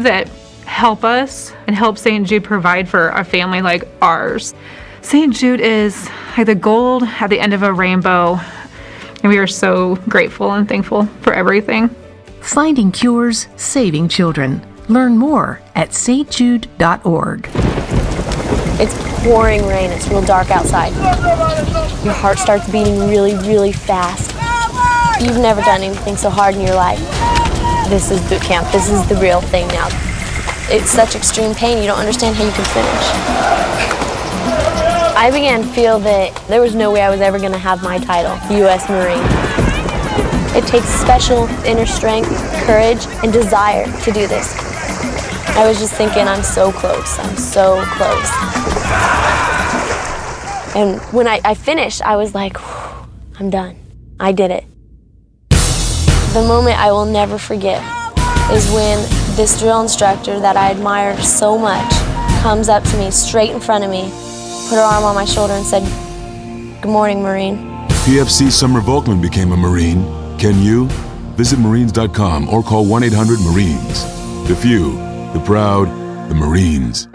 that help us and help St. Jude provide for a family like ours. St. Jude is like the gold at the end of a rainbow, and we are so grateful and thankful for everything. Finding cures, saving children. Learn more at stjude.org. It's pouring rain. It's real dark outside. Your heart starts beating really, really fast. You've never done anything so hard in your life. This is boot camp. This is the real thing now. It's such extreme pain, you don't understand how you can finish. I began to feel that there was no way I was ever going to have my title, U.S. Marine. It takes special inner strength, courage, and desire to do this. I was just thinking, I'm so close, I'm so close. And when I finished, I was like, I'm done. I did it. The moment I will never forget is when this drill instructor that I admire so much comes up to me straight in front of me, put her arm on my shoulder and said, "Good morning, Marine." PFC Summer Volkman became a Marine. Can you? Visit Marines.com or call 1-800-MARINES. The few, the proud, the Marines.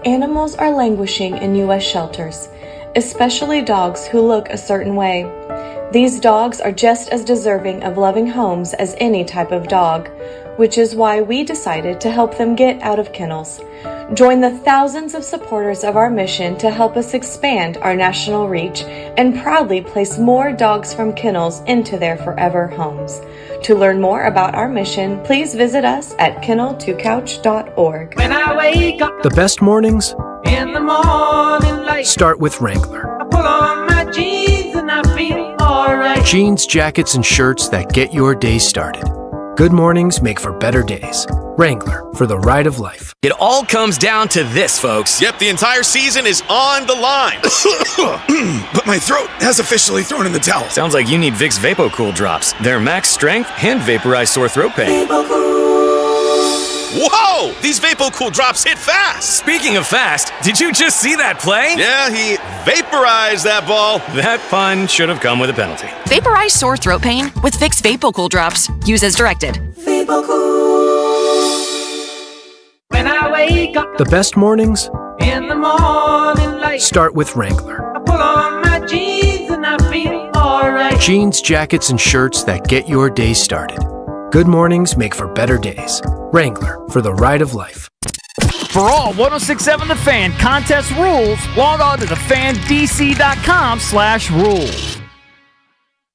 Animals are languishing in U.S. shelters, especially dogs who look a certain way. These dogs are just as deserving of loving homes as any type of dog, which is why we decided to help them get out of kennels. Join the thousands of supporters of our mission to help us expand our national reach and proudly place more dogs from kennels into their forever homes. To learn more about our mission, please visit us at kennel2couch.org. When I wake up The best mornings in the morning light, start with Wrangler. I pull on my jeans and I feel alright. Jeans, jackets, and shirts that get your day started. Good mornings make for better days. Wrangler, for the ride of life. It all comes down to this, folks. Yep, the entire season is on the line. But my throat has officially thrown in the towel. Sounds like you need Vick's VapoCool drops. Their max strength and vaporize sore throat pain. Whoa! These VapoCool drops hit fast. Speaking of fast, did you just see that play? Yeah, he vaporized that ball. That pun should have come with a penalty. Vaporize sore throat pain with Vick's VapoCool drops. Use as directed. When I wake up The best mornings in the morning light, start with Wrangler. I pull on my jeans and I feel alright. Jeans, jackets, and shirts that get your day started. Good mornings make for better days. Wrangler, for the ride of life. For all 106.7 The Fan contest rules, log on to thefandc.com/rules.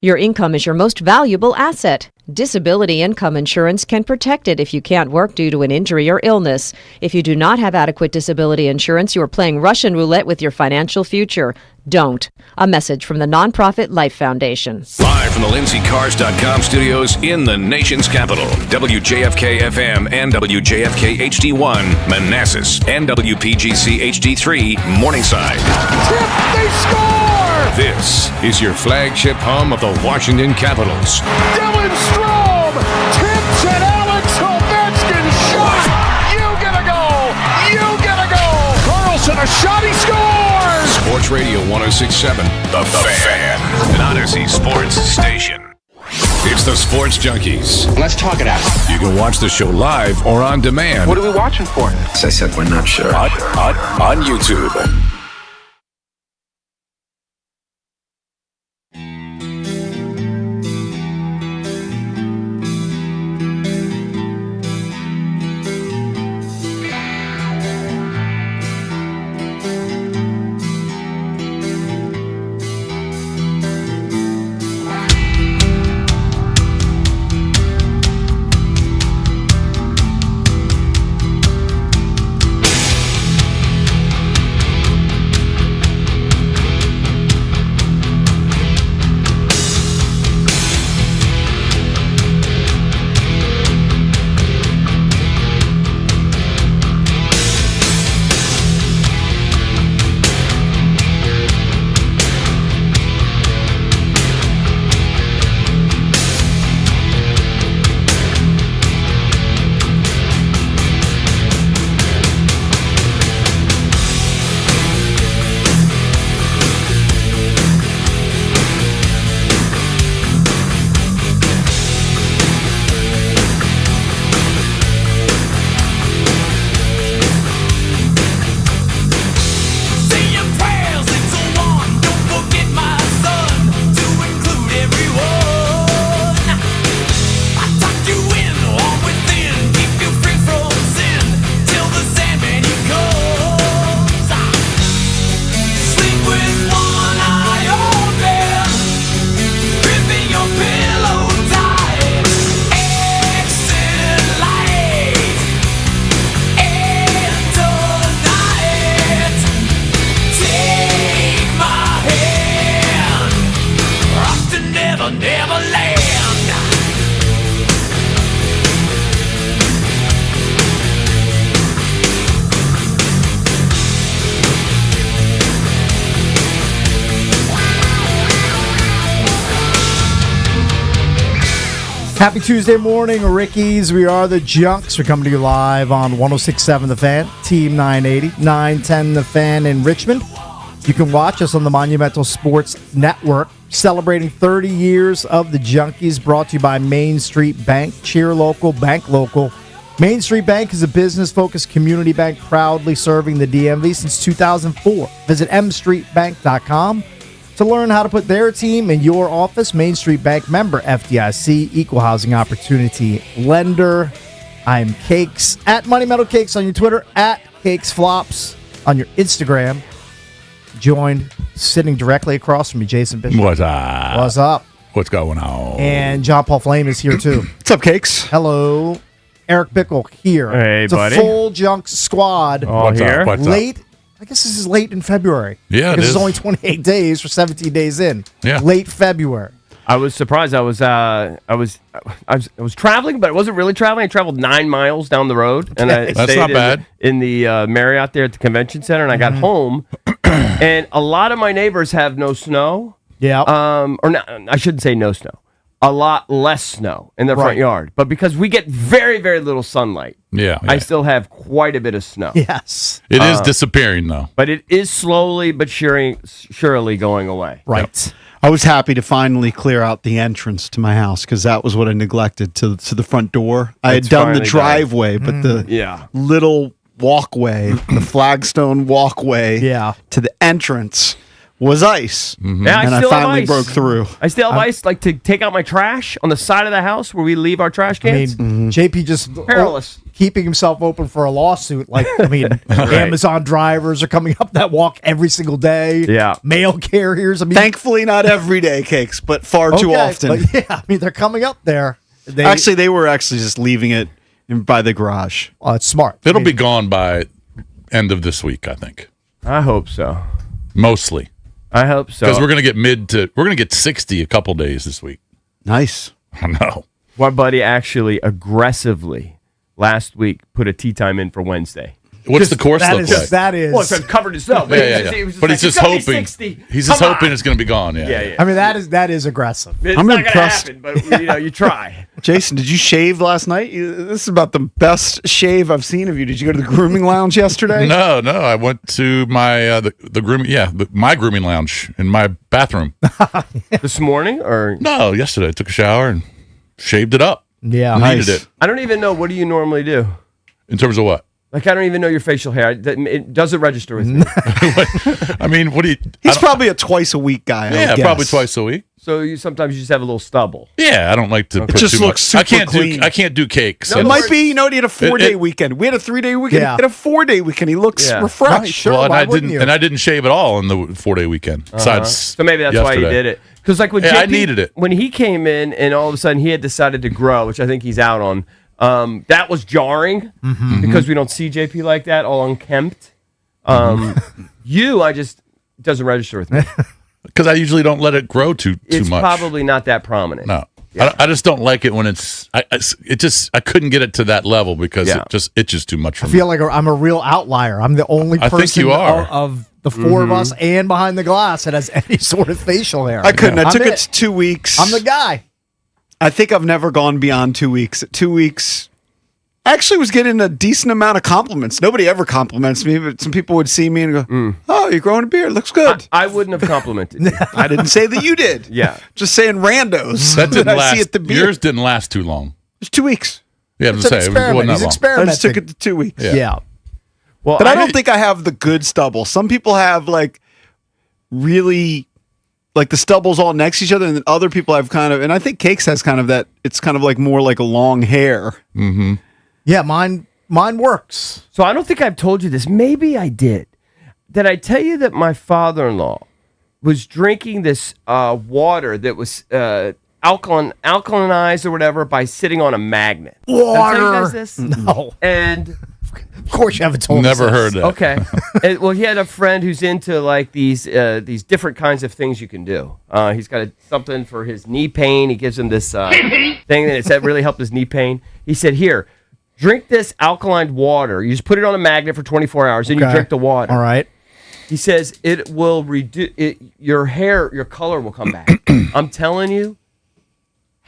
Your income is your most valuable asset. Disability income insurance can protect it if you can't work due to an injury or illness. If you do not have adequate disability insurance, you are playing Russian roulette with your financial future. Don't. A message from the nonprofit Life Foundation. Live from the LindsayCars.com studios in the nation's capital, WJFK FM and WJFK HD1, Manassas, and WPGC HD3, Morningside. Tip, they score! This is your flagship home of the Washington Capitals. Dylan Strome tips and Alex Ovechkin shot! You get a goal! You get a goal! Carlson, a shot, he scores! Sports Radio 106.7, The Fan, an Odyssey sports station. It's the Sports Junkies. Let's talk it out. You can watch the show live or on demand. What are we watching for? As I said, we're not sure. On YouTube. Happy Tuesday morning, Rickies. We are the Junks. We're coming to you live on 106.7 The Fan, Team 980, 910 The Fan in Richmond. You can watch us on the Monumental Sports Network, celebrating 30 years of the Junkies, brought to you by Main Street Bank. Cheer local, bank local. Main Street Bank is a business-focused community bank proudly serving the DMV since 2004. Visit mstreetbank.com to learn how to put their team in your office. Main Street Bank, member FDIC, equal housing opportunity lender. I'm Cakes, at Money Metal Cakes on your Twitter, at Cakes Flops on your Instagram. Joined, sitting directly across from me, Jason Bishop. What's up? What's up? What's going on? And John Paul Flame is here too. What's up, Cakes? Hello. Eric Bickle here. Hey, it's buddy. A full Junks squad. All here. What's late. I guess this is late in February. Yeah, This is only 28 days for 17 days in. Yeah. Late February. I was surprised. I was traveling, but I wasn't really traveling. I traveled 9 miles down the road, and I That's stayed not bad. in the Marriott there at the convention center. And I got home, and a lot of my neighbors have no snow. Yeah. Or not, I shouldn't say no snow. A lot less snow in their front yard, but because we get very, very little sunlight, I still have quite a bit of snow. Yes. It is disappearing, though. But it is slowly but surely going away. Right. Yep. I was happy to finally clear out the entrance to my house because that was what I neglected to the front door. I had done the driveway, but the little walkway, the flagstone walkway to the entrance was ice. Mm-hmm. Yeah, and I finally broke through. I still have ice, like to take out my trash on the side of the house where we leave our trash cans. JP just perilous. Keeping himself open for a lawsuit. Amazon drivers are coming up that walk every single day. Yeah. Mail carriers. Thankfully, not every day, Cakes, but far too often. But they're coming up there. They were actually just leaving it by the garage. Oh, it's smart. It'll be gone by end of this week, I think. I hope so. Mostly. I hope so. Because we're gonna get 60 a couple days this week. Nice. I know. My buddy actually aggressively last week put a tea time in for Wednesday. What's the course look like? That is. Well, it's covered in snow. But he's just hoping. He's just hoping it's going to be gone. Yeah. I mean, that is aggressive. It's I'm not impressed. going to happen, but you try. Jason, did you shave last night? This is about the best shave I've seen of you. Did you go to the grooming lounge yesterday? No. I went to my the grooming. Yeah, my grooming lounge in my bathroom. This morning or no? Yesterday, I took a shower and shaved it up. Yeah, needed it. I don't even know. What do you normally do? In terms of what? Like, I don't even know your facial hair. It doesn't register with me. I mean, what do you... He's probably a twice-a-week guy, I would guess. Probably twice a week. So sometimes you just have a little stubble. Yeah, I don't like to put just too looks much. super clean. I can't do cakes. It might be, he had a 4-day weekend. We had a 3-day weekend. Yeah. He had a 4-day weekend. He looks refreshed. Right, sure, well, why wouldn't you? I didn't shave at all on the 4-day weekend. Besides so maybe that's why you did it. Because like when I needed it. When he came in and all of a sudden he had decided to grow, which I think he's out on, that was jarring because we don't see JP like that, all unkempt. It doesn't register with me. Because I usually don't let it grow too much. It's probably not that prominent. No. Yeah. I just don't like it when I couldn't get it to that level because it just itches too much for me. I feel like I'm a real outlier. I'm the only person I think you are. of the four of us and behind the glass that has any sort of facial hair. I couldn't. I took it to 2 weeks. I'm the guy. I think I've never gone beyond 2 weeks. 2 weeks, I actually was getting a decent amount of compliments. Nobody ever compliments me, but some people would see me and go, "Oh, you're growing a beard. Looks good." I wouldn't have complimented you. I didn't say that you did. Yeah. Just saying randos. That didn't last. See at the beard. Yours didn't last too long. It was 2 weeks. Yeah, I'm It's just an saying. It wasn't that long. I just took it to 2 weeks. Yeah. Well, but I don't think I have the good stubble. Some people have really the stubble's all next to each other, and then other people have and I think Cakes has kind of that. It's kind of more like a long hair. Mm-hmm. Yeah, mine works. So I don't think I've told you this. Maybe I did. Did I tell you that my father-in-law was drinking this water that was alkalinized or whatever by sitting on a magnet? Water. Did I tell you guys this? No. And of course you haven't told us Never this. heard that. Okay. Well, he had a friend who's into these different kinds of things you can do. He's got something for his knee pain. He gives him this thing that said really helped his knee pain. He said, "Here, drink this alkaline water. You just put it on a magnet for 24 hours, and you drink the water." All right. He says it will reduce your hair, your color will come back. I'm telling you,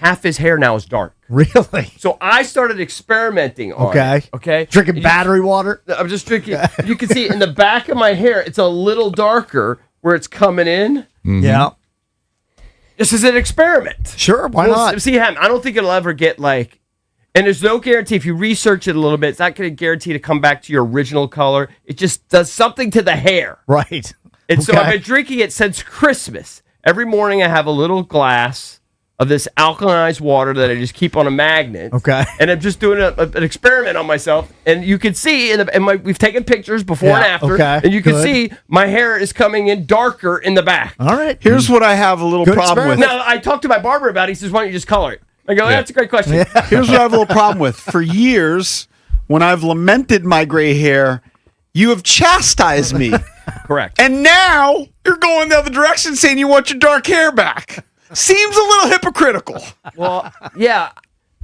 half his hair now is dark. Really? So I started experimenting on it. Okay. Drinking battery water? I'm just drinking. You can see in the back of my hair, it's a little darker where it's coming in. Yeah. This is an experiment. Sure, why not? See, I don't think it'll ever get like, and there's no guarantee. If you research it a little bit, it's not going to guarantee to come back to your original color. It just does something to the hair. Right. And so I've been drinking it since Christmas. Every morning I have a little glass of this alkalinized water that I just keep on a magnet. Okay. And I'm just doing an experiment on myself. And you can see, we've taken pictures before and after. Okay. And you can see my hair is coming in darker in the back. All right. Here's what I have a little problem with. Now, I talked to my barber about it. He says, why don't you just color it? I go, that's a great question. Yeah. Here's what I have a little problem with. For years, when I've lamented my gray hair, you have chastised me. Correct. And now you're going the other direction saying you want your dark hair back. Seems a little hypocritical. Well, yeah.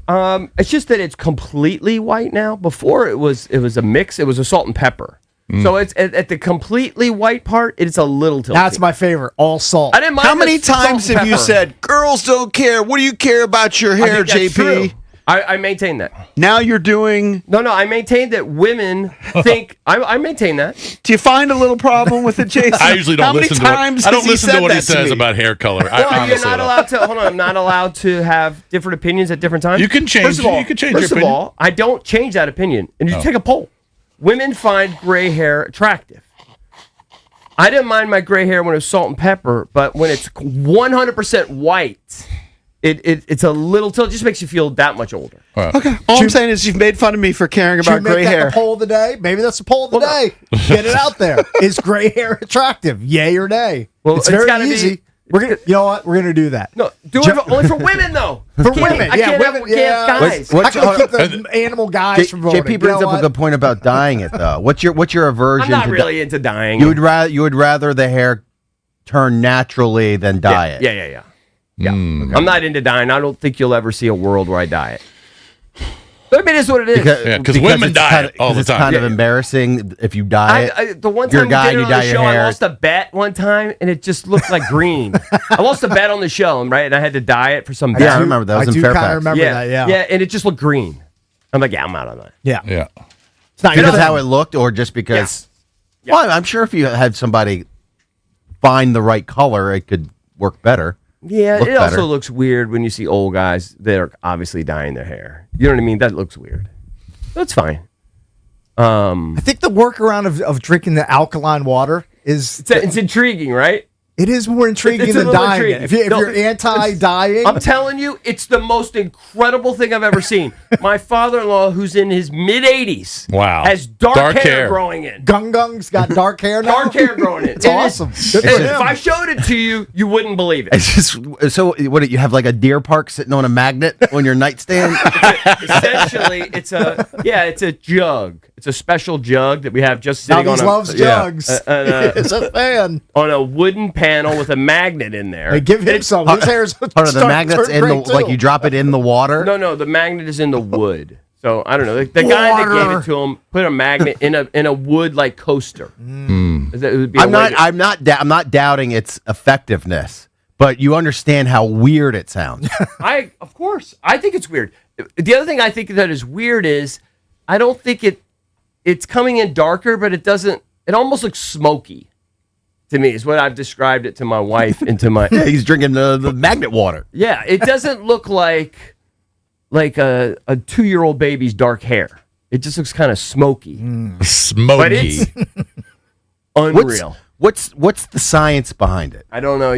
It's just that it's completely white now. Before it was a mix. It was a salt and pepper. So it's at the completely white part, it's a little tilty. That's my favorite, all salt. I didn't mind. How many times have you said, girls don't care? What do you care about your hair, JP? True. I maintain that. Now you're doing... No, I maintain that women think... I maintain that. Do you find a little problem with it, Jason? I usually don't listen to what he says about hair color. Well, you're not allowed to... Hold on, I'm not allowed to have different opinions at different times. You can change. First of all, you can change your opinion. First of all, I don't change that opinion. And you take a poll. Women find gray hair attractive. I didn't mind my gray hair when it was salt and pepper, but when it's 100% white, it's a little tilt. It just makes you feel that much older. Okay. All I'm saying is you've made fun of me for caring about gray hair. The poll of the day? Maybe that's the poll of the day. Get it out there. Is gray hair attractive? Yay or nay? Well, it's it's very gotta easy. be- We're gonna, you know what? We're gonna do that. No, do it only for women though. For women, I can't have guys. How can we keep the animal guys from voting? JP brings up a good point about dyeing it, though. What's your aversion? I'm not to really into dyeing. You would rather the hair turn naturally than dye it. Yeah. I'm not into dyeing. I don't think you'll ever see a world where I dye it. I mean, it is what it is. Because women dye it all the time. It's kind of embarrassing if you dye it. The one You're time a guy we did it and you on the dye your show, I hair. lost a bet one time, and it just looked like green. I lost a bet on the show, right? And I had to dye it for some bet. Yeah, I remember that. Was in Fairfax. I remember that, yeah. Yeah, and it just looked green. I'm like, I'm out on that. Yeah. It's not because how it looked, or just because. Yeah. Well, I'm sure if you had somebody find the right color, it could work better. Yeah, Look it better. also looks weird when you see old guys that are obviously dyeing their hair. You know what I mean? That looks weird. That's fine. I think the workaround of drinking the alkaline water is... It's intriguing, right? It is more intriguing than dyeing it. If you're anti-dyeing... I'm telling you, it's the most incredible thing I've ever seen. My father-in-law, who's in his mid-80s, Wow. has dark hair growing in. Gung-Gung's got dark hair now? Dark hair growing in. It's awesome. Good for If him. I showed it to you, you wouldn't believe it. It's just so. What do you have, like a deer park sitting on a magnet on your nightstand? Essentially, it's a jug. It's a special jug that we have just sitting Now on he loves jugs. He's a fan. On a wooden panel with a magnet in there. Hey, give him some. His hair's Hold on, the magnet's in the like you drop it in the water. No, the magnet is in the wood. So I don't know. The guy that gave it to him put a magnet in a wood like coaster. That would be I'm not doubting its effectiveness, but you understand how weird it sounds. Of course, I think it's weird. The other thing I think that is weird is I don't think it's coming in darker, but it doesn't. It almost looks smoky to me. Is what I've described it to my wife and to my. Yeah, he's drinking the magnet water. Yeah, it doesn't look like a 2-year-old baby's dark hair. It just looks kind of smoky. Smoky. But it's unreal. What's the science behind it? I don't know.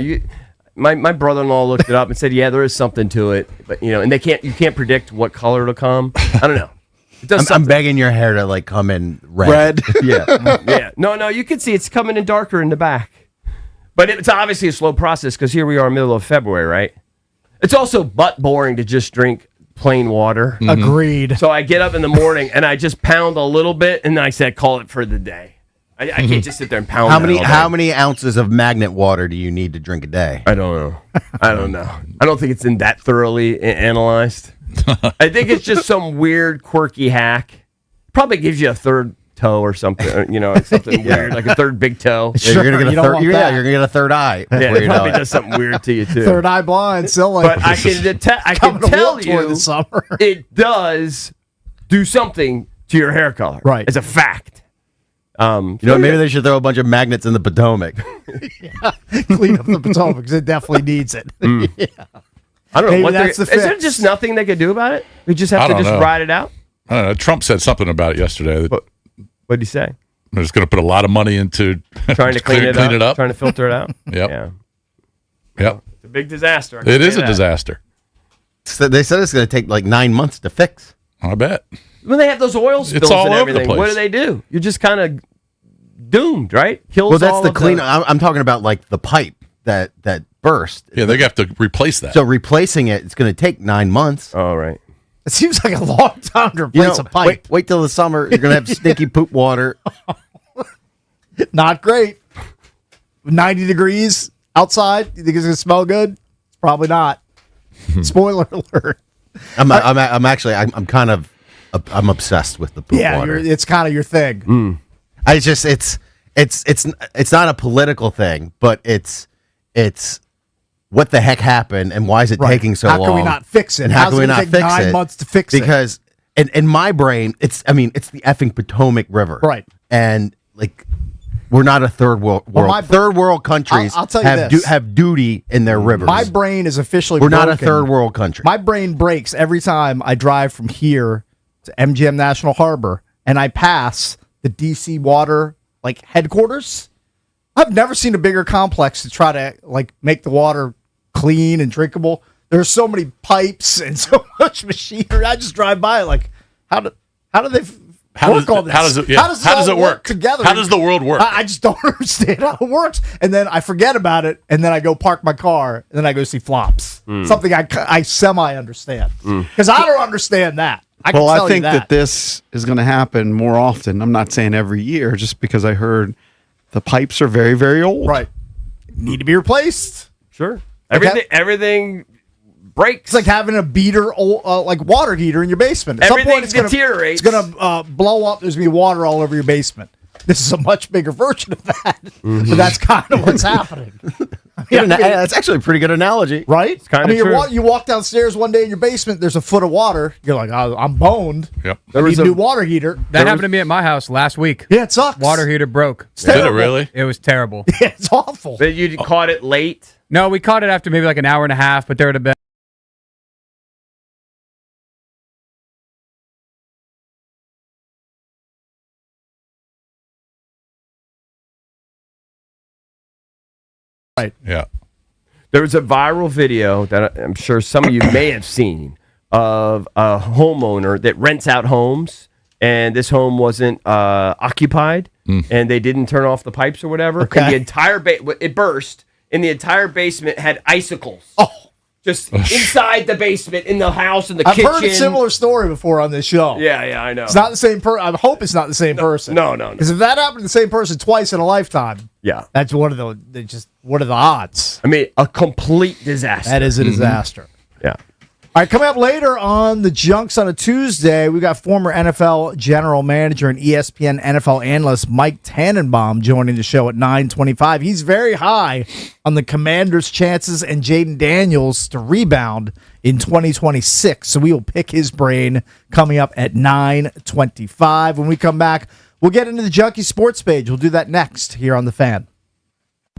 My brother-in-law looked it up and said, yeah, there is something to it, but and you can't predict what color it'll come. I don't know. It does I'm begging your hair to like come in red. Yeah. Yeah. No, you can see it's coming in darker in the back. But it's obviously a slow process because here we are middle of February, right? It's also butt boring to just drink plain water. Agreed. So I get up in the morning and I just pound a little bit and then I said, call it for the day. I can't just sit there and pound How many ounces of magnet water do you need to drink a day? I don't know. I don't think it's in that thoroughly analyzed. I think it's just some weird, quirky hack. Probably gives you a third toe or something, something weird, like a third big toe. Yeah, you're gonna get a third. You're gonna get a third eye. Yeah, it probably does something weird to you too. Third eye blind, silly. But I can tell you, this summer. It does do something to your hair color. Right, as a fact. Maybe they should throw a bunch of magnets in the Potomac. Clean up the Potomac because it definitely needs it. Yeah. I don't know. Maybe that's the is there fix. just nothing they could do about it? We just have to just ride it out? I don't know. Trump said something about it yesterday. What did he say? They're just going to put a lot of money into trying to clean it up, trying to filter it out. Yep. Yeah. Yep. It's a big disaster. It is a disaster. So they said it's going to take like 9 months to fix. I bet. When they have those oil spills It's all and over the everything, what place. do? You're just kind of doomed, right? Kills Well, that's all the of clean. I'm talking about like the pipe that burst. Yeah, they have to replace that. So replacing it's going to take 9 months. Oh, right. It seems like a long time to replace a pipe. Wait till the summer. You're going to have stinky poop water. Not great. 90 degrees outside. You think it's going to smell good? Probably not. Spoiler alert. I'm obsessed with the poop water. It's kind of your thing. It's not a political thing, but it's what the heck happened and why is it taking so long? How can we not fix it? And how can we not fix it? 9 months to fix it? Because in my brain, it's the effing Potomac River, right? And like we're not a third world. Third world countries I'll tell you this. have duty in their rivers. My brain is officially we're broken. not a third world country. My brain breaks every time I drive from here to MGM National Harbor and I pass the DC water headquarters. I've never seen a bigger complex to try to make the water clean and drinkable. There's so many pipes and so much machinery. I just drive by how do they work all this? How does it work together? How does the world work? I just don't understand how it works. And then I forget about it, and then I go park my car, and then I go see flops. Something I semi understand because I don't understand that. I think that this is going to happen more often. I'm not saying every year, just because I heard the pipes are very, very old. Right, need to be replaced. Sure, everything breaks. It's like having a beater, water heater in your basement. At some point, it's deteriorates. It's going to blow up. There's going to be water all over your basement. This is a much bigger version of that, but that's kind of what's happening. That's actually a pretty good analogy, right? It's kind of true. You walk downstairs one day in your basement. There's a foot of water. You're like, I'm boned. Yep. I need a new water heater. That happened to me at my house last week. Yeah, it sucks. Water heater broke. Did it really? It was terrible. Yeah, it's awful. But you caught it late? No, we caught it after maybe an hour and a half, but there would have been. Right. Yeah. There was a viral video that I'm sure some of you may have seen of a homeowner that rents out homes, and this home wasn't occupied, and they didn't turn off the pipes or whatever. Okay. And the entire it burst, and the entire basement had icicles. Oh. Just inside the basement, in the house, in the I've kitchen. heard a similar story before on this show. Yeah, I know. It's not the same person. I hope it's not the same person. No. Because if that happened to the same person twice in a lifetime, yeah, that's what are the odds? I mean, a complete disaster. That is a disaster. Yeah. All right, coming up later on the Junks on a Tuesday, we got former NFL general manager and ESPN NFL analyst Mike Tannenbaum joining the show at 9:25. He's very high on the Commanders' chances and Jaden Daniels to rebound in 2026. So we will pick his brain coming up at 9:25. When we come back, we'll get into the Junkie Sports page. We'll do that next here on The Fan.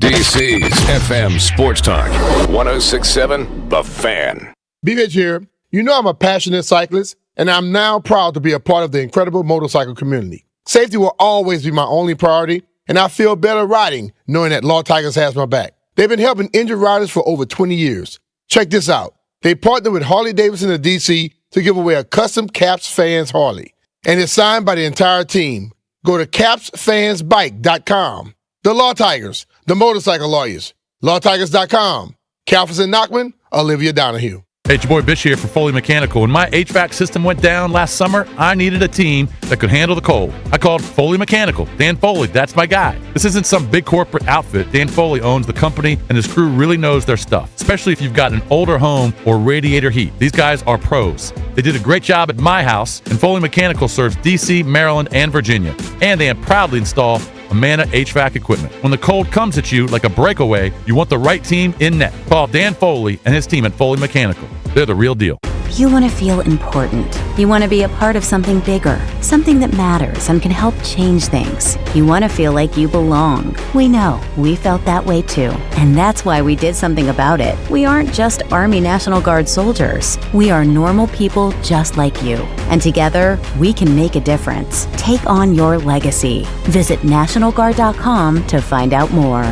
DC's FM Sports Talk 106.7 The Fan. B-Mitch here. You know I'm a passionate cyclist, and I'm now proud to be a part of the incredible motorcycle community. Safety will always be my only priority, and I feel better riding knowing that Law Tigers has my back. They've been helping injured riders for over 20 years. Check this out. They partnered with Harley-Davidson of DC to give away a custom Caps Fans Harley, and it's signed by the entire team. Go to capsfansbike.com. The Law Tigers, the motorcycle lawyers. LawTigers.com. Kalfas and Nachman, Olivia Donahue. Hey, it's your boy Bish here for Foley Mechanical. When my HVAC system went down last summer, I needed a team that could handle the cold. I called Foley Mechanical. Dan Foley, that's my guy. This isn't some big corporate outfit. Dan Foley owns the company, and his crew really knows their stuff, especially if you've got an older home or radiator heat. These guys are pros. They did a great job at my house, and Foley Mechanical serves D.C., Maryland, and Virginia. And they proudly install Amana HVAC equipment. When the cold comes at you like a breakaway, you want the right team in net. Call Dan Foley and his team at Foley Mechanical. They're the real deal. You want to feel important. You want to be a part of something bigger, something that matters and can help change things. You want to feel like you belong. We know. We felt that way too. And that's why we did something about it. We aren't just Army National Guard soldiers. We are normal people just like you. And together, we can make a difference. Take on your legacy. Visit NationalGuard.com to find out more.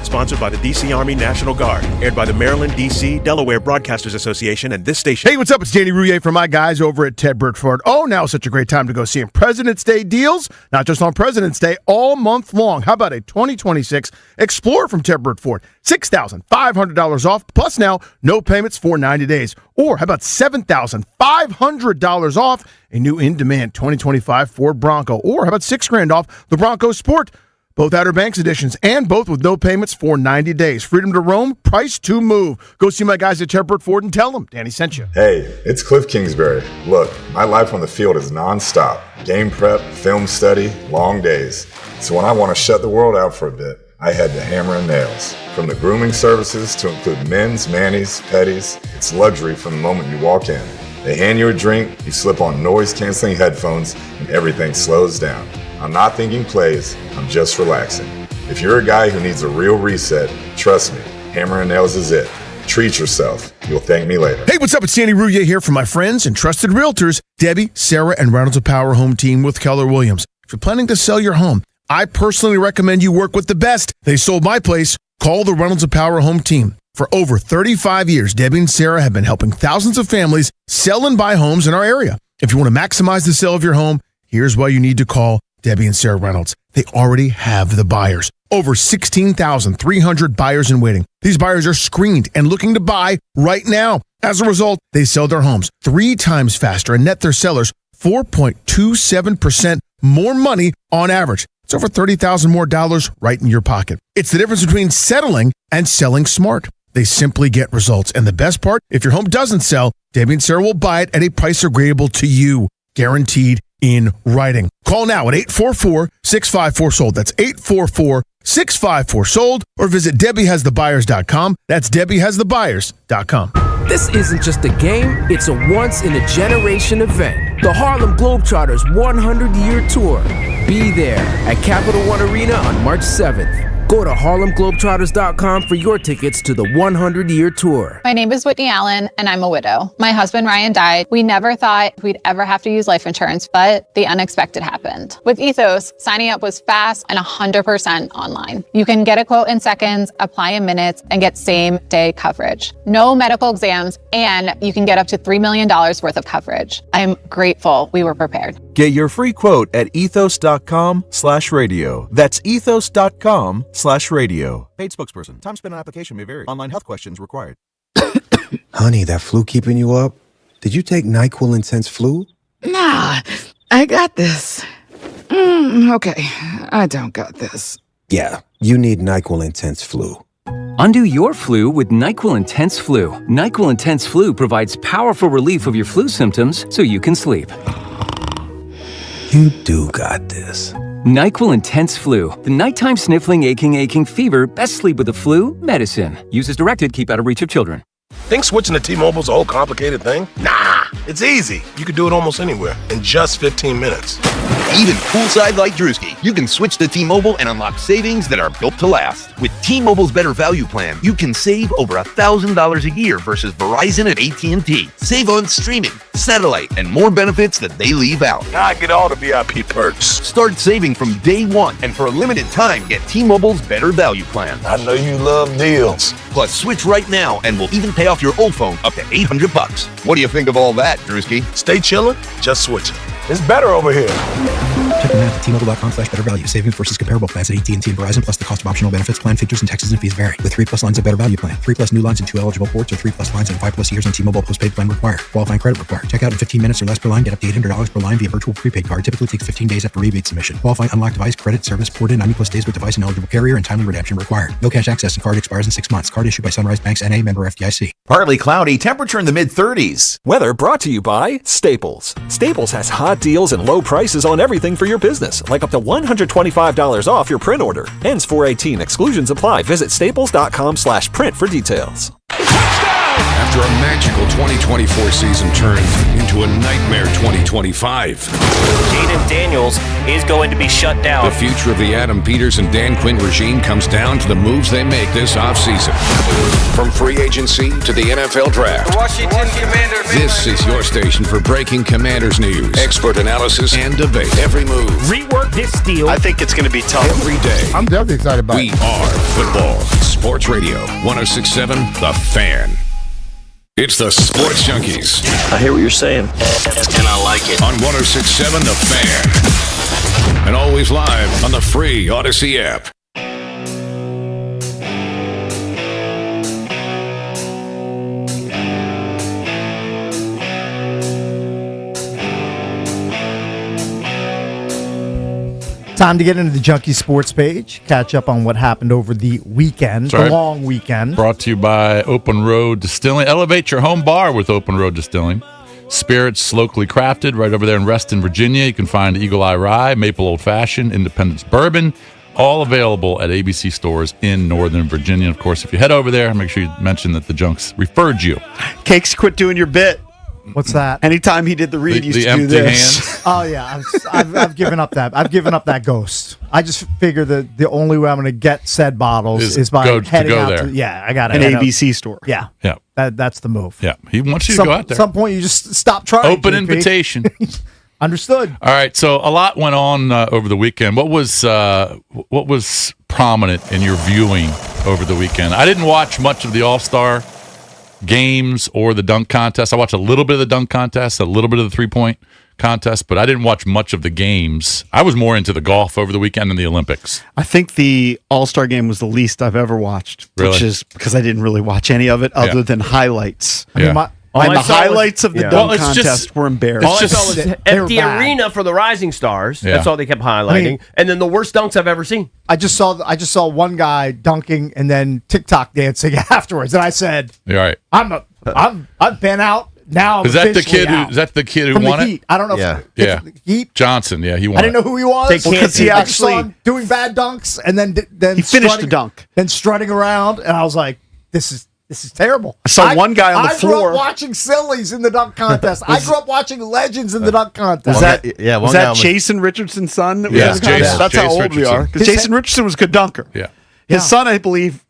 Sponsored by the D.C. Army National Guard. Aired by the Maryland, D.C., Delaware Broadcasters Association and this station. Hey, what's up? It's Danny Rouillet from my guys over at Ted Burtford. Oh, now is such a great time to go see President's Day deals. Not just on President's Day, all month long. How about a 2026 Explorer from Ted Burtford? $6,500 off, plus now no payments for 90 days. Or how about $7,500 off a new in-demand 2025 Ford Bronco? Or how about $6,000 off the Bronco Sport? Both Outer Banks editions, and both with no payments for 90 days. Freedom to roam, price to move. Go see my guys at Ted Ford and tell them Danny sent you. Hey, it's Cliff Kingsbury. Look, my life on the field is nonstop. Game prep, film study, long days. So when I want to shut the world out for a bit, I head to Hammer and Nails. From the grooming services to include men's, manis, petties, it's luxury from the moment you walk in. They hand you a drink, you slip on noise-canceling headphones, and everything slows down. I'm not thinking plays, I'm just relaxing. If you're a guy who needs a real reset, trust me, Hammer and Nails is it. Treat yourself. You'll thank me later. Hey, what's up? It's Danny Rouillet here for my friends and trusted realtors, Debbie, Sarah, and Reynolds of Power Home Team with Keller Williams. If you're planning to sell your home, I personally recommend you work with the best. They sold my place. Call the Reynolds of Power Home Team. For over 35 years, Debbie and Sarah have been helping thousands of families sell and buy homes in our area. If you want to maximize the sale of your home, here's why you need to call Debbie and Sarah Reynolds. They already have the buyers. Over 16,300 buyers in waiting. These buyers are screened and looking to buy right now. As a result, they sell their homes 3 times faster and net their sellers 4.27% more money on average. It's over $30,000 more dollars right in your pocket. It's the difference between settling and selling smart. They simply get results. And the best part, if your home doesn't sell, Debbie and Sarah will buy it at a price agreeable to you. Guaranteed in writing. Call now at 844-654-SOLD. That's 844-654-SOLD. Or visit DebbieHasTheBuyers.com. That's DebbieHasTheBuyers.com. This isn't just a game, it's a once-in-a-generation event. The Harlem Globetrotters 100-year tour. Be there at Capital One Arena on March 7th. Go to HarlemGlobetrotters.com for your tickets to the 100-year tour. My name is Whitney Allen, and I'm a widow. My husband, Ryan, died. We never thought we'd ever have to use life insurance, but the unexpected happened. With Ethos, signing up was fast and 100% online. You can get a quote in seconds, apply in minutes, and get same-day coverage. No medical exams, and you can get up to $3 million worth of coverage. I'm grateful we were prepared. Get your free quote at ethos.com/radio. That's ethos.com/radio. Paid spokesperson. Time spent on application may vary. Online health questions required. Honey, that flu keeping you up? Did you take NyQuil Intense Flu? Nah, I got this. Okay, I don't got this. Yeah, you need NyQuil Intense Flu. Undo your flu with NyQuil Intense Flu. NyQuil Intense Flu provides powerful relief of your flu symptoms so you can sleep. You do got this. NyQuil Intense Flu. The nighttime sniffling, aching fever. Best sleep with the flu medicine. Use as directed. Keep out of reach of children. Think switching to T-Mobile's a whole complicated thing? Nah, it's easy. You can do it almost anywhere in just 15 minutes. Even poolside like Drewski, you can switch to T-Mobile and unlock savings that are built to last. With T-Mobile's Better Value Plan, you can save over $1,000 a year versus Verizon and AT&T. Save on streaming, satellite, and more benefits that they leave out. Now I get all the VIP perks. Start saving from day one, and for a limited time, get T-Mobile's Better Value Plan. I know you love deals. Plus, switch right now, and we'll even pay off your old phone up to $800. What do you think of all that, Drewski? Stay chillin', just switching. It's better over here. Check the math at T-Mobile.com/better value. Savings versus comparable plans at AT&T and Verizon, plus the cost of optional benefits. Plan features and taxes and fees vary. With 3+ lines of Better Value Plan. 3+ new lines and 2 eligible ports, or 3+ lines and 5+ years on T-Mobile postpaid plan required. Qualifying credit required. Check out in 15 minutes or less per line. Get up to $800 per line via virtual prepaid card. Typically takes 15 days after rebate submission. Qualifying unlocked device credit service ported 90+ days with device and eligible carrier, and timely redemption required. No cash access and card expires in 6 months. Card issued by Sunrise Banks N.A. member FDIC. Partly cloudy, temperature in the mid-30s. Weather brought to you by Staples. Staples has hot deals and low prices on everything for your your business, like up to $125 off your print order. Ends 4/18. Exclusions apply. Visit staples.com/print for details. After a magical 2024 season turned into a nightmare 2025. Jaden Daniels is going to be shut down. The future of the Adam Peters and Dan Quinn regime comes down to the moves they make this offseason. From free agency to the NFL draft. Washington Commanders. This is your station for breaking Commanders news, expert analysis, and debate. Every move. Rework this deal. I think it's going to be tough. Every day. I'm definitely excited about We it. are football. Sports Radio 1067 The Fan. It's the Sports Junkies. I hear what you're saying, and I like it. On 1067 The Fan. And always live on the free Odyssey app. Time to get into the Junkie Sports page, catch up on what happened over the weekend, the long weekend. Brought to you by Open Road Distilling. Elevate your home bar with Open Road Distilling. Spirits locally crafted right over there in Reston, Virginia. You can find Eagle Eye Rye, Maple Old Fashioned, Independence Bourbon, all available at ABC stores in Northern Virginia. Of course, if you head over there, make sure you mention that the Junks referred you. Cakes, quit doing your bit. What's that? Anytime he did the read, he used to do this. Hands. Oh yeah, I've given up that. I've given up that ghost. I just figure that the only way I'm going to get said bottles is by heading out there. to. Yeah, I got an ABC store. Yeah, yeah. That's the move. Yeah, he wants you to go out there. At some point, you just stop trying. Open JP. invitation. Understood. All right, so a lot went on over the weekend. What was prominent in your viewing over the weekend? I didn't watch much of the All-Star games or the dunk contest. I watched a little bit of the dunk contest, a little bit of the three-point contest, but I didn't watch much of the games. I was more into the golf over the weekend and the Olympics. I think the All-Star game was the least I've ever watched, Really? which is because I didn't really watch any of it other than highlights. I mean, Yeah. And the highlights of the dunk Well, it's contest just- were embarrassing. All I saw was They're empty bad. arena for the Rising Stars. Yeah. That's all they kept highlighting. And then the worst dunks I've ever seen. I just saw one guy dunking and then TikTok dancing afterwards, and I said, You're right. I've been out. Now I'm Is that the officially kid? out. Is that the kid who From won the it? Heat? I don't know. Yeah, If Heat. Johnson. Yeah, he won. I didn't know who he was. They can't Because he I just saw actually him doing bad dunks and then he finished strutting- the dunk. then strutting around, and I was like, "This is terrible." I saw one guy on the I floor. grew up watching sillies in the dunk contest. I grew up watching legends in the dunk contest. Was that one was guy that on the- Jason Richardson's son? That Yeah, was in the contest? Jason- That's how Jace old we are. Richardson. Because Jason Richardson was a good dunker. Yeah. His son, I believe,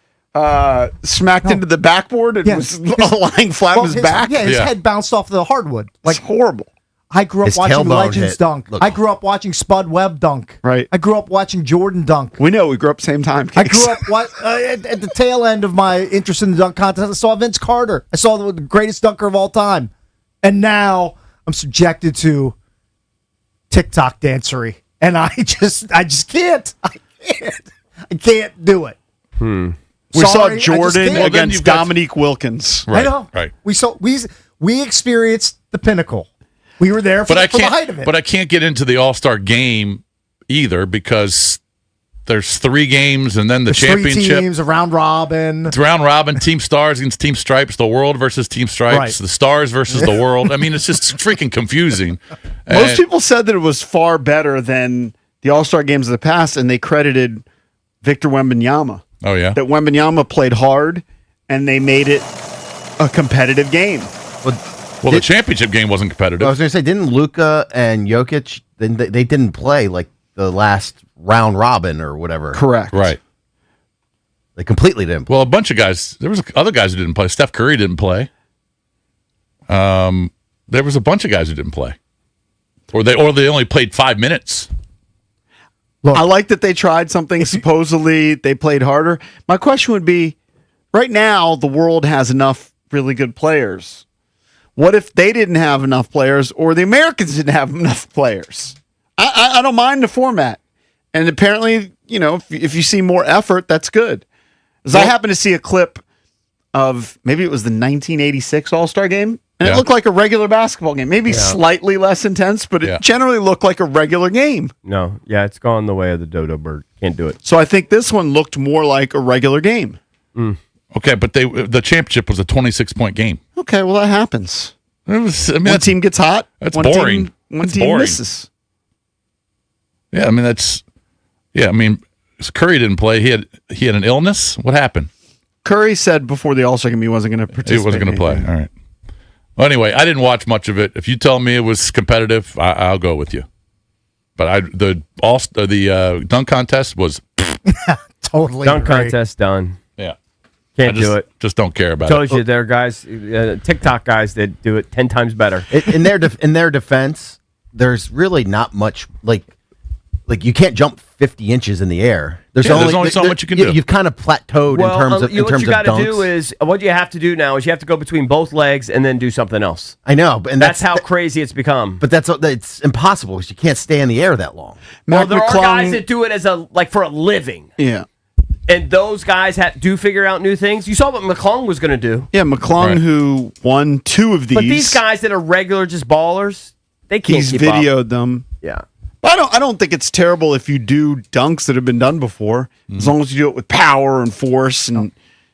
smacked into the backboard and was lying flat on his back. Yeah, his head bounced off the hardwood. Like horrible. I grew up His watching tailbone Legends hit. dunk. Look. I grew up watching Spud Webb dunk. Right. I grew up watching Jordan dunk. We know we grew up same time. I grew up at the tail end of my interest in the dunk contest. I saw Vince Carter. I saw the greatest dunker of all time. And now I'm subjected to TikTok dancery. And I just can't. I can't do it. We Sorry, saw I just Jordan can't. against Dominique Wilkins. I know. Right. We experienced the pinnacle. We were there for the height of it. But I can't get into the All-Star game either because there's 3 games and then the There's championship. 3 teams, a round robin. It's round robin, Team Stars against Team Stripes, the world versus Team Stripes, Right. the Stars versus the world. I mean, it's just freaking confusing. Most people said that it was far better than the All-Star games of the past, and they credited Victor Wembanyama. Oh, yeah? That Wembanyama played hard, and they made it a competitive game. Well, the championship game wasn't competitive. I was going to say, didn't Luka and Jokic, they didn't play like the last round robin or whatever? Correct. Right. They completely didn't play. Well, a bunch of guys. There was other guys who didn't play. Steph Curry didn't play. There was a bunch of guys who didn't play, or they only played 5 minutes. I like that they tried something. Supposedly they played harder. My question would be, right now the world has enough really good players. What if they didn't have enough players, or the Americans didn't have enough players? I don't mind the format, and apparently, if you see more effort, that's good. Because I happened to see a clip of maybe it was the 1986 All-Star game, and it looked like a regular basketball game. Maybe slightly less intense, but it generally looked like a regular game. No, it's gone the way of the dodo bird. Can't do it. So I think this one looked more like a regular game. Okay, but the championship was a 26-point game. Okay, well that happens. It was, one team gets hot. That's one boring. One team misses. Yeah, I mean Curry didn't play. He had an illness. What happened? Curry said before the All-Star game he wasn't going to participate. He wasn't going to play. All right. Well, anyway, I didn't watch much of it. If you tell me it was competitive, I'll go with you. But the dunk contest was totally dunk great. contest done. Yeah, can't do it. Just don't care about Told it. you there are guys, TikTok guys that do it 10 times better. In their defense, there's really not much like you can't jump 50 inches in the air. There's only so much you can do. You've kind of plateaued in terms of what you got to dunks. do is what you have to do now is you have to go between both legs and then do something else. I know, and that's how crazy it's become. But it's impossible because you can't stay in the air that long. Well, there are guys that do it as for a living. Yeah. And those guys do figure out new things. You saw what McClung was going to do. Yeah, McClung, who won 2 of these. But these guys that are regular, just ballers, they can't he's keep videoed up. them. Yeah. I don't think it's terrible if you do dunks that have been done before, as long as you do it with power and force. And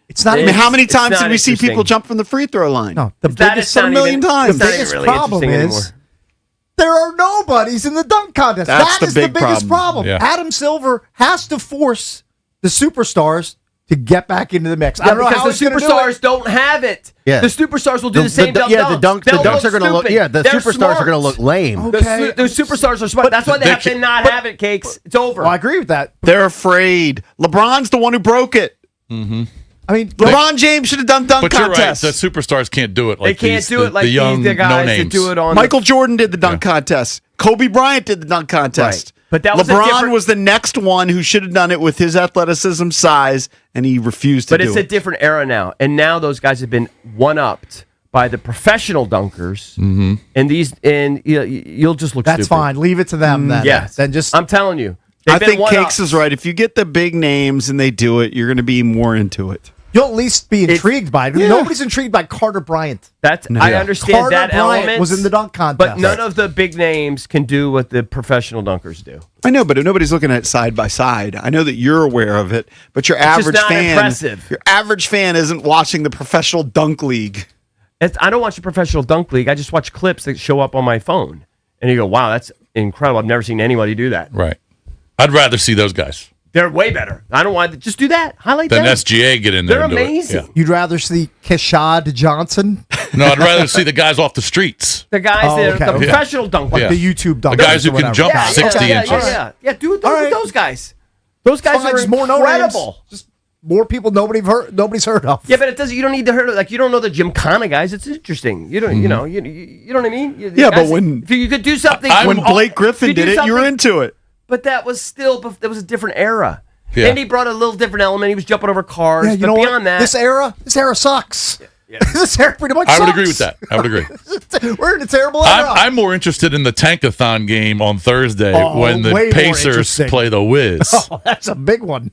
it's not. I mean, how many it's times not did we see interesting. people jump from the free throw line? No, the That biggest is not a million even- times. it's not The even biggest really problem interesting is anymore. there are nobodies in the dunk contest. That's That is the the big biggest problem. problem. Yeah. Adam Silver has to force the superstars to get back into the mix. I don't know how because he's the gonna do superstars it. don't have it. Yeah. The superstars will do the same dumb the dunks. dunks are going to look. Yeah, the They're superstars smart. are going to look lame. Okay. The superstars are smart. That's why they have to not have it, Cakes. It's over. Well, I agree with that. They're afraid. LeBron's the one who broke it. Mm-hmm. I mean, LeBron James should have done dunk But you're right. contests. The superstars can't do it. They Like can't these, do it like the young the guys no that names. do it on Michael Jordan did the dunk contest. Kobe Bryant did the dunk contest. Right. But that was a LeBron different- was the next one who should have done it with his athleticism, size, and he refused to But do it's it. a different era now, and now those guys have been one-upped by the professional dunkers, and you'll just look. that's stupid. fine. Leave it to them then. Yes. Then just I'm telling you. I they've been think one-upped. Cakes is right. If you get the big names and they do it, you're going to be more into it. you'll at least be intrigued by it. Yeah. Nobody's intrigued by Carter Bryant. I understand Carter that Bryant element was in the dunk contest, but none of the big names can do what the professional dunkers do. I know, but nobody's looking at it side by side. I know that you're aware of it, but your It's just average not fan, impressive. your average fan isn't watching the professional dunk league. I don't watch the professional dunk league. I just watch clips that show up on my phone, and you go, "Wow, that's incredible! I've never seen anybody do that." Right. I'd rather see those guys. They're way better. I don't want to just do that. Highlight Then them. SGA get in there. They're and do it. amazing. Yeah. You'd rather see Keshad Johnson? No, I'd rather see the guys off the streets. The guys that are the professional dunkers. Like the YouTube dunkers. The guys who or can whatever. jump 60 yeah, inches. Yeah, do it with those guys. Those guys Fine, are just more no names. incredible. Just more people nobody's heard of. Yeah, but it doesn't. You don't need to hear like you don't know the Gymkhana guys. It's interesting. You don't. You know. You know what I mean. Yeah, but when if you could do something when Blake Griffin if you did do it, you were something- into it. But that was a different era. Yeah. And he brought a little different element. He was jumping over cars. Yeah, you but know beyond what? that, This era sucks. This era pretty much I would sucks. agree with that. I would agree. We're in a terrible era. I'm more interested in the Tankathon game on Thursday when the way more Pacers interesting. play the Wiz. Oh, that's a big one.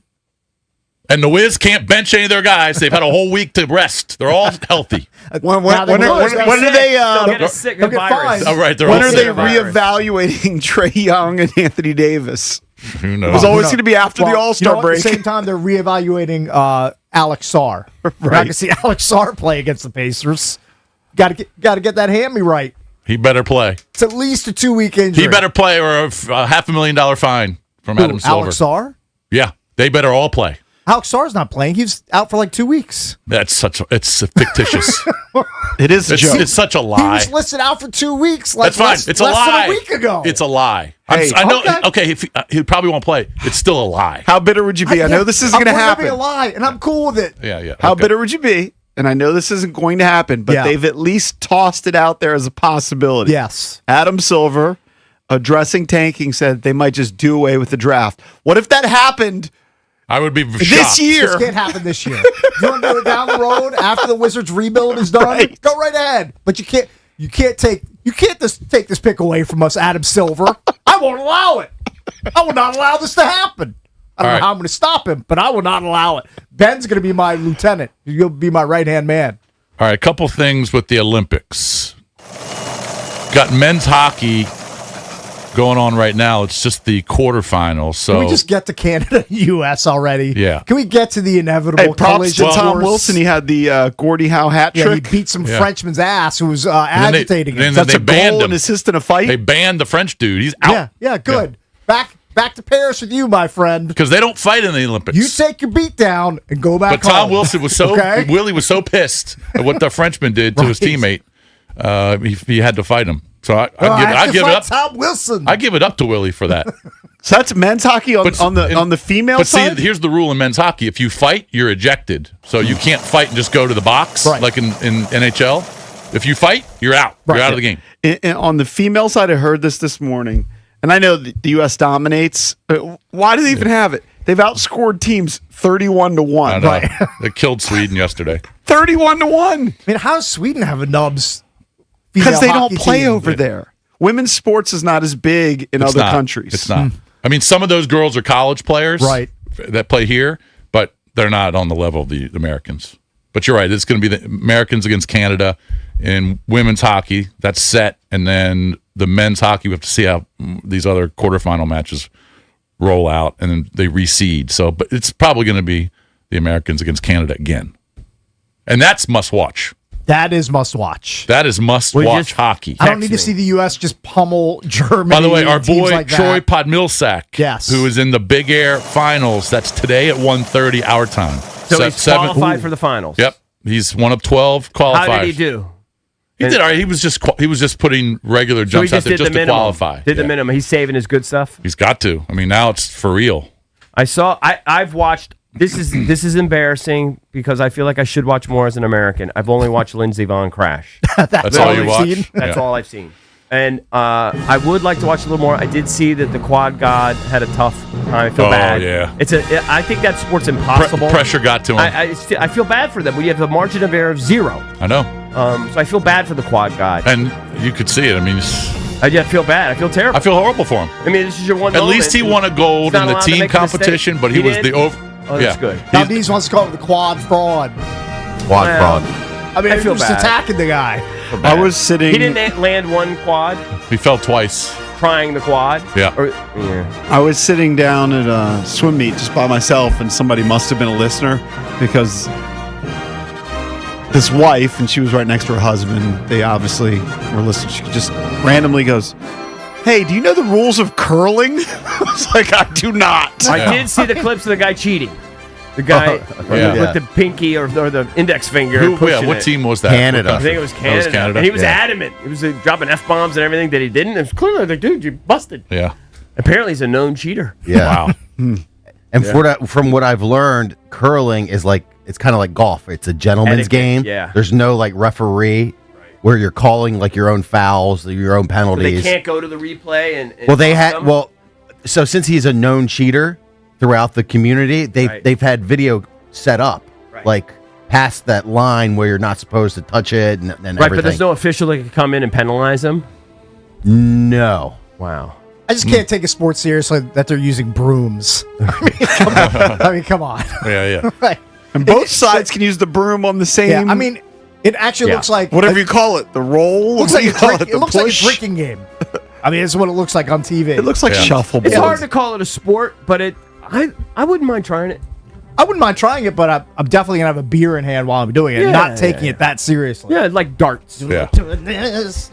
And the Wiz can't bench any of their guys. They've had a whole week to rest. They're all healthy. When are they? They'll get a sick they'll get virus. fined. All right, they're When all are they sick. reevaluating Trey Young and Anthony Davis? Who It knows? was always going to be after the Well, All-Star At break. the same time, they're reevaluating Alex Sarr. We're not going to see Alex Sarr play against the Pacers. Got to get that hammy right. He better play. It's at least a 2-week injury. He better play or a $500,000 fine from Adam Silver. Alex Sarr? Yeah, they better all play. Alex Sarr's not playing. He's out for like 2 weeks. It's fictitious. It is a joke. It's such a He lie. was listed out for 2 weeks. Like That's fine. It's a less lie. than a week ago. It's a lie. Hey, I know. okay. Okay, if he probably won't play. It's still a lie. How bitter would you be? I know this isn't going to We're happen. living a lie, and I'm cool with it. Yeah. How okay. bitter would you be? And I know this isn't going to happen, but Yeah. they've at least tossed it out there as a possibility. Yes. Adam Silver, addressing tanking, said they might just do away with the draft. What if that happened I would be this shocked. year? This can't happen this year. You want to do it down the road after the Wizards rebuild is done? Right. Go right ahead. But you can't take this pick away from us, Adam Silver. I won't allow it. I will not allow this to happen. I don't know how I'm going to stop him, but I will not allow it. Ben's going to be my lieutenant. You'll be my right-hand man. All right, a couple things with the Olympics. Got men's hockey going on right now. It's just the quarterfinals. So Can we just get to Canada and U.S. already? Yeah. Can we get to the inevitable Hey, props to collision Tom course? Wilson. He had the Gordie Howe hat Yeah, he trick. beat some Yeah. Frenchman's ass who was And then they- agitating him. then That's they a banned goal him. and assist in a fight. They banned the French dude. He's out. Yeah, good. Back back to Paris with you, my friend. Because they don't fight in the Olympics. You take your beat down and go back But Tom home. Wilson was so Okay? Willie was so pissed at what the Frenchman did to his teammate. He had to fight him. So I give it up. Tom Wilson. I give it up to Willie for that. So that's men's hockey on the female but side? see, here's the rule in men's hockey. If you fight, you're ejected. So you can't fight and just go to the box like in NHL. If you fight, you're out. You're out of the game. And on the female side, I heard this morning, and I know the U.S. dominates. Why do they even have it? They've outscored teams 31-1. Right. They killed Sweden yesterday. 31-1. I mean, how does Sweden have a nubs? Because they female don't hockey play team? over there. Women's sports is not as big in It's other not. countries. It's not. I mean, some of those girls are college players that play here, but they're not on the level of the Americans. But you're right. It's going to be the Americans against Canada in women's hockey. That's set. And then the men's hockey, we have to see how these other quarterfinal matches roll out, and then they reseed. So, but it's probably going to be the Americans against Canada again. And that's must-watch. That is must-watch. That is must-watch hockey. I don't need to see the U.S. just pummel Germany. By the way, our and teams boy like Troy that. Podmilsack, who is in the Big Air Finals, that's today at 1:30 our time. So he's qualified for the finals. Yep, he's one of 12 qualifiers. How did he do? He did all right. He was just putting regular So he jumps out there did just the to minimum. qualify. Did the minimum. He's saving his good stuff. He's got to. I mean, now it's for real. I've watched. This is embarrassing because I feel like I should watch more as an American. I've only watched Lindsey Vonn crash. That's all you watch? That's Yeah. all I've seen. And I would like to watch a little more. I did see that the quad god had a tough time. I feel bad. Yeah. I think that sport's impossible. Pressure got to him. I feel bad for them. We have the margin of error of 0. I know. So I feel bad for the quad god. And you could see it. I mean, I feel bad. I feel terrible. I feel horrible for him. I mean, this is your one. At least he won a gold in the team competition, but he was did? the over. Oh, that's good. Now these wants to call it the quad fraud. Quad Well, fraud. I mean, I feel he was bad. attacking the guy. I was sitting. He didn't land one quad. He fell twice. Trying the quad. Yeah. I was sitting down at a swim meet just by myself, and somebody must have been a listener because this wife, and she was right next to her husband. They obviously were listening. She just randomly goes, "Hey, do you know the rules of curling?" I was like, "I do not." I did see the clips of the guy cheating. The guy with the pinky or the index finger. What it. team was that? Canada. I think it was Canada. That was Canada. And he was adamant. He was dropping F-bombs and everything that he didn't. It was clearly like, dude, you busted. Yeah. Apparently he's a known cheater. Yeah. Wow. And from what I've learned, curling is it's kind of like golf. It's a gentleman's Etiquette, game. yeah. There's no referee where you're calling your own fouls, your own So penalties. they can't go to the replay and Well, they cross had them? so since he's a known cheater throughout the community, they've had video set up past that line where you're not supposed to touch it and everything. Right, but there's no official that can come in and penalize him? No. Wow. I just can't take a sport seriously that they're using brooms. I mean, come on. Yeah. Right. And both sides can use the broom on the same. Yeah, I mean, it actually looks like whatever you call it, the roll. Looks what like do you call it, it the looks like a push? drinking game. I mean, it's what it looks like on TV. It looks like shuffleboard. It's hard to call it a sport, but I wouldn't mind trying it. I wouldn't mind trying it, but I'm definitely gonna have a beer in hand while I'm doing it, not taking it that seriously. Yeah, like darts. Yeah.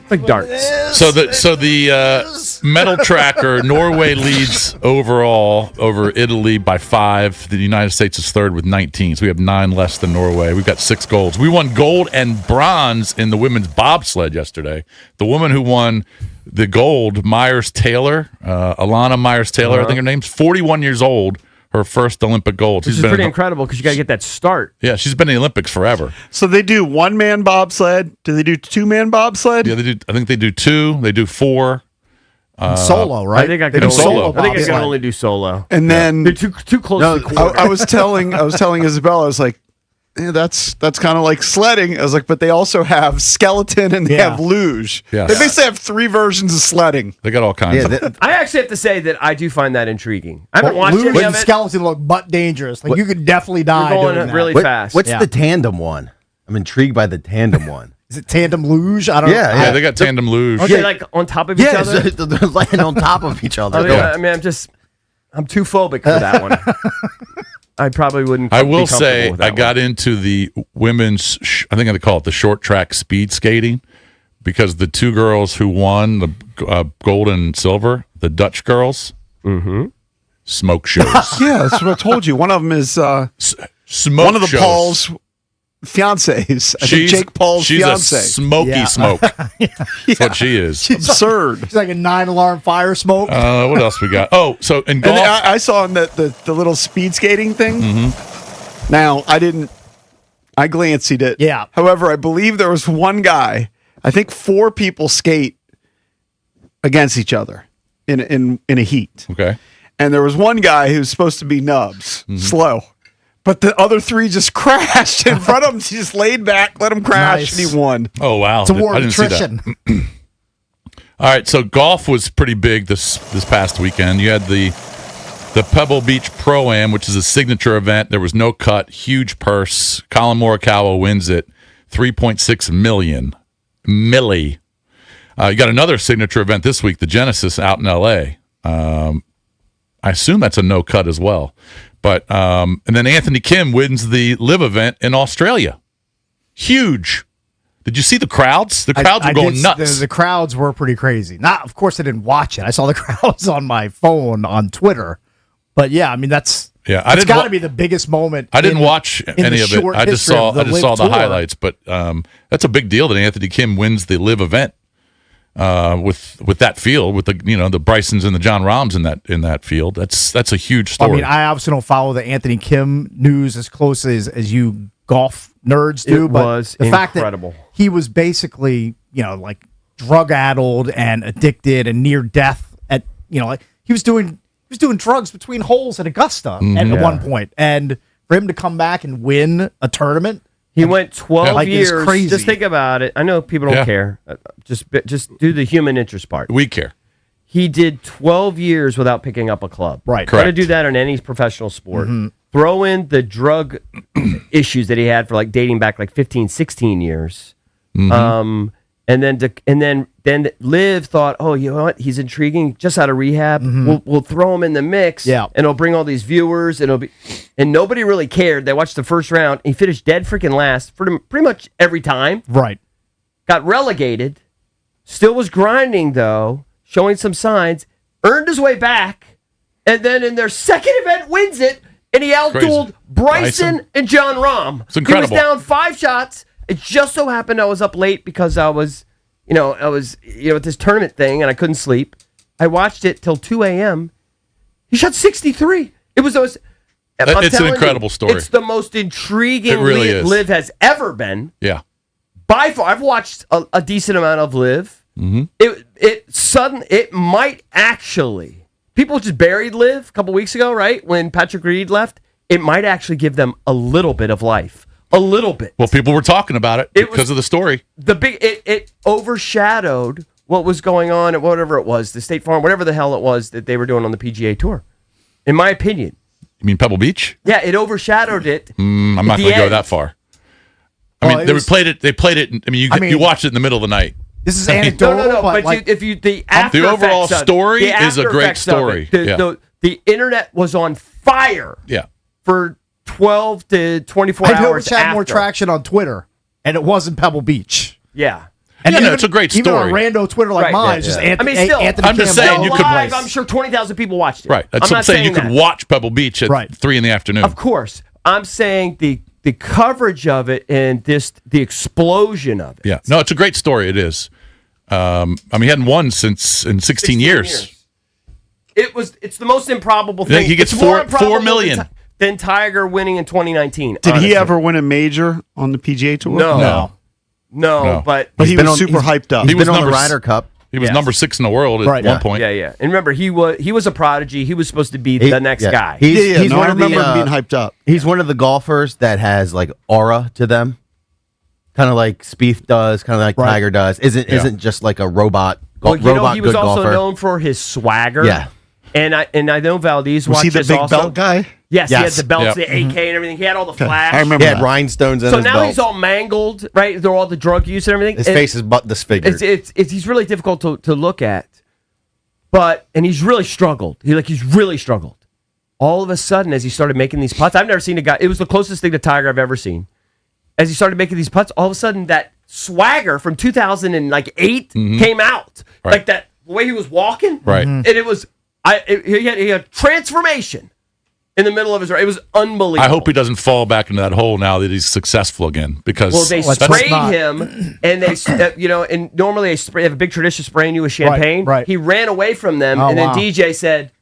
Like darts. So the medal tracker, Norway leads overall over Italy by 5. The United States is third with 19. So we have 9 less than Norway. We've got 6 golds. We won gold and bronze in the women's bobsled yesterday. The woman who won the gold, Myers-Taylor, Alana Myers-Taylor, I think her name's 41 years old. Her first Olympic gold. Which is pretty incredible because you got to get that start. Yeah, she's been in the Olympics forever. So they do 1-man bobsled. Do they do 2-man bobsled? Yeah, they do. I think they do 2. They do 4. Solo, right? I think I They can do only, solo I think I bobsled. can only do solo. And then They're too close to the quarter. I was telling Isabella, I was like, yeah, that's kind of like sledding. I was like, but they also have skeleton and they have luge. Yes. They basically have 3 versions of sledding. They got all kinds of. I actually have to say that I do find that intriguing. I haven't Well, watched luge any and of it. skeleton look butt dangerous. Like you could definitely die You're going doing that. really fast. What's Yeah. the tandem one? I'm intrigued by the tandem one. Is it tandem luge? I don't know. Yeah, they got tandem luge. Are they like on top of each Yeah, other? they're laying on top of each other. I'm too phobic for that one. I probably wouldn't. I be will comfortable say with I that got one. into the women's, I think they call it the short track speed skating, because the 2 girls who won the gold and silver, the Dutch girls, smoke shows. Yeah, that's what I told you. One of them is smoke one of the shows. Paul's fiancés. I think Jake Paul's she's fiance. a smoky smoke. That's what she is. She's absurd. She's like a 9-alarm fire smoke. What else we got? Oh, so in And golf. I saw in the little speed skating thing. Mm-hmm. Now, I glanced at it. Yeah. However, I believe there was one guy, I think 4 people skate against each other in a heat. Okay. And there was one guy who was supposed to be nubs, Mm-hmm. slow. But the other 3 just crashed in front of him. He just laid back, let him crash, Nice. and he won. Oh, wow. It's a war I of didn't see that. attrition. All right, so golf was pretty big this past weekend. You had the Pebble Beach Pro-Am, which is a signature event. There was no cut, huge purse. Colin Morikawa wins it, $3.6 million. Millie. You got another signature event this week, the Genesis out in L.A. I assume that's a no cut as well. But and then Anthony Kim wins the live event in Australia. Huge. Did you see the crowds? The crowds were going nuts. The crowds were pretty crazy. Of course, I didn't watch it. I saw the crowds on my phone on Twitter. But yeah, I mean that's it's got to be the biggest moment. I didn't watch any of it. I just saw the highlights. But that's a big deal that Anthony Kim wins the live event with that field, with the the Brysons and the John Rahms in that field. That's a huge story. I mean, I obviously don't follow the Anthony Kim news as closely as you golf nerds do. But was the fact that incredible. he was basically like drug addled and addicted and near death at like he was doing drugs between holes at Augusta at one point, and for him to come back and win a tournament. He went 12 years. years. Crazy. Just think about it. I know people don't care. Just do the human interest part. We care. He did 12 years without picking up a club. Right. Try to do that in any professional sport. Mm-hmm. Throw in the drug issues that he had for dating back 15, 16 years. Mm-hmm. And then Liv thought, oh, you know what? He's intriguing, just out of rehab. Mm-hmm. We'll throw him in the mix. Yeah. And it'll bring all these viewers. And nobody really cared. They watched the first round. He finished dead freaking last for pretty much every time. Right. Got relegated. Still was grinding though, showing some signs. Earned his way back, and then in their second event wins it. And he outdueled Bryson and John Rahm. It's incredible. He was down 5 shots. It just so happened I was up late because I was at this tournament thing and I couldn't sleep. I watched it till 2 a.m. He shot 63. It was those. It's an incredible story. It's the most intriguing really is. Liv has ever been. Yeah. By far, I've watched a decent amount of Liv. Mm-hmm. It might actually. People just buried Liv a couple weeks ago, right? When Patrick Reed left, it might actually give them a little bit of life. A little bit. Well, people were talking about it because of the story. It overshadowed what was going on at whatever it was, the State Farm, whatever the hell it was that they were doing on the PGA Tour. In my opinion. You mean Pebble Beach? Yeah, it overshadowed it. I'm not going to go that far. I mean, they played it. I mean, you watched it in the middle of the night. This is anecdotal. No. But the overall story is a great story. The internet was on fire. Yeah. For 12 to 24 I know hours which had more after. traction on Twitter, and it wasn't Pebble Beach. Yeah. And it's a great Even story. on rando Twitter like mine, it's just Anthony. still, Anthony I'm just Kim saying you could live, I'm sure 20,000 people watched it. Right. That's what I'm saying. You could watch Pebble Beach at 3 in the afternoon. Of course. I'm saying the coverage of it and the explosion of it. Yeah. No, it's a great story. It is. I mean, he hadn't won in 16 years. It's the most improbable thing. He gets It's more improbable $4 million. than Tiger winning in 2019. Did he ever win a major on the PGA Tour? No, but he was super hyped up. He's been on the Ryder Cup. He was number 6 in the world at one point. Yeah. And remember, he was a prodigy. He was supposed to be the next guy. He's I one of remember the, him being hyped up. He's one of the golfers that has like aura to them, kind of like Spieth does, kind of like Tiger does. Isn't just like a robot. He was also golfer. known for his swagger. Yeah. And I know Valdez Was he watched the this big also. belt guy? Yes, he had the belts, Yep. the AK and everything. He had all the flash. I remember He had that. rhinestones in So his now belt. he's all mangled, right? They're all the drug use and everything. His face is disfigured. He's really difficult to look at. And he's really struggled. He's really struggled. All of a sudden, as he started making these putts, I've never seen a guy. It was the closest thing to Tiger I've ever seen. As he started making these putts, all of a sudden that swagger from 2008 came out. Right. Like that the way he was walking. Right. And it was He had transformation in the middle of his ride. It was unbelievable. I hope he doesn't fall back into that hole now that he's successful again. Because they sprayed him, and they, and normally they have a big tradition of spraying you with champagne. Right. He ran away from them, and then DJ said,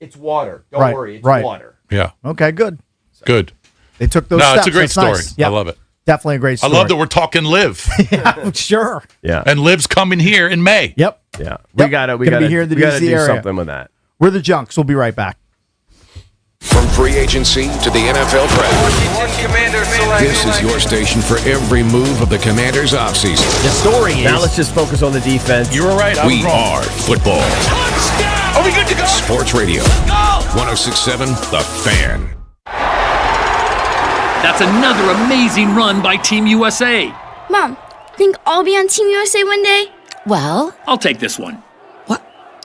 "It's water. Don't worry, it's water." Yeah. Okay, good. Good. They took those No, steps. it's a great That's story. nice. Yep. I love it. Definitely a great story. I love that we're talking Liv. Yeah, sure. Yeah. And Liv's coming here in May. Yep. Yeah. We gotta be here in the DC do area. something with that. We're the Junks. We'll be right back. From free agency to the NFL draft, this is your station for every move of the Commanders' offseason. The story is... Now let's just focus on the defense. You were right. I was We wrong. are football. Touchdown! Are we good to go? Sports Radio. 106.7 The Fan. That's another amazing run by Team USA. Mom, think I'll be on Team USA one day? Well, I'll take this one.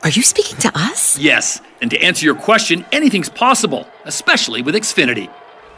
Are you speaking to us? Yes, and to answer your question, anything's possible, especially with Xfinity.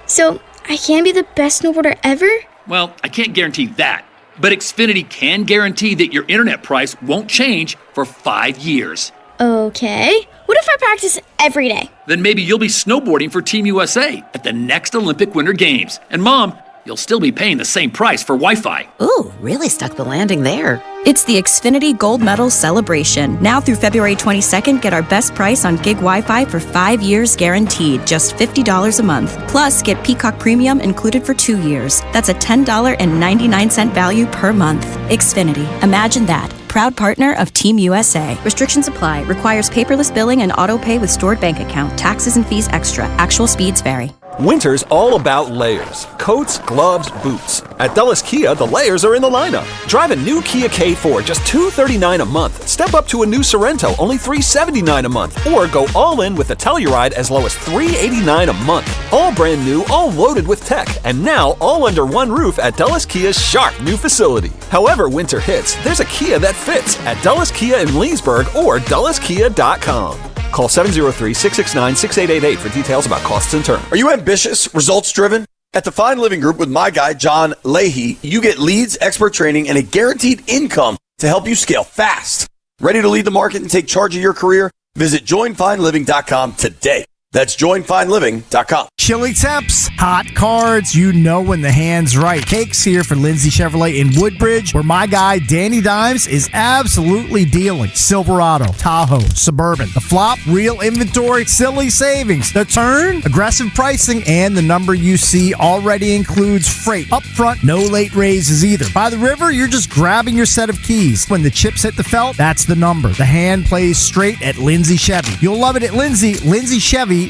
So, I can be the best snowboarder ever? Well, I can't guarantee that, but Xfinity can guarantee that your internet price won't change for 5 years. Okay. What if I practice every day? Then maybe you'll be snowboarding for Team USA at the next Olympic Winter Games. And Mom, you'll still be paying the same price for Wi-Fi. Ooh, really stuck the landing there. It's the Xfinity Gold Medal Celebration. Now through February 22nd, get our best price on gig Wi-Fi for 5 years guaranteed, just $50 a month. Plus, get Peacock Premium included for 2 years. That's a $10.99 value per month. Xfinity. Imagine that. Proud partner of Team USA. Restrictions apply. Requires paperless billing and auto pay with stored bank account. Taxes and fees extra. Actual speeds vary. Winter's all about layers. Coats, gloves, boots. At Dulles Kia, the layers are in the lineup. Drive a new Kia K4, just $239 a month. Step up to a new Sorrento, only $379 a month. Or go all in with a Telluride as low as $389 a month. All brand new, all loaded with tech. And now all under one roof at Dulles Kia's sharp new facility. However winter hits, there's a Kia that fits at Dulles Kia in Leesburg or DullesKia.com. Call 703-669-6888 for details about costs and terms. Are you ambitious, results-driven? At the Fine Living Group with my guy, John Leahy, you get leads, expert training, and a guaranteed income to help you scale fast. Ready to lead the market and take charge of your career? Visit joinfineliving.com today. That's joinfineliving.com. Chili temps, hot cards, you know when the hand's right. Cake's here for Lindsay Chevrolet in Woodbridge, where my guy Danny Dimes is absolutely dealing. Silverado, Tahoe, Suburban. The flop, real inventory, silly savings. The turn, aggressive pricing, and the number you see already includes freight. Up front, no late raises either. By the river, you're just grabbing your set of keys. When the chips hit the felt, that's the number. The hand plays straight at Lindsay Chevy. You'll love it at LindsayChevy.com.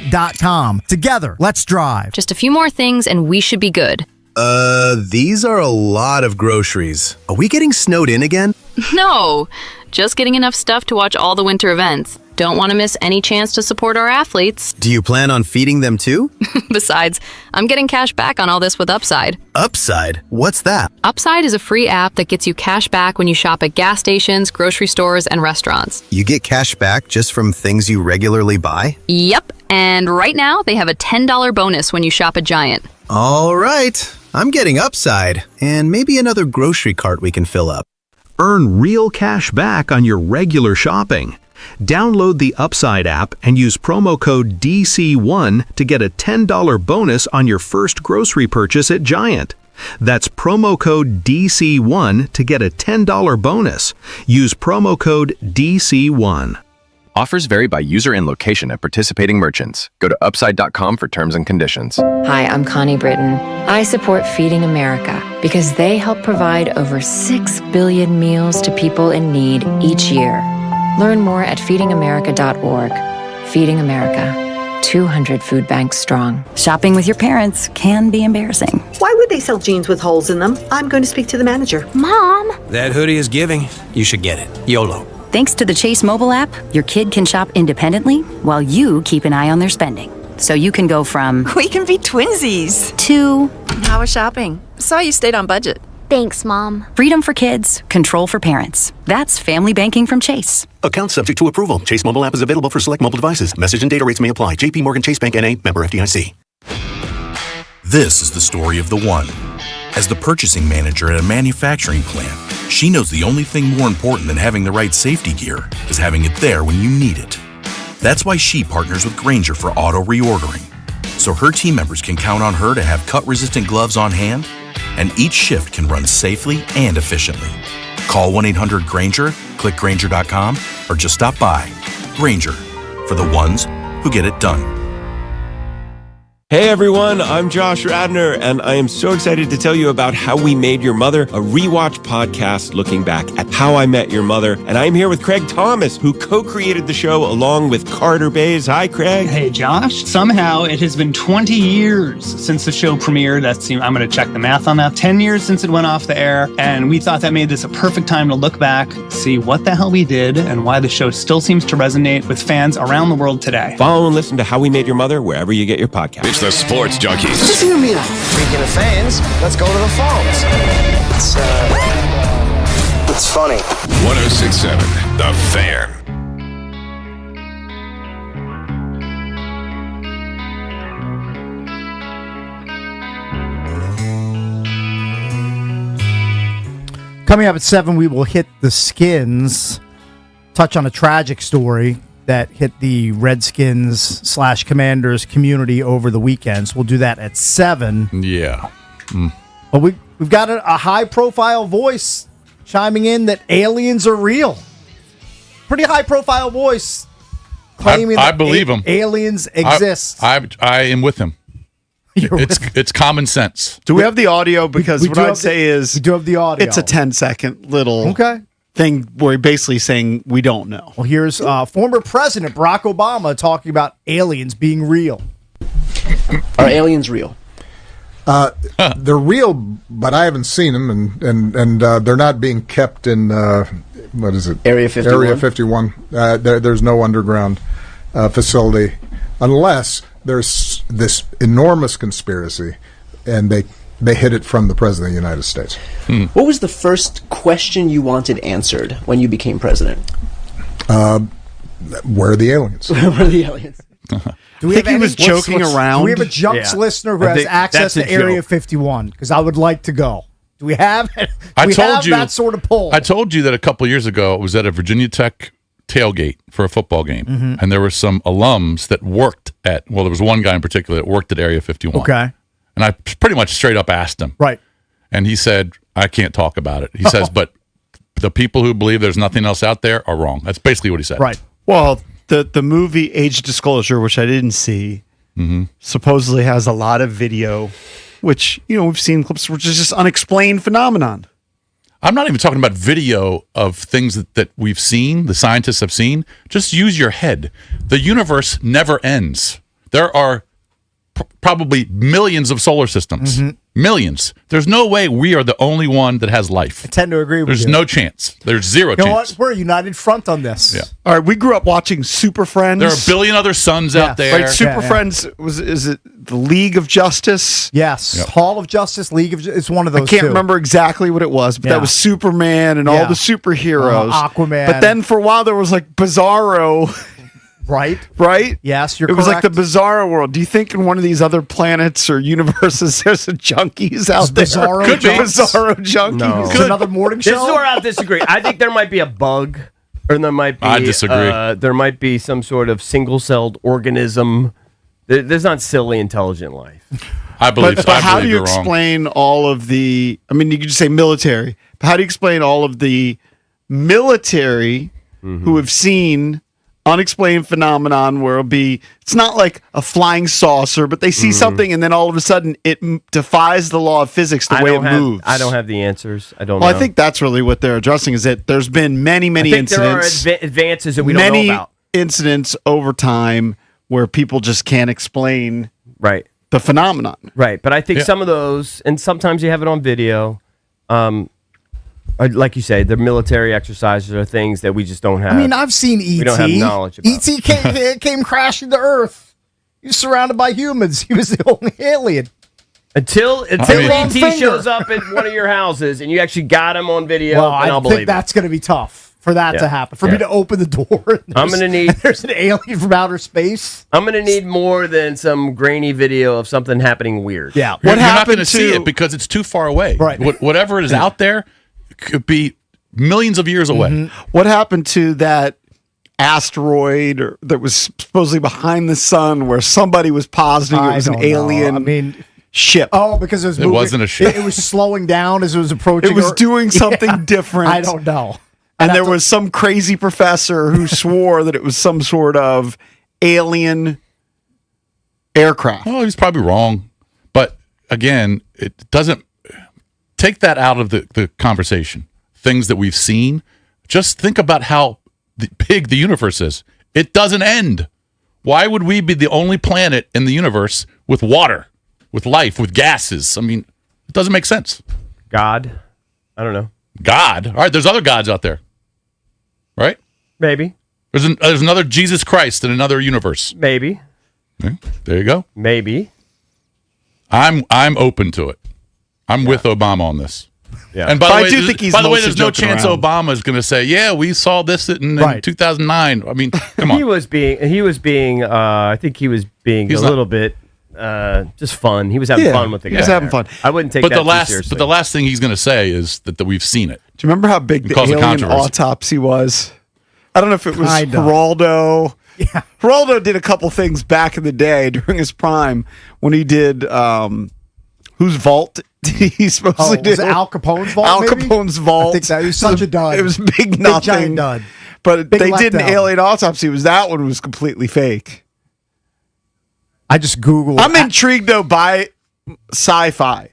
Together, let's drive. Just a few more things and we should be good. These are a lot of groceries. Are we getting snowed in again? No, just getting enough stuff to watch all the winter events. Don't want to miss any chance to support our athletes. Do you plan on feeding them too? Besides, I'm getting cash back on all this with Upside. Upside? What's that? Upside is a free app that gets you cash back when you shop at gas stations, grocery stores, and restaurants. You get cash back just from things you regularly buy? Yep, and right now they have a $10 bonus when you shop at Giant. All right, I'm getting Upside, and maybe another grocery cart we can fill up. Earn real cash back on your regular shopping. Download the Upside app and use promo code DC1 to get a $10 bonus on your first grocery purchase at Giant. That's promo code DC1 to get a $10 bonus. Use promo code DC1. Offers vary by user and location at participating merchants. Go to upside.com for terms and conditions. Hi, I'm Connie Britton. I support Feeding America because they help provide over 6 billion meals to people in need each year. Learn more at feedingamerica.org. Feeding America, 200 food banks strong. Shopping with your parents can be embarrassing. Why would they sell jeans with holes in them? I'm going to speak to the manager. Mom! That hoodie is giving. You should get it. YOLO. Thanks to the Chase mobile app, your kid can shop independently while you keep an eye on their spending. So you can go from We can be twinsies. To How was shopping? Saw you stayed on budget. Thanks, Mom. freedom for kids, control for parents. That's family banking from Chase. Account subject to approval. Chase mobile app is available for select mobile devices. Message and data rates may apply. JP Morgan Chase Bank N.A. member FDIC. This is the story of the one. As the purchasing manager at a manufacturing plant, she knows the only thing more important than having the right safety gear is having it there when you need it. That's why she partners with Grainger for auto reordering, so her team members can count on her to have cut-resistant gloves on hand, and each shift can run safely and efficiently. Call 1-800-GRAINGER, click Grainger.com, or just stop by. Grainger, for the ones who get it done. Hey everyone, I'm Josh Radner, and I am so excited to tell you about How We Made Your Mother, a rewatch podcast looking back at How I Met Your Mother. And I'm here with Craig Thomas, who co-created the show along with Carter Bays. Hi, Craig. Hey, Josh. Somehow it has been 20 years since the show premiered. I'm going to check the math on that. 10 years since it went off the air, and we thought that made this a perfect time to look back, see what the hell we did, and why the show still seems to resonate with fans around the world today. Follow and listen to How We Made Your Mother wherever you get your podcast. It's the Sports Junkies. Just hear me out. Speaking of fans, let's go to the phones. It's funny. 106.7 The Fan. Coming up at 7, we will hit the Skins, touch on a tragic story that hit the Redskins/Commanders community over the weekend. So we'll do that at 7. Yeah. But we've got a high-profile voice chiming in that aliens are real. Pretty high-profile voice claiming I believe him. Aliens exist. I am with him. It's common sense. Do we have the audio? Because what I'd say is we do have the audio. It's a 10-second little okay thing where basically saying we don't know. Well, here's former President Barack Obama talking about aliens being real. Are aliens real? They're real, but I haven't seen them, and they're not being kept in what is it? Area 51. Area 51. There's no underground facility unless there's this enormous conspiracy, and they hid it from the President of the United States. What was the first question you wanted answered when you became president? Where are the aliens? Where are the aliens? Do we I think he was joking around. Do we have a Junks listener who has access to Area 51? Because I would like to go. Do we have? I told you that sort of pull. I told you that a couple years ago. It was at a Virginia Tech tailgate for a football game, and there were some alums that worked at. Well, there was one guy in particular that worked at Area 51. Okay. And I pretty much straight up asked him. Right. And he said, I can't talk about it. He says, but the people who believe there's nothing else out there are wrong. That's basically what he said. Right. Well, the movie Age Disclosure, which I didn't see, supposedly has a lot of video, which, we've seen clips, which is just unexplained phenomenon. I'm not even talking about video of things that we've seen, the scientists have seen. Just use your head. The universe never ends. There are probably millions of solar systems. Millions. There's no way we are the only one that has life. I tend to agree with you. There's no chance. There's zero chance. You know what? We're a united front on this. Yeah. All right, we grew up watching Super Friends. There are a billion other suns out there. Right, Super Friends, is it the League of Justice? Yes. Yep. Hall of Justice, League of Justice. It's one of those I can't remember exactly what it was, but that was Superman and all the superheroes. Aquaman. But then for a while there was like Bizarro. Right? Yes, you're correct. It was like the Bizarro Bizarro world. Do you think in one of these other planets or universes there's a junkies out there? Bizarro Could be. Junks? Bizarro junkies. No. It's another morning This show? is where I'll disagree. I think there might be a bug, or there might be. I disagree. There might be some sort of single-celled organism. There's not silly, intelligent life. I believe. But how do you explain all of the? I mean, you could just say military. But how do you explain all of the military who have seen unexplained phenomenon where it's not like a flying saucer, but they see something and then all of a sudden it defies the law of physics the way it moves. I don't have the answers. I don't know. I think that's really what they're addressing is that there's been many incidents. There are advances that we don't know about. Many incidents over time where people just can't explain the phenomenon. Right, but I think some of those, and sometimes you have it on video, like you say, the military exercises are things that we just don't have. I mean, I've seen E.T. We don't have knowledge about. E.T. came crashing to Earth. He was surrounded by humans. He was the only alien. Until E.T. shows up at one of your houses and you actually got him on video, Well, and I'll I believe think that's going to be tough for that to happen. For me to open the door. I'm going to need. There's an alien from outer space. I'm going to need more than some grainy video of something happening weird. Yeah. You're not going to see it because it's too far away. Right. Whatever is out there could be millions of years away. What happened to that asteroid that was supposedly behind the sun, where somebody was positing it was an alien ship. Oh, because it wasn't a ship. It was slowing down as it was approaching. It was doing something different. I don't know. And there was some crazy professor who swore that it was some sort of alien aircraft. Well, he's probably wrong. But again, it doesn't take that out of the conversation. Things that we've seen. Just think about how big the universe is. It doesn't end. Why would we be the only planet in the universe with water, with life, with gases? I mean, it doesn't make sense. God. I don't know. God? All right, there's other gods out there. Right? Maybe. There's another Jesus Christ in another universe. Maybe. Okay, there you go. Maybe. I'm open to it. I'm with Obama on this. Yeah. And by But the I way, do think he's there's mostly no joking chance around. Obama is going to say, "Yeah, we saw this in 2009." I mean, come on. He was being. I think he was being He's a not- little bit just fun. He was having Yeah, fun with the guy. he was having there. fun. I wouldn't take but that too seriously. But the last thing he's going to say is that we've seen it. Do you remember how big the Cause a alien controversy. autopsy was? I don't know if it was Kinda. Geraldo. Yeah. Geraldo did a couple things back in the day during his prime when he did whose vault he supposedly Oh, did. was it Al Capone's vault? Al maybe? Capone's vault. I think that was such a dud. It was big Big nothing. giant dud. But Big they did an letdown. alien autopsy. That one was completely fake. I just Googled. I'm intrigued though by sci-fi.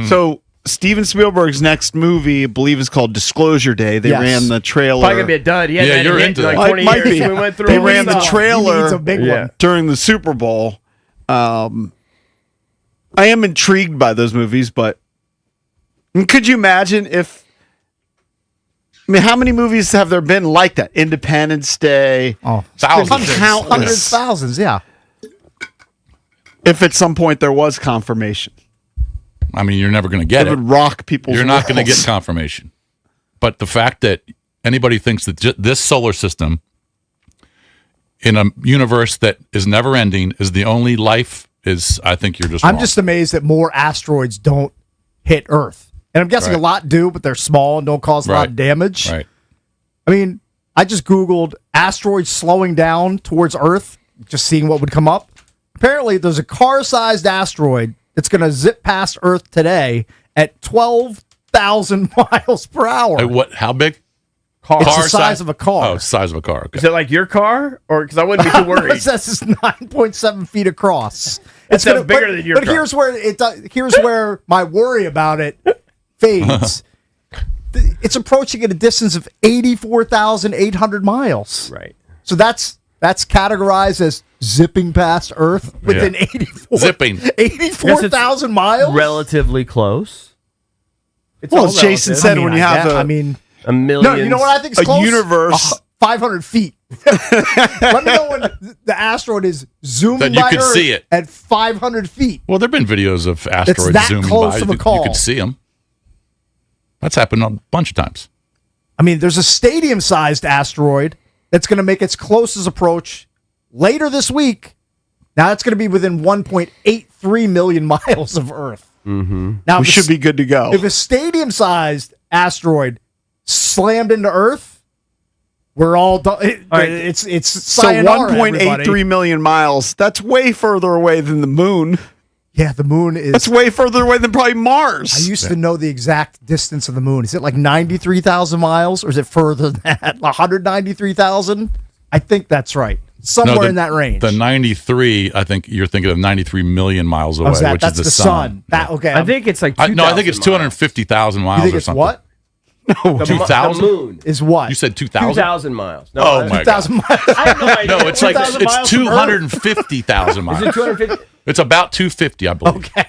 So Steven Spielberg's next movie, I believe, is called Disclosure Day. They Yes. ran the trailer. Probably gonna be a dud. He hadn't had you're a hit into in like that. 20 Might years. be. We went through. They all ran this the stuff. trailer He needs a big one. during the Super Bowl. I am intrigued by those movies, but could you imagine if? I mean, how many movies have there been like that? Independence Day. Oh, Thousands. hundreds, thousands. Yeah. If at some point there was confirmation, I mean, you're never going to get it it. would rock people's. You're not going to worlds. get confirmation. But the fact that anybody thinks that this solar system in a universe that is never ending is the only life is, I think you're just I'm wrong. just amazed that more asteroids don't hit Earth. And I'm guessing Right. a lot do, but they're small and don't cause a lot Right. of damage. Right. I mean, I just Googled asteroids slowing down towards Earth, just seeing what would come up. Apparently, there's a car-sized asteroid that's going to zip past Earth today at 12,000 miles per hour. What? How big? It's the size of a car. Oh, size of a car. Okay. Is it like your car, or because I wouldn't be too worried? It says it's 9.7 feet across. That sounds bigger than your But car. here's where my worry about it fades. It's approaching at a distance of 84,800 miles. Right. So that's categorized as zipping past Earth within 84,000 miles. Relatively close. It's Well, all as Jason relative. said, when you have a million. No, you know what I think is a close? universe. 500 feet. Let me know when the asteroid is zooming That you by can Earth see it. at 500 feet. Well, there have been videos of asteroids that zooming close by. of a You call. could see them. That's happened a bunch of times. I mean, there's a stadium-sized asteroid that's going to make its closest approach later this week. Now, it's going to be within 1.83 million miles of Earth. Mm-hmm. Now, We should be good to go. If a stadium-sized asteroid slammed into Earth, we're all done. It's So sayonara, 1.83 everybody. million miles. That's way further away than the moon. Yeah, the moon is. That's way further away than probably Mars. I used to know the exact distance of the moon. Is it like 93,000 miles, or is it further than that? 193,000? I think that's right. Somewhere in that range. The 93, I think you're thinking of 93 million miles away, Oh, is that- which that's is the the sun. That okay? I think it's like No, I think it's 2,000 250,000 miles You think or it's something. what? No, The 2,000? moon Is what? You said 2,000? 2,000 miles. No, Oh, my God. 2,000 miles. I have no idea. No, it's like 2,000 miles it's from Earth? 250,000 miles. Is it 250? It's about 250, I believe. Okay.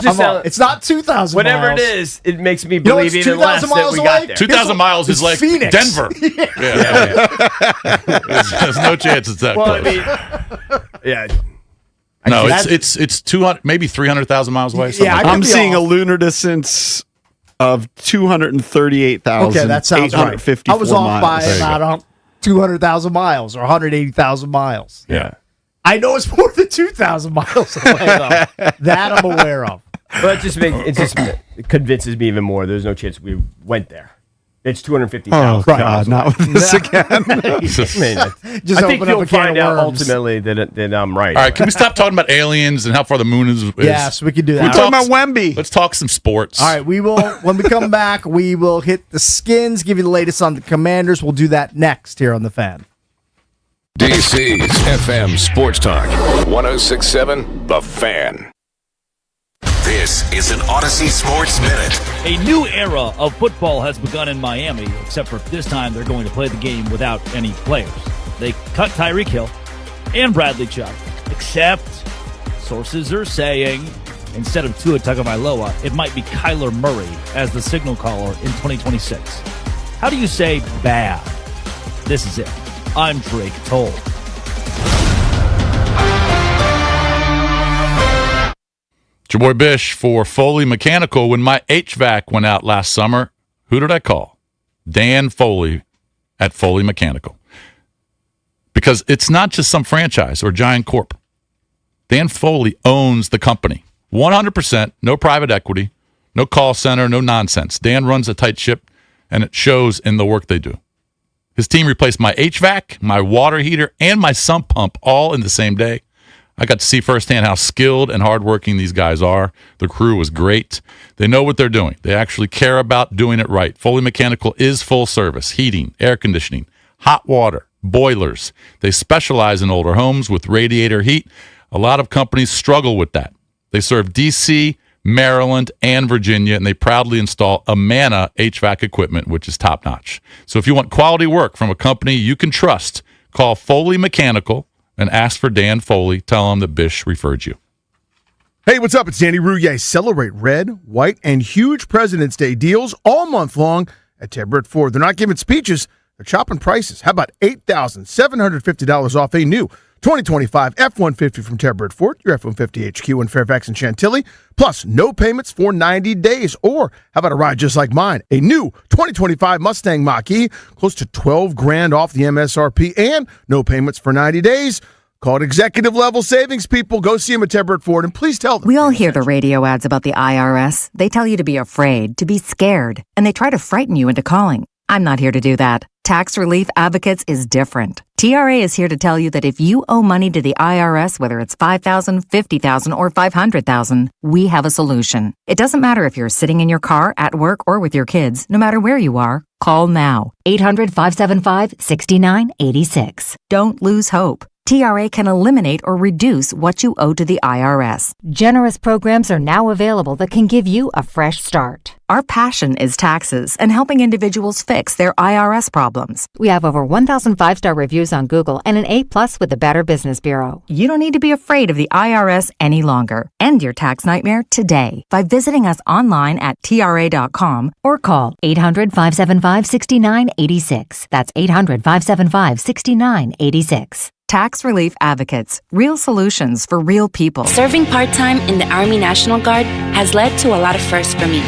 just sound- It's not 2,000 Whatever miles. it is, it makes me know believe what's even less 2,000 that miles we away? got there. 2,000 miles is It's like Phoenix. Denver. There's no chance it's that Well, I close. mean, yeah. No, Actually, it's 200, maybe 300,000 miles away. Yeah, like I that. I'm be seeing off. a lunar distance of 238,000. Okay, that sounds right. I was off by There you go. about 200,000 miles or 180,000 miles. Yeah. I know it's more than 2,000 miles away, though. That I'm aware of. Well, it just convinces me even more. There's no chance we went there. It's $250,000. Oh, God, not with this again. I think you'll find out ultimately that I'm right. All right, can we stop talking about aliens and how far the moon is? Yes, we can do that. We're talking about Wemby. Let's talk some sports. All right, we will. When we come back, we will hit the Skins, give you the latest on the Commanders. We'll do that next here on The Fan. DC's FM Sports Talk 106.7 The Fan. This is an Odyssey Sports Minute. A new era of football has begun in Miami, except for this time they're going to play the game without any players. They cut Tyreek Hill and Bradley Chubb, except sources are saying instead of Tua Tagovailoa, it might be Kyler Murray as the signal caller in 2026. How do you say bad? This is it. I'm Drake Toll. It's your boy Bish for Foley Mechanical. When my HVAC went out last summer, who did I call? Dan Foley at Foley Mechanical. Because it's not just some franchise or giant corp. Dan Foley owns the company. 100%, no private equity, no call center, no nonsense. Dan runs a tight ship, and it shows in the work they do. His team replaced my HVAC, my water heater, and my sump pump all in the same day. I got to see firsthand how skilled and hardworking these guys are. The crew was great. They know what they're doing. They actually care about doing it right. Foley Mechanical is full service, heating, air conditioning, hot water, boilers. They specialize in older homes with radiator heat. A lot of companies struggle with that. They serve D.C., Maryland, and Virginia, and they proudly install Amana HVAC equipment, which is top-notch. So if you want quality work from a company you can trust, call Foley Mechanical and ask for Dan Foley. Tell him that Bish referred you. Hey, what's up? It's Danny Rouillet. Celebrate red, white, and huge President's Day deals all month long at Ted Britt Ford. They're not giving speeches. They're chopping prices. How about $8,750 off a new 2025 F-150 from Ted Britt Ford, your F-150 HQ in Fairfax and Chantilly, plus no payments for 90 days. Or how about a ride just like mine? A new 2025 Mustang Mach-E, close to $12,000 off the MSRP and no payments for 90 days. Call it executive level savings, people. Go see them at Ted Britt Ford and please tell them. We all hear the radio ads about the IRS. They tell you to be afraid, to be scared, and they try to frighten you into calling. I'm not here to do that. Tax Relief Advocates is different. TRA is here to tell you that if you owe money to the IRS, whether it's $5,000, $50,000, or $500,000, we have a solution. It doesn't matter if you're sitting in your car, at work, or with your kids. No matter where you are, call now. 800-575-6986. Don't lose hope. TRA can eliminate or reduce what you owe to the IRS. Generous programs are now available that can give you a fresh start. Our passion is taxes and helping individuals fix their IRS problems. We have over 1,000 5-star reviews on Google and an A+ with the Better Business Bureau. You don't need to be afraid of the IRS any longer. End your tax nightmare today by visiting us online at TRA.com or call 800-575-6986. That's 800-575-6986. Tax Relief Advocates. Real solutions for real people. Serving part-time in the Army National Guard has led to a lot of firsts for me.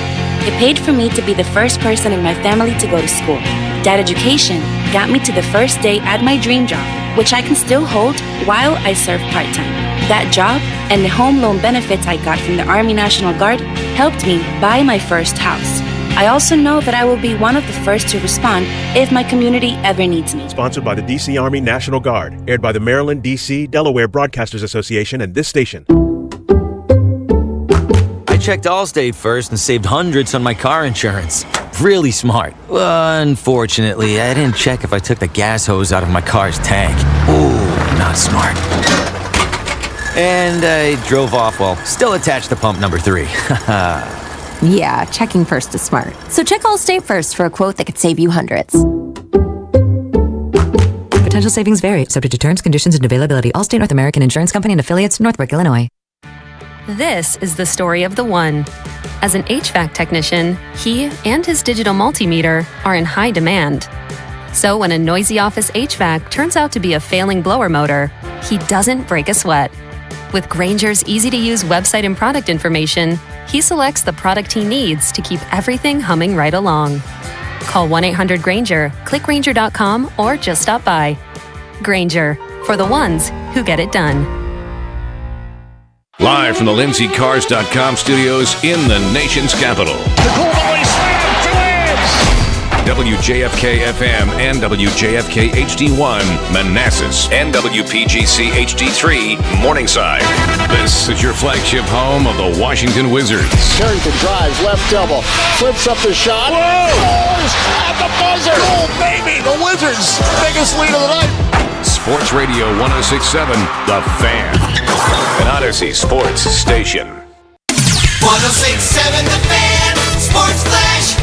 It paid for me to be the first person in my family to go to school. That education got me to the first day at my dream job, which I can still hold while I serve part-time. That job and the home loan benefits I got from the Army National Guard helped me buy my first house. I also know that I will be one of the first to respond if my community ever needs me. Sponsored by the D.C. Army National Guard. Aired by the Maryland, D.C., Delaware Broadcasters Association and this station. I checked Allstate first and saved hundreds on my car insurance. Really smart. Unfortunately, I didn't check if I took the gas hose out of my car's tank. Ooh, not smart. And I drove off while still attached to pump number 3. Yeah, checking first is smart. So check Allstate first for a quote that could save you hundreds. Potential savings vary, subject to terms, conditions, and availability. Allstate North American Insurance Company and affiliates, Northbrook, Illinois. This is the story of the one. As an HVAC technician, he and his digital multimeter are in high demand. So when a noisy office HVAC turns out to be a failing blower motor, he doesn't break a sweat. With Grainger's easy-to-use website and product information, he selects the product he needs to keep everything humming right along. Call 1-800-GRAINGER, click Grainger.com, or just stop by. Grainger, for the ones who get it done. Live from the LindsayCars.com studios in the nation's capital. The ball slam to Edge. WJFK-FM and WJFK-HD1 Manassas, and WPGC-HD3 Morningside. This is your flagship home of the Washington Wizards. Carrington drives, left elbow, flips up the shot. Scores at the buzzer. Goal, baby! The Wizards' biggest lead of the night. Sports Radio 106.7, The Fan. An Odyssey sports station. 106.7 The Fan. Sports Flash.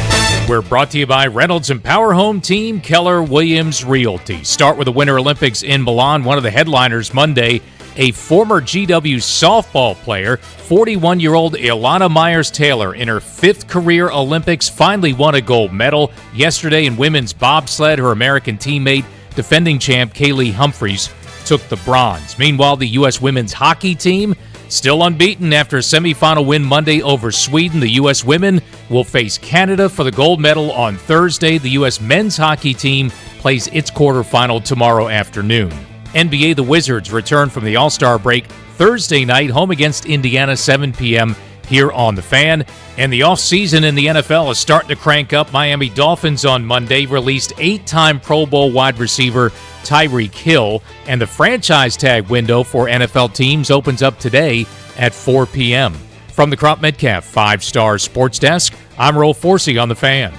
We're brought to you by Reynolds and Power Home Team, Keller Williams Realty. Start with the Winter Olympics in Milan. One of the headliners Monday, a former GW softball player, 41-year-old Ilana Myers-Taylor, in her 5th career Olympics, finally won a gold medal. Yesterday in women's bobsled, her American teammate, defending champ Kaylee Humphreys, took the bronze. Meanwhile, the U.S. women's hockey team still unbeaten after a semifinal win Monday over Sweden. The U.S. women will face Canada for the gold medal on Thursday. The U.S. men's hockey team plays its quarterfinal tomorrow afternoon. NBA, the Wizards return from the All-Star break Thursday night, home against Indiana, 7 p.m. here on The Fan. And the offseason in the NFL is starting to crank up. Miami Dolphins on Monday released 8-time Pro Bowl wide receiver Tyreek Hill, and the franchise tag window for NFL teams opens up today at 4 p.m. From the Crop Metcalf 5-Star Sports Desk, I'm Roel Forsey on The Fan.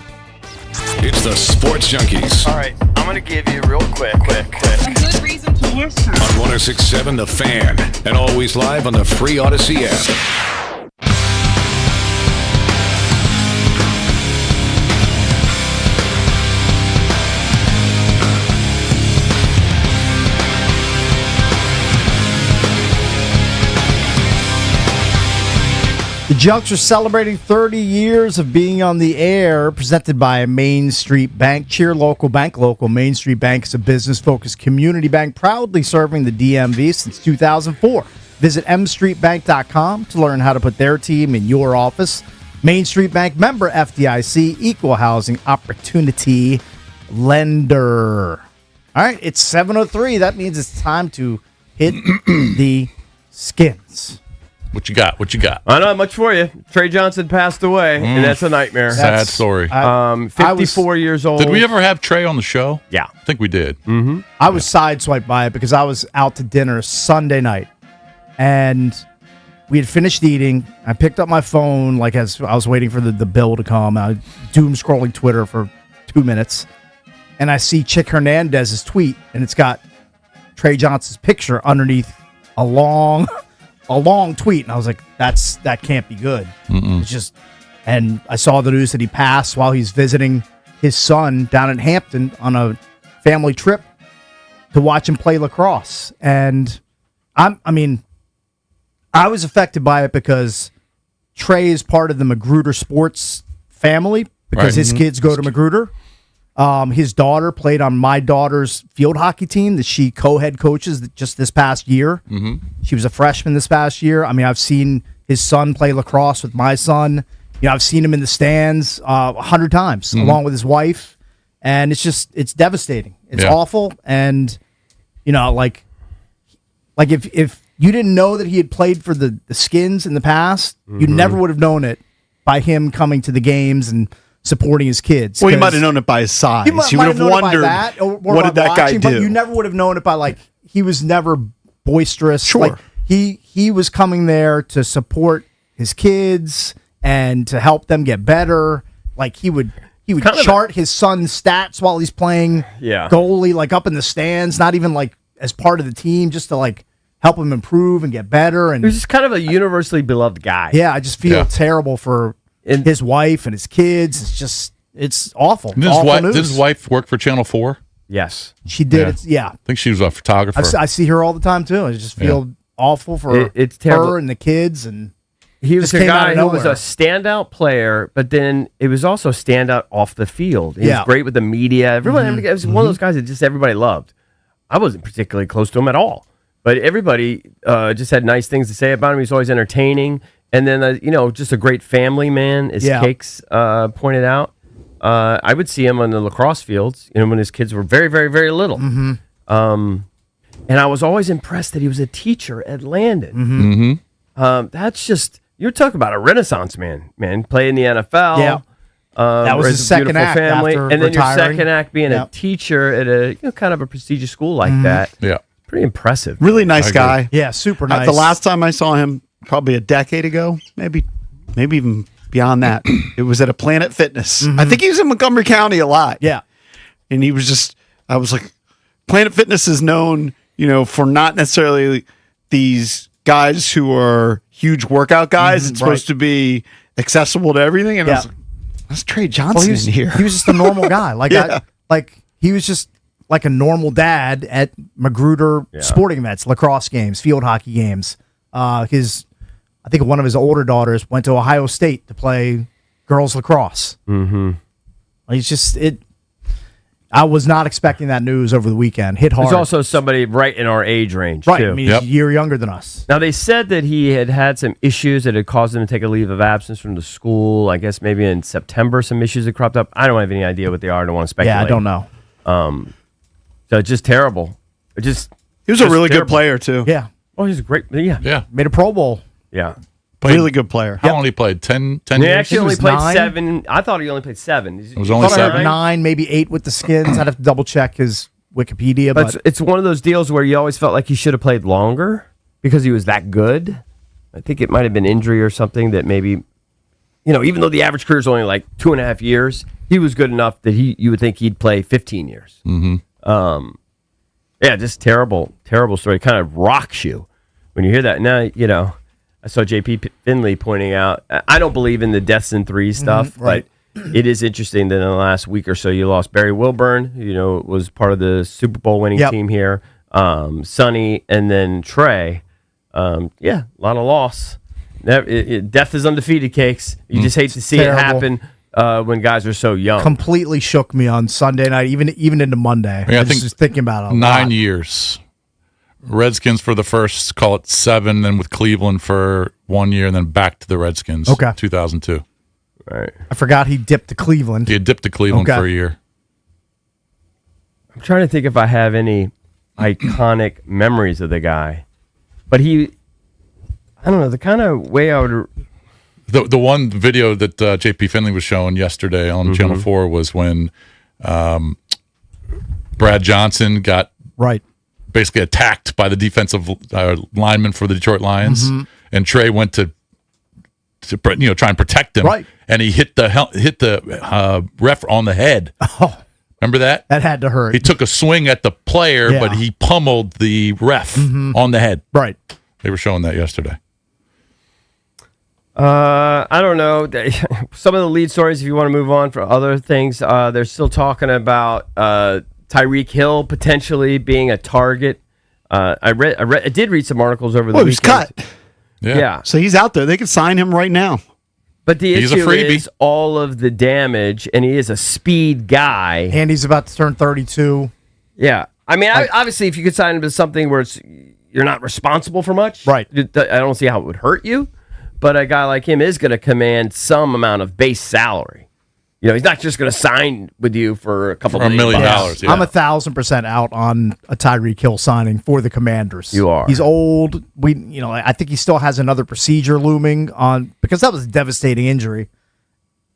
It's the Sports Junkies. All right, I'm going to give you real quick. A good reason to listen. On 106.7 The Fan, and always live on the free Odyssey app. The Junks are celebrating 30 years of being on the air, presented by Main Street Bank. Cheer local bank. Local Main Street Bank is a business-focused community bank proudly serving the DMV since 2004. Visit mstreetbank.com to learn how to put their team in your office. Main Street Bank, member FDIC, equal housing opportunity lender. All right, it's 7:03. That means it's time to hit the skins. What you got? I don't have much for you. Trey Johnson passed away, and that's a nightmare. Sad story. 54 years old. Did we ever have Trey on the show? Yeah. I think we did. Mm-hmm. I was sideswiped by it because I was out to dinner Sunday night, and we had finished eating. I picked up my phone like as I was waiting for the bill to come. I doom scrolling Twitter for 2 minutes, and I see Chick Hernandez's tweet, and it's got Trey Johnson's picture underneath a long tweet, and I was like, that can't be good. It's just, and I saw the news that he passed while he's visiting his son down in Hampton on a family trip to watch him play lacrosse. And I was affected by it because Trey is part of the Magruder sports family because his kids go to Magruder. His daughter played on my daughter's field hockey team that she co-head coaches just this past year. Mm-hmm. She was a freshman this past year. I mean, I've seen his son play lacrosse with my son. You know, I've seen him in the stands 100 times along with his wife, and it's devastating. It's awful, and you know, like if you didn't know that he had played for the Skins in the past, you never would have known it by him coming to the games and supporting his kids. Well, you might have known it by his size. You would have wondered, what did that guy do? But you never would have known it by, like, he was never boisterous. Sure. Like, he was coming there to support his kids and to help them get better. Like, he would chart his son's stats while he's playing goalie, like, up in the stands, not even, like, as part of the team, just to, like, help him improve and get better. And he was just kind of a universally beloved guy. Yeah, I just feel terrible for his wife and his kids. It's awful. Did his wife work for Channel 4? Yes. She did. I think she was a photographer. I see her all the time, too. I just feel awful for it's terrible. her and the kids. And he was a guy who was a standout player, but then it was also standout off the field. He was great with the media. Everyone, it was one of those guys that just everybody loved. I wasn't particularly close to him at all, but everybody just had nice things to say about him. He was always entertaining. And then, just a great family man, as Cakes pointed out. I would see him on the lacrosse fields, when his kids were very, very, very little. Mm-hmm. And I was always impressed that he was a teacher at Landon. Mm-hmm. That's just, you're talking about a Renaissance man. Play in the NFL. That was raised his a second beautiful act family, after and then your retiring. second act being a teacher at a kind of a prestigious school like that. Yeah. Pretty impressive. Really nice guy. Yeah, super nice. The last time I saw him, probably a decade ago, maybe even beyond that, it was at a Planet Fitness. I think he was in Montgomery County a lot. Yeah. And he was just, I was like, Planet Fitness is known, for not necessarily these guys who are huge workout guys. It's supposed to be accessible to everything. And I was like, that's Trey Johnson in here. He was just a normal guy. He was just like a normal dad at Magruder sporting events, lacrosse games, field hockey games. I think one of his older daughters went to Ohio State to play girls lacrosse. Mm-hmm. He's just I was not expecting that news over the weekend. Hit hard. There's also somebody right in our age range, right. too. I mean, he's a year younger than us. Now, they said that he had some issues that had caused him to take a leave of absence from the school. I guess maybe in September some issues had cropped up. I don't have any idea what they are. I don't want to speculate. Yeah, I don't know. So it's just terrible. He was a really good player, too. Yeah. Oh, he's a great. Yeah. Yeah. Made a Pro Bowl. Yeah. Really good player. How long he played? 10 He years? actually only played 9? 7. I thought he only played 7. It was only I thought I heard 7. 9, maybe 8 with the Skins. I'd have to double check his Wikipedia. But it's one of those deals where you always felt like he should have played longer because he was that good. I think it might have been injury or something that maybe, even though the average career is only like 2.5 years, he was good enough that you would think he'd play 15 years. Mm-hmm. Yeah, just terrible story. It kind of rocks you when you hear that. Now, I saw JP Finley pointing out, I don't believe in the deaths in threes stuff, right. but it is interesting that in the last week or so you lost Barry Wilburn, who was part of the Super Bowl winning team here, Sonny, and then Trey. A lot of loss. Death is undefeated, Cakes. You just hate to see it happen when guys are so young. Completely shook me on Sunday night, even into Monday. Yeah, I was think just thinking about it. 9 years. Redskins for the first, call it 7, then with Cleveland for 1 year, and then back to the Redskins. Okay. 2002. Right. I forgot he dipped to Cleveland. He had dipped to Cleveland for a year. I'm trying to think if I have any iconic memories of the guy. But I don't know, the kind of way I would... The one video that JP Finley was showing yesterday on Channel 4 was when Brad Johnson got basically attacked by the defensive lineman for the Detroit Lions, and Trey went to try and protect him, and he hit the ref on the head. Oh, remember that? That had to hurt. He took a swing at the player, but he pummeled the ref on the head. Right. They were showing that yesterday. I don't know. Some of the lead stories, if you want to move on for other things, they're still talking about Tyreek Hill potentially being a target. I did read some articles over the weekend. He was cut. Yeah. So he's out there. They could sign him right now. But the issue is all of the damage, and he is a speed guy. And he's about to turn 32. Yeah. I mean, obviously, if you could sign him to something where you're not responsible for much, right? I don't see how it would hurt you. But a guy like him is going to command some amount of base salary. He's not just going to sign with you for a couple $1 million. Yeah. I'm 1,000% out on a Tyreek Hill signing for the Commanders. You are. He's old. I think he still has another procedure looming on because that was a devastating injury.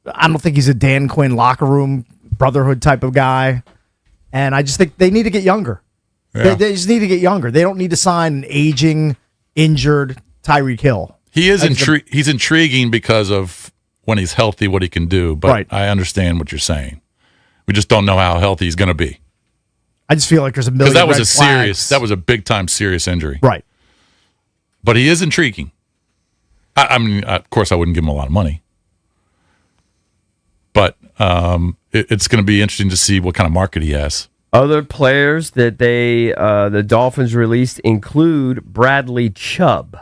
I don't think he's a Dan Quinn locker room brotherhood type of guy, and I just think they need to get younger. Yeah. They just need to get younger. They don't need to sign an aging, injured Tyreek Hill. He is he's intriguing because of when he's healthy, what he can do. But I understand what you're saying. We just don't know how healthy he's going to be. I just feel like there's a million. Because that was a big time serious injury. Right. But he is intriguing. I mean, of course, I wouldn't give him a lot of money. But it's going to be interesting to see what kind of market he has. Other players that the Dolphins released include Bradley Chubb.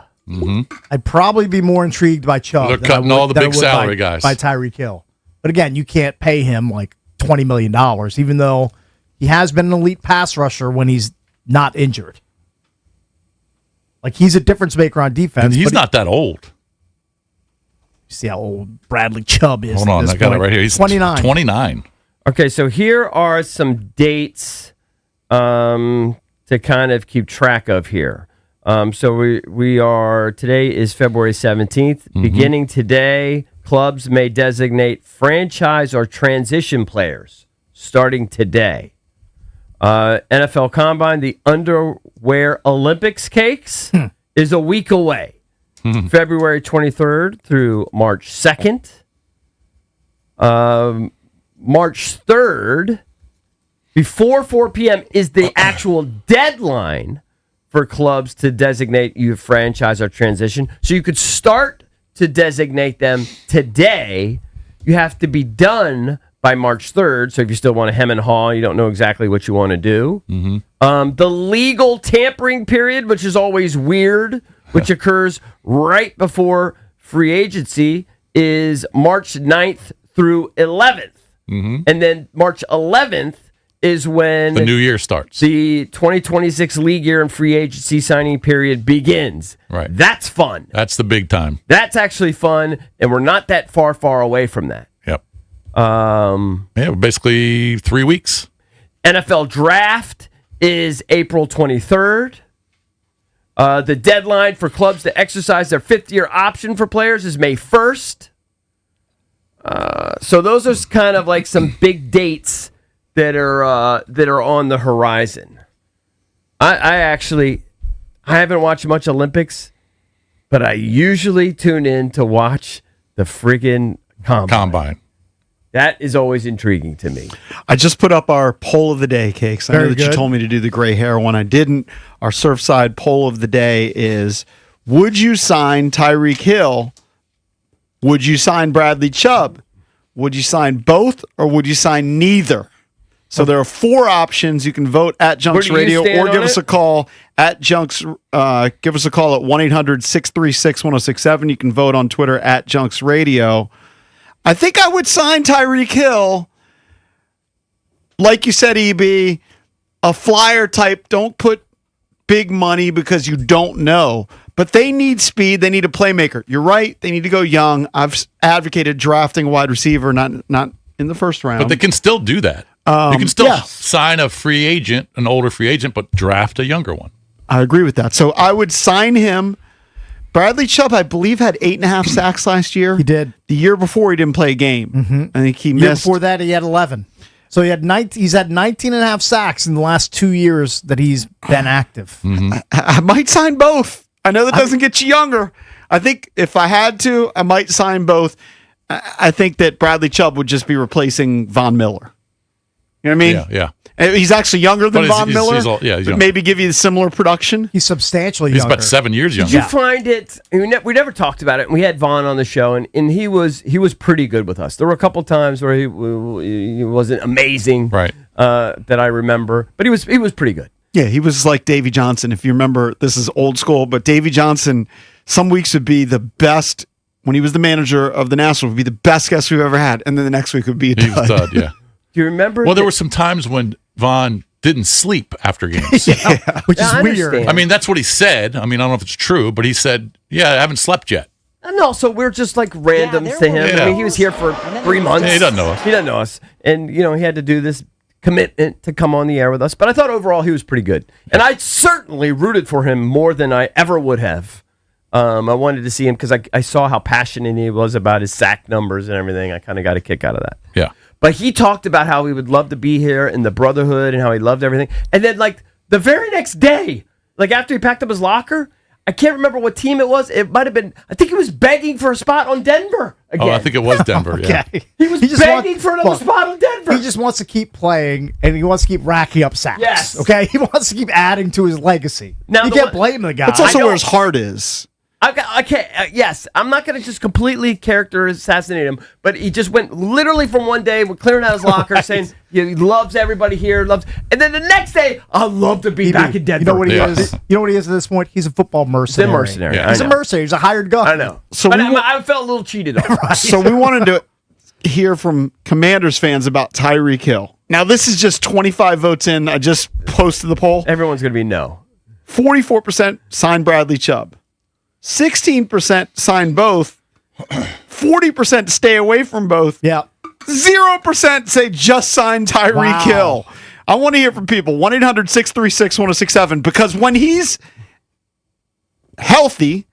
I'd probably be more intrigued by Chubb. They're cutting all the big salary guys by Tyreek Hill. But again, you can't pay him like $20 million, even though he has been an elite pass rusher when he's not injured. Like he's a difference maker on defense. And he's not that old. See how old Bradley Chubb is. Hold on, I got it right here. He's 29. 29. Okay, so here are some dates to kind of keep track of here. So we are, today is February 17th. Beginning today, clubs may designate franchise or transition players starting today. NFL Combine, the Underwear Olympics cakes is a week away. February 23rd through March 2nd. March 3rd, before 4 p.m., is the actual deadline for clubs to designate you franchise or transition. So you could start to designate them today. You have to be done by March 3rd. So if you still want to hem and haw, you don't know exactly what you want to do. The legal tampering period, which is always weird, which occurs right before free agency, is March 9th through 11th. And then March 11th is when the new year starts. The 2026 league year and free agency signing period begins. Right. That's fun. That's the big time. That's actually fun, and we're not that far away from that. Yep. Basically 3 weeks. NFL draft is April 23rd. The deadline for clubs to exercise their fifth-year option for players is May 1st. So those are kind of like some big dates that are on the horizon. I haven't watched much Olympics, but I usually tune in to watch the friggin' combine. That is always intriguing to me. I just put up our poll of the day, Cakes. I know that you told me to do the gray hair one. I didn't. Our Surfside poll of the day is, would you sign Tyreek Hill? Would you sign Bradley Chubb? Would you sign both, or would you sign neither? So there are 4 options. You can vote at Junks Radio or give us a call at Junks. Give us a call at 1-800-636-1067. You can vote on Twitter at Junks Radio. I think I would sign Tyreek Hill. Like you said, EB, a flyer type. Don't put big money because you don't know. But they need speed. They need a playmaker. You're right. They need to go young. I've advocated drafting a wide receiver, not in the first round. But they can still do that. You can still sign a free agent, an older free agent, but draft a younger one. I agree with that. So I would sign him. Bradley Chubb, I believe, had 8.5 sacks last year. He did. The year before, he didn't play a game. I think he missed. The year before that, he had 11. So he's had 19.5 sacks in the last 2 years that he's been active. I might sign both. I know that doesn't get you younger. I think if I had to, I might sign both. I think that Bradley Chubb would just be replacing Von Miller. You know what I mean? Yeah. He's actually younger than Von Miller. He's younger. Maybe give you similar production. He's substantially He's younger. about 7 years younger. Did you find it? We never talked about it. And we had Vaughn on the show, and he was pretty good with us. There were a couple times where he wasn't amazing, right? That I remember, but he was pretty good. Yeah, he was like Davy Johnson. If you remember, this is old school, but Davy Johnson, some weeks would be the best when he was the manager of the Nationals. Would be the best guest we've ever had, and then the next week would be a dud. He was dud, yeah. Do you remember? Well, there were some times when Vaughn didn't sleep after games. Which is weird. I mean, that's what he said. I mean, I don't know if it's true, but he said, yeah, I haven't slept yet. And also, we're just like randoms to him. Yeah. I mean, he was here for 3 months. Yeah, he doesn't know us. He doesn't know us. And, he had to do this commitment to come on the air with us. But I thought overall he was pretty good. And I certainly rooted for him more than I ever would have. I wanted to see him because I saw how passionate he was about his sack numbers and everything. I kind of got a kick out of that. Yeah. But he talked about how he would love to be here and the brotherhood and how he loved everything. And then, like, the very next day, like after he packed up his locker, I can't remember what team it was. It might have been, I think he was begging for a spot on Denver again. Oh, I think it was Denver, yeah. He was begging for another spot on Denver. He just wants to keep playing, and he wants to keep racking up sacks. Yes. Okay? He wants to keep adding to his legacy. Now, you can't blame the guy. That's also where his heart is. Yes, I'm not going to just completely character assassinate him, but he just went literally from one day, we're clearing out his locker, saying he loves everybody here, and then the next day, I'd love to be back in Denver. You know what he is? You know what he is at this point? He's a football mercenary. He's a mercenary. Yeah. He's a mercenary. He's a hired gun. I know. But I felt a little cheated on. Right. So we wanted to hear from Commanders fans about Tyreek Hill. Now, this is just 25 votes in. I just posted the poll. Everyone's going to be no. 44% sign Bradley Chubb. 16% sign both. 40% stay away from both. Yeah. 0% say just sign Tyreek Hill. I want to hear from people. 1-800-636-1067. Because when he's healthy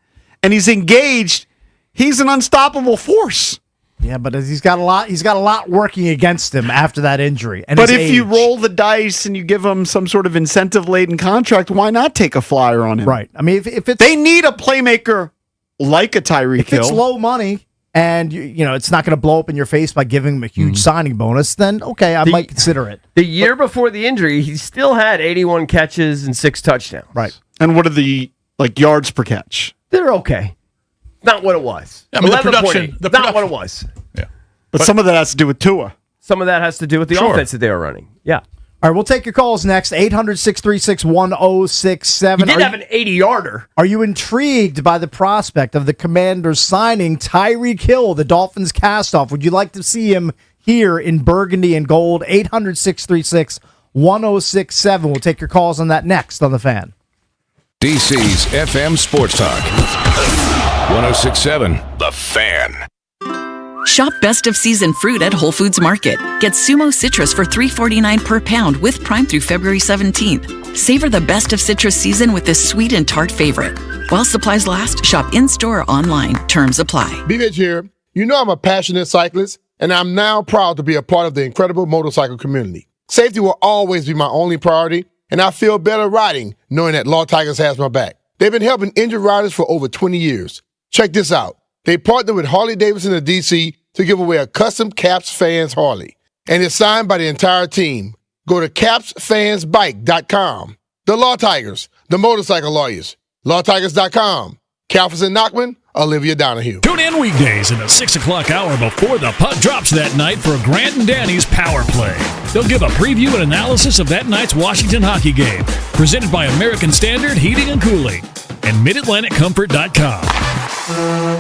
and he's engaged, he's an unstoppable force. Yeah, but he's got a lot working against him after that injury. And but if you roll the dice and you give him some sort of incentive-laden contract, why not take a flyer on him? Right. I mean, if it's, they need a playmaker like a Tyreek Hill. If it's low money and it's not going to blow up in your face by giving him a huge signing bonus, then okay, I might consider it. The year before the injury, he still had 81 catches and 6 touchdowns. Right. And what are the yards per catch? They're okay. Not what it was. I mean, the production. Not what it was. Yeah. But some of that has to do with Tua. Some of that has to do with the offense that they were running. Yeah. All right, we'll take your calls next. 800-636-1067. He did have an 80-yarder. Are you intrigued by the prospect of the Commanders signing Tyreek Hill, the Dolphins cast-off? Would you like to see him here in burgundy and gold? 800-636-1067. We'll take your calls on that next on The Fan. DC's FM Sports Talk. 1067 The Fan. Shop best of season fruit at Whole Foods Market. Get Sumo Citrus for $3.49 per pound with Prime through February 17th. Savor the best of citrus season with this sweet and tart favorite. While supplies last, shop in-store or online. Terms apply. B-Mitch here. You know I'm a passionate cyclist, and I'm now proud to be a part of the incredible motorcycle community. Safety will always be my only priority, and I feel better riding knowing that Law Tigers has my back. They've been helping injured riders for over 20 years. Check this out. They partnered with Harley-Davidson of D.C. to give away a custom Caps Fans Harley. And it's signed by the entire team. Go to capsfansbike.com. The Law Tigers, the motorcycle lawyers. LawTigers.com. Calfus and Knockman, Olivia Donahue. Tune in weekdays in the 6 o'clock hour before the puck drops that night for Grant and Danny's Power Play. They'll give a preview and analysis of that night's Washington hockey game. Presented by American Standard Heating and Cooling and MidAtlanticComfort.com.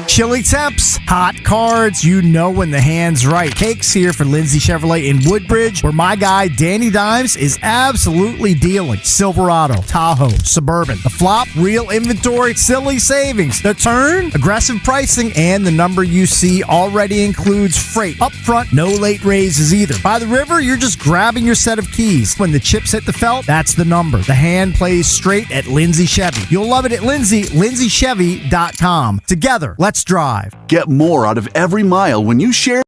Chili temps, hot cards, you know when the hand's right. Cake's here for Lindsay Chevrolet in Woodbridge, where my guy Danny Dimes is absolutely dealing. Silverado, Tahoe, Suburban, the flop, real inventory, silly savings. The turn, aggressive pricing, and the number you see already includes freight. Up front, no late raises either. By the river, you're just grabbing your set of keys. When the chips hit the felt, that's the number. The hand plays straight at Lindsay Chevy. You'll love it at LindsayChevy.com. Together, let's drive. Get more out of every mile when you share.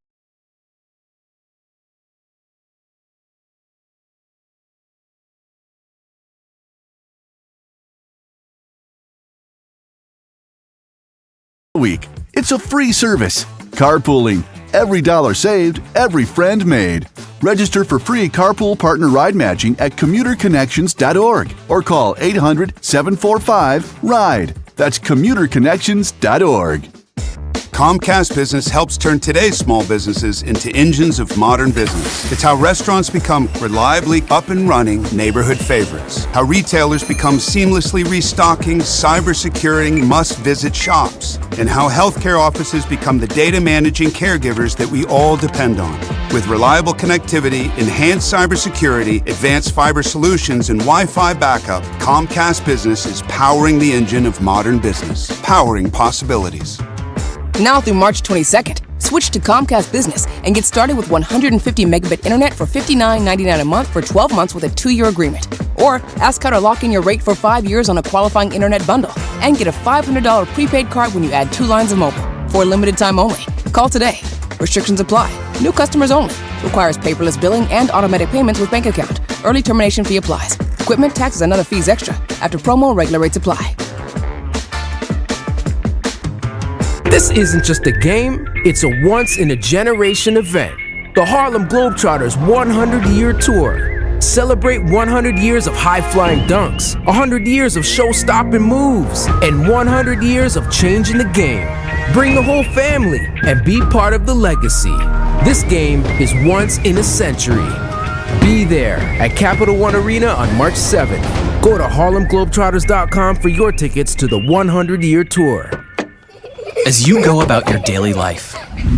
Week. It's a free service. Carpooling. Every dollar saved, every friend made. Register for free carpool partner ride matching at commuterconnections.org or call 800-745-RIDE. That's commuterconnections.org. Comcast Business helps turn today's small businesses into engines of modern business. It's how restaurants become reliably up and running neighborhood favorites. How retailers become seamlessly restocking, cyber-securing, must-visit shops. And how healthcare offices become the data managing caregivers that we all depend on. With reliable connectivity, enhanced cybersecurity, advanced fiber solutions, and Wi-Fi backup, Comcast Business is powering the engine of modern business. Powering possibilities. Now through March 22nd, switch to Comcast Business and get started with 150 megabit internet for $59.99 a month for 12 months with a 2-year agreement. Or ask how to lock in your rate for 5 years on a qualifying internet bundle and get a $500 prepaid card when you add 2 lines of mobile for a limited time only. Call today. Restrictions apply. New customers only. Requires paperless billing and automatic payments with bank account. Early termination fee applies. Equipment, taxes, and other fees extra. After promo, regular rates apply. This isn't just a game, it's a once-in-a-generation event. The Harlem Globetrotters 100-year tour. Celebrate 100 years of high-flying dunks, 100 years of show-stopping moves, and 100 years of changing the game. Bring the whole family and be part of the legacy. This game is once in a century. Be there at Capital One Arena on March 7th. Go to HarlemGlobetrotters.com for your tickets to the 100-year tour. As you go about your daily life,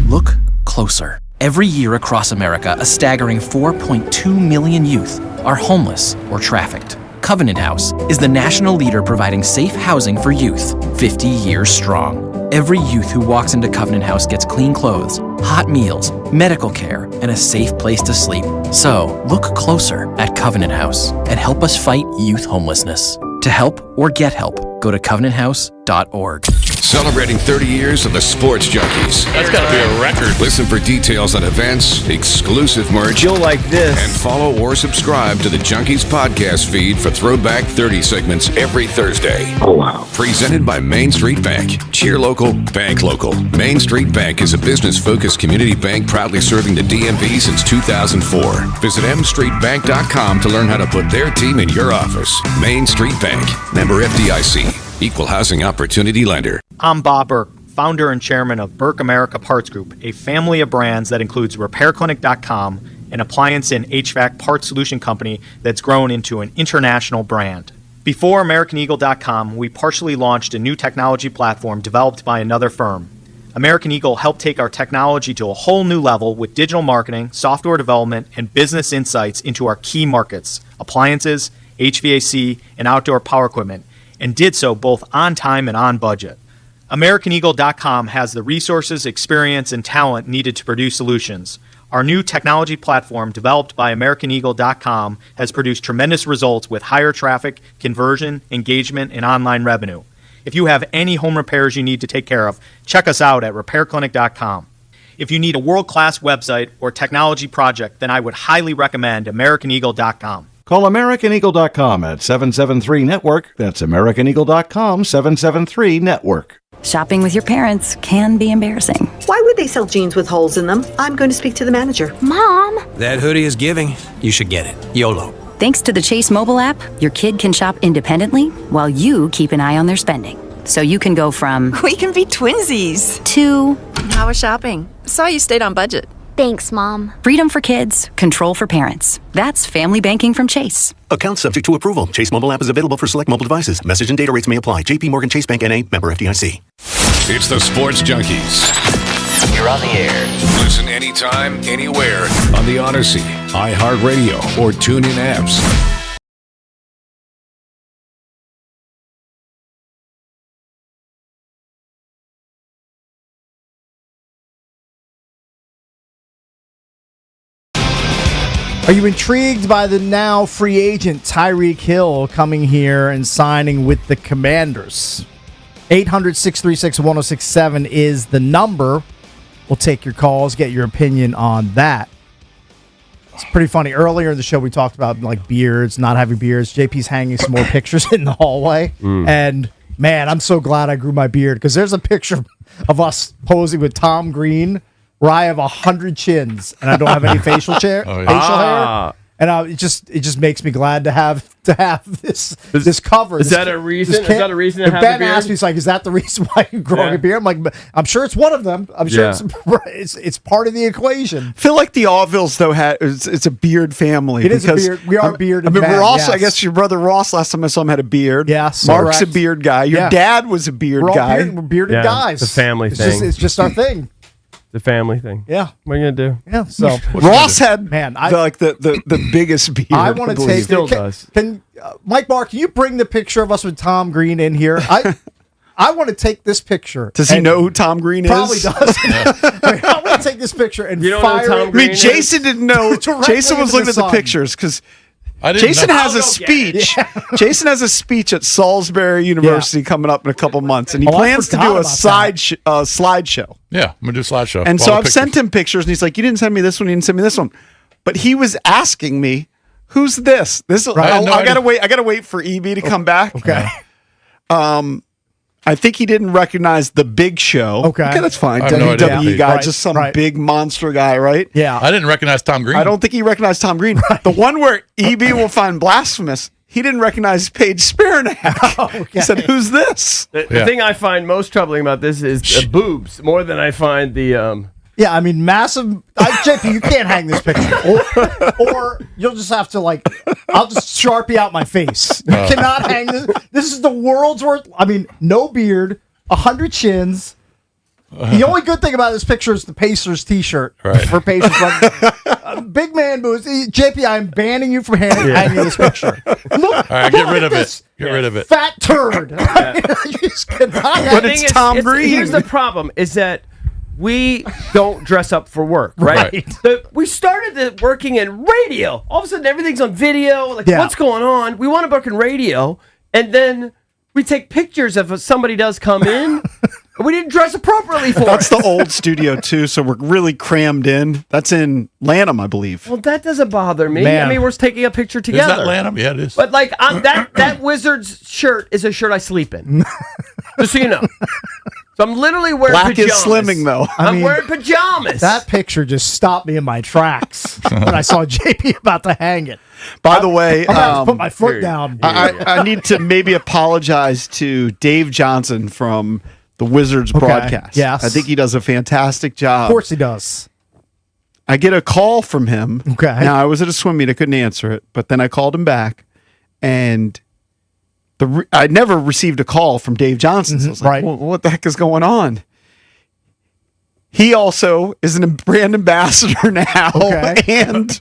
look closer. Every year across America, a staggering 4.2 million youth are homeless or trafficked. Covenant House is the national leader providing safe housing for youth, 50 years strong. Every youth who walks into Covenant House gets clean clothes, hot meals, medical care, and a safe place to sleep. So, look closer at Covenant House and help us fight youth homelessness. To help or get help, go to covenanthouse.org. Celebrating 30 years of the Sports Junkies. That's got to be a record. Listen for details on events, exclusive merch, You'll like this. and follow or subscribe to the Junkies podcast feed for Throwback 30 segments every Thursday. Oh, wow. Presented by Main Street Bank. Cheer local, bank local. Main Street Bank is a business-focused community bank proudly serving the DMV since 2004. Visit mstreetbank.com to learn how to put their team in your office. Main Street Bank. Member FDIC. Equal housing opportunity lender. I'm Bob Burke, founder and chairman of Burke America Parts Group, a family of brands that includes RepairClinic.com, an appliance and HVAC parts solution company that's grown into an international brand. Before AmericanEagle.com, we partially launched a new technology platform developed by another firm. American Eagle helped take our technology to a whole new level with digital marketing, software development, and business insights into our key markets, appliances, HVAC, and outdoor power equipment, and did so both on time and on budget. AmericanEagle.com has the resources, experience, and talent needed to produce solutions. Our new technology platform, developed by AmericanEagle.com, has produced tremendous results with higher traffic, conversion, engagement, and online revenue. If you have any home repairs you need to take care of, check us out at RepairClinic.com. If you need a world-class website or technology project, then I would highly recommend AmericanEagle.com. Call AmericanEagle.com at 773-NETWORK. That's AmericanEagle.com, 773-NETWORK. Shopping with your parents can be embarrassing. Why would they sell jeans with holes in them? I'm going to speak to the manager. Mom! That hoodie is giving. You should get it. YOLO. Thanks to the Chase mobile app, your kid can shop independently while you keep an eye on their spending. So you can go from... We can be twinsies. ...to... How was shopping? Saw you stayed on budget. Thanks, Mom. Freedom for kids, control for parents. That's family banking from Chase. Account subject to approval. Chase mobile app is available for select mobile devices. Message and data rates may apply. JP Morgan Chase Bank N.A. Member FDIC. It's the Sports Junkies. You're on the air. Listen anytime, anywhere on the Odyssey, iHeartRadio, or TuneIn apps. Are you intrigued by the now free agent Tyreek Hill coming here and signing with the Commanders? 800-636-1067 is the number. We'll take your calls, get your opinion on that. It's pretty funny. Earlier in the show, we talked about like beards, not having beards. JP's hanging some more pictures in the hallway. And man, I'm so glad I grew my beard because there's a picture of us posing with Tom Green where I have 100 chins and I don't have any facial hair. And it just makes me glad to have this cover. Is that a reason? Is that a reason to have Ben a beard? asked me, he's like, "Is that the reason why you're growing a beard?" I'm like, "I'm sure it's one of them. I'm sure it's part of the equation." I feel like the Allvilles though it's a beard family. It is a beard. We are bearded. I mean, men, Ross. yes. I guess your brother Ross. Last time I saw him had a beard. Yes, Mark's correct. a beard guy. Your dad was a beard We're all guy. we're bearded guys. It's a family thing. It's just our thing. The family thing. Yeah. What are you gonna do? Yeah. So Ross had the biggest beard. I want to take. Still does. Can Mike Barr? Can you bring the picture of us with Tom Green in here? I want to take this picture. Does he know who Tom Green is? Probably does. I want to take this picture and You don't know fire Tom it. I mean, Jason didn't know. Directly Jason was into looking the at the sun. pictures because didn't Jason know. has a speech. Jason has a speech at Salisbury University coming up in a couple months, and he plans to do a slideshow. Yeah, I'm going to do a slideshow. And All so the I've pictures. sent him pictures, and he's like, "You didn't send me this one. You didn't send me this one." But he was asking me, "Who's this?" I gotta wait for EB to come back. Okay. I think he didn't recognize the Big Show. Okay, that's fine. I have no idea. WWE guy, Right, just some big monster guy, right? Yeah. I didn't recognize Tom Green. I don't think he recognized Tom Green. The one where EB will find blasphemous, he didn't recognize Paige Spiranack. He said, "Who's this?" The thing I find most troubling about this is the boobs more than I find the. Yeah, I mean, massive. JP, you can't hang this picture, or you'll just have to I'll just Sharpie out my face. You cannot hang this. This is the world's worst. I mean, no beard, 100 chins. The only good thing about this picture is the Pacers T-shirt for Pacers. Big man boobs. JP, I'm banning you from hanging this picture. Look, All right, get rid of it. Get rid of it. Fat turd. You just cannot hang But it's Tom Green. Here's the problem: is that we don't dress up for work, right? We started working in radio. All of a sudden, everything's on video. What's going on? We want to work in radio, and then We take pictures if somebody does come in. We didn't dress appropriately for That's it. the old studio, too, so we're really crammed in. That's in Lanham, I believe. Well, that doesn't bother me. Man. I mean, we're taking a picture together. Is that Lanham? Yeah, it is. But like that Wizards shirt is a shirt I sleep in. Just so you know. So I'm literally wearing Black pajamas. is slimming, though. I'm wearing pajamas. That picture just stopped me in my tracks when I saw JP about to hang it. By the way, I'm gonna put my foot down. I need to maybe apologize to Dave Johnson from the Wizards broadcast. Yes. I think he does a fantastic job. Of course he does. I get a call from him. Okay. Now, I was at a swim meet. I couldn't answer it, but then I called him back, and I never received a call from Dave Johnson. So I was like, well, what the heck is going on? He also is a brand ambassador now and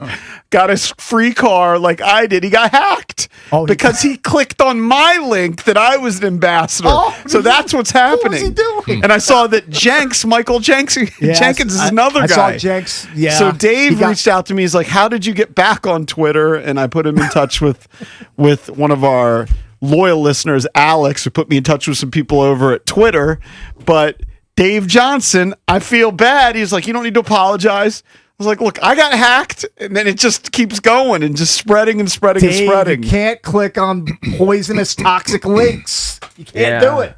got a free car like I did. He got hacked because he clicked on my link that I was an ambassador. So that's what's happening. What was he doing? And I saw that Michael Jenkins is another I guy. saw Jenks. Yeah. So Dave reached out to me. He's like, how did you get back on Twitter? And I put him in touch with one of our loyal listeners, Alex, who put me in touch with some people over at Twitter. But Dave Johnson, I feel bad. He's like, you don't need to apologize. I was like, look, I got hacked, and then it just keeps going and just spreading and spreading Dave, and spreading. You can't click on poisonous, toxic links. You can't do it.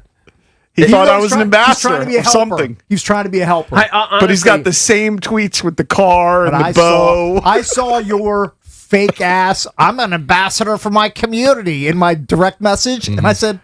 He thought I was an ambassador He's trying to be a of helper. something. He was trying to be a helper. But he's got the same tweets with the car and the bow. I saw your fake ass, I'm an ambassador for my community in my direct message, and I said,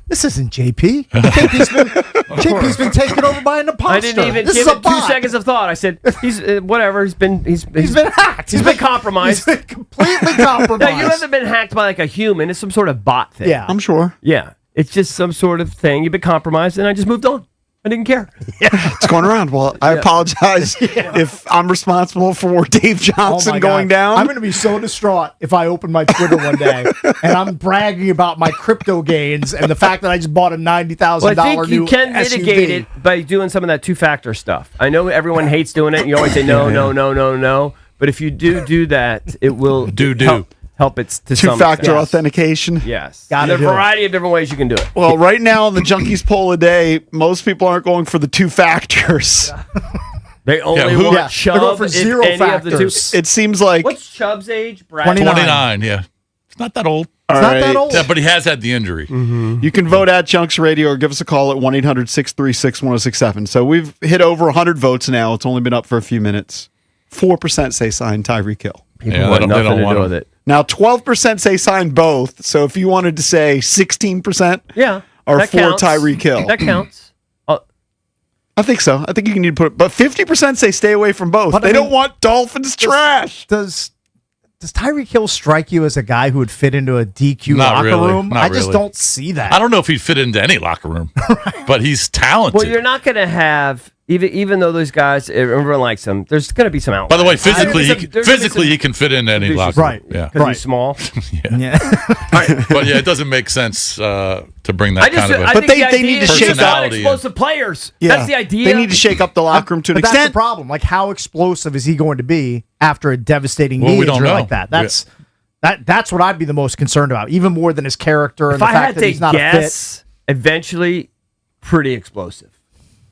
this isn't JP. JP's been taken over by an imposter. I didn't even this give is a it 2 bot. seconds of thought. I said, he's whatever. He's been hacked. He's been compromised. He's been completely compromised. No, you haven't been hacked by like a human. It's some sort of bot thing. Yeah. I'm sure. Yeah. It's just some sort of thing. You've been compromised, and I just moved on. I didn't care. It's going around. Well, I apologize if I'm responsible for Dave Johnson my going God. down. I'm going to be so distraught if I open my Twitter one day and I'm bragging about my crypto gains and the fact that I just bought a $90,000 Well, I think new you can SUV. mitigate it by doing some of that two-factor stuff. I know everyone hates doing it, and you always say no. But if you do that, it will help it to some Two-factor extent. authentication. Yes. Gotta There's a do it. variety of different ways you can do it. Well, right now on the Junkies poll a day, most people aren't going for the two factors. They only who- want Yeah, Chubb. they're going for if zero any of the two. factors. It seems like What's Chubb's age? Brad? 29, yeah. It's not that old. All It's not right. that old. Yeah, but he has had the injury. You can vote at Junks Radio or give us a call at 1-800-636-1067. So we've hit over 100 votes now. It's only been up for a few minutes. 4% say sign Tyreek Hill. People Yeah, want they nothing don't to want do him. with it. Now 12% say sign both. So if you wanted to say 16% Yeah. or that for counts. Tyreek Hill. That counts. I think so. I think you need to put it. But 50% say stay away from both. But They I mean, don't want Dolphins trash. Does Tyreek Hill strike you as a guy who would fit into a DQ Not locker really. room? Not I just really. don't see that. I don't know if he'd fit into any locker room, but he's talented. Well, you're not going to have even though those guys everyone likes him. There's going to be some outliers. By the way, physically, There's gonna be he can fit into any locker room. Right. Yeah. because he's small. Yeah. But yeah, it doesn't make sense to bring that I just kind of a. I But think the they idea need to is shake just up- not explosive players. That's the idea. They need to shake up the locker room to an But that's extent. the problem. Like, how explosive is he going to be after a devastating Well, knee we don't injury know. like that? That's what I'd be the most concerned about, even more than his character and If the I fact had that to he's not a fit. guess, eventually, pretty explosive.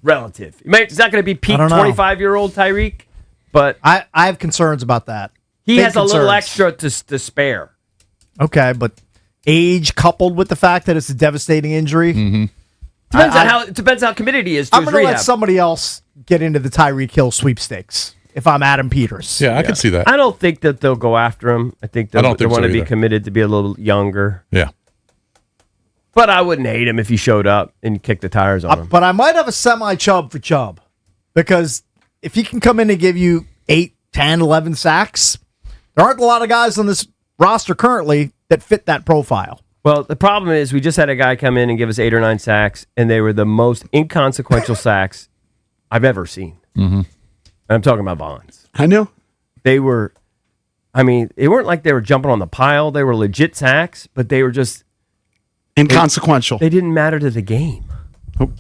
Relative. It's not going to be peak I don't know. 25-year-old Tyreek, but I have concerns about that. he Big has a little concerns. extra to spare. Okay, but age coupled with the fact that it's a devastating injury. Depends how committed he is to I'm his going to rehab. let somebody else get into the Tyreek Hill sweepstakes if I'm Adam Peters. Yeah, I can see that. I don't think that they'll go after him. I think I don't they think want so to be either. committed to be a little younger. Yeah. But I wouldn't hate him if he showed up and kicked the tires on him. But I might have a semi-Chubb for Chubb because if he can come in and give you 8, 10, 11 sacks, there aren't a lot of guys on this roster currently that fit that profile. Well, the problem is we just had a guy come in and give us 8 or 9 sacks, and they were the most inconsequential sacks I've ever seen. Mm-hmm. And I'm talking about Bonds. I know. They were, it weren't like they were jumping on the pile. They were legit sacks, but they were just Inconsequential. They didn't matter to the game. Nope.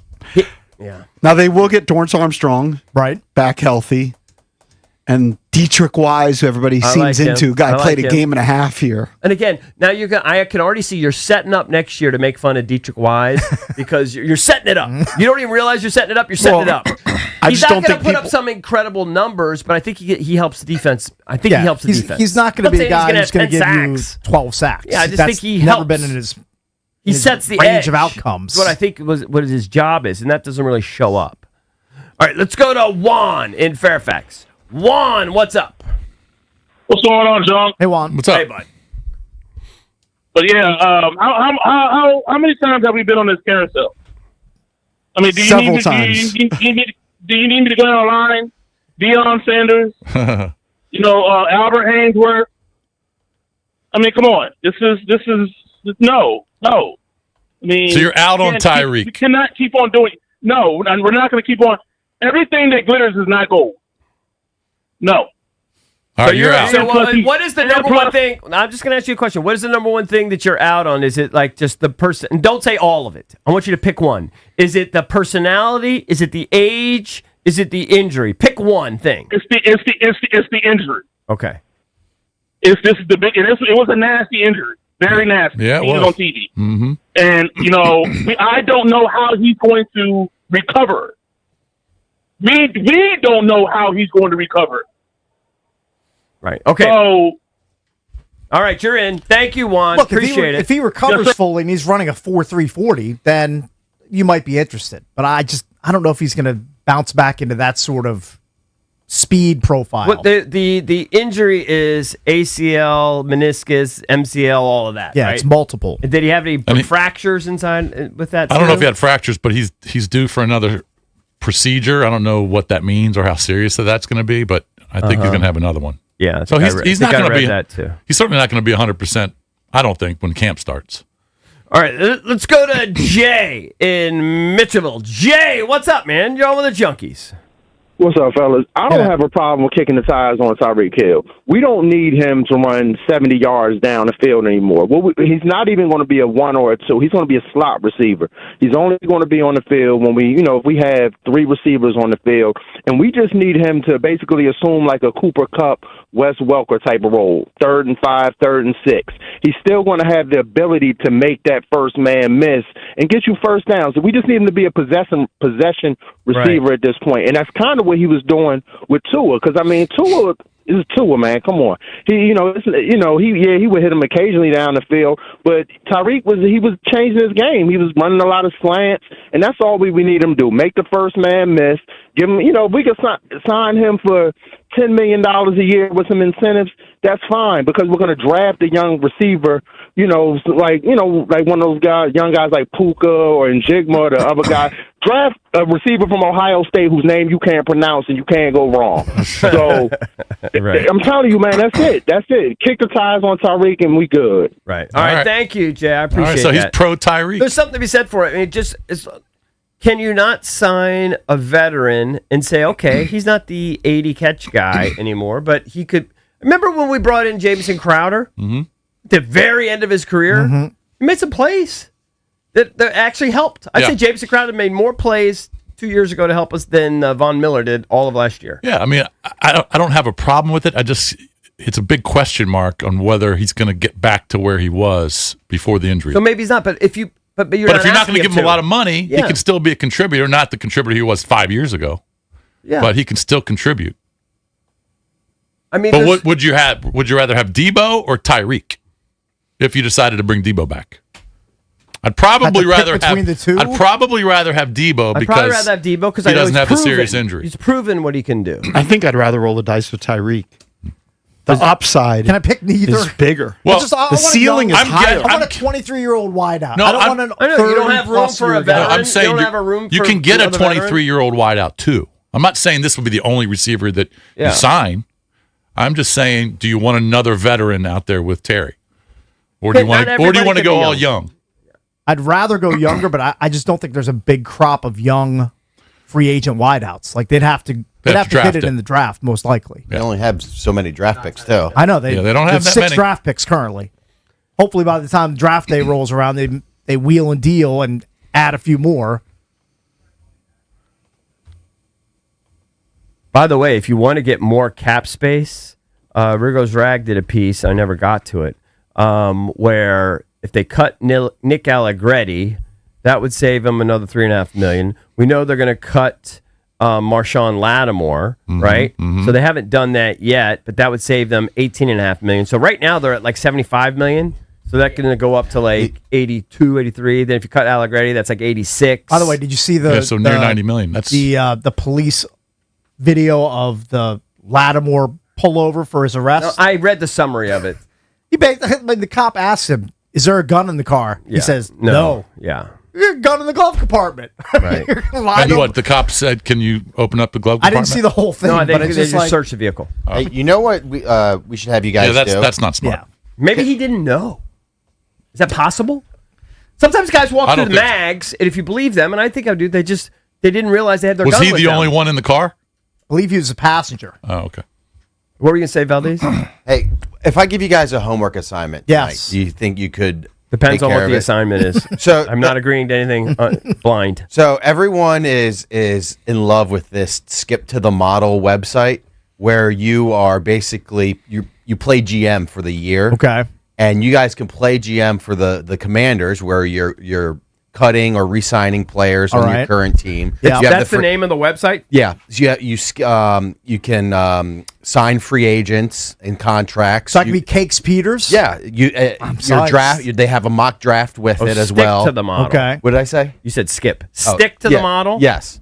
Yeah. Now they will get Dorrance Armstrong right back healthy, And Dietrich Wise, who everybody like seems him. into, guy I like played a him. game and a half here. And again, now I can already see you're setting up next year to make fun of Dietrich Wise because you're setting it up. You don't even realize you're setting it up. You're setting it up. He's not going to put up some incredible numbers, but I think he helps the defense. I think he helps the defense. He's not going to be a guy who's going to give sacks. you 12 sacks. Yeah, I just That's think he never helps. been in his He sets the range edge of outcomes. What I think was what his job is, and that doesn't really show up. All right, let's go to Juan in Fairfax. Juan, what's up? What's going on, John? Hey, Juan. What's up? Hey, bud. But yeah, how many times have we been on this carousel? I mean, do you Several need me, times. Do you need me to go down the line? Deion Sanders, Albert Hainsworth. I mean, come on. This is no. I mean, So you're out on Tyreek. We cannot keep on doing. No, we're not going to keep on. Everything that glitters is not gold. No. All right, you're out. So what is the number one thing? I'm just going to ask you a question. What is the number one thing that you're out on? Is it like just the person? And don't say all of it. I want you to pick one. Is it the personality? Is it the age? Is it the injury? Pick one thing. It's the injury. Okay. This is the big. It was a nasty injury, very nasty. Yeah, it He was. on TV, Mm-hmm. and I don't know how he's going to recover. We don't know how he's going to recover. Right. Okay. So, all right, you're in. Thank you, Juan. Look, Appreciate it. if he recovers fully and he's running a 4.340, then you might be interested. But I don't know if he's going to bounce back into that sort of speed profile. What the injury is ACL, meniscus, MCL, all of that. Yeah, right? it's multiple. Did he have any fractures inside with that? I don't know if too? he had fractures, but he's due for another procedure. I don't know what that means or how serious that's going to be, but I think he's going to have another one. Yeah. So he's not going to be that too. He's certainly not going to be 100%. I don't think when camp starts. All right, let's go to Jay in Mitchellville. Jay, what's up, man? You're on with the Junkies. What's up, fellas? I don't have a problem with kicking the tires on Tyreek Hill. We don't need him to run 70 yards down the field anymore. He's not even going to be a 1 or a 2. He's going to be a slot receiver. He's only going to be on the field when if we have 3 receivers on the field, and we just need him to basically assume like a Cooper Kupp, Wes Welker type of role, 3rd and 5, 3rd and 6. He's still going to have the ability to make that first man miss and get you first downs. So we just need him to be a possession receiver at this point, and that's kind of what he was doing with Tua. Because I mean, Tua is Tua, man. Come on, he would hit him occasionally down the field, but Tyreek was changing his game. He was running a lot of slants, and that's all we need him to do: make the first man miss. Give him, if we could sign him for $10 million a year with some incentives, that's fine, because we're going to draft a young receiver, like one of those young guys like Puka or Njigma or the other guy. Draft a receiver from Ohio State whose name you can't pronounce and you can't go wrong. So I'm telling you, man, that's it. Kick the tires on Tyreek and we good. Right. All right. Thank you, Jay. I appreciate so that. he's pro Tyreek. There's something to be said for it. I mean, can you not sign a veteran and say, okay, he's not the 80 catch guy anymore, but he could. Remember when we brought in Jamison Crowder? Mm-hmm. At the very end of his career? Mm-hmm. He made some plays that actually helped. I'd say Jamison Crowder made more plays 2 years ago to help us than Von Miller did all of last year. Yeah, I mean, I don't have a problem with it. It's a big question mark on whether he's going to get back to where he was before the injury. So maybe he's not, but if you're if you're not going to give him a lot of money, he can still be a contributor, not the contributor he was 5 years ago. Yeah. But he can still contribute. I mean, but what would you have? Would you rather have Debo or Tyreek if you decided to bring Debo back? I'd probably rather have the two. I'd probably rather have Debo I'd because probably rather have Debo because he I know doesn't have proven. a serious injury. He's proven what he can do. I think I'd rather roll the dice with Tyreek. The upside Can I pick neither? is bigger. Well, the ceiling is higher. I want a 23-year-old wideout. No, I don't want an I know, you don't have room 30-plus for a year veteran. guy. I'm saying you don't have a room you for can get a another veteran? 23-year-old wideout too. I'm not saying this would be the only receiver that you sign. I'm just saying, do you want another veteran out there with Terry, or do you want to go all young? I'd rather go younger, but I just don't think there's a big crop of young free agent wideouts. Like they'd have to hit it in the draft most likely. They only have so many draft picks too. I know they don't have that 6 many draft picks currently. Hopefully by the time draft day rolls around, they wheel and deal and add a few more. By the way, if you want to get more cap space, Rigo's Rag did a piece, I never got to it, where if they cut Nick Allegretti, that would save them another $3.5 million. We know they're going to cut Marshawn Lattimore, right? So they haven't done that yet, but that would save them $18.5 million. So right now they're at like $75 million. So that's going to go up to like 82, 83. Then if you cut Allegretti, that's like 86. By the way, did you see the so near 90 million? That's the police video of the Lattimore pullover for his arrest? No, I read the summary of it. The cop asked him, "Is there a gun in the car?" He says, "No." Yeah. There's a gun in the glove compartment. Right. And what the cop said? Can you open up the glove I compartment? didn't see the whole thing. No, but it's they just just like, search the vehicle. Hey, you know what we should have you guys do? That's not smart. Yeah. Maybe he didn't know. Is that possible? Sometimes guys walk I through don't the think so. mags, and if you believe them, and I think I do, they didn't realize they had their Was gun he with the them. only one in the car? I believe he was a passenger. Oh, okay. What were you going to say, Valdez? Hey, if I give you guys a homework assignment, Yes. tonight, do you think you could? Depends take on care what of the it? assignment is. So I'm not agreeing to anything blind. So everyone is in love with this Skip to the Model website, where you are basically you play GM for the year. Okay. And you guys can play GM for the Commanders, where you're cutting or re-signing players All on right. your current team. Yeah. You have That's the name of the website? Yeah, so you can sign free agents and contracts. So I can be Cakes Peters? Yeah, your psyched. draft. They have a mock draft with it as stick well. to the model. Okay. What did I say? You said skip. Oh, Stick to yeah, the model? Yes.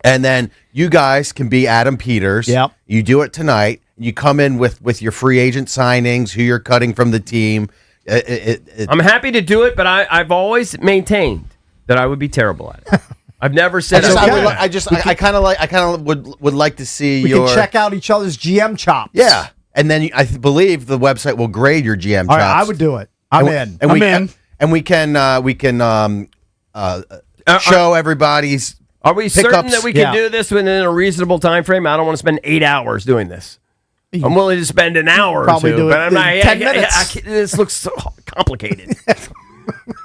And then you guys can be Adam Peters. Yep. You do it tonight. You come in with your free agent signings, who you're cutting from the team. I'm happy to do it, but I've always maintained that I would be terrible at it. I've never said I kind of would like to see We your can check out each other's GM chops. Yeah, and then I believe the website will grade your GM chops. All right, I would do it. I'm in. And we can show everybody's. Are we certain pickups. that we can do this within a reasonable time frame? I don't want to spend 8 hours doing this. I'm willing to spend an hour Probably or two, do but it I'm not. in 10 minutes. This looks so complicated.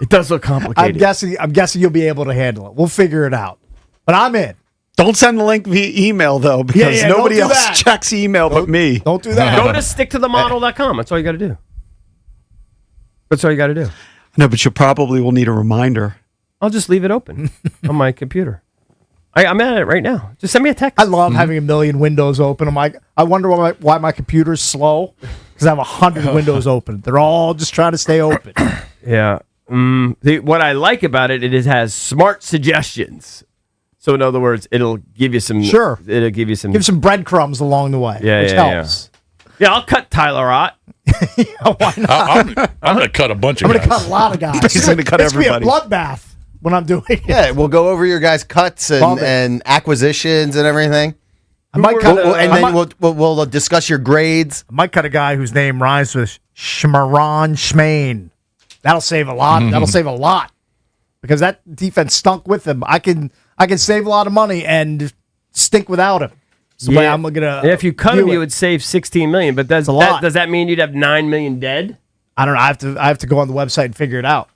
It does look complicated. I'm guessing you'll be able to handle it. We'll figure it out. But I'm in. Don't send the link via email, though, because Yeah, nobody don't do else that. checks email but me. Don't do that. Go to sticktothemodel.com. That's all you got to do. That's all you got to do. No, but you probably will need a reminder. I'll just leave it open on my computer. I'm at it right now. Just send me a text. I love having a million windows open. I'm like, I wonder why my computer's slow, because I have 100 windows open. They're all just trying to stay open. Yeah. What I like about it, it has smart suggestions. So in other words, it'll give you some. Sure. It'll give you some. Give some breadcrumbs along the way, which helps. Yeah, I'll cut Tyler Ott. Why not? I'm going to cut a bunch of I'm going to guys. cut a lot of guys. He's going to cut It's everybody. It's going to be a bloodbath when I'm doing it. Yeah, we'll go over your guys' cuts and acquisitions and everything. I might cut we'll discuss your grades. I might cut a guy whose name rhymes with Shmaron Shmaine. That'll save a lot. That'll save a lot, because that defense stunk with him. I can save a lot of money and stink without him. So I'm gonna. If you cut him, you would save $16 million. But does that mean you'd have $9 million dead? I don't know. I have to go on the website and figure it out.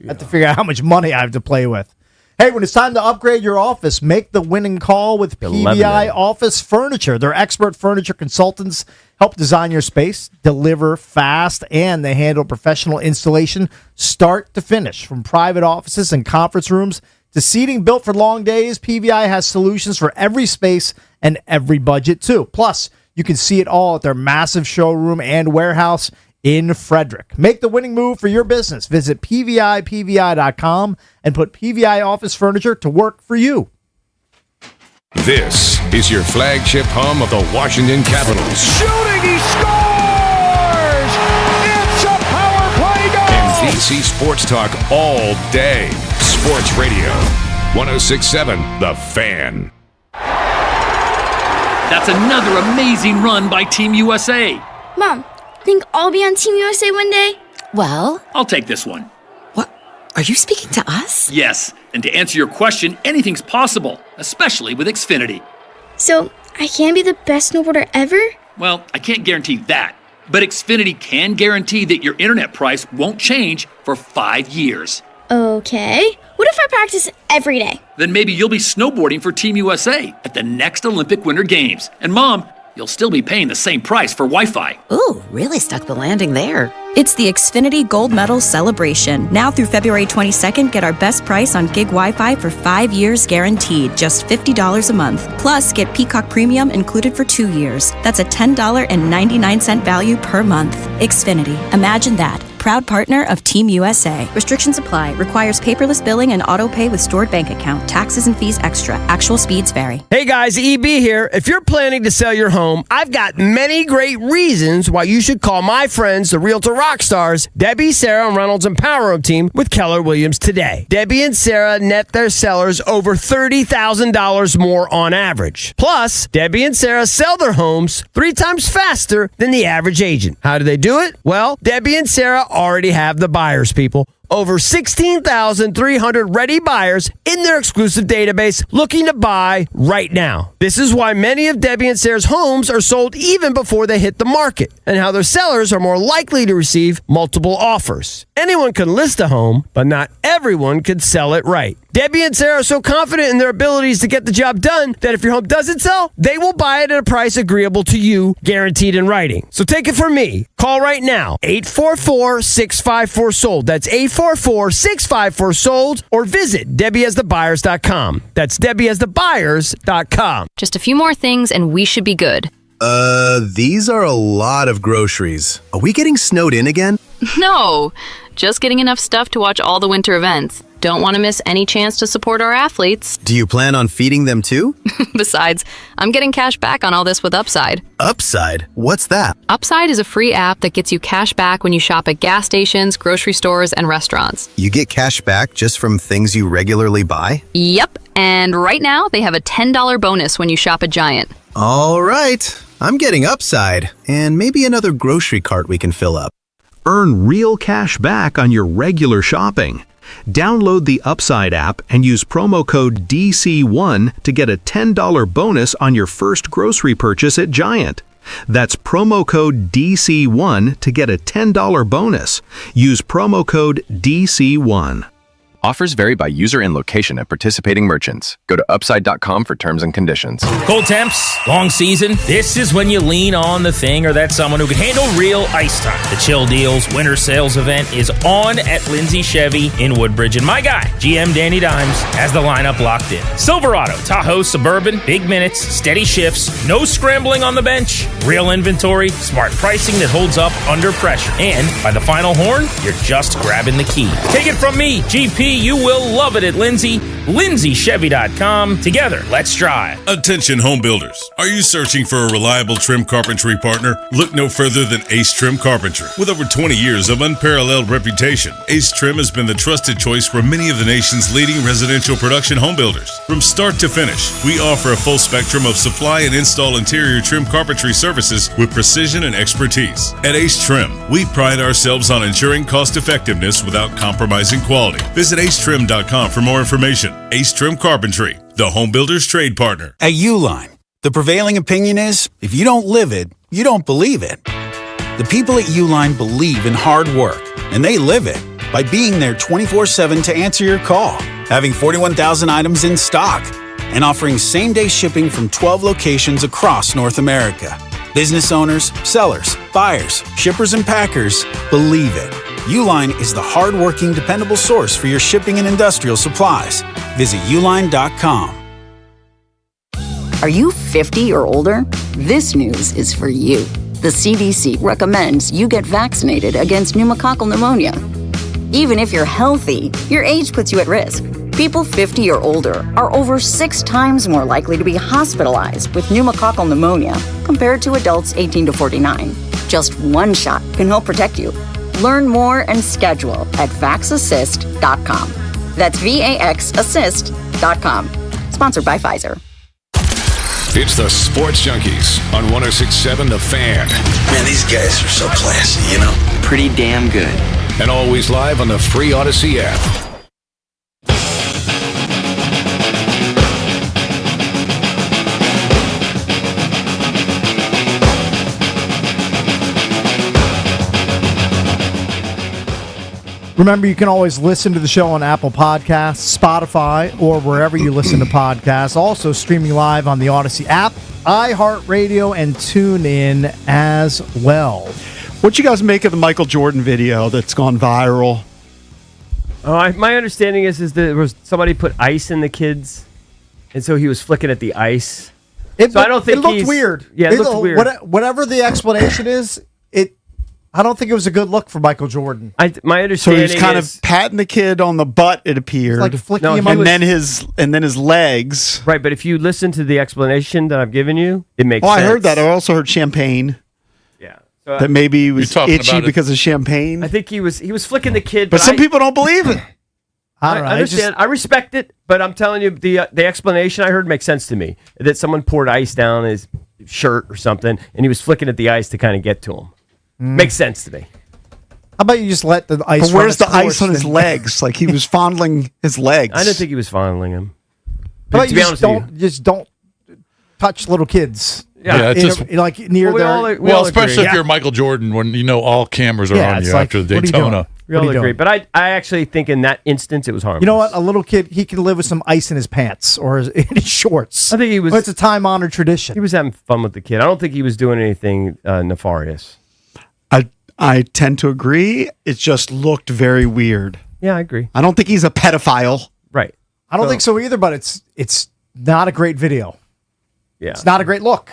I have to figure out how much money I have to play with. Hey, when it's time to upgrade your office, make the winning call with PVI Office Furniture. Their expert furniture consultants help design your space, deliver fast, and they handle professional installation start to finish. From private offices and conference rooms to seating built for long days, PVI has solutions for every space and every budget, too. Plus, you can see it all at their massive showroom and warehouse in Frederick. Make the winning move for your business. Visit PVIPVI.com and put PVI Office Furniture to work for you. This is your flagship home of the Washington Capitals. Shooting, he scores! It's a power play goal! And DC Sports Talk all day. Sports Radio, 106.7 The Fan. That's another amazing run by Team USA. Mom, think I'll be on Team USA one day? Well, I'll take this one. What? Are you speaking to us? Yes, and to answer your question, anything's possible, especially with Xfinity. So, I can be the best snowboarder ever? Well, I can't guarantee that, but Xfinity can guarantee that your internet price won't change for 5 years. Okay. What if I practice every day? Then maybe you'll be snowboarding for Team USA at the next Olympic Winter Games. And Mom, you'll still be paying the same price for Wi-Fi. Ooh, really stuck the landing there. It's the Xfinity Gold Medal Celebration. Now through February 22nd, get our best price on gig Wi-Fi for 5 years guaranteed, just $50 a month. Plus, get Peacock Premium included for 2 years. That's a $10.99 value per month. Xfinity. Imagine that. Proud partner of Team USA. Restrictions apply. Requires paperless billing and auto pay with stored bank account. Taxes and fees extra. Actual speeds vary. Hey guys, EB here. If you're planning to sell your home, I've got many great reasons why you should call my friends, the Realtor Rockstars, Debbie, Sarah, and Reynolds and Power Room team with Keller Williams today. Debbie and Sarah net their sellers over $30,000 more on average. Plus, Debbie and Sarah sell their homes 3 times faster than the average agent. How do they do it? Well, Debbie and Sarah already have the buyers, people. Over 16,300 ready buyers in their exclusive database looking to buy right now. This is why many of Debbie and Sarah's homes are sold even before they hit the market, and how their sellers are more likely to receive multiple offers. Anyone can list a home, but not everyone can sell it right. Debbie and Sarah are so confident in their abilities to get the job done that if your home doesn't sell, they will buy it at a price agreeable to you, guaranteed in writing. So take it from me. Call right now, 844-654-SOLD. That's 844-654-SOLD, or visit DebbieHasTheBuyers.com. That's DebbieHasTheBuyers.com. Just a few more things and we should be good. These are a lot of groceries. Are we getting snowed in again? No, just getting enough stuff to watch all the winter events. Don't want to miss any chance to support our athletes. Do you plan on feeding them too? Besides, I'm getting cash back on all this with Upside. Upside? What's that? Upside is a free app that gets you cash back when you shop at gas stations, grocery stores, and restaurants. You get cash back just from things you regularly buy? Yep, and right now they have a $10 bonus when you shop at Giant. All right, I'm getting Upside, and maybe another grocery cart we can fill up. Earn real cash back on your regular shopping. Download the Upside app and use promo code DC1 to get a $10 bonus on your first grocery purchase at Giant. That's promo code DC1 to get a $10 bonus. Use promo code DC1. Offers vary by user and location at participating merchants. Go to upside.com for terms and conditions. Cold temps, long season. This is when you lean on the thing or that someone who can handle real ice time. The Chill Deals Winter Sales event is on at Lindsay Chevy in Woodbridge. And my guy, GM Danny Dimes, has the lineup locked in. Silverado, Tahoe, Suburban, big minutes, steady shifts, no scrambling on the bench, real inventory, smart pricing that holds up under pressure. And by the final horn, you're just grabbing the key. Take it from me, GP. You will love it at Lindsay. LindsayChevy.com. Together, let's drive. Attention home builders. Are you searching for a reliable trim carpentry partner? Look no further than Ace Trim Carpentry. With over 20 years of unparalleled reputation, Ace Trim has been the trusted choice for many of the nation's leading residential production home builders. From start to finish, we offer a full spectrum of supply and install interior trim carpentry services with precision and expertise. At Ace Trim, we pride ourselves on ensuring cost effectiveness without compromising quality. Visit acetrim.com for more information. Ace Trim Carpentry, the home builder's trade partner. At Uline, the prevailing opinion is, if you don't live it, you don't believe it. The people at Uline believe in hard work, and they live it by being there 24/7 to answer your call, having 41,000 items in stock, and offering same-day shipping from 12 locations across North America. Business owners, sellers, buyers, shippers, and packers believe it. Uline is the hard-working, dependable source for your shipping and industrial supplies. Visit uline.com. Are you 50 or older? This news is for you. The CDC recommends you get vaccinated against pneumococcal pneumonia. Even if you're healthy, your age puts you at risk. People 50 or older are over 6 times more likely to be hospitalized with pneumococcal pneumonia compared to adults 18 to 49. Just one shot can help protect you. Learn more and schedule at vaxassist.com. That's VAXassist.com. Sponsored by Pfizer. It's the Sports Junkies on 106.7 The Fan. Man, these guys are so classy, you know? Pretty damn good. And always live on the free Odyssey app. Remember, you can always listen to the show on Apple Podcasts, Spotify, or wherever you listen to podcasts. Also streaming live on the Odyssey app, iHeartRadio, and TuneIn as well. What you guys make of the Michael Jordan video that's gone viral? My understanding is that there was somebody put ice in the kids, and so he was flicking at the ice. I don't think it looked weird. Yeah, it looked weird. Whatever the explanation is, I don't think it was a good look for Michael Jordan. My understanding so he's kind of patting the kid on the butt. It appeared, like flicking him and then his legs. Right, but if you listen to the explanation that I've given you, it makes sense. I heard that. I also heard champagne. Yeah, that maybe he was itchy because of champagne. I think he was flicking the kid, but some people don't believe it. I understand. I respect it, but I'm telling you, the explanation I heard makes sense to me. That someone poured ice down his shirt or something, and he was flicking at the ice to kind of get to him. Makes sense to me. How about you just let the ice? But where's the ice on his legs? Like he was fondling his legs. I didn't think he was fondling him. How about you don't touch little kids? Yeah, it's just like near their. Especially if you're Michael Jordan, when you know all cameras are on you after the Daytona. We all agree, but I actually think in that instance it was harmless. You know what? A little kid, he can live with some ice in his pants or in his shorts. I think he was. It's a time-honored tradition. He was having fun with the kid. I don't think he was doing anything nefarious. I tend to agree. It just looked very weird. Yeah, I agree. I don't think he's a pedophile. Right. I don't think so either, but it's not a great video. Yeah. It's not a great look.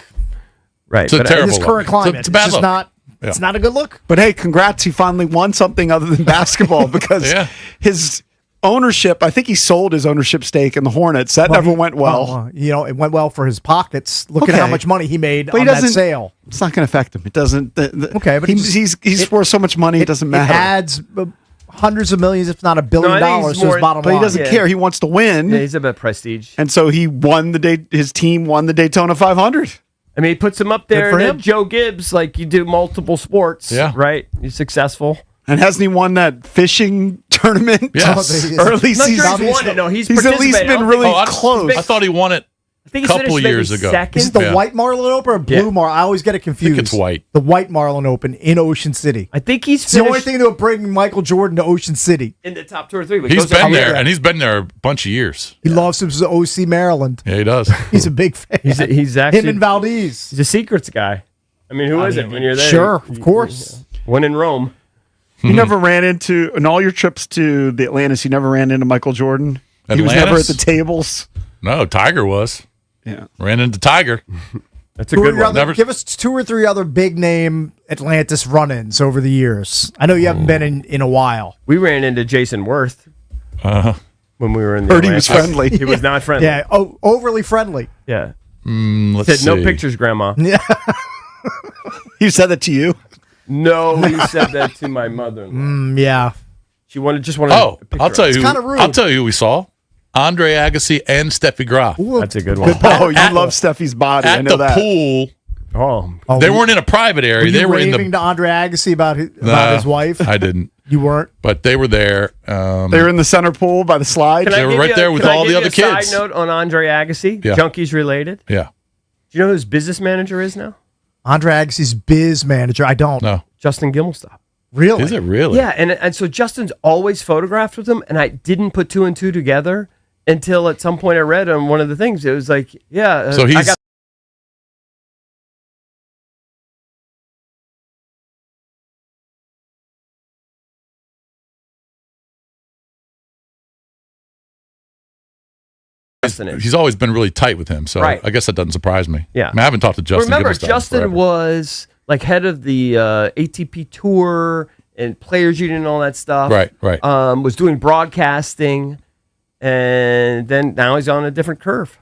Right. It's a terrible in this current climate. It's a bad just look. not. Yeah. It's not a good look. But hey, congrats. He finally won something other than basketball because his ownership, I think he sold his ownership stake in the Hornets. That never went well. It went well for his pockets. Look at how much money he made on that sale. It's not going to affect him. It doesn't. Okay, but he's worth so much money, it doesn't matter. It adds hundreds of millions, if not $1 billion to his bottom line. But he doesn't care. He wants to win. Yeah, he's about prestige. And so he won his team won the Daytona 500. I mean, he puts him up there to Joe Gibbs, like you do multiple sports. Yeah. Right? He's successful. And hasn't he won that fishing tournament? Yes. Early season. Not sure he's won it. No, he's at least been really close. I thought he won it I think a couple years ago. Second. Is it the White Marlin Open or Blue Marlin? I always get it confused. I think it's white. The White Marlin Open in Ocean City. I think he's It's the only thing that would bring Michael Jordan to Ocean City. in the top 2 or 3. He's been there, and he's been there a bunch of years. He loves him to OC Maryland. Yeah, he does. He's a big fan. He's actually him and Valdez. He's a secrets guy. I mean, who isn't when you're there? Sure, of course. When in Rome. You never ran into, in all your trips to the Atlantis, you never ran into Michael Jordan? He was never at the tables? No, Tiger was. Yeah. Ran into Tiger. That's a good one. Give us 2 or 3 other big name Atlantis run-ins over the years. I know you haven't been in a while. We ran into Jason Worth when we were in the Heard he was friendly. He was not friendly. Yeah, overly friendly. Yeah. Let's Said, see. no pictures, Grandma. Yeah. He said that to you? No, he said that to my mother-in-law. Yeah. She just wanted. Oh, a picture I'll tell of you. it. kinda rude. I'll tell you who we saw. Andre Agassi and Steffi Graf. That's a good one. Oh, you love Steffi's body. I At know the that. pool. Oh, They weren't in a private area. Were They you were in raving the. to Andre Agassi about his wife? I didn't. You weren't? But they were there. They were in the center pool by the slide. They were right there with all the other kids. Side note on Andre Agassi. Yeah. Junkies related. Yeah. Do you know who his business manager is now? Andre Agassi's biz manager. I don't. No. Justin Gimelstob. Really? Is it really? Yeah, and so Justin's always photographed with him, and I didn't put 2 and 2 together until at some point I read on one of the things. It was like, yeah. So he's. I got He's always been really tight with him, so Right. I guess that doesn't surprise me. Yeah. I mean, I haven't talked to Justin. Remember, Gimelstob Justin forever. was like head of the ATP Tour and Players Union and all that stuff. Right. Was doing broadcasting, and then now he's on a different curve.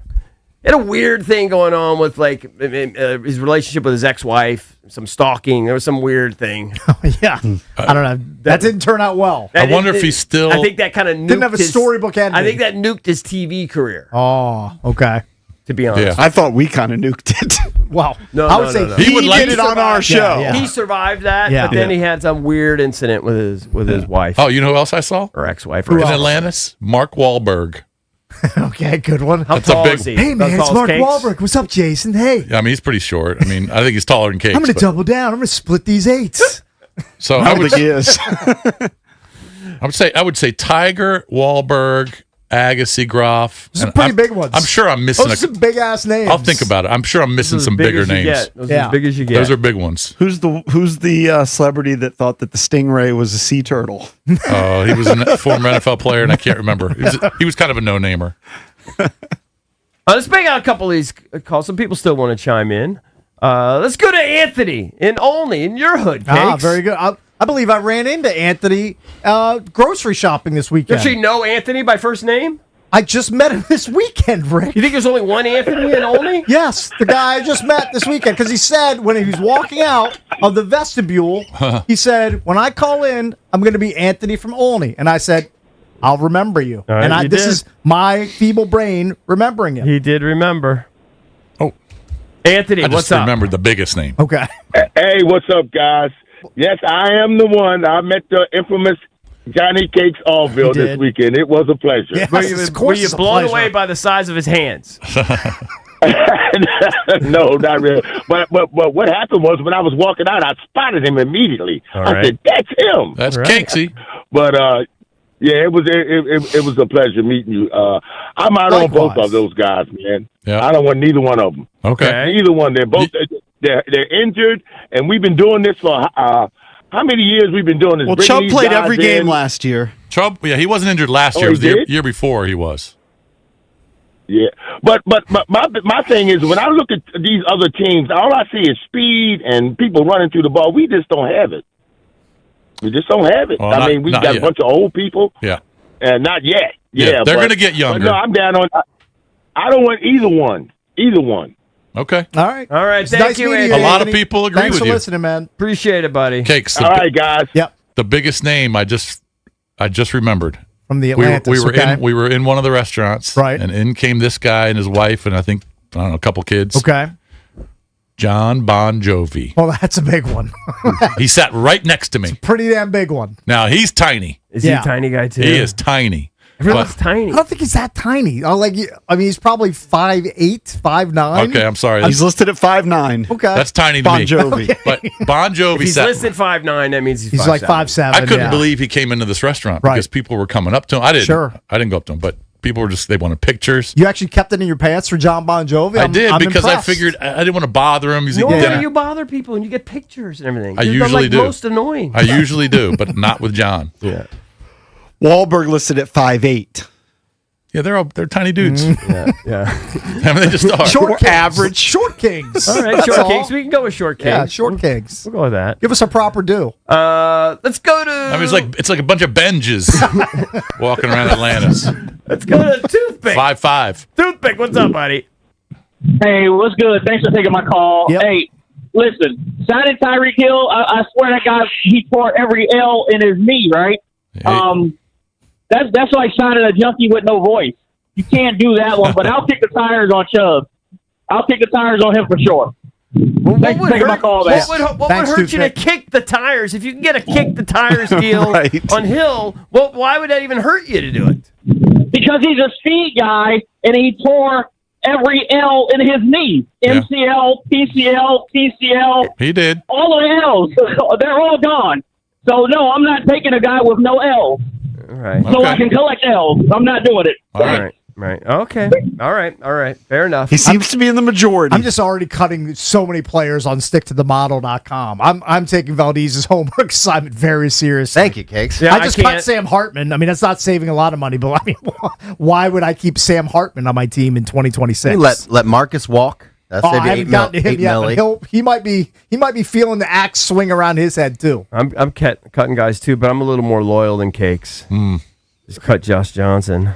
He had a weird thing going on with like his relationship with his ex-wife, some stalking. There was some weird thing. Yeah. I don't know. That didn't turn out well. I wonder if he's still. I think that kind of nuked Didn't have a storybook ending. I think that nuked his TV career. Oh, okay. To be honest. I thought we kind of nuked it. Well, No, I no, would say no. He did it on our show. Yeah. He survived that, Yeah. but then he had some weird incident with his wife Oh, you know who else I saw? or ex-wife. In Or Atlantis? Mark Wahlberg. Okay, good one. How That's a tall big- is he? Hey, man, How it's tall Mark is Cakes? Wahlberg. What's up, Jason? Hey. Yeah, I mean, he's pretty short. I mean, I think he's taller than Cakes. I'm going to but- double down. I'm going to split these 8s. So I I don't would, think he is. I would say Tiger, Wahlberg, Agassi, Groff. Some pretty big ones. I'm sure I'm missing some big ass names. I'll think about it. I'm sure I'm missing some bigger names. Those are as big as you get. Those are big ones. Who's the celebrity that thought that the stingray was a sea turtle? Oh, he was a former NFL player, and I can't remember. He was kind of a no-namer. Let's bang out a couple of these calls. Some people still want to chime in. Let's go to Anthony in Olney, in your hood, Cakes. Very good. I believe I ran into Anthony grocery shopping this weekend. Does she know Anthony by first name? I just met him this weekend, Rick. You think there's only one Anthony in Olney? Yes, the guy I just met this weekend, because he said when he was walking out of the vestibule, he said, when I call in, I'm going to be Anthony from Olney. And I said, I'll remember you. Right, and this is my feeble brain remembering it. He did remember. Oh. Anthony, I just what's up? remembered the biggest name. Okay. Hey, what's up, guys? Yes, I am the one. I met the infamous Johnny Cakes Allville this weekend. It was a pleasure. Yes, were you blown away by the size of his hands? No, not really. But what happened was when I was walking out, I spotted him immediately. I said, "That's him." That's Cakesy. But yeah, it was a pleasure meeting you. I'm out on both of those guys, man. Yeah. I don't want neither one of them. Okay. Neither one. They're both they're injured, and we've been doing this for how many years? We've been doing this. Well, Chubb played every game last year. Chubb, yeah, he wasn't injured last year. He It was the did? year before he was. Yeah, but my thing is when I look at these other teams, all I see is speed and people running through the ball. We just don't have it. We just don't have it. Well, I mean, we've got a bunch of old people. Yeah. And not yet. Yeah, they're going to get younger. But no, I'm down on. I don't want either one. Either one. Okay. All right. All right. It's Thank nice you, meeting Anthony. A lot of people agree Thanks with for you. listening, man. Appreciate it, buddy. Cakes. All right, guys. Yep. The biggest name I just remembered. From the Atlantis, we were in one of the restaurants, right? And in came this guy and his wife, and I don't know, a couple kids. Okay. John Bon Jovi. Well, that's a big one. He sat right next to me. Pretty damn big one. Now he's tiny. Is he a tiny guy too? He is tiny. Everyone's tiny. I don't think he's that tiny. I mean, he's probably 5'8", 5'9". Okay, I'm sorry. He's listed at 5'9". Okay. That's tiny to Bon me. Jovi. Okay. But Bon Jovi If he's sat. listed 5'9", that means he's like 5'7". 5'7". I couldn't believe he came into this restaurant because people were coming up to him. I didn't. Sure. I didn't go up to him, but people were they wanted pictures. You actually kept it in your pants for John Bon Jovi? I did I'm because impressed. I figured I didn't want to bother him. He's eating Normally dinner. you bother people and you get pictures and everything. I You're usually like do. most annoying. I usually do, but not with John. Yeah. Wahlberg listed at 5'8". Yeah, they're tiny dudes. Yeah. I mean, they just are. Short kings. average. Short kings. All right, That's short all. kings. We can go with short kings. Yeah, short kings. We'll go with that. Give us a proper due. Let's go to. I mean, it's like a bunch of Benjes walking around Atlantis. Let's go to Toothpick. 5'5". Toothpick, what's up, buddy? Hey, what's good? Thanks for taking my call. Yep. Hey, listen, signing Tyreek Hill, I swear that guy, he tore every L in his knee, right? Hey. That's like signing a junkie with no voice. You can't do that one, but I'll kick the tires on Chubb. I'll kick the tires on him for sure. Thanks for taking my call, man. What would Thanks, hurt you to Toothpick. kick the tires? If you can get a kick the tires deal Right. on Hill, well, why would that even hurt you to do it? Because he's a speed guy, and he tore every L in his knee. Yeah. MCL, PCL, TCL, He did. all of the L's. They're all gone. So, no, I'm not taking a guy with no L's. All right. So I can collect L's. I'm not doing it. All right. Right. Okay. All right. Fair enough. He seems to be in the majority. I'm just already cutting so many players on sticktothemodel.com. I'm taking Valdez's homework assignment very seriously. Thank you, Cakes. Yeah, I just cut Sam Hartman. I mean, that's not saving a lot of money, but I mean, why would I keep Sam Hartman on my team in 2026? Let Marcus walk. That's I haven't gotten to him yet, but he might be feeling the axe swing around his head too. I'm cutting guys too, but I'm a little more loyal than Cakes. Just cut Josh Johnson.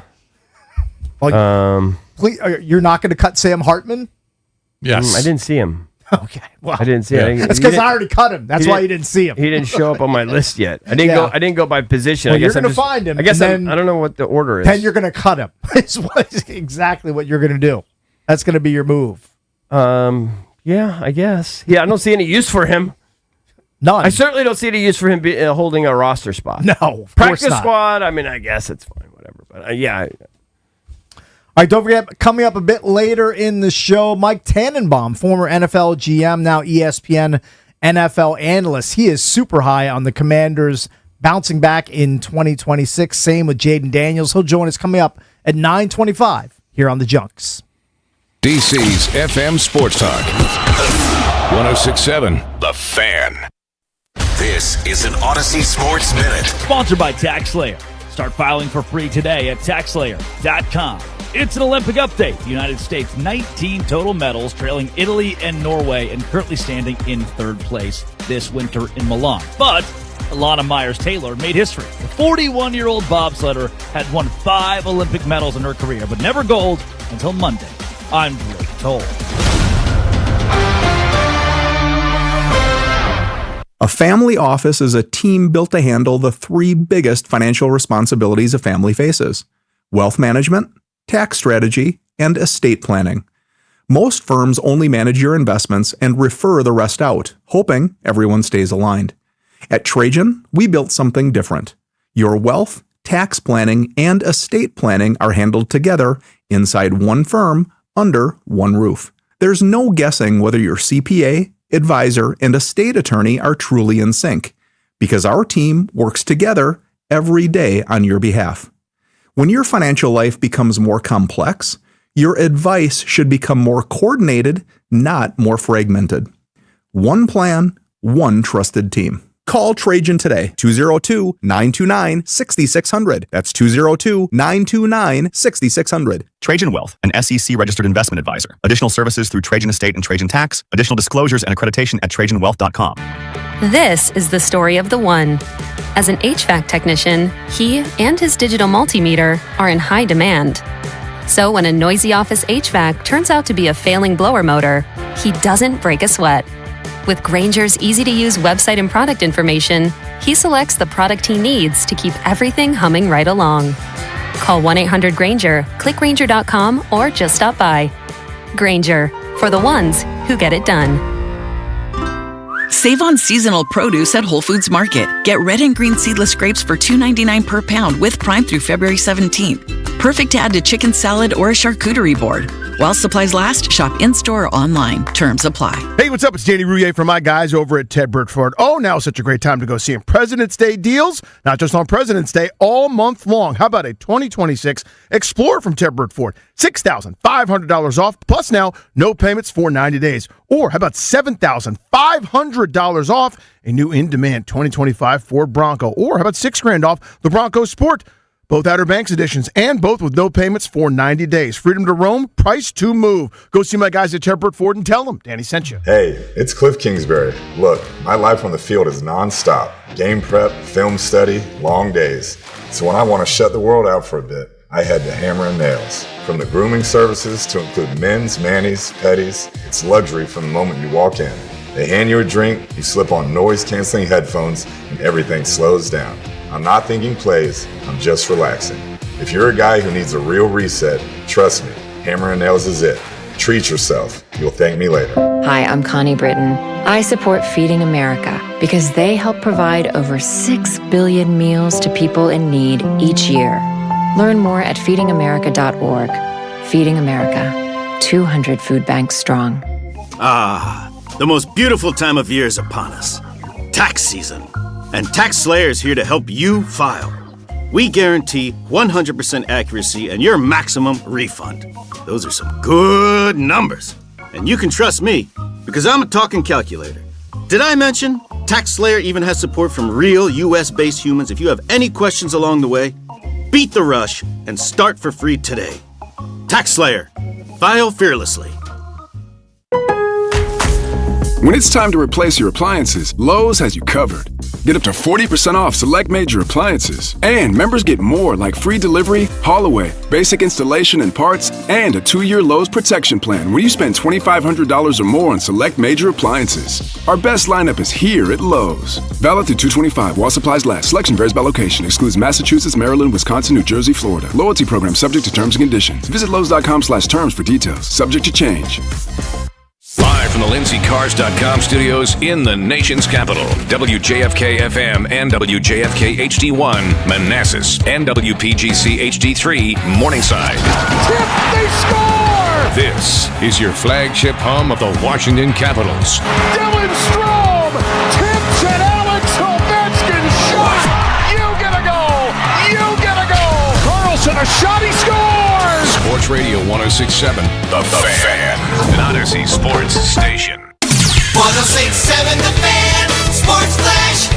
Well, please, you're not going to cut Sam Hartman? Yes. I didn't see him. Okay, well, I didn't see him. That's because I already cut him. That's why you didn't see him. He didn't show up on my list yet. I didn't go by position. Well, I guess you're going to find him. I guess and then, I don't know what the order is. Then you're going to cut him. It's exactly what you're going to do. That's going to be your move. Yeah, I guess. Yeah, I don't see any use for him. None. I certainly don't see any use for him holding a roster spot. No, of practice course not. squad. I mean, I guess it's fine, whatever. But yeah. All right, don't forget, coming up a bit later in the show, Mike Tannenbaum, former NFL GM, now ESPN NFL analyst. He is super high on the Commanders' bouncing back in 2026. Same with Jaden Daniels. He'll join us coming up at 9:25 here on the Junks. DC's FM Sports Talk. 106.7 The Fan. This is an Odyssey Sports Minute. Sponsored by TaxSlayer. Start filing for free today at TaxSlayer.com. It's an Olympic update. The United States, 19 total medals, trailing Italy and Norway, and currently standing in third place this winter in Milan. But Alana Myers-Taylor made history. The 41-year-old bobsledder had won 5 Olympic medals in her career, but never gold until Monday. I'm Blake Toll. A family office is a team built to handle the 3 biggest financial responsibilities a family faces: wealth management, tax strategy, and estate planning. Most firms only manage your investments and refer the rest out, hoping everyone stays aligned. At Trajan, we built something different. Your wealth, tax planning, and estate planning are handled together inside one firm under one roof. There's no guessing whether your CPA, advisor, and estate attorney are truly in sync, because our team works together every day on your behalf. When your financial life becomes more complex, your advice should become more coordinated, not more fragmented. One plan, one trusted team. Call Trajan today, 202-929-6600. That's 202-929-6600. Trajan Wealth, an SEC-registered investment advisor. Additional services through Trajan Estate and Trajan Tax. Additional disclosures and accreditation at TrajanWealth.com. This is the story of the one. As an HVAC technician, he and his digital multimeter are in high demand. So when a noisy office HVAC turns out to be a failing blower motor, he doesn't break a sweat. With Grainger's easy-to-use website and product information, he selects the product he needs to keep everything humming right along. Call 1-800-GRAINGER, click Grainger.com, or just stop by. Grainger, for the ones who get it done. Save on seasonal produce at Whole Foods Market. Get red and green seedless grapes for $2.99 per pound with Prime through February 17th. Perfect to add to chicken salad or a charcuterie board. While supplies last, shop in-store or online. Terms apply. Hey, what's up? It's Danny Rouillet from my guys over at Ted Bird Ford. Oh, now is such a great time to go see President's Day deals. Not just on President's Day, all month long. How about a 2026 Explorer from Ted Bird Ford? $6,500 off, plus now no payments for 90 days. Or how about $7,500 off a new in-demand 2025 Ford Bronco? Or how about $6,000 off the Bronco Sport? Both Outer Banks editions, and both with no payments for 90 days. Freedom to roam, price to move. Go see my guys at Ted Bird Ford and tell them Danny sent you. Hey, it's Cliff Kingsbury. Look, my life on the field is nonstop. Game prep, film study, long days. So when I want to shut the world out for a bit, I head to Hammer and Nails. From the grooming services to include men's, manis, petties, it's luxury from the moment you walk in. They hand you a drink, you slip on noise-canceling headphones, and everything slows down. I'm not thinking plays, I'm just relaxing. If you're a guy who needs a real reset, trust me, Hammer and Nails is it. Treat yourself. You'll thank me later. Hi, I'm Connie Britton. I support Feeding America because they help provide over 6 billion meals to people in need each year. Learn more at feedingamerica.org. Feeding America, 200 food banks strong. Ah, the most beautiful time of year is upon us. Tax season. And TaxSlayer is here to help you file. We guarantee 100% accuracy and your maximum refund. Those are some good numbers. And you can trust me, because I'm a talking calculator. Did I mention TaxSlayer even has support from real US-based humans? If you have any questions along the way, beat the rush and start for free today. TaxSlayer. File fearlessly. When it's time to replace your appliances, Lowe's has you covered. Get up to 40% off select major appliances. And members get more like free delivery, haul-away, basic installation and parts, and a 2-year Lowe's protection plan when you spend $2,500 or more on select major appliances. Our best lineup is here at Lowe's. Valid through 2/25 while supplies last. Selection varies by location. Excludes Massachusetts, Maryland, Wisconsin, New Jersey, Florida. Loyalty program subject to terms and conditions. Visit Lowes.com/terms for details. Subject to change. Live from the LindsayCars.com studios in the nation's capital, WJFK FM and WJFK HD1, Manassas, and WPGC HD3, Morningside. Tip, they score! This is your flagship home of the Washington Capitals. Dylan Strome tips and Alex Ovechkin shot! shoots and a shot. He scores! Sports Radio 106.7, The Fan. An Odyssey Sports Station. 106.7 The Fan. Sports Flash.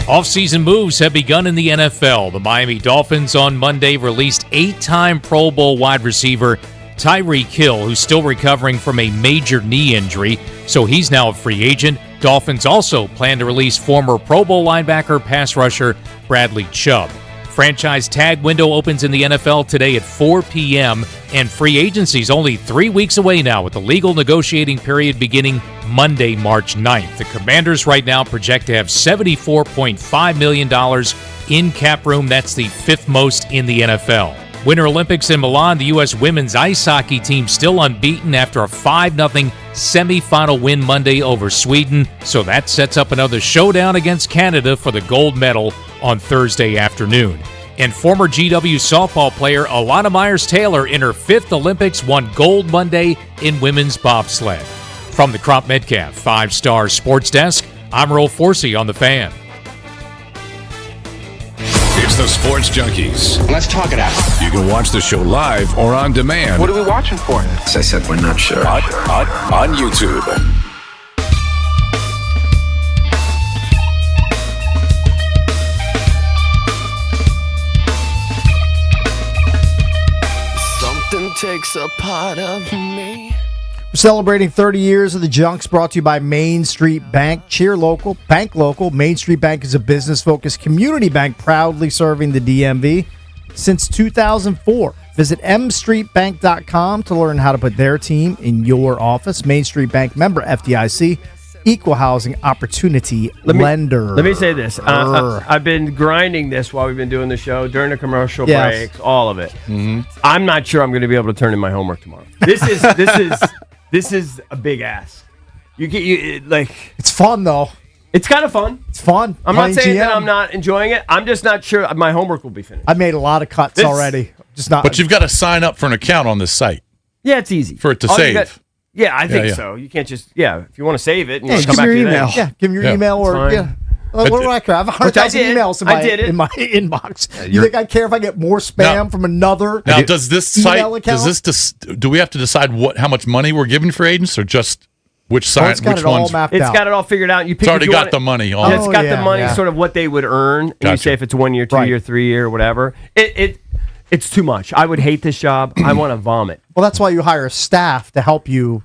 Offseason moves have begun in the NFL. The Miami Dolphins on Monday released 8-time Pro Bowl wide receiver Tyreek Hill, who's still recovering from a major knee injury, so he's now a free agent. Dolphins also plan to release former Pro Bowl linebacker pass rusher Bradley Chubb. Franchise tag window opens in the NFL today at 4 p.m., and free agency is only 3 weeks away now, with the legal negotiating period beginning Monday, March 9th. The Commanders right now project to have $74.5 million in cap room. That's the fifth most in the NFL. Winter Olympics in Milan, the U.S. women's ice hockey team still unbeaten after a 5-0 semifinal win Monday over Sweden. So that sets up another showdown against Canada for the gold medal on Thursday afternoon. And former GW softball player Alana Myers-Taylor in her 5th Olympics won gold Monday in women's bobsled. From the Crop Metcalf 5-Star Sports Desk, I'm Earl Forsey on The Fan. It's the Sports Junkies. Let's talk it out. You can watch the show live or on demand. What are we watching for? As I said, we're not sure. On YouTube. Something takes a part of me. We're celebrating 30 years of the Junks, brought to you by Main Street Bank. Cheer local, bank local. Main Street Bank is a business-focused community bank proudly serving the DMV since 2004. Visit mstreetbank.com to learn how to put their team in your office. Main Street Bank, member FDIC, equal housing opportunity lender. Let me say this. I've been grinding this while we've been doing the show, during the commercial breaks, all of it. Mm-hmm. I'm not sure I'm going to be able to turn in my homework tomorrow. This is a big ask. It's fun though. It's kind of fun. It's fun. I'm not saying that I'm not enjoying it. I'm just not sure my homework will be finished. I made a lot of cuts already. Just not. But you've got to sign up for an account on this site. Yeah, it's easy for it to save. I think so. You can't just if you want to save it, and you give come your back email. to Give your email or what do I care? I have 100,000 emails in my inbox. You think I care if I get more spam from another? Now, does this site? Account? Do we have to decide how much money we're giving for agents, or just which site? It's got it all figured out. You pick it's already got the money. It's got the money, sort of what they would earn. And you say if it's 1 year, 2 year, 3 year, whatever. It's too much. I would hate this job. I want to vomit. Well, that's why you hire staff to help you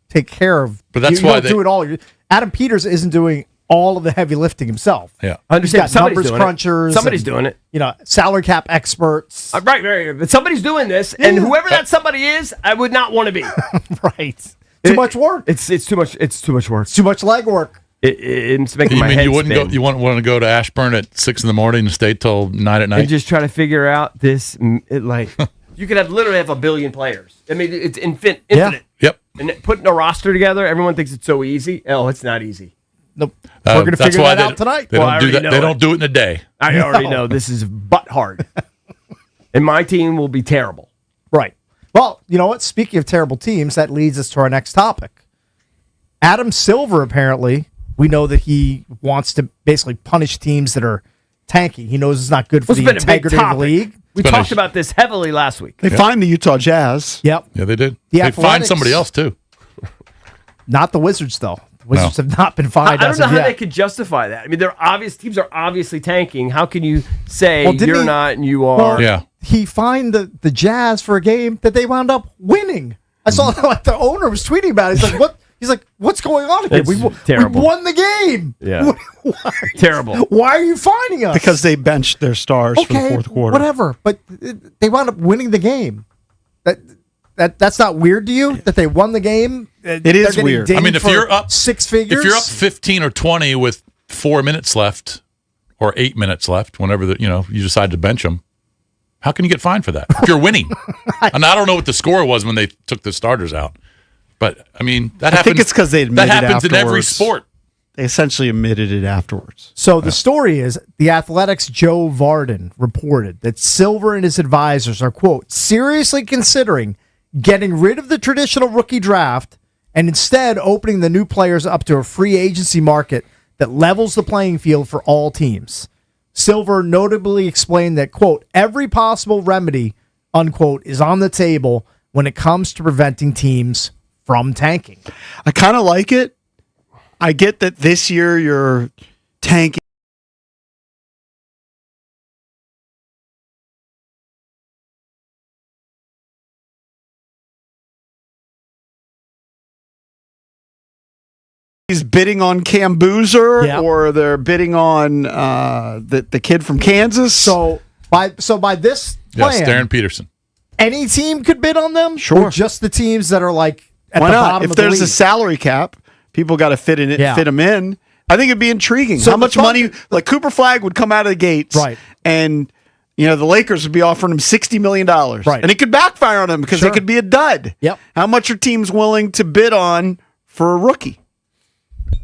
take care of. But that's you why don't do it all. Adam Peters isn't doing all of the heavy lifting himself. Yeah, I understand. He's got numbers crunchers. Somebody's doing it. Salary cap experts. Right. But somebody's doing this, and whoever that somebody is, I would not want to be. Right. Too much work. It's too much. It's too much work. Too much legwork. It's making my head spin. You want to go to Ashburn at 6 a.m. and stay till 9 at night and just try to figure out this? You could literally have a billion players. I mean, it's infinite. Yep. And putting a roster together, everyone thinks it's so easy. Oh, it's not easy. Nope. We're going to figure that out tonight. They don't do that. They don't do it in a day. I already know this is butt hard, and my team will be terrible. Right. Well, you know what? Speaking of terrible teams, that leads us to our next topic. Adam Silver, apparently, we know that he wants to basically punish teams that are tanking. He knows it's not good for the integrity of the league. We talked about this heavily last week. They fined the Utah Jazz. Yep. Yeah, they did. They fined somebody else, too. Not the Wizards, though. The Wizards have not been fined. I don't know how they could justify that. I mean, teams are obviously tanking. How can you say you're not and you are? Well, he fined the Jazz for a game that they wound up winning. I saw the owner was tweeting about it. He's like, "What?" He's like, "What's going on here? We won the game. Yeah, terrible. Why are you fining us? Because they benched their stars for the fourth quarter. Whatever, but they wound up winning the game. That's not weird to you that they won the game. It is weird. I mean, if you're up 6 figures, if you're up 15 or 20 with 4 minutes left or 8 minutes left, whenever you decide to bench them, how can you get fined for that? If you're winning, and I don't know what the score was when they took the starters out, but I mean that happens. I think it's because they admitted that happens afterwards. in every sport. They essentially admitted it afterwards. So the story is The Athletic's Joe Varden reported that Silver and his advisors are, quote, seriously considering getting rid of the traditional rookie draft and instead opening the new players up to a free agency market that levels the playing field for all teams. Silver notably explained that, quote, every possible remedy unquote, is on the table when it comes to preventing teams from tanking. I kind of like it. I get that this year you're tanking. He's bidding on Cam Boozer, or they're bidding on the kid from Kansas. So by this plan, Darren Peterson. Any team could bid on them? Sure. Or just the teams that are like at Why the not? bottom If of the there's a league? salary cap, people got to fit them in. I think it'd be intriguing. So How the much money? Like Cooper Flagg would come out of the gates, right? And the Lakers would be offering him $60 million, right? And it could backfire on them because they could be a dud. Yep. How much are teams willing to bid on for a rookie?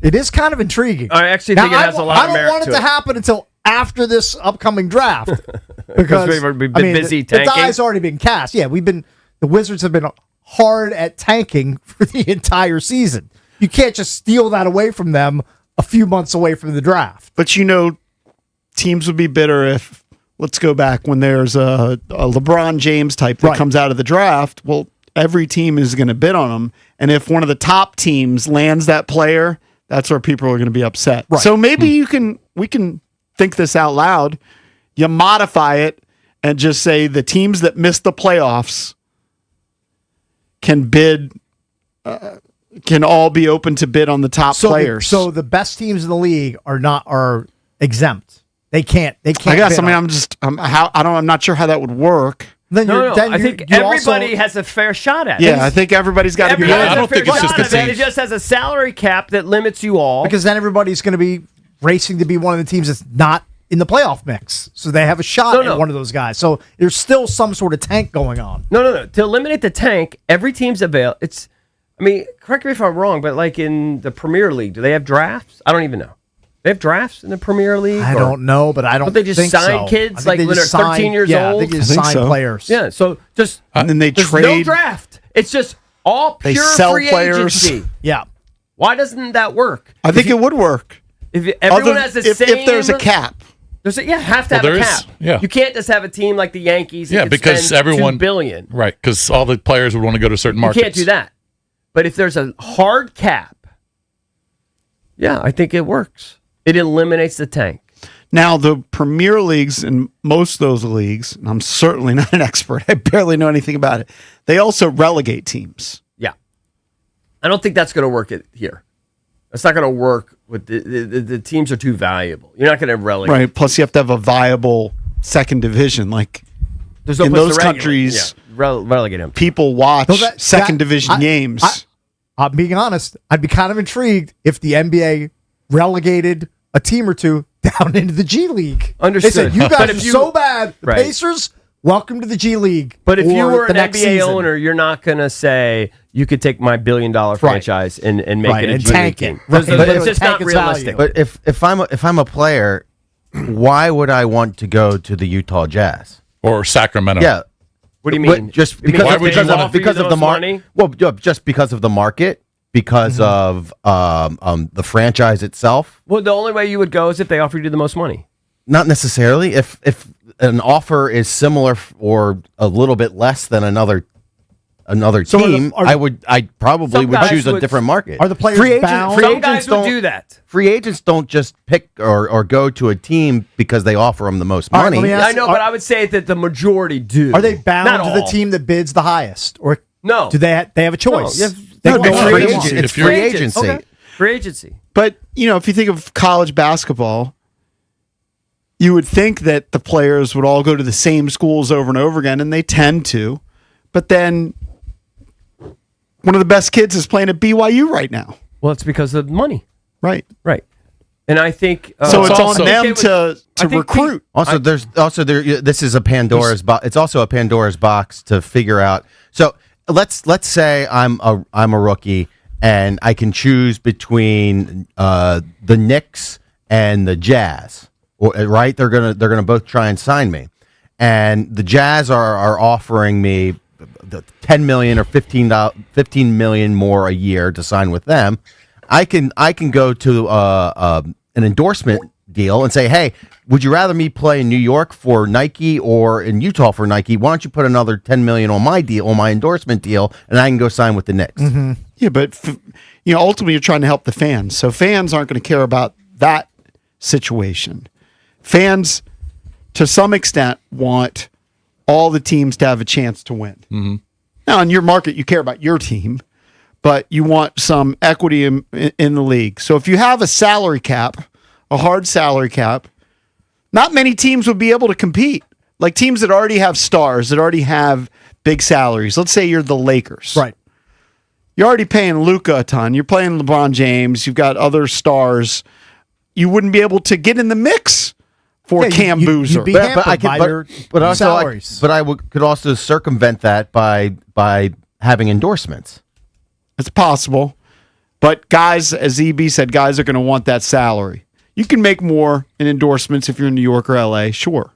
It is kind of intriguing. I actually think it has a lot of merit I don't want it to happen until after this upcoming draft because we've been busy the tanking. die's already been cast. Yeah, the Wizards have been hard at tanking for the entire season. You can't just steal that away from them a few months away from the draft. But teams would be bitter if, let's go back when there's a LeBron James type that comes out of the draft. Well, every team is going to bid on him, and if one of the top teams lands that player, that's where people are going to be upset. Right. So maybe we can think this out loud. You modify it and just say the teams that miss the playoffs can bid, can all be open to bid on the top players. So the best teams in the league are exempt. They can't. I guess. I'm not sure how that would work. Then I think everybody has a fair shot at it. Yeah, I think everybody's got to be. I don't think it's just the teams. It just has a salary cap that limits you all. Because then everybody's going to be racing to be one of the teams that's not in the playoff mix. So they have a shot at one of those guys. So there's still some sort of tank going on. No. To eliminate the tank, every team's available. Correct me if I'm wrong, but like in the Premier League, do they have drafts? I don't even know. They have drafts in the Premier League? I don't know, but I don't think so. They just sign kids like when they're 13 years old? Yeah, I think they just sign players. Yeah, so just and then there's trade. no draft. It's just all pure They sell free players. agency. Yeah. Why doesn't that work? I think it would work. If everyone has the same... If there's a cap. Have to have a cap. Yeah. You can't just have a team like the Yankees. Yeah, because everyone $2 billion. Right, because all the players would want to go to certain markets. You can't do that. But if there's a hard cap, yeah, I think it works. It eliminates the tank. Now, the Premier Leagues and most of those leagues, and I'm certainly not an expert, I barely know anything about it, they also relegate teams. Yeah. I don't think that's going to work here. That's not going to work. With the teams are too valuable. You're not going to relegate. Right. Plus, you have to have a viable second division. Like There's no in place those to regulate. countries, relegate them. people watch second division games. I'm being honest. I'd be kind of intrigued if the NBA relegated a team or two down into the G League. Understood. They said, you guys are so bad. The Right. Pacers, welcome to the G League. But if you or were an the next NBA season. owner, you're not going to say you could take my $1 billion franchise and make it a and G tank League it. team. Right. But it's But just tank not its realistic. value. But if I'm a player, why would I want to go to the Utah Jazz or Sacramento? Yeah. What do you mean? Just You mean because why would you offer because you of the those market. money? Well, just because of the market, because of the franchise itself. Well, the only way you would go is if they offered you the most money. Not necessarily. If an offer is similar or a little bit less than another team, I probably would choose a different market. Are the players bound? Some guys would do that. Free agents don't just pick or go to a team because they offer them the most All right, money. let me ask I know, but I would say that the majority do. Are they bound Not to the all. team that bids the highest? Or No. do they have a choice? No, They No, can go it's wherever free they want. agency. It's free agency. Okay. Free agency. But, if you think of college basketball, you would think that the players would all go to the same schools over and over again, and they tend to. But then one of the best kids is playing at BYU right now. Well, it's because of money. Right. Right. And I think So it's on also- them to I think recruit. This is a Pandora's box. It's also a Pandora's box to figure out. So let's say I'm a rookie and I can choose between the Knicks and the Jazz. Right? They're gonna both try and sign me, and the Jazz are offering me the $10 million or $15 million more a year to sign with them. I can go to an endorsement deal and say, hey, would you rather me play in New York for Nike or in Utah for Nike? Why don't you put another $10 million on my deal, on my endorsement deal, and I can go sign with the Knicks? Yeah, but ultimately you're trying to help the fans, so fans aren't going to care about that situation. Fans, to some extent, want all the teams to have a chance to win. Now, in your market, you care about your team, but you want some equity in the league. So if you have a salary cap, a hard salary cap, not many teams would be able to compete. Like teams that already have stars, that already have big salaries. Let's say you're the Lakers. Right. You're already paying Luka a ton. You're playing LeBron James. You've got other stars. You wouldn't be able to get in the mix for Cam Boozer. But I could also circumvent that by having endorsements. It's possible. But guys, as EB said, guys are going to want that salary. You can make more in endorsements if you're in New York or LA, sure.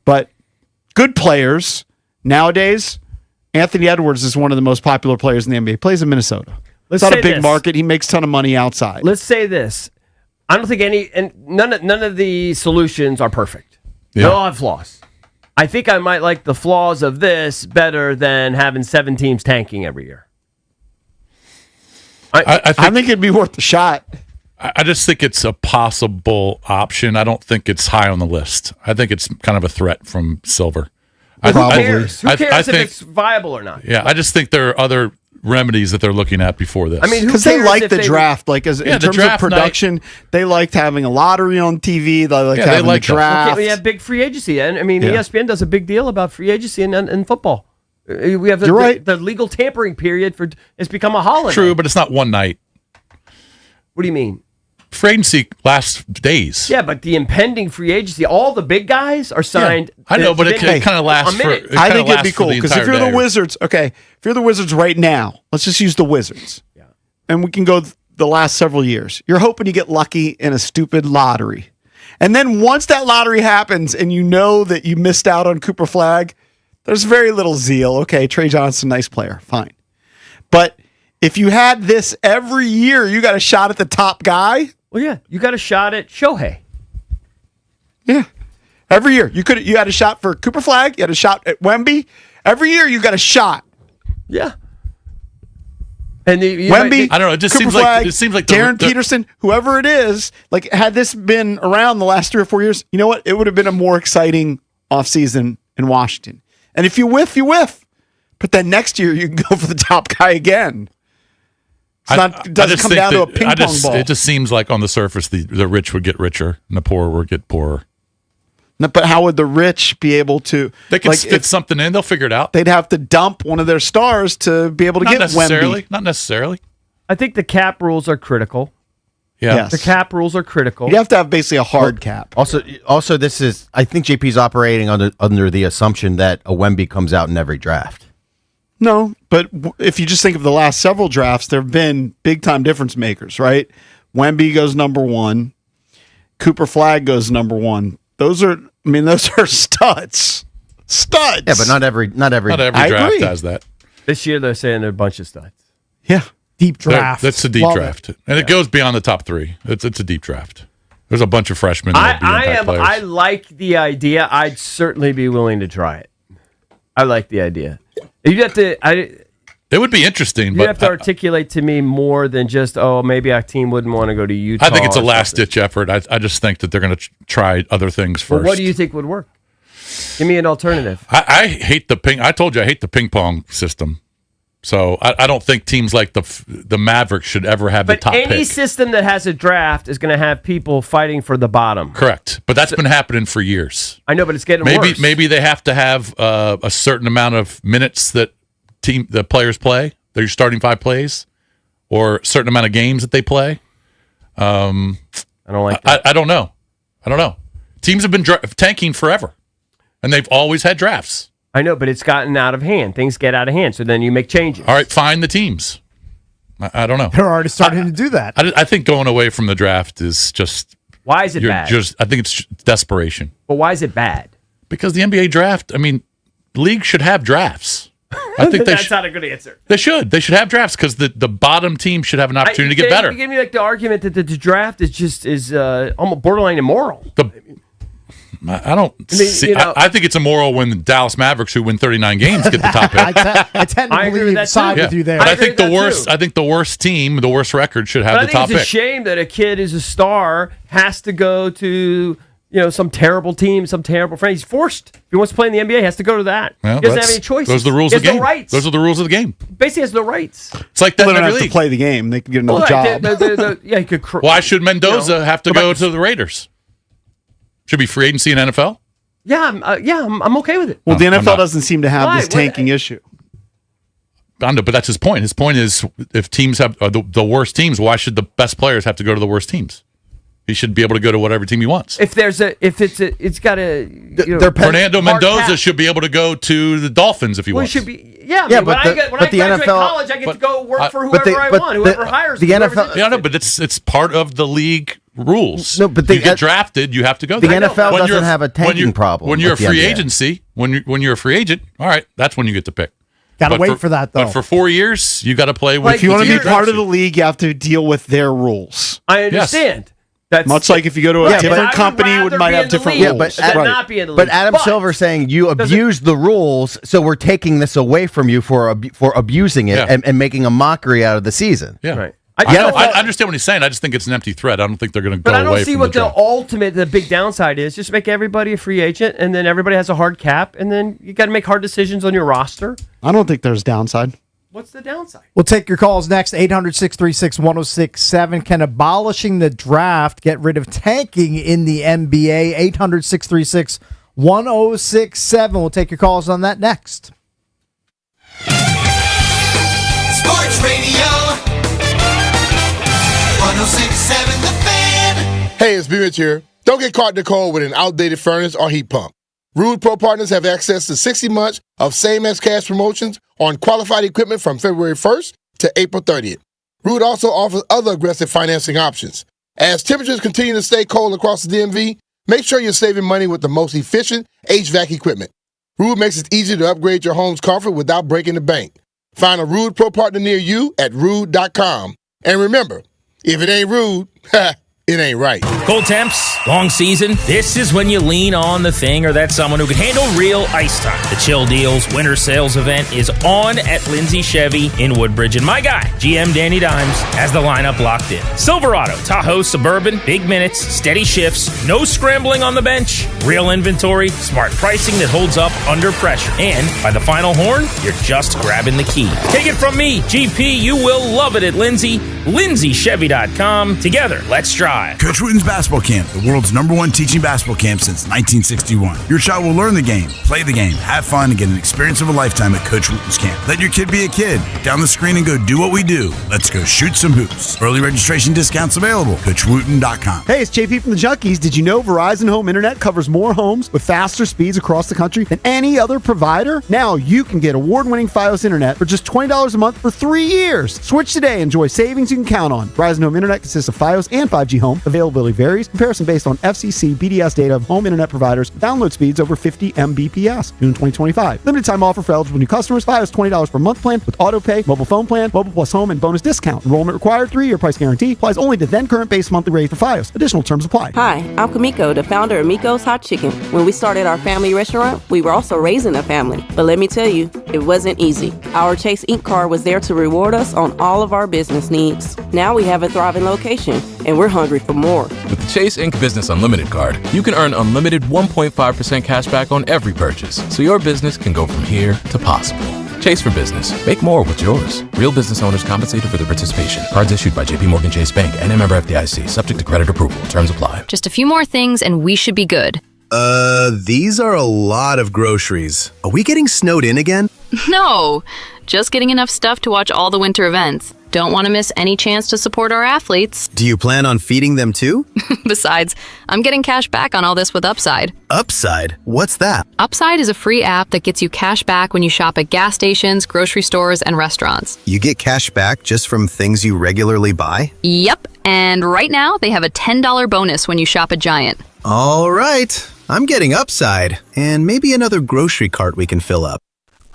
But good players nowadays, Anthony Edwards is one of the most popular players in the NBA. Plays in Minnesota. It's not a big market. He makes a ton of money outside. Let's say this. I don't think none of the solutions are perfect. Yeah. They all have flaws. I think I might like the flaws of this better than having 7 teams tanking every year. I think it'd be worth the shot. I just think it's a possible option. I don't think it's high on the list. I think it's kind of a threat from Silver. Who cares? Who cares if it's viable or not? Yeah, I just think there are other remedies that they're looking at before this. I mean, because they like the draft, in terms of production, they liked having a lottery on TV. They liked having the draft. Okay, we have big free agency, and I mean, ESPN does a big deal about free agency in football. We have the legal tampering period it's become a holiday. True, but it's not one night. What do you mean? Free agency lasts days. Yeah, but the impending free agency, all the big guys are signed. Yeah, I know, but it kind of lasts for. I think it'd be cool because if you're the Wizards, if you're the Wizards right now, let's just use the Wizards. Yeah, and we can go the last several years. You're hoping you get lucky in a stupid lottery, and then once that lottery happens, and you know that you missed out on Cooper Flagg, there's very little zeal. Okay, Trey Johnson, nice player, fine, but if you had this every year, you got a shot at the top guy. Well, yeah, you got a shot at Shohei. Yeah, every year you had a shot for Cooper Flagg. You had a shot at Wemby. Every year you got a shot. Yeah, and Wemby. I don't know. It just Cooper seems like Darren Peterson, whoever it is. Like, had this been around the last 3 or 4 years, you know what? It would have been a more exciting offseason in Washington. And if you whiff, you whiff. But then next year you can go for the top guy again. It doesn't come down to a ping pong ball. It just seems like on the surface, the rich would get richer and the poor would get poorer. No, but how would the rich be able to? They can fit something in. They'll figure it out. They'd have to dump one of their stars to be able to get Wemby. Not necessarily. I think the cap rules are critical. Yeah, yes. The cap rules are critical. You have to have basically a hard cap. Also, this is. I think JP's operating under the assumption that a Wemby comes out in every draft. No, but if you just think of the last several drafts, there have been big-time difference makers, right? Wemby goes number 1. Cooper Flagg goes number 1. Those are studs. Studs. Yeah, but not every draft has that. This year they're saying they're a bunch of studs. Yeah. Deep draft. That's a deep draft. And it goes beyond the top 3. It's a deep draft. There's a bunch of freshmen. I like the idea. I'd certainly be willing to try it. I like the idea. You'd have to. It would be interesting. You have to articulate to me more than just, maybe our team wouldn't want to go to Utah. I think it's a last-ditch effort. I just think that they're going to try other things first. Well, what do you think would work? Give me an alternative. I hate the ping. I told you I hate the ping pong system. So I don't think teams like the Mavericks should ever have the top pick. But any system that has a draft is going to have people fighting for the bottom. Correct. But that's been happening for years. I know, but it's getting worse. Maybe they have to have a certain amount of minutes that the players play. Their starting 5 plays, or a certain amount of games that they play. I don't like that. I don't know. Teams have been tanking forever, and they've always had drafts. I know, but it's gotten out of hand. Things get out of hand, so then you make changes. All right, find the teams. I don't know. They're already starting to do that. I think going away from the draft is just... Why is it bad? I think it's desperation. But why is it bad? Because the NBA draft, league should have drafts. I think that's not a good answer. They should. They should have drafts because the bottom team should have an opportunity to get better. You give me like the argument that the draft is almost borderline immoral. I don't see. I think it's immoral when the Dallas Mavericks, who win 39 games, get the top pick. I tend to believe side with you there. But I think the worst team, the worst record, should have the top pick. It's a shame that a kid who's a star has to go to some terrible team, some terrible friend. He's forced. If he wants to play in the NBA, he has to go to that. Well, he doesn't have any choices. Those are the rules of the game. No rights. Those are the rules of the game. Basically, has no rights. It's like that they in don't every have league. to play the game. They can get another job. He could. Why should Mendoza have to go to the Raiders? Should be free agency in NFL. Yeah, I'm okay with it. Well, the NFL doesn't seem to have this tanking issue. I know, but that's his point. His point is, if teams have the worst teams, why should the best players have to go to the worst teams? He should be able to go to whatever team he wants. It's got a Fernando Mendoza should be able to go to the Dolphins if he wants. Should be when I graduate college, I get to go work for whoever I want. Whoever hires the NFL. Yeah, no, but it's part of the league rules. No, but you get drafted, you have to go. The NFL doesn't have a tanking problem. When you're a with the free NBA. agency, when you're a free agent, all right, that's when you get to pick. Got to wait for that though. But for 4 years, you got to play with. If you want to be part of the league, you have to deal with their rules. I understand. That's much like if you go to a different company, it might have different rules. But Adam Silver saying you abused the rules, so we're taking this away from you for abusing it and making a mockery out of the season. Yeah, right. I understand what he's saying. I just think it's an empty threat. I don't think they're going to go away from But I don't see what the the big downside is. Just make everybody a free agent, and then everybody has a hard cap, and then you got to make hard decisions on your roster. I don't think there's downside. What's the downside? We'll take your calls next. 800-636-1067. Can abolishing the draft get rid of tanking in the NBA? 800-636-1067. We'll take your calls on that next. Sports Radio 106.7 The Fan. Hey, it's B-Mitch here. Don't get caught in the cold with an outdated furnace or heat pump. Rude Pro Partners have access to 60 months of same-as-cash promotions on qualified equipment from February 1st to April 30th. Rude also offers other aggressive financing options. As temperatures continue to stay cold across the DMV, make sure you're saving money with the most efficient HVAC equipment. Rude makes it easy to upgrade your home's comfort without breaking the bank. Find a Rude Pro Partner near you at rude.com. And remember, if it ain't rude, it ain't right. Cold temps, long season. This is when you lean on the thing or that someone who can handle real ice time. The Chill Deals Winter Sales event is on at Lindsay Chevy in Woodbridge. And my guy, GM Danny Dimes, has the lineup locked in. Silverado, Tahoe, Suburban, big minutes, steady shifts, no scrambling on the bench, real inventory, smart pricing that holds up under pressure. And by the final horn, you're just grabbing the key. Take it from me, GP, you will love it at Lindsay. LindsayChevy.com. Together, let's drive. Coach Wooten's Basketball Camp, the world's #1 teaching basketball camp since 1961. Your child will learn the game, play the game, have fun, and get an experience of a lifetime at Coach Wooten's Camp. Let your kid be a kid. Down the screen and go do what we do. Let's go shoot some hoops. Early registration discounts available. CoachWooten.com. Hey, it's JP from the Junkies. Did you know Verizon Home Internet covers more homes with faster speeds across the country than any other provider? Now you can get award-winning Fios Internet for just $20 a month for 3 years. Switch today and enjoy savings you can count on. Verizon Home Internet consists of Fios and 5G Home. Availability varies. Comparison based on FCC BDS data of home internet providers. Download speeds over 50 Mbps. June 2025. Limited time offer for eligible new customers. Fios $20 per month plan with auto pay, mobile phone plan, mobile plus home, and bonus discount. Enrollment required. 3-year price guarantee. Applies only to then current base monthly rate for Fios. Additional terms apply. Hi, I'm Kamiko, the founder of Miko's Hot Chicken. When we started our family restaurant, we were also raising a family. But let me tell you, it wasn't easy. Our Chase Inc. card was there to reward us on all of our business needs. Now we have a thriving location, and we're hungry for more. With the Chase Inc. Business Unlimited card, you can earn unlimited 1.5% cash back on every purchase, so your business can go from here to possible. Chase for business. Make more with yours. Real business owners compensated for their participation. Cards issued by JPMorgan Chase Bank and a member FDIC. Subject to credit approval. Terms apply. Just a few more things and we should be good. These are a lot of groceries. Are we getting snowed in again? No, just getting enough stuff to watch all the winter events. Don't want to miss any chance to support our athletes. Do you plan on feeding them too? Besides, I'm getting cash back on all this with Upside. Upside? What's that? Upside is a free app that gets you cash back when you shop at gas stations, grocery stores, and restaurants. You get cash back just from things you regularly buy? Yep, and right now they have a $10 bonus when you shop at Giant. All right, I'm getting Upside, and maybe another grocery cart we can fill up.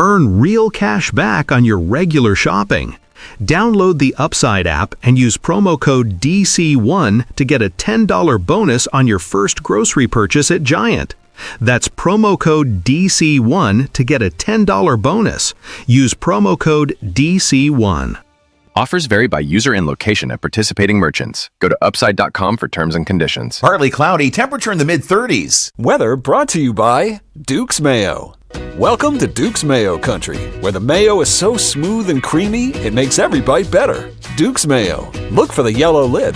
Earn real cash back on your regular shopping. Download the Upside app and use promo code DC1 to get a $10 bonus on your first grocery purchase at Giant. That's promo code DC1 to get a $10 bonus. Use promo code DC1. Offers vary by user and location at participating merchants. Go to upside.com for terms and conditions. Partly cloudy, temperature in the mid-30s. Weather brought to you by Duke's Mayo. Welcome to Duke's Mayo Country, where the mayo is so smooth and creamy, it makes every bite better. Duke's Mayo. Look for the yellow lid.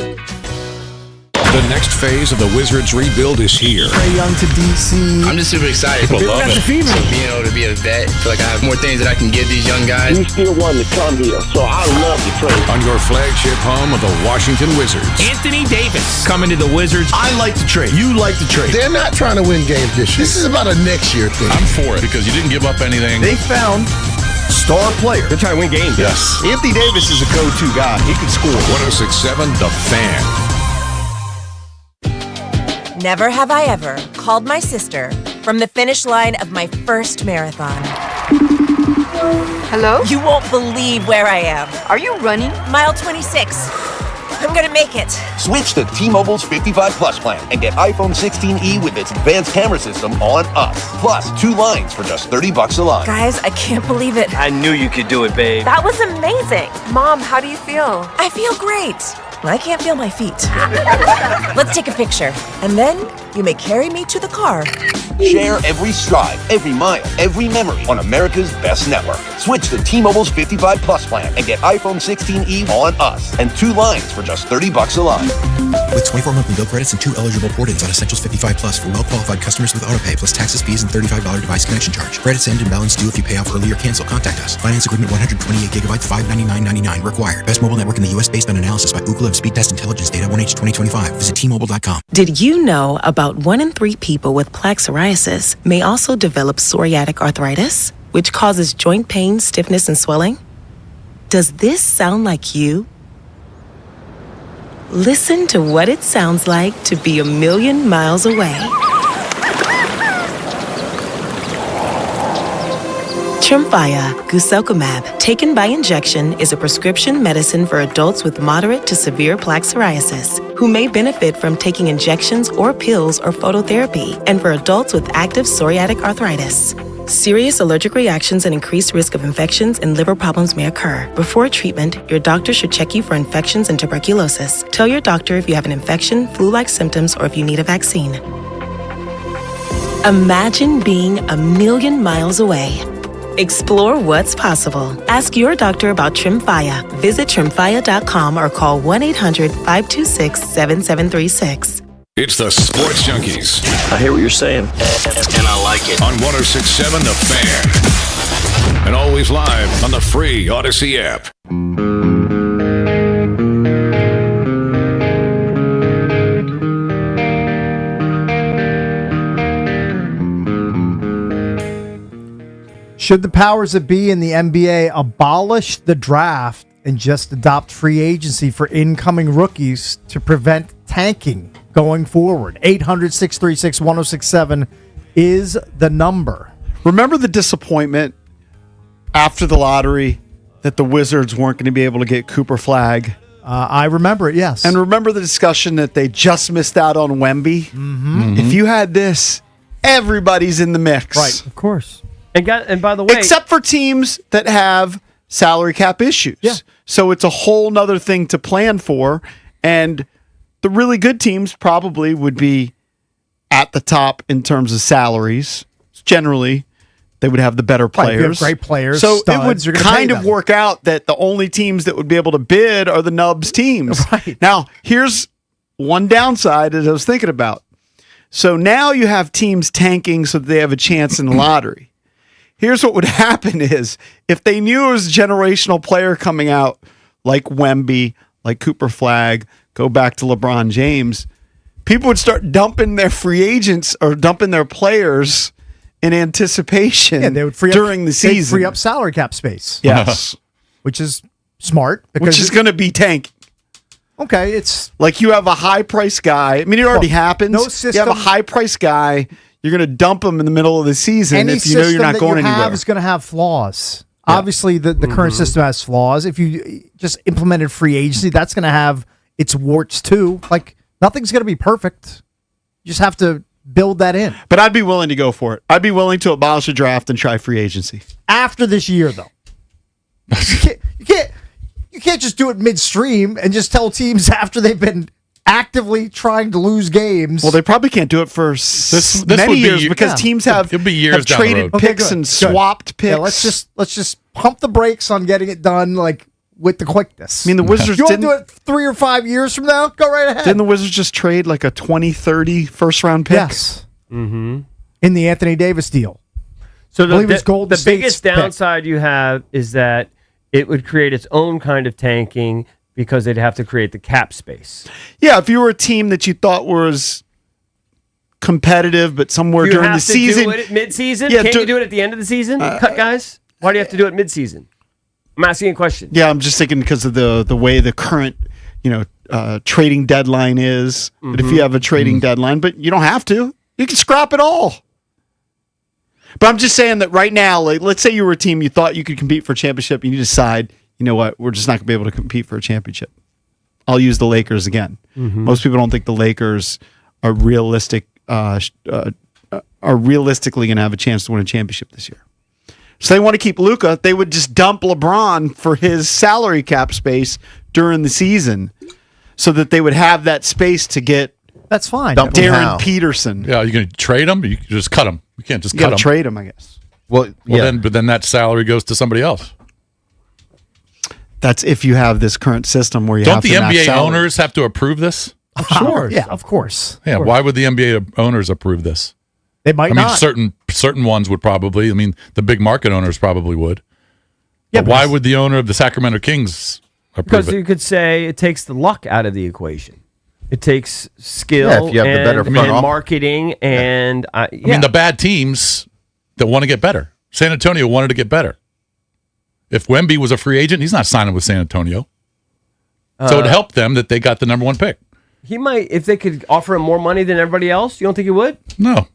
The next phase of the Wizards rebuild is here. Trey Young to DC. I'm just super excited. People love it. So being able to be a vet, I feel like I have more things that I can give these young guys. You still want to come here, so I love the trade. On your flagship home of the Washington Wizards. Anthony Davis coming to the Wizards. I like the trade. You like the trade. They're not trying to win games this year. This is about a next year thing. I'm for it because you didn't give up anything. They found star player. They're trying to win games. Yes. Anthony Davis is a go-to guy. He can score. 106.7 The Fan. Never have I ever called my sister from the finish line of my first marathon. Hello? You won't believe where I am. Are you running? Mile 26. I'm gonna make it. Switch to T-Mobile's 55 Plus plan and get iPhone 16e with its advanced camera system on us. Plus 2 lines for just $30 a line. Guys, I can't believe it. I knew you could do it, babe. That was amazing. Mom, how do you feel? I feel great. I can't feel my feet. Let's take a picture. And then you may carry me to the car. Share every stride, every mile, every memory on America's best network. Switch to T-Mobile's 55 Plus plan and get iPhone 16e on us and 2 lines for just $30 a line. With 24 monthly bill credits and 2 eligible port-ins on Essentials 55 Plus for well-qualified customers with autopay plus taxes, fees, and $35 device connection charge. Credits end and balance due if you pay off early or cancel. Contact us. Finance agreement 128 gigabytes, $599.99 required. Best mobile network in the U.S. based on analysis by Ookla of Speed Test Intelligence data 1H 2025. Visit T-Mobile.com. Did you know about 1 in 3 people with plaque psoriasis may also develop psoriatic arthritis, which causes joint pain, stiffness, and swelling? Does this sound like you? Listen to what it sounds like to be a million miles away. Tremfya guselkumab, taken by injection, is a prescription medicine for adults with moderate to severe plaque psoriasis who may benefit from taking injections or pills or phototherapy, and for adults with active psoriatic arthritis. Serious allergic reactions and increased risk of infections and liver problems may occur. Before treatment, your doctor should check you for infections and tuberculosis. Tell your doctor if you have an infection, flu-like symptoms, or if you need a vaccine. Imagine being a million miles away. Explore what's possible. Ask your doctor about Tremfya. Visit Tremfya.com or call 1-800-526-7736. It's the Sports Junkies. I hear what you're saying. And I like it. On 106.7 The Fan. And always live on the free Odyssey app. Should the powers that be in the NBA abolish the draft and just adopt free agency for incoming rookies to prevent tanking going forward? 800-636-1067 is the number. Remember the disappointment after the lottery that the Wizards weren't going to be able to get Cooper Flagg? I remember it, yes. And remember the discussion that they just missed out on Wemby? Mm-hmm. If you had this, everybody's in the mix. Right, of course. And by the way, except for teams that have salary cap issues. Yeah. So it's a whole nother thing to plan for. And the really good teams probably would be at the top in terms of salaries. Generally, they would have the better players. Right, great players. So studs, it would kind of work out that the only teams that would be able to bid are the nubs teams. Right. Now, here's one downside that I was thinking about. So now you have teams tanking so that they have a chance in the lottery. Here's what would happen is if they knew it was a generational player coming out like Wemby, like Cooper Flagg, go back to LeBron James, people would start dumping their free agents or dumping their players in anticipation they would during the season. Free up salary cap space. Yes. Which is smart. Which is going to be tanking. Okay, it's... Like you have a high-priced guy. I mean, it already happens. No system. You have a high-priced guy. You're going to dump them in the middle of the season Any if you know you're not going anywhere. Is going to have flaws. Yeah. Obviously, the current system has flaws. If you just implemented free agency, that's going to have its warts too. Like, nothing's going to be perfect. You just have to build that in. But I'd be willing to go for it. I'd be willing to abolish a draft and try free agency. After this year, though. You can't just do it midstream and just tell teams after they've been actively trying to lose games. Well, they probably can't do it for many years because teams have traded picks and swapped picks. Yeah, let's just pump the brakes on getting it done like with the quickness. I mean, the Wizards you want to do it 3 or 5 years from now? Go right ahead. Didn't the Wizards just trade like a 2030 first-round pick? Yes. Mm-hmm. In the Anthony Davis deal. So the biggest downside you have is that it would create its own kind of tanking because they'd have to create the cap space. Yeah, if you were a team that you thought was competitive, but somewhere during the season. Do you have to do it at mid-season? Can't you do it at the end of the season? Cut guys? Why do you have to do it mid-season? I'm asking a question. Yeah, I'm just thinking because of the way the current trading deadline is. Mm-hmm. But if you have a trading deadline, but you don't have to. You can scrap it all. But I'm just saying that right now, like, let's say you were a team you thought you could compete for a championship, and you decide, you know what, we're just not going to be able to compete for a championship. I'll use the Lakers again. Mm-hmm. Most people don't think the Lakers are realistically going to have a chance to win a championship this year. So they want to keep Luka. They would just dump LeBron for his salary cap space during the season, so that they would have that space to get. That's fine. Darren Peterson. Yeah, you're going to trade him? You can just cut him. You can't just cut him. Trade him, I guess. Well, then that salary goes to somebody else. That's if you have this current system where you don't have the to NBA owners have to approve this? Sure. Yeah, of course. Yeah. Why would the NBA owners approve this? They might not. I mean, certain ones would probably. I mean, the big market owners probably would. Yeah, but why would the owner of the Sacramento Kings approve because it? You could say it takes the luck out of the equation. It takes skill if you have the better front office. Marketing and I mean, the bad teams that want to get better. San Antonio wanted to get better. If Wemby was a free agent, he's not signing with San Antonio. So it helped them that they got the number 1 pick. He might, if they could offer him more money than everybody else. You don't think he would? No.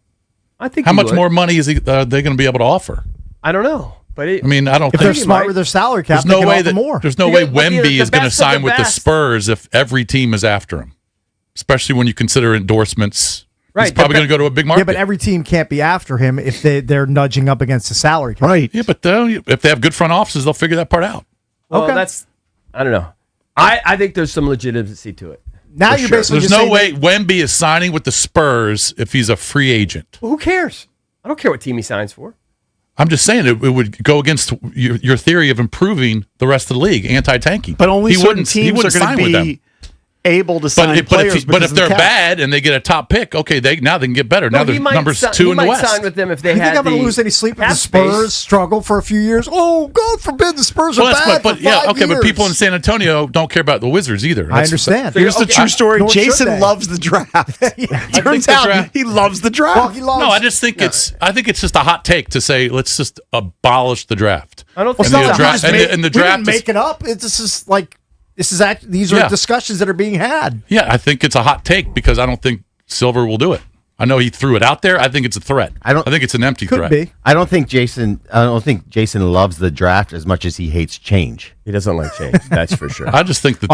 I think. How much more money is they going to be able to offer? I don't know. But I mean, I don't. If they're smart with their salary cap, there's no way that more. There's no way Wemby is going to sign with the Spurs if every team is after him, especially when you consider endorsements. Right, he's probably going to go to a big market. Yeah, but every team can't be after him if they're nudging up against the salary cap. Right. Yeah, but if they have good front offices, they'll figure that part out. Well, I don't know. I think there's some legitimacy to it. Now you're basically there's no way Wemby is signing with the Spurs if he's a free agent. Well, who cares? I don't care what team he signs for. I'm just saying it would go against your theory of improving the rest of the league, anti-tanking. But only certain teams are going to be able to sign players. But if they're bad and they get a top pick, okay, they can get better. Now they're numbers 2 in the West. He might sign with them if they you think I'm going to lose any sleep if the Spurs struggle for a few years? Oh, God forbid the Spurs are bad for 5 years. But people in San Antonio don't care about the Wizards either. I understand. Here's the true story. Jason loves the draft. Turns out he loves the draft. No, I just think I think it's just a hot take to say let's just abolish the draft. I don't think the draft we didn't make it up. These are discussions that are being had. Yeah, I think it's a hot take because I don't think Silver will do it. I know he threw it out there. I think it's a threat. I think it's an empty threat. Be. I don't think Jason loves the draft as much as he hates change. He doesn't like change. That's for sure. I just think that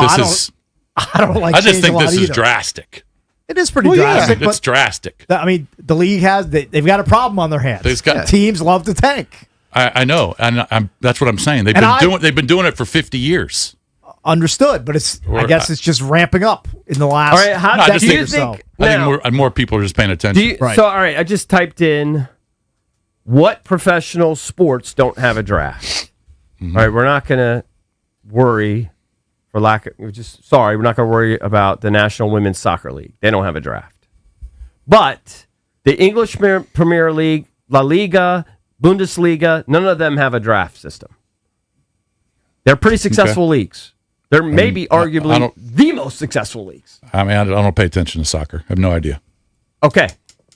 I don't like. I just think this is either. drastic. It is pretty drastic. It's drastic. I mean, the league they've got a problem on their hands. Teams love to tank. I know, and that's what I'm saying. They've been doing it for 50 years. Understood, but I guess it's just ramping up in the last. All right, I think more people are just paying attention. So, all right, I just typed in what professional sports don't have a draft. Mm-hmm. All right, we're not going to worry we're not going to worry about the National Women's Soccer League. They don't have a draft, but the English Premier League, La Liga, Bundesliga, none of them have a draft system. They're pretty successful leagues. They're maybe arguably the most successful leagues. I mean, I don't pay attention to soccer. I have no idea. Okay,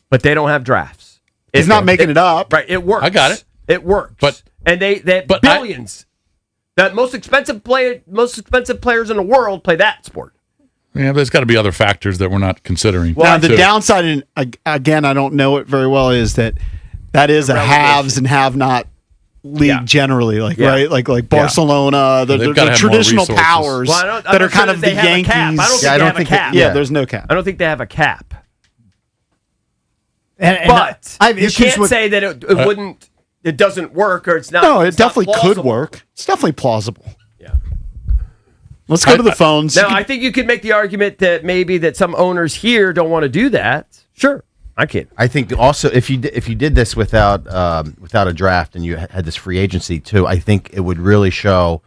but they don't have drafts. He's not making it up. Right, it works. I got it. It works. And they billions. The most expensive players in the world play that sport. Yeah, there's got to be other factors that we're not considering. Well, now, the downside, and again, I don't know it very well, is that is a haves and have-not league generally, right? Like Barcelona, the traditional powers that are kind of the Yankees. I don't think they have a cap. Yeah, there's no cap. I don't think they have a cap. But I have you can't say that it wouldn't. It doesn't work, or it's not. No, it definitely could work. It's definitely plausible. Yeah. Let's go to the phones. Now, I think you could make the argument that maybe that some owners here don't want to do that. Sure. I can't. I think also if you did this without a draft and you had this free agency too, I think it would really show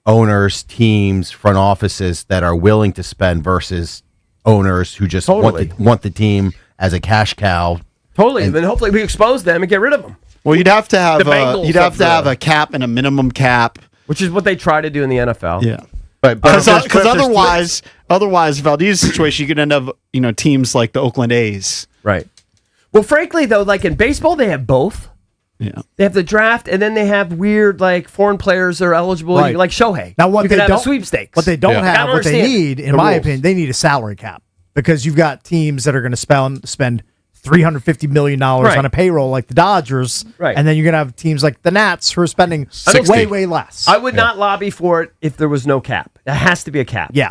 owners, teams, front offices that are willing to spend versus owners who just want the team as a cash cow. Totally. And then hopefully we expose them and get rid of them. Well, you'd have to have a cap and a minimum cap, which is what they try to do in the NFL. Yeah. Because otherwise, Valdez's situation, you could end up, teams like the Oakland A's. Right. Well, frankly, though, like in baseball, they have both. Yeah. They have the draft, and then they have weird, like, foreign players that are eligible, Right. like Shohei. Now, what you they can have don't a sweepstakes. What they don't have, what they need, in my rules. opinion, they need a salary cap because you've got teams that are going to spend $350 million on a payroll like the Dodgers, and then you're going to have teams like the Nats who are spending way less. I would not lobby for it if there was no cap. There has to be a cap. Yeah.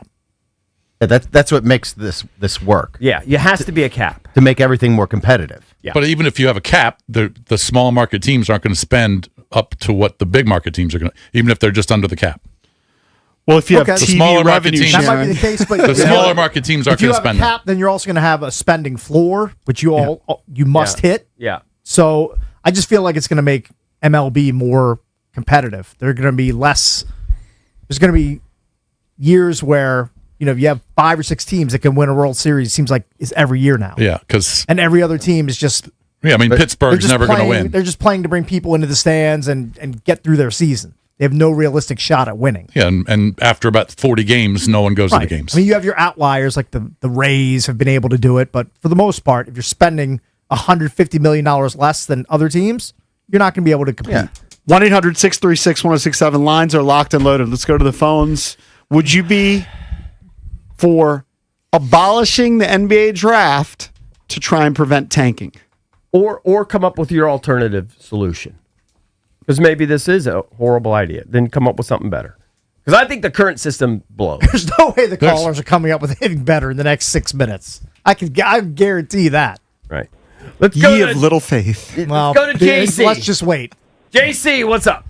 That's what makes this work. Yeah, it has to be a cap to make everything more competitive. Yeah. But even if you have a cap, the small market teams aren't going to spend up to what the big market teams are going to, even if they're just under the cap. Well, if you have the TV smaller market revenue, teams, that might be the case, but the smaller market teams aren't if you going to have spend a cap, then you're also going to have a spending floor, which you must hit. Yeah. So I just feel like it's going to make MLB more competitive. They're going to be less. There's going to be years where if you have 5 or 6 teams that can win a World Series, it seems like it's every year now. Yeah, because and every other team is just. Yeah, I mean Pittsburgh's never going to win. They're just playing to bring people into the stands and get through their season. They have no realistic shot at winning. Yeah, and after about 40 games, no one goes to the games. I mean, you have your outliers like the Rays have been able to do it, but for the most part, if you're spending $150 million less than other teams, you're not going to be able to compete. Yeah. 1-800-636-1067. Lines are locked and loaded. Let's go to the phones. Would you be for abolishing the NBA draft to try and prevent tanking? Or come up with your alternative solution. Because maybe this is a horrible idea. Then come up with something better. Because I think the current system blows. There's no way the callers are coming up with anything better in the next 6 minutes. I guarantee that. Right. Let's Ye go of little faith. Well, go to JC. Let's just wait. JC, what's up?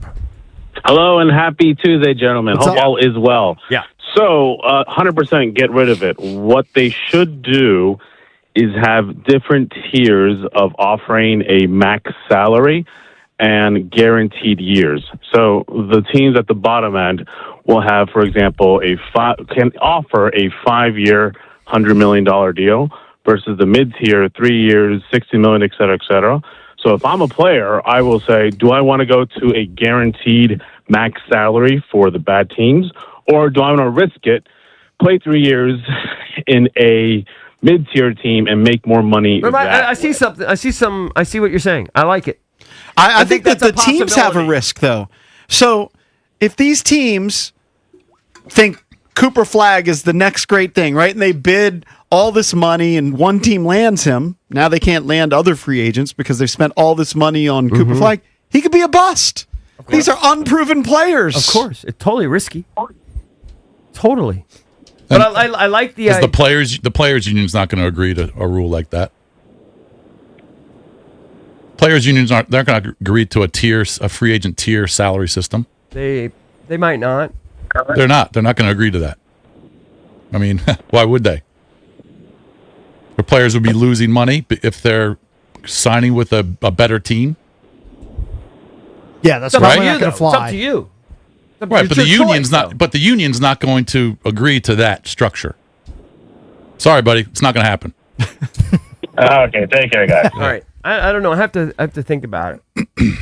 Hello and happy Tuesday, gentlemen. What's Hope up? all is well. Yeah. So, 100% get rid of it. What they should do is have different tiers of offering a max salary and guaranteed years. So the teams at the bottom end will have, for example, can offer a 5-year, $100 million deal versus the mid-tier, 3 years, $60 million, et cetera, et cetera. So if I'm a player, I will say, do I want to go to a guaranteed max salary for the bad teams, or do I want to risk it, play 3 years in a mid-tier team and make more money? I see something. I see what you're saying. I like it. I think that that's the a teams have a possibility. risk, though. So if these teams think Cooper Flagg is the next great thing, right, and they bid all this money and one team lands him, now they can't land other free agents because they've spent all this money on Cooper Flagg, he could be a bust. These are unproven players. Of course. It's totally risky. Totally. But I like the the players union's not going to agree to a rule like that. Players unions they're going to agree to a free agent tier salary system. They might not. They're not going to agree to that. I mean, why would they? The players would be losing money if they're signing with a better team. Yeah, that's It's up probably to you, not going though. to fly. It's up to you. Right, but It's your choice, though. the union's not going to agree to that structure. Sorry, buddy, it's not going to happen. Okay, take care, guys. All right. I don't know. I have to think about it.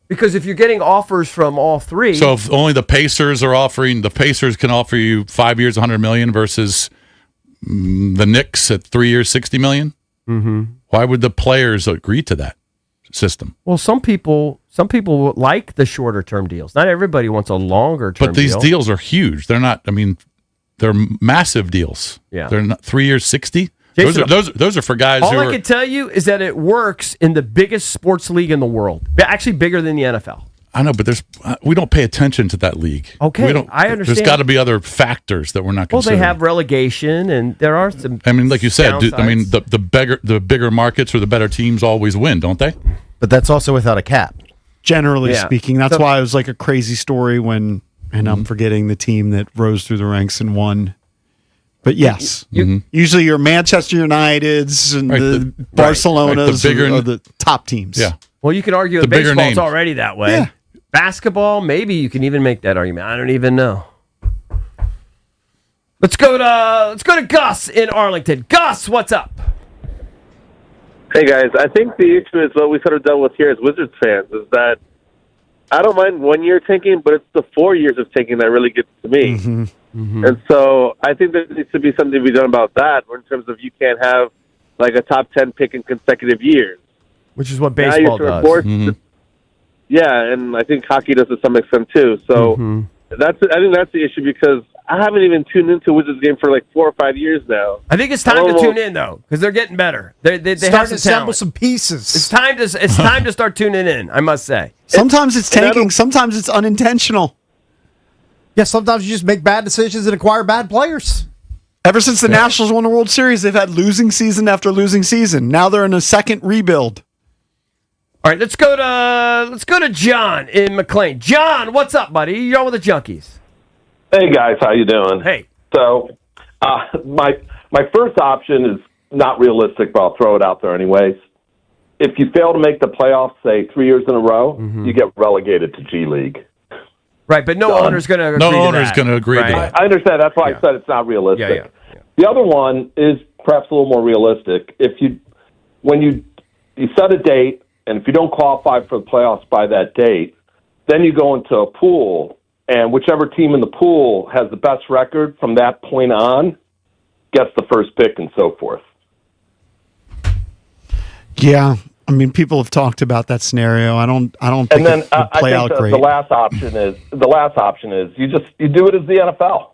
Because if you're getting offers from all three, So if only the Pacers can offer you 5 years, $100 million versus the Knicks at 3 years, $60 million. Mm-hmm. Why would the players agree to that system? well, some people like the shorter term deals. Not everybody wants a longer term. But these deal. deals are huge. They're not they're massive deals. Yeah. They're not 3 years, 60. Jason, Those are for guys all who I are. can tell you is that it works in the biggest sports league in the world. Actually, bigger than the NFL. I know, but we don't pay attention to that league. Okay, we don't, I understand. There's got to be other factors that we're not Well, considering. they have relegation, and there are some. I mean, like you said, downsides. the bigger markets or the better teams always win, don't they? But that's also without a cap. Generally speaking, that's So- why it was like a crazy story when, and I'm forgetting the team that rose through the ranks and won. But yes, usually your Manchester Uniteds and the Barcelonas are the top teams. Yeah. Well, you can argue The that bigger baseball's names. already that way. Yeah. Basketball, maybe you can even make that argument. I don't even know. Let's go to Gus in Arlington. Gus, what's up? Hey guys, I think the issue is what we sort of dealt with here as Wizards fans is that I don't mind 1 year tanking, but it's the 4 years of tanking that really gets to me. And so I think there needs to be something to be done about that in terms of you can't have like a top 10 pick in consecutive years. Which is what Now baseball you're does. forced to- yeah, and I think hockey does to some extent too. So I think that's the issue because I haven't even tuned into a Wizards game for like 4 or 5 years now. I think it's time to tune in though, because they're getting better. They Start have to some assemble talent. some pieces. It's time to start tuning in. I must say. Sometimes it's tanking, sometimes it's unintentional. Yeah, sometimes you just make bad decisions and acquire bad players. Ever since the Nationals won the World Series, they've had losing season after losing season. Now they're in a second rebuild. All right, let's go to John in McLean. John, what's up, buddy? You're on with the Junkies. Hey guys, how you doing? Hey. So, my first option is not realistic, but I'll throw it out there anyways. If you fail to make the playoffs, say 3 years in a row, you get relegated to G League. Right, but no owner's going to agree to that. No owner's going to agree to that. I understand. That's why I said it's not realistic. Yeah. The other one is perhaps a little more realistic. When you set a date, and if you don't qualify for the playoffs by that date, then you go into a pool, and whichever team in the pool has the best record from that point on gets the first pick and so forth. Yeah, I mean, people have talked about that scenario. I don't think And then it would play out great. the last option is you do it as the NFL,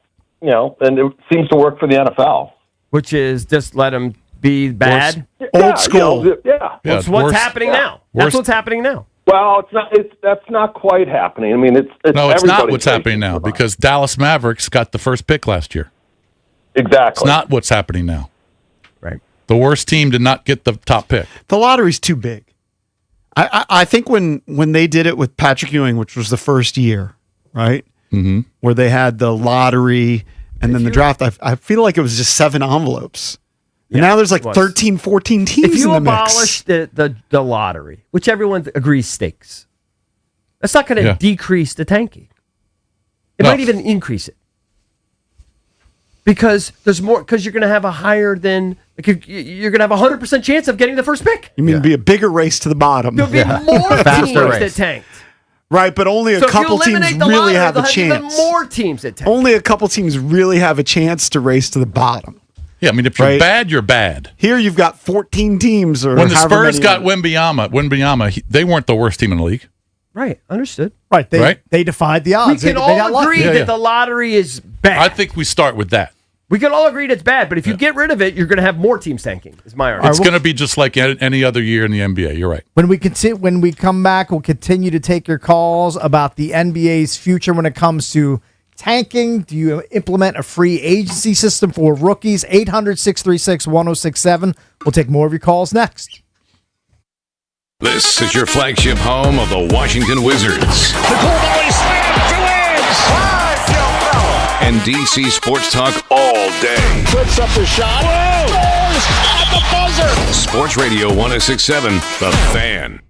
and it seems to work for the NFL. Which is just let them be bad. Old school. That's what's happening now. That's what's happening now. Well, that's not quite happening. I mean, it's No, it's not everybody's what's happening now because Dallas Mavericks got the first pick last year. Exactly. It's not what's happening now. Right. The worst team did not get the top pick. The lottery's too big. I think when they did it with Patrick Ewing, which was the first year, right? Mm-hmm. Where they had the lottery and then the draft, I feel like it was just 7 envelopes. And now there's like 13, 14 teams If you in the abolish the lottery, which everyone agrees stinks, that's not going to decrease the tanking. It might even increase it. Because there's more. Because you're going to have a higher than. You're going to have a 100% chance of getting the first pick. You mean it'd be a bigger race to the bottom? There'll be more teams that tanked. Right, but only a couple teams really have a chance. Even more teams that tank. Only a couple teams really have a chance to race to the bottom. Yeah, I mean, if you're bad, you're bad. Here you've got 14 teams. Or when the Spurs many got Wembanyama, they weren't the worst team in the league. Right, understood. Right, they defied the odds. We can all agree that the lottery is bad. I think we start with that. We can all agree it's bad, but if you get rid of it, you're going to have more teams tanking. Is my argument. It's going to be just like any other year in the NBA. You're right. When we come back, we'll continue to take your calls about the NBA's future when it comes to tanking. Do you implement a free agency system for rookies? 800-636-1067. We'll take more of your calls next. This is your flagship home of the Washington Wizards. The ball slam to wins. And DC Sports Talk all day. Puts up the shot. Scores at the buzzer. Sports Radio 106.7, The Fan.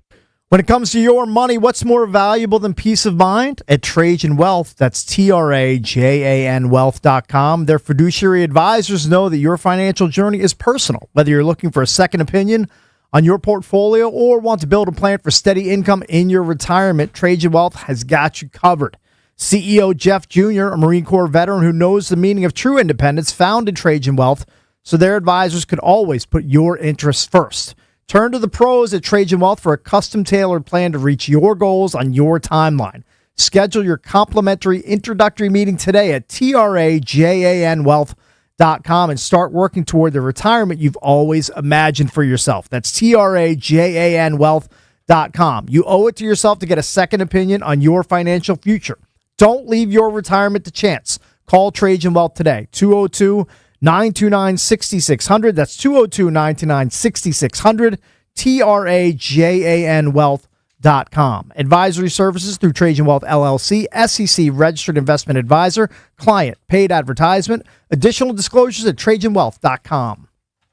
When it comes to your money, what's more valuable than peace of mind? At Trajan Wealth, that's TRAJAN Wealth.com. Their fiduciary advisors know that your financial journey is personal. Whether you're looking for a second opinion on your portfolio or want to build a plan for steady income in your retirement, Trajan Wealth has got you covered. CEO Jeff Jr., a Marine Corps veteran who knows the meaning of true independence, founded Trajan Wealth so their advisors could always put your interests first. Turn to the pros at Trajan Wealth for a custom-tailored plan to reach your goals on your timeline. Schedule your complimentary introductory meeting today at trajanwealth.com and start working toward the retirement you've always imagined for yourself. That's trajanwealth.com. You owe it to yourself to get a second opinion on your financial future. Don't leave your retirement to chance. Call Trajan Wealth today, 202-929-6600. That's 202-929-6600, trajanwealth.com. Advisory services through Trajan Wealth LLC, SEC registered investment advisor, client paid advertisement. Additional disclosures at trajanwealth.com.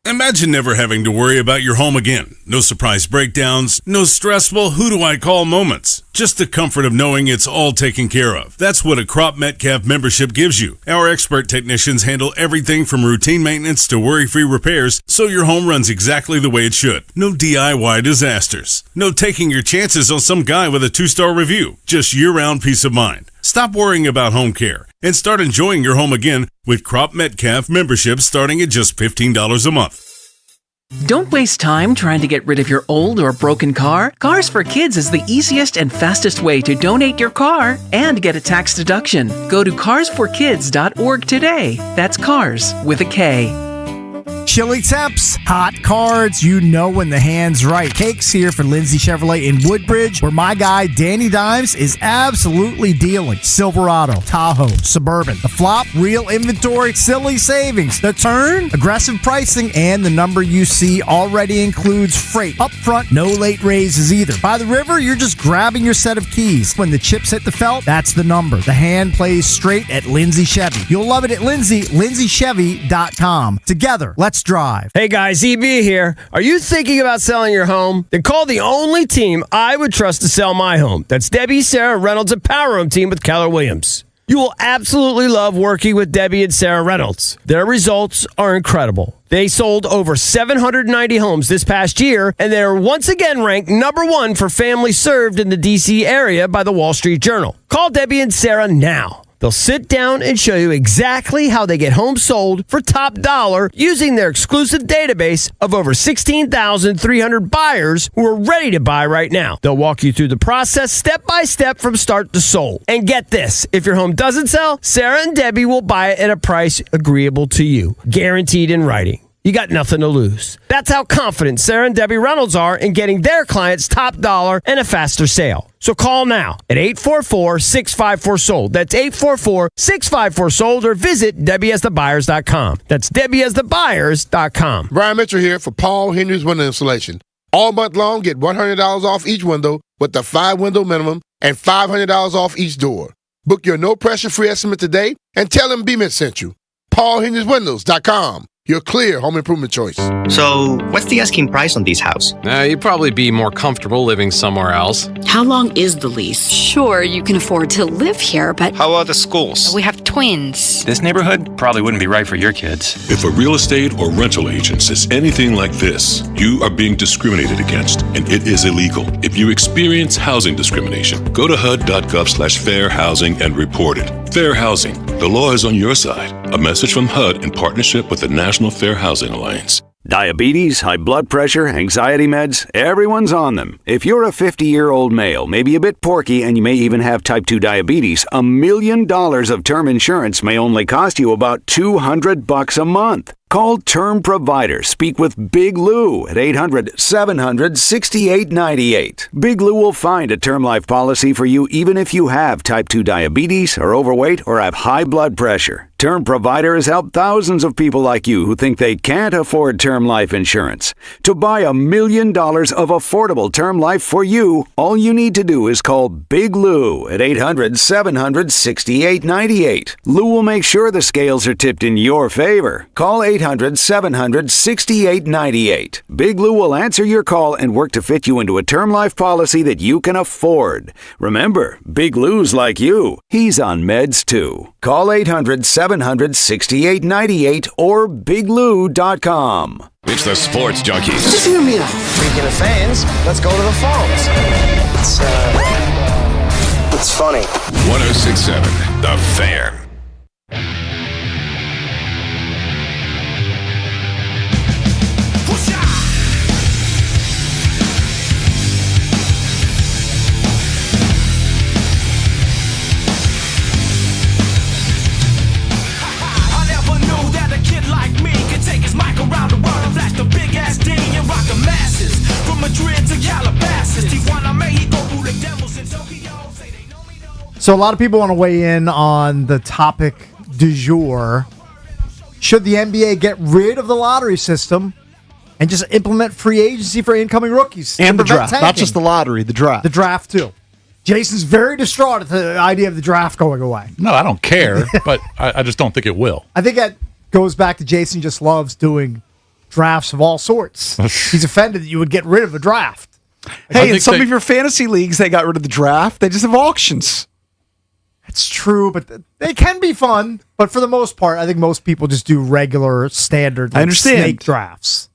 Imagine never having to worry about your home again. No surprise breakdowns, no stressful who do I call moments. Just the comfort of knowing it's all taken care of. That's what a Crop Metcalf membership gives you. Our expert technicians handle everything from routine maintenance to worry-free repairs, so your home runs exactly the way it should. No DIY disasters. No taking your chances on some guy with a 2-star review. Just year-round peace of mind. Stop worrying about home care and start enjoying your home again with Crop Metcalf membership starting at just $15 a month. Don't waste time trying to get rid of your old or broken car. Cars for Kids is the easiest and fastest way to donate your car and get a tax deduction. Go to carsforkids.org today. That's cars with a K. Chili temps, hot cards, you know when the hand's right. Cake's here for Lindsay Chevrolet in Woodbridge, where my guy Danny Dimes is absolutely dealing. Silverado, Tahoe, Suburban. The flop, real inventory, silly savings. The turn, aggressive pricing, and the number you see already includes freight. Up front, no late raises either. By the river, you're just grabbing your set of keys. When the chips hit the felt, that's the number. The hand plays straight at Lindsay Chevy. You'll love it at lindsaychevy.com. Together, let's drive. Hey guys, EB here. Are you thinking about selling your home? Then call the only team I would trust to sell my home. That's Debbie, Sarah Reynolds, and Power Home Team with Keller Williams. You will absolutely love working with Debbie and Sarah Reynolds. Their results are incredible. They sold over 790 homes this past year, and they're once again ranked #1 for families served in the D.C. area by the Wall Street Journal. Call Debbie and Sarah now. They'll sit down and show you exactly how they get homes sold for top dollar using their exclusive database of over 16,300 buyers who are ready to buy right now. They'll walk you through the process step by step from start to sold. And get this, if your home doesn't sell, Sarah and Debbie will buy it at a price agreeable to you, guaranteed in writing. You got nothing to lose. That's how confident Sarah and Debbie Reynolds are in getting their clients top dollar and a faster sale. So call now at 844-654-SOLD. That's 844-654-SOLD, or visit DebbieAsTheBuyers.com. That's DebbieAsTheBuyers.com. Brian Mitchell here for Paul Henry's Window Installation. All month long, get $100 off each window with the 5-window minimum and $500 off each door. Book your no-pressure free estimate today and tell them B-Mint sent you. PaulHenrysWindows.com. Your clear home improvement choice. So, what's the asking price on this house? You'd probably be more comfortable living somewhere else. How long is the lease? Sure, you can afford to live here, but... How about the schools? We have twins. This neighborhood probably wouldn't be right for your kids. If a real estate or rental agent says anything like this, you are being discriminated against, and it is illegal. If you experience housing discrimination, go to HUD.gov/fair housing and report it. Fair housing. The law is on your side. A message from HUD in partnership with the National Fair Housing Alliance. Diabetes, high blood pressure, anxiety meds, everyone's on them. If you're a 50-year-old male, maybe a bit porky, and you may even have type 2 diabetes, $1 million of term insurance may only cost you about $200 a month. Call Term Provider. Speak with Big Lou at 800-700-6898. Big Lou will find a term life policy for you even if you have type 2 diabetes, are overweight, or have high blood pressure. Term Provider has helped thousands of people like you who think they can't afford term life insurance. To buy $1 million of affordable term life for you, all you need to do is call Big Lou at 800-700-6898. Lou will make sure the scales are tipped in your favor. Call 800-700-6898. Big Lou will answer your call and work to fit you into a term life policy that you can afford. Remember, Big Lou's like you. He's on meds too. Call 800-700-6898 or biglou.com. It's the Sports Junkies. Just hear me out. Speaking of fans, let's go to the phones. It's funny. 106.7 The Fan. So a lot of people want to weigh in on the topic du jour. Should the NBA get rid of the lottery system and just implement free agency for incoming rookies? And the prevent draft. tanking? Not just the lottery, the draft. The draft, too. Jason's very distraught at the idea of the draft going away. No, I don't care, but I just don't think it will. I think that goes back to Jason just loves doing drafts of all sorts. He's offended that you would get rid of the draft. Hey, in some of your fantasy leagues, they got rid of the draft. They just have auctions. That's true, but they can be fun. But for the most part, I think most people just do regular, standard, I understand. snake drafts.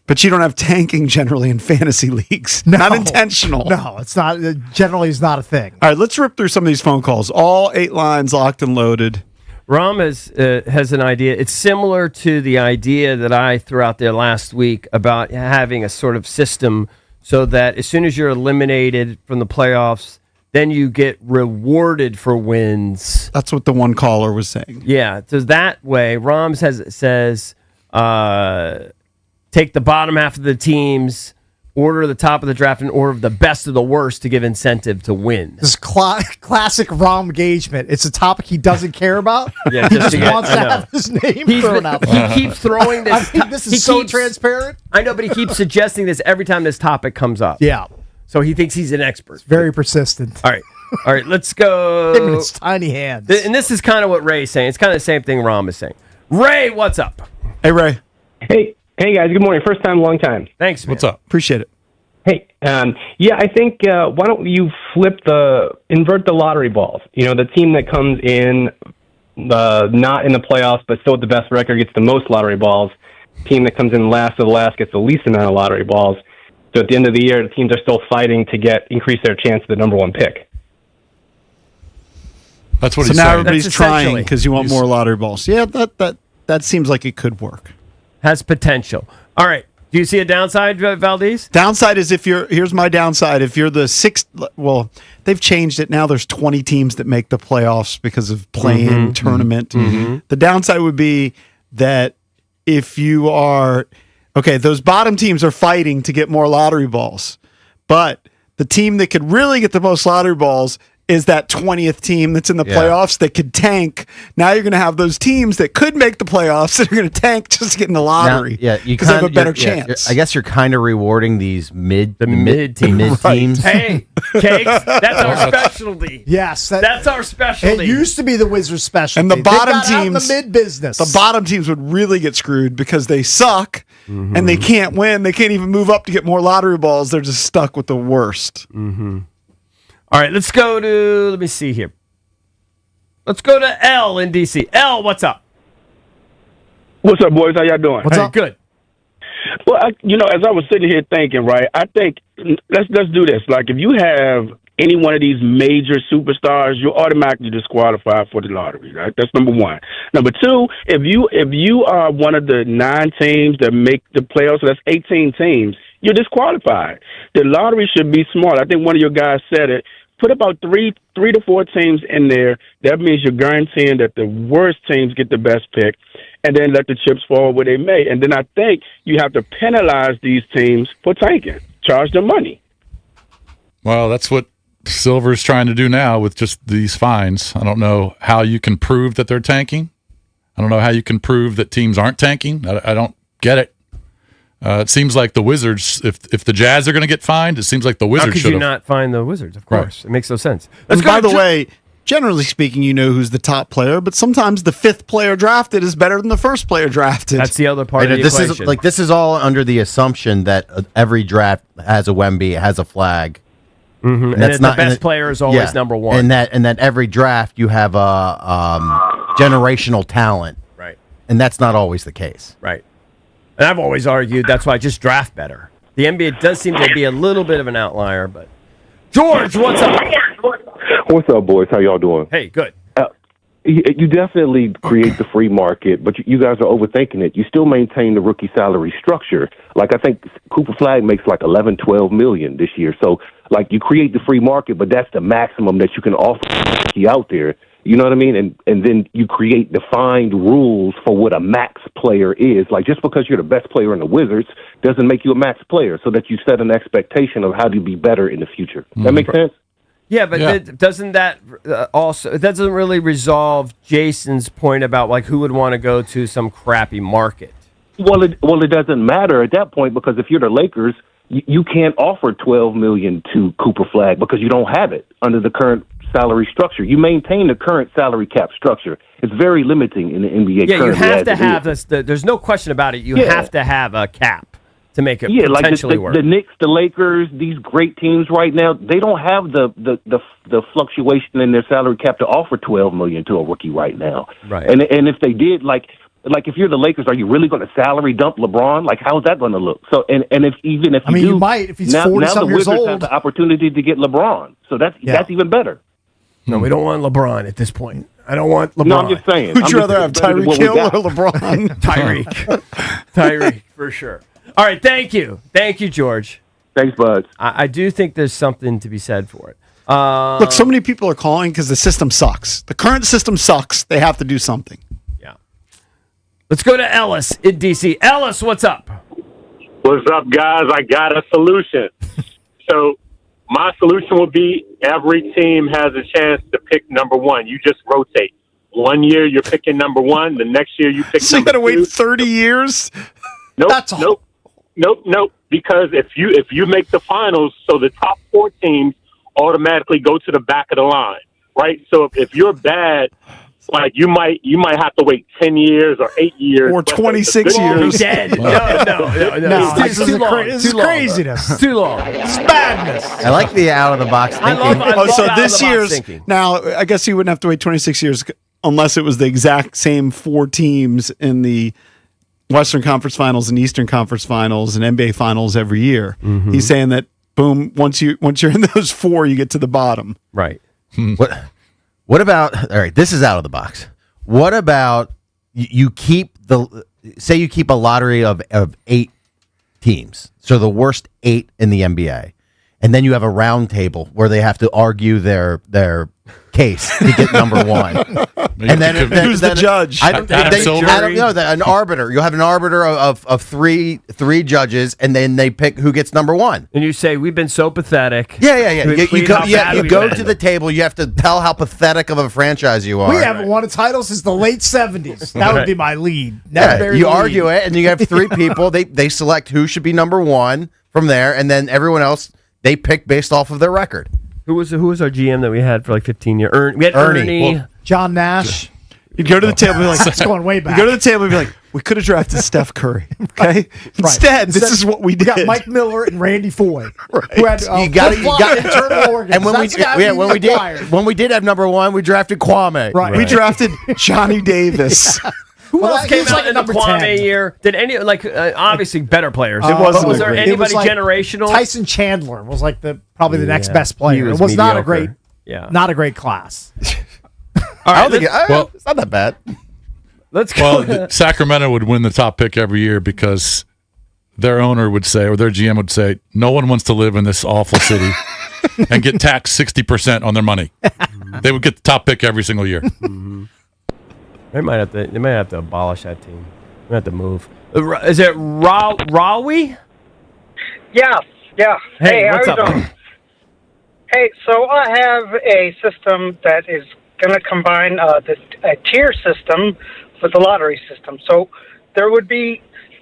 But you don't have tanking generally in fantasy leagues. No. Not intentional. No, it's not. Generally, is not a thing. All right, let's rip through some of these phone calls. All 8 lines locked and loaded. Ram has an idea. It's similar to the idea that I threw out there last week about having a sort of system so that as soon as you're eliminated from the playoffs, then you get rewarded for wins. That's what the one caller was saying. Yeah, so that way, Ram says take the bottom half of the teams, order the top of the draft, and order the best of the worst to give incentive to win. This is classic Rom engagement. It's a topic he doesn't care about. Yeah, he just wants to have his name thrown out. He keeps throwing this. I think this is so transparent. I know, but he keeps suggesting this every time this topic comes up. Yeah. So he thinks he's an expert. Very persistent. All right, let's go. Him and his tiny hands. And this is kind of what Ray's saying. It's kind of the same thing Ram is saying. Ray, what's up? Hey, Ray. Hey guys, good morning. First time, long time. Thanks, man. What's up? Appreciate it. Hey, yeah, I think why don't you invert the lottery balls? You know, the team that comes in not in the playoffs but still with the best record gets the most lottery balls. Team that comes in last of the last gets the least amount of lottery balls. So at the end of the year, the teams are still fighting to increase their chance of the number one pick. That's what so he's now saying. everybody's trying because you want more lottery balls. Yeah, that seems like it could work. Has potential. All right. Do you see a downside, Valdez? Downside is here's my downside. If you're the sixth, well, they've changed it now. There's 20 teams that make the playoffs because of play-in tournament. Mm-hmm. The downside would be that if you are, okay, those bottom teams are fighting to get more lottery balls, but the team that could really get the most lottery balls is that 20th team that's in the playoffs that could tank. Now you're going to have those teams that could make the playoffs that are going to tank just to get in the lottery. Now, because they have a better chance. I guess you're kind of rewarding these mid teams. Hey, Cakes, that's our specialty. Yes, that's our specialty. It used to be the Wizards' specialty. And the bottom teams, in the mid business. The bottom teams would really get screwed because they suck and they can't win. They can't even move up to get more lottery balls. They're just stuck with the worst. All right, let's go to, let me see here. Let's go to L in D.C. L, what's up? What's up, boys? How y'all doing? What's up? Good. Well, as I was sitting here thinking, right, I think let's do this. Like, if you have any one of these major superstars, you're automatically disqualified for the lottery, right? That's number one. Number two, if you are one of the 9 teams that make the playoffs, so that's 18 teams, you're disqualified. The lottery should be smart. I think one of your guys said it. Put about three to four teams in there. That means you're guaranteeing that the worst teams get the best pick, and then let the chips fall where they may. And then I think you have to penalize these teams for tanking. Charge them money. Well, that's what Silver's trying to do now with just these fines. I don't know how you can prove that they're tanking. I don't know how you can prove that teams aren't tanking. I don't get it. It seems like the Wizards, if the Jazz are going to get fined, it seems like the Wizards should have. How could you not find the Wizards? Of course. Right. It makes no sense. And by the way, generally speaking, you know who's the top player, but sometimes the 5th player drafted is better than the 1st player drafted. That's the other part of the equation. This is all under the assumption that every draft has a Wemby, has a flag. Mm-hmm. And the best player is always number one. And that every draft you have a generational talent. Right. And that's not always the case. Right. And I've always argued that's why I just draft better. The NBA does seem to be a little bit of an outlier, but George, what's up? What's up, boys? How y'all doing? Hey, good. You definitely create the free market, but you guys are overthinking it. You still maintain the rookie salary structure. Like, I think Cooper Flag makes like 11, 12 million this year. So, like, you create the free market, but that's the maximum that you can offer out there. You know what I mean? And then you create defined rules for what a max player is. Like, just because you're the best player in the Wizards doesn't make you a max player, so that you set an expectation of how to be better in the future. That make sense? Yeah, but doesn't that also? It doesn't really resolve Jason's point about like who would want to go to some crappy market. Well, it doesn't matter at that point because if you're the Lakers, you can't offer $12 million to Cooper Flag because you don't have it under the current salary structure. You maintain the current salary cap structure. It's very limiting in the NBA. Yeah, you have to have this. There's no question about it. You have to have a cap to make it potentially work. The Knicks, the Lakers, these great teams right now, they don't have the fluctuation in their salary cap to offer $12 million to a rookie right now. Right. And if they did, like if you're the Lakers, are you really going to salary dump LeBron? Like, how's that going to look? So, and if you might if he's 40-something years old. Now the Wizards have the opportunity to get LeBron, so that's even better. No, we don't want LeBron at this point. I don't want LeBron. No, I'm just saying. Would you rather have Tyreek Hill or LeBron? Tyreek, for sure. All right, thank you, George. Thanks, Bud. I do think there's something to be said for it. Look, so many people are calling because the system sucks. The current system sucks. They have to do something. Yeah. Let's go to Ellis in DC. Ellis, what's up? What's up, guys? I got a solution. So my solution would be every team has a chance to pick number one. You just rotate. 1 year you're picking number one. The next year you pick so number two. So you got to wait 30 years? Nope. Because if you make the finals, so the top 4 teams automatically go to the back of the line, right? So if you're bad, like you might have to wait 10 years or 8 years or 26 years. Dead. No. This is craziness. Too long. It's madness. I like the out of the box thinking. So this year's now, I guess you wouldn't have to wait 26 years unless it was the exact same 4 teams in the Western Conference Finals and Eastern Conference Finals and NBA Finals every year. Mm-hmm. He's saying that boom, once you're in those 4, you get to the bottom. Right. What about, all right, this is out of the box. What about you keep a lottery of 8 teams, so the worst 8 in the NBA, and then you have a round table where they have to argue their case to get number one. And then who's the judge? I don't know. An arbiter. You'll have an arbiter of three judges, and then they pick who gets number one. And you say, we've been so pathetic. Yeah. You go to the table. You have to tell how pathetic of a franchise you are. We haven't won a title since the late 70s. That would be my lead. You argue it, and you have 3 people. They select who should be number one from there, and then everyone else they pick based off of their record. Who was our GM that we had for like 15 years? We had Ernie. Well, John Nash. You'd go to the table and be like, it's going way back. You go to the table and be like, we could have drafted Steph Curry. Okay? Instead, this is what we did. We got Mike Miller and Randy Foy. Right. Who had you got internal organs. And when we did have number one, we drafted Kwame. Right. We drafted Johnny Davis. Who else came out in the Kwame year? Did any obviously better players? Was there anybody generational? Tyson Chandler was like probably the next best player. It was not a great class. All right, it's not that bad. Let's go. Well, Sacramento would win the top pick every year because their owner would say, or their GM would say, no one wants to live in this awful city and get taxed 60% on their money. They would get the top pick every single year. Mm-hmm. They might have to abolish that team. They have to move. Is it Rawi? Yeah. Hey, how what's you up? doing? Hey, so I have a system that is going to combine a tier system with the lottery system. So there would be,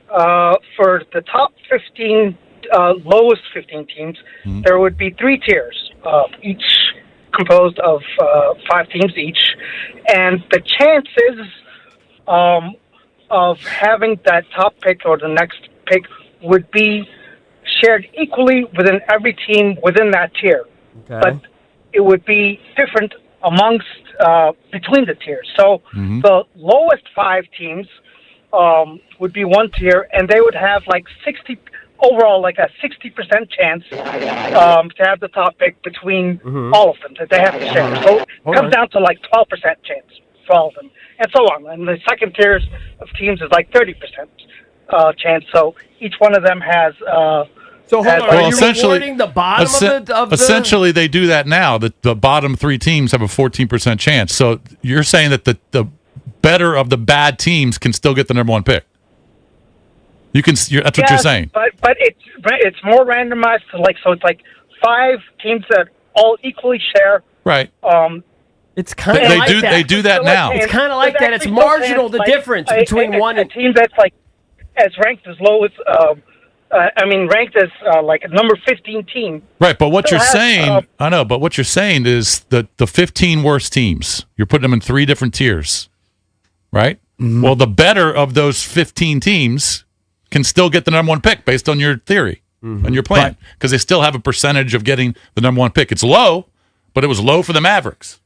for the top 15, lowest 15 teams, there would be 3 tiers, each composed of 5 teams each. And the chances of having that top pick or the next pick would be shared equally within every team within that tier. Okay. But it would be different amongst between the tiers. So the lowest 5 teams would be one tier, and they would have like 60 overall, like a 60% chance to have the top pick between all of them that they have to share. So it comes down to like 12% chance for all of them, and so on. And the second tiers of teams is like 30% chance. So each one of them has. So hold on, are you rewarding the bottom of the... Essentially, they do that now. The bottom 3 teams have a 14% chance. So you're saying that the better of the bad teams can still get the number 1 pick. That's what you're saying. But it's more randomized to so it's like 5 teams that all equally share. Right. It's kind of like that. They do that now. It's kind of like that. It's marginal, the difference between one and a team that's like as ranked as low as ranked as like a number 15 team. Right, but what you're has, saying, I know, but what you're saying is the 15 worst teams. You're putting them in 3 different tiers, right? Mm-hmm. Well, the better of those 15 teams can still get the number 1 pick based on your theory, on your plan, because they still have a percentage of getting the number 1 pick. It's low, but it was low for the Mavericks.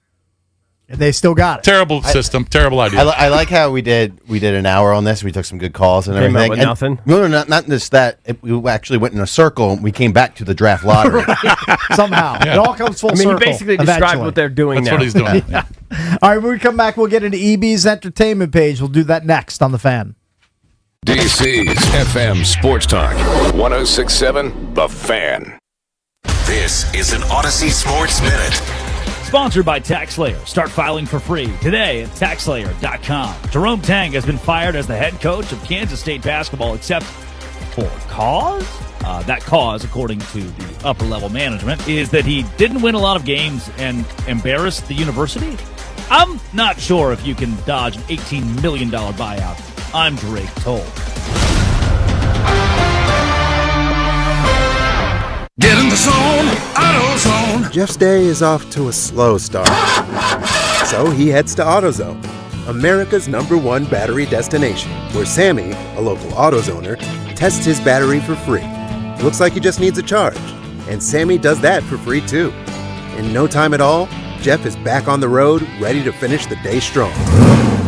And they still got it. Terrible system, terrible idea. I like how we did an hour on this. We took some good calls and Came everything. up with And nothing. No, not just that. We actually went in a circle and we came back to the draft lottery. Somehow. It all comes full circle. You basically described what they're doing That's now. what he's doing. Yeah. All right, when we come back, we'll get into EB's entertainment page. We'll do that next on The Fan. DC's FM Sports Talk 106.7 The Fan. This is an Odyssey Sports Minute. Sponsored by TaxSlayer. Start filing for free today at TaxSlayer.com. Jerome Tang has been fired as the head coach of Kansas State basketball, except for cause. That cause, according to the upper-level management, is that he didn't win a lot of games and embarrassed the university. I'm not sure if you can dodge an $18 million buyout. I'm Drake Toll. Get in the zone, AutoZone. Jeff's day is off to a slow start. So he heads to AutoZone, America's #1 battery destination, where Sammy, a local AutoZoner, tests his battery for free. Looks like he just needs a charge. And Sammy does that for free too. In no time at all, Jeff is back on the road, ready to finish the day strong.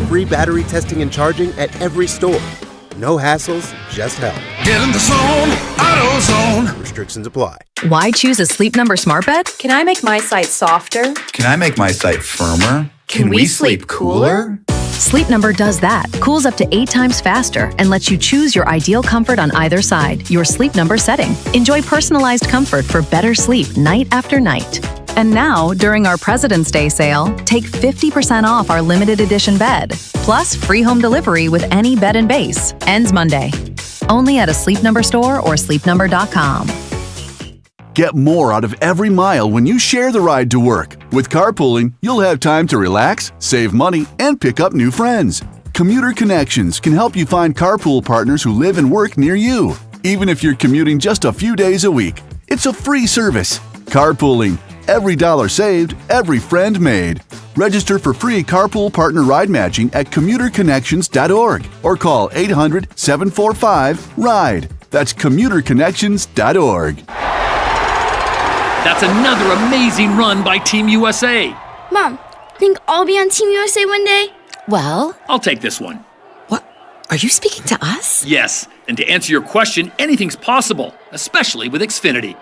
Free battery testing and charging at every store. No hassles, just help. Get in the zone, AutoZone. Restrictions apply. Why choose a Sleep Number smart bed? Can I make my site softer? Can I make my site firmer? Can we sleep cooler? Sleep Number does that. Cools up to 8 times faster and lets you choose your ideal comfort on either side. Your Sleep Number setting. Enjoy personalized comfort for better sleep night after night. And now, during our President's Day sale, take 50% off our limited edition bed. Plus, free home delivery with any bed and base. Ends Monday. Only at a Sleep Number store or sleepnumber.com. Get more out of every mile when you share the ride to work. With carpooling, you'll have time to relax, save money, and pick up new friends. Commuter Connections can help you find carpool partners who live and work near you, even if you're commuting just a few days a week. It's a free service. Carpooling. Every dollar saved, every friend made. Register for free carpool partner ride matching at commuterconnections.org or call 800-745-RIDE. That's commuterconnections.org. That's another amazing run by Team USA. Mom, think I'll be on Team USA one day? Well, I'll take this one. What? Are you speaking to us? Yes, and to answer your question, anything's possible, especially with Xfinity.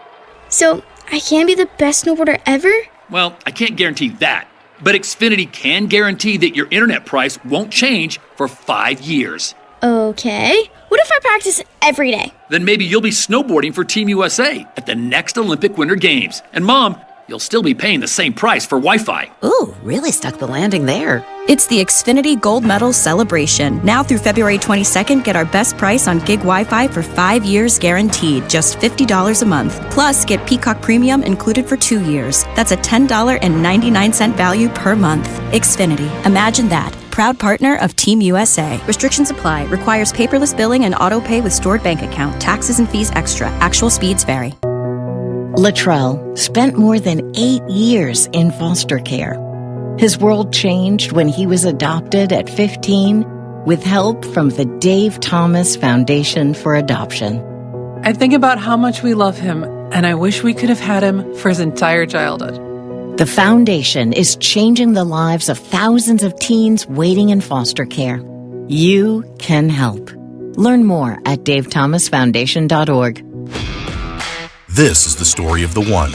So, I can be the best snowboarder ever? Well, I can't guarantee that, but Xfinity can guarantee that your internet price won't change for 5 years. Okay. What if I practice every day? Then maybe you'll be snowboarding for Team USA at the next Olympic Winter Games. And Mom, you'll still be paying the same price for Wi-Fi. Ooh, really stuck the landing there. It's the Xfinity Gold Medal Celebration. Now through February 22nd, get our best price on gig Wi-Fi for 5 years guaranteed, just $50 a month. Plus, get Peacock Premium included for 2 years. That's a $10.99 value per month. Xfinity. Imagine that. Proud partner of Team USA. Restrictions apply. Requires paperless billing and auto pay with stored bank account. Taxes and fees extra. Actual speeds vary. Latrell spent more than 8 years in foster care. His world changed when he was adopted at 15 with help from the Dave Thomas Foundation for Adoption. I think about how much we love him, and I wish we could have had him for his entire childhood. The foundation is changing the lives of thousands of teens waiting in foster care. You can help. Learn more at davethomasfoundation.org. This is the story of the one.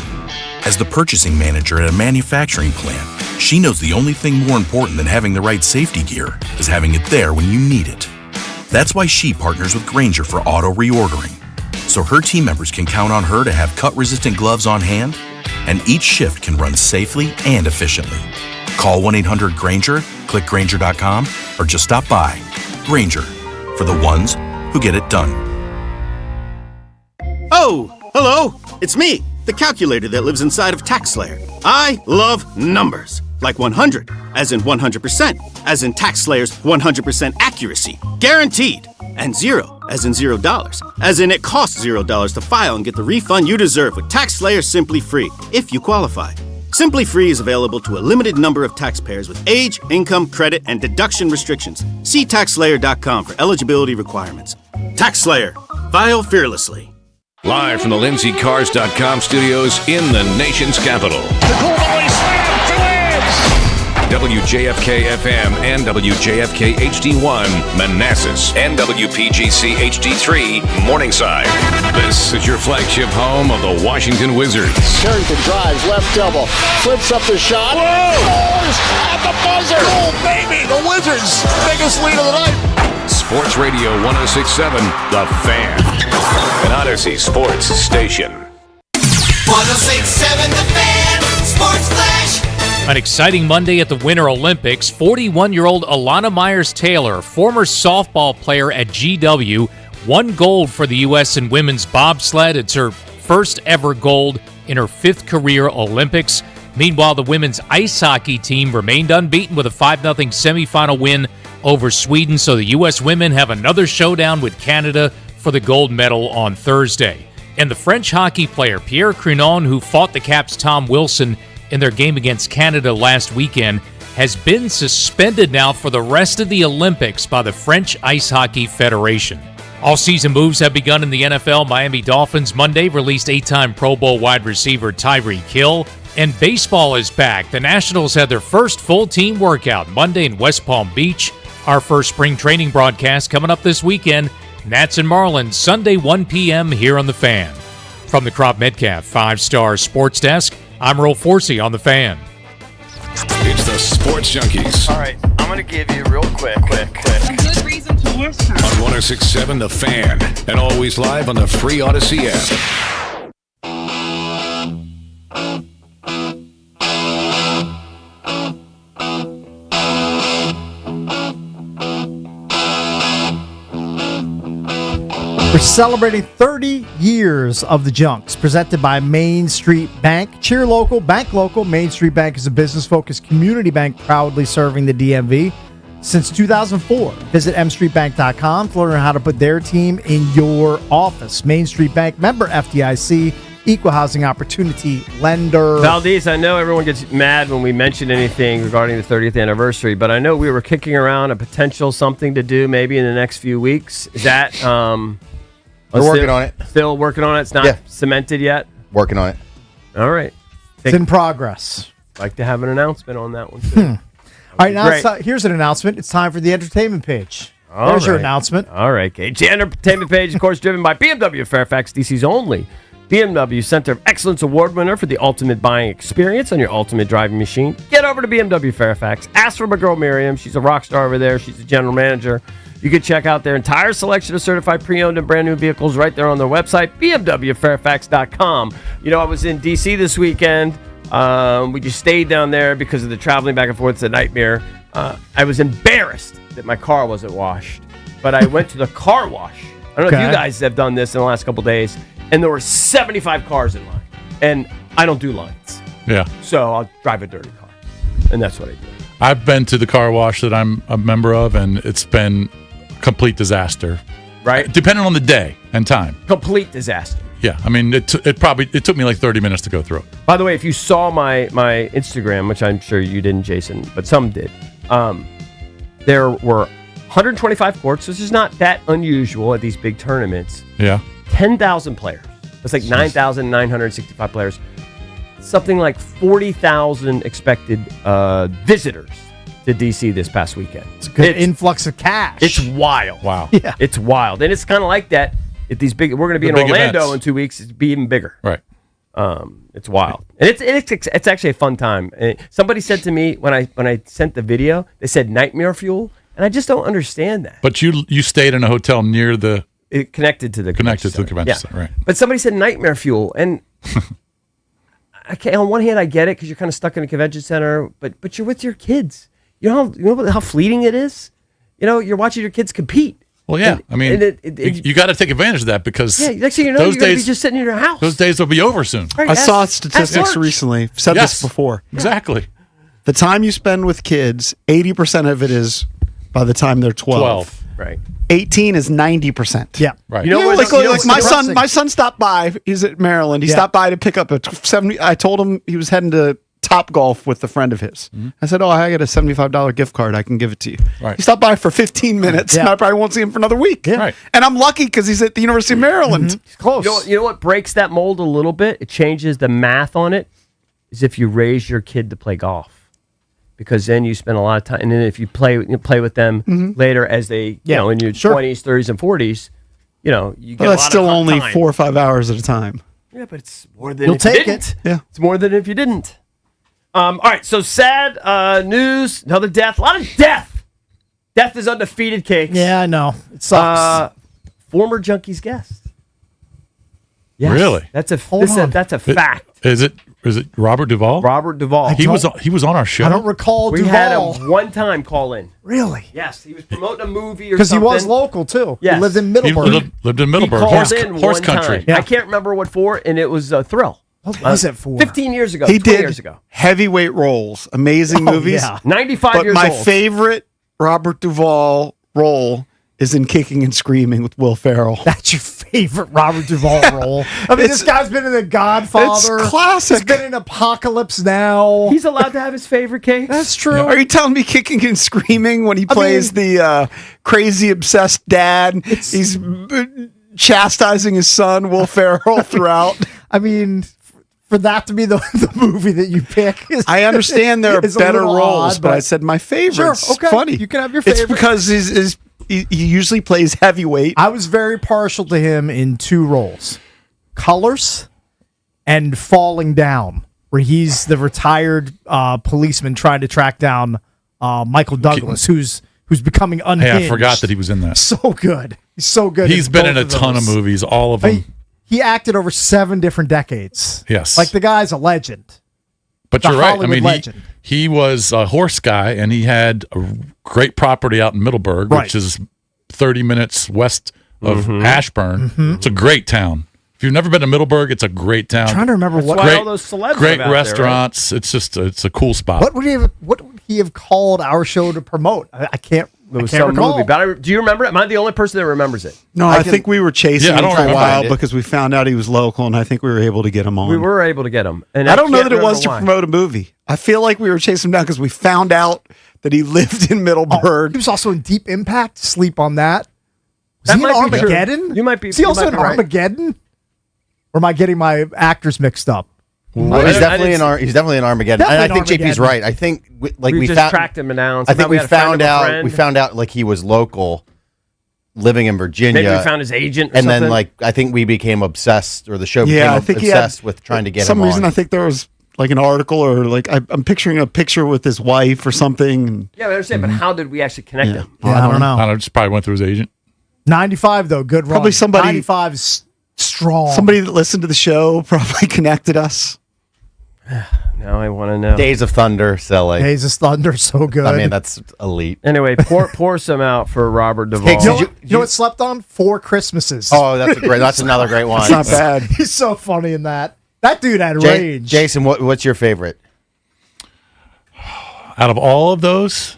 As the purchasing manager at a manufacturing plant, she knows the only thing more important than having the right safety gear is having it there when you need it. That's why she partners with Grainger for auto reordering, so her team members can count on her to have cut-resistant gloves on hand, and each shift can run safely and efficiently. Call 1-800-GRAINGER, click Grainger.com, or just stop by. Grainger, for the ones who get it done. Oh, hello, it's me, the calculator that lives inside of TaxSlayer. I love numbers. Like 100, as in 100%, as in TaxSlayer's 100% accuracy, guaranteed. And 0, as in $0, as in it costs $0 to file and get the refund you deserve with TaxSlayer Simply Free, if you qualify. Simply Free is available to a limited number of taxpayers with age, income, credit, and deduction restrictions. See TaxSlayer.com for eligibility requirements. TaxSlayer. File fearlessly. Live from the LindsayCars.com studios in the nation's capital. WJFK FM and WJFK HD1 Manassas and WPGC HD3 Morningside. This is your flagship home of the Washington Wizards. Carrington drives, left double, flips up the shot. Scores at the buzzer. Goal, baby! The Wizards' biggest lead of the night. Sports Radio 106.7 The Fan. An Odyssey Sports Station. 106.7 The Fan. Sports Flash. An exciting Monday at the Winter Olympics. 41-year-old Alana Myers-Taylor, former softball player at GW, won gold for the U.S. in women's bobsled. It's her first ever gold in her 5th career Olympics. Meanwhile, the women's ice hockey team remained unbeaten with a 5-0 semifinal win over Sweden. So the U.S. women have another showdown with Canada for the gold medal on Thursday. And the French hockey player Pierre Crunon, who fought the Caps' Tom Wilson in their game against Canada last weekend, has been suspended now for the rest of the Olympics by the French Ice Hockey Federation. All-season moves have begun in the NFL. Miami Dolphins Monday released 8-time Pro Bowl wide receiver Tyreek Hill. And baseball is back. The Nationals had their first full team workout Monday in West Palm Beach. Our first spring training broadcast coming up this weekend. Nats and Marlins Sunday 1 p.m. here on The Fan. From the Crop Metcalf 5-Star Sports Desk, I'm Earl Forsey on The Fan. It's the Sports Junkies. All right, I'm going to give you real quick. A good reason to listen. On 106.7 The Fan. And always live on the free Odyssey app. We're celebrating 30 years of the Junks, presented by Main Street Bank. Cheer local, bank local. Main Street Bank is a business-focused community bank proudly serving the DMV since 2004. Visit mstreetbank.com to learn how to put their team in your office. Main Street Bank, member FDIC, equal housing opportunity lender. Valdez, I know everyone gets mad when we mention anything regarding the 30th anniversary, but I know we were kicking around a potential something to do maybe in the next few weeks. Is that... We're working on it. Still working on it? It's not cemented yet? Working on it. All right. It's in progress. Like to have an announcement on that one, too. All right, now here's an announcement. It's time for the entertainment page. There's your announcement. All right, Gage. The entertainment page, of course, driven by BMW Fairfax, DC's only BMW Center of Excellence Award winner for the ultimate buying experience on your ultimate driving machine. Get over to BMW Fairfax. Ask for my girl Miriam. She's a rock star over there. She's the general manager. You can check out their entire selection of certified pre-owned and brand new vehicles right there on their website, bmwfairfax.com. You know, I was in D.C. this weekend. We just stayed down there because of the traveling back and forth. It's a nightmare. I was embarrassed that my car wasn't washed, but I went to the car wash. I don't know if you guys have done this in the last couple days, and there were 75 cars in line, and I don't do lines. Yeah. So I'll drive a dirty car, and that's what I do. I've been to the car wash that I'm a member of, and it's been complete disaster. Right. Depending on the day and time. Complete disaster. Yeah. I mean, it took me like 30 minutes to go through it. By the way, if you saw my Instagram, which I'm sure you didn't, Jason, but some did, there were 125 courts, which is not that unusual at these big tournaments. Yeah. 10,000 players. It's like 9,965 players. Something like 40,000 expected visitors to DC this past weekend. It's a good influx of cash. It's wild. Wow. Yeah. It's wild. And it's kind of like that at these big, we're going to be in Orlando events in 2 weeks. It'll be even bigger. Right. It's wild. And it's actually a fun time. And somebody said to me when I sent the video, they said nightmare fuel. And I just don't understand that. But you stayed in a hotel near the... connected to the convention center, right. But somebody said nightmare fuel. And... on one hand, I get it because you're kind of stuck in a convention center, but you're with your kids. You know how fleeting it is? You know, you're watching your kids compete. Well, yeah. I mean, you got to take advantage of that because next thing you know, you're going to be just sitting in your house. Those days will be over soon. Right, I saw statistics recently. Said this before. Exactly. The time you spend with kids, 80% of it is by the time they're 12. Right. 18 is 90%. Yeah. Right. You know, like my son stopped by. He's at Maryland. He stopped by to pick up a 70. I told him he was heading to Top Golf with a friend of his. I said, "Oh, I got a $75 gift card. I can give it to you." Right. He stopped by for 15 minutes, and I probably won't see him for another week. Yeah. Right. And I'm lucky because he's at the University of Maryland. He's close. You know what breaks that mold a little bit? It changes the math on it. Is if you raise your kid to play golf, because then you spend a lot of time. And then if you play with them later as they, in your 20s, 30s, and 40s, you get. Well, that's a lot still of only time. 4 or 5 hours at a time. Yeah, but it's more than You'll if you take didn't. it. Yeah, it's more than if you didn't. All right, so sad news. Another death. A lot of death. Death is undefeated, Cakes. Yeah, I know. It sucks. Former Junkies guest. Yes, Really? That's a fact. Is it Robert Duvall? Robert Duvall. He was on our show. I don't recall We Duvall. had him one time call in. Really? Yes, he was promoting a movie or Because he something. was local, too. Yes. He lived in He Middleburg. lived in Middleburg. He called in Horse one country. time. Yeah. I can't remember what for, and it was a thrill. What was it for? 15 years ago. He 20 did years ago. heavyweight roles, amazing movies. yeah. 95 But years my old. favorite Robert Duvall role is in Kicking and Screaming with Will Ferrell. That's your favorite Robert Duvall role. I mean, this guy's been in The Godfather. It's classic. He's been in Apocalypse Now. He's allowed to have his favorite cake. That's true. Are you telling me Kicking and Screaming when he plays the crazy obsessed dad? He's chastising his son, Will Ferrell, throughout. I mean, for that to be the movie that you pick. I understand there are is a better little roles, odd, but I said my favorite. Sure, It's okay. funny. You can have your It's favorite. because he usually plays heavyweight. I was very partial to him in two roles: Colors and Falling Down, where he's the retired policeman trying to track down Michael Douglas, who's becoming unhinged. Hey, I forgot that he was in that. So good. He's so good. He's been in a ton of movies, all of them. He acted over 7 different decades. Yes. Like the guy's a legend. But The you're right. I Hollywood mean, legend. he was a horse guy, and he had a great property out in Middleburg, Right. which is 30 minutes west of Ashburn. Mhm. It's a great town. If you've never been to Middleburg, it's a great town. I'm trying to remember what why all those celebs great live out there, restaurants. It's just it's a cool spot. What would he have called our show to promote? I can't. It was I can't some recall. movie. But do you remember it? Am I the only person that remembers it? No, I think we were chasing Yeah, I him don't for a remember while it. because we found out he was local, and I think we were able to get him on. We were able to get him. And I don't know can't that it was remember to why. promote a movie. I feel like we were chasing him down because we found out that he lived in Middleburg. He was also in Deep Impact. Sleep on that. Was That he in might be true. Armageddon? You might be. Is he you also might in be right. Armageddon? Or am I getting my actors mixed up? Well, he's definitely in Armageddon, and I think JP's right. I think we we just found tracked him down. I think we found out. we found out like he was local, living in Virginia. Maybe we found his agent, or and something. then like I think we became obsessed, or the show became I think he had obsessed with trying to get some him reason. on. I think there was like an article or like I'm picturing a picture with his wife or something. Yeah, I understand, but how did we actually connect him? Yeah, I don't know. I don't know, just probably went through his agent. 95 though, good run. Probably somebody- 95 is strong. Somebody that listened to the show probably connected us. Now I want to know. Days of Thunder, silly. Days of Thunder, so good. I mean, that's elite. Anyway, pour some out for Robert Duvall. Hey, You know what slept on? 4 Christmases. Oh, that's another great one. It's not bad. He's so funny in that. That dude had Ja- range. Jason, what's your favorite? Out of all of those,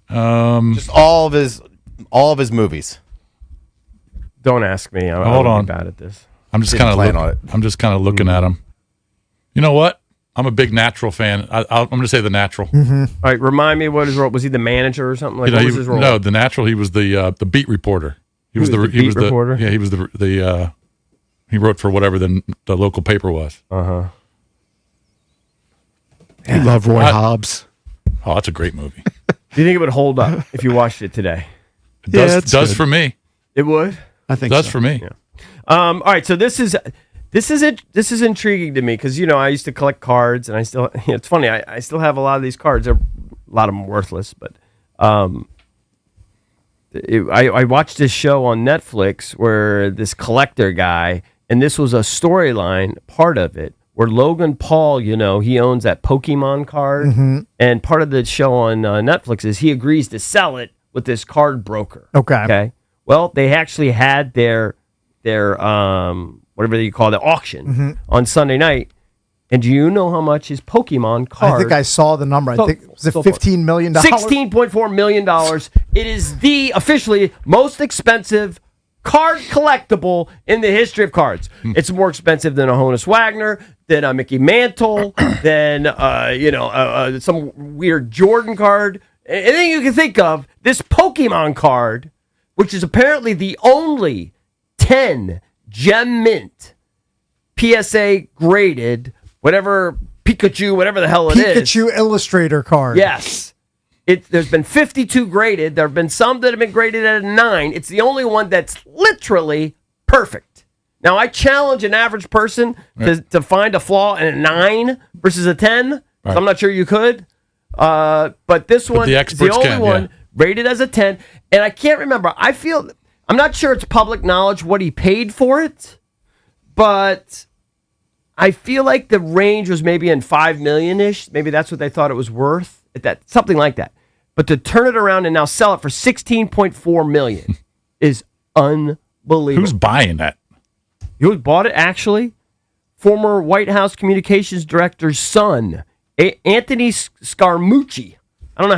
Just all of his movies. Don't ask me. I'm Hold on. bad at this. I'm just Didn't kind plan of on it. I'm just kind of looking at him. You know what? I'm a big Natural fan. I'm going to say The Natural. All right, remind me what his role was. He the manager or something? Like, You know, what was his role? No, The Natural. He was the beat reporter. He was the beat reporter? Yeah, he was the he wrote for whatever the local paper was. Uh-huh. I love Roy Hobbs. Oh, that's a great movie. Do you think it would hold up if you watched it today? It Yeah, does it's does good. for me. It would? I think Does so. for me. Yeah. All right, so this is intriguing to me because I used to collect cards and I still it's funny I still have a lot of these cards. A lot of them worthless, but I watched this show on Netflix where this collector guy, and this was a storyline part of it where Logan Paul, he owns that Pokemon card, and part of the show on Netflix is he agrees to sell it with this card broker. Okay. Well, they actually had their whatever you call it, auction on Sunday night. And do you know how much his Pokemon card? I think I saw the number. I think was it $15 million? $16.4 million. It is the officially most expensive card collectible in the history of cards. It's more expensive than a Honus Wagner, than a Mickey Mantle, than some weird Jordan card. Anything you can think of. This Pokemon card, which is apparently the only 10 gem mint PSA graded, whatever Pikachu, whatever the hell it is. Pikachu Illustrator card. Yes. There's been 52 graded. There have been some that have been graded at a 9. It's the only one that's literally perfect. Now, I challenge an average person to find a flaw in a 9 versus a 10. Right. So I'm not sure you could. But this one is the only one rated as a 10. And I can't remember. I'm not sure it's public knowledge what he paid for it. But I feel like the range was maybe in $5 million-ish. Maybe that's what they thought it was worth. Something like that. But to turn it around and now sell it for $16.4 million is unbelievable. Who's buying that? You know who bought it, actually? Former White House Communications Director's son, Anthony Scaramucci. I don't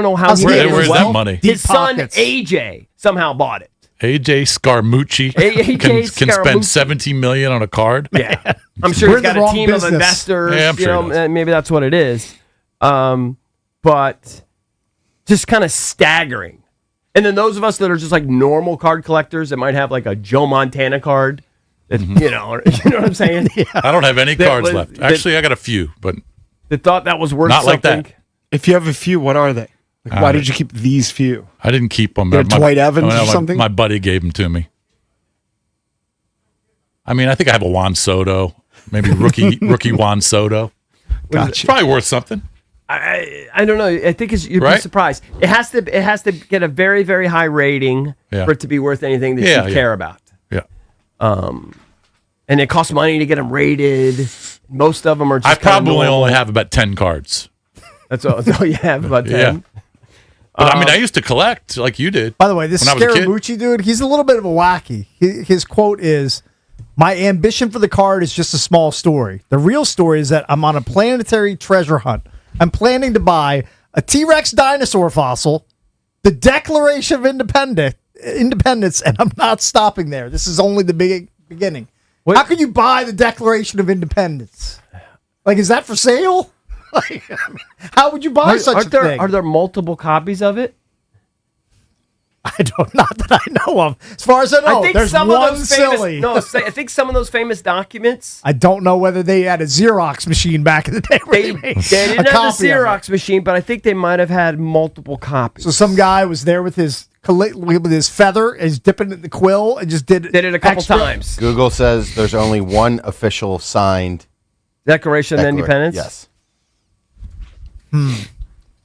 know how he did it. Where's that money? His son, AJ, somehow bought it. AJ Scaramucci can spend $17 million on a card. Yeah, I'm sure he's got a team of investors. Yeah, I'm sure maybe that's what it is. But just kind of staggering. And then those of us that are just like normal card collectors that might have like a Joe Montana card, that, you know what I'm saying? Yeah. I don't have any cards left. Actually, I got a few, but they thought that was worth not something. like that. If you have a few, what are they? Like, why did you keep these few? I didn't keep them. Dwight Evans or something? My buddy gave them to me. I mean, I think I have a Juan Soto, maybe rookie Juan Soto. Gotcha. It's probably worth something. I don't know. I think you'd be surprised. It has to get a very, very high rating for it to be worth anything that you care about. Yeah. And it costs money to get them rated. Most of them are just I probably only have about 10 cards. That's all you have, about 10? Yeah. But I mean, I used to collect like you did. By the way, this Scaramucci dude, he's a little bit of a wacky. His quote is, "My ambition for the card is just a small story. The real story is that I'm on a planetary treasure hunt. I'm planning to buy a T-Rex dinosaur fossil, the Declaration of Independence, and I'm not stopping there. This is only the beginning." What? How can you buy the Declaration of Independence? Like, is that for sale? Like, I mean, how would you buy such a thing? Are there multiple copies of it? Not that I know of. As far as I know, there's one silly. I think some of those famous documents. I don't know whether they had a Xerox machine back in the day. They didn't have a Xerox machine, but I think they might have had multiple copies. So some guy was there with his feather, is dipping in the quill, and just did it a couple times. Google says there's only one official signed Declaration of Independence. Yes.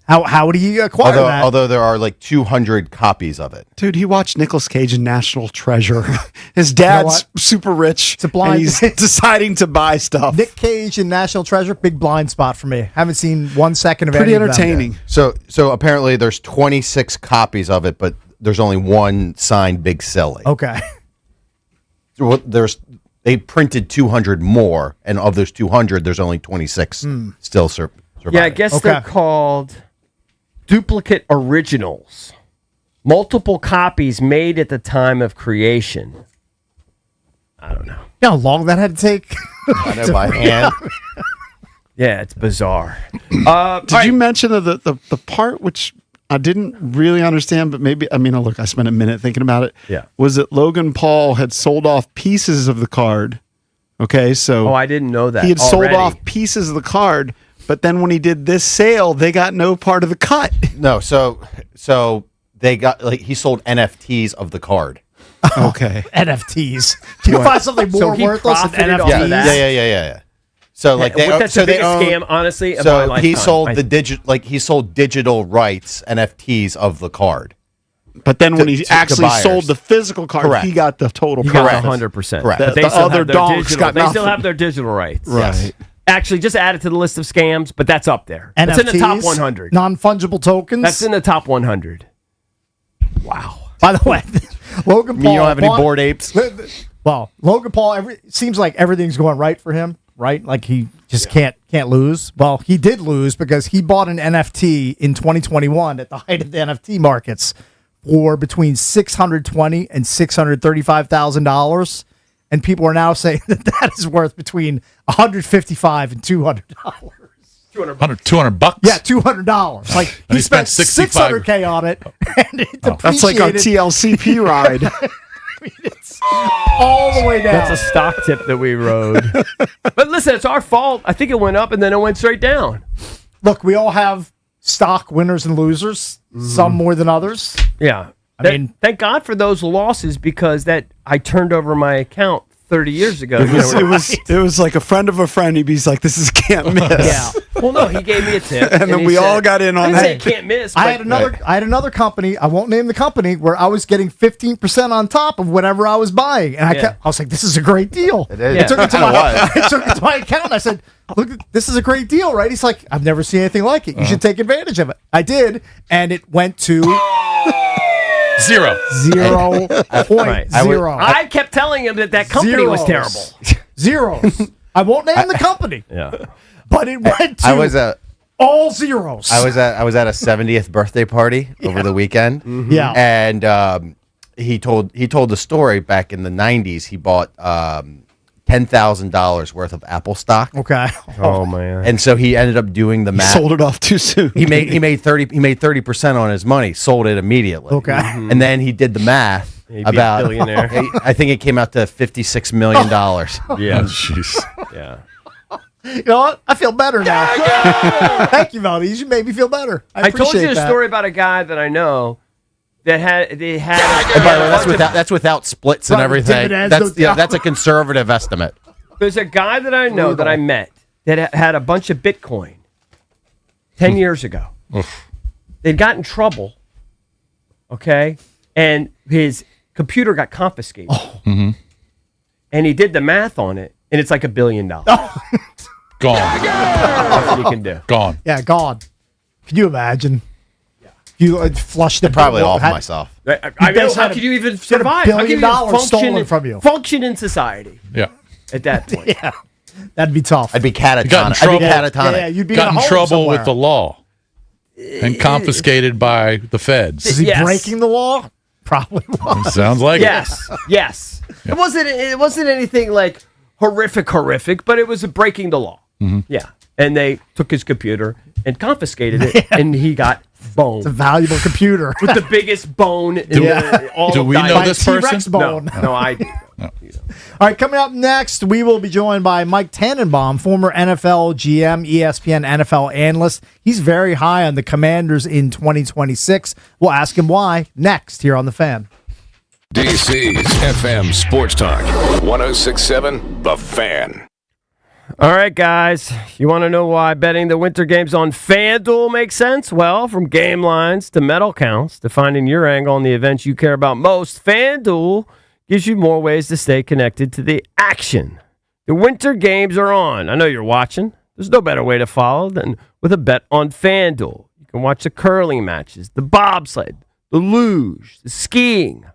How would he acquire that? Although there are like 200 copies of it. Dude, he watched Nicolas Cage in National Treasure. His dad's super rich. It's a blind. And he's deciding to buy stuff. Nick Cage in National Treasure, big blind spot for me. Haven't seen 1 second of Pretty any entertaining. Of them. So apparently there's 26 copies of it, but there's only one signed Big Silly. Okay. So they printed 200 more, and of those 200, there's only 26 still surviving. Yeah, I guess they're called duplicate originals. Multiple copies made at the time of creation. I don't know. You know how long that had to take? I know, by hand. Yeah, it's bizarre. Did you mention the part which I didn't really understand, but maybe, look, I spent a minute thinking about it. Yeah. Was that Logan Paul had sold off pieces of the card? Okay, so. Oh, I didn't know that. He had sold off pieces of the card. But then when he did this sale, they got no part of the cut. No, so they got he sold NFTs of the card. Okay. NFTs. Can you find something more worthless than NFTs? Yeah. So like that's a big scam, honestly. So he sold he sold digital rights NFTs of the card. But then when he actually sold the physical card, he got the total price. Got 100%. Correct. But the other donks got They still have their digital rights. Right. Yes. Actually, just add it to the list of scams, but that's up there. NFTs, it's in the top 100. Non-fungible tokens. That's in the top 100. Wow. By the way, Logan Paul. You don't have any bored apes? Well, Logan Paul, seems like everything's going right for him, right? Like he just can't lose. Well, he did lose because he bought an NFT in 2021 at the height of the NFT markets for between $620,000 and $635,000. And people are now saying that is worth between $155 and $200. $200? Yeah, $200. Like he spent $600K on it, and it depreciated. That's like our TLCP ride. It's all the way down. That's a stock tip that we rode. But listen, it's our fault. I think it went up and then it went straight down. Look, we all have stock winners and losers. Some more than others. Yeah. I mean, thank God for those losses because I turned over my account 30 years ago. It was like a friend of a friend. He's like, this is can't miss. Yeah. Well, no, he gave me a tip, and then we all got in on that. I didn't say can't miss. I had another company. I won't name the company where I was getting 15% on top of whatever I was buying, and I was like, "This is a great deal." It is. I took it to my account. And I said, "Look, this is a great deal, right?" He's like, "I've never seen anything like it. You should take advantage of it." I did, and it went to 0.0. I kept telling him that company was terrible. Zeros. I won't name the company. Yeah. But it went to all zeros. I was at a 70th birthday party over the weekend. Mm-hmm. Yeah. And he told the story back in the 90s. He bought $10,000 worth of Apple stock. Okay. Oh man. And so he ended up doing the math. He sold it off too soon. He made 30% on his money, sold it immediately. Okay. Mm-hmm. And then he did the math about billionaire. I think it came out to $56 million. Yeah. Jeez. Yeah. You know what? I feel better now. Thank you, Valdez. You made me feel better. I told you a that. story about a guy that I know that had. And by the way, that's without splits and everything. That's a conservative estimate. There's a guy that I know that I met that had a bunch of Bitcoin 10 years ago. They'd got in trouble, okay, and his computer got confiscated. And he did the math on it, and it's like $1 billion. Gone. Nothing you can do. Gone. Yeah, gone. Can you imagine? You flushed the probably off myself. I mean, how could you even survive? $1 billion stolen from you. Function in society. Yeah. At that point. Yeah. That'd be tough. I'd be catatonic. Yeah, you'd be got in trouble somewhere. with the law and confiscated by the feds. Is he breaking the law? Probably was. Sounds like yes. Yes. Yeah. It wasn't anything like horrific, but it was breaking the law. Mm-hmm. Yeah. And they took his computer and confiscated it, and he got boned. It's a valuable computer. With the biggest bone in all Do of we know Dynamite. this person? T-Rex bone. No, I do. No. All right, coming up next, we will be joined by Mike Tannenbaum, former NFL GM, ESPN NFL analyst. He's very high on the Commanders in 2026. We'll ask him why next here on The Fan. DC's FM Sports Talk 106.7 The Fan. All right, guys. You want to know why betting the winter games on FanDuel makes sense? Well, from game lines to medal counts to finding your angle on the events you care about most, FanDuel gives you more ways to stay connected to the action. The winter games are on. I know you're watching. There's no better way to follow than with a bet on FanDuel. You can watch the curling matches, the bobsled, the luge, the skiing,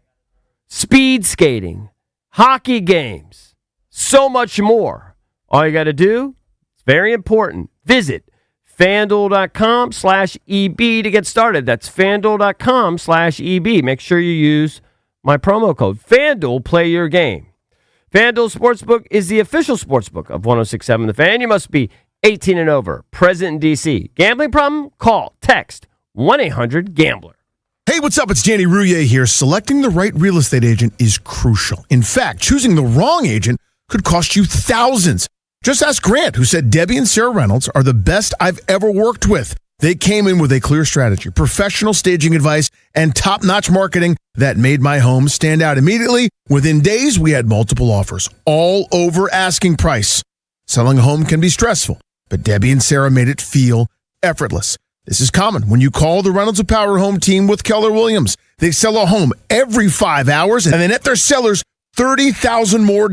speed skating, hockey games, so much more. All you got to do, it's very important, visit FanDuel.com/EB to get started. That's FanDuel.com/EB. Make sure you use my promo code. FanDuel, play your game. FanDuel Sportsbook is the official sportsbook of 106.7 The Fan. You must be 18 and over, present in D.C. Gambling problem? Call, text 1-800-GAMBLER. Hey, what's up? It's Danny Rouillet here. Selecting the right real estate agent is crucial. In fact, choosing the wrong agent could cost you thousands. Just ask Grant, who said Debbie and Sarah Reynolds are the best I've ever worked with. They came in with a clear strategy, professional staging advice, and top-notch marketing that made my home stand out immediately. Within days, we had multiple offers, all over asking price. Selling a home can be stressful, but Debbie and Sarah made it feel effortless. This is common when you call the Reynolds of Power Home team with Keller Williams. They sell a home every 5 hours, and they net their sellers $30,000 more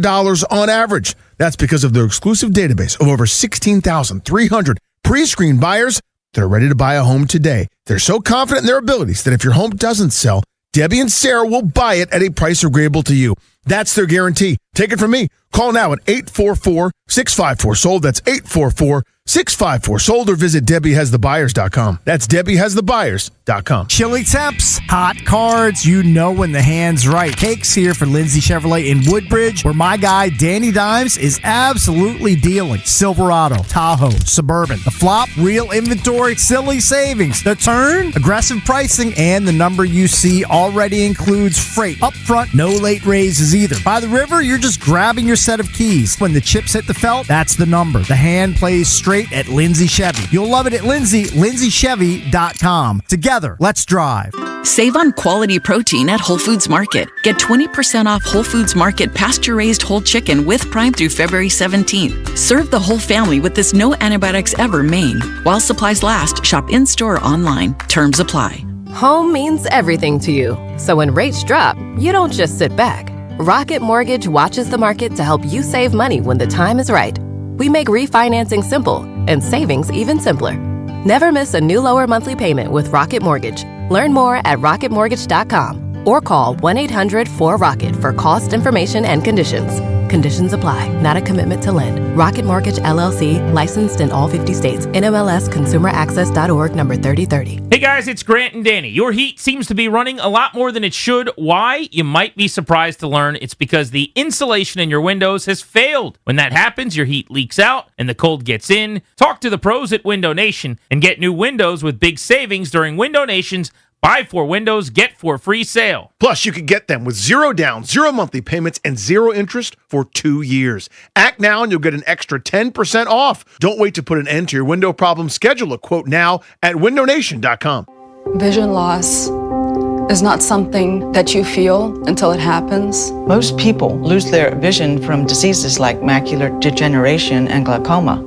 on average. That's because of their exclusive database of over 16,300 pre-screened buyers that are ready to buy a home today. They're so confident in their abilities that if your home doesn't sell, Debbie and Sarah will buy it at a price agreeable to you. That's their guarantee. Take it from me. Call now at 844-654-SOLD. That's 844-654-SOLD, or visit DebbieHasTheBuyers.com. That's DebbieHasTheBuyers.com. Chili temps, hot cards, you know when the hand's right. Cake's here for Lindsay Chevrolet in Woodbridge, where my guy Danny Dimes is absolutely dealing. Silverado, Tahoe, Suburban. The flop, real inventory, silly savings. The turn, aggressive pricing, and the number you see already includes freight. Up front, no late raises either. By the river, you're just grabbing your set of keys. When the chips hit the felt, that's the number. The hand plays straight at Lindsay Chevy. You'll love it at LindsayChevy.com. Together, let's drive. Save on quality protein at Whole Foods Market. Get 20% off Whole Foods Market pasture-raised whole chicken with Prime through February 17th. Serve the whole family with this no antibiotics ever Maine. While supplies last, shop in-store or online. Terms apply. Home means everything to you. So when rates drop, you don't just sit back. Rocket Mortgage watches the market to help you save money when the time is right. We make refinancing simple and savings even simpler. Never miss a new lower monthly payment with Rocket Mortgage. Learn more at rocketmortgage.com or call 1-800-4ROCKET for cost information and conditions. Conditions apply. Not a commitment to lend. Rocket Mortgage, LLC, licensed in all 50 states. NMLS ConsumerAccess.org number 3030. Hey guys, it's Grant and Danny. Your heat seems to be running a lot more than it should. Why? You might be surprised to learn it's because the insulation in your windows has failed. When that happens, your heat leaks out and the cold gets in. Talk to the pros at Window Nation and get new windows with big savings during Window Nation's Buy 4 windows, get 4 free sale. Plus, you can get them with 0 down, 0 monthly payments, and 0 interest for 2 years. Act now and you'll get an extra 10% off. Don't wait to put an end to your window problem. Schedule a quote now at windownation.com. Vision loss is not something that you feel until it happens. Most people lose their vision from diseases like macular degeneration and glaucoma,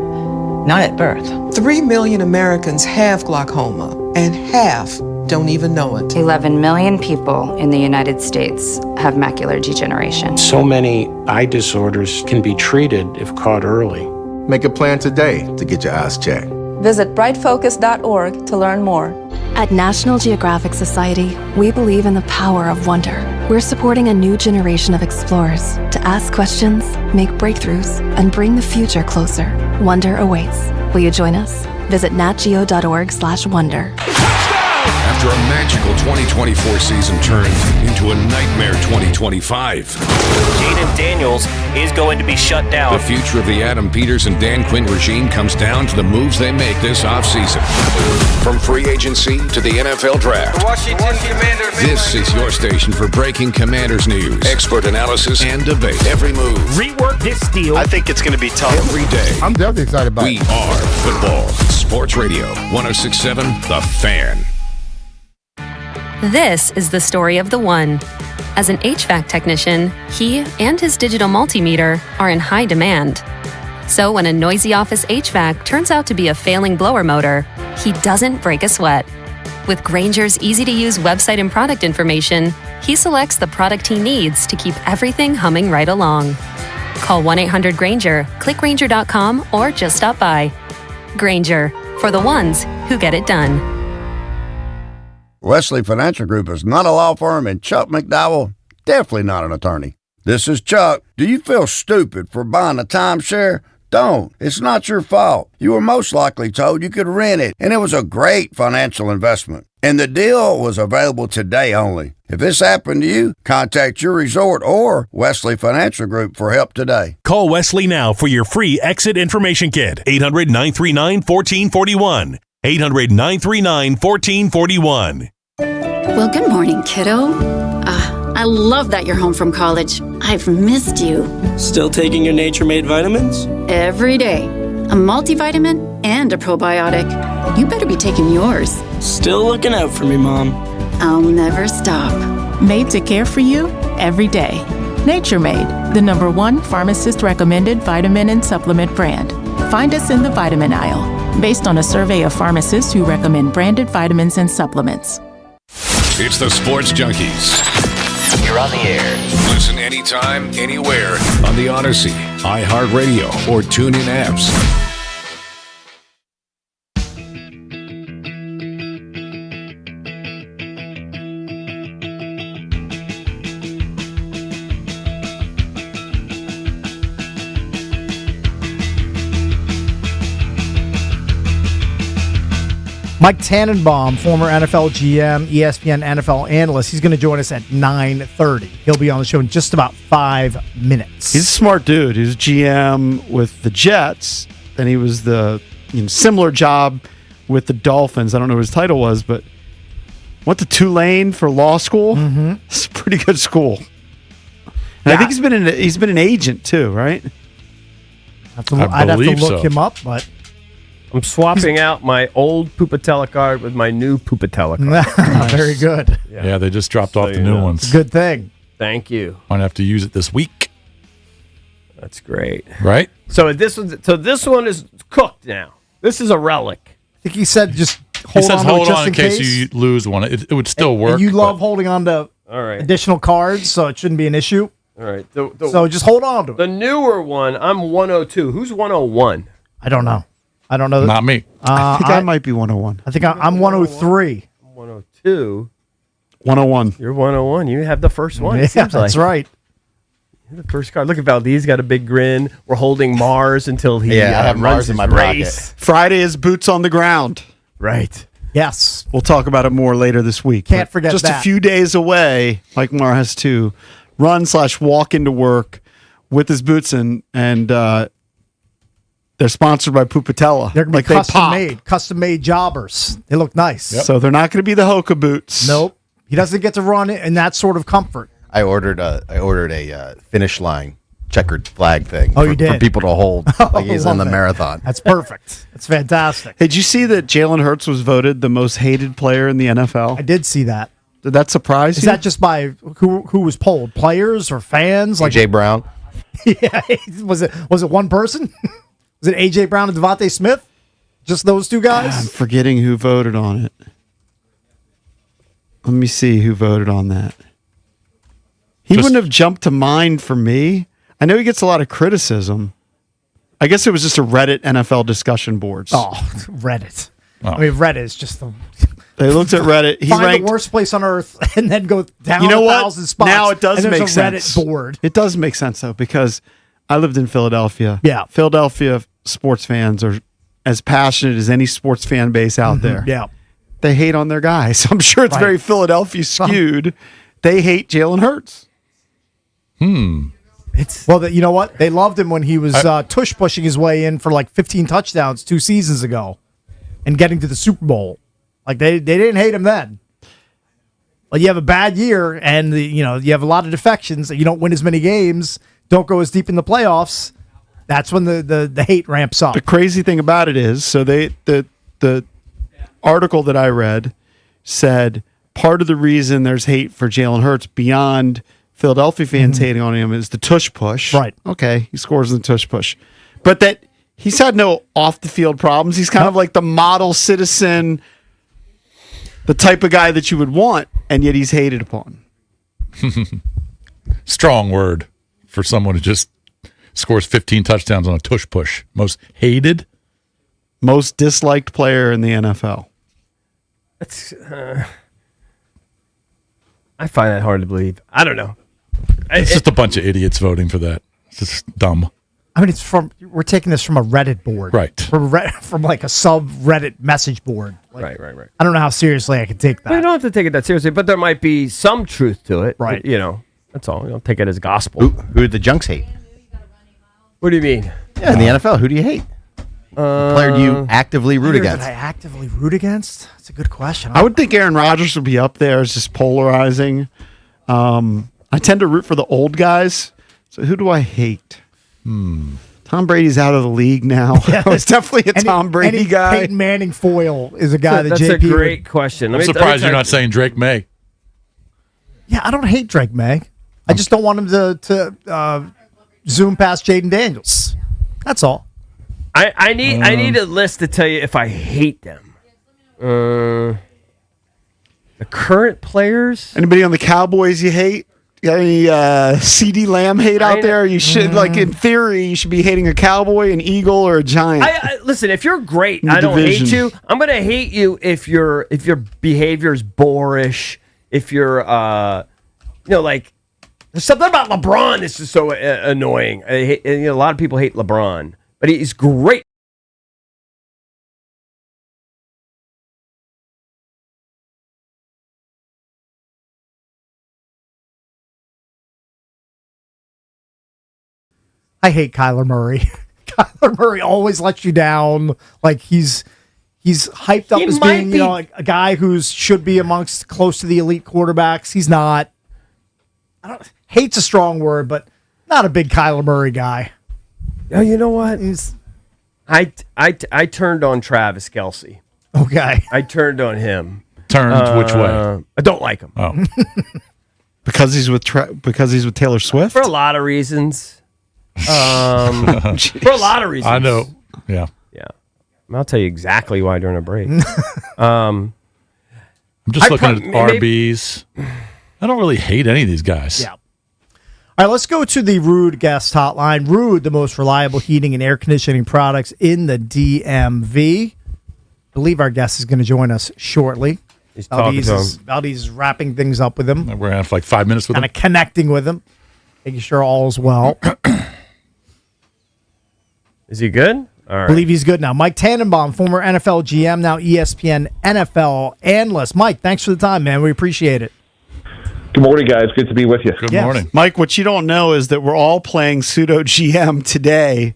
not at birth. 3 million Americans have glaucoma, and half don't even know it. 11 million people in the United States have macular degeneration. So many eye disorders can be treated if caught early. Make a plan today to get your eyes checked. Visit brightfocus.org to learn more. At National Geographic Society, we believe in the power of wonder. We're supporting a new generation of explorers to ask questions, make breakthroughs, and bring the future closer. Wonder awaits. Will you join us? Visit natgeo.org/wonder. After a magical 2024 season turned into a nightmare 2025. Jaden Daniels is going to be shut down. The future of the Adam Peters and Dan Quinn regime comes down to the moves they make this offseason. From free agency to the NFL draft. The Washington Commanders. This is your station for breaking Commanders news, expert analysis, and debate. Every move. Rework this deal. I think it's going to be tough. Every day. I'm definitely excited about it. We are football. Sports Radio 106.7 The Fan. This is the story of the one. As an HVAC technician, he and his digital multimeter are in high demand. So when a noisy office HVAC turns out to be a failing blower motor, he doesn't break a sweat. With Grainger's easy-to-use website and product information, he selects the product he needs to keep everything humming right along. Call 1-800-GRAINGER, click Grainger.com, or just stop by. Grainger, for the ones who get it done. Wesley Financial Group is not a law firm, and Chuck McDowell, definitely not an attorney. This is Chuck. Do you feel stupid for buying a timeshare? Don't. It's not your fault. You were most likely told you could rent it, and it was a great financial investment. And the deal was available today only. If this happened to you, contact your resort or Wesley Financial Group for help today. Call Wesley now for your free exit information kit. 800-939-1441. 800-939-1441. Well, good morning, kiddo. I love that you're home from college. I've missed you. Still taking your Nature-Made vitamins? Every day. A multivitamin and a probiotic. You better be taking yours. Still looking out for me, Mom. I'll never stop. Made to care for you every day. Nature-Made, the #1 pharmacist-recommended vitamin and supplement brand. Find us in the vitamin aisle, based on a survey of pharmacists who recommend branded vitamins and supplements. It's the Sports Junkies. You're on the air. Listen anytime, anywhere on the Odyssey, iHeartRadio, or TuneIn apps. Mike Tannenbaum, former NFL GM, ESPN NFL analyst, he's going to join us at 9:30. He'll be on the show in just about 5 minutes. He's a smart dude. He was GM with the Jets, and he was the similar job with the Dolphins. I don't know what his title was, but went to Tulane for law school. Mm-hmm. It's a pretty good school. And I think he's been an agent too, right? I'd have to look him up, but I'm swapping out my old Pupatella card with my new Pupatella card. Very good. Yeah, they just dropped off the new ones. Good thing. Thank you. Might have to use it this week. That's great. Right? So this one is cooked now. This is a relic. I think he said just hold on in case you lose one. It would still work. And you love holding on to additional cards, so it shouldn't be an issue. All right. So just hold on to it. The newer one, I'm 102. Who's 101? I don't know. Not me. I think I might be 101. I think I'm 103. 102. 101. You're 101. You have the first one. Yeah, that's right. You're the first card. Look at Valdez got a big grin. We're holding Mars until he I have Mars in my race. pocket. Friday is boots on the ground. Right. Yes. We'll talk about it more later this week. Can't forget just that. a few days away, Mike Marr has to run/walk into work with his boots in, and they're sponsored by Pupatella. They're going to be custom made jobbers. They look nice. Yep. So they're not going to be the Hoka boots. Nope. He doesn't get to run in that sort of comfort. I ordered a finish line checkered flag thing. Oh, you did? For people to hold like he's in the marathon. That's perfect. That's fantastic. Hey, did you see that Jalen Hurts was voted the most hated player in the NFL? I did see that. Did that surprise you? Is that just by who was polled? Players or fans? A.J. Brown? Yeah. Was it one person? Was it A.J. Brown and Devontae Smith? Just those two guys? I'm forgetting who voted on it. Let me see who voted on that. He wouldn't have jumped to mind for me. I know he gets a lot of criticism. I guess it was just a Reddit NFL discussion boards. Oh, Reddit. Oh. I mean, Reddit is just the... They looked at Reddit. He find ranked the worst place on earth and then go down 1,000 spots. Now it does and make there's a sense. Reddit board. It does make sense, though, because I lived in Philadelphia. Yeah. Philadelphia sports fans are as passionate as any sports fan base out there. Yeah. They hate on their guys. I'm sure it's very Philadelphia skewed. They hate Jalen Hurts. Well, you know what? They loved him when he was tush pushing his way in for like 15 touchdowns 2 seasons ago and getting to the Super Bowl. Like they didn't hate him then. But you have a bad year and you have a lot of defections. You don't win as many games. Don't go as deep in the playoffs. That's when the hate ramps up. The crazy thing about it is, so the article that I read said part of the reason there's hate for Jalen Hurts beyond Philadelphia fans hating on him is the tush push. Right. Okay, he scores in the tush push. But that he's had no off-the-field problems. He's kind of like the model citizen, the type of guy that you would want, and yet he's hated upon. Strong word for someone who just scores 15 touchdowns on a tush push. Most hated? Most disliked player in the NFL. That's... I find that hard to believe. I don't know. It's just a bunch of idiots voting for that. It's just dumb. I mean, we're taking this from a Reddit board. Right. From like a subreddit message board. Like, right. I don't know how seriously I can take that. Well, you don't have to take it that seriously, but there might be some truth to it. Right. That's all. You don't take it as gospel. Who do the junks hate? What do you mean? Yeah, in the NFL, who do you hate? Player do you actively root against? Did I actively root against? That's a good question. I would think Aaron Rodgers would be up there as just polarizing. I tend to root for the old guys. So who do I hate? Tom Brady's out of the league now. Yeah, I was definitely a Tom Brady guy. Peyton Manning foil is a guy that's JP a great question. I'm surprised you're not saying Drake May. Yeah, I don't hate Drake May. I just don't want him to zoom past Jaden Daniels. That's all. I need a list to tell you if I hate them. The current players. Anybody on the Cowboys you hate? You got any CD Lamb hate out there? You should, like in theory, you should be hating a Cowboy, an Eagle, or a Giant. Listen, if you're great, I don't hate you. I'm gonna hate you if your behavior is boorish. If you're, like there's something about LeBron that's just so annoying. A lot of people hate LeBron, but he's great. I hate Kyler Murray. Kyler Murray always lets you down. Like he's hyped up as being, like a guy who should be amongst close to the elite quarterbacks. He's not. Hate's a strong word, but not a big Kyler Murray guy. Oh, you know what? I turned on Travis Kelce. Okay. I turned on him. Turned which way? I don't like him. Oh. Because he's with Taylor Swift? For a lot of reasons. For a lot of reasons. I know. Yeah. I'll tell you exactly why during a break. I'm just looking at RBs. I don't really hate any of these guys. Yeah. All right, let's go to the Rude guest hotline. Rude, the most reliable heating and air conditioning products in the DMV. I believe our guest is going to join us shortly. He's talking to him. Valdez is wrapping things up with him. We're going to have like 5 minutes with him. Kind of connecting with him, making sure all is well. Is he good? All right. I believe he's good now. Mike Tannenbaum, former NFL GM, now ESPN NFL analyst. Mike, thanks for the time, man. We appreciate it. Good morning, guys. Good to be with you. Good morning. Mike, what you don't know is that we're all playing pseudo GM today.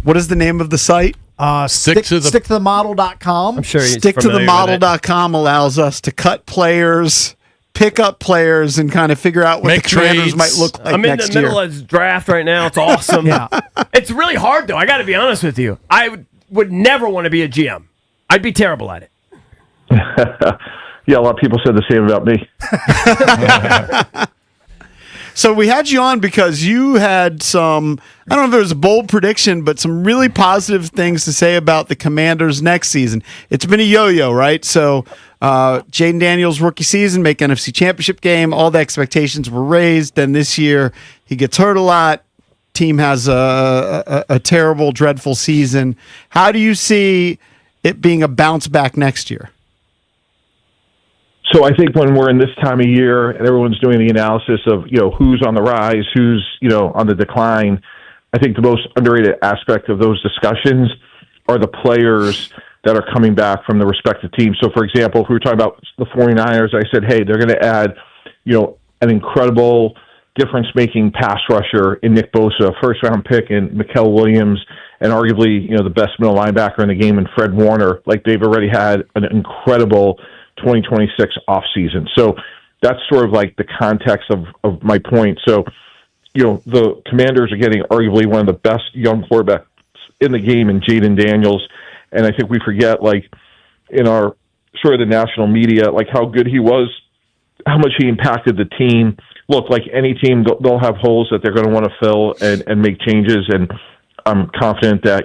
What is the name of the site? Sticktothemodel.com. I'm sure Sticktothemodel.com allows us to cut players, pick up players, and kind of figure out what the Commanders might look like I'm in the middle of this draft right now. It's awesome. Yeah. It's really hard, though. I got to be honest with you. I would never want to be a GM. I'd be terrible at it. Yeah, a lot of people said the same about me. So we had you on because you had some, I don't know if it was a bold prediction, but some really positive things to say about the Commanders next season. It's been a yo-yo, right? So Jaden Daniels' rookie season, make NFC Championship game, all the expectations were raised. Then this year he gets hurt a lot. Team has a terrible, dreadful season. How do you see it being a bounce back next year? So I think when we're in this time of year and everyone's doing the analysis of, who's on the rise, who's, on the decline, I think the most underrated aspect of those discussions are the players that are coming back from the respective teams. So, for example, if we were talking about the 49ers, I said, hey, they're going to add, an incredible difference-making pass rusher in Nick Bosa, first-round pick in Mikael Williams, and arguably, the best middle linebacker in the game in Fred Warner. Like, they've already had an incredible 2026 offseason. So that's sort of like the context of my point. So, the Commanders are getting arguably one of the best young quarterbacks in the game in Jaden Daniels. And I think we forget, like, in our sort of the national media, like how good he was, how much he impacted the team. Look, like any team, they'll have holes that they're going to want to fill and make changes. And I'm confident that,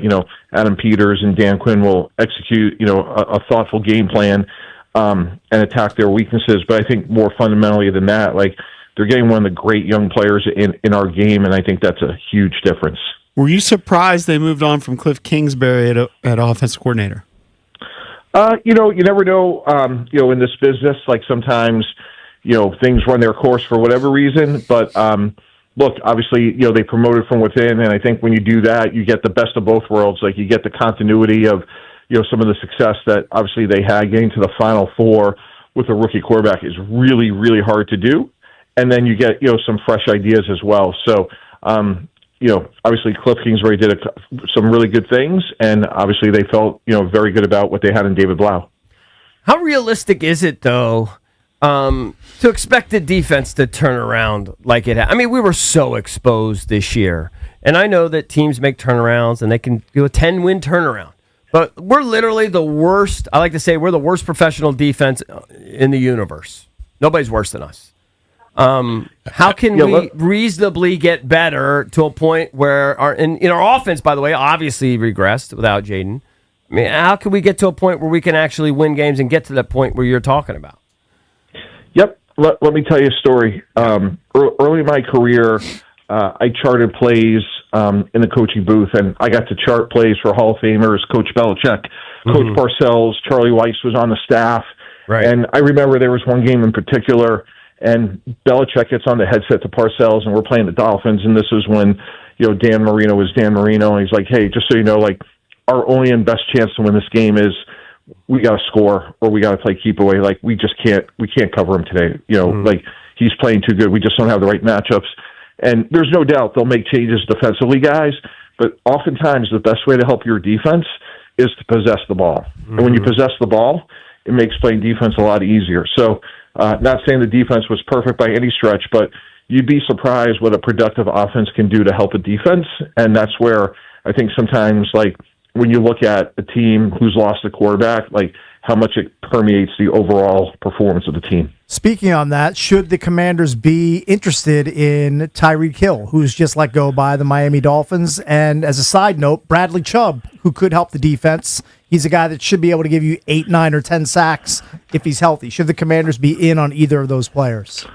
Adam Peters and Dan Quinn will execute, a thoughtful game plan and attack their weaknesses. But I think more fundamentally than that, like, they're getting one of the great young players in our game, and I think that's a huge difference. Were you surprised they moved on from Cliff Kingsbury at offensive coordinator? You never know, in this business, like sometimes, things run their course for whatever reason. But look, obviously, they promoted from within, and I think when you do that, you get the best of both worlds. Like, you get the continuity of, some of the success that obviously they had. Getting to the Final Four with a rookie quarterback is really, really hard to do. And then you get, some fresh ideas as well. So, obviously Cliff Kingsbury did some really good things, and obviously they felt, very good about what they had in David Blau. How realistic is it, though, to expect the defense to turn around like it had? I mean, we were so exposed this year, and I know that teams make turnarounds, and they can do a 10-win turnaround. But we're literally the worst. I like to say we're the worst professional defense in the universe. Nobody's worse than us. How can we reasonably get better to a point where our offense, by the way, obviously regressed without Jaden. I mean, how can we get to a point where we can actually win games and get to that point where you're talking about? Yep. Let me tell you a story. Early in my career, I charted plays in the coaching booth, and I got to chart plays for Hall of Famers, Coach Belichick, Coach Parcells, Charlie Weiss was on the staff. Right. And I remember there was one game in particular, and Belichick gets on the headset to Parcells, and we're playing the Dolphins, and this is when, Dan Marino was Dan Marino, and he's like, hey, just so you know, like, our only and best chance to win this game is we got to score or we got to play keep away. Like, we can't cover him today. Like, he's playing too good. We just don't have the right matchups. And there's no doubt they'll make changes defensively, guys, but oftentimes the best way to help your defense is to possess the ball. And when you possess the ball, it makes playing defense a lot easier. So not saying the defense was perfect by any stretch, but you'd be surprised what a productive offense can do to help a defense. And that's where I think sometimes, like, when you look at a team who's lost a quarterback, like how much it permeates the overall performance of the team. Speaking on that, should the Commanders be interested in Tyreek Hill, who's just let go by the Miami Dolphins? And as a side note, Bradley Chubb, who could help the defense. He's a guy that should be able to give you 8, 9, or 10 sacks if he's healthy. Should the Commanders be in on either of those players?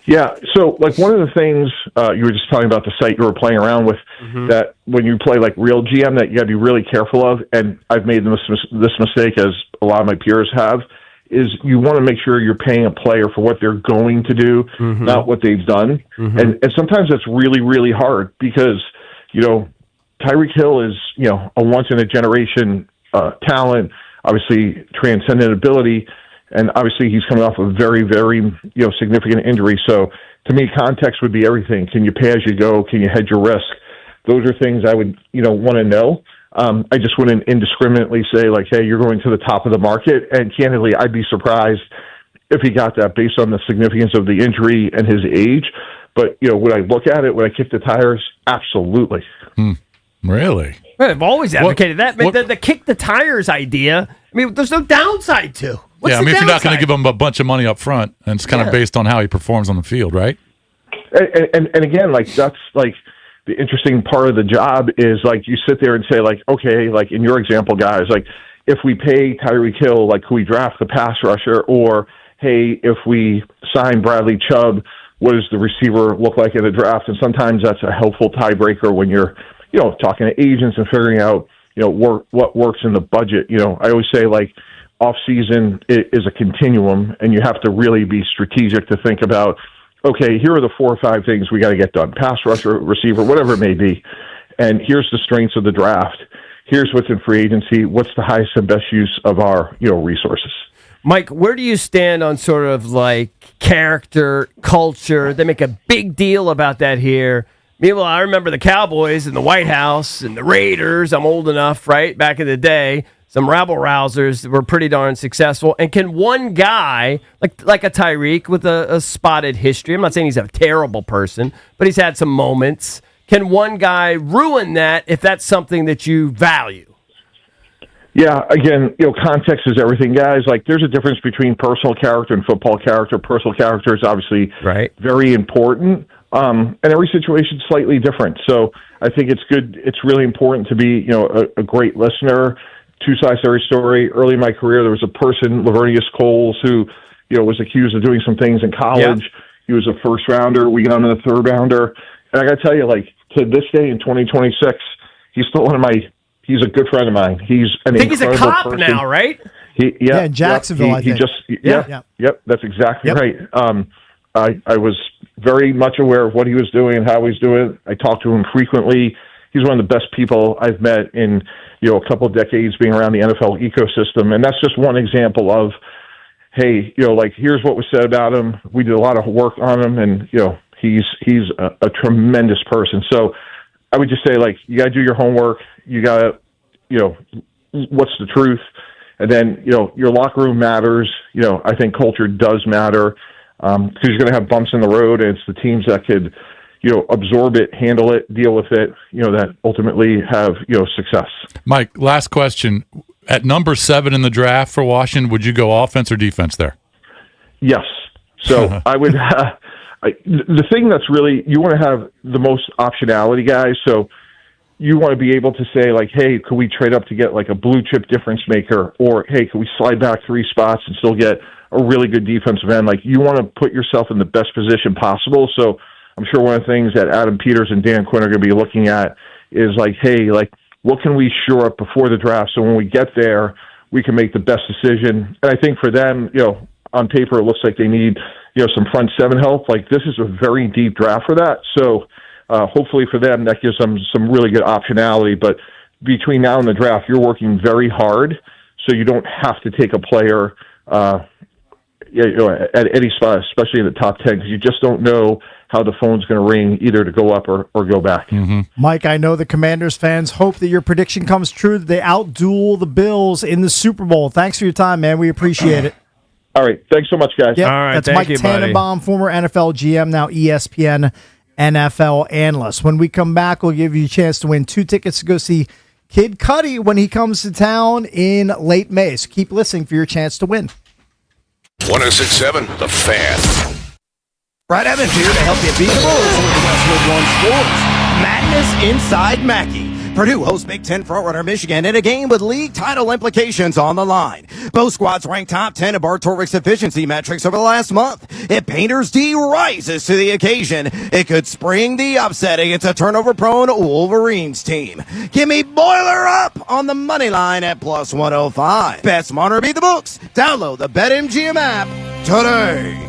Yeah, so like one of the things you were just talking about the site you were playing around with, that when you play like real GM that you got to be really careful of, and I've made this mistake as a lot of my peers have, is you want to make sure you're paying a player for what they're going to do, not what they've done. And sometimes that's really, really hard because, you know, Tyreek Hill is, you know, a once-in-a-generation talent, obviously transcendent ability, and obviously he's coming off a very, very, you know, significant injury. So to me, context would be everything. Can you pay as you go? Can you hedge your risk? Those are things I would, you know, want to know. I just wouldn't indiscriminately say, like, hey, you're going to the top of the market. And candidly, I'd be surprised if he got that based on the significance of the injury and his age. But, you know, would I look at it? Would I kick the tires? Absolutely. Really? Well, I've always advocated that. The kick the tires idea, I mean, there's no downside to. What's I mean, if you're not going to give him a bunch of money up front, and it's kind of based on how he performs on the field, right? And again, like, that's like the interesting part of the job is, like, you sit there and say, like, okay, like in your example, guys, like, if we pay Tyreek Hill, like, could we draft the pass rusher? Or, hey, if we sign Bradley Chubb, what does the receiver look like in the draft? And sometimes that's a helpful tiebreaker when you're, you know, talking to agents and figuring out, you know, what works in the budget. You know, I always say, like, offseason is a continuum, and you have to really be strategic to think about, okay, here are the 4 or 5 things we got to get done: pass rusher, receiver, whatever it may be. And here's the strengths of the draft. Here's what's in free agency. What's the highest and best use of our, you know, resources? Mike, where do you stand on sort of like character, culture? They make a big deal about that here. Meanwhile, I remember the Cowboys and the White House and the Raiders. I'm old enough, right? Back in the day, some rabble-rousers that were pretty darn successful. And can one guy, like a Tyreek with a spotted history, I'm not saying he's a terrible person, but he's had some moments, can one guy ruin that if that's something that you value? Yeah, again, you know, context is everything, guys. Like, there's a difference between personal character and football character. Personal character is obviously very important, and every situation is slightly different. So I think it's good. It's really important to be, you know, a great listener. Two sides to every story. Early in my career, there was a person, Lavernius Coles, who, you know, was accused of doing some things in college. Yeah. He was a first rounder. We got him in a third rounder. And I got to tell you, like, to this day in 2026, he's still one of my. He's a good friend of mine. He's an I think he's a cop person. now, right? Yeah, in Jacksonville, I think. Yep, that's exactly right. I was very much aware of what he was doing and how he was doing it. I talked to him frequently. He's one of the best people I've met in, you know, a couple of decades being around the NFL ecosystem. And that's just one example of, hey, you know, like, here's what was said about him. We did a lot of work on him, and, you know, he's a tremendous person. So I would just say, like, you got to do your homework. You got to, you know, what's the truth? And then, you know, your locker room matters. You know, I think culture does matter, because you're going to have bumps in the road, and it's the teams that could, you know, absorb it, handle it, deal with it, you know, that ultimately have, you know, success. Mike, last question. At number 7 in the draft for Washington, would you go offense or defense there? Yes. So I would, the thing that's really, you want to have the most optionality, guys. So you want to be able to say, like, hey, could we trade up to get like a blue chip difference maker? Or, hey, could we slide back 3 spots and still get a really good defensive end? Like, you want to put yourself in the best position possible. So I'm sure one of the things that Adam Peters and Dan Quinn are going to be looking at is, like, hey, like, what can we shore up before the draft so when we get there, we can make the best decision? And I think for them, you know, on paper, it looks like they need, you know, some front 7 help. Like, this is a very deep draft for that. So hopefully for them, that gives them some really good optionality. But between now and the draft, you're working very hard, so you don't have to take a player you know, at any spot, especially in the top 10, because you just don't know how the phone's going to ring, either to go up or go back. Mike, I know the Commanders fans hope that your prediction comes true, that they outduel the Bills in the Super Bowl. Thanks for your time, man. We appreciate it. All right. Thanks so much, guys. Yep, All right, that's thank Mike you, buddy. Tannenbaum, former NFL GM, now ESPN NFL analyst. When we come back, we'll give you a chance to win 2 tickets to go see Kid Cudi when he comes to town in late May. So keep listening for your chance to win. 106.7 The Fan. Brad Evans here to help you beat the Bulls with the Westwood One Sports. Madness inside Mackey. Purdue hosts Big Ten frontrunner Michigan in a game with league title implications on the line. Both squads ranked top 10 in Bartoric's efficiency metrics over the last month. If Painter's D rises to the occasion, it could spring the upset against a turnover-prone Wolverines team. Give me Boiler up on the money line at plus 105. Bet smarter, beat the books. Download the BetMGM app today.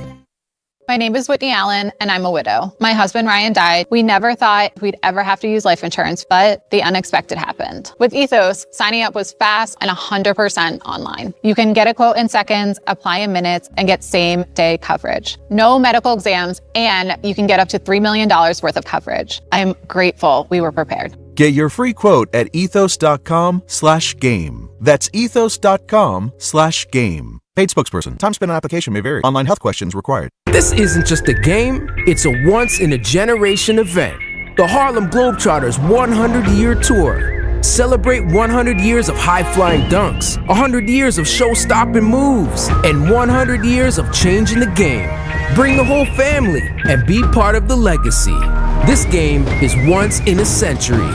My name is Whitney Allen, and I'm a widow. My husband, Ryan, died. We never thought we'd ever have to use life insurance, but the unexpected happened. With Ethos, signing up was fast and 100% online. You can get a quote in seconds, apply in minutes, and get same-day coverage. No medical exams, and you can get up to $3 million worth of coverage. I'm grateful we were prepared. Get your free quote at ethos.com/game. That's ethos.com/game. Paid spokesperson. Time spent on application may vary. Online health questions required. This isn't just a game, it's a once-in-a-generation event. The Harlem Globetrotters 100-year tour. Celebrate 100 years of high-flying dunks, 100 years of show-stopping moves, and 100 years of changing the game. Bring the whole family and be part of the legacy. This game is once in a century.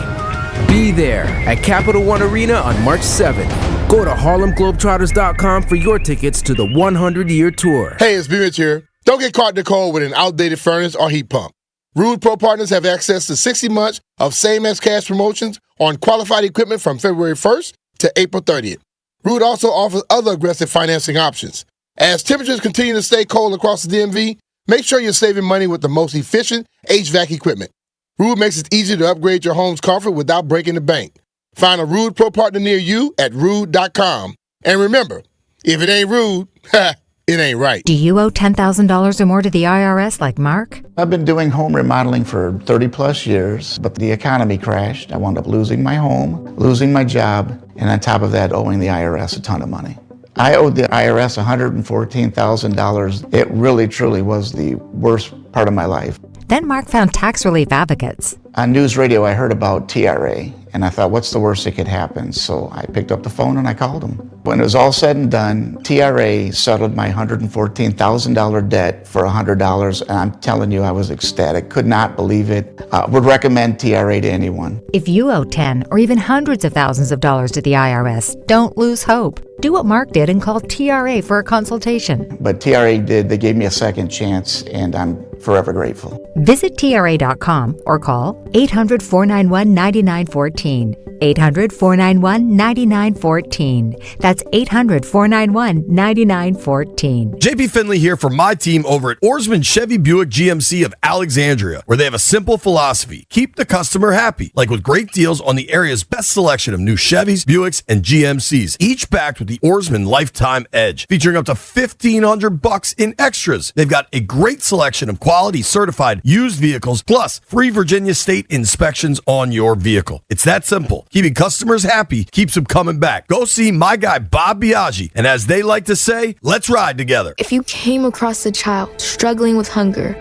Be there at Capital One Arena on March 7th. Go to HarlemGlobetrotters.com for your tickets to the 100-year tour. Hey, it's B-Mitch here. Don't get caught in the cold with an outdated furnace or heat pump. Rude Pro Partners have access to 60 months of same-as-cash promotions on qualified equipment from February 1st to April 30th. Rude also offers other aggressive financing options. As temperatures continue to stay cold across the DMV, make sure you're saving money with the most efficient HVAC equipment. Rude makes it easy to upgrade your home's comfort without breaking the bank. Find a Rude Pro Partner near you at rude.com. And remember, if it ain't rude, it ain't right. Do you owe $10,000 or more to the IRS like Mark? I've been doing home remodeling for 30 plus years, but the economy crashed. I wound up losing my home, losing my job, and on top of that, owing the IRS a ton of money. I owed the IRS $114,000. It really, truly was the worst part of my life. Then Mark found tax relief advocates. On news radio, I heard about TRA, and I thought, what's the worst that could happen? So I picked up the phone and I called them. When it was all said and done, TRA settled my $114,000 debt for $100, and I'm telling you, I was ecstatic. Could not believe it. Would recommend TRA to anyone. If you owe 10 or even hundreds of thousands of dollars to the IRS, don't lose hope. Do what Mark did and call TRA for a consultation. But TRA did. They gave me a second chance, and I'm forever grateful. Visit TRA.com or call 800-491-9914. 800-491-9914. That's 800-491-9914. JP Finley here for my team over at Oarsman Chevy Buick GMC of Alexandria, where they have a simple philosophy: keep the customer happy, like with great deals on the area's best selection of new Chevys, Buicks, and GMCs, each backed with the Oarsman Lifetime Edge, featuring up to $1,500 in extras. They've got a great selection of quality certified used vehicles, plus free Virginia state inspections on your vehicle. It's that simple. Keeping customers happy keeps them coming back. Go see my guy Bob Biaggi, and as they like to say, let's ride together. If you came across a child struggling with hunger,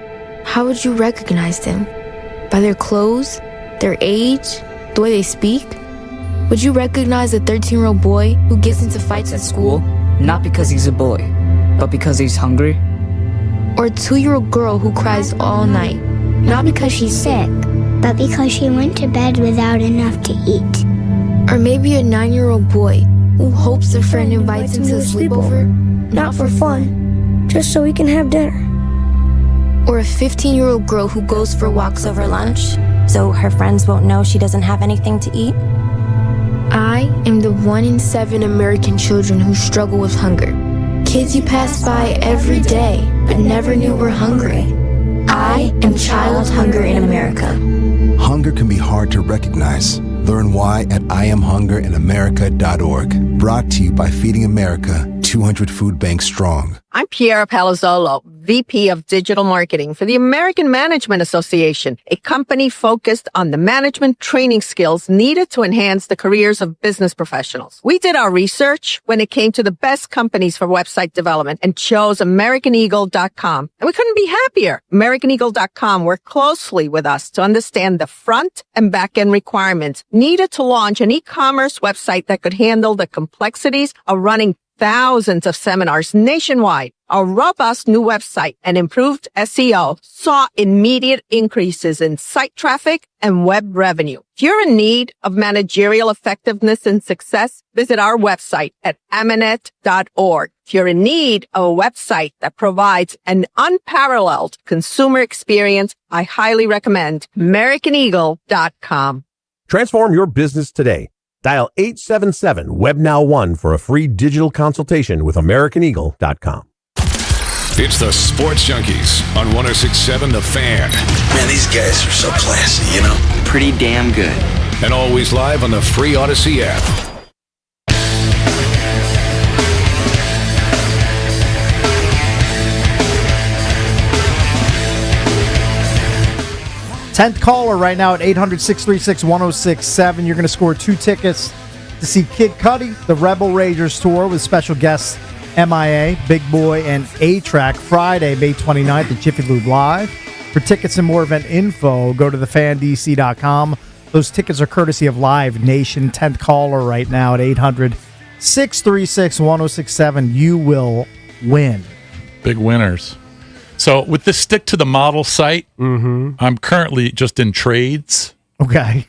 how would you recognize them? By their clothes, their age, the way they speak? Would you recognize a 13-year-old boy who gets into fights at school? Not because he's a boy, but because he's hungry? Or a 2-year-old girl who cries all night, not because she's sick, but because she went to bed without enough to eat. Or maybe a 9-year-old boy who hopes a friend invites him to a sleepover, not for fun, just so he can have dinner. Or a 15-year-old girl who goes for walks over lunch, so her friends won't know she doesn't have anything to eat. I am the 1 in 7 American children who struggle with hunger. Kids you pass by every day, but never knew were hungry. I am child hunger in America. Hunger can be hard to recognize. Learn why at IamHungerInAmerica.org. Brought to you by Feeding America, 200 food banks strong. I'm Piera Palazzolo, VP of Digital Marketing for the American Management Association, a company focused on the management training skills needed to enhance the careers of business professionals. We did our research when it came to the best companies for website development and chose AmericanEagle.com. And we couldn't be happier. AmericanEagle.com worked closely with us to understand the front and back end requirements needed to launch an e-commerce website that could handle the complexities of running thousands of seminars nationwide. Our robust new website and improved SEO saw immediate increases in site traffic and web revenue. If you're in need of managerial effectiveness and success, visit our website at amanet.org. If you're in need of a website that provides an unparalleled consumer experience, I highly recommend AmericanEagle.com. Transform your business today. Dial 877-WebNow1 for a free digital consultation with AmericanEagle.com. It's the Sports Junkies on 106.7 The Fan. Man, these guys are so classy, you know? Pretty damn good. And always live on the free Odyssey app. Tenth caller right now at 800-636-1067. You're going to score 2 tickets to see Kid Cudi, the Rebel Ragers tour with special guests MIA, Big Boy, and A-Track Friday, May 29th at Jiffy Lube Live. For tickets and more event info, go to thefandc.com. Those tickets are courtesy of Live Nation. 10th caller right now at 800-636-1067. You will win. Big winners. So with this stick to the model site, I'm currently just in trades. Okay.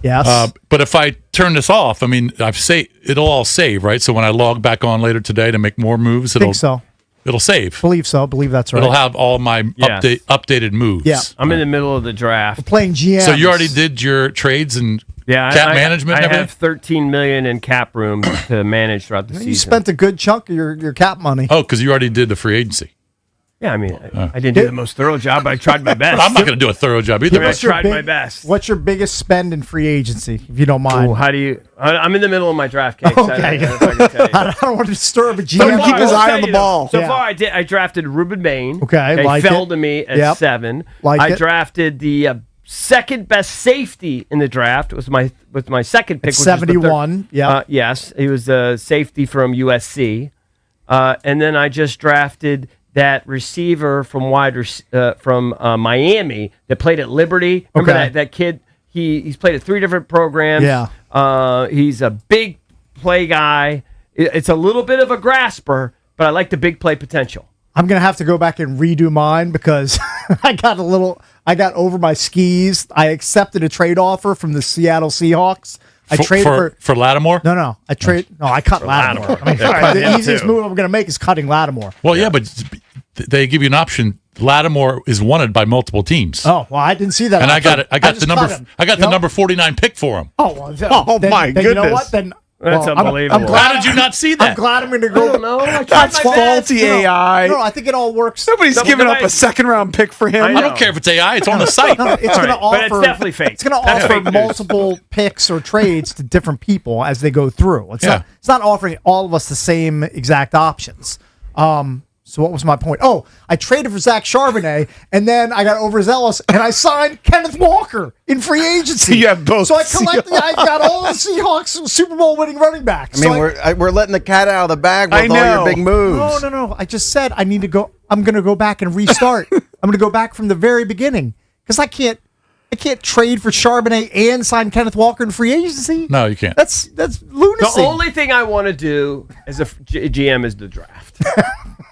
Yes. But if I turn this off, I mean, it'll all save, right? So when I log back on later today to make more moves, it'll save. Believe so. Believe that's right. It'll have all my updated moves. Yeah. I'm in the middle of the draft. We're playing GM. So you already did your trades and cap management and I everything? have $13 million in cap room to manage throughout the season. You spent a good chunk of your cap money. Oh, because you already did the free agency. Yeah, I mean, I didn't do the most thorough job, but I tried my best. I'm not going to do a thorough job either. I tried my best. What's your biggest spend in free agency, if you don't mind? Ooh, I'm in the middle of my draft case. Okay. I don't know if I can tell you. I don't want to disturb a GM. So far, Keep his I will eye tell on the you, ball. So far, I drafted Ruben Bain. Okay, like fell it. to me at 7. I drafted the second best safety in the draft. With my second pick, At 71. Yeah. Yes, he was a safety from USC, and then I just drafted that receiver from Miami that played at Liberty. Remember that kid? He's played at 3 different programs. Yeah. He's a big play guy. It's a little bit of a grasper, but I like the big play potential. I'm going to have to go back and redo mine because I got over my skis. I accepted a trade offer from the Seattle Seahawks. I traded for Lattimore? No. I cut Lattimore. I mean, the easiest move I'm going to make is cutting Lattimore. Well, yeah, but they give you an option. Lattimore is wanted by multiple teams. Oh, well, I didn't see that. And option. I got the number 49 pick for him. Oh, well, my goodness. You know what? Then that's unbelievable. How did you not see that? I'm glad I'm going to go. I don't know. That's faulty AI. No, I think it all works. Nobody's giving up a second-round pick for him. I don't care if it's AI. It's on the site. No, it's going to offer. But it's definitely fake. It's going to offer multiple picks or trades to different people as they go through. It's not offering all of us the same exact options. So what was my point? Oh, I traded for Zach Charbonnet, and then I got overzealous, and I signed Kenneth Walker in free agency. You have both. So I got all the Seahawks Super Bowl winning running backs. I mean, we're letting the cat out of the bag with all your big moves. No. I just said I need to go. I'm going to go back and restart. I'm going to go back from the very beginning because I can't trade for Charbonnet and sign Kenneth Walker in free agency. No, you can't. That's lunacy. The only thing I want to do as a GM is the draft.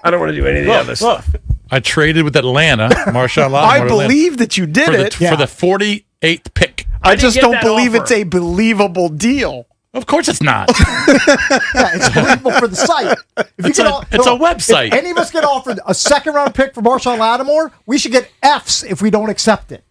I don't want to do any of the other stuff. I traded with Atlanta, Marshawn Lattimore. I believe that you did it. For the 48th pick. I just don't believe it's a believable deal. Of course it's not. It's believable for the site. It's a website. If any of us get offered a second-round pick for Marshawn Lattimore, we should get Fs if we don't accept it.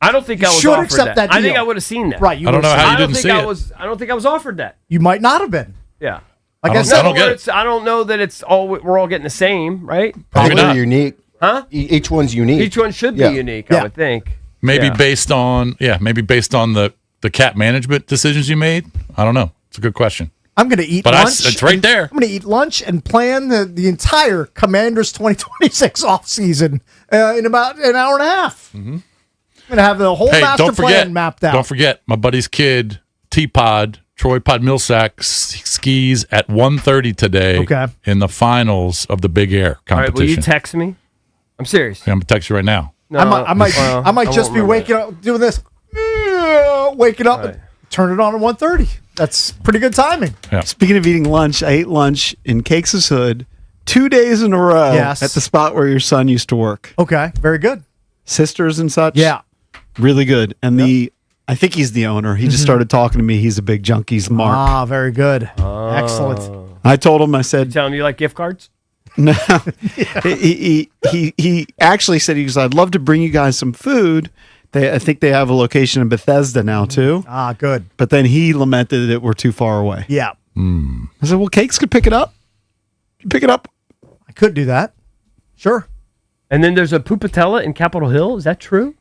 I don't think I was offered that. I think I would have seen that. Right. I don't know how you didn't see it. I don't think I was offered that. You might not have been. Yeah. Like I don't get it. I don't know that it's all we're all getting the same, right? Probably not unique. Huh? Each one's unique. Each one should be unique, I would think. Maybe based on the cap management decisions you made. I don't know. It's a good question. I'm going to eat But lunch. it's right there. I'm going to eat lunch and plan the entire Commanders 2026 offseason in about an hour and a half. Mm-hmm. I'm going to have the whole master plan mapped out. Don't forget, my buddy's kid, T-Pod, Troy Pod Millsack, skis at 1:30 today in the finals of the Big Air competition. All right, will you text me? I'm serious. Yeah, I'm going to text you right now. No, I might just be waking up, doing this, waking up, and turn it on at 1:30. That's pretty good timing. Yeah. Speaking of eating lunch, I ate lunch in Cakes' Hood 2 days in a row at the spot where your son used to work. Okay, very good. Sisters and such. Yeah. Really good. And I think he's the owner. He just started talking to me. He's a big junkies, Mark. Ah, very good. Excellent. I told him, I said... Telling you like gift cards? No. He actually said, he goes, I'd love to bring you guys some food. I think they have a location in Bethesda now, too. Ah, good. But then he lamented that we're too far away. Yeah. I said, well, Cakes could pick it up. You pick it up. I could do that. Sure. And then there's a Pupatella in Capitol Hill. Is that true?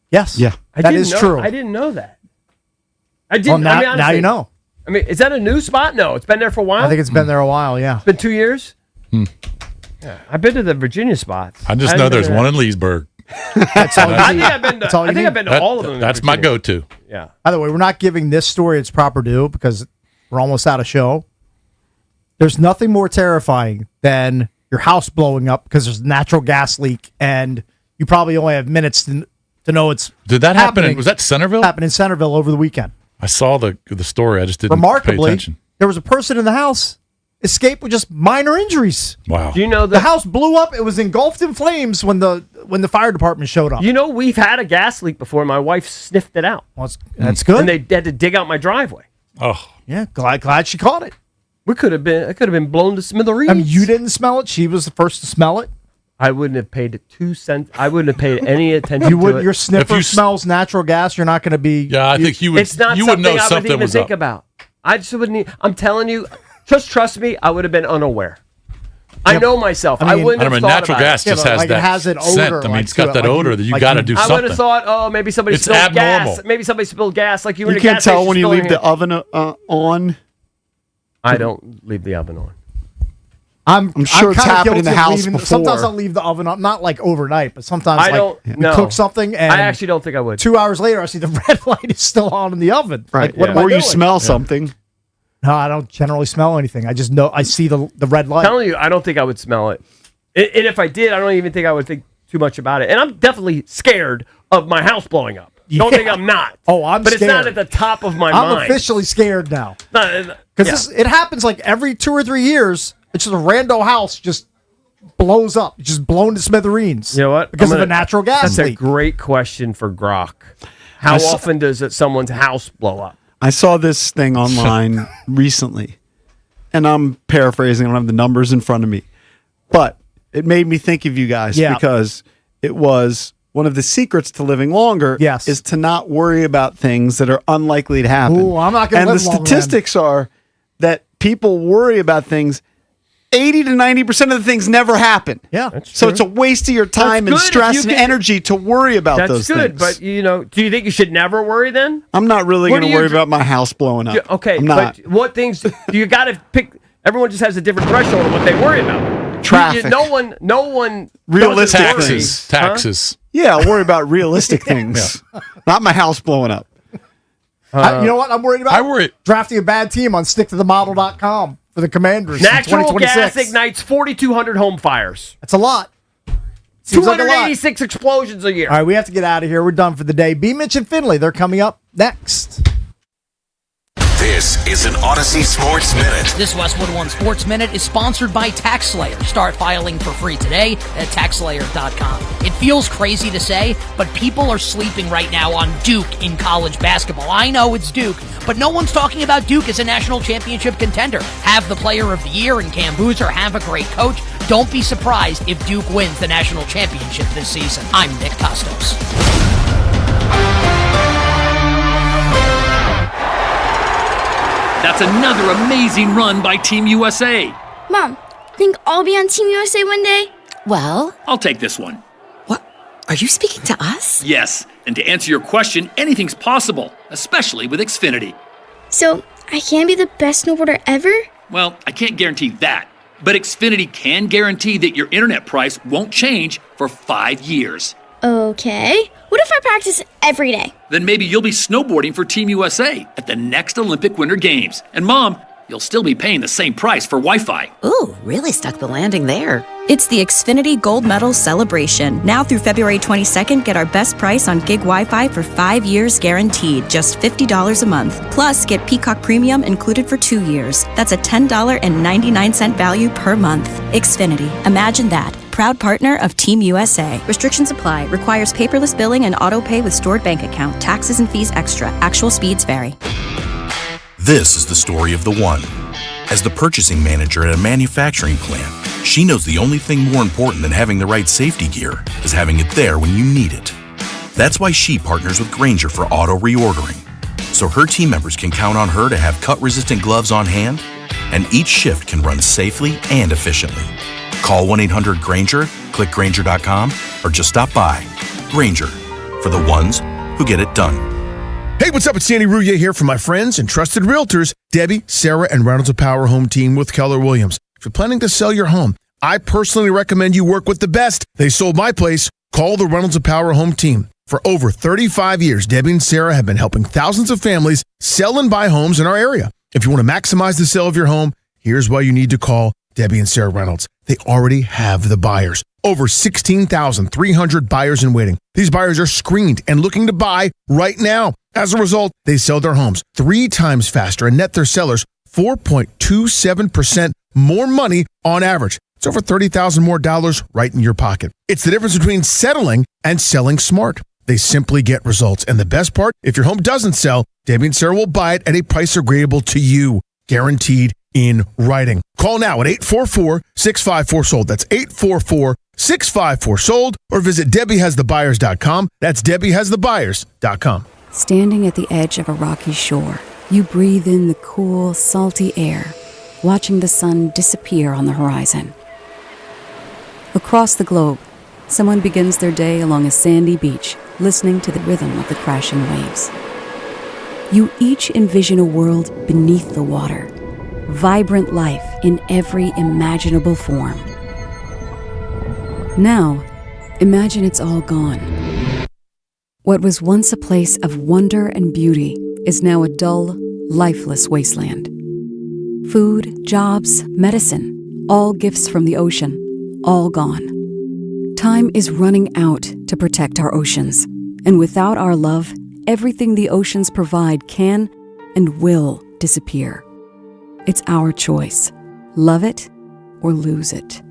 Yes. Yeah. That is true. I didn't know that. I didn't. Well, I mean, honestly, now you know. I mean, is that a new spot? No, it's been there for a while. I think it's been there a while, yeah. It's been 2 years? Yeah. I've been to the Virginia spots. I just know there's one in Leesburg. That's all I think I've been to, I've been to all of them. That's my go-to. Yeah. By the way, we're not giving this story its proper due because we're almost out of show. There's nothing more terrifying than your house blowing up because there's a natural gas leak and you probably only have minutes to know it's Did that happen? Was that Centerville? Happened in Centerville over the weekend. I saw the story. I just didn't pay Remarkably, attention. there was a person in the house escaped with just minor injuries. Wow. Do you know the house blew up? It was engulfed in flames when the fire department showed up. You know, we've had a gas leak before. My wife sniffed it out. Well, that's good. And they had to dig out my driveway. Oh. Yeah, glad she caught it. It could have been blown to smithereens. I mean, you didn't smell it. She was the first to smell it. I wouldn't have paid 2 cents. I wouldn't have paid any attention You would. to it. Your sniffer smells natural gas. You're not going to be. Yeah, I think you would. It's not you would something know I would something even was think up. about. I just wouldn't. I'm telling you, just trust me. I would have been unaware. I know myself. I wouldn't have thought natural about gas it. just has like that it has an odor, scent. I mean, like, it's got to it, that like odor you- that you like got to you- do I would something. have thought, oh, maybe somebody It's spilled abnormal. gas. Maybe somebody spilled gas, like you were in You a gas can't tell station when you spilling leave the it. oven on. I don't leave the oven on. I'm sure it's kinda happened in the guilty of house leaving- before. Sometimes I'll leave the oven on, not like overnight, but sometimes I don't we know. cook something and I actually don't think I would. 2 hours later I see the red light is still on in the oven. Right. Like, what am I Or you doing? smell something. No, I don't generally smell anything. I just know I see the red light. I'm telling you, I don't think I would smell it. And if I did, I don't even think I would think too much about it. And I'm definitely scared of my house blowing up. Don't think I'm not. Oh, I'm But scared. it's not at the top of my I'm mind. officially scared now. Because Because it happens like every 2 or 3 years. It's just a rando house just blows up. It's just blown to smithereens. You know what? Because of a natural gas That's leak. a great question for Grok. How often does someone's house blow up? I saw this thing online recently, and I'm paraphrasing. I don't have the numbers in front of me, but it made me think of you guys because it was one of the secrets to living longer is to not worry about things that are unlikely to happen. Ooh, I'm not gonna And live the long, man. statistics are that people worry about things. 80 to 90% of the things never happen. Yeah. So it's a waste of your time That's and good stress if and you get- energy to worry about That's those good, things. but do you think you should never worry then? I'm not really What going do to you worry do- about my house blowing up. Yeah, okay, I'm not. but what things do you got to pick? Everyone just has a different threshold of what they worry about. Traffic. No one. Realistic doesn't worry. Taxes. Taxes. Yeah, I'll worry about realistic things, not my house blowing up. You know what I'm worried about? I worry. Drafting a bad team on sticktothemodel.com for the Commanders in Natural 2026. gas ignites 4,200 home fires. That's a lot. Seems like a lot. 286 explosions a year. All right, we have to get out of here. We're done for the day. B. Mitch and Finley, they're coming up next. This is an Odyssey Sports Minute. This Westwood One Sports Minute is sponsored by TaxSlayer. Start filing for free today at TaxSlayer.com. It feels crazy to say, but people are sleeping right now on Duke in college basketball. I know it's Duke, but no one's talking about Duke as a national championship contender. Have the player of the year in Cam Boozer, have a great coach. Don't be surprised if Duke wins the national championship this season. I'm Nick Costos. That's another amazing run by Team USA. Mom, think I'll be on Team USA one day? Well, I'll take this one. What? Are you speaking to us? Yes, and to answer your question, anything's possible, especially with Xfinity. So, I can't be the best snowboarder ever? Well, I can't guarantee that. But Xfinity can guarantee that your internet price won't change for 5 years. Okay. What if I practice every day? Then maybe you'll be snowboarding for Team USA at the next Olympic Winter Games. And Mom, you'll still be paying the same price for Wi-Fi. Ooh, really stuck the landing there. It's the Xfinity Gold Medal Celebration. Now through February 22nd, get our best price on gig Wi-Fi for 5 years guaranteed, just $50 a month. Plus, get Peacock Premium included for 2 years. That's a $10.99 value per month. Xfinity. Imagine that. Proud partner of Team USA. Restrictions apply. Requires paperless billing and auto pay with stored bank account. Taxes and fees extra. Actual speeds vary. This is the story of the one. As the purchasing manager at a manufacturing plant, she knows the only thing more important than having the right safety gear is having it there when you need it. That's why she partners with Grainger for auto reordering, so her team members can count on her to have cut-resistant gloves on hand, and each shift can run safely and efficiently. Call 1-800-GRAINGER, click Grainger.com, or just stop by. Grainger, for the ones who get it done. Hey, what's up? It's Danny Rouillet here from my friends and trusted realtors, Debbie, Sarah, and Reynolds of Power Home Team with Keller Williams. If you're planning to sell your home, I personally recommend you work with the best. They sold my place. Call the Reynolds of Power Home Team. For over 35 years, Debbie and Sarah have been helping thousands of families sell and buy homes in our area. If you want to maximize the sale of your home, here's why you need to call Debbie and Sarah Reynolds. They already have the buyers. Over 16,300 buyers in waiting. These buyers are screened and looking to buy right now. As a result, they sell their homes 3 times faster and net their sellers 4.27% more money on average. It's over $30,000 more dollars right in your pocket. It's the difference between settling and selling smart. They simply get results. And the best part, if your home doesn't sell, Debbie and Sarah will buy it at a price agreeable to you. Guaranteed in writing. Call now at 844-654-SOLD. That's 844-654-SOLD. Or visit DebbieHasTheBuyers.com. That's DebbieHasTheBuyers.com. Standing at the edge of a rocky shore, you breathe in the cool, salty air, watching the sun disappear on the horizon. Across the globe, someone begins their day along a sandy beach, listening to the rhythm of the crashing waves. You each envision a world beneath the water, vibrant life in every imaginable form. Now, imagine it's all gone. What was once a place of wonder and beauty is now a dull, lifeless wasteland. Food, jobs, medicine, all gifts from the ocean, all gone. Time is running out to protect our oceans, and without our love, everything the oceans provide can and will disappear. It's our choice. Love it or lose it.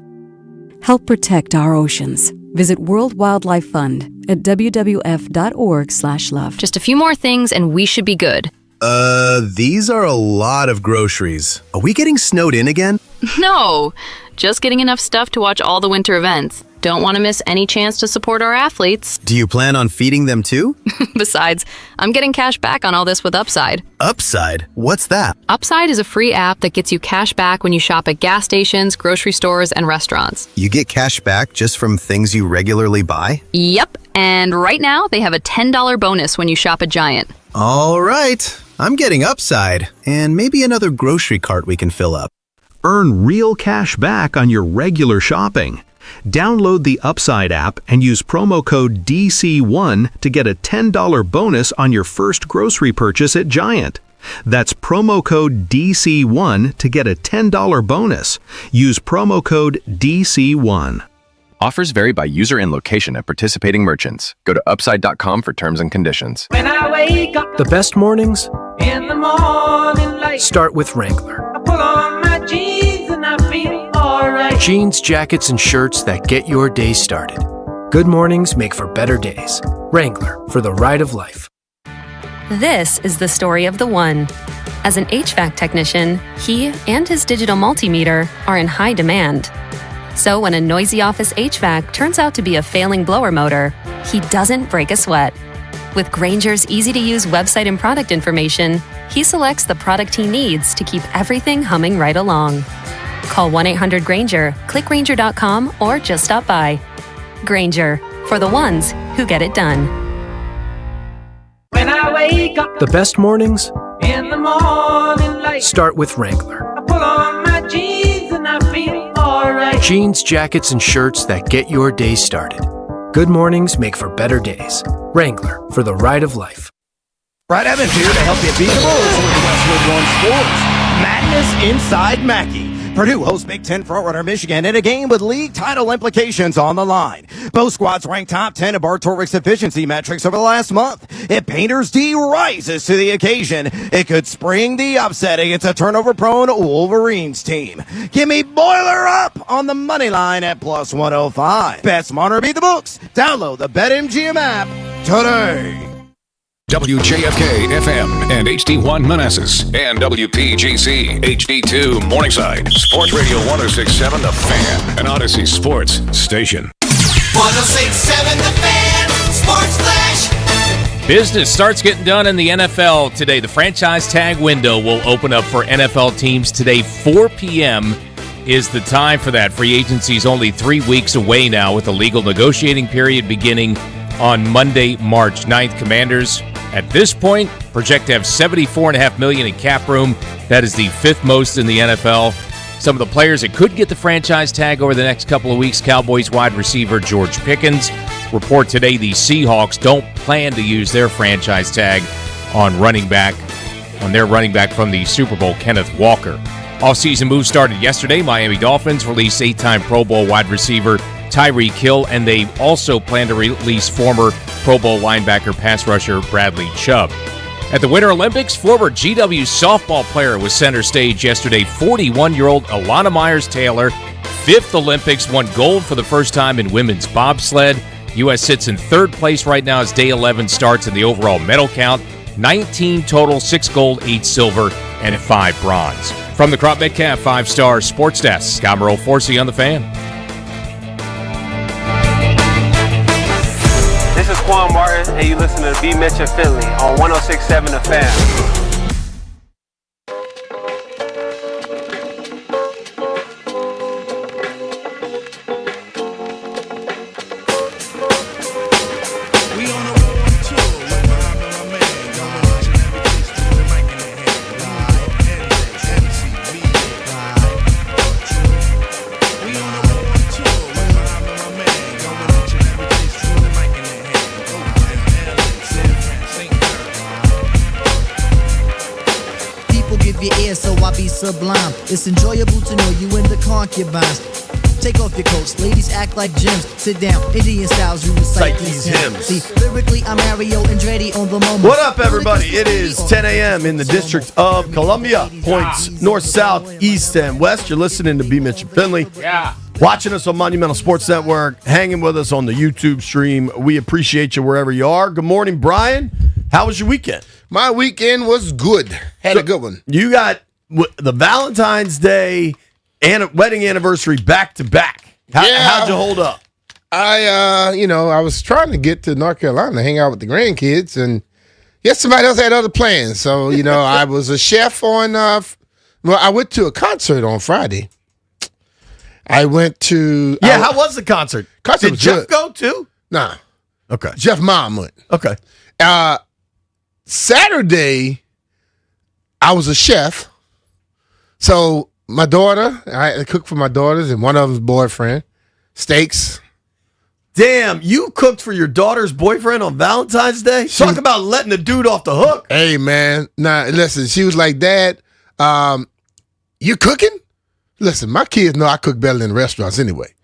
Help protect our oceans. Visit World Wildlife Fund at wwf.org/love. Just a few more things and we should be good. These are a lot of groceries. Are we getting snowed in again? No, just getting enough stuff to watch all the winter events. Don't want to miss any chance to support our athletes. Do you plan on feeding them too? Besides, I'm getting cash back on all this with Upside. Upside? What's that? Upside is a free app that gets you cash back when you shop at gas stations, grocery stores, and restaurants. You get cash back just from things you regularly buy? Yep, and right now they have a $10 bonus when you shop at Giant. All right, I'm getting Upside, and maybe another grocery cart we can fill up. Earn real cash back on your regular shopping. Download the Upside app and use promo code DC1 to get a $10 bonus on your first grocery purchase at Giant. That's promo code DC1 to get a $10 bonus. Use promo code DC1. Offers vary by user and location at participating merchants. Go to upside.com for terms and conditions. When I wake up, the best mornings in the morning light, start with Wrangler. I pull on my jeans and I feel alright. Jeans, jackets, and shirts that get your day started. Good mornings make for better days. Wrangler, for the ride of life. This is the story of the one. As an HVAC technician, he and his digital multimeter are in high demand. So when a noisy office HVAC turns out to be a failing blower motor, he doesn't break a sweat. With Grainger's easy-to-use website and product information, he selects the product he needs to keep everything humming right along. Call 1-800-GRAINGER, click Grainger.com, or just stop by. Grainger, for the ones who get it done. When I wake up, the best mornings in the the morning light. Start with Wrangler. I pull on my jeans and I feel alright. Jeans, jackets, and shirts that get your day started. Good mornings make for better days. Wrangler, for the ride of life. Brad Evans here to help you beat the rules with Westwood One Sports. Madness inside Mackey. Purdue hosts Big Ten frontrunner Michigan in a game with league title implications on the line. Both squads ranked top 10 in Bartoric's efficiency metrics over the last month. If Painter's D rises to the occasion, it could spring the upset against a turnover-prone Wolverines team. Give me Boiler up on the money line at plus 105. Bet smarter, beat the books. Download the BetMGM app today. WJFK FM and HD1 Manassas and WPGC HD2 Morningside. Sports Radio 106.7 The Fan, an Odyssey Sports station. 106.7 The Fan, Sports Flash. Business starts getting done in the NFL today. The franchise tag window will open up for NFL teams today. 4 p.m. is the time for that. Free agency is only 3 weeks away now, with the legal negotiating period beginning on Monday, March 9th. Commanders, at this point, project to have $74.5 million in cap room. That is the 5th most in the NFL. Some of the players that could get the franchise tag over the next couple of weeks: Cowboys wide receiver George Pickens. Report today the Seahawks don't plan to use their franchise tag on their running back from the Super Bowl, Kenneth Walker. Offseason moves started yesterday. Miami Dolphins released 8-time Pro Bowl wide receiver Tyreek Hill, and they also plan to release former Pro Bowl linebacker pass rusher Bradley Chubb. At the Winter Olympics, former GW softball player was center stage yesterday. 41-year-old Alana Myers-Taylor, 5th Olympics, won gold for the first time in women's bobsled. U.S. sits in 3rd place right now as day 11 starts in the overall medal count. 19 total, 6 gold, 8 silver, and 5 bronze. From the Crop Metcalf 5-Star Sports Desk, Scott Merle Forsey on The Fan. This is Quan Martin, and you listen to B. Mitch and Finley on 106.7 The Fan. Sublime. It's enjoyable to know you in the concubines. Take off your coats, ladies act like gems. Sit down, Indian styles, you recite these hymns. See, lyrically, I'm Mario Andretti on the moment. What up, everybody? It is 10 a.m. in the District of Columbia. Points north, south, east, and west. You're listening to B. Mitch and Finley. Yeah. Watching us on Monumental Sports Network, hanging with us on the YouTube stream. We appreciate you wherever you are. Good morning, Brian. How was your weekend? My weekend was good. Had a good one. You got the Valentine's Day and wedding anniversary back to back. How'd you hold up? I was trying to get to North Carolina to hang out with the grandkids, and somebody else had other plans. So, I was a chef on, I went to a concert on Friday. I went to... Yeah, how was the concert? Did was Jeff go too? Nah. Okay. Jeff Mom went. Okay. Saturday, I was a chef. So my daughter, I cooked for my daughters and one of them's boyfriend, steaks. Damn, you cooked for your daughter's boyfriend on Valentine's Day? Talk about letting the dude off the hook. Hey, man. Nah, listen, she was like, Dad, you cooking? Listen, my kids know I cook better than restaurants anyway.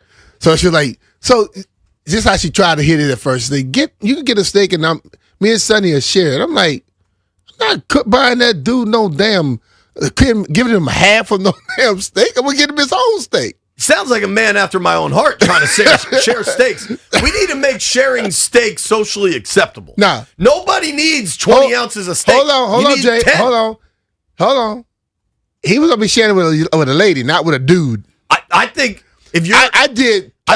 So she was like, just how she tried to hit it at first. You can get a steak and me and Sonny will share it. I'm like, I'm not buying that dude no damn... giving him half of no damn steak. I'm gonna get him his whole steak. Sounds like a man after my own heart trying to share steaks. We need to make sharing steak socially acceptable. Nah, nobody needs 20 ounces of steak. Hold on, Jay. 10. Hold on. He was gonna be sharing with a lady, not with a dude. I think if you're, I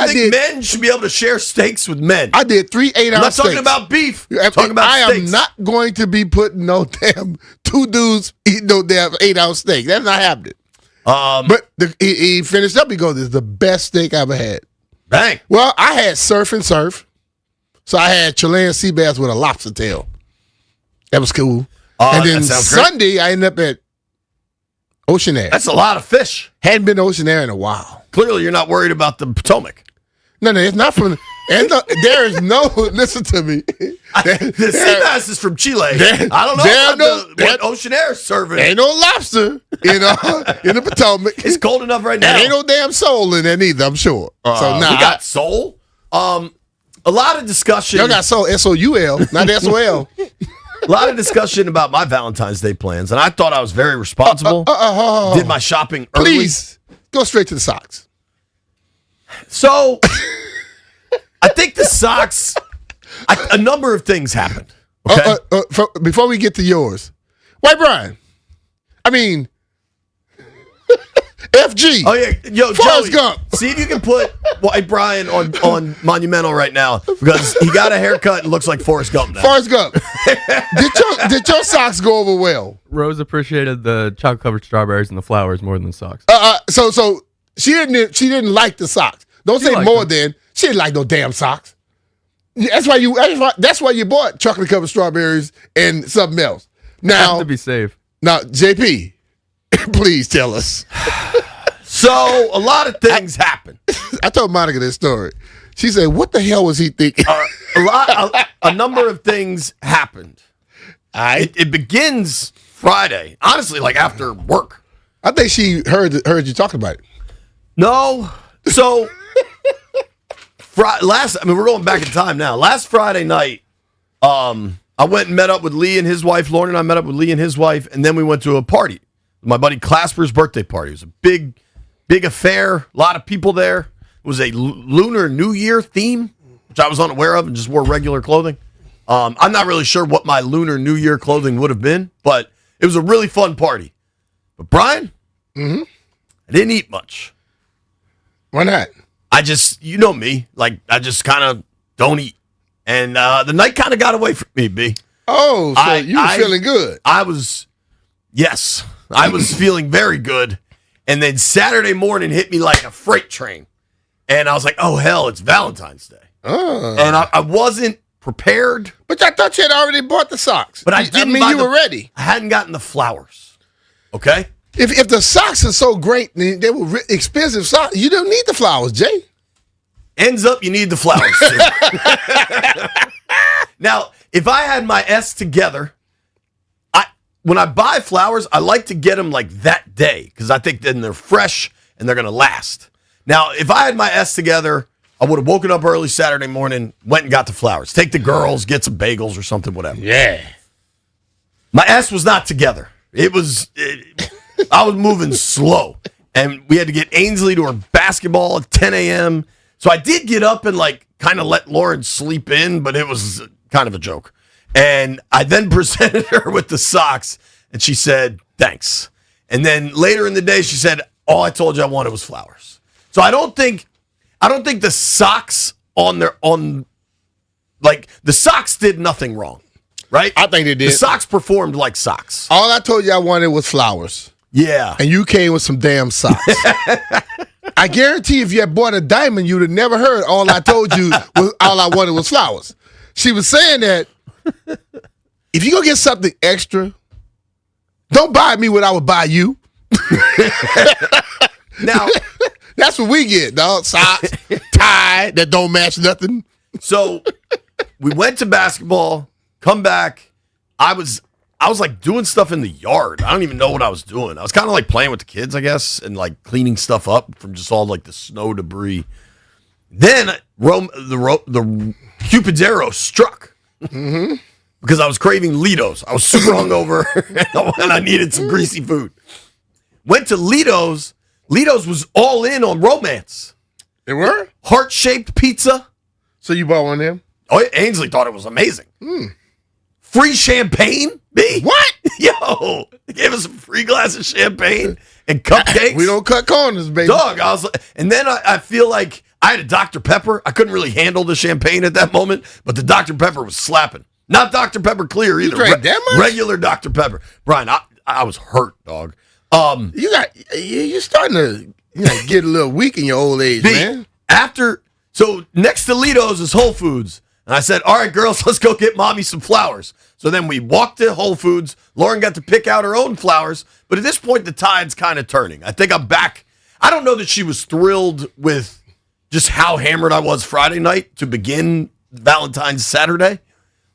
think men should be able to share steaks with men. I did 3 8-ounce steaks. I'm not talking about beef. I'm talking about steaks. I am not going to be putting no damn 2 dudes eating no damn 8-ounce steak. That's not happening. But he finished up. He goes, "This is the best steak I ever had." Bang. Well, I had surf and surf. So I had Chilean sea bass with a lobster tail. That was cool. And then Sunday, I ended up at Ocean Air. That's a lot of fish. Hadn't been to Ocean Air in a while. Clearly, you're not worried about the Potomac. No, it's not from. There is no. Listen to me. The sea bass is from Chile. I don't know what Ocean Air is serving. Ain't no lobster in the Potomac. It's cold enough right now. And ain't no damn soul in there neither, I'm sure. So we got soul. A lot of discussion. Y'all got soul, S-O-U-L, not S-O-L. A lot of discussion about my Valentine's Day plans, and I thought I was very responsible. Did my shopping early. Please, go straight to the socks. So, I think the socks, a number of things happened. Okay? Before we get to yours, White Brian, I mean, FG. Oh, yeah. Yo, Forrest Joey, Gump. See if you can put White Brian on Monumental right now, because he got a haircut and looks like Forrest Gump now. Forrest Gump. Did your socks go over well? Rose appreciated the chocolate-covered strawberries and the flowers more than the socks. So she didn't like the socks. Don't say more than. She didn't like no damn socks. That's why you bought chocolate-covered strawberries and something else. Now, have to be safe. Now, JP, please tell us. So, a lot of things happened. I told Monica this story. She said, what the hell was he thinking? A number of things happened. It begins Friday. Honestly, like after work. I think she heard you talking about it. No. So, we're going back in time now. Last Friday night, I went and met up with Lee and his wife. Lauren and I met up with Lee and his wife, and then we went to a party. My buddy Clasper's birthday party. It was a big affair. A lot of people there. It was a Lunar New Year theme, which I was unaware of and just wore regular clothing. I'm not really sure what my Lunar New Year clothing would have been, but it was a really fun party. But Brian, I didn't eat much. Why not? I just, you know me, like I just kind of don't eat. And the night kind of got away from me, B. Oh, so you were feeling good. I was feeling very good. And then Saturday morning hit me like a freight train. And I was like, oh, hell, it's Valentine's Day. And I wasn't prepared. But I thought you had already bought the socks. But I didn't you were ready. I hadn't gotten the flowers. Okay? If the socks are so great, they were expensive socks, you don't need the flowers, Jay. Ends up, you need the flowers, too. Now, if I had my S together, when I buy flowers, I like to get them like that day because I think then they're fresh and they're going to last. Now, if I had my S together, I would have woken up early Saturday morning, went and got the flowers. Take the girls, get some bagels or something, whatever. Yeah. My S was not together. I was moving slow. And we had to get Ainsley to her basketball at 10 a.m. So I did get up and like kind of let Lauren sleep in, but it was kind of a joke. And I then presented her with the socks, and she said, thanks. And then later in the day, she said, all I told you I wanted was flowers. So I don't think the socks the socks did nothing wrong, right? I think they did. The socks performed like socks. All I told you I wanted was flowers. Yeah. And you came with some damn socks. I guarantee if you had bought a diamond, you'd have never heard all I told you was all I wanted was flowers. She was saying that if you go get something extra, don't buy me what I would buy you. Now, that's what we get, dog. Socks, tie that don't match nothing. So we went to basketball, come back. I was like doing stuff in the yard. I don't even know what I was doing. I was kind of like playing with the kids, I guess, and like cleaning stuff up from just all like the snow debris. Then the Cupid's arrow struck. Mm-hmm. Because I was craving Litos. I was super hungover and I needed some greasy food. Went to Litos. Litos was all in on romance. They were? Heart-shaped pizza. So you bought one of them? Oh, Ainsley thought it was amazing. Free champagne, B. What? Yo, they gave us a free glass of champagne and cupcakes. We don't cut corners, baby. Dog, I was like, and then I feel like I had a Dr. Pepper. I couldn't really handle the champagne at that moment, but the Dr. Pepper was slapping. Not Dr. Pepper Clear either. You drank that much? Regular Dr. Pepper. Brian, I was hurt, dog. You're starting to get a little weak in your old age, man. So next to Litos is Whole Foods. And I said, all right, girls, let's go get mommy some flowers. So then we walked to Whole Foods. Lauren got to pick out her own flowers. But at this point, the tide's kind of turning. I think I'm back. I don't know that she was thrilled with just how hammered I was Friday night to begin Valentine's Saturday.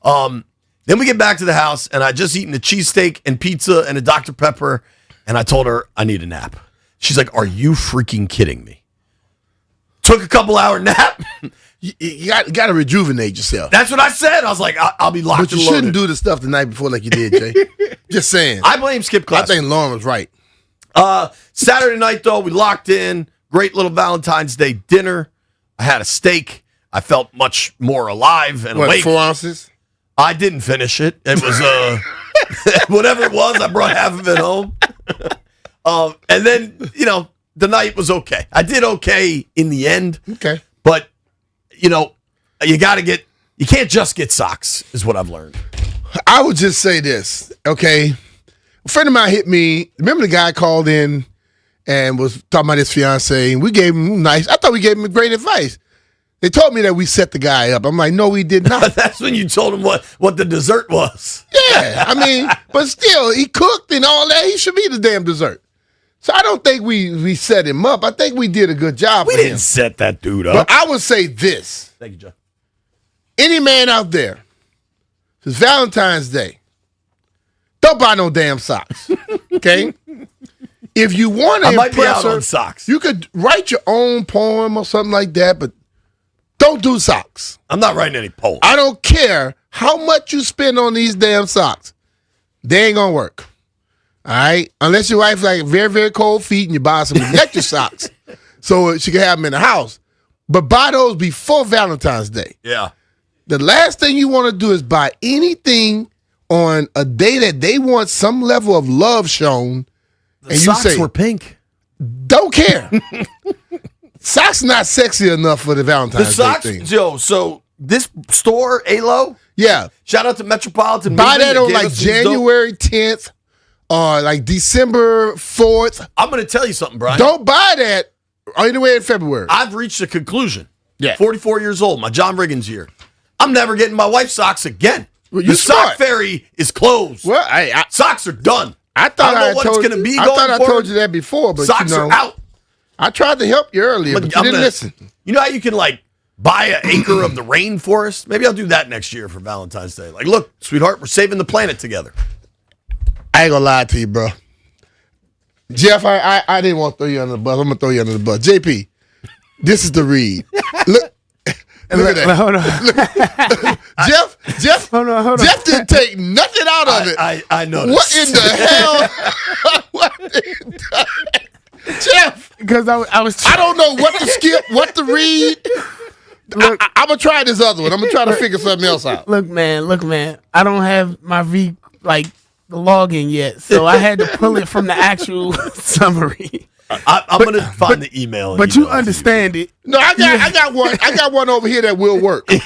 Then we get back to the house, and I just eaten a cheesesteak and pizza and a Dr. Pepper, and I told her I need a nap. She's like, are you freaking kidding me? Took a couple-hour nap. You got to rejuvenate yourself. That's what I said. I was like, I'll be locked But you and loaded. shouldn't do the stuff the night before like you did, Jay. Just saying. I blame Skip Class. I think Lauren was right. Saturday night, though, we locked in. Great little Valentine's Day dinner. I had a steak. I felt much more alive and awake. 4 ounces? I didn't finish it. It was whatever it was. I brought half of it home. And then, the night was okay. I did okay in the end. Okay. But, you can't just get socks, is what I've learned. I would just say this, okay? A friend of mine hit me. Remember the guy called in and was talking about his fiance, and we gave him I thought we gave him great advice. They told me that we set the guy up. I'm like, no, we did not. That's when you told him what the dessert was. Yeah, but still, he cooked and all that. He should be the damn dessert. So I don't think we set him up. I think we did a good job We for him. didn't set that dude up. But I would say this. Thank you, John. Any man out there, it's Valentine's Day, don't buy no damn socks, okay? If you want to I might be impress out her, on socks. you could write your own poem or something like that, but don't do socks. I'm not writing any poems. I don't care how much you spend on these damn socks. They ain't gonna work. All right? Unless your wife like very, very cold feet and you buy some electric socks so she can have them in the house. But buy those before Valentine's Day. Yeah. The last thing you want to do is buy anything on a day that they want some level of love shown. The socks were pink. Don't care. Socks not sexy enough for the Valentine's The socks, Day thing. Joe, so this store, ALO, yeah. Shout out to Metropolitan. Buy Moving that on like January 10th or like December 4th. I'm going to tell you something, Brian. Don't buy that anywhere in February. I've reached a conclusion. Yeah. 44 years old, my John Riggins year. I'm never getting my wife socks again. Well, the sock fairy is closed. Well, I socks are done. I thought I don't know what it's going to be going I told you that before, but socks are out. I tried to help you earlier, but you didn't listen. You know how you can like buy an acre of the rainforest? Maybe I'll do that next year for Valentine's Day. Like, look, sweetheart, we're saving the planet together. I ain't gonna lie to you, bro. Jeff, I didn't want to throw you under the bus. I'm gonna throw you under the bus. JP, this is the read. Look at that. Hold on. Jeff, hold on. Jeff didn't take nothing out of it. I noticed. What in the hell? Jeff, because I was. I don't know what to skip, what to read. I'm gonna try this other one. I'm gonna try to figure something else out. Look, man. I don't have my the login yet, so I had to pull it from the actual summary. I'm going to find the email. But you understand it. No, I got one. I got one over here that will work. I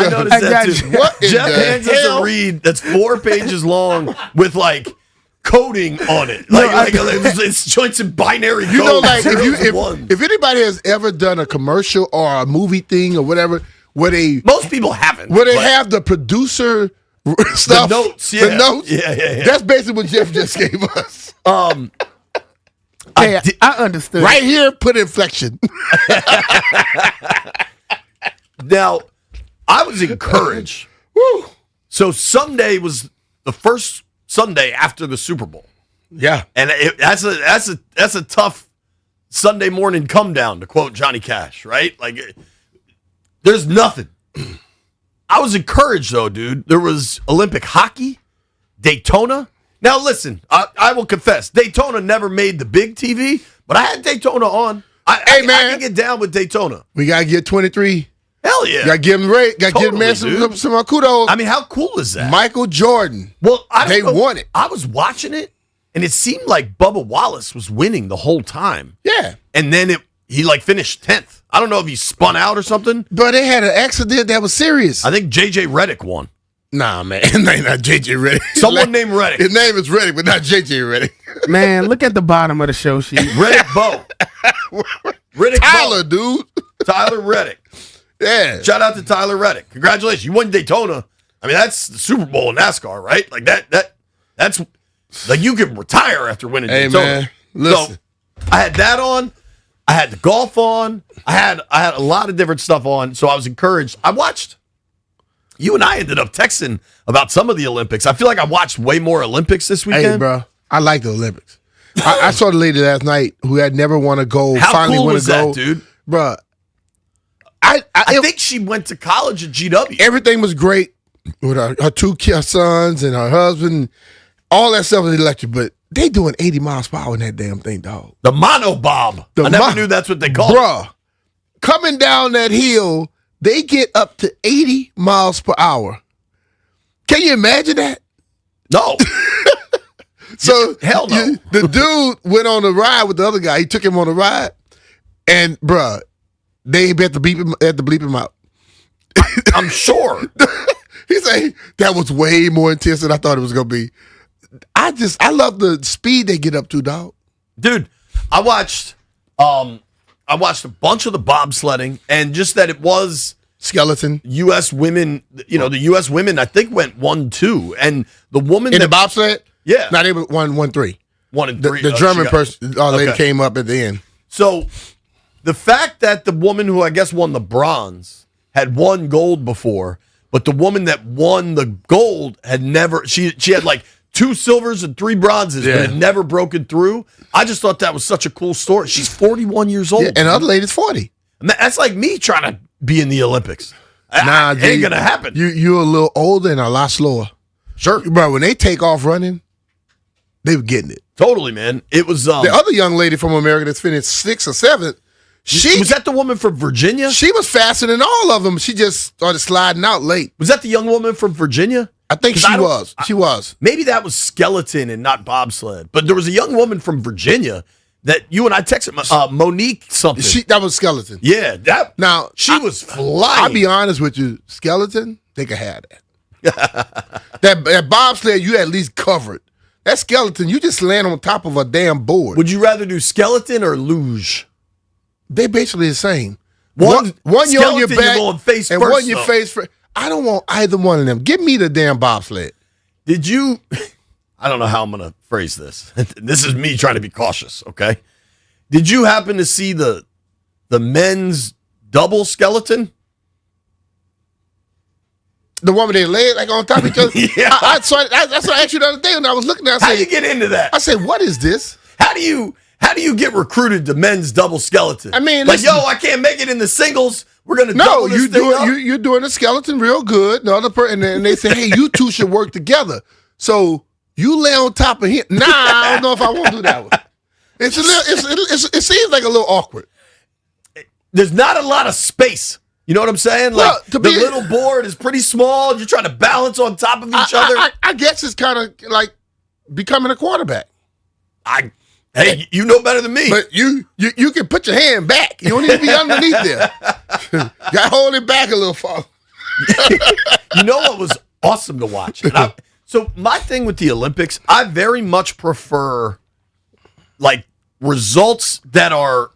noticed that too. What in Jeff the hands us hell? a read that's 4 pages long with like coding on it. It's joints in binary code. You know, like zeros and ones. if anybody has ever done a commercial or a movie thing or whatever, where most people haven't. Where they have the producer stuff, The notes. Yeah. That's basically what Jeff just gave us. I understood. Right here, put inflection. Now, I was encouraged. Woo. So Sunday was the first Sunday after the Super Bowl. Yeah, and that's a tough Sunday morning come down, to quote Johnny Cash, right? Like, there's nothing. I was encouraged though, dude. There was Olympic hockey, Daytona. Now listen, I will confess, Daytona never made the big TV, but I had Daytona on. I can get down with Daytona. We gotta get 23. Hell yeah! Gotta give him right. Gotta give him some kudos. I mean, how cool is that? Michael Jordan. Well, they won it. I was watching it, and it seemed like Bubba Wallace was winning the whole time. Yeah, and then he finished 10th. I don't know if he spun out or something. But they had an accident that was serious. I think J.J. Redick won. Nah, man. His name not J.J. Redick. Someone named Redick. His name is Redick, but not J.J. Redick. Man, look at the bottom of the show sheet. Redick Bowe. Redick Tyler, dude. Tyler Redick. Yeah. Shout out to Tyler Redick. Congratulations. You won Daytona. I mean, that's the Super Bowl in NASCAR, right? Like that's like you can retire after winning Daytona. Man, listen. So I had that on. I had the golf on. I had a lot of different stuff on, so I was encouraged. I watched. You and I ended up texting about some of the Olympics. I feel like I watched way more Olympics this weekend. Hey, bro, I like the Olympics. I saw the lady last night who had never won a gold. How finally cool won was a gold. that, dude? Bro, I think she went to college at GW. Everything was great with her two sons and her husband. All that stuff was electric, but they doing 80 miles per hour in that damn thing, dog. The monobob. I never knew that's what they called it. Bruh, coming down that hill, they get up to 80 miles per hour. Can you imagine that? No. So hell no. The dude went on a ride with the other guy. He took him on a ride, and bruh, they had to bleep him out. I'm sure. He said that was way more intense than I thought it was gonna be. I love the speed they get up to, dog. Dude, I watched a bunch of the bobsledding, and just that it was skeleton U.S. women. You know, the U.S. women I think went 1-2, and the woman in the bobsled, yeah, not able 1-3. 1-3. The German person, lady came up at the end. So the fact that the woman who I guess won the bronze had won gold before, but the woman that won the gold had never. She had like 2 silvers and 3 bronzes, but had never broken through. I just thought that was such a cool story. She's 41 years old. Yeah, and the other lady's 40. That's like me trying to be in the Olympics. Nah, it ain't going to happen. You're a little older and a lot slower. Sure. Bro, when they take off running, they were getting it. Totally, man. It was... the other young lady from America that's finished 6th or 7th, was that the woman from Virginia? She was faster than all of them. She just started sliding out late. Was that the young woman from Virginia? I think she was. She was. Maybe that was skeleton and not bobsled. But there was a young woman from Virginia that you and I texted, Monique something. That was skeleton. Yeah. She was flying. I'll be honest with you. Skeleton, they could have that. that bobsled, you at least covered. That skeleton, you just land on top of a damn board. Would you rather do skeleton or luge? They basically the same. One you're on your back you're going face and first, one your face first. I don't want either one of them. Give me the damn bobsled. Did you? I don't know how I'm going to phrase this. This is me trying to be cautious, okay? Did you happen to see the men's double skeleton? The one where they lay it like on top of each other? Yeah. That's what I asked you the other day when I was looking at it. How do you get into that? I said, what is this? How do you get recruited to men's double skeleton? I mean, like, I can't make it in the singles. We're gonna no. You're doing the skeleton real good. The other person, and they say, hey, you two should work together. So you lay on top of him. Nah, I don't know if I won't do that one. It's a little. It seems like a little awkward. There's not a lot of space. You know what I'm saying? Like the little board is pretty small. You're trying to balance on top of each other. I guess it's kind of like becoming a quarterback. Hey, you know better than me. But you can put your hand back. You don't need to be underneath there. Got to hold it back a little far. You know what was awesome to watch? So my thing with the Olympics, I very much prefer like results that are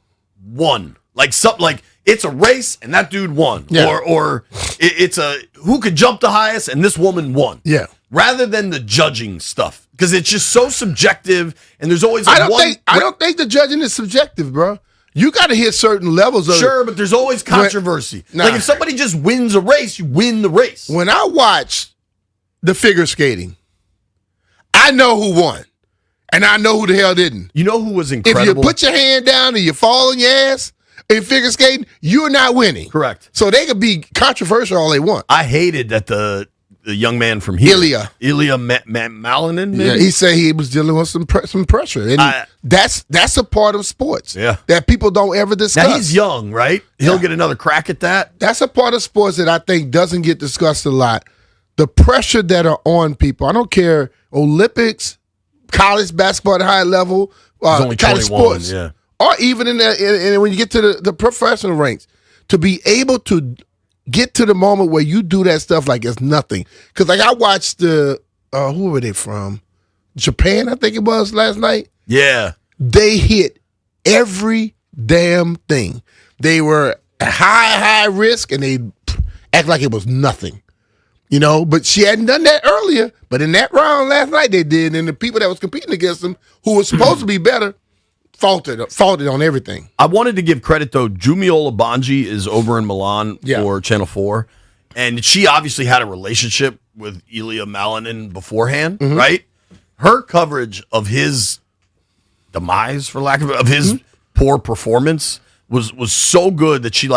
won. Like something like it's a race and that dude won. Yeah. Or it's a who could jump the highest and this woman won. Yeah. Rather than the judging stuff. Because it's just so subjective and there's always I don't think the judging is subjective, bro. You got to hit certain levels of Sure, but there's always controversy. Like if somebody just wins a race, you win the race. When I watched the figure skating, I know who won. And I know who the hell didn't. You know who was incredible? If you put your hand down and you fall on your ass in figure skating, you're not winning. Correct. So they could be controversial all they want. I hated that the young man from here, Ilya Malinin. Maybe? Yeah, he said he was dealing with some pressure, and that's a part of sports. Yeah, that people don't ever discuss. Now he's young, right? He'll get another crack at that. That's a part of sports that I think doesn't get discussed a lot. The pressure that are on people. I don't care Olympics, college basketball at a high level, only college 21, sports, yeah. Or even in when you get to the professional ranks, to be able to get to the moment where you do that stuff like it's nothing. Because like I watched who were they from? Japan, I think it was last night. Yeah. They hit every damn thing. They were at high risk and they act like it was nothing. But she hadn't done that earlier. But in that round last night, they did. And the people that was competing against them, who was supposed to be better, faulted on everything. I wanted to give credit, though. Jumiola Banji is over in Milan for Channel 4. And she obviously had a relationship with Ilya Malinin beforehand, right? Her coverage of his demise, for lack of his poor performance, was so good that she,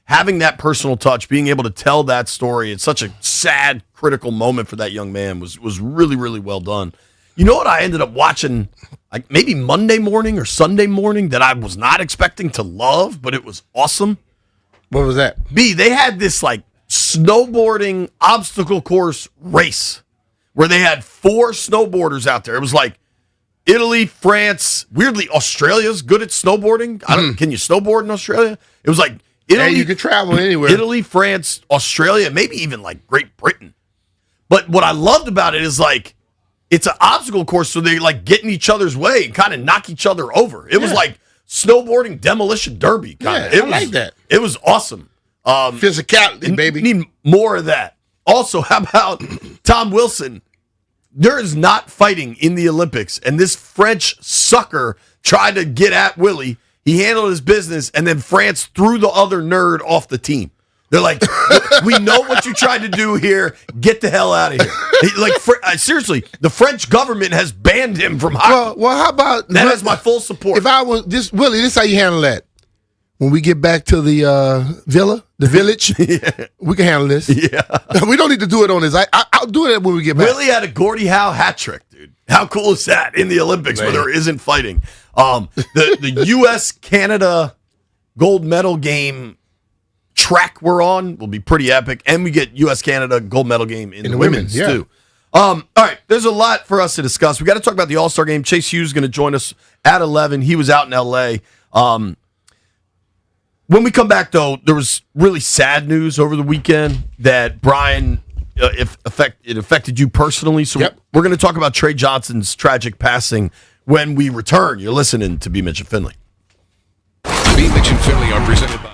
having that personal touch, being able to tell that story at such a sad, critical moment for that young man was really, really well done. You know what I ended up watching, maybe Monday morning or Sunday morning, that I was not expecting to love, but it was awesome? What was that? They had this, snowboarding obstacle course race where they had 4 snowboarders out there. It was Italy, France, weirdly, Australia's good at snowboarding. Can you snowboard in Australia? It was Italy, you could travel anywhere. Italy, France, Australia, maybe even Great Britain. But what I loved about it is it's an obstacle course, so they get in each other's way and kind of knock each other over. It was snowboarding demolition derby kind of. I like that. It was awesome. Physicality, baby. Need more of that. Also, how about Tom Wilson? There is not fighting in the Olympics, and this French sucker tried to get at Willie. He handled his business, and then France threw the other nerd off the team. They're like, we know what you tried to do here. Get the hell out of here. Seriously, the French government has banned him from hockey. Well, how about... That has my full support. If I was... Willie, this is how you handle that. When we get back to the village, we can handle this. Yeah. We don't need to do it on this. I'll do it when we get back. Willie had a Gordie Howe hat trick, dude. How cool is that in the Olympics where there isn't fighting? The U.S.-Canada gold medal game track we're on will be pretty epic, and we get U.S.-Canada gold medal game in the women's too. All right, there's a lot for us to discuss. We got to talk about the All-Star game. Chase Hughes is going to join us at 11. He was out in L.A. When we come back, though, there was really sad news over the weekend that, Brian, it affected you personally. So we're going to talk about Trey Johnson's tragic passing when we return. You're listening to B. Mitch and Finley. B. Mitch and Finley are presented by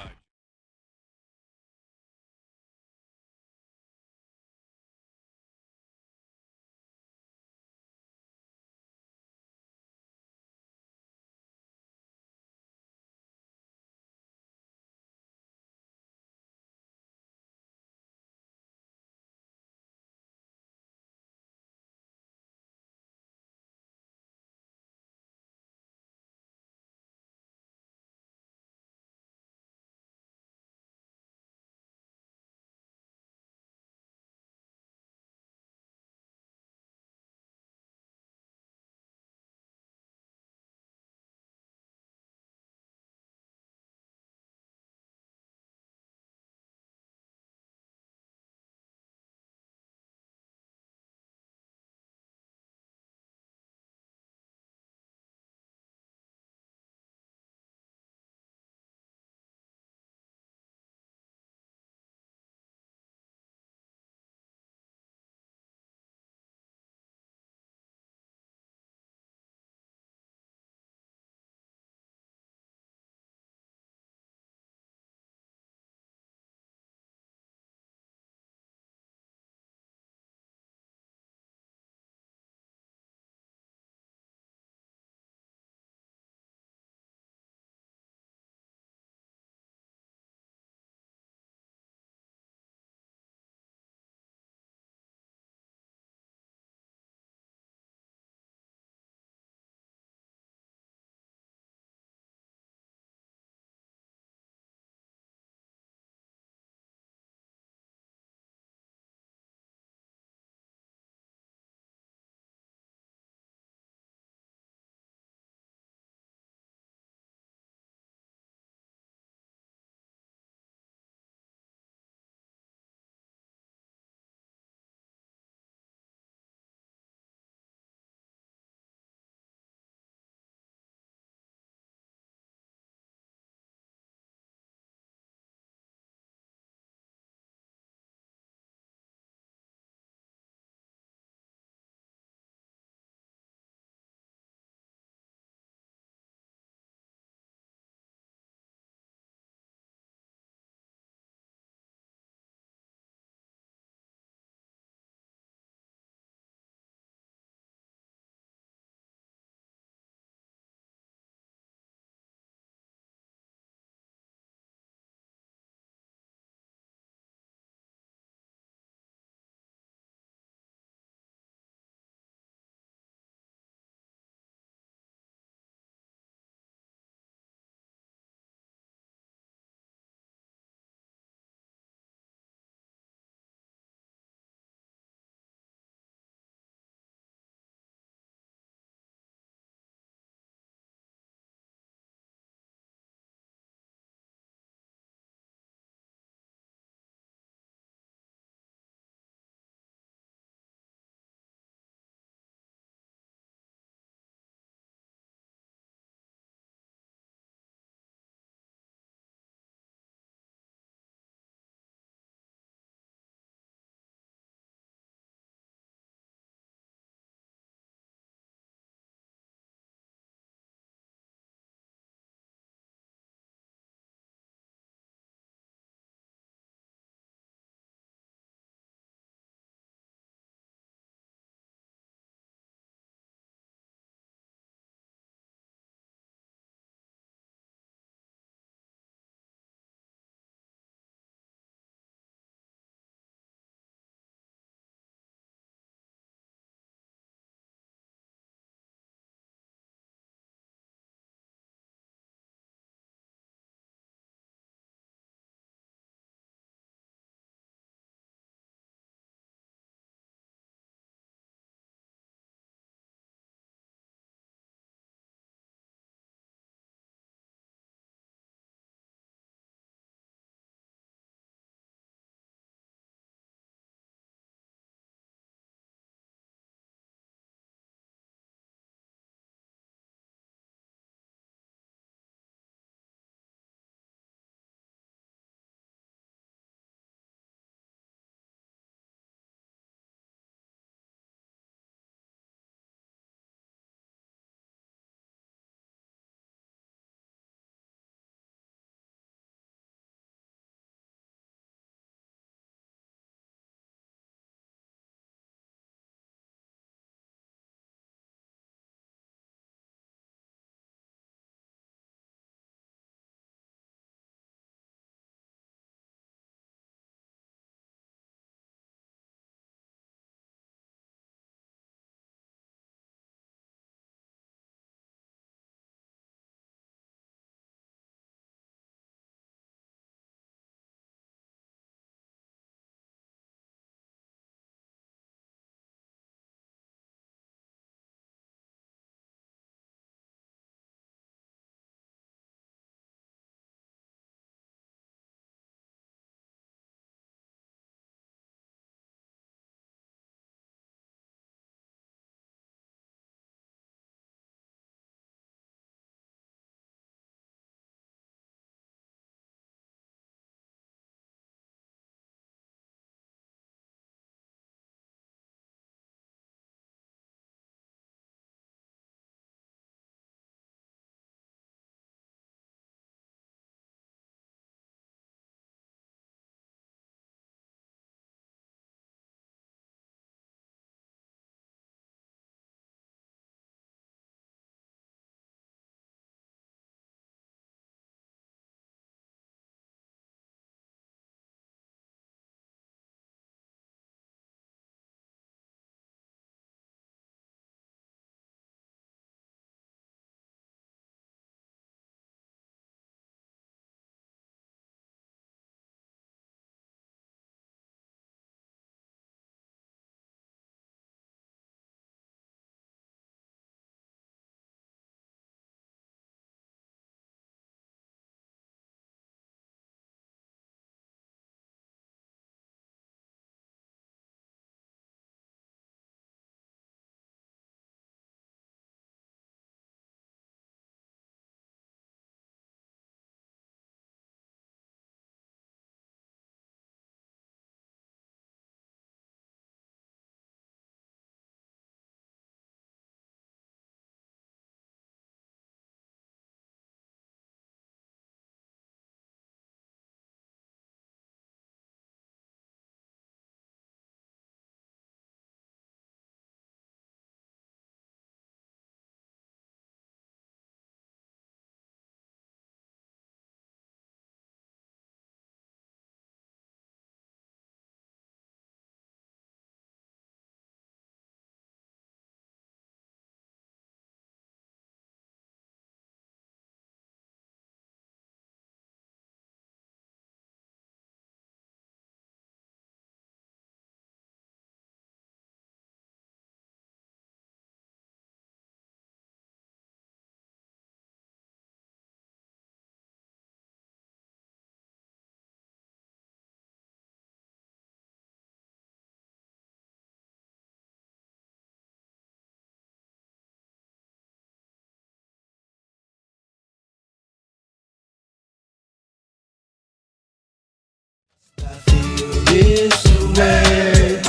this way.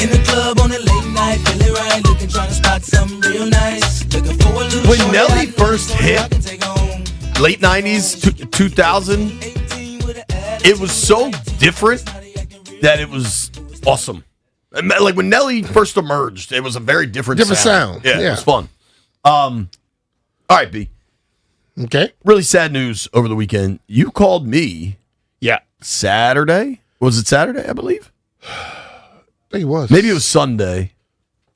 In the club on a late night, feeling right, looking, trying to spot something real nice. Looking for a little When shorty Nelly I can first take hit, home, I can take home. late 90s, 2000, it was so different that it was awesome. Like when Nelly first emerged, it was a very different sound. Yeah, it was fun. All right, B. Okay. Really sad news over the weekend. You called me. Yeah. Saturday? Was it Saturday, I believe? I think it was. Maybe it was Sunday.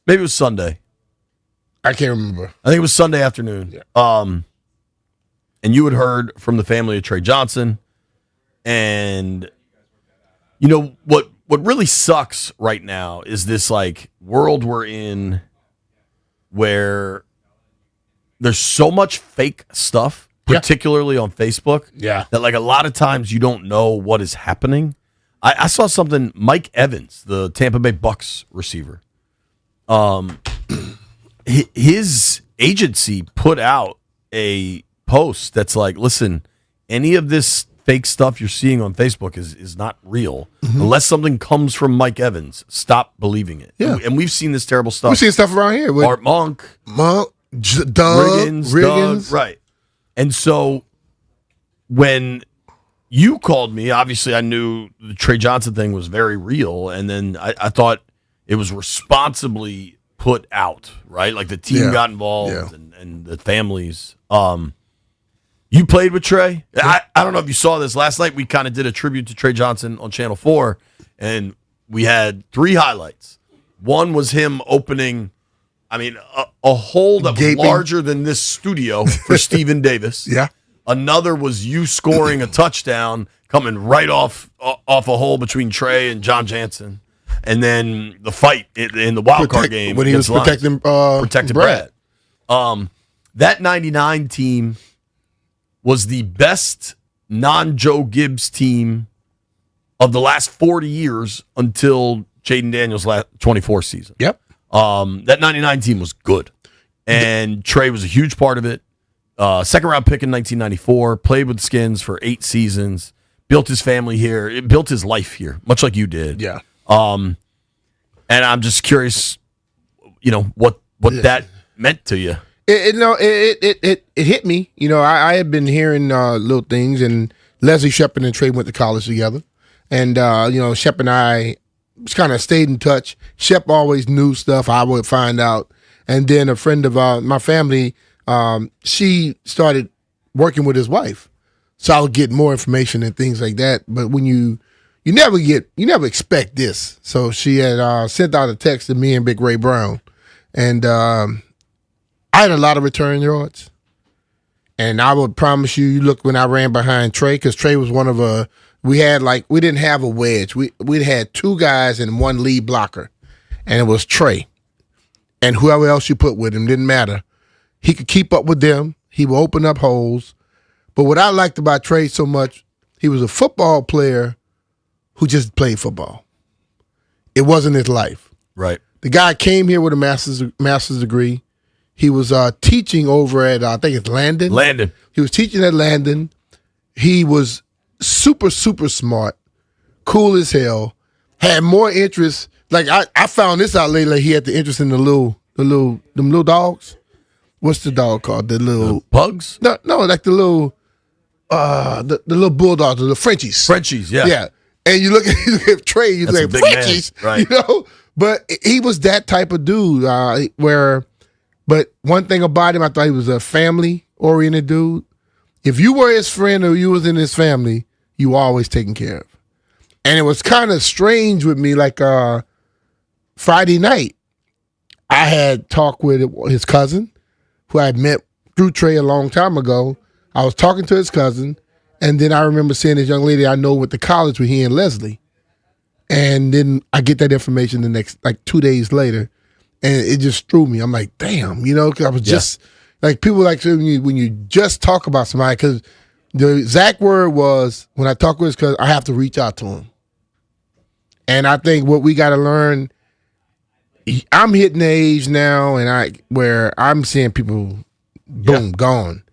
Maybe it was Sunday. I can't remember. I think it was Sunday afternoon. Yeah. And you had heard from the family of Trey Johnson. And you know what really sucks right now is this like world we're in where there's so much fake stuff, particularly on Facebook, that like a lot of times you don't know what is happening. I saw something, Mike Evans, the Tampa Bay Bucks receiver, his agency put out a post that's like, listen, any of this fake stuff you're seeing on Facebook is not real. Unless something comes from Mike Evans, stop believing it. Yeah. And we've seen this terrible stuff. We've seen stuff around here with Art Monk, Doug, Riggins, right. And so when you called me, obviously I knew the Trey Johnson thing was very real, and then I thought it was responsibly put out, right? Like the team got involved and the families. You played with Trey. I don't know if you saw this last night. We kind of did a tribute to Trey Johnson on Channel 4, and we had 3 highlights. One was him opening, a hole that was larger than this studio for Stephen Davis. Yeah. Another was you scoring a touchdown coming right off a hole between Trey and John Jansen. And then the fight in the wild card game when he was protecting Brad. That 99 team was the best non-Joe Gibbs team of the last 40 years until Jaden Daniels' 24 season. Yep. That 99 team was good. And Trey was a huge part of it. Second round pick in 1994, played with the Skins for 8 seasons, built his family here, built his life here, much like you did. Yeah. And I'm just curious, what that meant to you. It hit me. I had been hearing little things, and Leslie Shep and Trey went to college together, and Shep and I just kind of stayed in touch. Shep always knew stuff I would find out, and then a friend of my family, she started working with his wife, so I would get more information and things like that. But when you never expect this, so she had sent out a text to me and Big Ray Brown, and I had a lot of return yards, and I would promise you look when I ran behind Trey, because Trey was one of we didn't have a wedge. We had 2 guys and 1 lead blocker, and it was Trey. And whoever else you put with him, didn't matter. He could keep up with them. He would open up holes. But what I liked about Trey so much, he was a football player who just played football. It wasn't his life. Right. The guy came here with a master's degree. He was teaching over at, I think it's Landon. Landon. He was teaching at Landon. He was super, super smart, cool as hell, had more interest. Like, I found this out later, he had the interest in them little dogs. What's the dog called? The little... pugs? No, like the little bulldogs, the Frenchies. Frenchies, yeah. Yeah. And you look at Trey, you say, Frenchies? Right. But he was that type of dude But one thing about him, I thought he was a family-oriented dude. If you were his friend or you was in his family, you were always taken care of. And it was kind of strange with me, like Friday night, I had talked with his cousin, who I had met through Trey a long time ago. I was talking to his cousin, and then I remember seeing this young lady I know went to college with he and Leslie. And then I get that information the next, 2 days later. And it just threw me. I'm like, damn, because I was just like, people like when you just talk about somebody, because the exact word was, when I talk with his cousin, I have to reach out to him. And I think what we got to learn, I'm hitting the age now, and where I'm seeing people, boom, gone.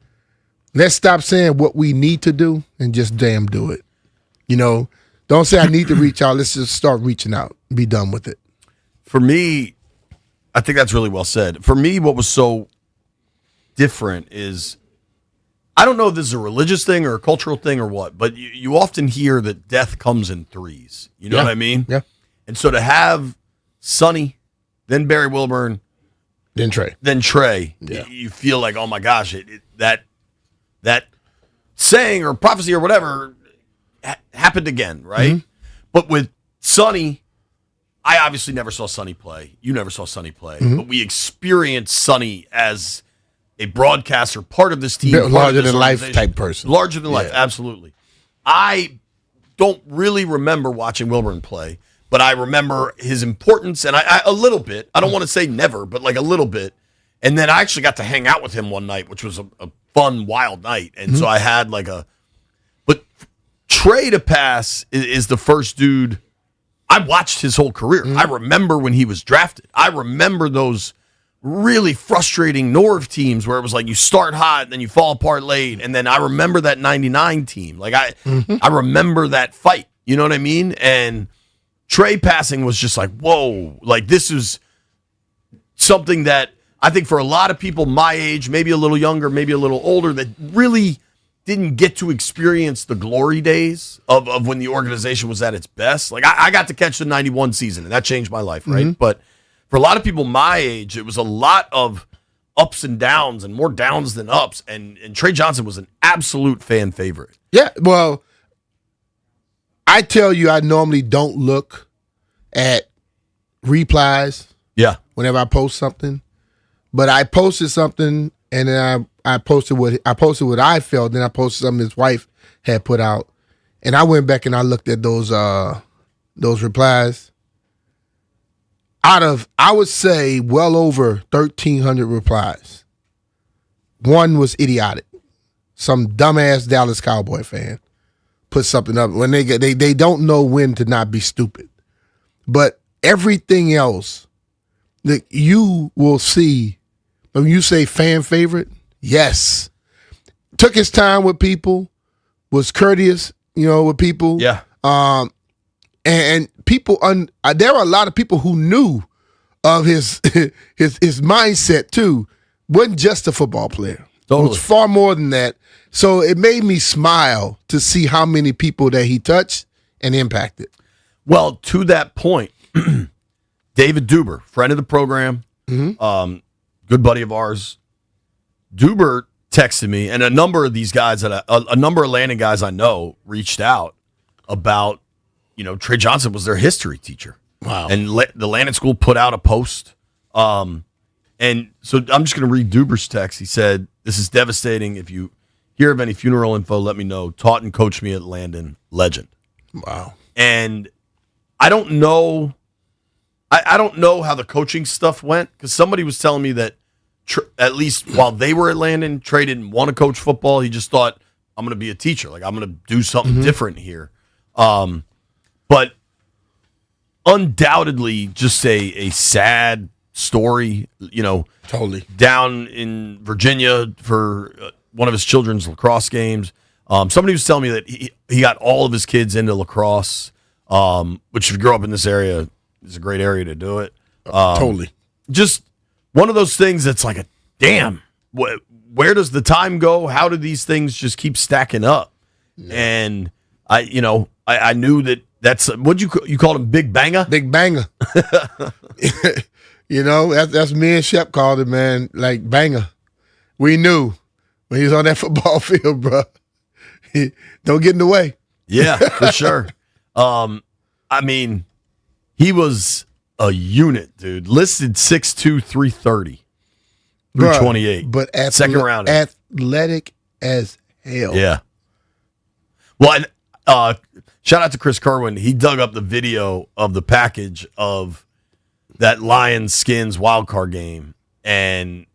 Let's stop saying what we need to do and just damn do it. Don't say I need to reach out. Let's just start reaching out. Be done with it. For me, I think that's really well said. For me, what was so different is, I don't know if this is a religious thing or a cultural thing or what, but you often hear that death comes in threes. You know what I mean? Yeah. And so to have Sonny, then Barry Wilburn, then Trey, you feel like, oh my gosh, that saying or prophecy or whatever happened again, right? Mm-hmm. But with Sonny, I obviously never saw Sonny play. You never saw Sonny play. Mm-hmm. But we experienced Sonny as a broadcaster, part of this team. Larger than life type person. Larger than life, absolutely. I don't really remember watching Wilburn play, but I remember his importance, and I a little bit. I don't want to say never, but like a little bit. And then I actually got to hang out with him one night, which was a fun, wild night. And so I had like but Trey to pass is the first dude. I watched his whole career. I remember when he was drafted. I remember those really frustrating Norv teams where it was like you start hot, then you fall apart late. And then I remember that 99 team. Like I remember that fight. You know what I mean? And Trey passing was just like, whoa, like this is something that I think for a lot of people my age, maybe a little younger, maybe a little older, that really didn't get to experience the glory days of when the organization was at its best. Like I got to catch the 91 season, and that changed my life, right? But for a lot of people my age, it was a lot of ups and downs, and more downs than ups. And Trey Johnson was an absolute fan favorite. Yeah, well, I tell you, I normally don't look at replies. Yeah. Whenever I post something, but I posted something, and then I posted what I felt. Then I posted something his wife had put out, and I went back and I looked at those replies. Out of, I would say, well over 1,300 replies, one was idiotic. Some dumbass Dallas Cowboy fan put something up when they don't know when to not be stupid. But everything else that you will see when you say fan favorite, yes, took his time with people, was courteous, with people. Yeah. And people, there are a lot of people who knew of his mindset too. Wasn't just a football player. Totally. It was far more than that. So it made me smile to see how many people that he touched and impacted. Well, to that point, David Duber, friend of the program, good buddy of ours, Duber texted me, and a number of these guys a number of Landon guys I know reached out about, Trey Johnson was their history teacher. Wow. And the Landon School put out a post. And so I'm just going to read Duber's text. He said, "This is devastating. If you hear of any funeral info, let me know. Taught and coached me at Landon. Legend." Wow. And I don't know. I don't know how the coaching stuff went, because somebody was telling me that at least while they were at Landon, Trey didn't want to coach football. He just thought, I'm going to be a teacher. Like, I'm going to do something different here. But undoubtedly just a sad story, Totally. Down in Virginia for one of his children's lacrosse games. Somebody was telling me that he got all of his kids into lacrosse, which if you grow up in this area, is a great area to do it. Totally. Just one of those things that's like, damn, where does the time go? How do these things just keep stacking up? Yeah. And I knew that's what you called him, Big Banger? Big Banger. That's me and Shep called him, man, like Banger. We knew when he was on that football field, bro. Don't get in the way. Yeah, for sure. He was a unit, dude. Listed 6'2", 330 through 28. But second round. Athletic as hell. Yeah. Well, and shout out to Chris Kerwin. He dug up the video of the package of that Lions Skins wild card game. And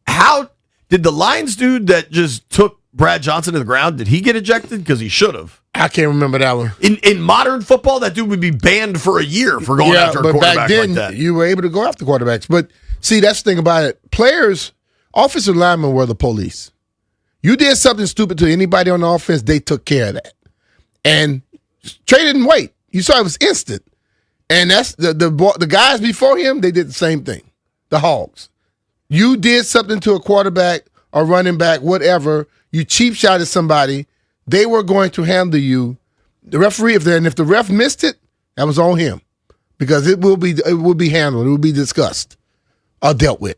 how did the Lions dude that just took Brad Johnson to the ground, did he get ejected? Because he should have. I can't remember that one. In modern football, that dude would be banned for a year for going after a quarterback back then, like that. You were able to go after quarterbacks. But see, that's the thing about it. Players, offensive linemen were the police. You did something stupid to anybody on the offense, they took care of that. And Trey didn't wait. You saw it was instant. And that's the guys before him, they did the same thing. The Hogs. You did something to a quarterback or running back, whatever, you cheap shot at somebody, they were going to handle you. The referee, if the ref missed it, that was on him. Because it will be handled, it will be discussed or dealt with.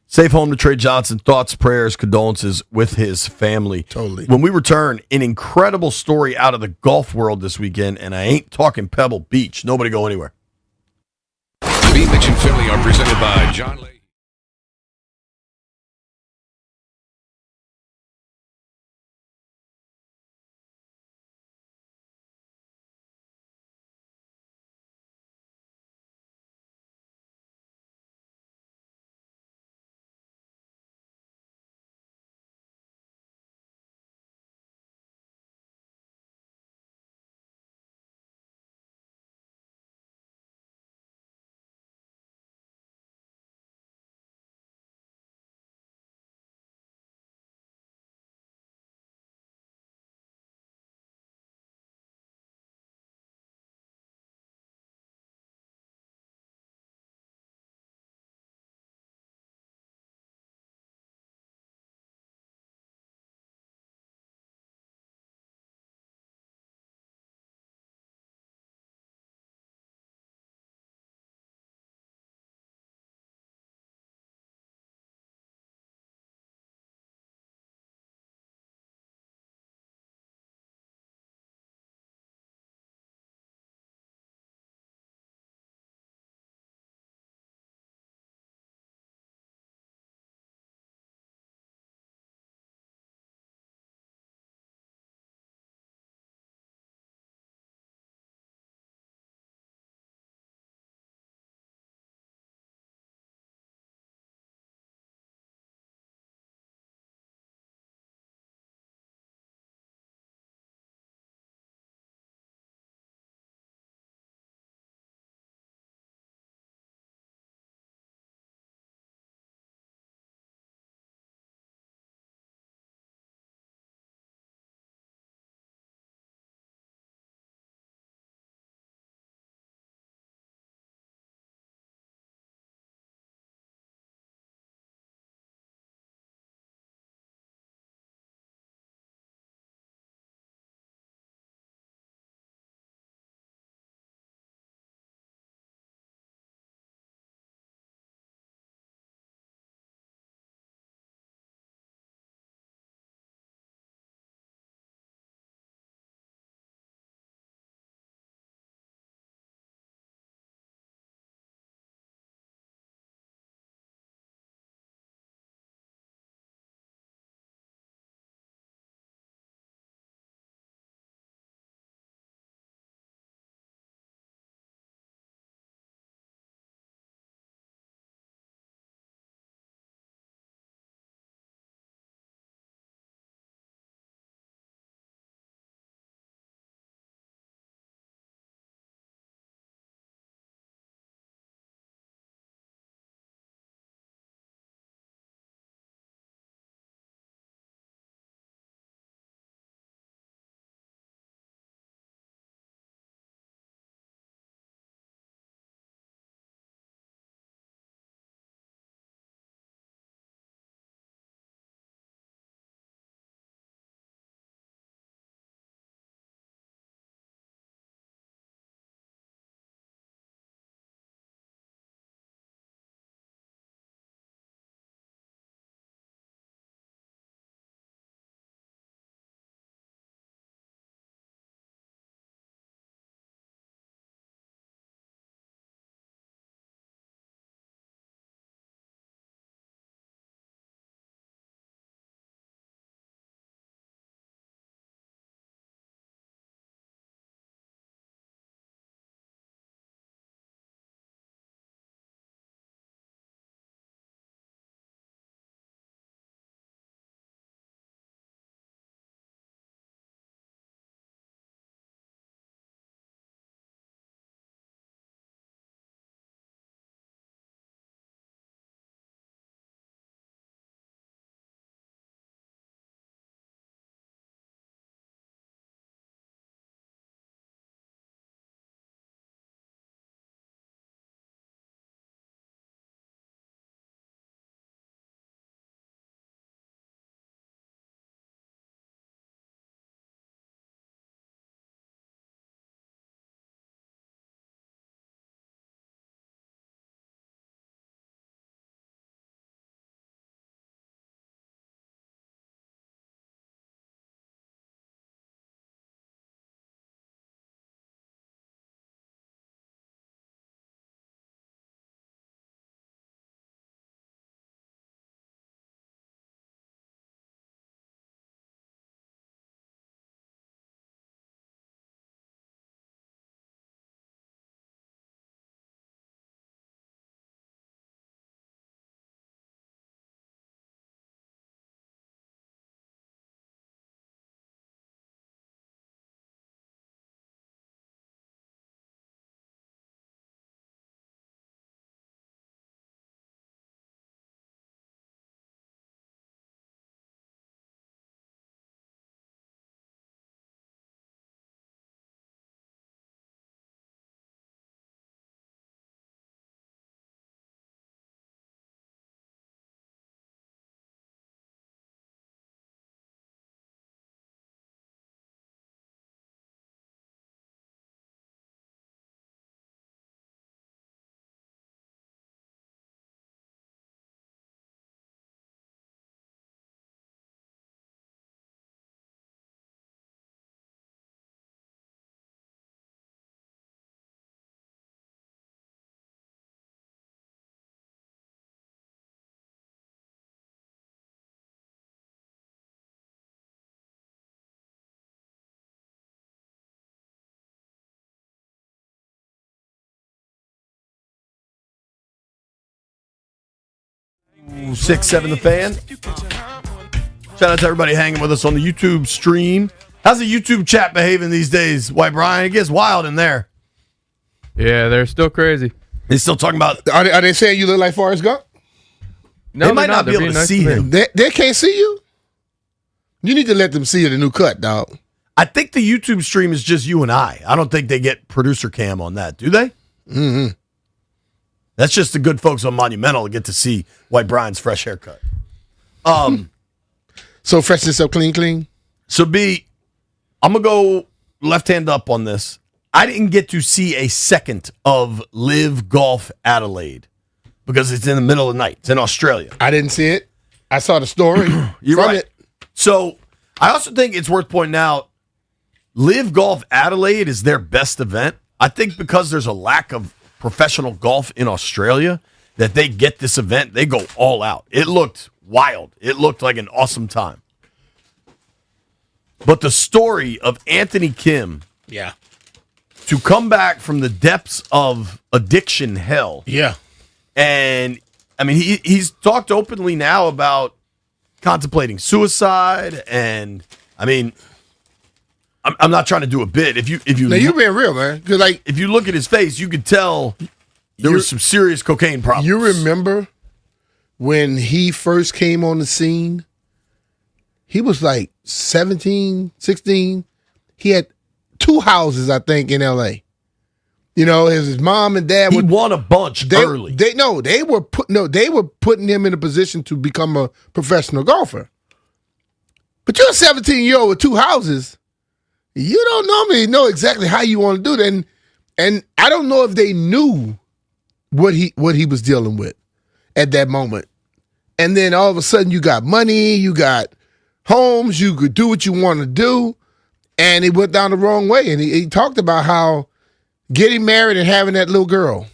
Safe home to Trey Johnson. Thoughts, prayers, condolences with his family. Totally. When we return, an incredible story out of the golf world this weekend, and I ain't talking Pebble Beach. Nobody go anywhere. B. Mitch and Philly are presented by John Lay. 1067 The Fan. Shout out to everybody hanging with us on the YouTube stream. How's the YouTube chat behaving these days, White Brian? It gets wild in there. Yeah, they're still crazy. They still talking about... Are they saying you look like Forrest Gump? No, they might not be able to see him. They can't see you? You need to let them see the new cut, dog. I think the YouTube stream is just you and I. I don't think they get producer cam on that, do they? Mm-hmm. That's just the good folks on Monumental to get to see White Brian's fresh haircut. So fresh and so clean? So, B, I'm going to go left hand up on this. I didn't get to see a second of Live Golf Adelaide because it's in the middle of the night. It's in Australia. I didn't see it. I saw the story. You're from right. it. So I also think it's worth pointing out Live Golf Adelaide is their best event. I think because there's a lack of professional golf in Australia that they get this event, they go all out. It looked wild. It looked like an awesome time. But the story of Anthony Kim to come back from the depths of addiction hell. Yeah. And, I mean, he's talked openly now about contemplating suicide. And, I mean, I'm not trying to do a bit. If you now, you're being real, man. Because, like, if you look at his face, you could tell there was some serious cocaine problems. You remember when he first came on the scene? He was like 17, 16. He had 2 houses, I think, in L.A. You know, his mom and dad. He won a bunch early. They were putting him in a position to become a professional golfer. But you're a 17-year-old with 2 houses. You don't normally know exactly how you want to do that. And I don't know if they knew what he was dealing with at that moment. And then all of a sudden you got money, you got homes, you could do what you want to do, and it went down the wrong way. And he talked about how getting married and having that little girl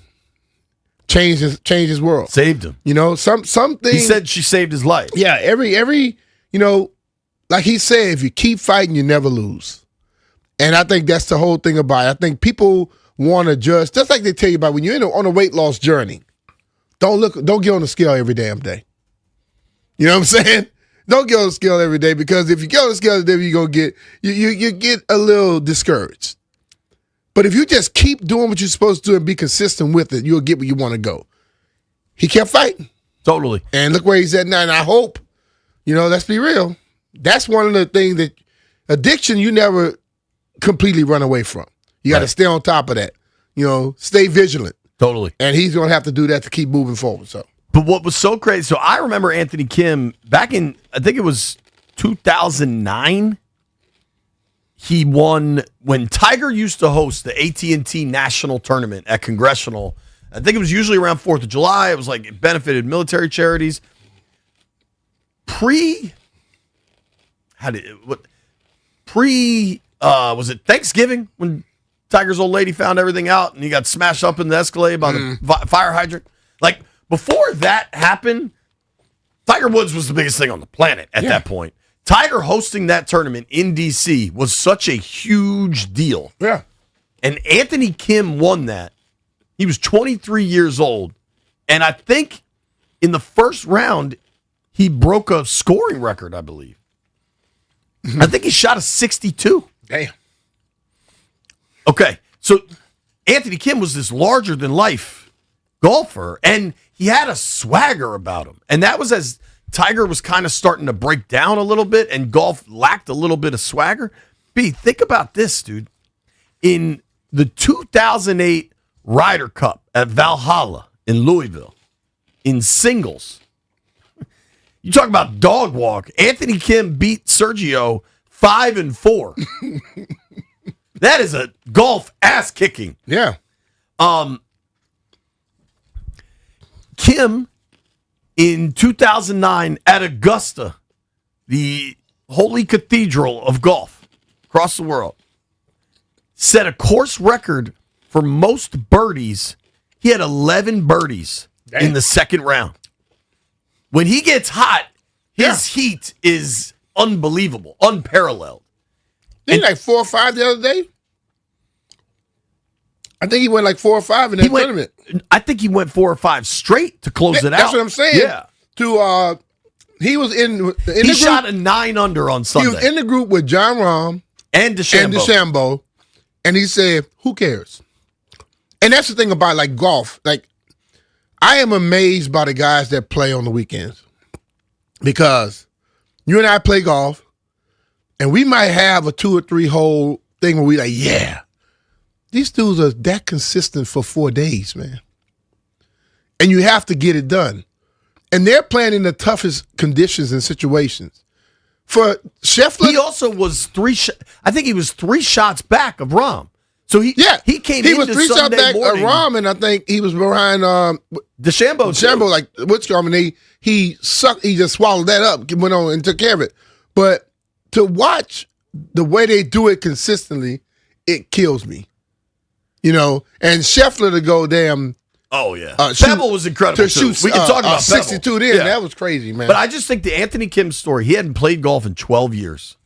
changed his world. Saved him. You know, something. He said she saved his life. Yeah, every you know, like he said, if you keep fighting, you never lose. And I think that's the whole thing about it. I think people want to just like they tell you about when you're on a weight loss journey, don't get on the scale every damn day. You know what I'm saying? Don't get on the scale every day, because if you get on the scale every day, you're gonna get you get a little discouraged. But if you just keep doing what you're supposed to do and be consistent with it, you'll get where you want to go. He kept fighting. Totally. And look where he's at now. And I hope, you know, let's be real. That's one of the things that addiction you never completely run away from. You got to stay on top of that. You know, stay vigilant. Totally. And he's going to have to do that to keep moving forward. So. But what was so crazy, so I remember Anthony Kim back in, I think it was 2009, he won when Tiger used to host the AT&T National Tournament at Congressional. I think it was usually around 4th of July. It was like it benefited military charities. Was it Thanksgiving when Tiger's old lady found everything out and he got smashed up in the Escalade by the fire hydrant? Like, before that happened, Tiger Woods was the biggest thing on the planet at that point. Tiger hosting that tournament in D.C. was such a huge deal. Yeah. And Anthony Kim won that. He was 23 years old. And I think in the first round, he broke a scoring record, I believe. I think he shot a 62. Damn. Okay, so Anthony Kim was this larger-than-life golfer, and he had a swagger about him. And that was as Tiger was kind of starting to break down a little bit, and golf lacked a little bit of swagger. B, think about this, dude. In the 2008 Ryder Cup at Valhalla in Louisville, in singles, you talk about dog walk. Anthony Kim beat Sergio 5-4. That is a golf ass kicking. Yeah. Kim in 2009 at Augusta, the holy cathedral of golf across the world, set a course record for most birdies. He had 11 birdies in the second round. When he gets hot, his heat is unbelievable, unparalleled. Didn't he like 4 or 5 the other day? I think he went like 4 or 5 in that tournament. I think he went 4 or 5 straight to close it out. That's what I'm saying. Yeah. he was in He the shot group. a 9 under on Sunday. He was in the group with John Rahm and DeChambeau. And he said, "Who cares?" And that's the thing about like golf. Like, I am amazed by the guys that play on the weekends, because you and I play golf, and we might have a 2 or 3 hole thing where we like, yeah, these dudes are that consistent for 4 days, man. And you have to get it done. And they're playing in the toughest conditions and situations. For Scheffler, he also was I think he was 3 shots back of Rahm. So he came he into was 3 shots Sunday back of morning. Rahm, and I think he was behind DeChambeau. DeChambeau, like Whitcomb, and he sucked. He just swallowed that up, went on and took care of it. But to watch the way they do it consistently, it kills me. You know, and Scheffler to go damn. Oh yeah, Pebble was incredible to too. shoot. We can talk about 62 Pebble. there. That was crazy, man. But I just think the Anthony Kim story. He hadn't played golf in 12 years.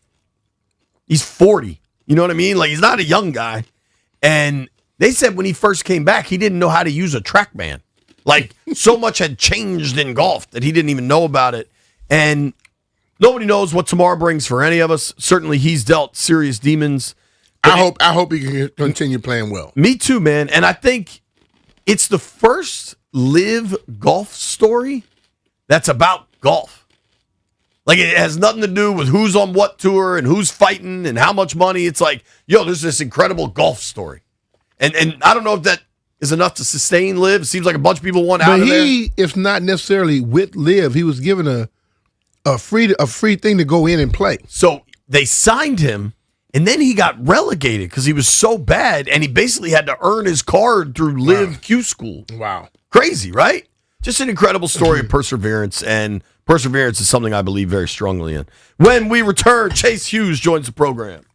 He's 40. You know what I mean? Like, he's not a young guy. And they said when he first came back, he didn't know how to use a TrackMan. Like, so much had changed in golf that he didn't even know about it. And nobody knows what tomorrow brings for any of us. Certainly, he's dealt serious demons. I hope he can continue playing well. Me too, man. And I think it's the first live golf story that's about golf. Like, it has nothing to do with who's on what tour and who's fighting and how much money. It's like, yo, there's this incredible golf story. And I don't know if that is enough to sustain live. It seems like a bunch of people want out of there. But he, if not necessarily with live, he was given a free thing to go in and play. So they signed him, and then he got relegated because he was so bad, and he basically had to earn his card through Live Q School. Wow. Crazy, right? Just an incredible story of perseverance, and perseverance is something I believe very strongly in. When we return, Chase Hughes joins the program.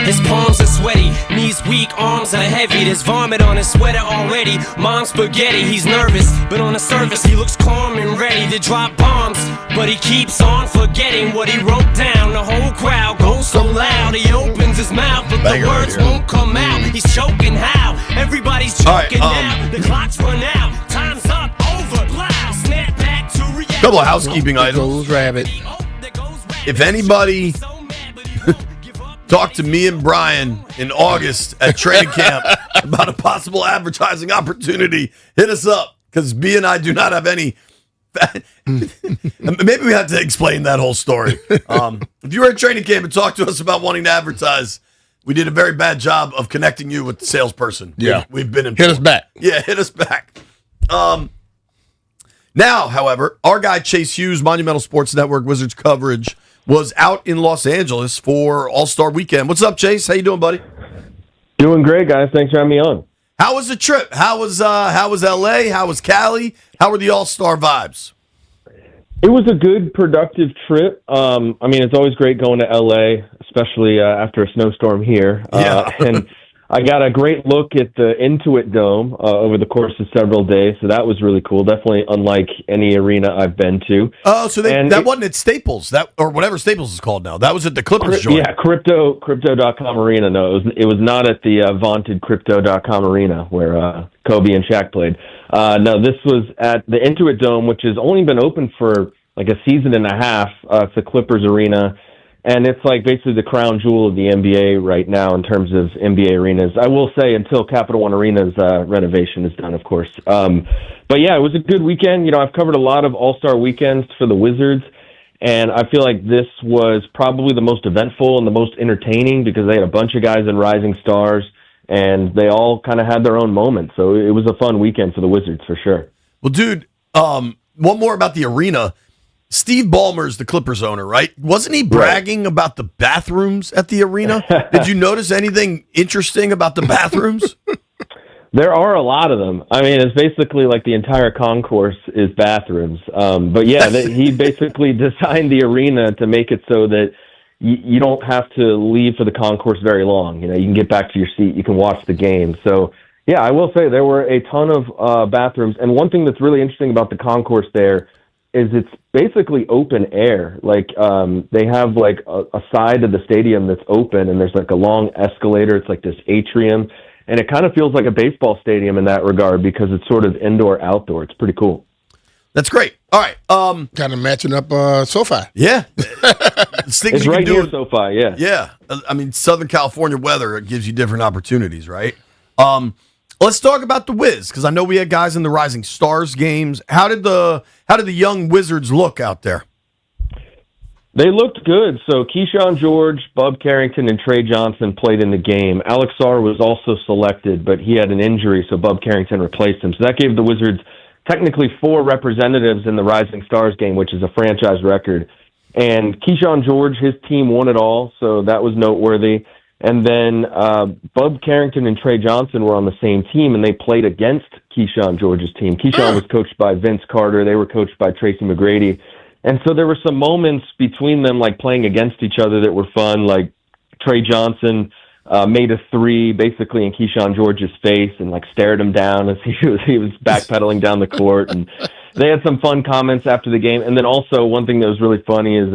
His palms are sweaty, knees weak, arms are heavy. There's vomit on his sweater already. Mom's spaghetti, he's nervous, but on the surface he looks calm and ready to drop bombs. But he keeps on forgetting what he wrote down. The whole crowd goes so loud, he opens his mouth, but the words won't come out. He's choking how? Everybody's choking now. The clock's run out, time's up, over, loud. Snap back to reality. Couple of housekeeping items. Rabbit. If anybody talked to me and Brian in August at training camp about a possible advertising opportunity, hit us up, because B and I do not have any. Maybe we have to explain that whole story. If you were at training camp and talked to us about wanting to advertise, we did a very bad job of connecting you with the salesperson. Yeah. We've been in. Hit us back. Yeah, hit us back. Now, however, our guy Chase Hughes, Monumental Sports Network Wizards coverage, was out in Los Angeles for All-Star Weekend. What's up, Chase? How you doing, buddy? Doing great, guys. Thanks for having me on. How was the trip? How was LA? How was Cali? How were the All-Star vibes? It was a good, productive trip. I mean, it's always great going to LA, especially after a snowstorm here. And I got a great look at the Intuit Dome over the course of several days, so that was really cool. Definitely unlike any arena I've been to. Oh, so that wasn't at Staples, or whatever Staples is called now. That was at the Clippers joint. Yeah, Crypto.com Arena. No, it was not at the vaunted Crypto.com Arena where Kobe and Shaq played. No, this was at the Intuit Dome, which has only been open for like a season and a half. It's the Clippers arena. And it's like basically the crown jewel of the NBA right now in terms of NBA arenas. I will say until Capital One Arena's renovation is done, of course. But yeah, it was a good weekend. You know, I've covered a lot of All-Star weekends for the Wizards, and I feel like this was probably the most eventful and the most entertaining because they had a bunch of guys in Rising Stars, and they all kind of had their own moments. So it was a fun weekend for the Wizards for sure. Well, dude, one more about the arena. Steve Ballmer's the Clippers owner, right? Wasn't he bragging about the bathrooms at the arena? Did you notice anything interesting about the bathrooms? There are a lot of them. I mean, it's basically like the entire concourse is bathrooms. But yeah, he basically designed the arena to make it so that you don't have to leave for the concourse very long. You know, you can get back to your seat. You can watch the game. So yeah, I will say there were a ton of bathrooms. And one thing that's really interesting about the concourse there is it's basically open air. Like they have like a side of the stadium that's open, and there's like a long escalator. It's like this atrium, and it kind of feels like a baseball stadium in that regard because it's sort of indoor outdoor. It's pretty cool. That's great. All right, kind of matching up SoFi. Yeah, it's right near SoFi. Yeah, yeah. I mean, Southern California weather, it gives you different opportunities, right? Let's talk about the Wiz, because I know we had guys in the Rising Stars games. How did the young Wizards look out there? They looked good. So Keyshawn George, Bub Carrington, and Trey Johnson played in the game. Alex Sarr was also selected, but he had an injury, so Bub Carrington replaced him. So that gave the Wizards technically 4 representatives in the Rising Stars game, which is a franchise record. And Keyshawn George, his team won it all, so that was noteworthy. And then Bub Carrington and Trey Johnson were on the same team, and they played against Keyshawn George's team. Keyshawn was coached by Vince Carter. They were coached by Tracy McGrady. And so there were some moments between them, like playing against each other, that were fun. Like Trey Johnson made a 3 basically in Keyshawn George's face and like stared him down as he was backpedaling down the court. And they had some fun comments after the game. And then also one thing that was really funny is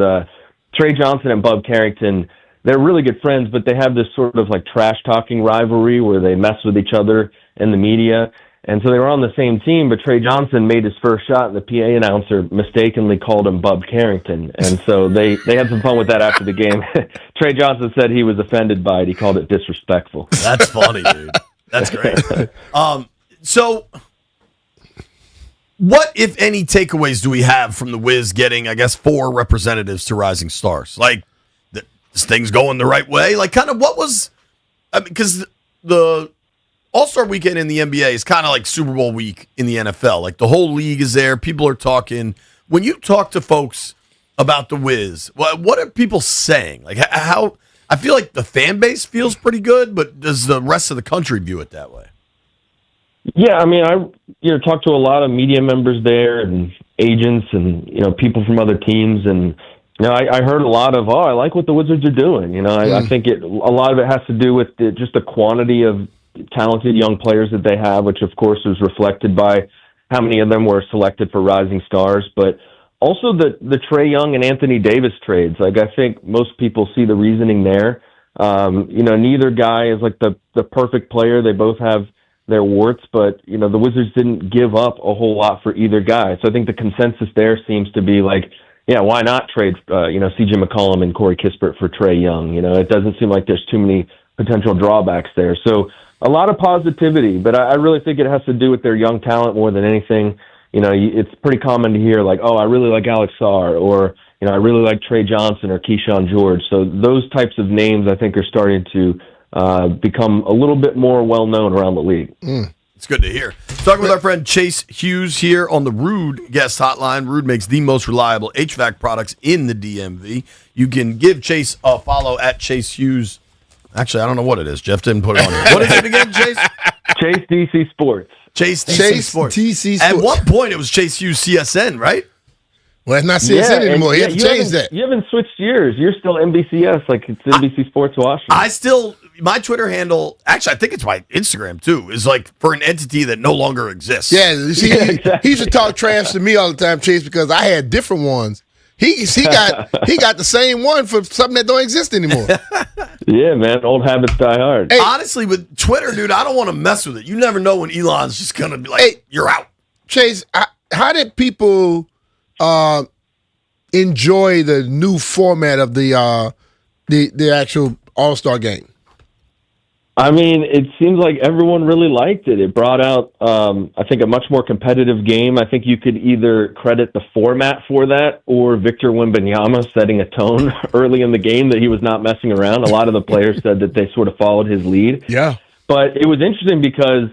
Trey Johnson and Bub Carrington, they're really good friends, but they have this sort of like trash-talking rivalry where they mess with each other in the media. And so they were on the same team, but Trey Johnson made his first shot, and the PA announcer mistakenly called him Bub Carrington. And so they had some fun with that after the game. Trey Johnson said he was offended by it. He called it disrespectful. That's funny, dude. That's great. So what, if any, takeaways do we have from the Wiz getting, I guess, 4 representatives to Rising Stars? Like, this thing's going the right way? Like, kind of what was, because the All-Star Weekend in the NBA is kind of like Super Bowl week in the NFL. Like, the whole league is there. People are talking. When you talk to folks about the Wiz, what are people saying? Like, how, I feel like the fan base feels pretty good, but does the rest of the country view it that way? Yeah, I mean, I talked to a lot of media members there and agents and, people from other teams, and I heard a lot of, I like what the Wizards are doing. I think a lot of it has to do with just the quantity of talented young players that they have, which of course is reflected by how many of them were selected for Rising Stars, but also the Trey Young and Anthony Davis trades. Like, I think most people see the reasoning there. Neither guy is like the perfect player. They both have their warts, but the Wizards didn't give up a whole lot for either guy. So I think the consensus there seems to be like, why not trade CJ McCollum and Corey Kispert for Trey Young? It doesn't seem like there's too many potential drawbacks there. So a lot of positivity, but I really think it has to do with their young talent more than anything. It's pretty common to hear like, I really like Alex Sarr, or I really like Trey Johnson or Keyshawn George. So those types of names I think are starting to become a little bit more well-known around the league. It's good to hear. Talking with our friend Chase Hughes here on the Rude guest hotline. Rude makes the most reliable HVAC products in the DMV. You can give Chase a follow at Chase Hughes. Actually, I don't know what it is. Jeff didn't put it on here. What is it again, Chase? Chase DC Sports. Chase DC Sports. DC Sports. At one point, it was Chase Hughes CSN, right? Well, it's not CSN anymore. You have to change that. You haven't switched years. You're still NBCS, like it's NBC Sports Washington. My Twitter handle, actually, I think it's my Instagram too, is like for an entity that no longer exists. Yeah, you see, he used to talk trash to me all the time, Chase, because I had different ones. He got the same one for something that don't exist anymore. Yeah, man, old habits die hard. Hey, honestly, with Twitter, dude, I don't want to mess with it. You never know when Elon's just gonna be like, "You're out." Chase, how did people enjoy the new format of the actual All-Star game? I mean, it seems like everyone really liked it. It brought out, I think, a much more competitive game. I think you could either credit the format for that or Victor Wembanyama setting a tone early in the game that he was not messing around. A lot of the players said that they sort of followed his lead. Yeah. But it was interesting because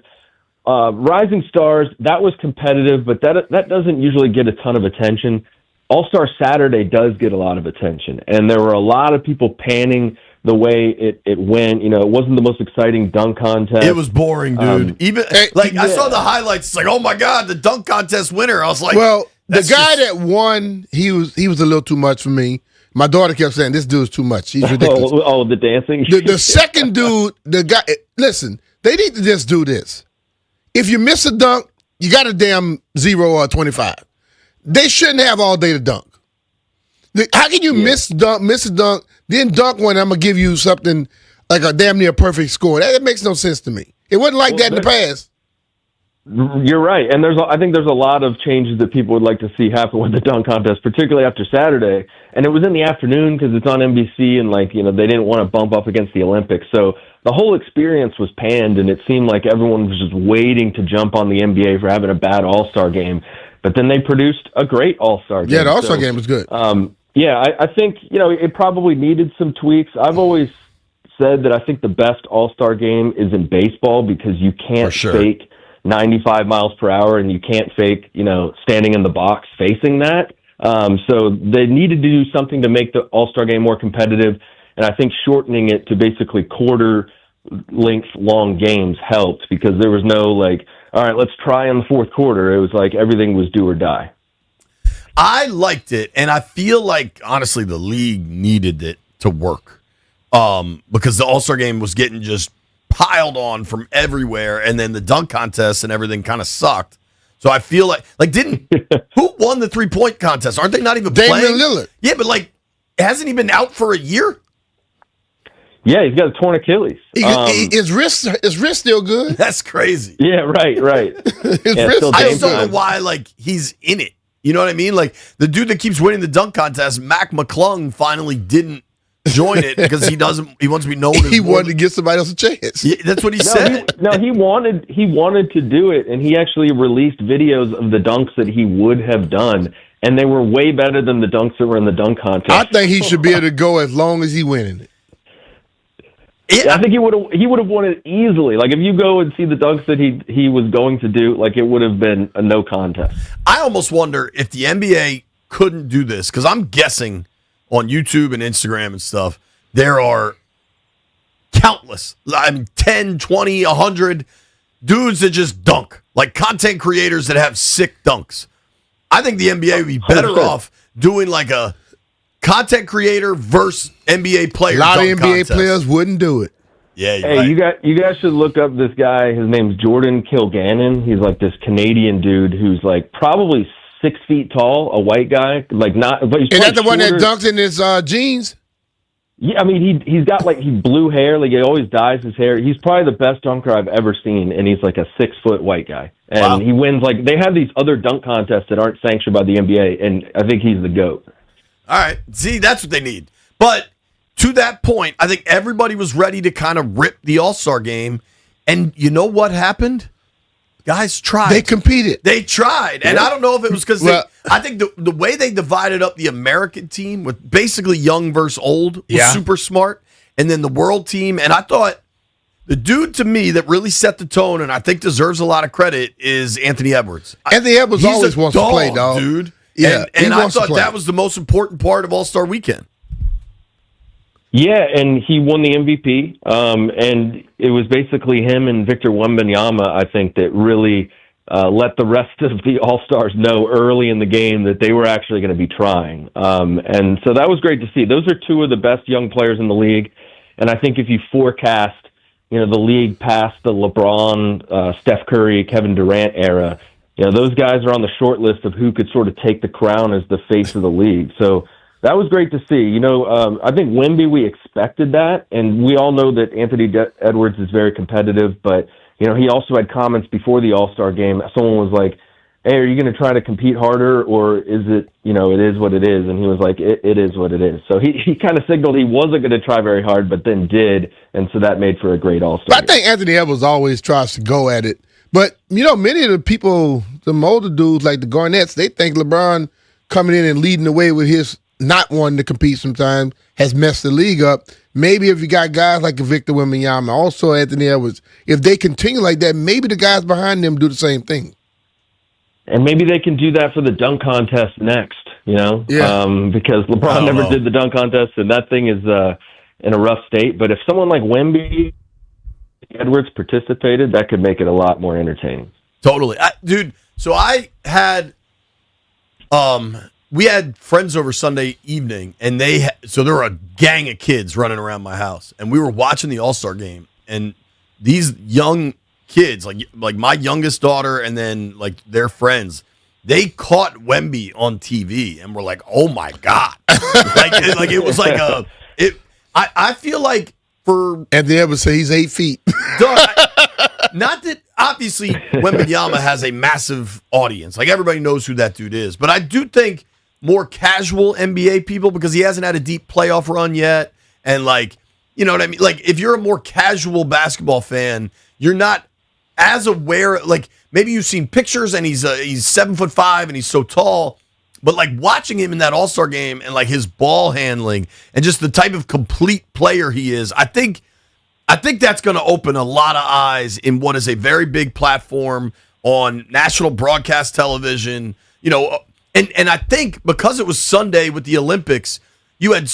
Rising Stars, that was competitive, but that doesn't usually get a ton of attention. All-Star Saturday does get a lot of attention, and there were a lot of people panning the way it went. It wasn't the most exciting dunk contest. It was boring, dude. I saw the highlights. It's like, oh my God, the dunk contest winner. I was like, well, the guy that won, he was a little too much for me. My daughter kept saying, this dude's too much. He's ridiculous. The dancing? The second dude, the guy, listen, they need to just do this. If you miss a dunk, you got a damn 0 or 25. They shouldn't have all day to dunk. How can you miss a dunk, then dunk one? I'm gonna give you something like a damn near perfect score. That makes no sense to me. It wasn't like that in the past. You're right, and I think there's a lot of changes that people would like to see happen with the dunk contest, particularly after Saturday. And it was in the afternoon because it's on NBC, and they didn't want to bump up against the Olympics, so the whole experience was panned, and it seemed like everyone was just waiting to jump on the NBA for having a bad All-Star game. But then they produced a great All-Star game. Yeah, the All-Star game was good. I think, it probably needed some tweaks. I've always said that I think the best All-Star game is in baseball because you can't fake 95 miles per hour and you can't fake, standing in the box facing that. So they needed to do something to make the All-Star game more competitive. And I think shortening it to basically quarter-length long games helped because there was no, all right, let's try in the fourth quarter. It was like everything was do or die. I liked it, and I feel like, honestly, the league needed it to work because the All-Star game was getting just piled on from everywhere, and then the dunk contest and everything kind of sucked. So I feel like who won the three-point contest? Aren't they not even playing? Damian Lillard. Yeah, but, hasn't he been out for a year? Yeah, he's got a torn Achilles. His wrist still good. That's crazy. Yeah, right. His wrist. I just don't know why, he's in it. You know what I mean? The dude that keeps winning the dunk contest, Mac McClung, finally didn't join it because he wants to be known as he wanted to give somebody else a chance. Yeah, that's what he said. He wanted to do it, and he actually released videos of the dunks that he would have done, and they were way better than the dunks that were in the dunk contest. I think he should be able to go as long as he winning it. Yeah, I think he would have won it easily. If you go and see the dunks that he was going to do, it would have been a no contest. I almost wonder if the NBA couldn't do this because I'm guessing on YouTube and Instagram and stuff there are countless, 10, 20, 100 dudes that just dunk, content creators that have sick dunks. I think the NBA would be better off doing a content creator versus NBA player. A lot of NBA players wouldn't do it. Yeah, hey, right. you guys should look up this guy. His name's Jordan Kilgannon. He's like this Canadian dude who's like probably 6 feet tall, a white guy, like not. But he's Is that the one that shorter. dunks in his jeans? Yeah, I mean he's got like blue hair, like he always dyes his hair. He's probably the best dunker I've ever seen, and he's like a 6 foot white guy, and he wins like they have these other dunk contests that aren't sanctioned by the NBA, and I think he's the GOAT. All right, see, that's what they need. But to that point, I think everybody was ready to kind of rip the All-Star game, and you know what happened? Guys tried. They competed. They tried. And I don't know if it was because I think the way they divided up the American team with basically young versus old was super smart. And then the world team. And I thought the dude to me that really set the tone and I think deserves a lot of credit is Anthony Edwards. Anthony Edwards He's always wants to play, dog. Dude. Yeah, and I thought that was the most important part of All-Star Weekend. Yeah, and he won the MVP, and it was basically him and Victor Wembanyama, I think, that really let the rest of the All-Stars know early in the game that they were actually going to be trying. And so that was great to see. Those are two of the best young players in the league, and I think if you forecast, the league past the LeBron, Steph Curry, Kevin Durant era, those guys are on the short list of who could sort of take the crown as the face of the league. So that was great to see. I think Wemby, we expected that, and we all know that Anthony Edwards is very competitive, but, he also had comments before the All-Star game. Someone was like, hey, are you going to try to compete harder, or is it, it is what it is? And he was like, it is what it is. So he kind of signaled he wasn't going to try very hard, but then did, and so that made for a great All-Star But I think Anthony Edwards always tries to go at it. But, many of the people, the older dudes like the Garnetts, they think LeBron coming in and leading the way with his not wanting to compete sometimes has messed the league up. Maybe if you got guys like Victor Wembanyama, also Anthony Edwards, if they continue like that, maybe the guys behind them do the same thing. And maybe they can do that for the dunk contest next, because LeBron never did the dunk contest, and that thing is in a rough state. But if someone like Wemby, Edwards participated, that could make it a lot more entertaining. Totally. Dude, so I had we had friends over Sunday evening, and so there were a gang of kids running around my house, and we were watching the All-Star game, and these young kids, like my youngest daughter and then like their friends, they caught Wemby on TV and were like, oh my God. like it was like I feel like for Anthony Edwards say he's 8 feet. Not that obviously Wembanyama has a massive audience. Like everybody knows who that dude is. But I do think more casual NBA people, because he hasn't had a deep playoff run yet. And you know what I mean? Like if you're a more casual basketball fan, you're not as aware. Like maybe you've seen pictures and he's 7'5" and he's so tall. But watching him in that All-Star game and his ball handling and just the type of complete player he is, I think that's going to open a lot of eyes in what is a very big platform on national broadcast television, and I think because it was Sunday with the Olympics, you had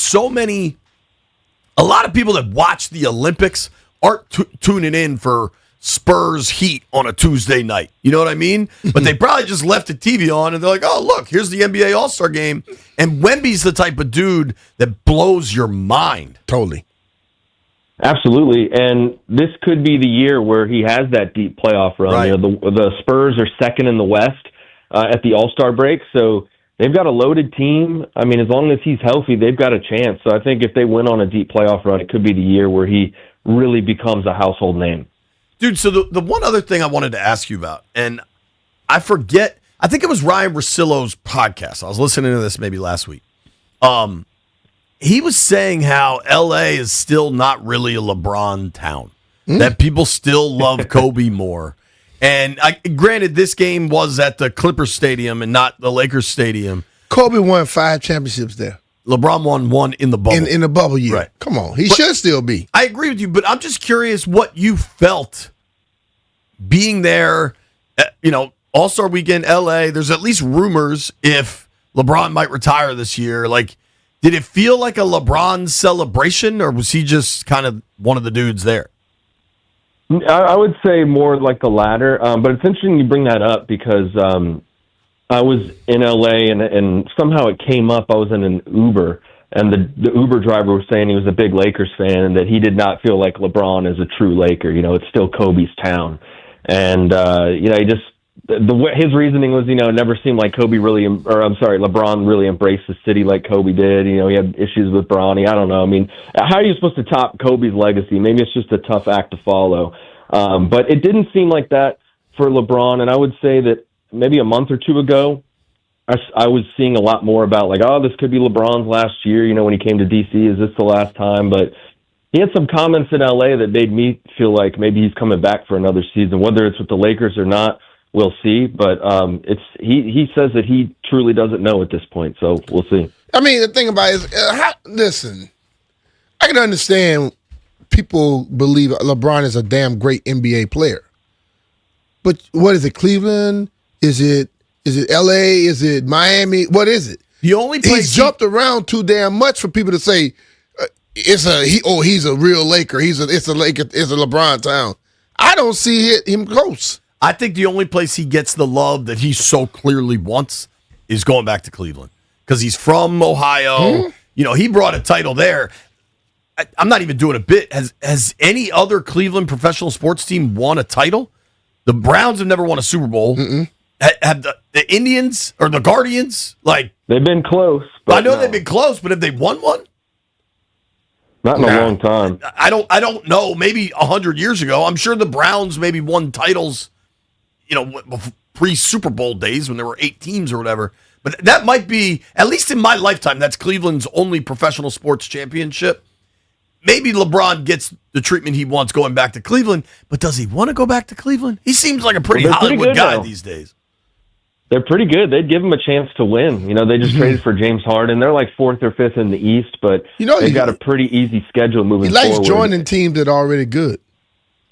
a lot of people that watch the Olympics aren't tuning in for Spurs Heat on a Tuesday night. You know what I mean? But they probably just left the TV on and they're like, oh, look, here's the NBA All-Star game. And Wemby's the type of dude that blows your mind. Totally. Absolutely, and this could be the year where he has that deep playoff run. Right. The Spurs are second in the West at the All-Star break, so they've got a loaded team. I mean, as long as he's healthy, they've got a chance. So I think if they went on a deep playoff run, it could be the year where he really becomes a household name. Dude, so the one other thing I wanted to ask you about, and I forget, I think it was Ryan Russillo's podcast. I was listening to this maybe last week. He was saying how L.A. is still not really a LeBron town, that people still love Kobe more. And granted, this game was at the Clippers Stadium and not the Lakers Stadium. Kobe won 5 championships there. LeBron won 1 in the bubble. In the bubble year. Right. Come on. He should still be. I agree with you, but I'm just curious what you felt being there, All-Star Weekend, L.A. There's at least rumors if LeBron might retire this year. Did it feel like a LeBron celebration, or was he just kind of one of the dudes there? I would say more like the latter, but it's interesting you bring that up because I was in LA and somehow it came up. I was in an Uber and the Uber driver was saying he was a big Lakers fan and that he did not feel like LeBron is a true Laker. It's still Kobe's town. And, he just, his reasoning was, it never seemed like LeBron really embraced the city like Kobe did. He had issues with Bronny. I don't know. I mean, how are you supposed to top Kobe's legacy? Maybe it's just a tough act to follow. But it didn't seem like that for LeBron. And I would say that maybe a month or two ago, I was seeing a lot more about this could be LeBron's last year, when he came to D.C. Is this the last time? But he had some comments in L.A. that made me feel like maybe he's coming back for another season. Whether it's with the Lakers or not, we'll see. But he says that he truly doesn't know at this point, so we'll see. I mean, the thing about it is, listen, I can understand people believe LeBron is a damn great NBA player. But what is it, Cleveland? Is it L.A.? Is it Miami? What is it? The only place he's jumped around too damn much for people to say he's a real Laker. It's a LeBron town. I don't see him close. I think the only place he gets the love that he so clearly wants is going back to Cleveland because he's from Ohio. He brought a title there. I'm not even doing a bit. Has any other Cleveland professional sports team won a title? The Browns have never won a Super Bowl. Have the Indians or the Guardians they've been close? I know they've been close, but have they won one? Not in a long time. I don't know. Maybe 100 years ago. I'm sure the Browns maybe won titles, pre-Super Bowl days when there were 8 teams or whatever. But that might be, at least in my lifetime, that's Cleveland's only professional sports championship. Maybe LeBron gets the treatment he wants going back to Cleveland, but does he want to go back to Cleveland? He seems like a pretty Hollywood guy these days. They're pretty good. They'd give him a chance to win. They just traded for James Harden. They're like 4th or 5th in the East, but they've got a pretty easy schedule moving forward. He likes joining teams that are already good.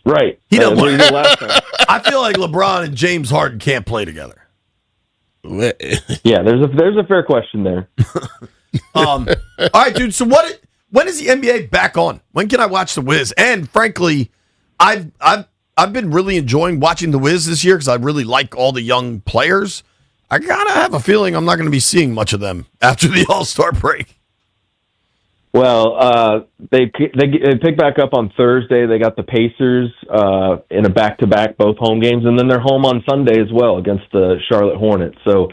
Right. I feel like LeBron and James Harden can't play together. Yeah, there's a fair question there. All right, dude. So when is the NBA back on? When can I watch The Wiz? And frankly, I've been really enjoying watching The Wiz this year because I really like all the young players. I gotta have a feeling I'm not going to be seeing much of them after the All-Star break. Well, they pick back up on Thursday. They got the Pacers in a back-to-back, both home games, and then they're home on Sunday as well against the Charlotte Hornets. So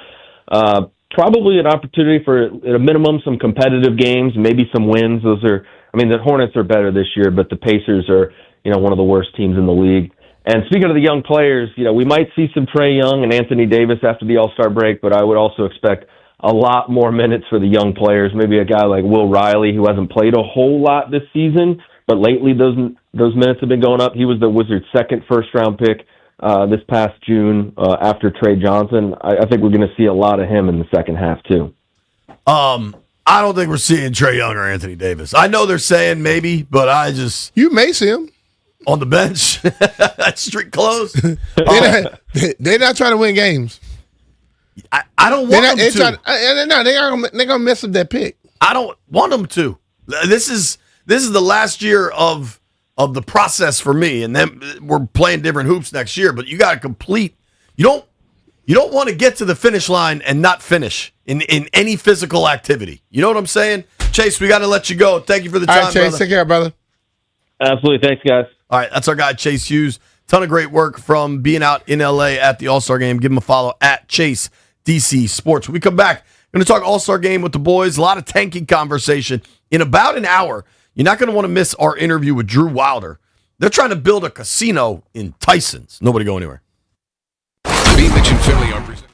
probably an opportunity for, at a minimum, some competitive games, maybe some wins. The Hornets are better this year, but the Pacers are, one of the worst teams in the league. And speaking of the young players, we might see some Trey Young and Anthony Davis after the All-Star break, but I would also expect a lot more minutes for the young players. Maybe a guy like Will Riley, who hasn't played a whole lot this season, but lately those minutes have been going up. He was the Wizards' second first-round pick this past June after Trey Johnson. I think we're going to see a lot of him in the second half, too. I don't think we're seeing Trey Young or Anthony Davis. I know they're saying maybe, but You may see him. On the bench. That's street close. They're not trying to win games. I don't want them to. They're going to mess up that pick. I don't want them to. This is the last year of the process for me, and then we're playing different hoops next year. But you got to complete. You don't want to get to the finish line and not finish in any physical activity. You know what I'm saying, Chase? We got to let you go. Thank you for the time, all right, Chase. brother. Take care, brother. Absolutely. Thanks, guys. All right, that's our guy, Chase Hughes. Ton of great work from being out in L.A. at the All-Star Game. Give him a follow at Chase DC Sports. When we come back, we're going to talk All-Star Game with the boys. A lot of tanking conversation. In about an hour, you're not going to want to miss our interview with Drew Wilder. They're trying to build a casino in Tysons. Nobody go anywhere. B. Mitch and Philly are presented.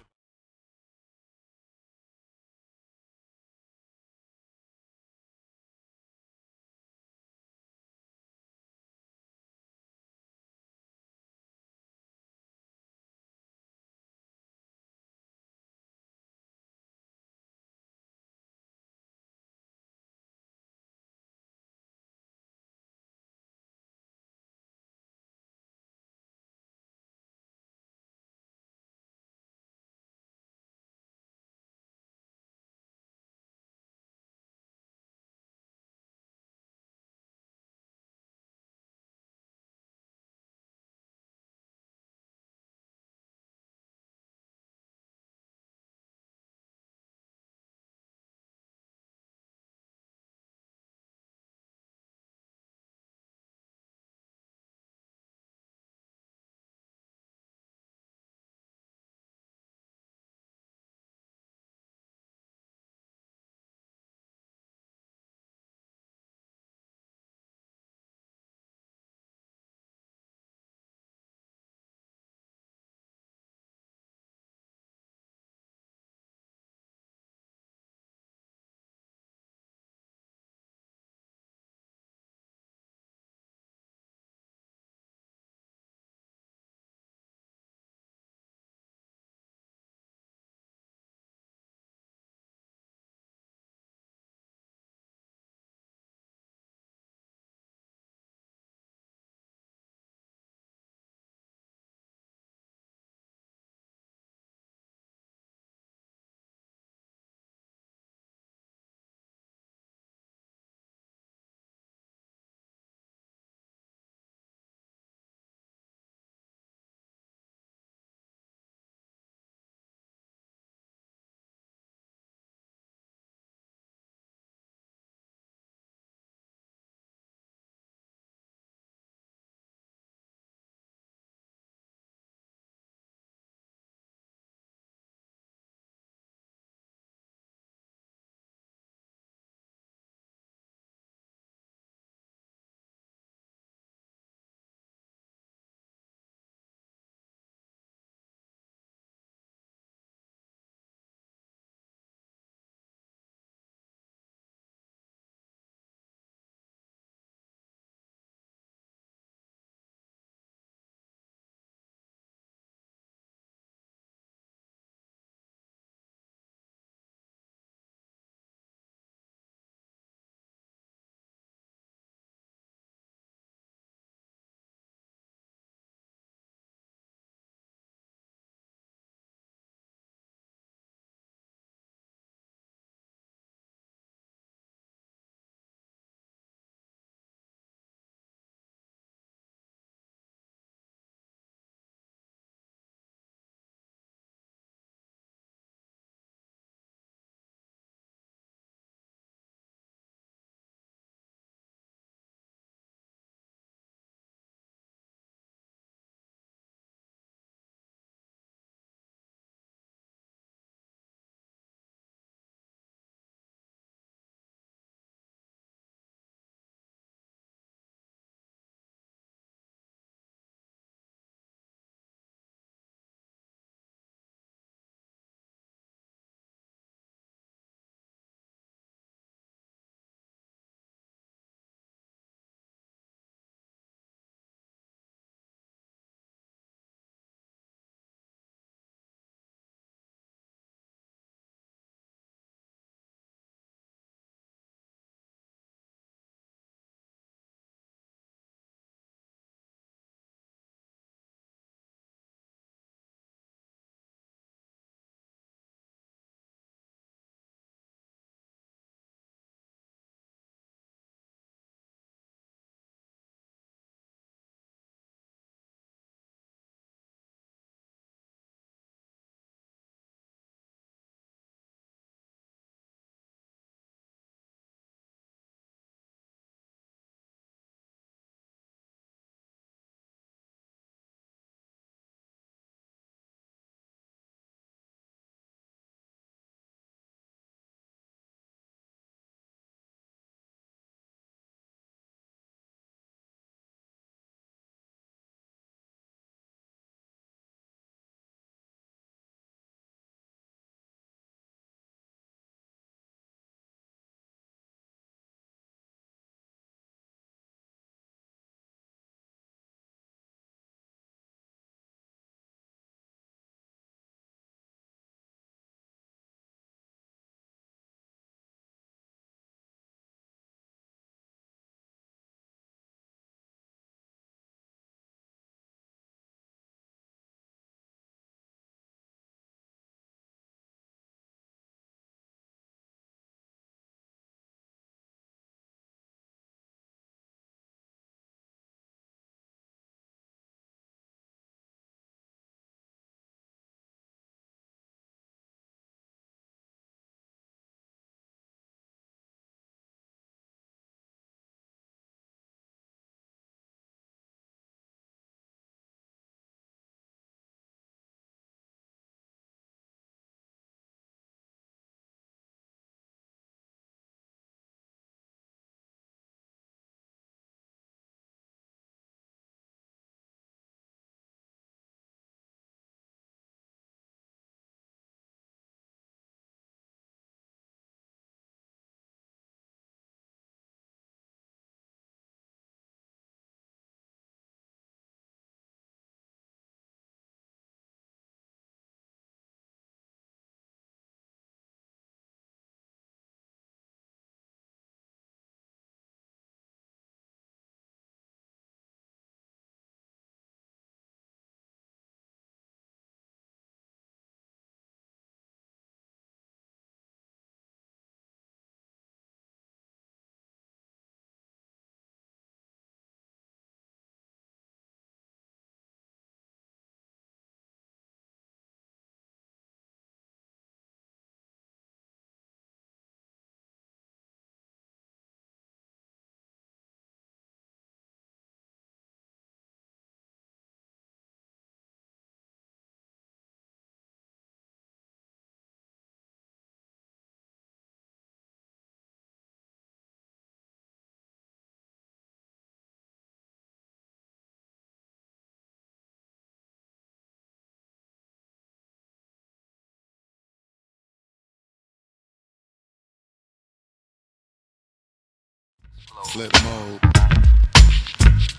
Flip mode.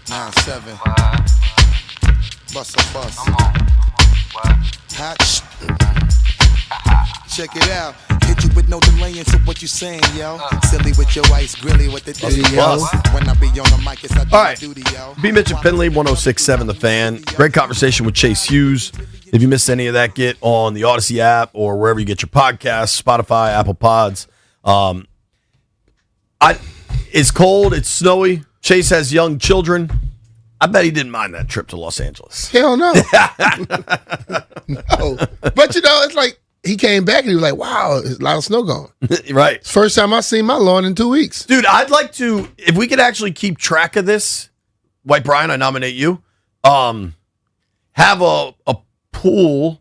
9-7. Bust a bus. Hot. Check it out. Hit you with no delay into what you saying, yo. Silly with your ice grilly with the duty, yo. When I be on the mic, it's I do All my right. duty, yo. B. Mitch and Finley, 106.7 The Fan. Great conversation with Chase Hughes. If you missed any of that, get on the Odyssey app or wherever you get your podcasts, Spotify, Apple Pods. It's cold. It's snowy. Chase has young children. I bet he didn't mind that trip to Los Angeles. Hell no. No. But, you know, it's like he came back and he was like, wow, there's a lot of snow gone. Right. It's the first time I've seen my lawn in 2 weeks. Dude, I'd like to, if we could actually keep track of this, White Brian, I nominate you, have a pool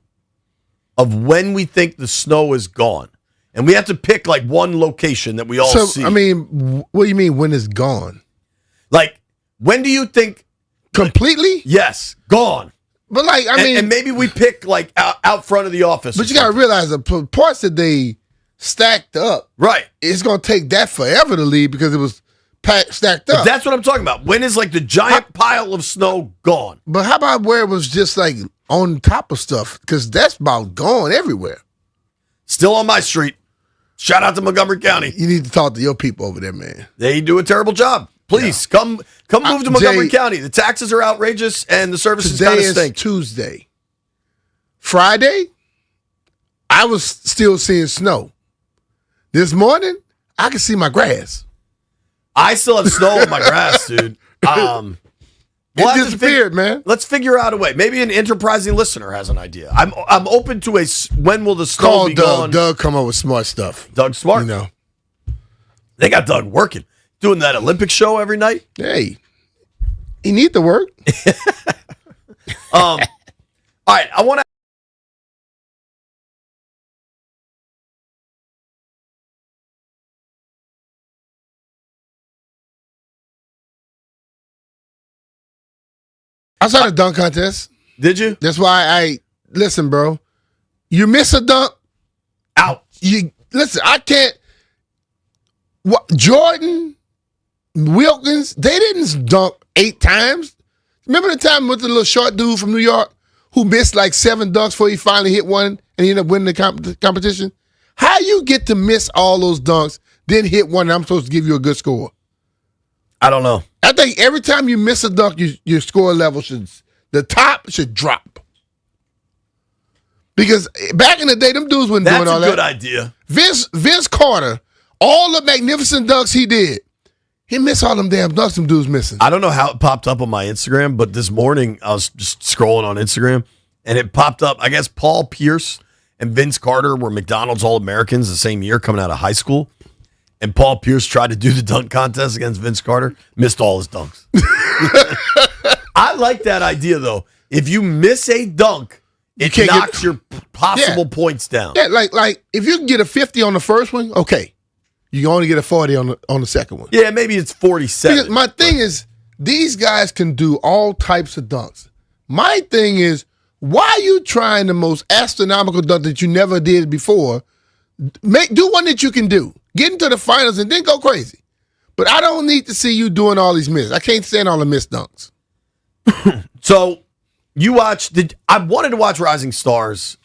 of when we think the snow is gone. And we have to pick like one location that we all see. I mean, what do you mean when it's gone? Like, when do you think? Completely? Yes, gone. But like, I mean. And maybe we pick like out front of the office. But you got to realize the parts that they stacked up. Right. It's going to take that forever to leave because it was stacked up. But that's what I'm talking about. When is like the giant pile of snow gone? But how about where it was just like on top of stuff? Because that's about gone everywhere. Still on my street. Shout out to Montgomery County. You need to talk to your people over there, man. They do a terrible job. Please come move to Montgomery County. The taxes are outrageous and the services kind of stink. Today is Tuesday. Friday, I was still seeing snow. This morning, I can see my grass. I still have snow on my grass, dude. It disappeared, man. Let's figure out a way. Maybe an enterprising listener has an idea. I'm open to when will the snow be gone? Doug come up with smart stuff. Doug Smart. You know. They got Doug working. Doing that Olympic show every night. Hey, he need to work. All right, I want to. I saw the dunk contest. Did you? That's why listen, bro. You miss a dunk, out. You listen. I can't. What Jordan, Wilkins, they didn't dunk 8 times. Remember the time with the little short dude from New York who missed like 7 dunks before he finally hit one and he ended up winning the competition? How you get to miss all those dunks, then hit one and I'm supposed to give you a good score? I don't know. I think every time you miss a dunk, your score level the top should drop. Because back in the day, them dudes wasn't doing all that. That's a good idea. Vince Carter, all the magnificent dunks he did, he missed all them damn dunks them dudes missing. I don't know how it popped up on my Instagram, but this morning I was just scrolling on Instagram and it popped up. I guess Paul Pierce and Vince Carter were McDonald's All-Americans the same year coming out of high school. And Paul Pierce tried to do the dunk contest against Vince Carter, missed all his dunks. I like that idea, though. If you miss a dunk, it knocks your possible points down. Yeah, like if you can get a 50 on the first one, okay. You can only get a 40 on the second one. Yeah, maybe it's 47. Because my thing is, these guys can do all types of dunks. My thing is, why are you trying the most astronomical dunk that you never did before? Do one that you can do. Get into the finals and then go crazy. But I don't need to see you doing all these misses. I can't stand all the missed dunks. So you watched, I wanted to watch Rising Stars.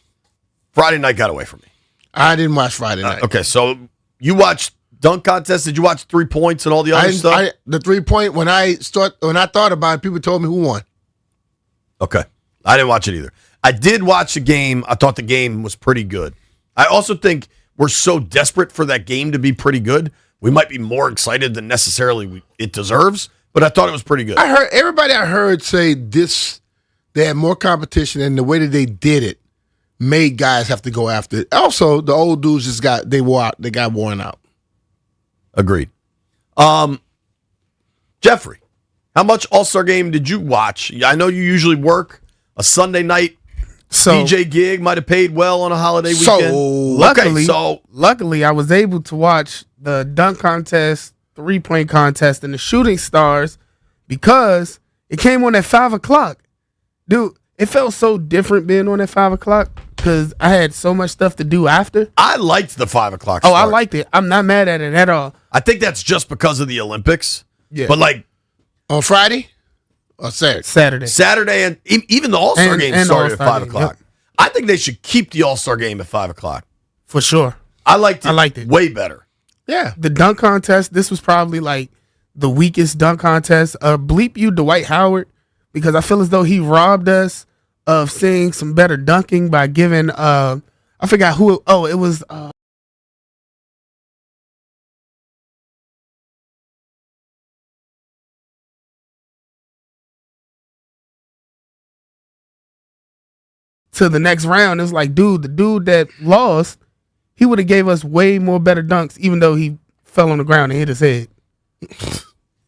Friday night got away from me. I didn't watch Friday night. Okay, so you watched dunk contest. Did you watch 3 points and all the other stuff? The 3-point, when I thought about it, people told me who won. Okay. I didn't watch it either. I did watch the game. I thought the game was pretty good. I also think we're so desperate for that game to be pretty good. We might be more excited than necessarily it deserves, but I thought it was pretty good. I heard everybody I heard say they had more competition, and the way that they did it made guys have to go after it. Also, the old dudes got worn out. Agreed. Jeffrey, how much All-Star Game did you watch? I know you usually work a Sunday night. So DJ gig might have paid well on a holiday weekend. Luckily, I was able to watch the dunk contest, 3-point contest, and the shooting stars because it came on at 5 o'clock. Dude, it felt so different being on at 5 o'clock. because I had so much stuff to do after. I liked the 5 o'clock Oh, start. I liked it. I'm not mad at it at all. I think that's just because of the Olympics. Yeah. But like on Friday or Saturday? Saturday, and even the All-Star game started at All-Star 5 game, o'clock. yep. I think they should keep the All-Star game at 5 o'clock. For sure. I liked it way better. Yeah. The dunk contest, this was probably like the weakest dunk contest. Bleep you, Dwight Howard, because I feel as though he robbed us of seeing some better dunking by giving, I forgot who, it was, to the next round. It was like, dude, the dude that lost, he would have gave us way more better dunks, even though he fell on the ground and hit his head.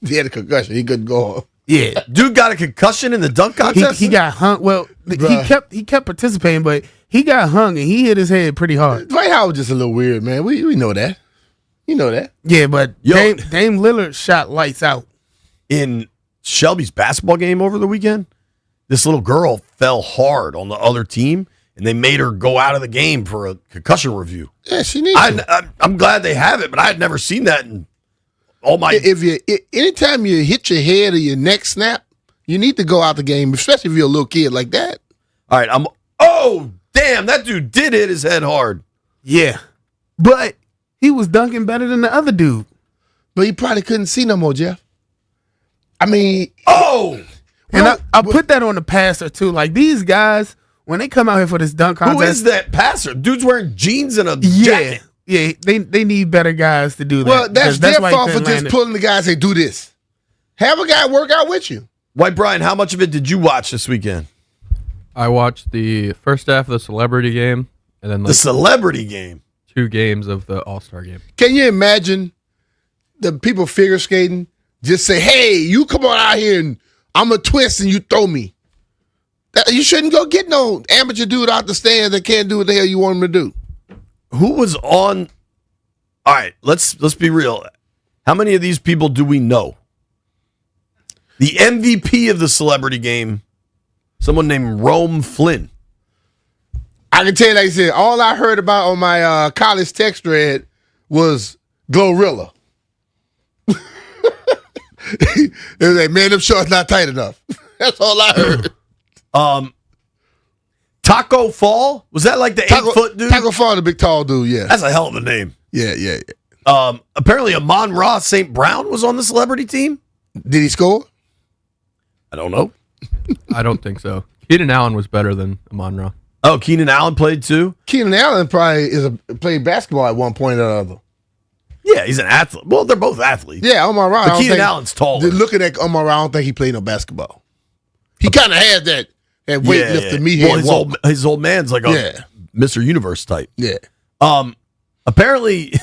He had a concussion. He couldn't go on. Yeah, dude got a concussion in the dunk contest. He got hung. Well, he kept participating, but he got hung and he hit his head pretty hard. Dwight Howard just a little weird, man. We know that. You know that. Yeah, but Dame Lillard shot lights out. In Shelby's basketball game over the weekend, this little girl fell hard on the other team, and they made her go out of the game for a concussion review. Yeah, she needs to. I'm glad they have it, but I had never seen that in all my. Anytime you hit your head or your neck snap, you need to go out the game, especially if you're a little kid like that. All right, oh, damn, that dude did hit his head hard. Yeah, but he was dunking better than the other dude. But he probably couldn't see no more, Jeff. I mean, and I put that on the passer too. Like these guys, when they come out here for this dunk contest, who is that passer? Dude's wearing jeans and a jacket. Yeah, they need better guys to do that. Well, that's their why fault he for couldn't just land it. pulling the guys. Say, do this. Have a guy work out with you. White Brian, how much of it did you watch this weekend? I watched the first half of the celebrity game, and then the celebrity game, 2 games of the All-Star game. Can you imagine the people figure skating just say, "Hey, you come on out here and I'm a twist and you throw me." You shouldn't go get no amateur dude out the stands that can't do what the hell you want him to do. Who was on? All right, let's be real. How many of these people do we know? The MVP of the celebrity game, someone named Rome Flynn. I can tell you, like I said, all I heard about on my college text thread was Glorilla. It was like, man, them shorts not tight enough. That's all I heard. Taco Fall? Was that like the 8-foot dude? Taco Fall, the big tall dude, yeah. That's a hell of a name. Yeah. Apparently Amon-Ra St. Brown was on the celebrity team. Did he score? I don't know. I don't think so. Keenan Allen was better than Amon-Ra. Oh, Keenan Allen played too? Keenan Allen probably played basketball at one point or another. Yeah, he's an athlete. Well, they're both athletes. Yeah, Omar Ra. But Keenan Allen's taller. Looking at Omar Ra, I don't think he played no basketball. He kind of had that weightlifter meathead walk. His old man's like a Mr. Universe type. Yeah. Apparently,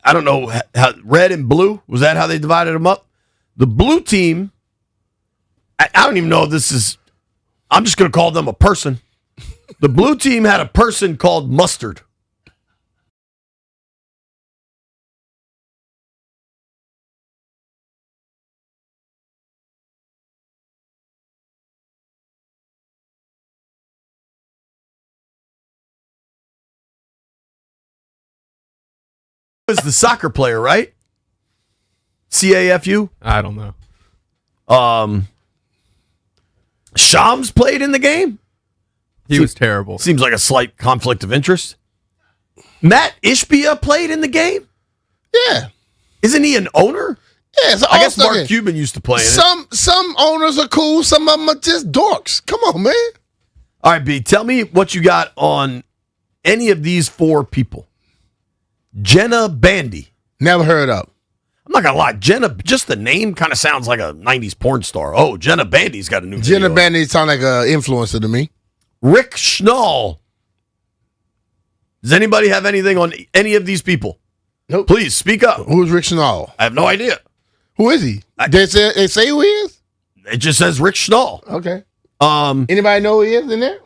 I don't know how red and blue, was that how they divided them up? The blue team, I don't even know if this is, I'm just going to call them a person. The blue team had a person called Mustard. Was the soccer player, right? CAFU? I don't know. Shams played in the game? He was terrible. Seems like a slight conflict of interest. Matt Ishbia played in the game? Yeah. Isn't he an owner? Yeah, I guess Mark Cuban used to play in it. Some owners are cool, some of them are just dorks. Come on, man. All right, B, tell me what you got on any of these 4 people. Jenna Bandy. Never heard of. I'm not going to lie. Jenna, just the name kind of sounds like a 90s porn star. Oh, Jenna Bandy's got a new Jenna video. Bandy sound like an influencer to me. Rick Schnall. Does anybody have anything on any of these people? Nope. Please, speak up. Who's Rick Schnall? I have no idea. Who is he? They say who he is? It just says Rick Schnall. Okay. Anybody know who he is in there?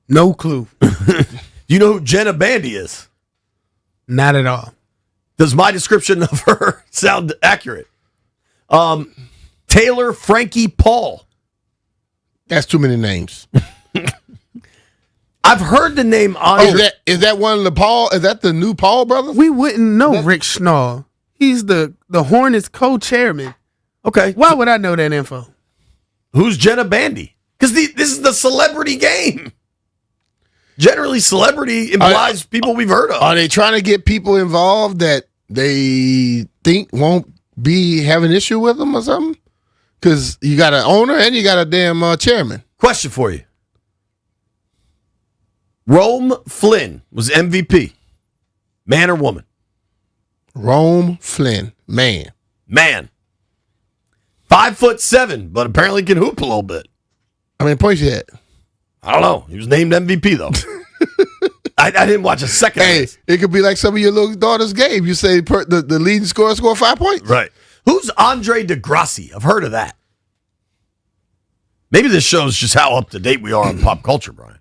No clue. Do you know who Jenna Bandy is? Not at all. Does my description of her sound accurate? Taylor Frankie Paul. That's too many names. I've heard the name Andre. Is that one of the Paul? Is that the new Paul brothers? We wouldn't know Rick Schnall. He's the Hornets co-chairman. Okay. Why would I know that info? Who's Jenna Bandy? Because this is the celebrity game. Generally, celebrity implies people we've heard of. Are they trying to get people involved that they think won't be having issue with them or something? Because you got an owner and you got a damn chairman. Question for you. Rome Flynn was MVP. Man or woman? Rome Flynn. Man. 5'7", but apparently can hoop a little bit. How many points you had? I don't know. He was named MVP, though. I didn't watch a second. Hey, it could be like some of your little daughter's game. You say the leading scorer scored 5 points. Right. Who's Andre DeGrassi? I've heard of that. Maybe this shows just how up to date we are on pop culture, Brian.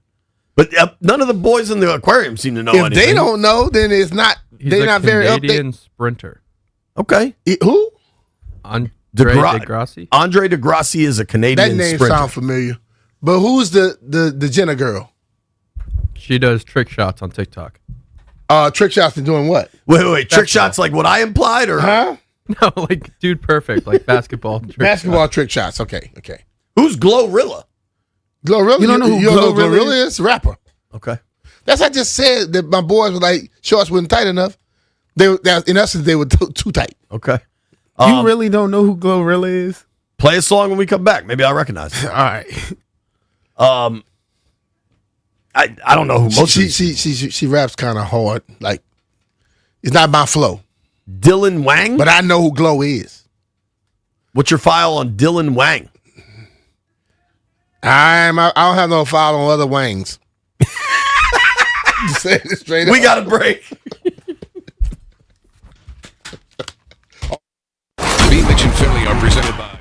But none of the boys in the aquarium seem to know anything. If they don't know, then it's not. They're not very up to date. Canadian sprinter. Okay. Who? Andre DeGrassi. Andre DeGrassi is a Canadian That name sprinter. sounds familiar. But who's the Jenna girl? She does trick shots on TikTok. Trick shots and doing what? Wait. Trick shots like what I implied, or huh? No, like Dude Perfect, like basketball. Basketball trick shots. Okay. Who's Glorilla? Glorilla? You don't know who Glorilla is? Rapper. Okay. That's what I just said that my boys were like shorts wasn't tight enough. In essence, they were too tight. Okay. You really don't know who Glorilla is? Play a song when we come back. Maybe I'll recognize it. All right. I don't know who most. She raps kind of hard. Like it's not my flow. Dylan Wang, but I know who Glow is. What's your file on Dylan Wang? I don't have no file on other Wangs. Say it straight We up. got a break. B. Mitch and Philly are presented by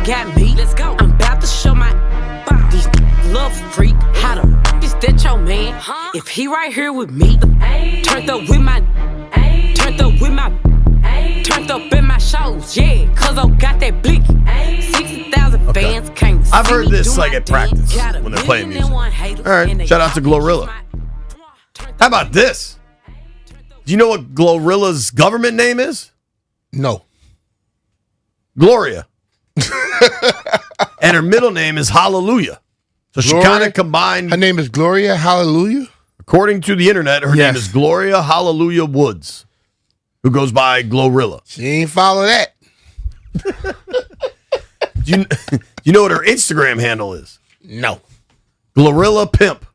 got me. Let's go. I'm about to show my these love freak how to is that your man? If he right here with me, turned up with my, turned up with my, turned up in my shows, yeah. Cause I got that blick. 60,000 fans came. I've heard this like at practice when they're playing music. All right, shout out to Glorilla. How about this? Do you know what Glorilla's government name is? No. Gloria. And her middle name is Hallelujah. So she kind of combined. Her name is Gloria Hallelujah? According to the internet, her name is Gloria Hallelujah Woods, who goes by Glorilla. She ain't follow that. Do you know what her Instagram handle is? No. Glorilla Pimp.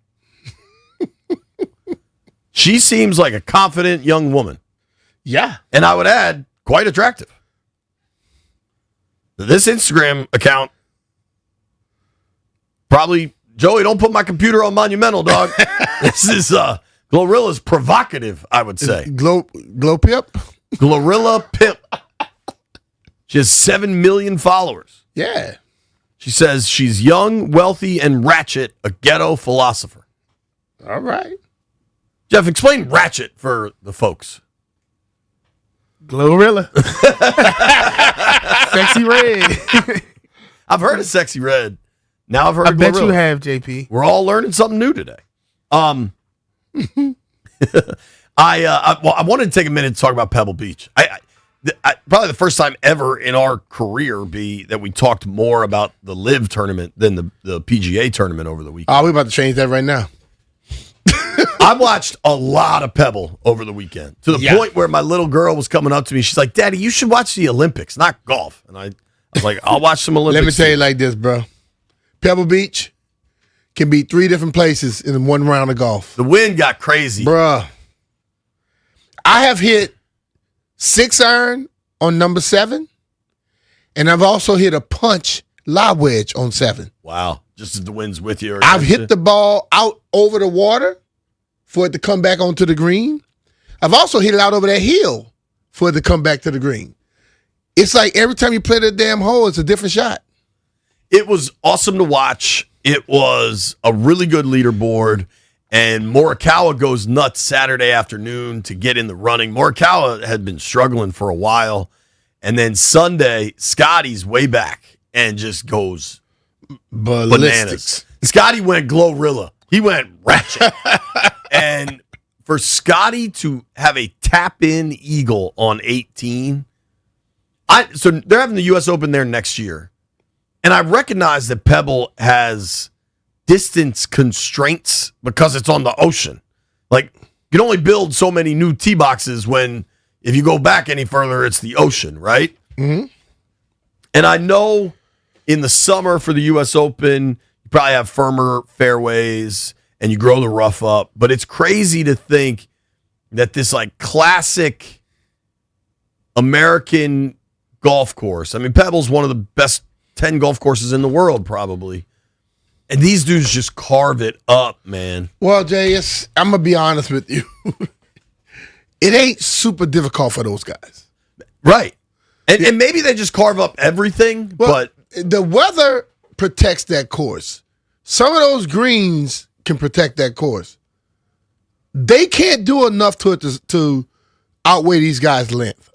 She seems like a confident young woman. Yeah. And I would add, quite attractive. This Instagram account, probably, Joey, don't put my computer on Monumental, dog. This is, Glorilla's provocative, I would say. Glow Pimp? Glorilla Pimp. She has 7 million followers. Yeah. She says she's young, wealthy, and ratchet, a ghetto philosopher. All right. Jeff, explain ratchet for the folks. Glorilla. Sexy red. I've heard of Sexy Red. Now I've heard I bet Glorilla. you have, JP. We're all learning something new today. I wanted to take a minute to talk about Pebble Beach. Probably the first time ever in our career that we talked more about the LIV tournament than the PGA tournament over the weekend. Oh, we're about to change that right now. I watched a lot of Pebble over the weekend to the point where my little girl was coming up to me. She's like, Daddy, you should watch the Olympics, not golf. And I was like, I'll watch some Olympics. Let me tell you like this, bro. Pebble Beach can be 3 different places in one round of golf. The wind got crazy. Bruh. I have hit 6-iron on number 7, and I've also hit a punch lob wedge on 7. Wow. Just as the wind's with you. I've hit the ball out over the water for it to come back onto the green. I've also hit it out over that hill for it to come back to the green. It's like every time you play that damn hole, it's a different shot. It was awesome to watch. It was a really good leaderboard. And Morikawa goes nuts Saturday afternoon to get in the running. Morikawa had been struggling for a while. And then Sunday, Scotty's way back and just goes bananas. Scotty went Glorilla. He went ratchet. And for Scotty to have a tap-in eagle on 18, so they're having the U.S. Open there next year. And I recognize that Pebble has distance constraints because it's on the ocean. Like, you can only build so many new tee boxes when, if you go back any further, it's the ocean, right? Mm-hmm. And I know in the summer for the U.S. Open, you probably have firmer fairways and you grow the rough up. But it's crazy to think that this, like, classic American golf course, I mean, Pebble's one of the best 10 golf courses in the world, probably. And these dudes just carve it up, man. Well, Jay, I'm going to be honest with you. It ain't super difficult for those guys. Right. And maybe they just carve up everything, but the weather protects that course. Some of those greens can protect that course. They can't do enough to it to outweigh these guys' length.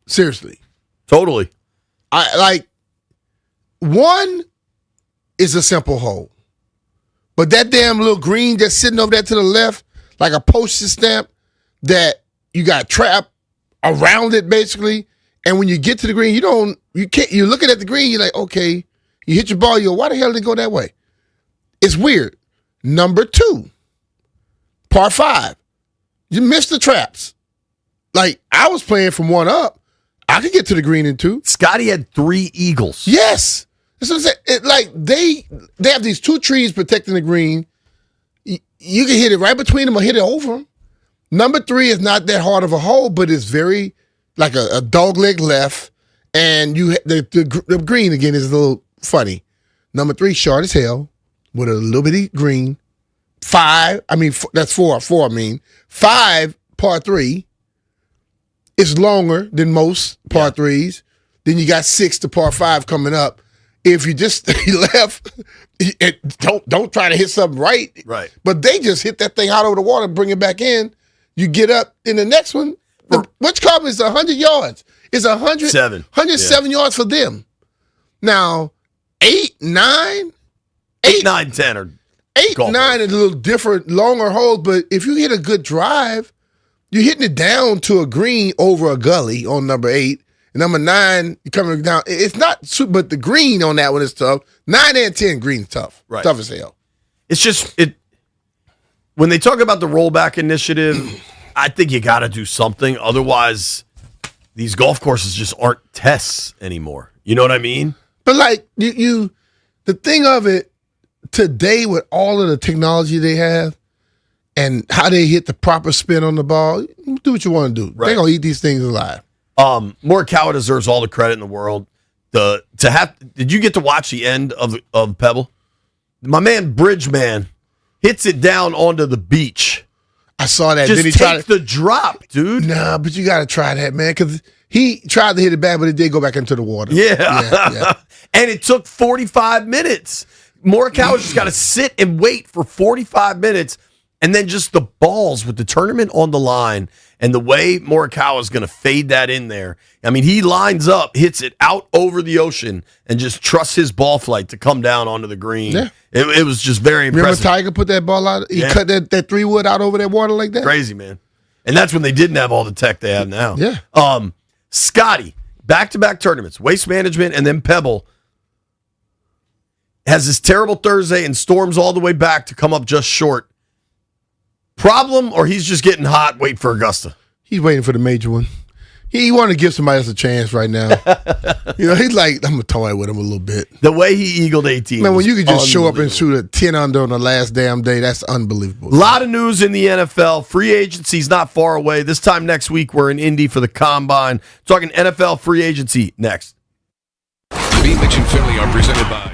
Seriously. Totally. One is a simple hole. But that damn little green that's sitting over there to the left, like a postage stamp that you got trapped around it basically. And when you get to the green, you're looking at the green, you're like, okay, you hit your ball, you go, why the hell did it go that way? It's weird. Number 2, par 5. You missed the traps. Like, I was playing from 1 up. I could get to the green in 2. Scotty had 3 eagles. Yes. That's what I'm saying. They have these 2 trees protecting the green. You can hit it right between them or hit it over them. Number 3 is not that hard of a hole, but it's very like a dog leg left. And the green, again, is a little funny. Number 3, short as hell, with a little bitty green. 5, that's 4. 4, 5, par 3. It's longer than most par 3s. Then you got 6 to par 5 coming up. if you just stay left, don't try to hit something right. Right. But they just hit that thing out over the water, bring it back in. You get up in the next one. Which column is 100 yards? It's 107 yards for them. Now, 8, 9, 10 are 8, 9 is a little different, longer holes. But if you hit a good drive, you're hitting it down to a green over a gully on number 8. And number 9, you're coming down. It's not, but the green on that one is tough. 9 and 10, green's tough. Right. Tough as hell. It's just when they talk about the rollback initiative, I think you got to do something. Otherwise, these golf courses just aren't tests anymore. You know what I mean? But like the thing of it today with all of the technology they have and how they hit the proper spin on the ball, do what you want to do. Right. They're gonna eat these things alive. Morikawa deserves all the credit in the world. Did you get to watch the end of Pebble? My man Bridgeman hits it down onto the beach. I saw that. Just take the drop, dude. Nah, but you got to try that, man, because he tried to hit it back, but it did go back into the water. Yeah. And it took 45 minutes. Morikawa just got to sit and wait for 45 minutes, and then just the balls with the tournament on the line and the way Morikawa is going to fade that in there. I mean, he lines up, hits it out over the ocean, and just trusts his ball flight to come down onto the green. Yeah. It was just very impressive. Remember Tiger put that ball out? He cut that 3-wood out over that water like that? Crazy, man. And that's when they didn't have all the tech they have now. Yeah. Scotty, back-to-back tournaments, Waste Management and then Pebble, has this terrible Thursday and storms all the way back to come up just short. Problem, or he's just getting hot waiting for Augusta? He's waiting for the major one. He wanted to give somebody else a chance right now. He's like, I'm going to toy with him a little bit. The way he eagled 18. Man, when you could just show up and shoot a 10 under on the last damn day, that's unbelievable. A lot of news in the NFL. Free agency's not far away. This time next week, we're in Indy for the Combine. Talking NFL free agency next. B. Mitch and Philly are presented by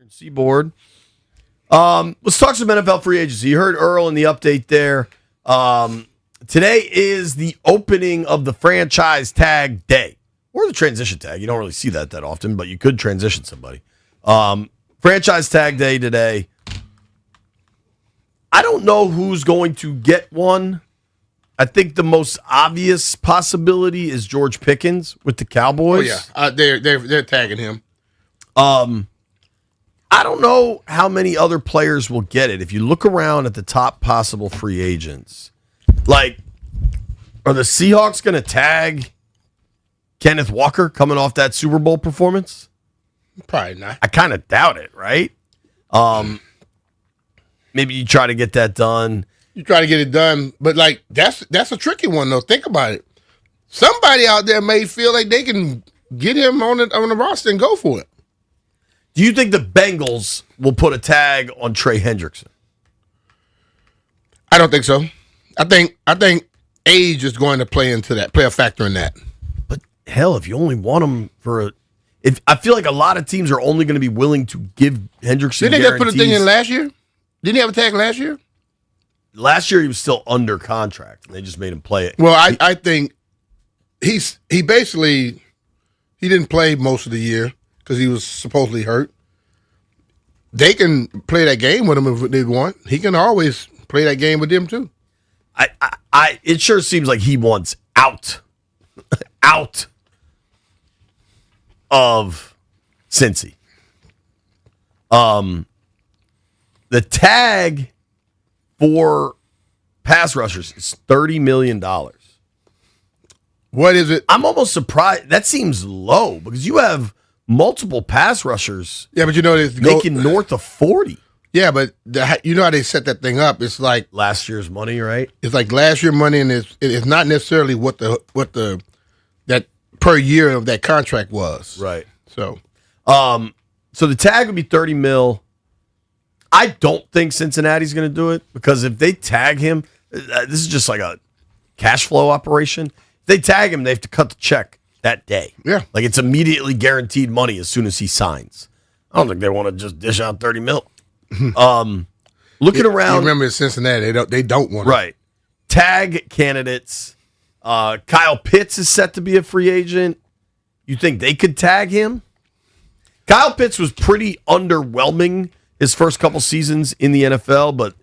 Seaboard. Let's talk some NFL free agency. You heard Earl in the update there. Today is the opening of the franchise tag day or the transition tag. You don't really see that often, but you could transition somebody. Franchise tag day today. I don't know who's going to get one. I think the most obvious possibility is George Pickens with the Cowboys. Oh yeah, they're tagging him. I don't know how many other players will get it. If you look around at the top possible free agents, like, are the Seahawks going to tag Kenneth Walker coming off that Super Bowl performance? Probably not. I kind of doubt it, right? Maybe you try to get that done. You try to get it done, but like that's a tricky one though. Think about it. Somebody out there may feel like they can get him on the roster and go for it. Do you think the Bengals will put a tag on Trey Hendrickson? I don't think so. I think age is going to play a factor in that. But hell, if you only want him for I feel like a lot of teams are only going to be willing to give Hendrickson Didn't they just put a thing guarantees. in last year? Didn't he have a tag last year? Last year he was still under contract, and they just made him play it. Well, I think he basically didn't play most of the year because he was supposedly hurt. They can play that game with him if they want. He can always play that game with them too. It sure seems like he wants out of Cincy. The tag for pass rushers is $30 million. What is it? I'm almost surprised. That seems low because you have multiple pass rushers. Yeah, but you know it's making north of 40. Yeah, but you know how they set that thing up. It's like last year's money, right? It's like last year's money, and it's not necessarily what the that per year of that contract was. Right. So the tag would be $30 million. I don't think Cincinnati's going to do it because if they tag him, this is just like a cash flow operation. If they tag him, they have to cut the check that day. Yeah. Like it's immediately guaranteed money as soon as he signs. I don't think they want to just dish out $30 million. Looking around. You remember in Cincinnati, they don't want right. Tag candidates. Kyle Pitts is set to be a free agent. You think they could tag him? Kyle Pitts was pretty underwhelming his first couple seasons in the NFL, but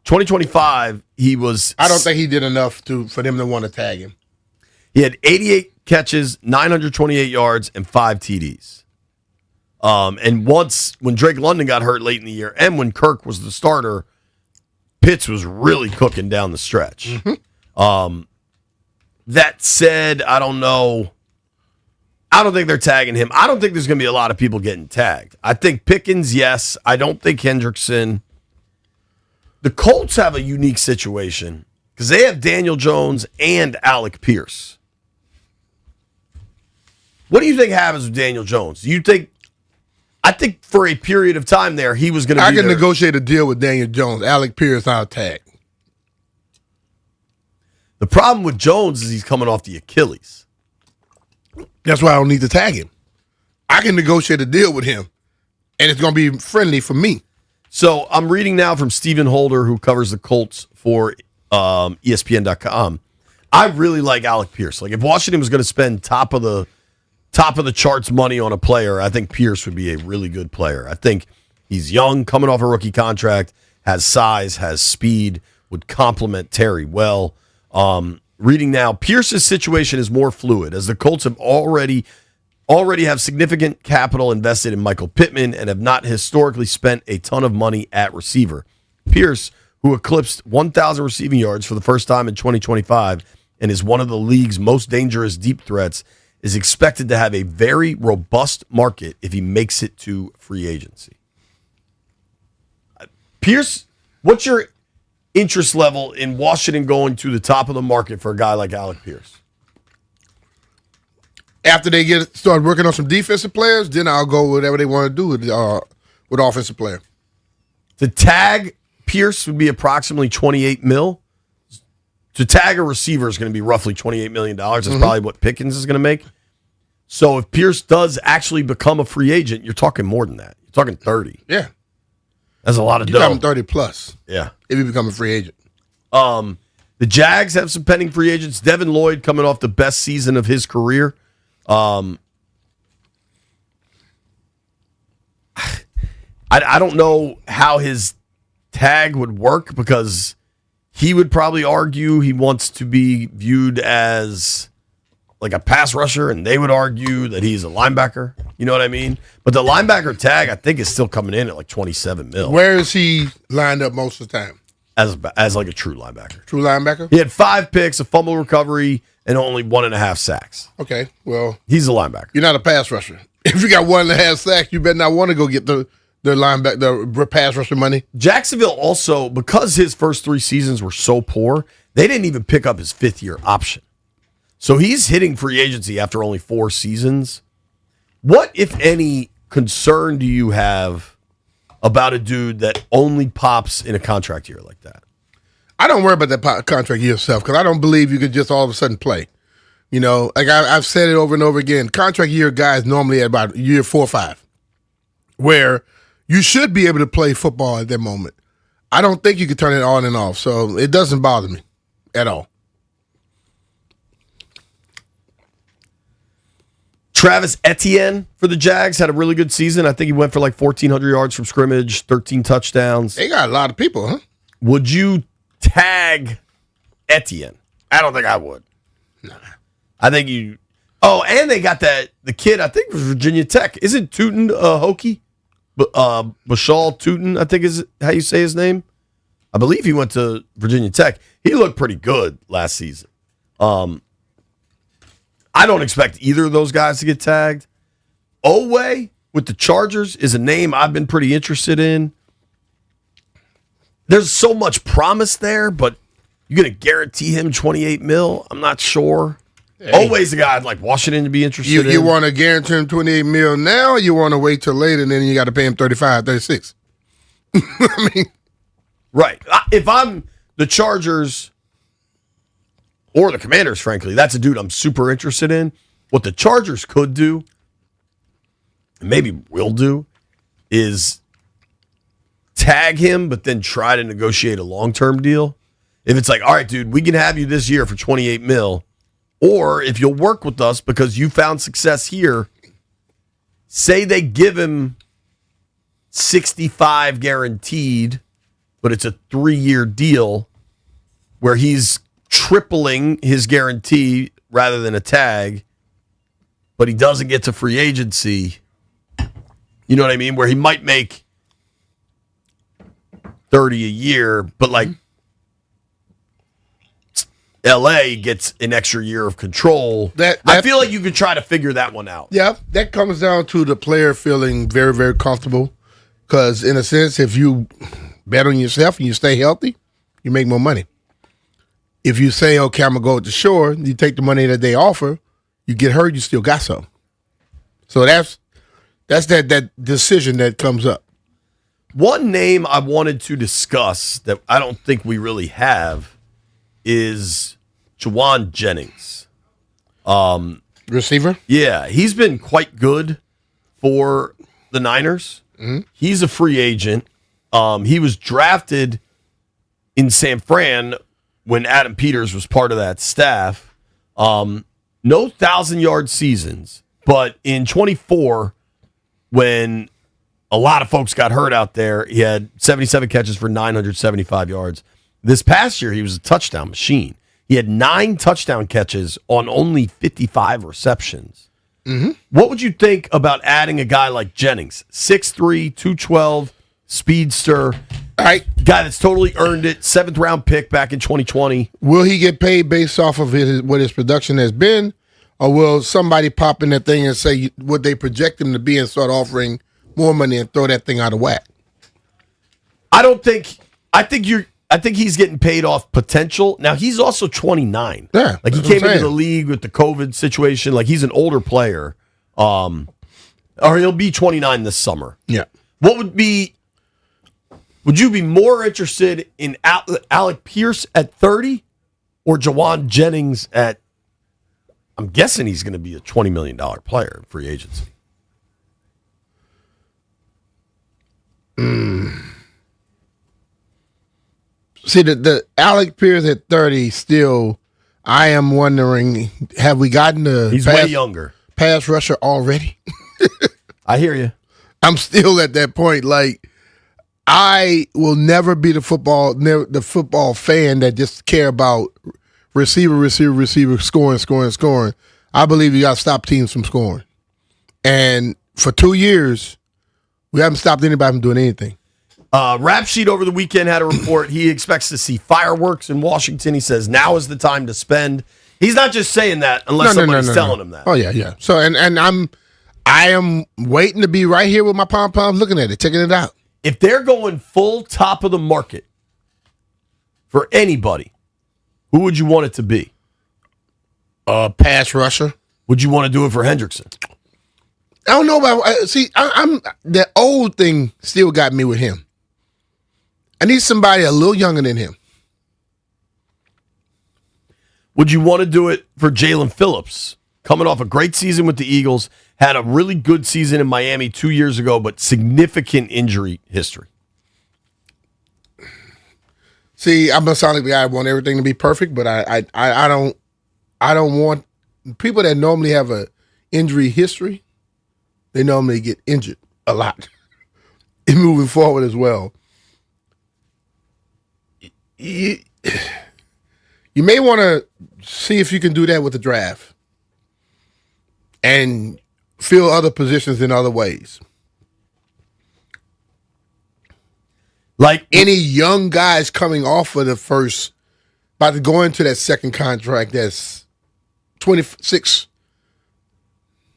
2025 he was. I don't think he did enough for them to want to tag him. He had 88 catches, 928 yards, and 5 TDs. And once when Drake London got hurt late in the year, and when Kirk was the starter, Pitts was really cooking down the stretch. Mm-hmm. That said, I don't know. I don't think they're tagging him. I don't think there's going to be a lot of people getting tagged. I think Pickens, yes. I don't think Hendrickson. The Colts have a unique situation because they have Daniel Jones and Alec Pierce. What do you think happens with Daniel Jones? Do you think? I think for a period of time there, he was going to be I can negotiate a deal with Daniel Jones. Alec Pierce not tag. The problem with Jones is he's coming off the Achilles. That's why I don't need to tag him. I can negotiate a deal with him, and it's going to be friendly for me. So I'm reading now from Stephen Holder, who covers the Colts for ESPN.com. I really like Alec Pierce. Like if Washington was going to spend top of the charts money on a player, I think Pierce would be a really good player. I think he's young, coming off a rookie contract, has size, has speed, would complement Terry well. Reading now, Pierce's situation is more fluid as the Colts have already have significant capital invested in Michael Pittman and have not historically spent a ton of money at receiver. Pierce, who eclipsed 1,000 receiving yards for the first time in 2025 and is one of the league's most dangerous deep threats, is expected to have a very robust market if he makes it to free agency. Pierce, what's your interest level in Washington going to the top of the market for a guy like Alec Pierce? After they start working on some defensive players, then I'll go whatever they want to do with offensive player. To tag Pierce would be approximately $28 million. To tag a receiver is going to be roughly $28 million. That's probably what Pickens is going to make. So if Pierce does actually become a free agent, you're talking more than that. You're talking 30. Yeah. That's a lot of You're dough. talking 30 plus. Yeah. If you become a free agent. The Jags have some pending free agents. Devin Lloyd coming off the best season of his career. I don't know how his tag would work because he would probably argue he wants to be viewed as like a pass rusher, and they would argue that he's a linebacker. You know what I mean? But the linebacker tag, I think, is still coming in at like $27 million. Where is he lined up most of the time? As like a true linebacker. True linebacker? He had 5 picks, a fumble recovery, and only 1.5 sacks. Okay, well. He's a linebacker. You're not a pass rusher. If you got 1.5 sacks, you better not want to go get the linebacker, the pass rusher money. Jacksonville also, because his first 3 seasons were so poor, they didn't even pick up his 5th-year option. So he's hitting free agency after only 4 seasons. What, if any, concern do you have about a dude that only pops in a contract year like that? I don't worry about that contract year itself because I don't believe you could just all of a sudden play. You know, like I've said it over and over again, contract year guys normally at about year 4 or 5, where you should be able to play football at that moment. I don't think you could turn it on and off, so it doesn't bother me at all. Travis Etienne for the Jags had a really good season. I think he went for like 1,400 yards from scrimmage, 13 touchdowns. They got a lot of people, huh? Would you tag Etienne? I don't think I would. Nah. I think you... Oh, and they got the kid, I think, from Virginia Tech. Isn't Tootin Hokie? Bashal Tootin, I think is how you say his name. I believe he went to Virginia Tech. He looked pretty good last season. I don't expect either of those guys to get tagged. Oweh with the Chargers is a name I've been pretty interested in. There's so much promise there, but you're going to guarantee him $28 million? I'm not sure. Hey. Oweh's the guy I'd like Washington to be interested in. You want to guarantee him $28 million now, or you want to wait till later and then you got to pay him 35, 36? I mean, right. If I'm the Chargers or the Commanders, frankly, that's a dude I'm super interested in. What the Chargers could do, and maybe will do, is tag him, but then try to negotiate a long-term deal. If it's like, all right, dude, we can have you this year for $28 million, or if you'll work with us because you found success here, say they give him 65 guaranteed, but it's a 3-year deal where he's tripling his guarantee rather than a tag, but he doesn't get to free agency. You know what I mean? Where he might make 30 a year, but like LA gets an extra year of control. I feel like you could try to figure that one out. Yeah, that comes down to the player feeling very, very comfortable. Because in a sense, if you bet on yourself and you stay healthy, you make more money. If you say, okay, I'm going to go to the shore, you take the money that they offer, you get hurt, you still got some. So that's that decision that comes up. One name I wanted to discuss that I don't think we really have is Juwan Jennings. Receiver? Yeah, he's been quite good for the Niners. Mm-hmm. He's a free agent. He was drafted in San Fran when Adam Peters was part of that staff. No 1,000-yard seasons, but in 24, when a lot of folks got hurt out there, he had 77 catches for 975 yards. This past year, he was a touchdown machine. He had 9 touchdown catches on only 55 receptions. Mm-hmm. What would you think about adding a guy like Jennings? 6'3", 212, speedster, guy that's totally earned it, 7th-round pick back in 2020. Will he get paid based off of what his production has been, or will somebody pop in that thing and say what they project him to be and start offering more money and throw that thing out of whack? I think he's getting paid off potential. Now, he's also 29. Yeah, like he came into the league with the COVID situation. Like he's an older player. Or he'll be 29 this summer. Yeah. Would you be more interested in Alec Pierce at 30 or Juwan Jennings at, I'm guessing he's going to be a $20 million player in free agency? See, the Alec Pierce at 30 still, I am wondering, have we gotten the He's way younger. Pass rusher already? I hear you. I'm still at that point. Like, I will never be the football fan that just care about receiver, scoring. I believe you got to stop teams from scoring. And for 2 years, we haven't stopped anybody from doing anything. Rap Sheet over the weekend had a report. He expects to see fireworks in Washington. He says now is the time to spend. He's not just saying that unless somebody's telling him that. Oh yeah. So and I am waiting to be right here with my pom-poms looking at it, checking it out. If they're going full top of the market for anybody, who would you want it to be? Pass rusher. Would you want to do it for Hendrickson? I don't know about. I'm the old thing still got me with him. I need somebody a little younger than him. Would you want to do it for Jalen Phillips? Coming off a great season with the Eagles, had a really good season in Miami 2 years ago, but significant injury history. See, I'm a solid guy. I want everything to be perfect, but I don't want people that normally have a injury history. They normally get injured a lot in moving forward as well. You may want to see if you can do that with the draft and fill other positions in other ways. Like any young guys coming off of the first, about to go into that second contract that's 26.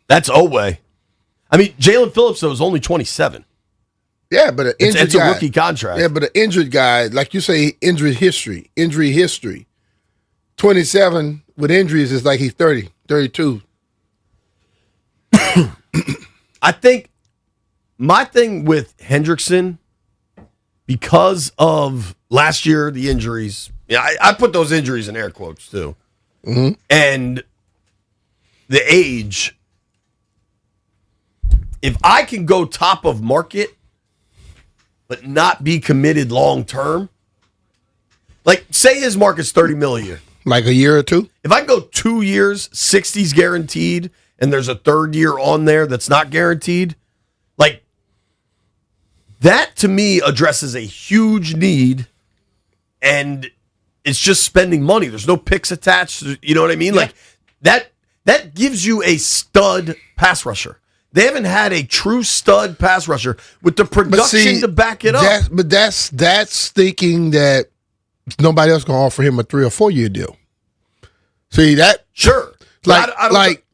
That's Oweh. I mean, Jalen Phillips, though, is only 27. Yeah, but it's a rookie contract. Yeah, but an injured guy, like you say, injury history. 27 with injuries is like he's 30, 32. I think my thing with Hendrickson, because of last year, the injuries, I put those injuries in air quotes too, and the age, if I can go top of market but not be committed long term, like say his market's $30 million a year. Like a year or two? If I can go 2 years, 60's guaranteed, and there's a third year on there that's not guaranteed, like that to me addresses a huge need, and it's just spending money. There's no picks attached. You know what I mean? Yeah. Like that gives you a stud pass rusher. They haven't had a true stud pass rusher with the production to back it up. But that's thinking that nobody else gonna offer him a 3 or 4 year deal. See that? Sure.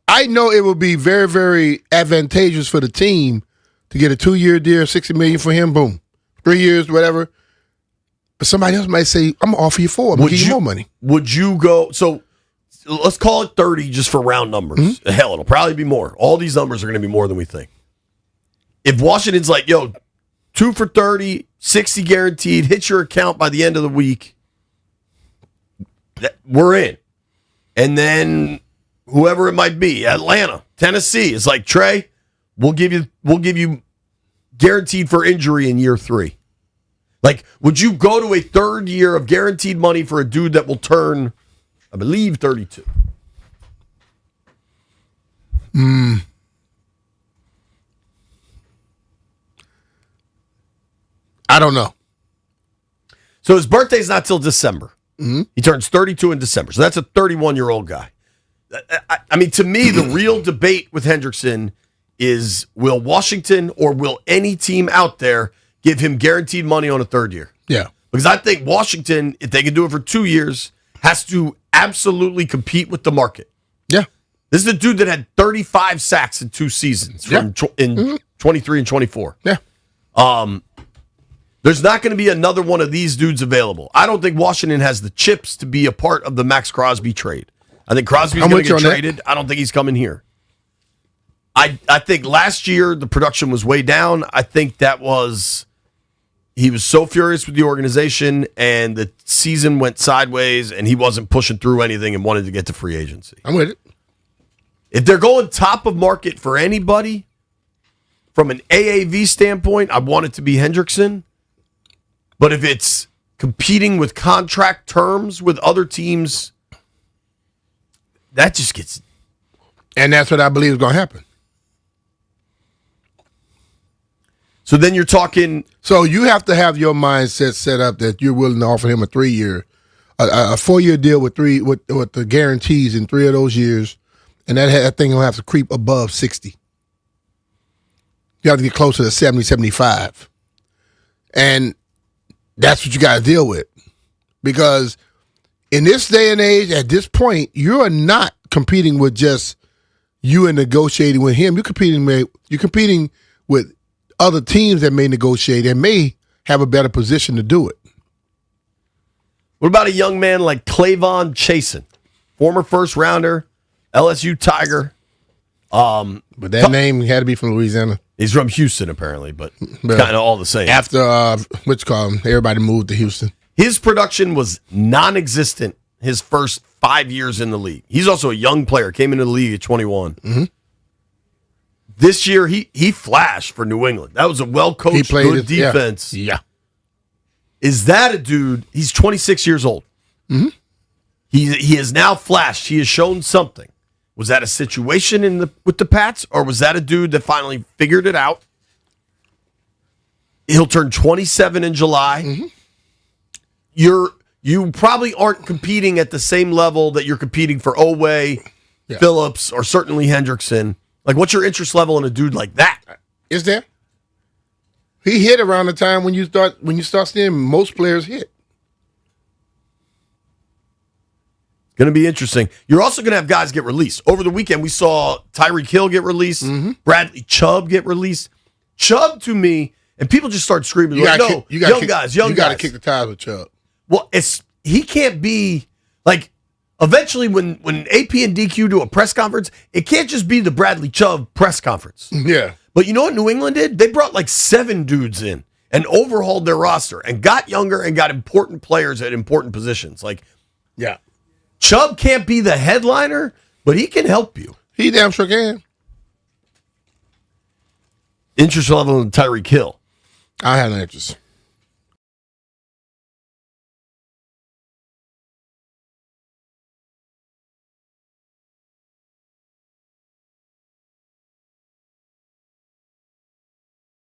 I know it would be very, very advantageous for the team to get a 2 year deal, $60 million for him. Boom, 3 years, whatever. But somebody else might say, "I'm gonna offer you 4. I'm gonna give you more money." Would you go? So let's call it 30 just for round numbers. Mm-hmm. Hell, it'll probably be more. All these numbers are going to be more than we think. If Washington's like, 2 for 30, 60 guaranteed, hit your account by the end of the week, we're in. And then whoever it might be, Atlanta, Tennessee, is like, Trey, we'll give you guaranteed for injury in year 3. Like, would you go to a third year of guaranteed money for a dude that will turn, I believe, 32? I don't know. So his birthday's not till December. Mm-hmm. He turns 32 in December. So that's a 31-year-old guy. I mean, to me, the real debate with Hendrickson is, will Washington or will any team out there give him guaranteed money on a third year? Yeah. Because I think Washington, if they can do it for 2 years, has to absolutely compete with the market. Yeah. This is the dude that had 35 sacks in 2 seasons from in 23 and 24. Yeah. There's not going to be another one of these dudes available. I don't think Washington has the chips to be a part of the Max Crosby trade. I think Crosby's going to get traded. I don't think he's coming here. I think last year the production was way down. I think he was so furious with the organization and the season went sideways and he wasn't pushing through anything and wanted to get to free agency. I'm with it. If they're going top of market for anybody, from an AAV standpoint, I want it to be Hendrickson. But if it's competing with contract terms with other teams, that just gets... And that's what I believe is going to happen. So then you're talking... So you have to have your mindset set up that you're willing to offer him a 3-year, a 4-year deal with the guarantees in 3 of those years, and that thing will have to creep above 60. You have to get closer to 70, 75. And that's what you got to deal with. Because in this day and age, at this point, you're not competing with just you and negotiating with him. You're competing with other teams that may negotiate and may have a better position to do it. What about a young man like Clavon Chasen, former first-rounder, LSU Tiger? But that name had to be from Louisiana. He's from Houston, apparently, but kind of all the same. After, everybody moved to Houston. His production was non-existent his first 5 years in the league. He's also a young player, came into the league at 21. Mm-hmm. This year, he flashed for New England. That was a well-coached, good defense. Yeah. Is that a dude? He's 26 years old. Mm-hmm. He has now flashed. He has shown something. Was that a situation with the Pats, or was that a dude that finally figured it out? He'll turn 27 in July. Mm-hmm. You probably aren't competing at the same level that you're competing for Oweh, Phillips, or certainly Hendrickson. Like, what's your interest level in a dude like that? Is there? He hit around the time when you start seeing most players hit. Going to be interesting. You're also going to have guys get released. Over the weekend, we saw Tyreek Hill get released, Bradley Chubb get released. Chubb, to me, and people just start screaming, young guys. You got to kick the tires with Chubb. Well, he can't be, like, eventually when AP and DQ do a press conference, it can't just be the Bradley Chubb press conference. Yeah. But you know what New England did? They brought like 7 dudes in and overhauled their roster and got younger and got important players at important positions. Like, yeah. Chubb can't be the headliner, but he can help you. He damn sure can. Interest level in Tyreek Hill. I have no interest.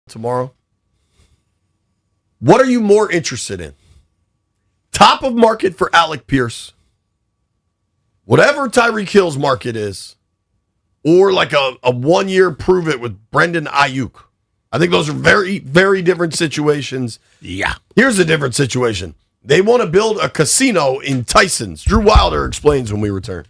Tomorrow. What are you more interested in? Top of market for Alec Pierce, whatever Tyreek Hill's market is, or like a 1-year prove it with Brendan Ayuk. I think those are very, very different situations. Yeah. Here's a different situation. They want to build a casino in Tyson's. Drew Wilder explains when we return.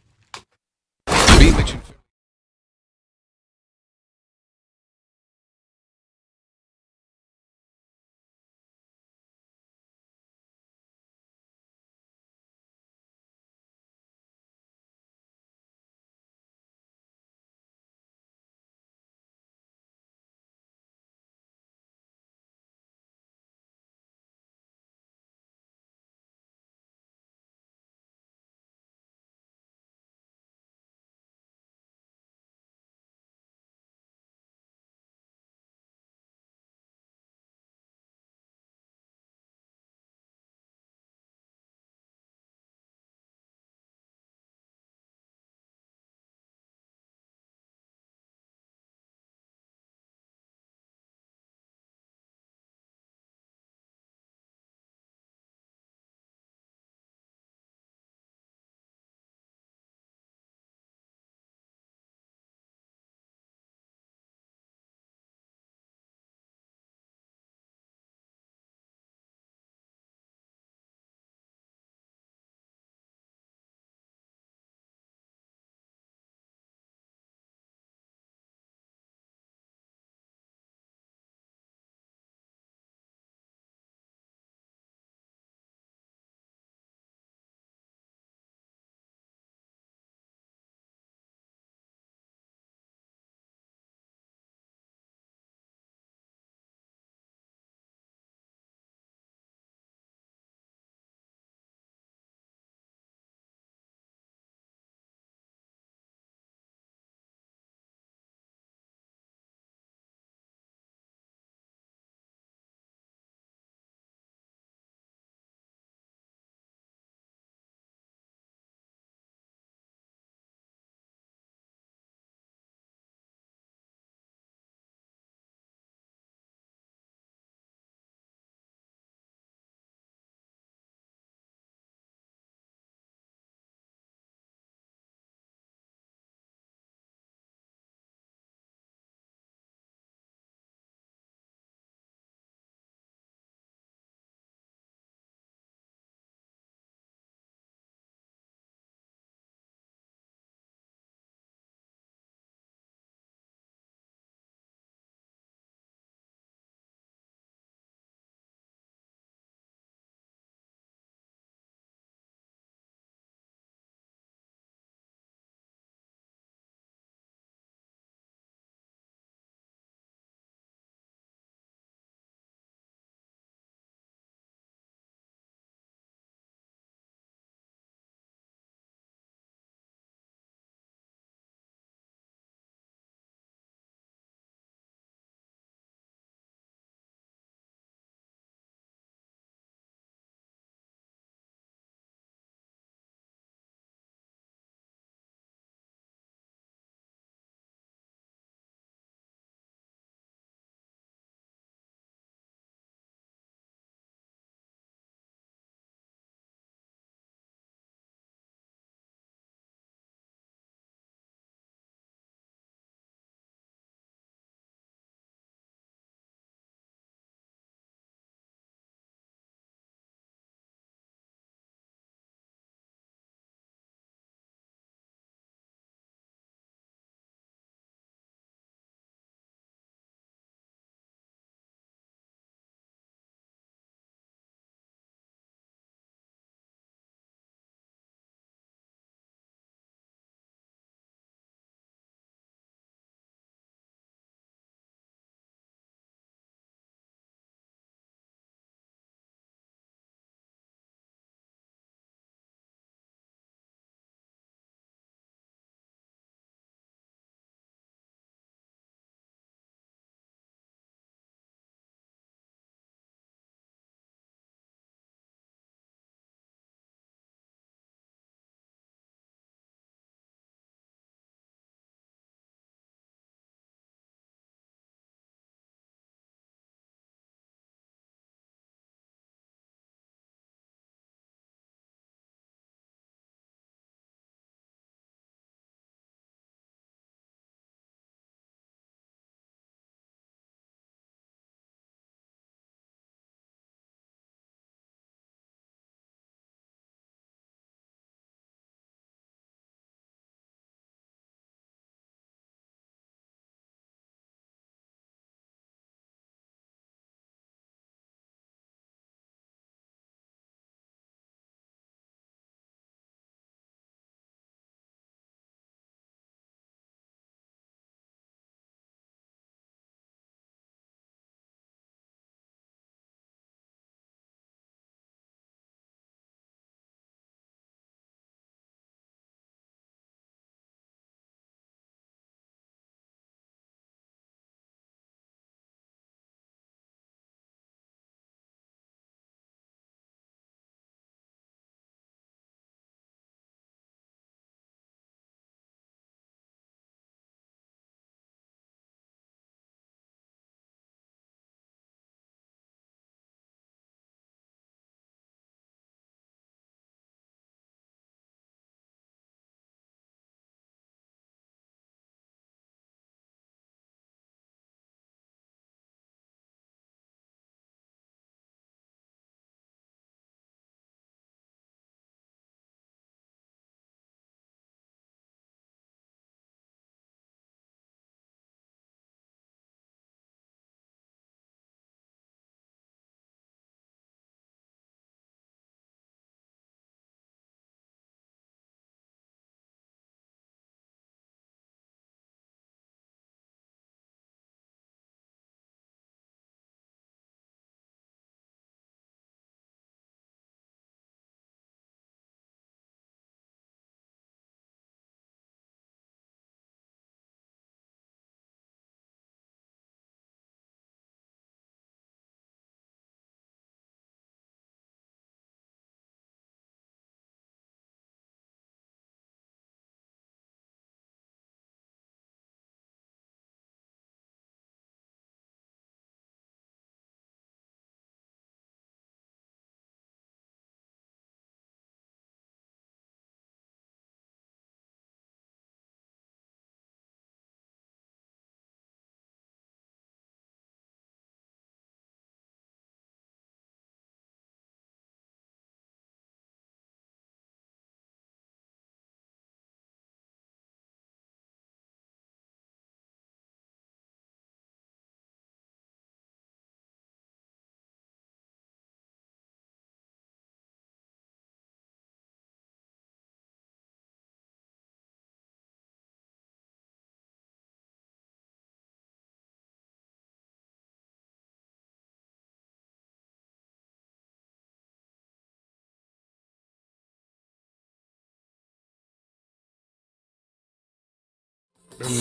What a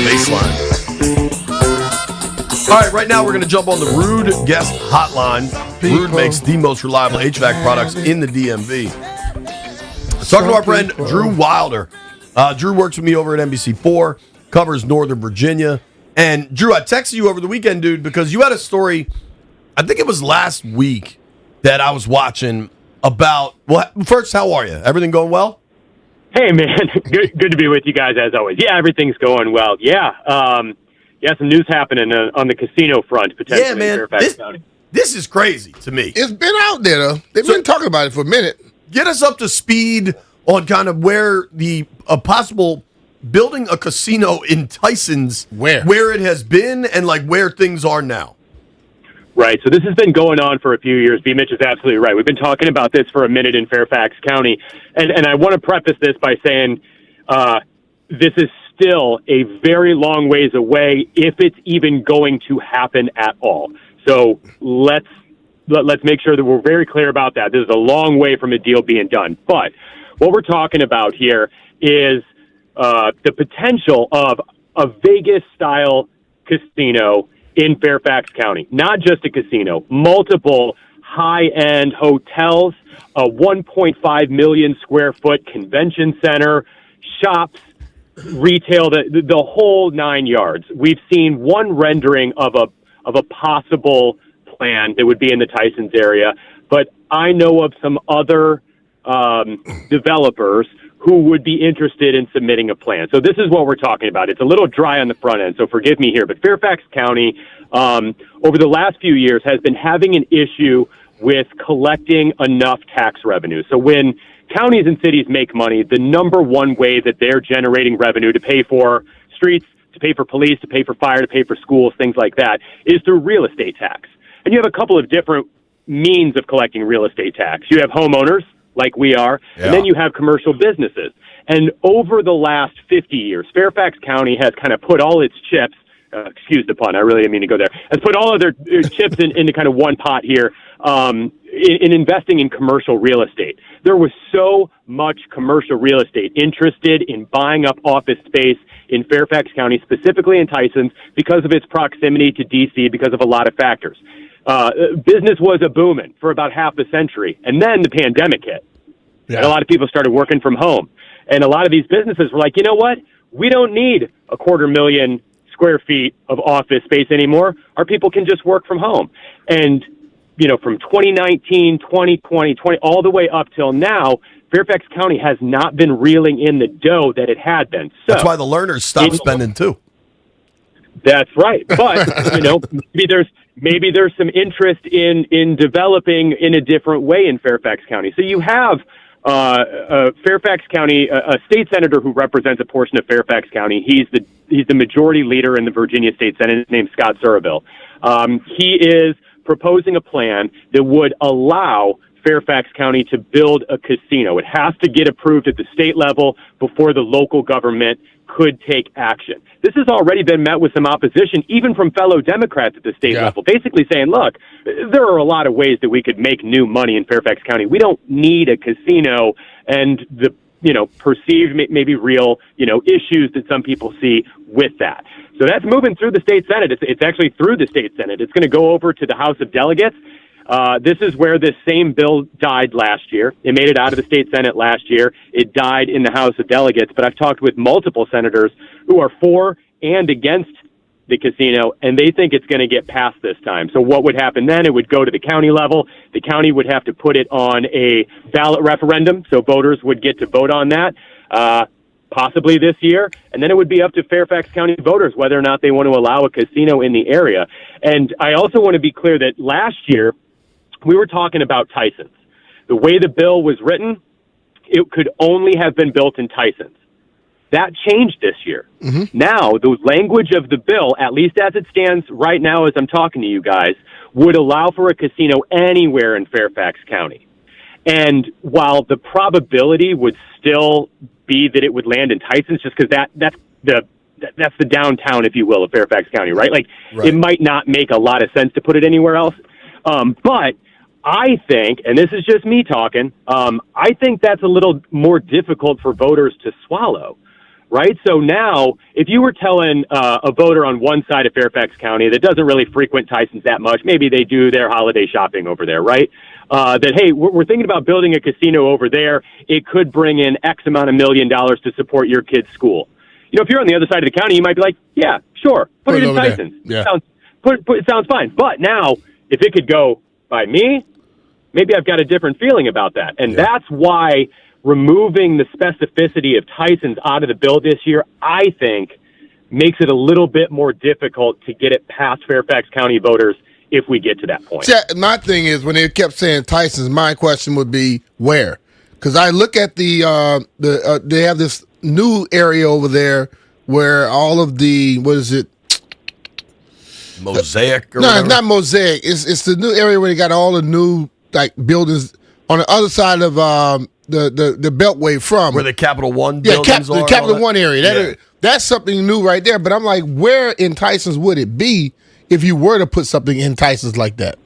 baseline. All right, right now we're going to jump on the Rude guest hotline. Rude makes the most reliable HVAC products in the DMV. Talking to our friend Drew Wilder. Drew works with me over at NBC4, covers Northern Virginia. And Drew, I texted you over the weekend, dude, because you had a story, I think it was last week, that I was watching about, well, first, how are you? Everything going well? Hey, man. Good to be with you guys, as always. Yeah, everything's going well. Yeah, some news happening on the casino front, potentially in Fairfax County. This is crazy to me. It's been out there, though. They've been talking about it for a minute. Get us up to speed on kind of where a possible building a casino in Tyson's, where it has been and like where things are now. Right. So this has been going on for a few years. B. Mitch is absolutely right. We've been talking about this for a minute in Fairfax County. And I want to preface this by saying this is still a very long ways away, if it's even going to happen at all. So let's make sure that we're very clear about that. This is a long way from a deal being done. But what we're talking about here is the potential of a Vegas-style casino in Fairfax County. Not just a casino, multiple high-end hotels, a 1.5 million square foot convention center, shops, retail, the whole 9 yards. We've seen one rendering of a possible plan that would be in the Tysons area, but I know of some other developers who would be interested in submitting a plan. So this is what we're talking about. It's a little dry on the front end, so forgive me here, but Fairfax County, over the last few years, has been having an issue with collecting enough tax revenue. So when counties and cities make money, the number one way that they're generating revenue to pay for streets, to pay for police, to pay for fire, to pay for schools, things like that, is through real estate tax. And you have a couple of different means of collecting real estate tax. You have homeowners, like we are, and then you have commercial businesses. And over the last 50 years, Fairfax County has kind of put all its chips, excuse the pun, I really didn't mean to go there, has put all of their chips into kind of one pot here, in investing in commercial real estate. There was so much commercial real estate interested in buying up office space in Fairfax County, specifically in Tysons, because of its proximity to D.C., because of a lot of factors. Business was a booming for about half a century, and then the pandemic hit. Yeah. And a lot of people started working from home. And a lot of these businesses were like, you know what? We don't need 250,000 square feet of office space anymore. Our people can just work from home. And, you know, from 2019, 2020, all the way up till now, Fairfax County has not been reeling in the dough that it had been. So that's why the learners stopped spending too. That's right. But, you know, maybe there's some interest in developing in a different way in Fairfax County. So you have Fairfax County, a state senator who represents a portion of Fairfax County. He's the majority leader in the Virginia State Senate, named Scott Surville. He is proposing a plan that would allow Fairfax County to build a casino. It has to get approved at the state level before the local government could take action. This has already been met with some opposition, even from fellow Democrats at the state level, basically saying, look, there are a lot of ways that we could make new money in Fairfax County. We don't need a casino, and the, you know, perceived, maybe real, you know, issues that some people see with that. So that's moving through the state Senate. It's actually through the state Senate. It's going to go over to the House of Delegates. This is where this same bill died last year. It made it out of the state Senate last year. It died in the House of Delegates, but I've talked with multiple senators who are for and against the casino, and they think it's going to get passed this time. So what would happen then? It would go to the county level. The county would have to put it on a ballot referendum, so voters would get to vote on that, possibly this year, and then it would be up to Fairfax County voters whether or not they want to allow a casino in the area. And I also want to be clear that last year, we were talking about Tysons. The way the bill was written, it could only have been built in Tysons. That changed this year. Mm-hmm. Now, the language of the bill, at least as it stands right now as I'm talking to you guys, would allow for a casino anywhere in Fairfax County. And while the probability would still be that it would land in Tysons, just because that's the downtown, if you will, of Fairfax County, right? Like, It might not make a lot of sense to put it anywhere else. But I think, and this is just me talking, I think that's a little more difficult for voters to swallow. right? So now, if you were telling a voter on one side of Fairfax County that doesn't really frequent Tyson's that much, maybe they do their holiday shopping over there, right? That, hey, we're thinking about building a casino over there. It could bring in X amount of $1 million to support your kid's school. You know, if you're on the other side of the county, you might be like, yeah, sure, put it in Tyson's. Yeah. It sounds fine. But now, if it could go by me, maybe I've got a different feeling about that. And that's why removing the specificity of Tyson's out of the bill this year, I think, makes it a little bit more difficult to get it past Fairfax County voters if we get to that point. See, my thing is, when they kept saying Tyson's, my question would be where? Because I look at they have this new area over there where all of the, what is it? Mosaic? Or no, whatever? it's not Mosaic. It's the new area where they got all the new buildings on the other side of the Beltway from where the Capital One buildings are. The Capital One area. That's something new right there. But I'm like, where in Tyson's would it be if you were to put something in Tyson's like that?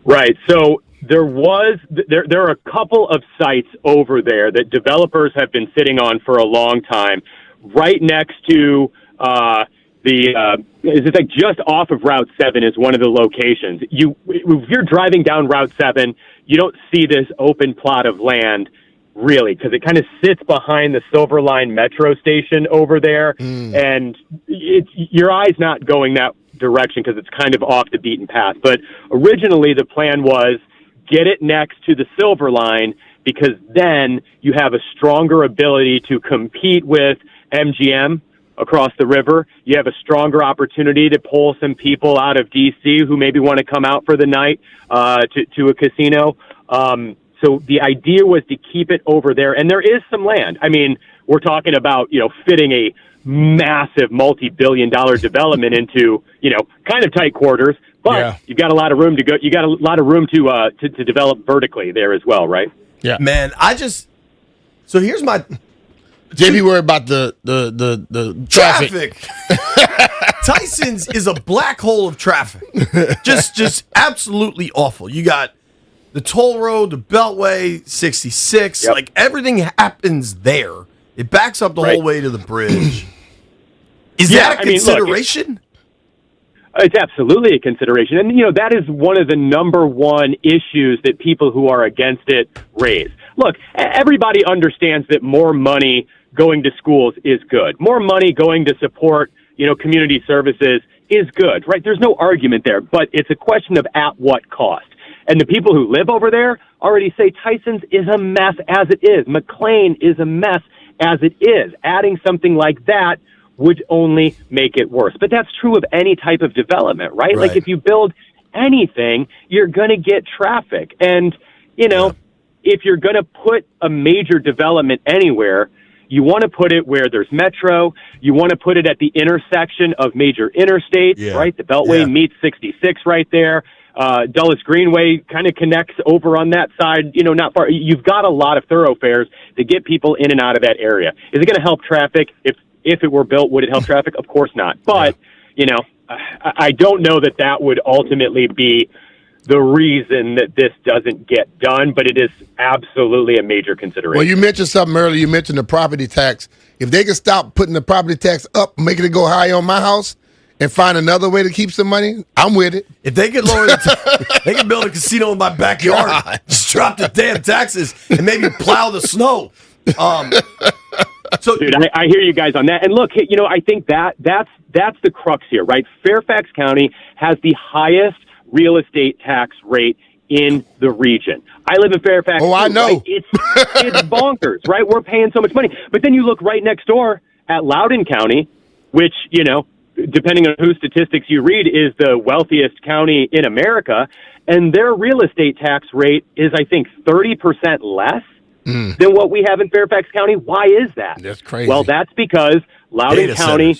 Right. So there are a couple of sites over there that developers have been sitting on for a long time, right next to it's like just off of Route 7 is one of the locations. If you're driving down Route 7, you don't see this open plot of land really, because it kind of sits behind the Silver Line metro station over there, and your eye's not going that direction because it's kind of off the beaten path. But originally the plan was get it next to the Silver Line, because then you have a stronger ability to compete with MGM across the river. You have a stronger opportunity to pull some people out of D.C. who maybe want to come out for the night to a casino. So the idea was to keep it over there, and there is some land. I mean, we're talking about, fitting a massive multi-billion-dollar development into, kind of tight quarters, but you've got a lot of room to go. You got a lot of room to develop vertically there as well, right? Yeah, man. So here's my. JB worried about the traffic. Tyson's is a black hole of traffic. Just absolutely awful. You got the toll road, the Beltway, 66. Like, everything happens there. It backs up the whole way to the bridge. Is that a consideration? It's absolutely a consideration. And, that is one of the number one issues that people who are against it raise. Look, everybody understands that more money going to schools is good. More money going to support, community services is good, right? There's no argument there, but it's a question of at what cost. And the people who live over there already say Tyson's is a mess as it is. McLean is a mess as it is. Adding something like that would only make it worse. But that's true of any type of development, right? Like, if you build anything, you're going to get traffic. And, if you're going to put a major development anywhere, you want to put it where there's metro. You want to put it at the intersection of major interstates, right? The Beltway meets 66 right there. Dulles Greenway kind of connects over on that side, not far. You've got a lot of thoroughfares to get people in and out of that area. Is it going to help traffic? If it were built, would it help traffic? Of course not. But, I don't know that would ultimately be the reason that this doesn't get done, but it is absolutely a major consideration. Well, you mentioned something earlier. You mentioned the property tax. If they could stop putting the property tax up, making it go high on my house, and find another way to keep some money, I'm with it. If they could lower they could build a casino in my backyard, just drop the damn taxes, and maybe plow the snow. So, dude, I hear you guys on that. And look, I think that's the crux here, right? Fairfax County has the highest real estate tax rate in the region. I live in Fairfax. Oh, I know. Right? It's bonkers, right? We're paying so much money. But then you look right next door at Loudoun County, which, depending on whose statistics you read, is the wealthiest county in America. And their real estate tax rate is, I think, 30% less than what we have in Fairfax County. Why is that? That's crazy. Well, that's because Loudoun County...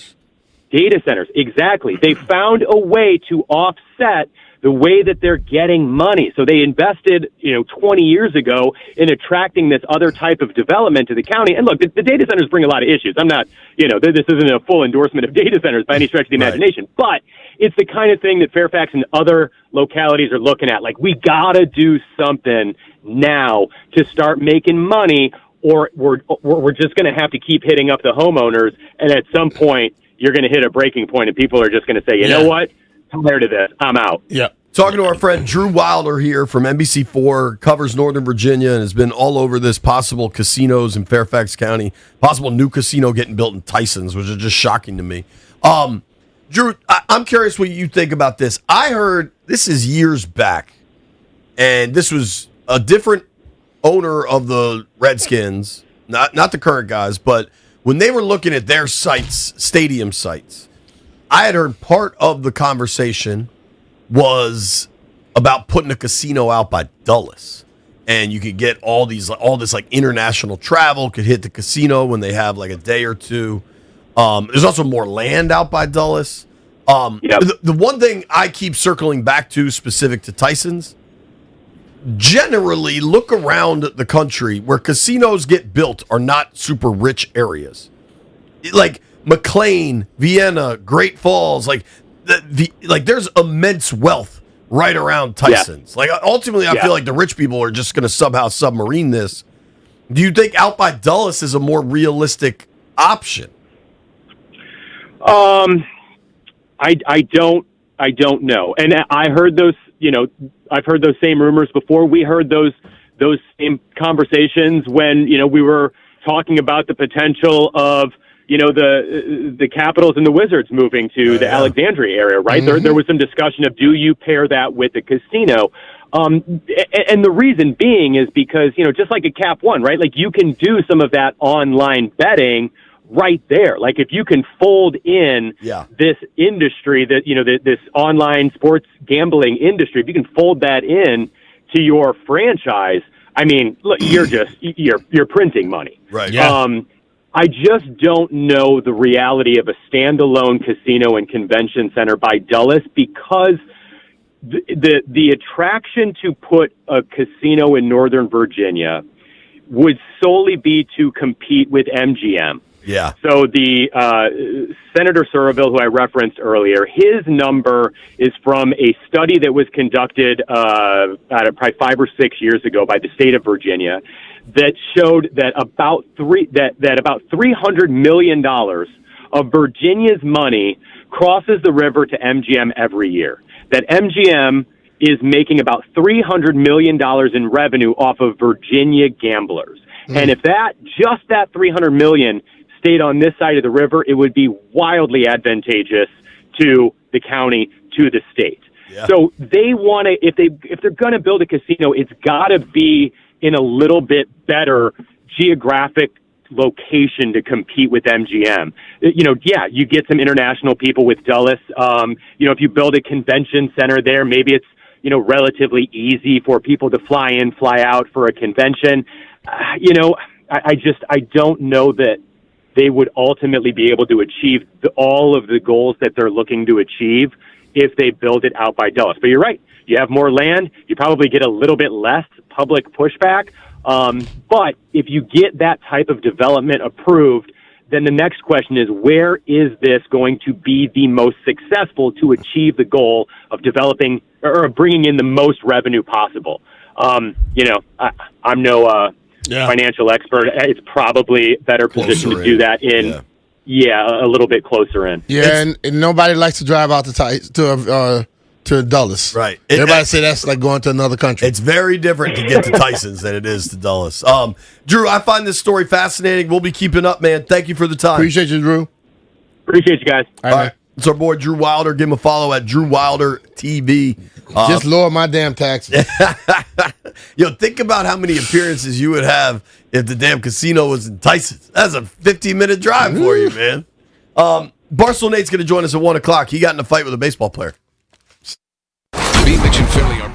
Data centers, exactly. They found a way to offset the way that they're getting money. So they invested, 20 years ago in attracting this other type of development to the county. And look, the data centers bring a lot of issues. I'm not, this isn't a full endorsement of data centers by any stretch of the imagination, but it's the kind of thing that Fairfax and other localities are looking at. Like, we gotta do something now to start making money, or we're just going to have to keep hitting up the homeowners, and at some point you're going to hit a breaking point, and people are just going to say, you know what, I'm tired of this, I'm out. Yeah. Talking to our friend Drew Wilder here from NBC4, covers Northern Virginia and has been all over this possible casinos in Fairfax County, possible new casino getting built in Tysons, which is just shocking to me. Drew, I'm curious what you think about this. I heard this is years back, and this was a different owner of the Redskins, not the current guys, but when they were looking at their sites, stadium sites, I had heard part of the conversation was about putting a casino out by Dulles, and you could get all this like international travel could hit the casino when they have like a day or two. There's also more land out by Dulles. The one thing I keep circling back to specific to Tysons, generally look around the country where casinos get built are not super rich areas. Like McLean, Vienna, Great Falls, like there's immense wealth right around Tysons. Like ultimately I feel like the rich people are just going to somehow submarine this. Do you think out by Dulles is a more realistic option? I don't know. And I heard those, I've heard those same rumors before. We heard those same conversations when, we were talking about the potential of, the Capitals and the Wizards moving to the Alexandria area, right? Mm-hmm. There was some discussion of, do you pair that with a casino? And the reason being is because, just like a Cap One, right? Like you can do some of that online betting right there. Like if you can fold in this industry that, this online sports gambling industry, if you can fold that in to your franchise, I mean, look, you're printing money. Right. Yeah. I just don't know the reality of a standalone casino and convention center by Dulles because the attraction to put a casino in Northern Virginia would solely be to compete with MGM. Yeah. So the Senator Surville, who I referenced earlier, his number is from a study that was conducted probably 5 or 6 years ago by the state of Virginia that showed that about $300 million of Virginia's money crosses the river to MGM every year. That MGM is making about $300 million in revenue off of Virginia gamblers. And if that $300 million stayed on this side of the river, it would be wildly advantageous to the county, to the state. Yeah. So they want to, if they're going to build a casino, it's got to be in a little bit better geographic location to compete with MGM. You get some international people with Dulles. If you build a convention center there, maybe it's, relatively easy for people to fly in, fly out for a convention. I don't know that they would ultimately be able to achieve all of the goals that they're looking to achieve if they build it out by Dulles. But you're right. You have more land. You probably get a little bit less public pushback. But if you get that type of development approved, then the next question is, where is this going to be the most successful to achieve the goal of developing or bringing in the most revenue possible? I'm no financial expert. It's probably better positioned to do that in, a little bit closer in. Yeah, and nobody likes to drive out to Dulles. Right. Everybody say that's like going to another country. It's very different to get to Tysons than it is to Dulles. Drew, I find this story fascinating. We'll be keeping up, man. Thank you for the time. Appreciate you, Drew. Appreciate you guys. All right. It's our boy Drew Wilder. Give him a follow at Drew Wilder TV. Just lower my damn taxes. Yo, think about how many appearances you would have if the damn casino was in Tysons. That's a 15-minute drive for you, man. Barstool Nate's going to join us at 1 o'clock. He got in a fight with a baseball player. Beat Mitch and Philly are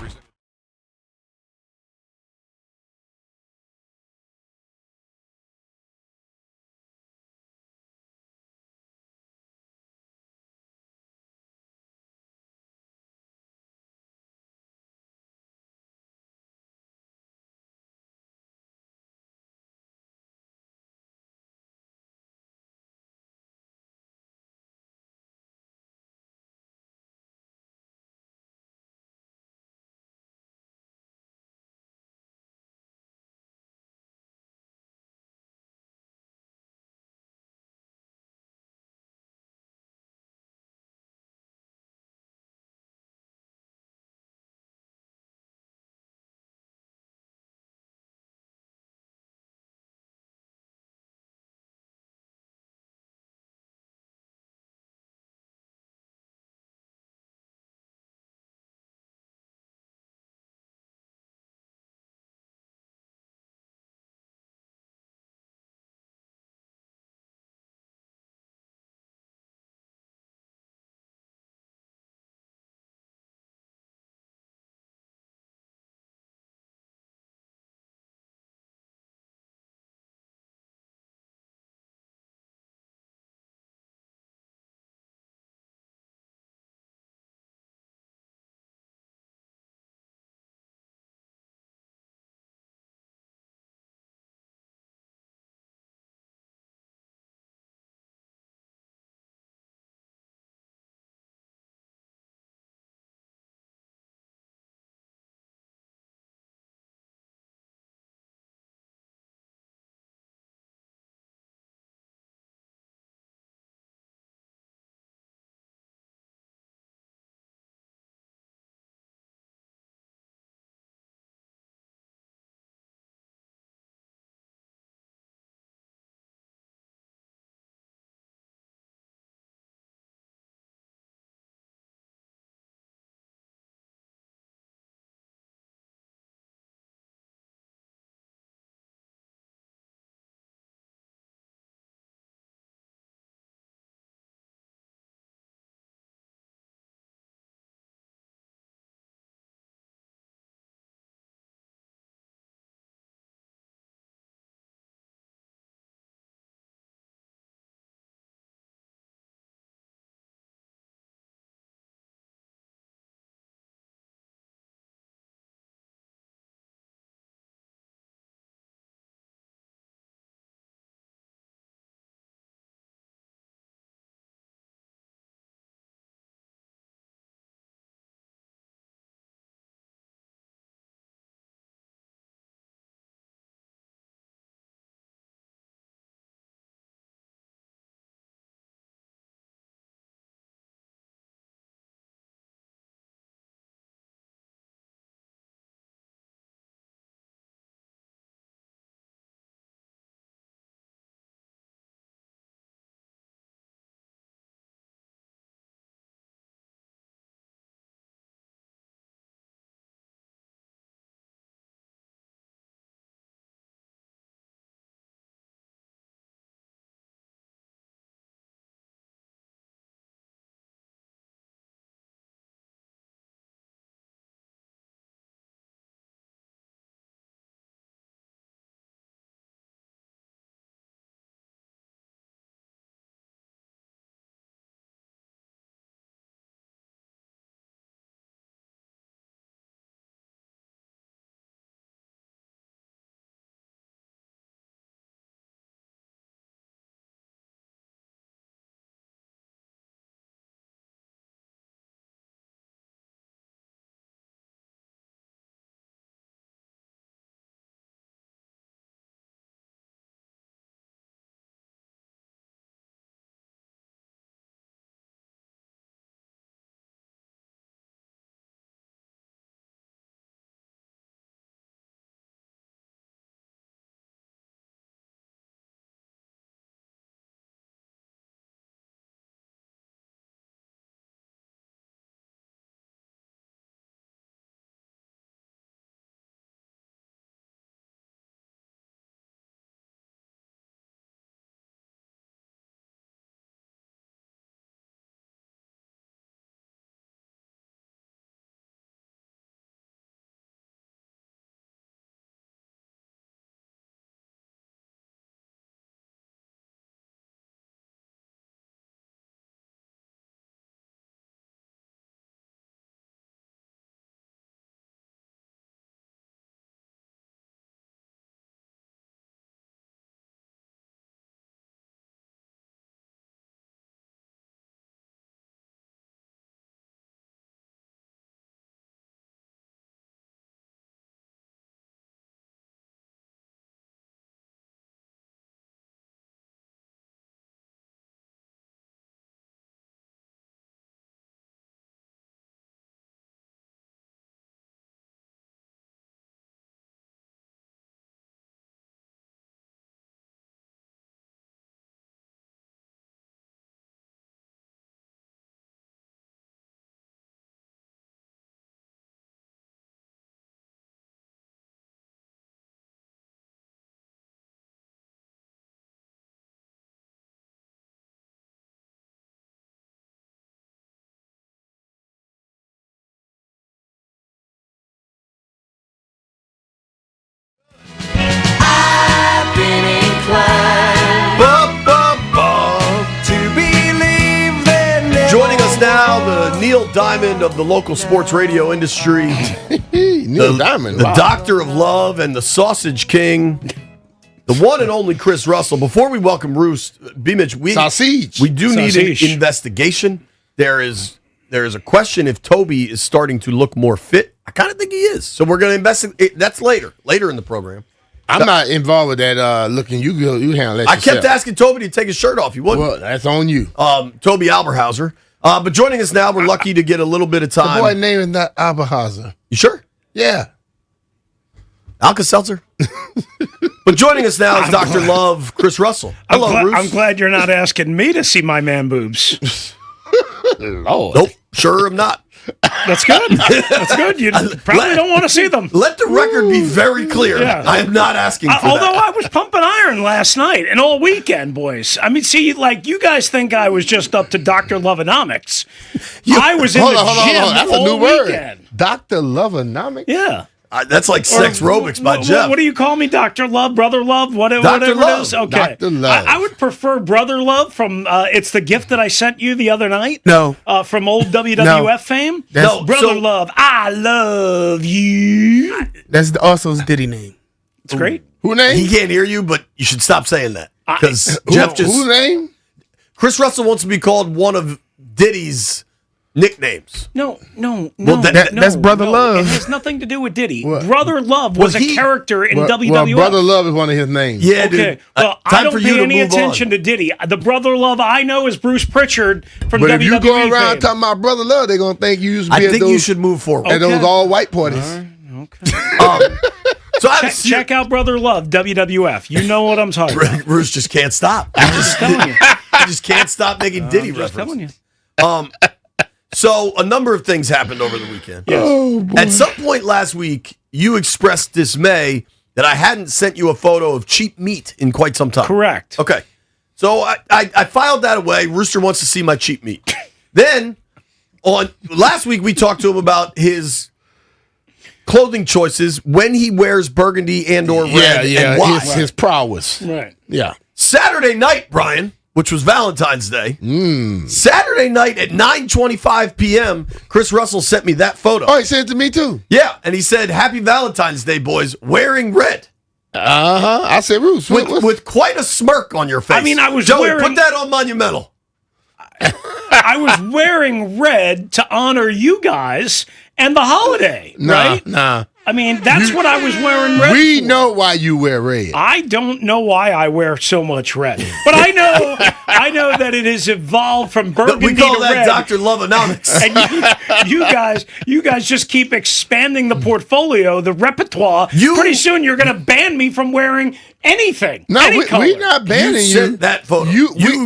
Diamond of the local sports radio industry. Neil Diamond. The Wow. Doctor of Love and the Sausage King. The one and only Chris Russell. Before we welcome Roos, B-Mitch, we do need an investigation. There is a question if Toby is starting to look more fit. I kind of think he is. So we're going to investigate. That's later in the program. I'm not involved with that looking. You handle that I yourself. kept asking Toby to take his shirt off. He wouldn't. Well, that's on you. Toby Alberhauser. But joining us now, we're lucky to get a little bit of time. The boy name is not Alberhauser. You sure? Yeah. Alka-Seltzer. But joining us now is Dr. Love, Chris Russell. Hello, Bruce. I'm glad you're not asking me to see my man boobs. Lord. Nope, sure am not. That's good. That's good. You probably don't want to see them. Let the record be very clear. Yeah. I am not asking for Although that. I was pumping iron last night and all weekend, boys. I mean, see, like, you guys think I was just up to Dr. Loveonomics. I was in the gym That's all a new weekend. word. Dr. Loveonomics? Yeah. That's like sex aerobics by Jeff. What do you call me, Dr. Love, Brother Love, whatever Dr. it Love. is? Okay. Dr. Love. I would prefer Brother Love from It's the Gift That I Sent You the Other Night. No. From old WWF fame. That's- Brother Love, I love you. That's also his Diddy name. It's great. Who name? He can't hear you, but you should stop saying that. Because Jeff just... Who name? Chris Russell wants to be called one of Diddy's nicknames. No. Well, that's Brother Love. It has nothing to do with Diddy. What? Brother Love was a character in WWF. Well, Brother Love is one of his names. Yeah, Okay, dude. well, I Time don't for you pay to any move attention to Diddy. The Brother Love I know is Bruce Pritchard from But WWE if you go around fame. talking about Brother Love, they're going to think you used to be I at think those, you should move forward. at those all-white parties. So I have Check out Brother Love, WWF. You know what I'm talking about. Bruce just can't stop. I'm just telling you. He just can't stop making Diddy Just telling references. you. So a number of things happened over the weekend. Yes. Oh, boy. At some point last week, you expressed dismay that I hadn't sent you a photo of cheap meat in quite some time. Correct. Okay. So I filed that away. Rooster wants to see my cheap meat. Then on last week we talked to him about his clothing choices when he wears burgundy and or red and why. His prowess. Right. Yeah. Saturday night, Brian, which was Valentine's Day. Saturday night at 9:25 p.m., Chris Russell sent me that photo. Oh, he sent it to me too. Yeah, and he said, "Happy Valentine's Day, boys, wearing red." I said, Bruce, with quite a smirk on your face. I mean, I was Joey, wearing- put that on Monumental. I was wearing red to honor you guys and the holiday, right? Nah. I mean, that's what I was wearing red We for. know why you wear red. I don't know why I wear so much red, but I know that it has evolved from burgundy We call to that red. Dr. Loveonomics. And you guys just keep expanding the portfolio, the repertoire. Pretty soon you're going to ban me from wearing anything. No, any we're color. not banning you. sent that photo.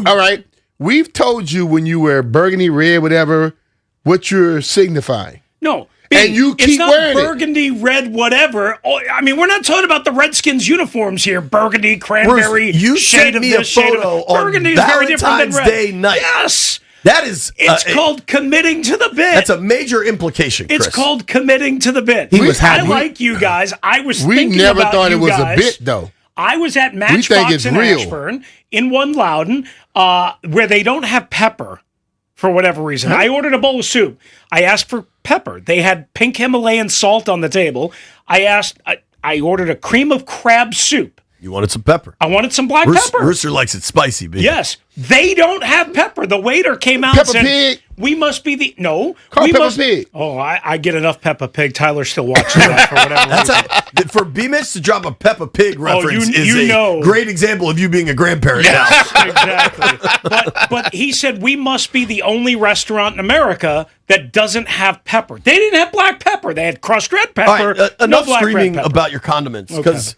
All right. We've told you when you wear burgundy, red, whatever, what you're signifying. No. And you keep it's not wearing it. burgundy, red, whatever. Oh, I mean, we're not talking about the Redskins uniforms here. Burgundy, cranberry, Bruce, you shade sent of me this, a shade of photo on burgundy is very different than Valentine's red. Day night. Yes. That is... It's called committing to the bit. That's a major implication, Chris. It's called committing to the bit. He was happy. I like you guys. I was We thinking never about thought it you was guys. a bit, though. I was at think Matchbox it's in real. Ashburn in One Loudon where they don't have pepper for whatever reason. I ordered a bowl of soup. I asked for pepper. They had pink Himalayan salt on the table. I ordered a cream of crab soup. You wanted some pepper. I wanted some black pepper. Rooster likes it spicy, baby. Yes. They don't have pepper. The waiter came out Peppa and said, Pig. we must be the... No. Call we Peppa must, Pig. Oh, I get enough Peppa Pig. Tyler still watches that for whatever reason. For B-Mitch to drop a Peppa Pig reference is you a know. great example of you being a grandparent Yes, now. exactly. But he said we must be the only restaurant in America that doesn't have pepper. They didn't have black pepper. They had crushed red pepper. All right, no enough black red screaming pepper. about your condiments, because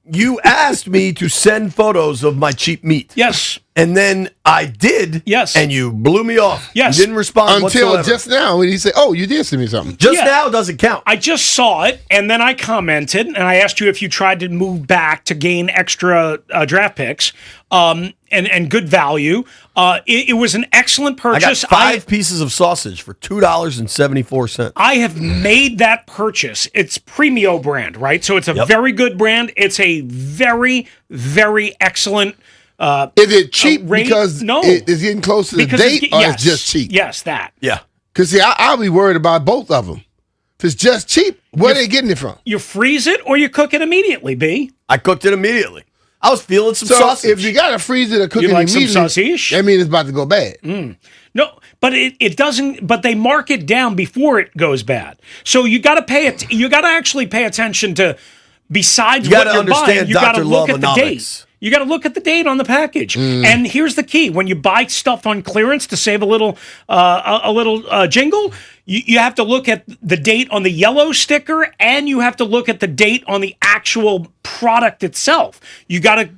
you asked me to send photos of my cheap meat. Yes. And then I did. Yes. And you blew me off. Yes. You didn't respond Until whatsoever. just now when he said, oh, you did send me something. Just now doesn't count. I just saw it, and then I commented, and I asked you if you tried to move back to gain extra draft picks and good value. It was an excellent I got purchase. five pieces of sausage for $2.74. I have made that purchase. It's Premio brand, right? So it's a very good brand. It's a very, very excellent. Is it cheap rate? because No. it's getting close to the Because date, or it's just cheap? Yes, that. Yeah. Because, see, I'll be worried about both of them. If it's just cheap, where are they getting it from? You freeze it or you cook it immediately, B? I cooked it immediately. I was feeling some So sausage. if you got to freeze it or cook You it like some immediately, sausage? that means it's about to go bad. No, but it doesn't. But they mark it down before it goes bad. So you got to you got to actually pay attention to. Besides You what gotta you're understand buying, you got to Dr. look at the Loveonomics. date. You got to look at the date on the package. And here's the key: when you buy stuff on clearance to save a little jingle, you have to look at the date on the yellow sticker, and you have to look at the date on the actual product itself. You got to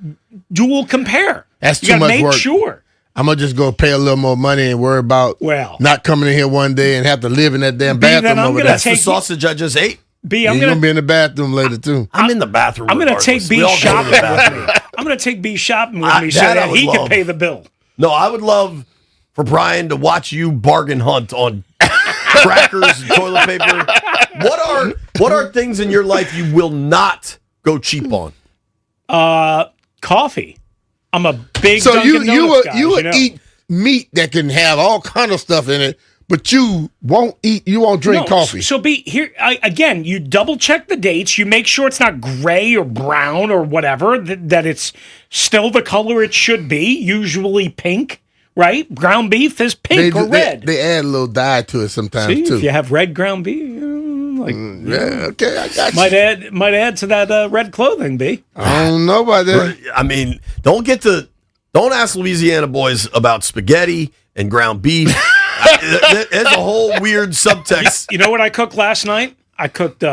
dual compare. That's you too gotta much make work. Sure. I'm going to just go pay a little more money and worry about not coming in here one day and have to live in that damn bathroom over there. That's the sausage I just ate. B, You're going to be in the bathroom later, too. I'm in the bathroom. I'm going to take regardless. B We all go to shopping the with bathroom. me. I'm going to take B shopping with me so That I that would he can love. pay the bill. No, I would love for Brian to watch you bargain hunt on crackers and toilet paper. What are things in your life you will not go cheap on? Coffee. I'm a big So Dunkin' Donuts guy, you would know. eat meat that can have all kind of stuff in it, but you won't drink coffee. So B, here again, you double check the dates. You make sure it's not gray or brown or whatever. That it's still the color it should be. Usually pink, right? Ground beef is pink or red. They add a little dye to it sometimes See, too. if you have red ground beef, okay, I got you. might add to that red clothing, B. I don't know about that. I mean, don't ask Louisiana boys about spaghetti and ground beef. There's a whole weird subtext. You know what I cooked last night? I cooked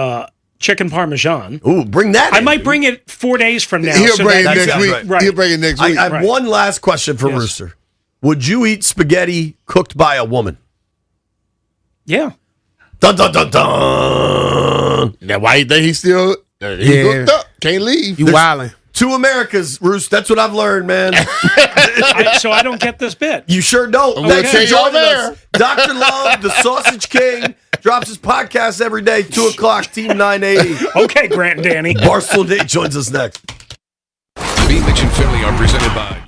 chicken parmesan. Ooh, bring that. I might bring it 4 days from now. He'll so bring it that- next week. Right. He'll bring it next week. I have one last question for Rooster. Would you eat spaghetti cooked by a woman? Yeah. Dun dun dun dun. Now, why you think he's still hooked up? Can't leave. You wildin'. Two Americas, Roos. That's what I've learned, man. So I don't get this bit. You sure don't. Okay. Thanks for Okay. joining us. Dr. Love, the Sausage King, drops his podcast every day, 2 o'clock, Team 980. Okay, Grant and Danny. Barstool Nate joins us next. B. Mitch and Philly are presented by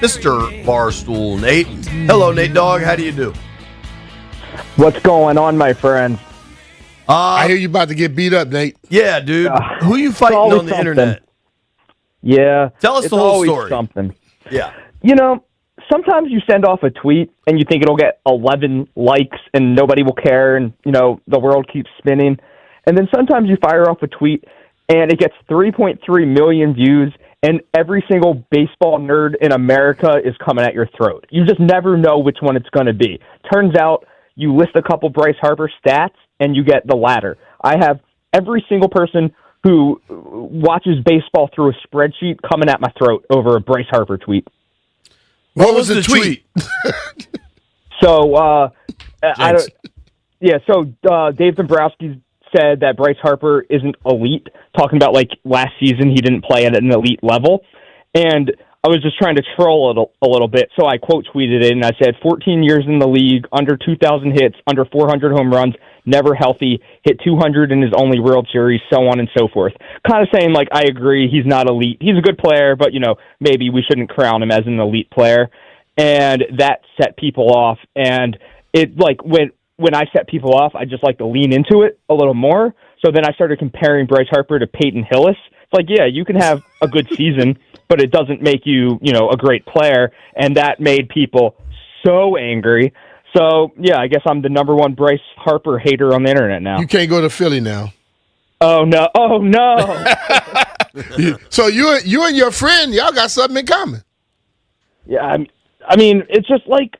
Mr. Barstool Nate. Hello, Nate Dogg. How do you do? What's going on, my friends? I hear you about to get beat up, Nate. Yeah, dude. Who you fighting on the internet? Yeah. Tell us it's the whole always story. Something. Yeah. You know, sometimes you send off a tweet and you think it'll get 11 likes and nobody will care and, you know, the world keeps spinning. And then sometimes you fire off a tweet and it gets 3.3 million views and every single baseball nerd in America is coming at your throat. You just never know which one it's going to be. Turns out you list a couple Bryce Harper stats and you get the latter. I have every single person who watches baseball through a spreadsheet coming at my throat over a Bryce Harper tweet. What was the tweet? So, Dave Dombrowski said that Bryce Harper isn't elite, talking about like last season he didn't play at an elite level. And I was just trying to troll it a little bit, so I quote tweeted it, and I said, 14 years in the league, under 2,000 hits, under 400 home runs, never healthy, hit 200 in his only World Series, so on and so forth. Kind of saying, like, I agree, he's not elite. He's a good player, but, you know, maybe we shouldn't crown him as an elite player. And that set people off, and it, like, when I set people off, I just like to lean into it a little more. So then I started comparing Bryce Harper to Peyton Hillis. It's like, yeah, you can have a good season, but it doesn't make you, you know, a great player. And that made people so angry. So, yeah, I guess I'm the number one Bryce Harper hater on the internet now. You can't go to Philly now. Oh, no. Oh, no. So you and your friend, y'all got something in common. Yeah, I mean, it's just like,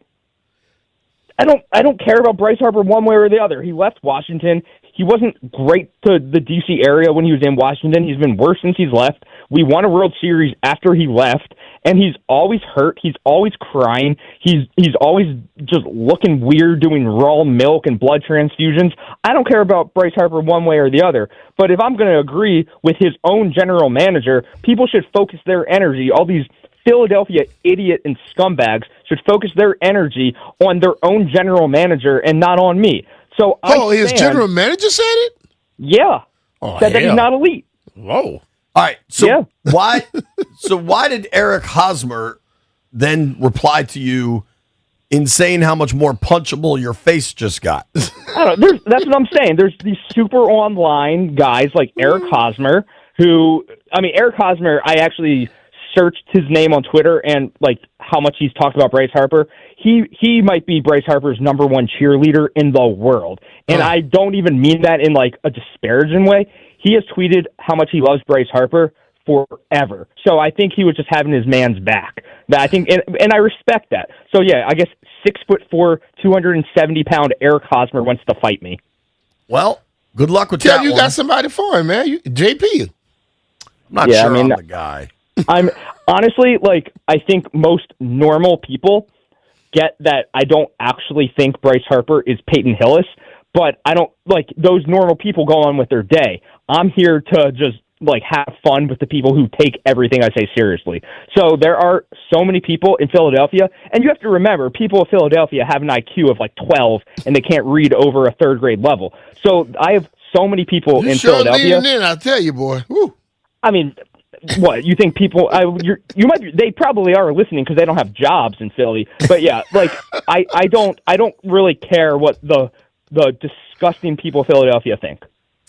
I don't care about Bryce Harper one way or the other. He left Washington. He wasn't great to the D.C. area when he was in Washington. He's been worse since he's left. We won a World Series after he left, and he's always hurt. He's always crying. He's always just looking weird, doing raw milk and blood transfusions. I don't care about Bryce Harper one way or the other, but if I'm going to agree with his own general manager, people should focus their energy, all these Philadelphia idiot and scumbags should focus their energy on their own general manager and not on me. So his general manager said it? Yeah. Said that he's not elite. Whoa. All right. So why did Eric Hosmer then reply to you in saying how much more punchable your face just got? I don't know. That's what I'm saying. There's these super online guys like Eric Hosmer who, Eric Hosmer, I actually searched his name on Twitter and like how much he's talked about Bryce Harper. He might be Bryce Harper's number one cheerleader in the world. And I don't even mean that in like a disparaging way. He has tweeted how much he loves Bryce Harper forever. So I think he was just having his man's back. That I think, and I respect that. So yeah, I guess 6'4", 270-pound Eric Hosmer wants to fight me. Well, good luck with that. You got somebody for him, man. JP. I'm not sure I'm the guy. I'm honestly, like, I think most normal people get that I don't actually think Bryce Harper is Peyton Hillis, but I don't, like, those normal people go on with their day. I'm here to just, like, have fun with the people who take everything I say seriously. So there are so many people in Philadelphia, and you have to remember, people in Philadelphia have an IQ of, like, 12, and they can't read over a third grade level. So I have so many people in Philadelphia. Leaning in, I tell you, boy. Woo. I mean, what you think people? You might. They probably are listening because they don't have jobs in Philly. But yeah, like I don't really care what the disgusting people of Philadelphia think.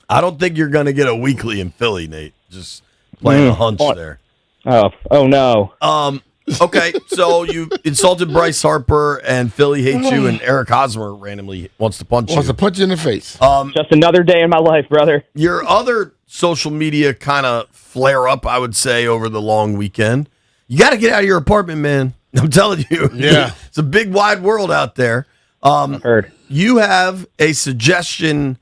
I don't think you're going to get a weekly in Philly, Nate. Just playing a hunch there. Oh no. Okay, so you insulted Bryce Harper, and Philly hates you, and Eric Hosmer randomly wants to punch you. Wants to punch you in the face. Just another day in my life, brother. Your other social media kind of flare up, I would say, over the long weekend. You got to get out of your apartment, man. I'm telling you. Yeah. It's a big, wide world out there. Heard. You have a suggestion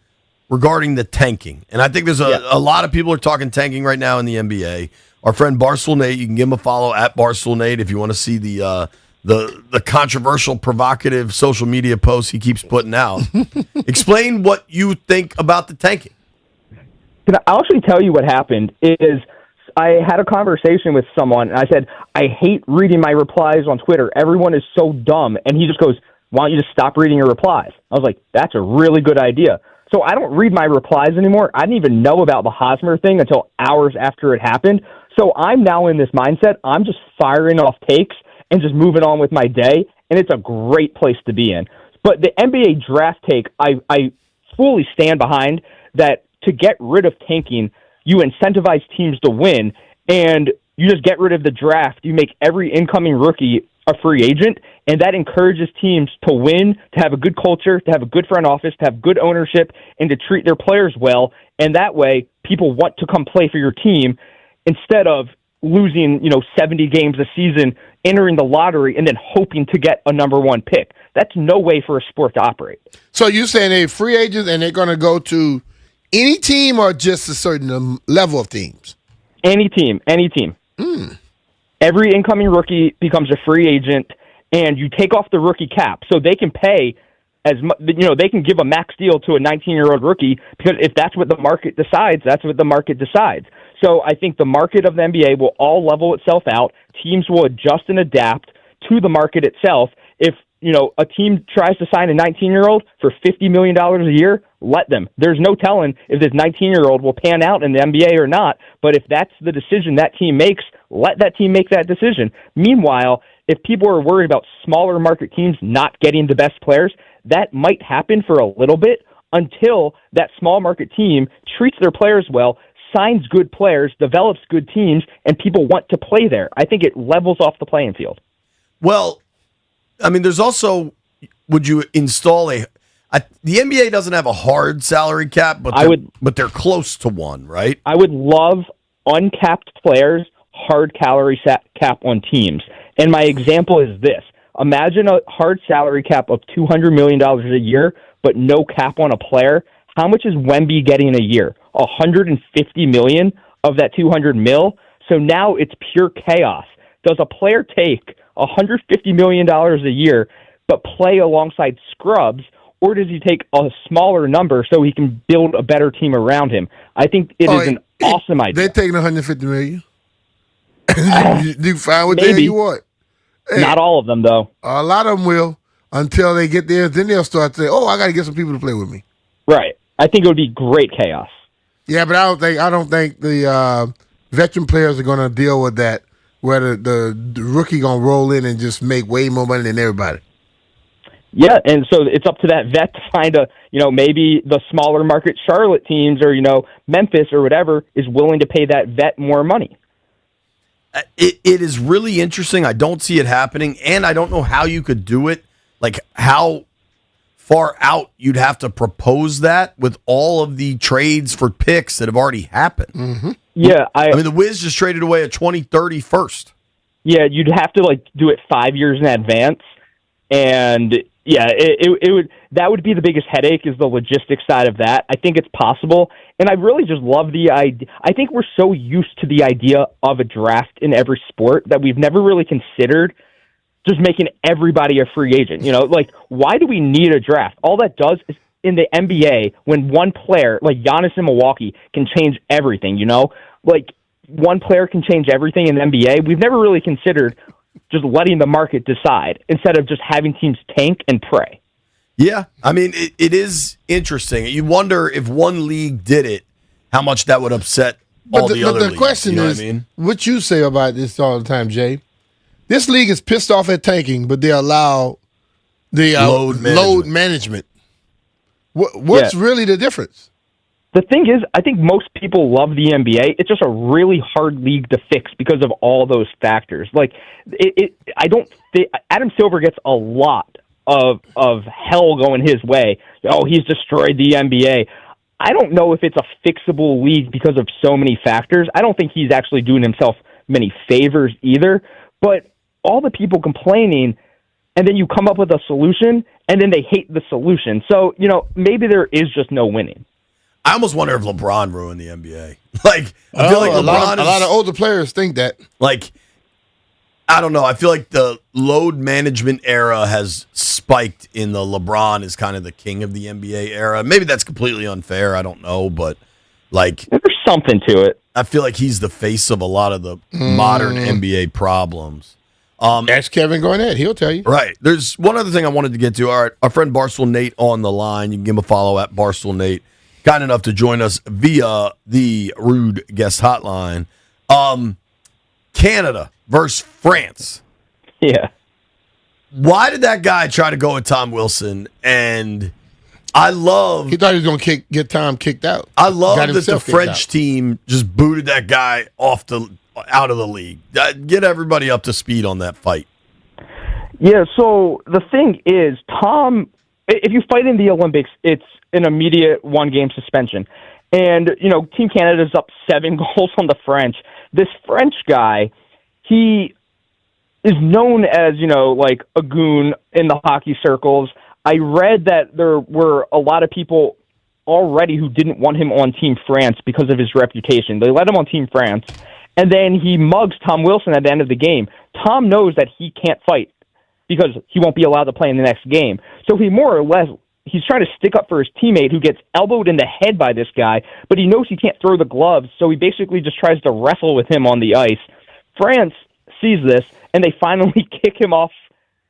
regarding the tanking, and I think there's a lot of people are talking tanking right now in the NBA. Our friend Barstool Nate, you can give him a follow at Barstool Nate if you want to see the controversial, provocative social media posts he keeps putting out. Explain what you think about the tanking. I'll actually tell you what happened is I had a conversation with someone, and I said, I hate reading my replies on Twitter. Everyone is so dumb. And he just goes, why don't you just stop reading your replies? I was like, that's a really good idea. So I don't read my replies anymore. I didn't even know about the Hosmer thing until hours after it happened. So I'm now in this mindset. I'm just firing off takes, and just moving on with my day, and it's a great place to be in. But the NBA draft take, I fully stand behind that. To get rid of tanking, you incentivize teams to win, and you just get rid of the draft. You make every incoming rookie a free agent, and that encourages teams to win, to have a good culture, to have a good front office, to have good ownership, and to treat their players well. And that way, people want to come play for your team instead of losing, 70 games a season, entering the lottery, and then hoping to get a number one pick. That's no way for a sport to operate. So you're saying they're free agents and they're going to go to any team or just a certain level of teams? Any team. Every incoming rookie becomes a free agent, and you take off the rookie cap, so they can pay as much. They can give a max deal to a 19-year-old rookie, because if that's what the market decides, that's what the market decides. So I think the market of the NBA will all level itself out. Teams will adjust and adapt to the market itself. If a team tries to sign a 19-year-old for $50 million a year, let them. There's no telling if this 19-year-old will pan out in the NBA or not, but if that's the decision that team makes, let that team make that decision. Meanwhile, if people are worried about smaller market teams not getting the best players, that might happen for a little bit until that small market team treats their players well, signs good players, develops good teams, and people want to play there. I think it levels off the playing field. Well, I mean, there's also, would you install the NBA doesn't have a hard salary cap, but they're close to one, right? I would love uncapped players, hard salary cap on teams. And my example is this. Imagine a hard salary cap of $200 million a year, but no cap on a player. How much is Wemby getting a year? $150 million of that $200 mil. So now it's pure chaos. Does a player take $150 million a year but play alongside scrubs, or does he take a smaller number so he can build a better team around him? I think it is an awesome idea. They're taking $150 million. You find what the hell you want. Hey, not all of them, though. A lot of them will until they get there. Then they'll start saying, "Oh, I got to get some people to play with me." Right. I think it would be great chaos. Yeah, but I don't think the veteran players are going to deal with that, where the rookie going to roll in and just make way more money than everybody. Yeah, and so it's up to that vet to find maybe the smaller market Charlotte teams or, Memphis or whatever is willing to pay that vet more money. It is really interesting. I don't see it happening, and I don't know how you could do it, like how far out you'd have to propose that with all of the trades for picks that have already happened. Mm-hmm. Yeah. I mean, the Wiz just traded away a 2030 first. Yeah, you'd have to do it 5 years in advance, and yeah, that would be the biggest headache, is the logistics side of that. I think it's possible, and I really just love the idea. I think we're so used to the idea of a draft in every sport that we've never really considered just making everybody a free agent. Why do we need a draft? All that does is, in the NBA, when one player, like Giannis in Milwaukee, can change everything, one player can change everything in the NBA. We've never really considered just letting the market decide instead of just having teams tank and pray. Yeah, I mean, it is interesting. You wonder if one league did it, how much that would upset all the other leagues. The question is, what you say about this all the time, Jay? This league is pissed off at tanking, but they allow the load management. What's really the difference? The thing is, I think most people love the NBA. It's just a really hard league to fix because of all those factors. I don't think Adam Silver gets a lot of hell going his way. Oh, he's destroyed the NBA. I don't know if it's a fixable league because of so many factors. I don't think he's actually doing himself many favors either. But all the people complaining, and then you come up with a solution, and then they hate the solution. So, maybe there is just no winning. I almost wonder if LeBron ruined the NBA. I feel like a lot of older players think that. I don't know. I feel like the load management era has spiked in the LeBron is kind of the king of the NBA era. Maybe that's completely unfair. I don't know, but there's something to it. I feel like he's the face of a lot of the modern NBA problems. That's Kevin Garnett. He'll tell you. Right. There's one other thing I wanted to get to. All right, our friend Barstool Nate on the line. You can give him a follow at Barstool Nate. Kind enough to join us via the Rude Guest Hotline. Canada versus France. Yeah. Why did that guy try to go with Tom Wilson? And I love. He thought he was going to get Tom kicked out. I love Got that the himself kicked French out. team just booted that guy out of the league. Get everybody up to speed on that fight. Yeah, so the thing is, Tom, if you fight in the Olympics, it's an immediate one-game suspension. And, Team Canada's up 7 goals on the French. This French guy, he is known as, like a goon in the hockey circles. I read that there were a lot of people already who didn't want him on Team France because of his reputation. They let him on Team France, and then he mugs Tom Wilson at the end of the game. Tom knows that he can't fight because he won't be allowed to play in the next game. So he more or less, he's trying to stick up for his teammate who gets elbowed in the head by this guy, but he knows he can't throw the gloves, so he basically just tries to wrestle with him on the ice. France sees this, and they finally kick him off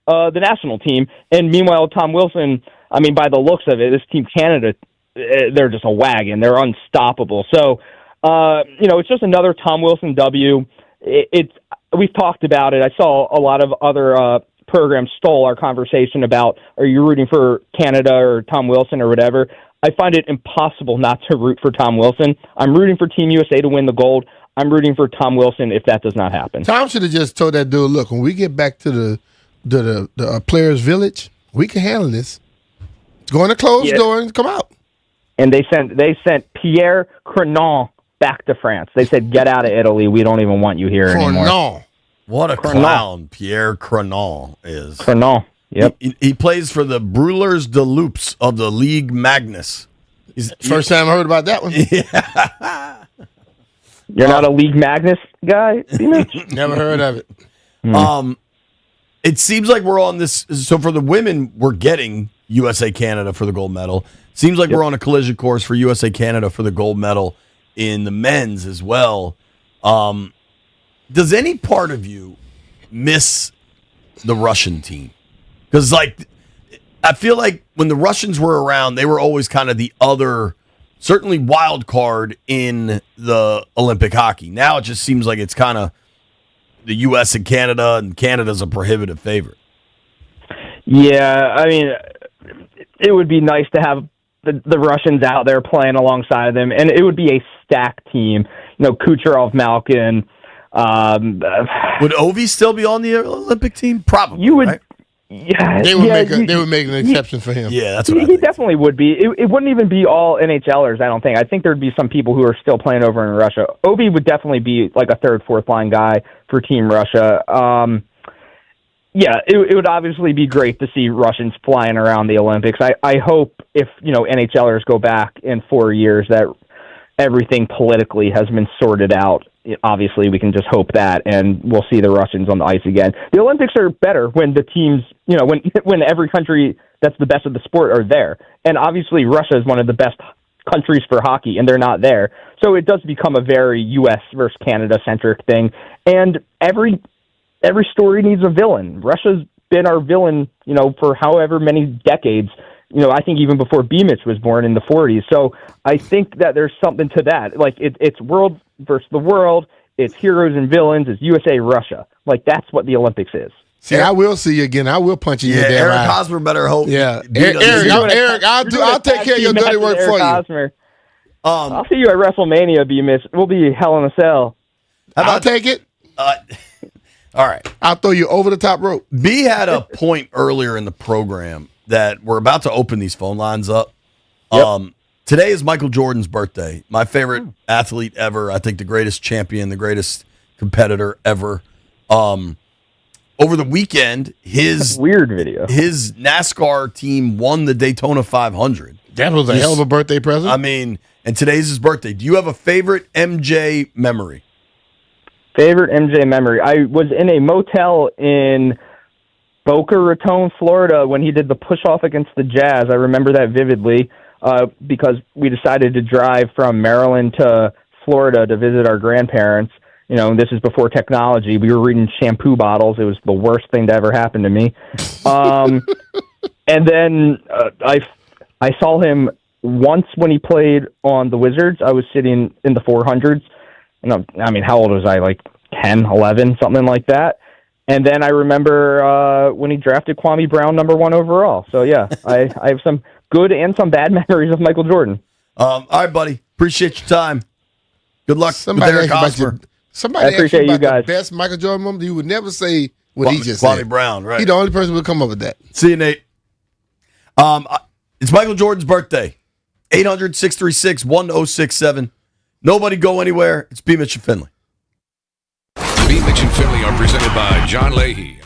the national team. And meanwhile, Tom Wilson, by the looks of it, this Team Canada, they're just a wagon. They're unstoppable. So, it's just another Tom Wilson W. We've talked about it. I saw a lot of other programs stole our conversation about, are you rooting for Canada or Tom Wilson or whatever? I find it impossible not to root for Tom Wilson. I'm rooting for Team USA to win the gold. I'm rooting for Tom Wilson if that does not happen. Tom should have just told that dude, look, when we get back to the players' village, we can handle this. Go in the closed door and come out. And they sent Pierre Crenon back to France. They said, get out of Italy. We don't even want you here anymore. What a clown Pierre Crenon is. Crenon, yep. He plays for the Brûleurs de Loups of the Ligue Magnus. First time I heard about that one. Yeah. You're not a League Magnus guy, Never heard of it. It seems like we're on this. So for the women, we're getting USA Canada for the gold medal. Seems like we're on a collision course for USA Canada for the gold medal in the men's as well. Does any part of you miss the Russian team? Because, I feel like when the Russians were around, they were always kind of the other, certainly wild card in the Olympic hockey. Now it just seems like it's kind of the U.S. and Canada's a prohibitive favorite. Yeah, it would be nice to have the Russians out there playing alongside them, and it would be a stacked team. Kucherov, Malkin. Would Ovi still be on the Olympic team? Probably. You would. Right? Yeah, they would make an exception for him. Yeah, that's what he definitely would be. It wouldn't even be all NHLers, I don't think. I think there'd be some people who are still playing over in Russia. Ovi would definitely be like a third, fourth line guy for Team Russia. It would obviously be great to see Russians flying around the Olympics. I hope if NHLers go back in 4 years that everything politically has been sorted out. Obviously, we can just hope that, and we'll see the Russians on the ice again. The Olympics are better when the teams, when every country that's the best of the sport are there. And obviously, Russia is one of the best countries for hockey, and they're not there. So it does become a very U.S. versus Canada-centric thing. And every story needs a villain. Russia's been our villain, for however many decades. I think even before B-Mitch was born in the 40s. So I think that there's something to that. It's world versus the world. It's heroes and villains. It's USA, Russia. That's what the Olympics is. See, I will see you again. I will punch you in your damn Eric eye. Hosmer better hope. Yeah, Eric, I'll take care of your dirty work for you. Hosmer. I'll see you at WrestleMania, B-Mitch. We'll be Hell in a Cell. I'll take it. All right. I'll throw you over the top rope. B had a point earlier in the program that we're about to open these phone lines up. Yep. Today is Michael Jordan's birthday. My favorite athlete ever. I think the greatest champion, the greatest competitor ever. Over the weekend, his weird video. His NASCAR team won the Daytona 500. That was a hell of a birthday present. And today's his birthday. Do you have a favorite MJ memory? Favorite MJ memory? I was in a motel in Boca Raton, Florida, when he did the push-off against the Jazz. I remember that vividly because we decided to drive from Maryland to Florida to visit our grandparents. This is before technology. We were reading shampoo bottles. It was the worst thing to ever happen to me. And then I saw him once when he played on the Wizards. I was sitting in the 400s. And how old was I? 10, 11, something like that. And then I remember when he drafted Kwame Brown number 1 overall. So, yeah, I have some good and some bad memories of Michael Jordan. All right, buddy. Appreciate your time. Good luck with Eric Hosmer. Somebody asked you about the best Michael Jordan moment. You would never say what he just said. Kwame Brown, right. He's the only person who would come up with that. See you, Nate. It's Michael Jordan's birthday. 800-636-1067. Nobody go anywhere. It's B. Mitch and Finley. B. Mitch and Finley are presented by John Leahy.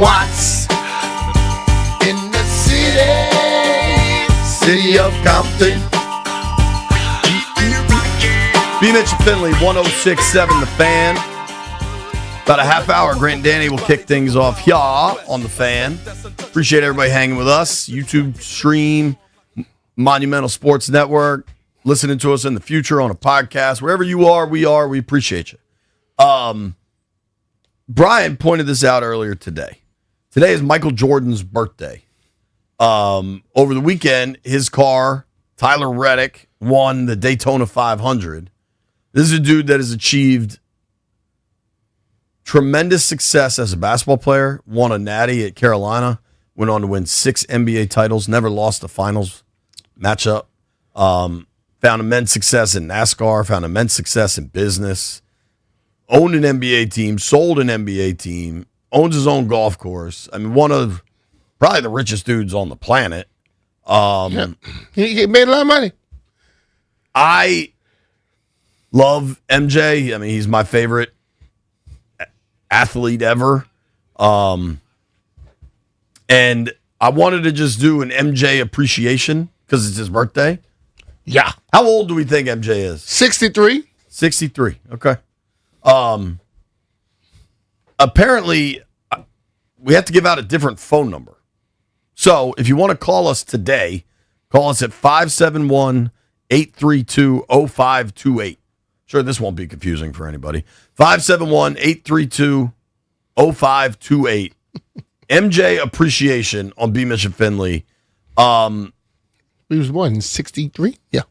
Watts in the city of Compton. B. Mitch and Finley, 106.7 The Fan. About a half hour, Grant and Danny will kick things off here on The Fan. Appreciate everybody hanging with us. YouTube stream, Monumental Sports Network, listening to us in the future on a podcast. Wherever you are, we appreciate you. Brian pointed this out earlier today. Today is Michael Jordan's birthday. Over the weekend, his car, Tyler Reddick, won the Daytona 500. This is a dude that has achieved tremendous success as a basketball player, won a natty at Carolina, went on to win 6 NBA titles, never lost a finals matchup, found immense success in NASCAR, found immense success in business, owned an NBA team, sold an NBA team, owns his own golf course. I mean, one of probably the richest dudes on the planet. He made a lot of money. I love MJ. I mean, he's my favorite athlete ever. And I wanted to just do an MJ appreciation because it's his birthday. Yeah. How old do we think MJ is? 63. 63. Okay. Apparently, we have to give out a different phone number. So if you want to call us today, call us at 571-832-0528. Sure, this won't be confusing for anybody. 571-832-0528. MJ appreciation on B. Mitch and Finley. He was born in 63? Yeah.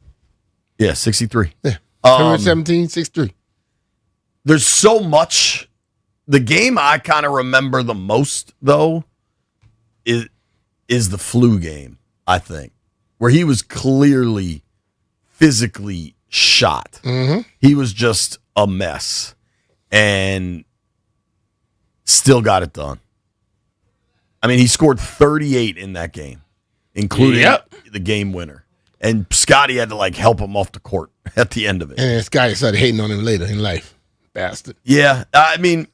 Yeah, 63. Yeah. 17, 63. There's so much. The game I kind of remember the most, though, is the flu game, I think, where he was clearly physically shot. Mm-hmm. He was just a mess and still got it done. I mean, he scored 38 in that game, including the game winner. And Scotty had to, help him off the court at the end of it. And Scotty started hating on him later in life. Bastard. Yeah. I mean,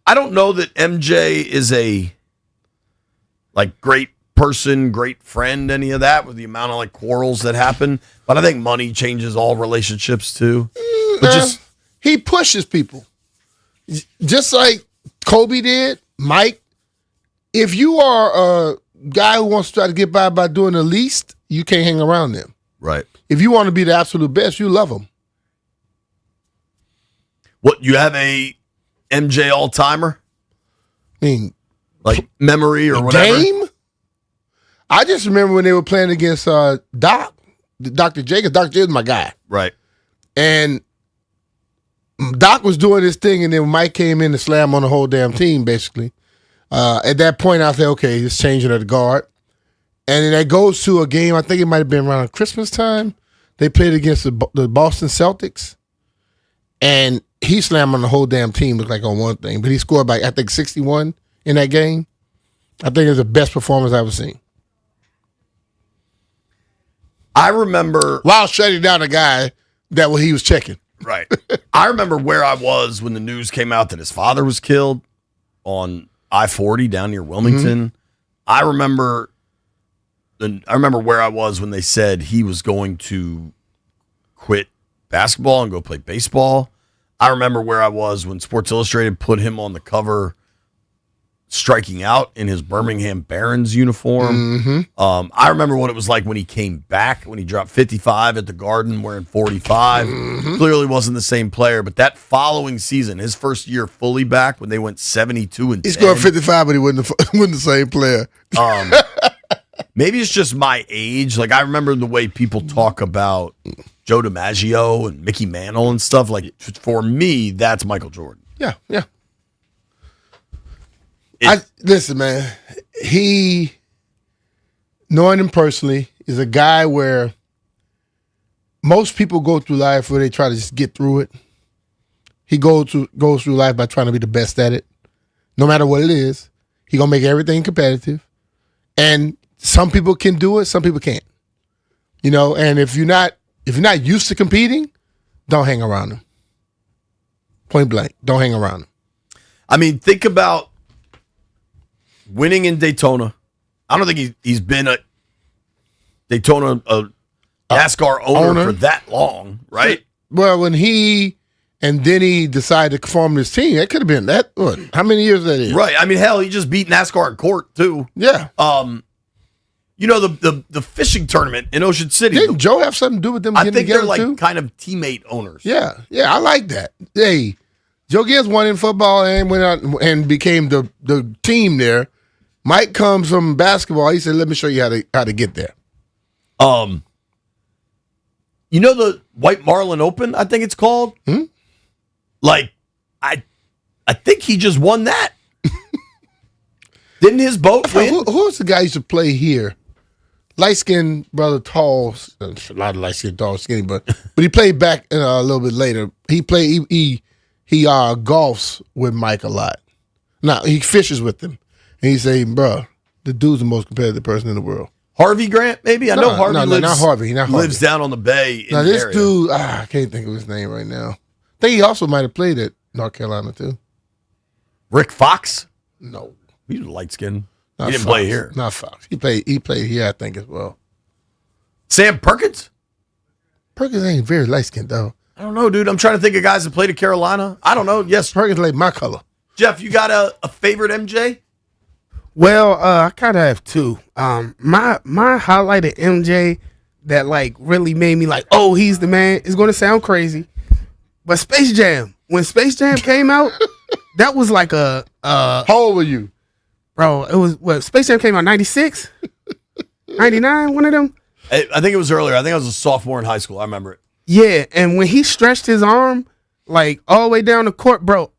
I don't know that MJ is a, great person, great friend, any of that, with the amount of, quarrels that happen. But I think money changes all relationships, too. But he pushes people. Just like Kobe did, Mike. If you are a guy who wants to try to get by doing the least, you can't hang around them. Right. If you want to be the absolute best, you love them. What, you have a MJ all-timer? I mean, memory or whatever? Game? I just remember when they were playing against Dr. Jacobs. Dr. Jacobs is my guy. Right. And Doc was doing this thing, and then Mike came in to slam on the whole damn team, basically. At that point, I said, okay, it's changing of the guard. And then that goes to a game, I think it might have been around Christmas time. They played against the Boston Celtics. And he slammed on the whole damn team, looked like on one thing. But he scored by, I think, 61 in that game. I think it was the best performance I've ever seen. I remember... While shutting down a guy that he was checking. Right. I remember where I was when the news came out that his father was killed on I-40 down near Wilmington. Mm-hmm. I remember where I was when they said he was going to quit basketball and go play baseball. I remember where I was when Sports Illustrated put him on the cover striking out in his Birmingham Barons uniform. Mm-hmm. I remember what it was like when he came back, when he dropped 55 at the Garden wearing 45. Mm-hmm. Clearly wasn't the same player, but that following season, his first year fully back when they went 72-10. He scored 55, but he wasn't the same player. Maybe it's just my age. I remember the way people talk about Joe DiMaggio and Mickey Mantle and stuff. For me, that's Michael Jordan. Yeah. Listen, man, knowing him personally, is a guy where most people go through life where they try to just get through it. He goes through life by trying to be the best at it. No matter what it is, he gonna make everything competitive. And some people can do it, some people can't. And if you're not used to competing, don't hang around him. Point blank, don't hang around him. I mean, think about winning in Daytona. I don't think he's been a Daytona NASCAR owner for that long, right? Well, when he decided to form this team, it could have been that. What? How many years that is? Right. I mean, hell, he just beat NASCAR in court too. Yeah. The fishing tournament in Ocean City. Didn't Joe have something to do with them? I think they're like too? kind of teammate owners. Yeah, I like that. Hey, Joe Gibbs won in football and went out and became the team there. Mike comes from basketball. He said, "Let me show you how to get there." The White Marlin Open, I think it's called. Like, I think he just won that. Didn't his boat win? Who was the guy who used to play here? Light-skinned brother, tall, a lot of light-skinned, tall, skinny, but he played back a little bit later. He golfs with Mike a lot. Now, he fishes with him. And he say, bro, the dude's the most competitive person in the world. Harvey Grant, maybe? I know Harvey lives, not Harvey. lives down on the bay. Now, this dude, I can't think of his name right now. I think he also might have played at North Carolina, too. Rick Fox? No. He was light-skinned. He Not didn't Fox. play here. Not Fox. He played here, I think, as well. Sam Perkins? Perkins ain't very light-skinned, though. I don't know, dude. I'm trying to think of guys that played at Carolina. I don't know. Yes. Perkins like my color. Jeff, you got a favorite MJ? Well, I kind of have two. My highlighted MJ that like really made me like, oh, he's the man. It's going to sound crazy, but Space Jam. When Space Jam came out, that was like a. How old were you, bro? It was Space Jam came out 96, 99. One of them. I think it was earlier. I think I was a sophomore in high school. I remember it. Yeah, and when he stretched his arm like all the way down the court, bro.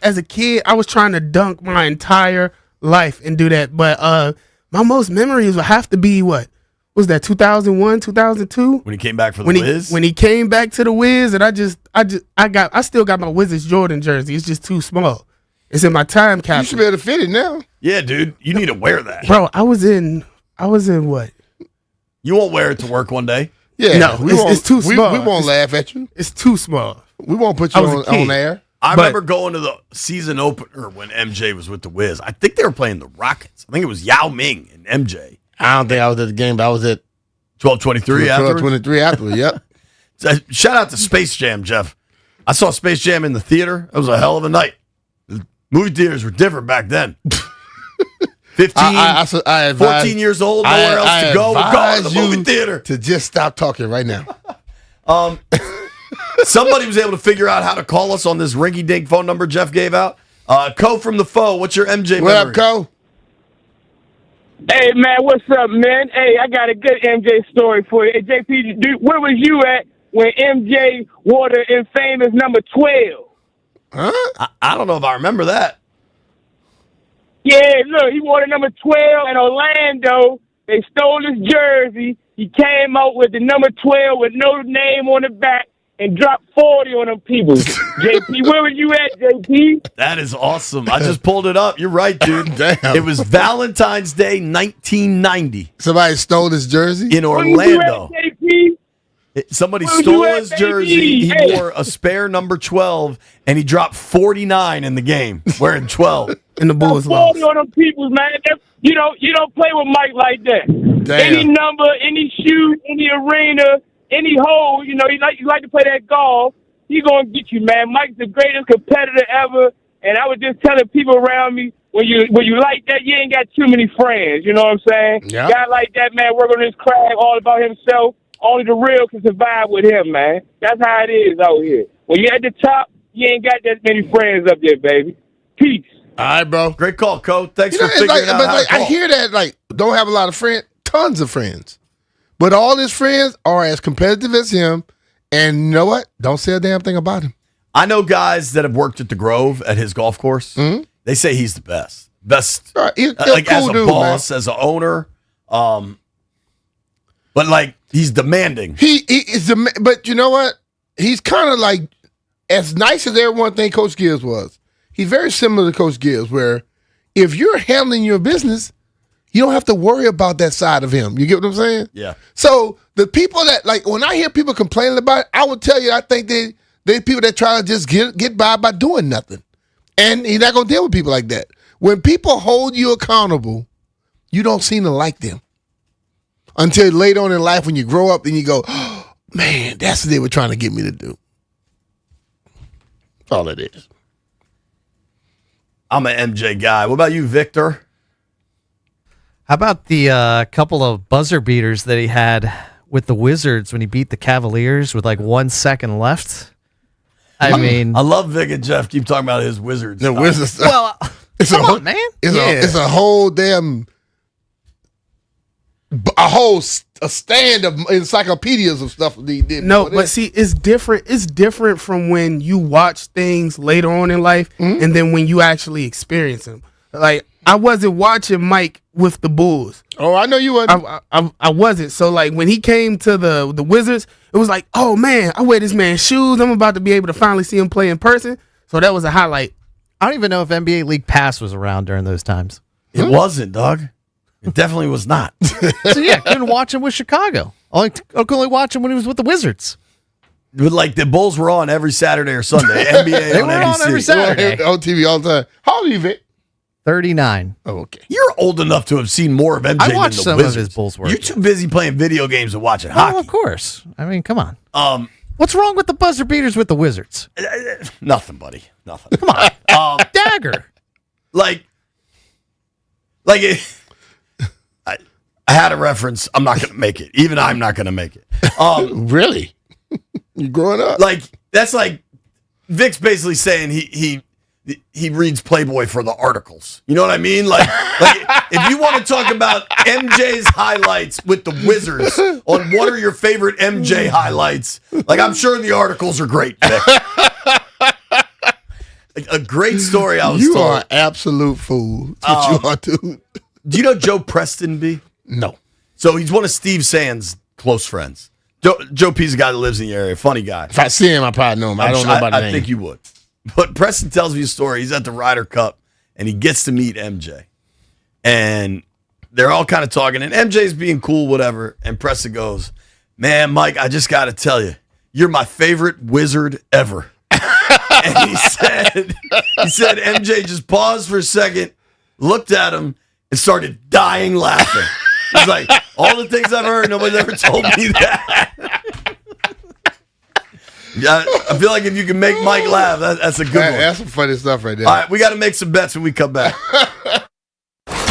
As a kid, I was trying to dunk my entire life and do that, but my most memories would have to be what was that 2001, 2002 when he came back for the Wiz. When he came back to the Wiz, and I still got my Wizards Jordan jersey. It's just too small. It's in my time capsule. You should be able to fit it now. Yeah, dude, you need to wear that, bro. I was in what? You won't wear it to work one day. Yeah, no, it's too small. We won't laugh at you. It's too small. We won't put you on air. I remember going to the season opener when MJ was with the Wiz. I think they were playing the Rockets. I think it was Yao Ming and MJ. I don't think I was at the game, but I was at 12:23 after. 12:23 after. Yep. Shout out to Space Jam, Jeff. I saw Space Jam in the theater. It was a hell of a night. The movie theaters were different back then. 14 years old, nowhere else to go. We're going to the movie theater. To just stop talking right now. Somebody was able to figure out how to call us on this rinky-dink phone number Jeff gave out. Co from the Foe, what's your MJ memory? What up, Co? Hey, man, what's up, man? Hey, I got a good MJ story for you. Hey, JP, where was you at when MJ wore the infamous number 12? Huh? I don't know if I remember that. Yeah, look, he wore the number 12 in Orlando. They stole his jersey. He came out with the number 12 with no name on the back and dropped 40 on them people. JP, where were you at, JP? That is awesome. I just pulled it up. You're right, dude. Damn. It was Valentine's Day, 1990. Somebody stole his jersey? In Orlando. Where you at, JP? Somebody Where stole you at, his baby? jersey. He Hey. wore a spare number 12, and he dropped 49 in the game, wearing 12. And the Bulls lost. 40 on them people, man. You don't play with Mike like that. Damn. Any number, any shoe, any arena, any hole, you like to play that golf, he gonna get you, man. Mike's the greatest competitor ever, and I was just telling people around me, when you like that, you ain't got too many friends, you know what I'm saying? Yeah. Guy like that, man, work on his craft, all about himself. Only the real can survive with him, man. That's how it is out here. When you're at the top, you ain't got that many friends up there, baby. Peace. All right, bro. Great call, Co. Thanks You know, for it's figuring like, out but how like, to call. I hear that, like, don't have a lot of friends. Tons of friends. But all his friends are as competitive as him. And you know what? Don't say a damn thing about him. I know guys that have worked at the Grove at his golf course. Mm-hmm. They say he's the best. Best, He's like cool as a dude, boss, as an owner. But like he's demanding. He is, but you know what? He's kind of like as nice as everyone think Coach Gibbs was. He's very similar to Coach Gibbs, where if you're handling your business, you don't have to worry about that side of him. You get what I'm saying? Yeah. So the people that like when I hear people complaining about it, I would tell you I think they people that try to just get by doing nothing, and he's not gonna deal with people like that. when people hold you accountable, you don't seem to like them until later on in life when you grow up and you go, oh, man, that's what they were trying to get me to do. That's all it is. I'm an MJ guy. What about you, Victor? How about the couple of buzzer beaters that he had with the Wizards when he beat the Cavaliers with like 1 second left? I mean, I love Vic and Jeff keep talking about his Wizards. The Wizards stuff. well, come on, man. It's a whole damn a stand of encyclopedias of stuff that he did. No, but see, it's different. It's different from when you watch things later on in life and then when you actually experience them. Like, I wasn't watching Mike with the Bulls. Oh, I know you wasn't. I wasn't. So, like, when he came to the Wizards, it was like, oh, man, I wear this man's shoes. I'm about to be able to finally see him play in person. So that was a highlight. I don't even know if NBA League Pass was around during those times. It wasn't, dog. It definitely was not. So, yeah, couldn't watch him with Chicago. I could only watch him when he was with the Wizards. But like the Bulls were on every Saturday or Sunday. NBA They on were NBC. on every Saturday. On TV all the time. How old are you, Vic? 39. Oh, okay. You're old enough to have seen more of MJ I than watched the some Wizards. of his Bulls work. You're too busy playing video games and watching hockey. Oh, of course. I mean, come on. What's What's wrong with the buzzer beaters with the Wizards? Nothing, buddy. Nothing. Come on. Dagger. Like it, I had a reference. I'm not going to make it. Even I'm not going to make it. Really? You growing up? Like that's like Vic's basically saying he reads Playboy for the articles. You know what I mean? Like if you want to talk about MJ's highlights with the Wizards on what are your favorite MJ highlights, like I'm sure the articles are great, Vic. Like, a great story I was You told. are an absolute fool. That's what you are, dude. Do you know Joe Preston, B? No. So he's one of Steve Sand's close friends. Joe P's a guy that lives in the area, funny guy. If I see him, I probably know him. I don't know about the I name. think you would. But Preston tells me a story. He's at the Ryder Cup, and he gets to meet MJ. And they're all kind of talking, and MJ's being cool, whatever. And Preston goes, man, Mike, I just got to tell you, you're my favorite Wizard ever. And he said, MJ just paused for a second, looked at him, and started dying laughing. He's like, all the things I've heard, nobody's ever told me that. Yeah, I feel like if you can make Mike laugh, that's a good one. That's some funny stuff right there. All right, we got to make some bets when we come back.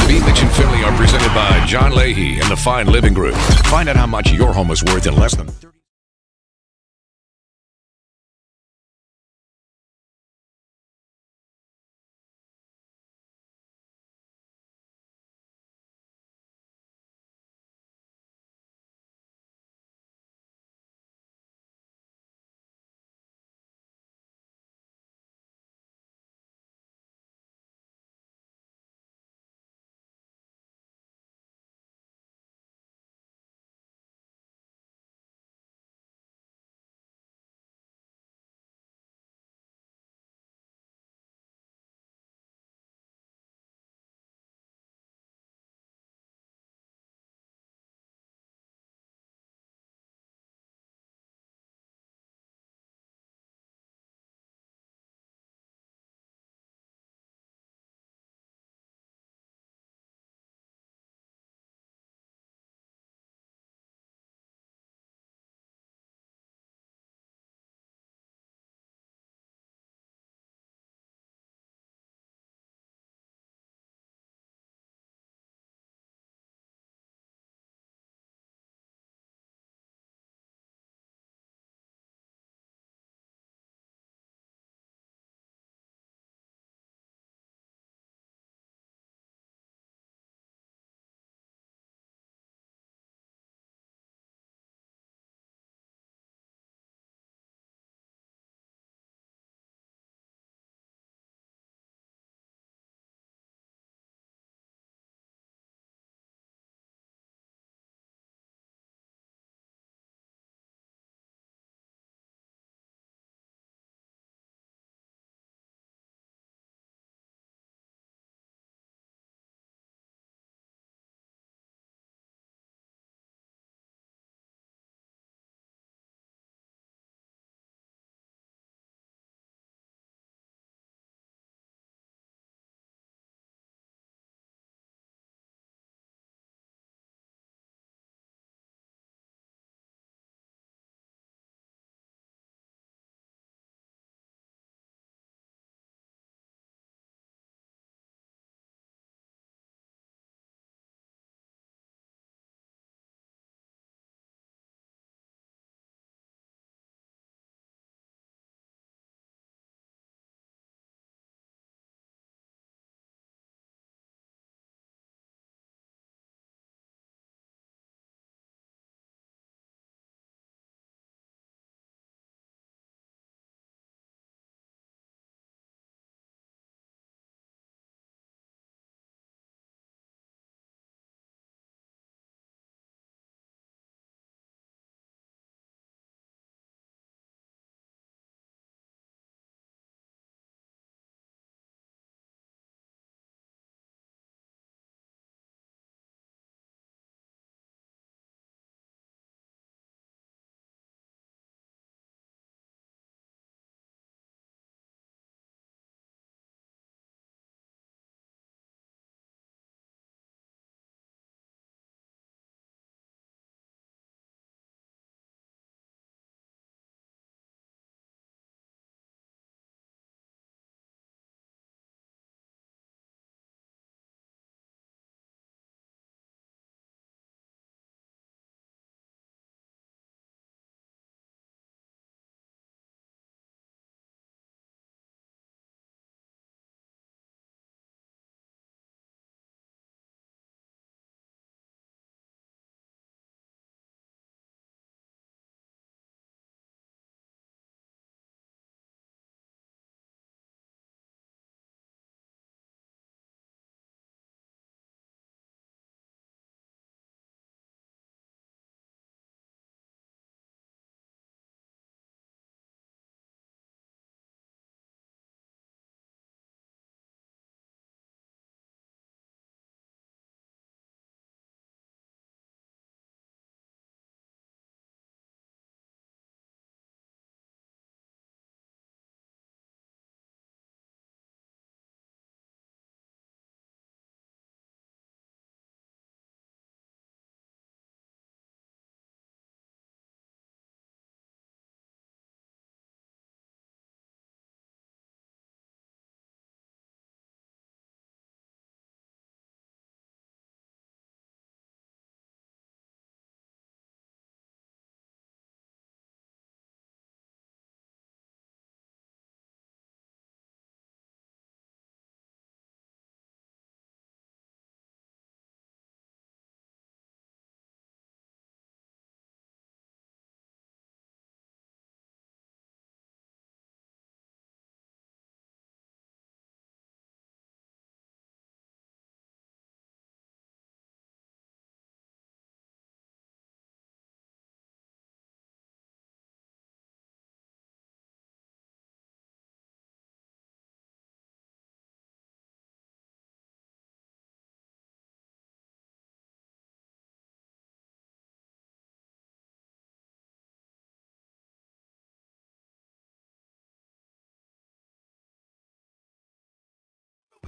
B. Mitch and Philly are presented by John Leahy and the Fine Living Group. Find out how much your home is worth in less than 30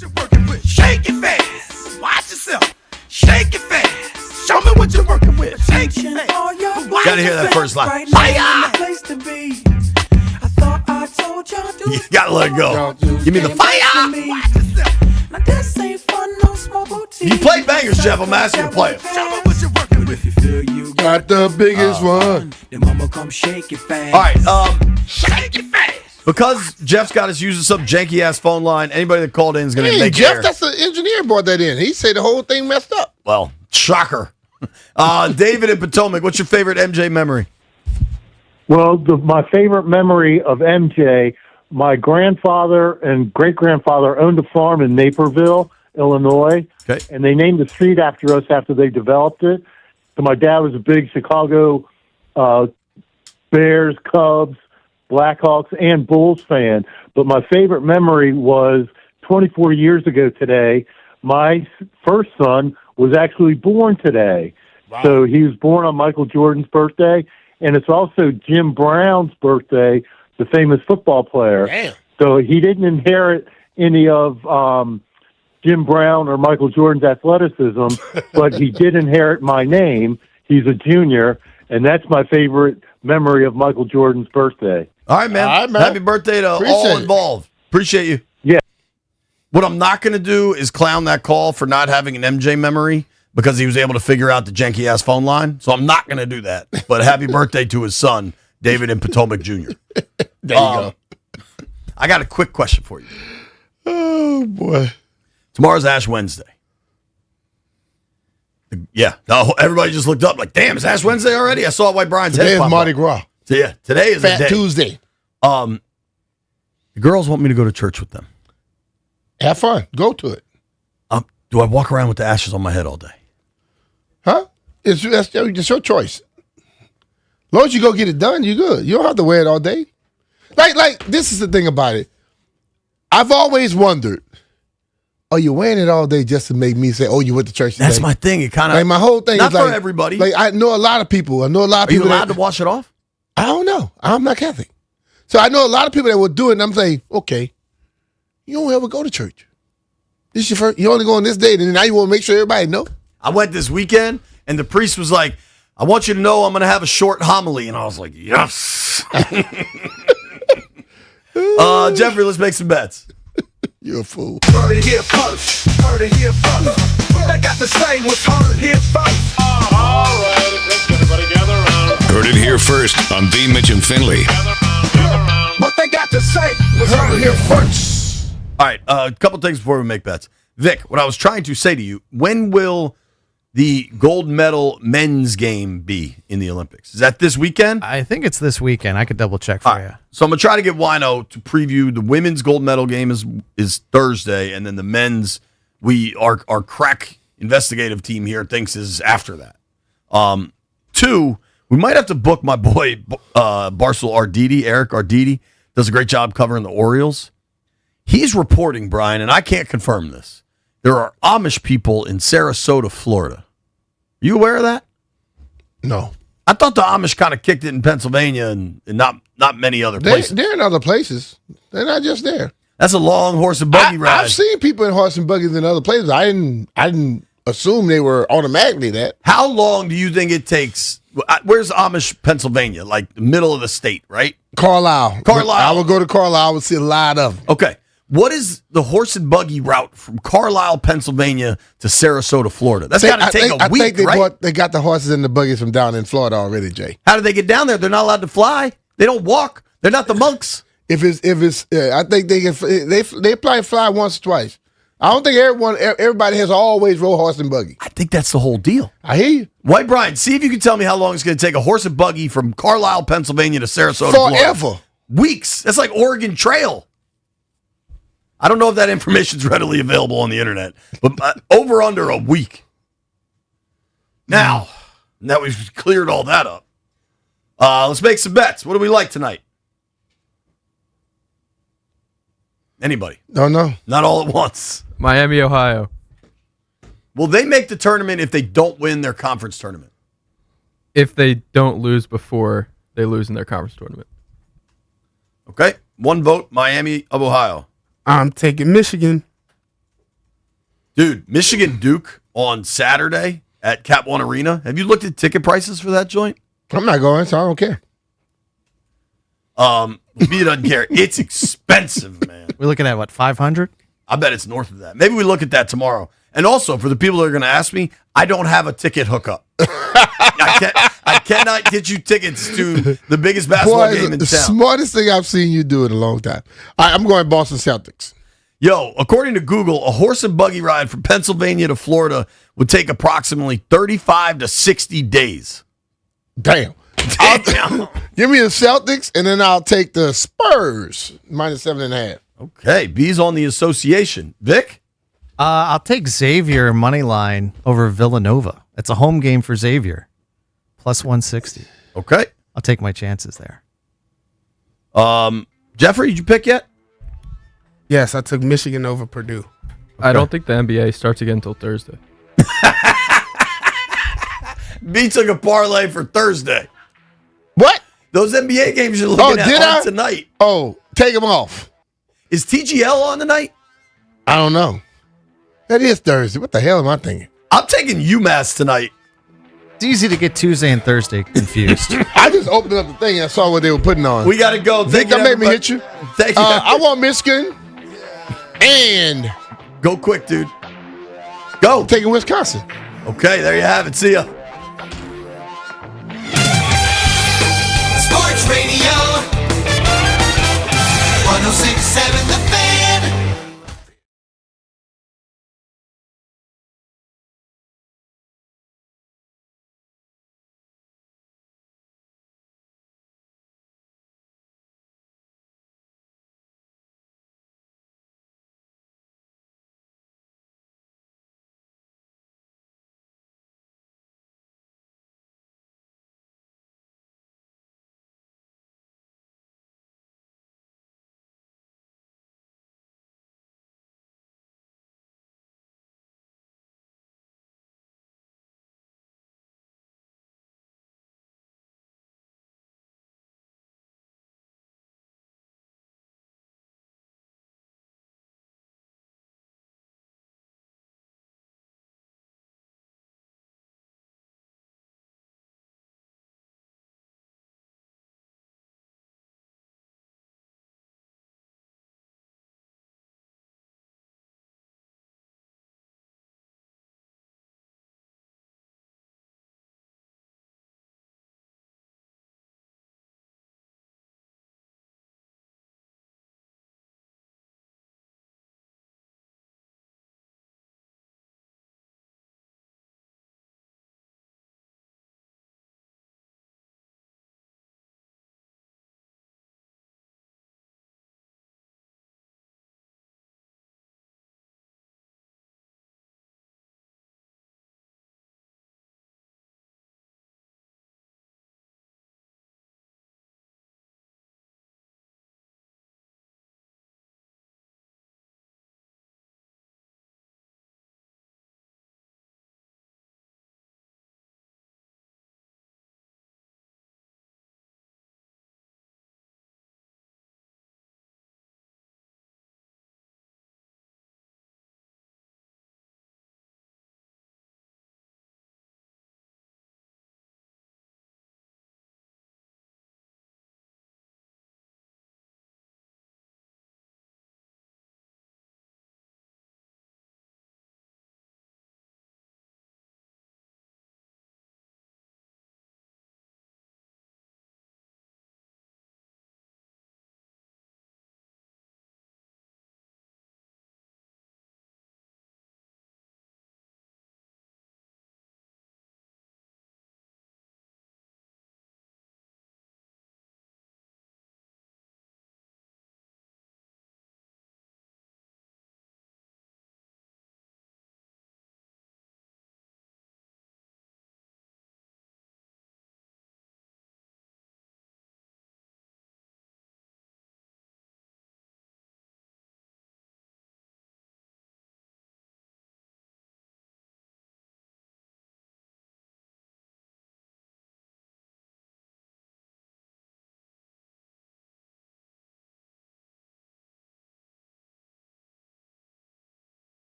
Shake it fast. Watch yourself. Shake it fast. Show me what you're working with. Shake it fast. Gotta hear that first line. You gotta let it go. Give me the fire. You play bangers, Jeff. I'm asking you to play it. Got the biggest one. All right. Shake it fast. Because Jeff's got us using some janky ass phone line, anybody that called in is going to make Jeff, air. that's the engineer brought that in. He said the whole thing messed up. Well, shocker. David in Potomac, what's your favorite MJ memory? Well, my favorite memory of MJ, my grandfather and great-grandfather owned a farm in Naperville, Illinois, and they named the street after us after they developed it. So my dad was a big Chicago Bears, Cubs, Blackhawks, and Bulls fan. But my favorite memory was 24 years ago today, my first son was actually born today. Wow. So he was born on Michael Jordan's birthday, and it's also Jim Brown's birthday, the famous football player. Damn. So he didn't inherit any of Jim Brown or Michael Jordan's athleticism, but he did inherit my name. He's a junior, and that's my favorite memory of Michael Jordan's birthday. All right, man. Happy birthday to all involved. Appreciate you. Yeah. What I'm not going to do is clown that call for not having an MJ memory because he was able to figure out the janky-ass phone line. So I'm not going to do that. But happy birthday to his son, David in Potomac Jr. There you go. I got a quick question for you. Oh, boy. Tomorrow's Ash Wednesday. Yeah. No, everybody just looked up like, damn, it's Ash Wednesday already? I saw White Brian's head Today is pop Mardi up. Gras. So, yeah, today is Fat the day. Tuesday. The girls want me to go to church with them. Have fun. Go to it. Do I walk around with the ashes on my head all day? Huh? It's your choice. As long as you go get it done, you're good. You don't have to wear it all day. Like this is the thing about it. I've always wondered, are you wearing it all day just to make me say, oh, you went to church today? That's my thing. It kind of like my whole thing not is for like, everybody. Like I know a lot of people. Are you allowed to wash it off? I don't know. I'm not Catholic. So I know a lot of people that will do it, and I'm saying, okay, you don't ever go to church. This is your first, you only go on this date, and now you want to make sure everybody know? I went this weekend, and the priest was like, I want you to know I'm going to have a short homily. And I was like, yes. Jeffrey, let's make some bets. You're a fool. Heard it here first. Heard it here first. I got to say what's heard here first. All right, let's everybody gather around. Heard it here first on V. Mitch and Finley. What they got to say was heard here first. All right, a couple things before we make bets. Vic, what I was trying to say to you, when will the gold medal men's game be in the Olympics? Is that this weekend? I think it's this weekend. I could double check for you. So I'm going to try to get Wino to preview the women's gold medal game is Thursday, and then the men's, our crack investigative team here thinks is after that. Two, we might have to book my boy Barcel Arditi, Eric Arditi, does a great job covering the Orioles. He's reporting, Brian, and I can't confirm this. There are Amish people in Sarasota, Florida. You aware of that? No. I thought the Amish kind of kicked it in Pennsylvania and not many other places. They're in other places. They're not just there. That's a long horse and buggy ride. I've seen people in horse and buggies in other places. I didn't assume they were automatically that. How long do you think it takes? Where's Amish, Pennsylvania? Like the middle of the state, right? Carlisle. I would go to Carlisle. I would see a lot of them. Okay. What is the horse and buggy route from Carlisle, Pennsylvania to Sarasota, Florida? That's got to take a week, I think right? they got the horses and the buggies from down in Florida already, Jay. How do they get down there? They're not allowed to fly. They don't walk. They're not the monks. I think they probably fly once or twice. I don't think everybody has always rode horse and buggy. I think that's the whole deal. I hear you. White Brian, see if you can tell me how long it's going to take a horse and buggy from Carlisle, Pennsylvania to Sarasota, Forever. Florida. Weeks. That's like Oregon Trail. I don't know if that information is readily available on the internet, but over under a week. Now we've cleared all that up, let's make some bets. What do we like tonight? Anybody? No. Not all at once. Miami, Ohio. Will they make the tournament if they don't win their conference tournament? If they don't lose before they lose in their conference tournament. Okay. One vote, Miami of Ohio. I'm taking Michigan. Dude, Michigan Duke on Saturday at Cap One Arena. Have you looked at ticket prices for that joint? I'm not going, so I don't care. B doesn't care. It's expensive, man. We're looking at what, 500? I bet it's north of that. Maybe we look at that tomorrow. And also, for the people that are going to ask me, I don't have a ticket hookup. I cannot get you tickets to the biggest basketball game in the town. Smartest thing I've seen you do in a long time. All right, I'm going Boston Celtics. Yo, according to Google, a horse and buggy ride from Pennsylvania to Florida would take approximately 35 to 60 days. Damn. Give me the Celtics, and then I'll take the Spurs -7.5. Okay, B's on the association. Vic? I'll take Xavier money line over Villanova. It's a home game for Xavier. +160. Okay. I'll take my chances there. Jeffrey, did you pick yet? Yes, I took Michigan over Purdue. I don't think the NBA starts again until Thursday. B took a parlay for Thursday. What? Those NBA games you're looking at on tonight. Oh, take them off. Is TGL on tonight? I don't know. That is Thursday. What the hell am I thinking? I'm taking UMass tonight. It's easy to get Tuesday and Thursday confused. I just opened up the thing and I saw what they were putting on. We got to go. Vic, that made me hit you. Thank you. I want Michigan and go quick, dude. Go. Taking Wisconsin. Okay, there you have it. See ya. Sports Radio 106.7 The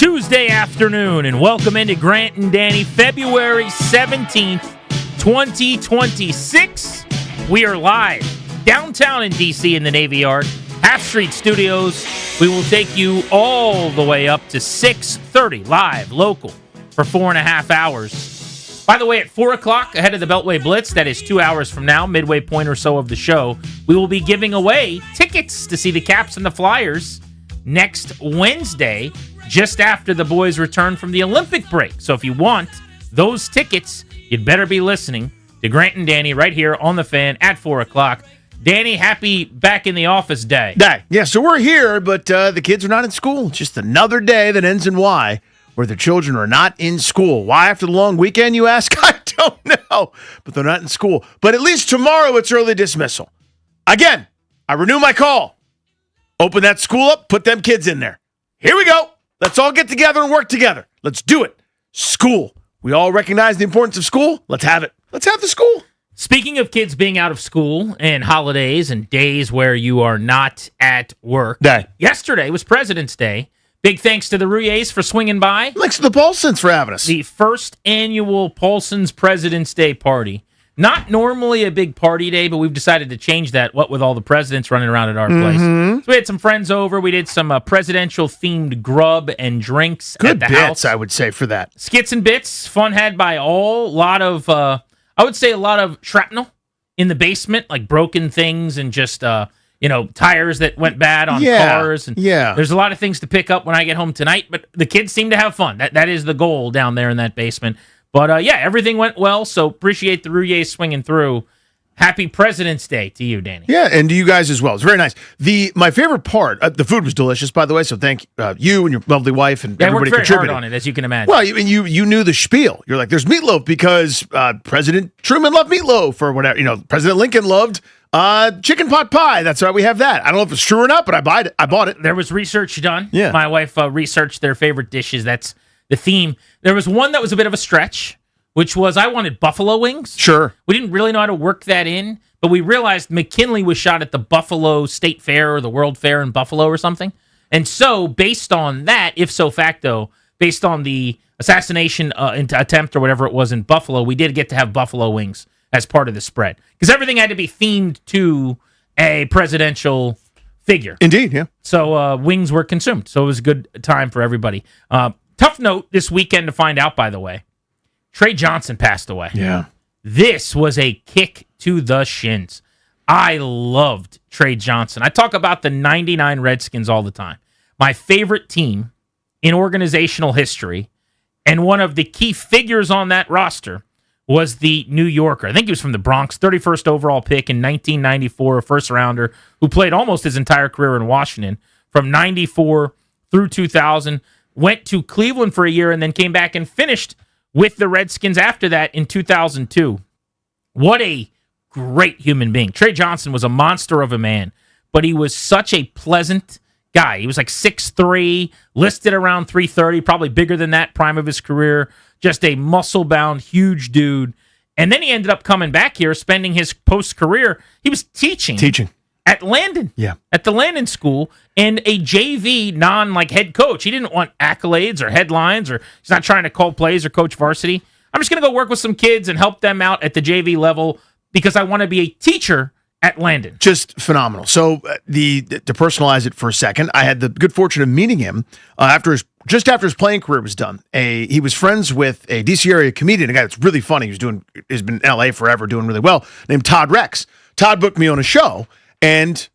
Tuesday afternoon, and welcome into Grant and Danny, February 17th, 2026. We are live downtown in D.C. in the Navy Yard, Half Street Studios. We will take you all the way up to 6:30, live, local, for 4.5 hours. By the way, at 4 o'clock, ahead of the Beltway Blitz, that is 2 hours from now, midway point or so of the show, we will be giving away tickets to see the Caps and the Flyers next Wednesday, just after the boys return from the Olympic break. So if you want those tickets, you'd better be listening to Grant and Danny right here on the Fan at 4 o'clock. Danny, happy back in the office day. Yeah, so we're here, but the kids are not in school. Just another day that ends in Y, where the children are not in school. Why after the long weekend, you ask? I don't know, but they're not in school. But at least tomorrow it's early dismissal. Again, I renew my call. Open that school up, put them kids in there. Here we go. Let's all get together and work together. Let's do it. School. We all recognize the importance of school. Let's have it. Let's have the school. Speaking of kids being out of school and holidays and days where you are not at work, yesterday was President's Day. Big thanks to the Rouilles for swinging by. Thanks to the Paulsons for having us. The first annual Paulson's President's Day party. Not normally a big party day, but we've decided to change that, what with all the presidents running around at our place. So we had some friends over. We did some presidential-themed grub and drinks Good at the bits, house. I would say, for that. Skits and bits. Fun had by all. A lot of, I would say a lot of shrapnel in the basement, like broken things and just, tires that went bad on cars. And there's a lot of things to pick up when I get home tonight, but the kids seem to have fun. That is the goal down there in that basement. But, everything went well, so appreciate the Rouilles swinging through. Happy President's Day to you, Danny. Yeah, and to you guys as well. It's very nice. My favorite part, the food was delicious, by the way, so thank you and your lovely wife and everybody I worked very hard contributing. on it, as you can imagine. Well, you knew the spiel. You're like, there's meatloaf because President Truman loved meatloaf or whatever. President Lincoln loved chicken pot pie. That's why we have that. I don't know if it's true or not, but I bought it. There was research done. Yeah. My wife researched their favorite dishes. That's the theme. There was one that was a bit of a stretch, which was I wanted buffalo wings. Sure. We didn't really know how to work that in, but we realized McKinley was shot at the Buffalo State Fair or the World Fair in Buffalo or something. And so, based on that, if so facto, based on the assassination attempt or whatever it was in Buffalo, we did get to have buffalo wings as part of the spread. Because everything had to be themed to a presidential figure. Indeed, yeah. So wings were consumed. So it was a good time for everybody. Tough note this weekend to find out, by the way. Trey Johnson passed away. Yeah. This was a kick to the shins. I loved Trey Johnson. I talk about the 99 Redskins all the time. My favorite team in organizational history, and one of the key figures on that roster was the New Yorker. I think he was from the Bronx, 31st overall pick in 1994, a first-rounder who played almost his entire career in Washington from 94 through 2000, went to Cleveland for a year, and then came back and finished with the Redskins after that in 2002. What a great human being. Trey Johnson was a monster of a man, but he was such a pleasant guy. He was like 6'3", listed around 330, probably bigger than that, prime of his career. Just a muscle-bound, huge dude. And then he ended up coming back here, spending his post-career. He was teaching at Landon. Yeah. At the Landon School, and a JV head coach. He didn't want accolades or headlines, or he's not trying to call plays or coach varsity. I'm just going to go work with some kids and help them out at the JV level because I want to be a teacher at Landon. Just phenomenal. So to personalize it for a second, I had the good fortune of meeting him just after his playing career was done. He was friends with a DC area comedian, a guy that's really funny. He's been in LA forever, doing really well, named Todd Rex. Todd booked me on a show, and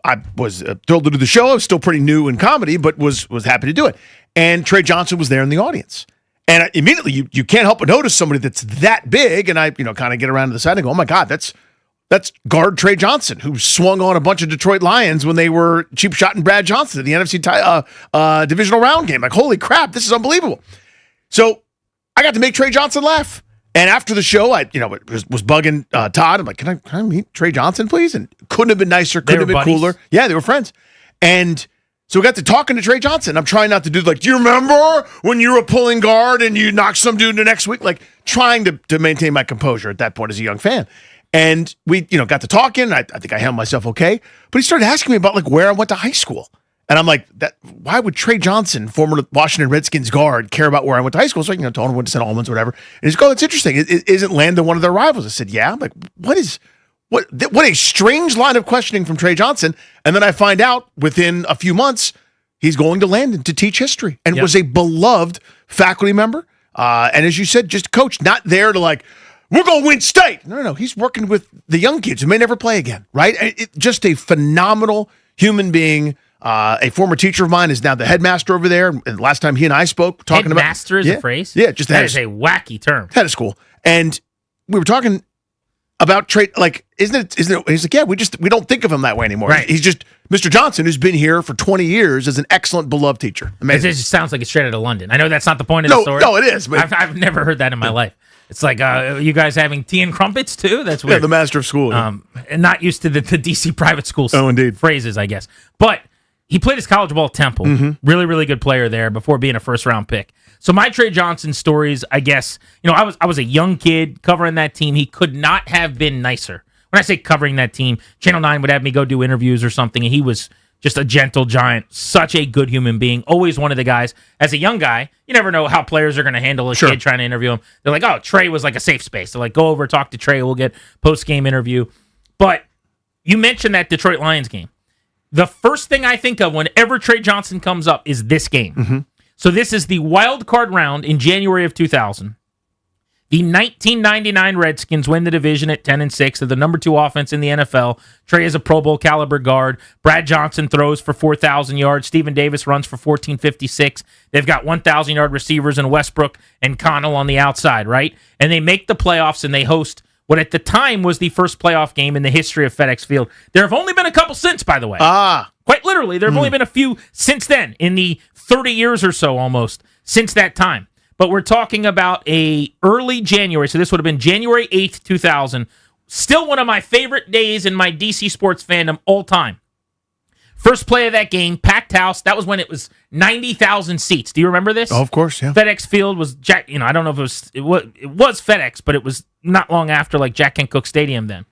I was thrilled to do the show. I was still pretty new in comedy, but was happy to do it. And Trey Johnson was there in the audience. And immediately you can't help but notice somebody that's that big. And I kind of get around to the side and go, oh my God, that's guard Trey Johnson, who swung on a bunch of Detroit Lions when they were cheap shotting Brad Johnson at the NFC divisional round game. Like, holy crap, this is unbelievable. So I got to make Trey Johnson laugh. And after the show, I was bugging Todd. I'm like, can I meet Trey Johnson, please? And couldn't have been nicer, couldn't have been cooler. Yeah, they were friends. And so we got to talking to Trey Johnson. I'm trying not to do do you remember when you were pulling guard and you knocked some dude the next week? Like, trying to maintain my composure at that point as a young fan. And we, got to talking. I think I handled myself okay. But he started asking me about where I went to high school. And I'm like, why would Trey Johnson, former Washington Redskins guard, care about where I went to high school? So, told him went to St. Albans or whatever. And he's like, oh, it's interesting. Isn't Landon one of their rivals? I said, yeah. I'm like, what a strange line of questioning from Trey Johnson. And then I find out within a few months, he's going to Landon to teach history and was a beloved faculty member. And as you said, just a coach, not there to like, we're going to win state. No. He's working with the young kids who may never play again, right? Just a phenomenal human being. A former teacher of mine is now the headmaster over there. And last time he and I spoke, talking about headmaster is a phrase. Yeah, just that is a wacky term. Head of school, and we were talking about Trey. Like, isn't it? He's like, yeah, we don't think of him that way anymore. Right. He's just Mr. Johnson, who's been here for 20 years as an excellent, beloved teacher. Amazing. It just sounds like it's straight out of London. I know that's not the point of the story. No, it is. But I've never heard that in my life. It's like, you guys having tea and crumpets too? That's weird. Yeah, the master of school. And not used to the DC private school indeed. phrases, I guess. But he played his college ball at Temple. Really, really good player there before being a first-round pick. So my Trey Johnson stories, I guess, I was a young kid covering that team. He could not have been nicer. When I say covering that team, Channel 9 would have me go do interviews or something, and he was just a gentle giant, such a good human being, always one of the guys. As a young guy, you never know how players are going to handle a kid trying to interview him. They're like, oh, Trey was like a safe space. They're like, go over, talk to Trey, we'll get post-game interview. But you mentioned that Detroit Lions game. The first thing I think of whenever Trey Johnson comes up is this game. So this is the wild card round in January of 2000. The 1999 Redskins win the division at 10-6. They're the number 2 offense in the NFL. Trey is a Pro Bowl caliber guard. Brad Johnson throws for 4,000 yards. Stephen Davis runs for 1,456. They've got 1,000-yard receivers in Westbrook and Connell on the outside, right? And they make the playoffs and they host what at the time was the first playoff game in the history of FedEx Field. There have only been a couple since, by the way. Quite literally, there have only been a few since then, in the 30 years or so almost since that time. But we're talking about a early January, so this would have been January 8th, 2000. Still one of my favorite days in my DC sports fandom all time. First play of that game, packed house. That was when it was 90,000 seats. Do you remember this? Oh, of course, yeah. FedEx Field was I don't know if it was FedEx, but it was not long after like Jack Kent Cooke Stadium then.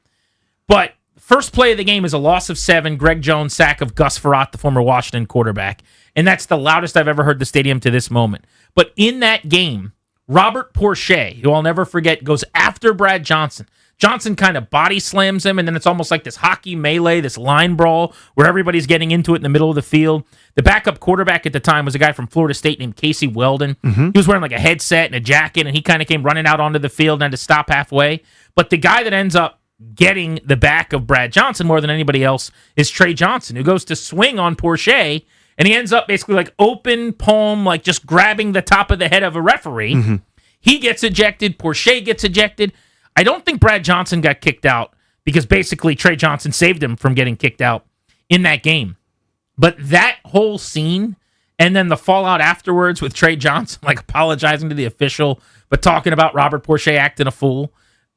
But first play of the game is a loss of 7, Greg Jones sack of Gus Frerotte, the former Washington quarterback. And that's the loudest I've ever heard the stadium to this moment. But in that game, Robert Porcher, who I'll never forget, goes after Brad Johnson. Johnson kind of body slams him, and then it's almost like this hockey melee, this line brawl, where everybody's getting into it in the middle of the field. The backup quarterback at the time was a guy from Florida State named Casey Weldon. He was wearing like a headset and a jacket, and he kind of came running out onto the field and had to stop halfway. But the guy that ends up getting the back of Brad Johnson more than anybody else is Trey Johnson, who goes to swing on Porcher, and he ends up basically like open palm, like just grabbing the top of the head of a referee. He gets ejected. Porcher gets ejected. I don't think Brad Johnson got kicked out because basically Trey Johnson saved him from getting kicked out in that game. But that whole scene and then the fallout afterwards with Trey Johnson, like apologizing to the official, but talking about Robert Porcher acting a fool,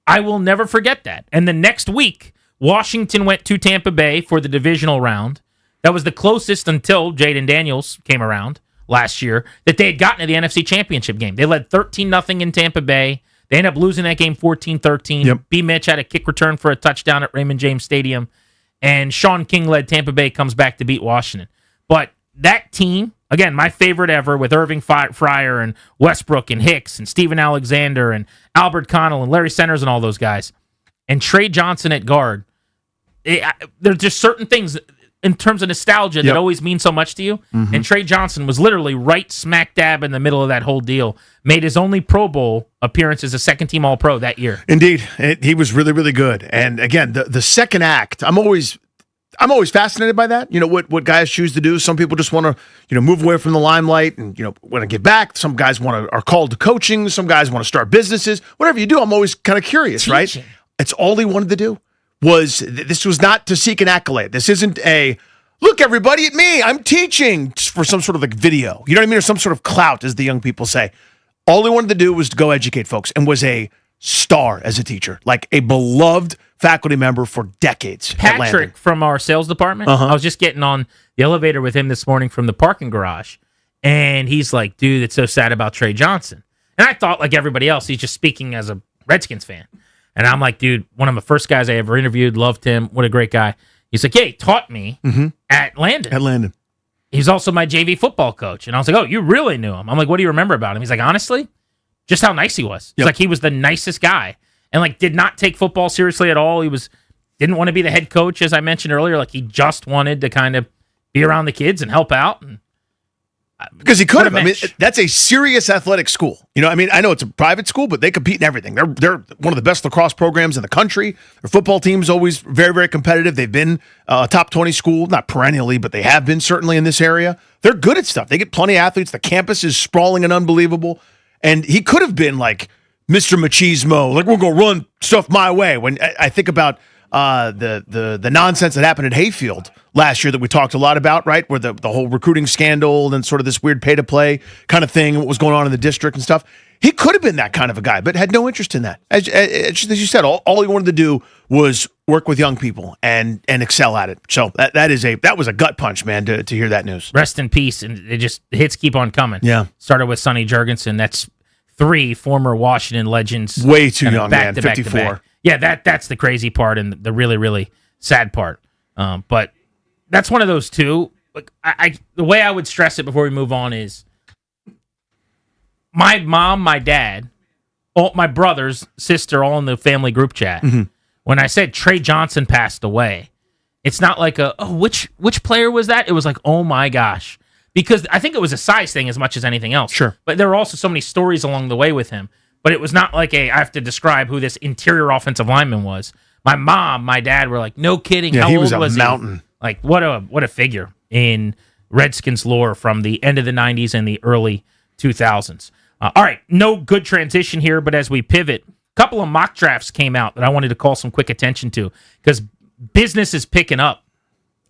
I will never forget that. And the next week, Washington went to Tampa Bay for the divisional round. That was the closest until Jaden Daniels came around last year that they had gotten to the NFC Championship game. They led 13-0 in Tampa Bay. They ended up losing that game 14-13. Yep. B. Mitch had a kick return for a touchdown at Raymond James Stadium. And Sean King-led Tampa Bay comes back to beat Washington. But that team, again, my favorite ever with Irving Fryer and Westbrook and Hicks and Steven Alexander and Albert Connell and Larry Centers and all those guys. And Trey Johnson at guard. There's just certain things in terms of nostalgia that always mean so much to you. And Trey Johnson was literally right smack dab in the middle of that whole deal. Made his only Pro Bowl appearance as a second-team All-Pro that year. Indeed. He was really, really good. And again, the second act, I'm always fascinated by that. You know, what guys choose to do. Some people just want to, move away from the limelight and, want to get back. Some guys are called to coaching. Some guys want to start businesses. Whatever you do, I'm always kind of curious, right? It's all he wanted to do. This was not to seek an accolade. This isn't a, look, everybody at me, I'm teaching for some sort of like video. You know what I mean? Or some sort of clout, as the young people say. All he wanted to do was to go educate folks and was a star as a teacher, like a beloved faculty member for decades. Patrick from our sales department, I was just getting on the elevator with him this morning from the parking garage, and he's like, dude, it's so sad about Trey Johnson. And I thought, like everybody else, he's just speaking as a Redskins fan. And I'm like, dude, one of the first guys I ever interviewed, loved him. What a great guy. He's like, yeah, he taught me at Landon. At Landon. He's also my JV football coach. And I was like, oh, you really knew him? I'm like, what do you remember about him? He's like, honestly, just how nice he was. It's like he was the nicest guy and like did not take football seriously at all. He didn't want to be the head coach, as I mentioned earlier. Like he just wanted to kind of be around the kids and help out. And because he could have. I mean, that's a serious athletic school. You know, I mean, I know it's a private school, but they compete in everything. They're one of the best lacrosse programs in the country. Their football team is always very, very competitive. They've been a top 20 school, not perennially, but they have been certainly in this area. They're good at stuff. They get plenty of athletes. The campus is sprawling and unbelievable. And he could have been like Mr. Machismo, like we're going to run stuff my way. When I think about the nonsense that happened at Hayfield last year that we talked a lot about, right? Where the whole recruiting scandal and sort of this weird pay-to-play kind of thing, what was going on in the district and stuff. He could have been that kind of a guy, but had no interest in that. As you said, all he wanted to do was work with young people and excel at it. So that was a gut punch, man, to hear that news. Rest in peace, and the hits keep on coming. Yeah. Started with Sonny Jurgensen. That's 3 former Washington legends. Way too young, back man, to back to 54. back. Yeah, that's the crazy part and the really, really sad part. But that's one of those two. Like the way I would stress it before we move on is my mom, my dad, my brothers, sister, all in the family group chat. Mm-hmm. When I said Trey Johnson passed away, it's not like which player was that? It was like, oh my gosh. Because I think it was a size thing as much as anything else. Sure. But there were also so many stories along the way with him. But it was not like I have to describe who this interior offensive lineman was. My mom, my dad were like, no kidding. Yeah, How he old was was a mountain. he? Like, what a figure in Redskins lore from the end of the 90s and the early 2000s. All right, no good transition here, but as we pivot, a couple of mock drafts came out that I wanted to call some quick attention to because business is picking up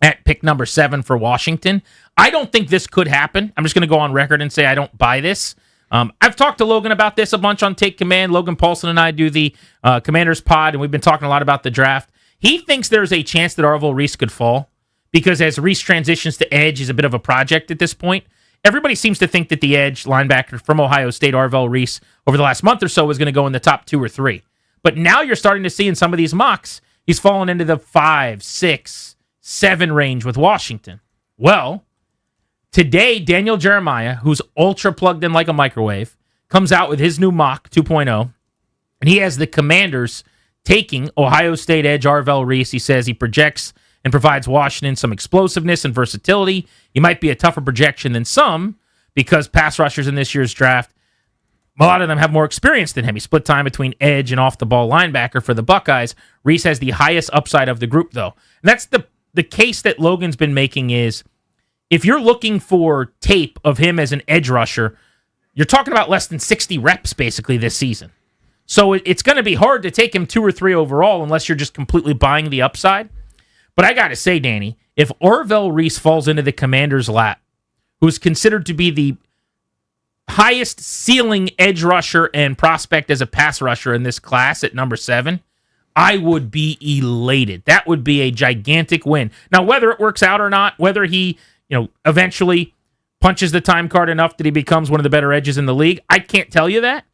at pick number 7 for Washington. I don't think this could happen. I'm just going to go on record and say I don't buy this. I've talked to Logan about this a bunch on Take Command. Logan Paulson and I do the Commanders pod, and we've been talking a lot about the draft. He thinks there's a chance that Arvell Reese could fall because as Reese transitions to edge, he's a bit of a project at this point. Everybody seems to think that the edge linebacker from Ohio State, Arvell Reese, over the last month or so was going to go in the top 2 or 3. But now you're starting to see in some of these mocks, he's fallen into the 5, 6, 7 range with Washington. Well, today, Daniel Jeremiah, who's ultra plugged in like a microwave, comes out with his new mock 2.0, and he has the Commanders taking Ohio State edge Arvell Reese. He says he projects and provides Washington some explosiveness and versatility. He might be a tougher projection than some because pass rushers in this year's draft, a lot of them have more experience than him. He split time between edge and off-the-ball linebacker for the Buckeyes. Reese has the highest upside of the group, though. And that's the case that Logan's been making is if you're looking for tape of him as an edge rusher, you're talking about less than 60 reps basically this season. So it's going to be hard to take him 2 or 3 overall unless you're just completely buying the upside. But I got to say, Danny, if Arvell Reese falls into the Commander's lap, who's considered to be the highest ceiling edge rusher and prospect as a pass rusher in this class at number 7, I would be elated. That would be a gigantic win. Now, whether it works out or not, whether he eventually punches the time card enough that he becomes one of the better edges in the league, I can't tell you that.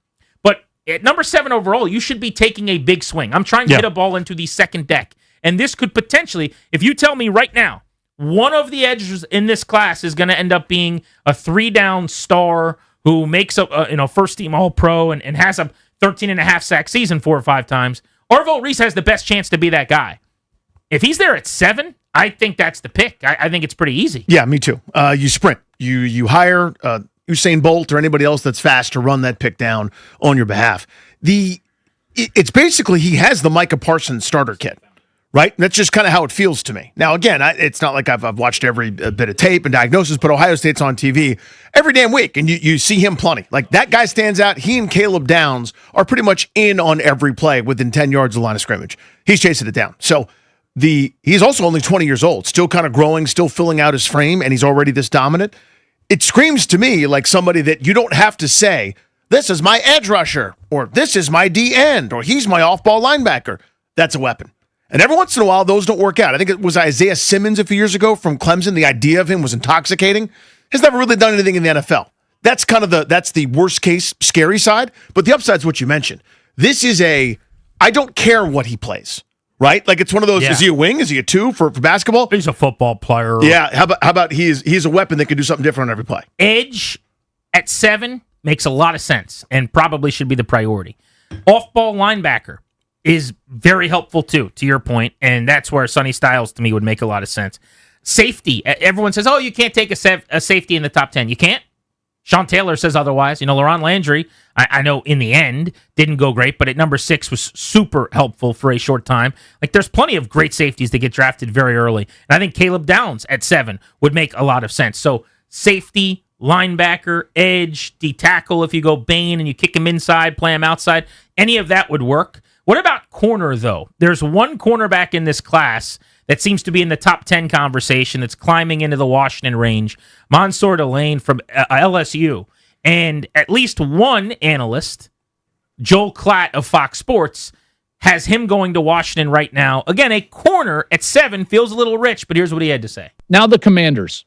But at number 7 overall, you should be taking a big swing. I'm trying to hit a ball into the second deck. And this could potentially, if you tell me right now, one of the edges in this class is going to end up being a 3-down star who makes a first-team All-Pro and has a 13.5 sack season 4 or 5 times, Arvell Reese has the best chance to be that guy. If he's there at 7, I think that's the pick. I think it's pretty easy. Yeah, me too. You sprint. You hire Usain Bolt or anybody else that's fast to run that pick down on your behalf. It's basically he has the Micah Parsons starter kit. Right? That's just kind of how it feels to me. Now, again, it's not like I've watched every bit of tape and diagnosis, but Ohio State's on TV every damn week, and you see him plenty. Like, that guy stands out. He and Caleb Downs are pretty much in on every play within 10 yards of the line of scrimmage. He's chasing it down. So he's also only 20 years old, still kind of growing, still filling out his frame, and he's already this dominant. It screams to me like somebody that you don't have to say, this is my edge rusher, or this is my D end, or he's my off-ball linebacker. That's a weapon. And every once in a while, those don't work out. I think it was Isaiah Simmons a few years ago from Clemson. The idea of him was intoxicating. He's never really done anything in the NFL. That's kind of that's the worst case, scary side. But the upside is what you mentioned. This is I don't care what he plays. right? Like it's one of those. Yeah. Is he a wing? Is he a two for basketball? He's a football player. Yeah. How about he's a weapon that can do something different on every play. Edge at 7 makes a lot of sense and probably should be the priority. Off-ball linebacker is very helpful too, to your point, and that's where Sonny Styles to me would make a lot of sense. Safety. Everyone says, oh, you can't take a safety in the top 10. You can't? Sean Taylor says otherwise. Laurent Landry, I know in the end didn't go great, but at number 6 was super helpful for a short time. Like there's plenty of great safeties that get drafted very early. And I think Caleb Downs at 7 would make a lot of sense. So safety, linebacker, edge, D-tackle if you go Bain and you kick him inside, play him outside, any of that would work. What about corner, though? There's one cornerback in this class that seems to be in the top 10 conversation that's climbing into the Washington range, Mansour Delane from LSU. And at least one analyst, Joel Klatt of Fox Sports, has him going to Washington right now. Again, a corner at 7 feels a little rich, but here's what he had to say. Now the Commanders.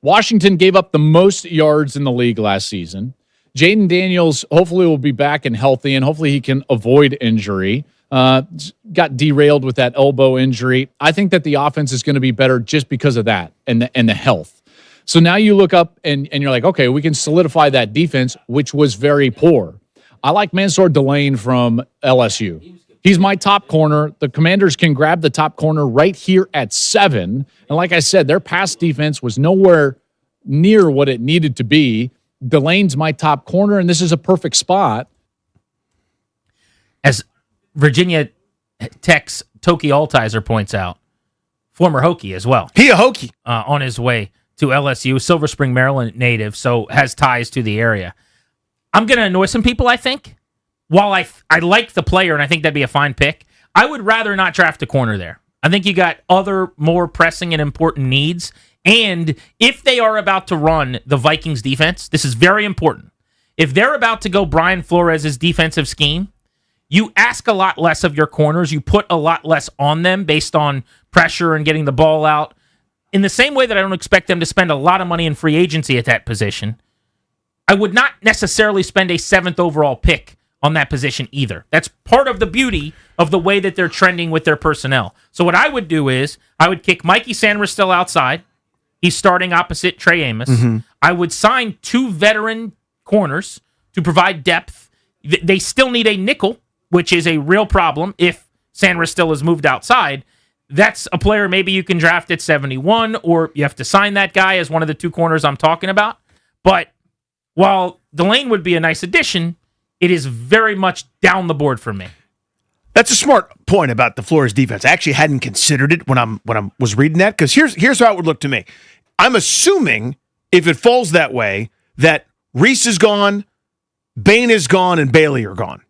Washington gave up the most yards in the league last season. Jaden Daniels hopefully will be back and healthy, and hopefully he can avoid injury. Got derailed with that elbow injury. I think that the offense is going to be better just because of that and the health. So now you look up and you're like, okay, we can solidify that defense, which was very poor. I like Mansour Delane from LSU. He's my top corner. The Commanders can grab the top corner right here at 7. And like I said, their pass defense was nowhere near what it needed to be. Delane's my top corner, and this is a perfect spot. As Virginia Tech's Toki Altizer points out, former Hokie as well. He a Hokie. On his way to LSU, Silver Spring, Maryland native, so has ties to the area. I'm going to annoy some people, I think. While I like the player, and I think that'd be a fine pick, I would rather not draft a corner there. I think you got other more pressing and important needs. And if they are about to run the Vikings defense, this is very important. If they're about to go Brian Flores' defensive scheme, you ask a lot less of your corners. You put a lot less on them based on pressure and getting the ball out. In the same way that I don't expect them to spend a lot of money in free agency at that position, I would not necessarily spend a 7th overall pick on that position either. That's part of the beauty of the way that they're trending with their personnel. So what I would do is I would kick Mikey Sanders still outside. He's starting opposite Trey Amos. Mm-hmm. I would sign 2 veteran corners to provide depth. They still need a nickel, which is a real problem if Sanders still is moved outside. That's a player maybe you can draft at 71, or you have to sign that guy as one of the 2 corners I'm talking about. But while Delane would be a nice addition, it is very much down the board for me. That's a smart point about the Flores defense. I actually hadn't considered it when I was reading that, because here's how it would look to me. I'm assuming if it falls that way that Reese is gone, Bain is gone, and Bailey are gone.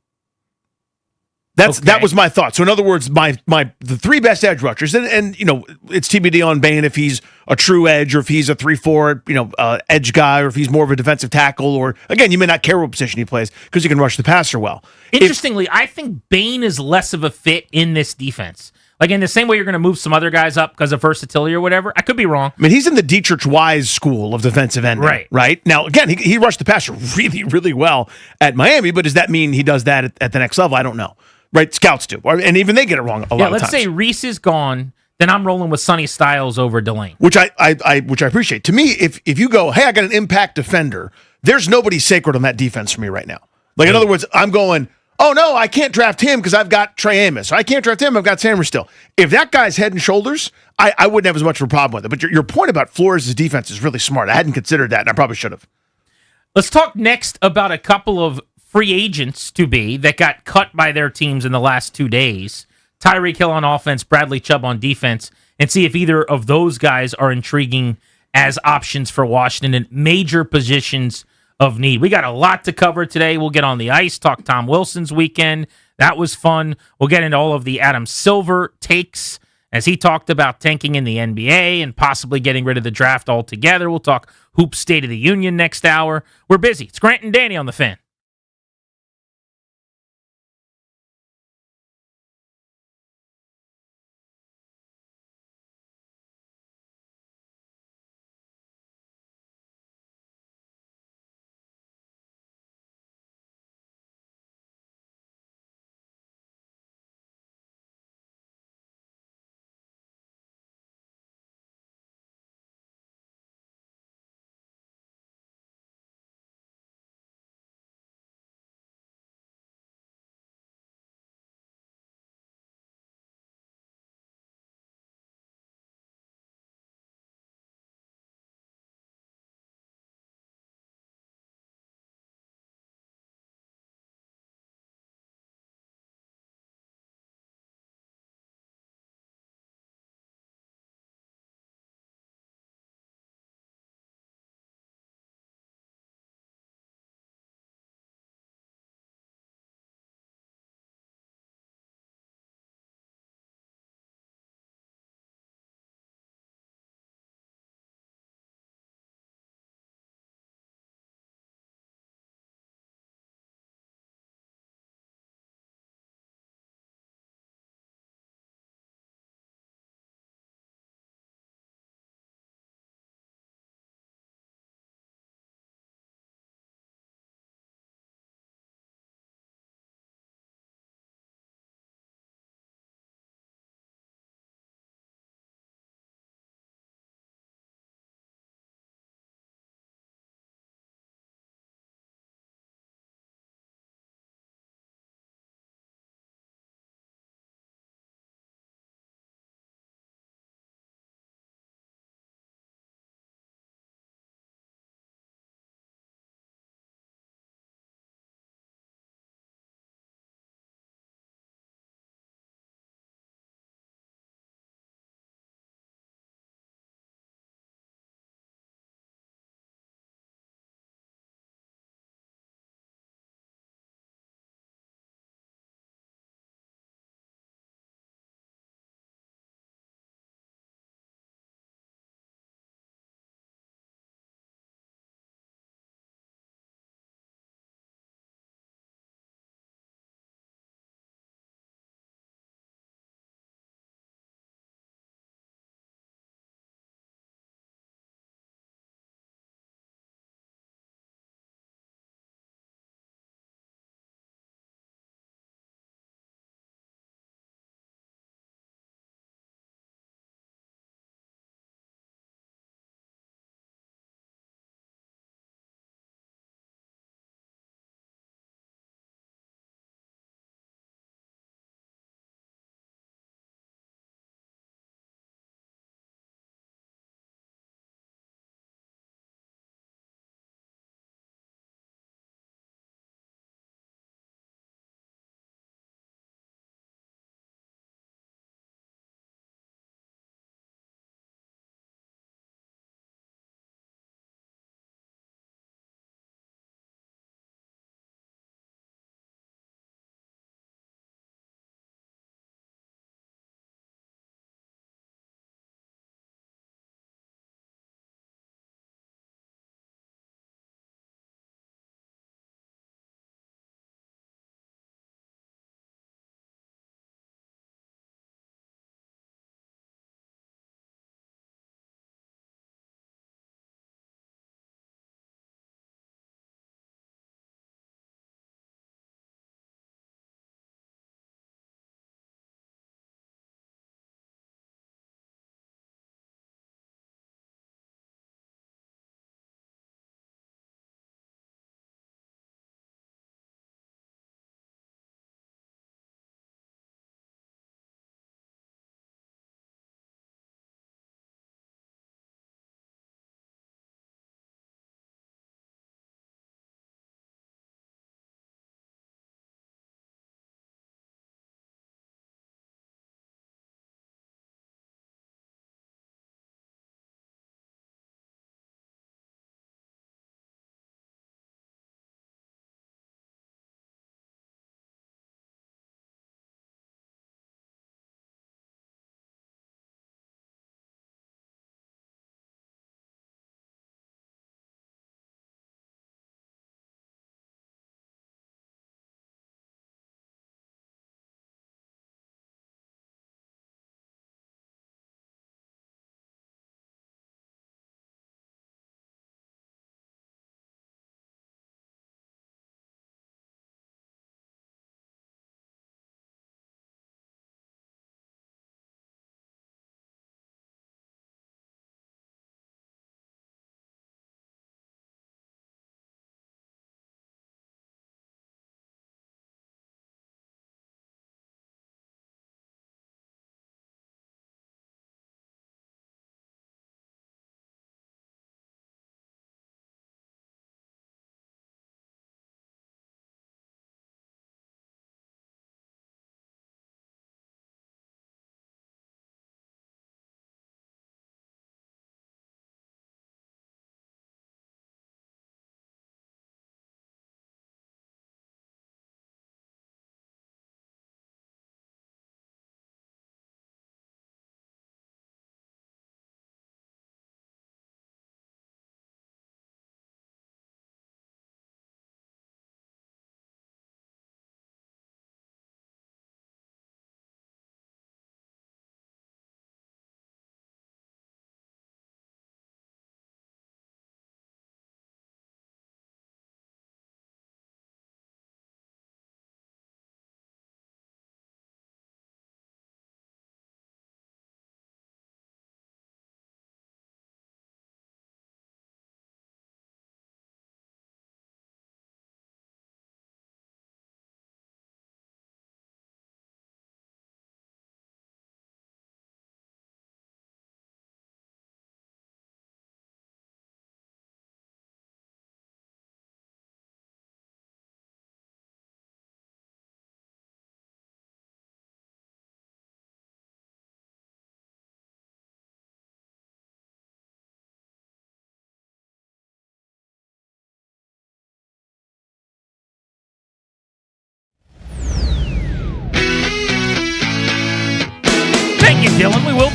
That was my thought. So in other words, the 3 best edge rushers, and it's TBD on Bain if he's a true edge or if he's a 3-4 edge guy or if he's more of a defensive tackle, or again, you may not care what position he plays because he can rush the passer well. Interestingly, I think Bain is less of a fit in this defense. Like in the same way you're going to move some other guys up because of versatility or whatever. I could be wrong. I mean, he's in the Dietrich Wise school of defensive ending. Right? Now, again, he rushed the passer really, really well at Miami, but does that mean he does that at the next level? I don't know. Right? Scouts do. And even they get it wrong a lot of times. Let's say Reese is gone, then I'm rolling with Sonny Styles over Delane. Which I appreciate. To me, if you go, hey, I got an impact defender, there's nobody sacred on that defense for me right now. Like, in other words, I'm going, oh, no, I can't draft him because I've got Trey Amos. I can't draft him, I've got Sanders still. If that guy's head and shoulders, I wouldn't have as much of a problem with it. But your point about Flores' defense is really smart. I hadn't considered that, and I probably should have. Let's talk next about a couple of free agents to be that got cut by their teams in the last 2 days. Tyreek Hill on offense, Bradley Chubb on defense, and see if either of those guys are intriguing as options for Washington in major positions of need. We got a lot to cover today. We'll get on the ice, talk Tom Wilson's weekend. That was fun. We'll get into all of the Adam Silver takes as he talked about tanking in the NBA and possibly getting rid of the draft altogether. We'll talk Hoop State of the Union next hour. We're busy. It's Grant and Danny on the Fan.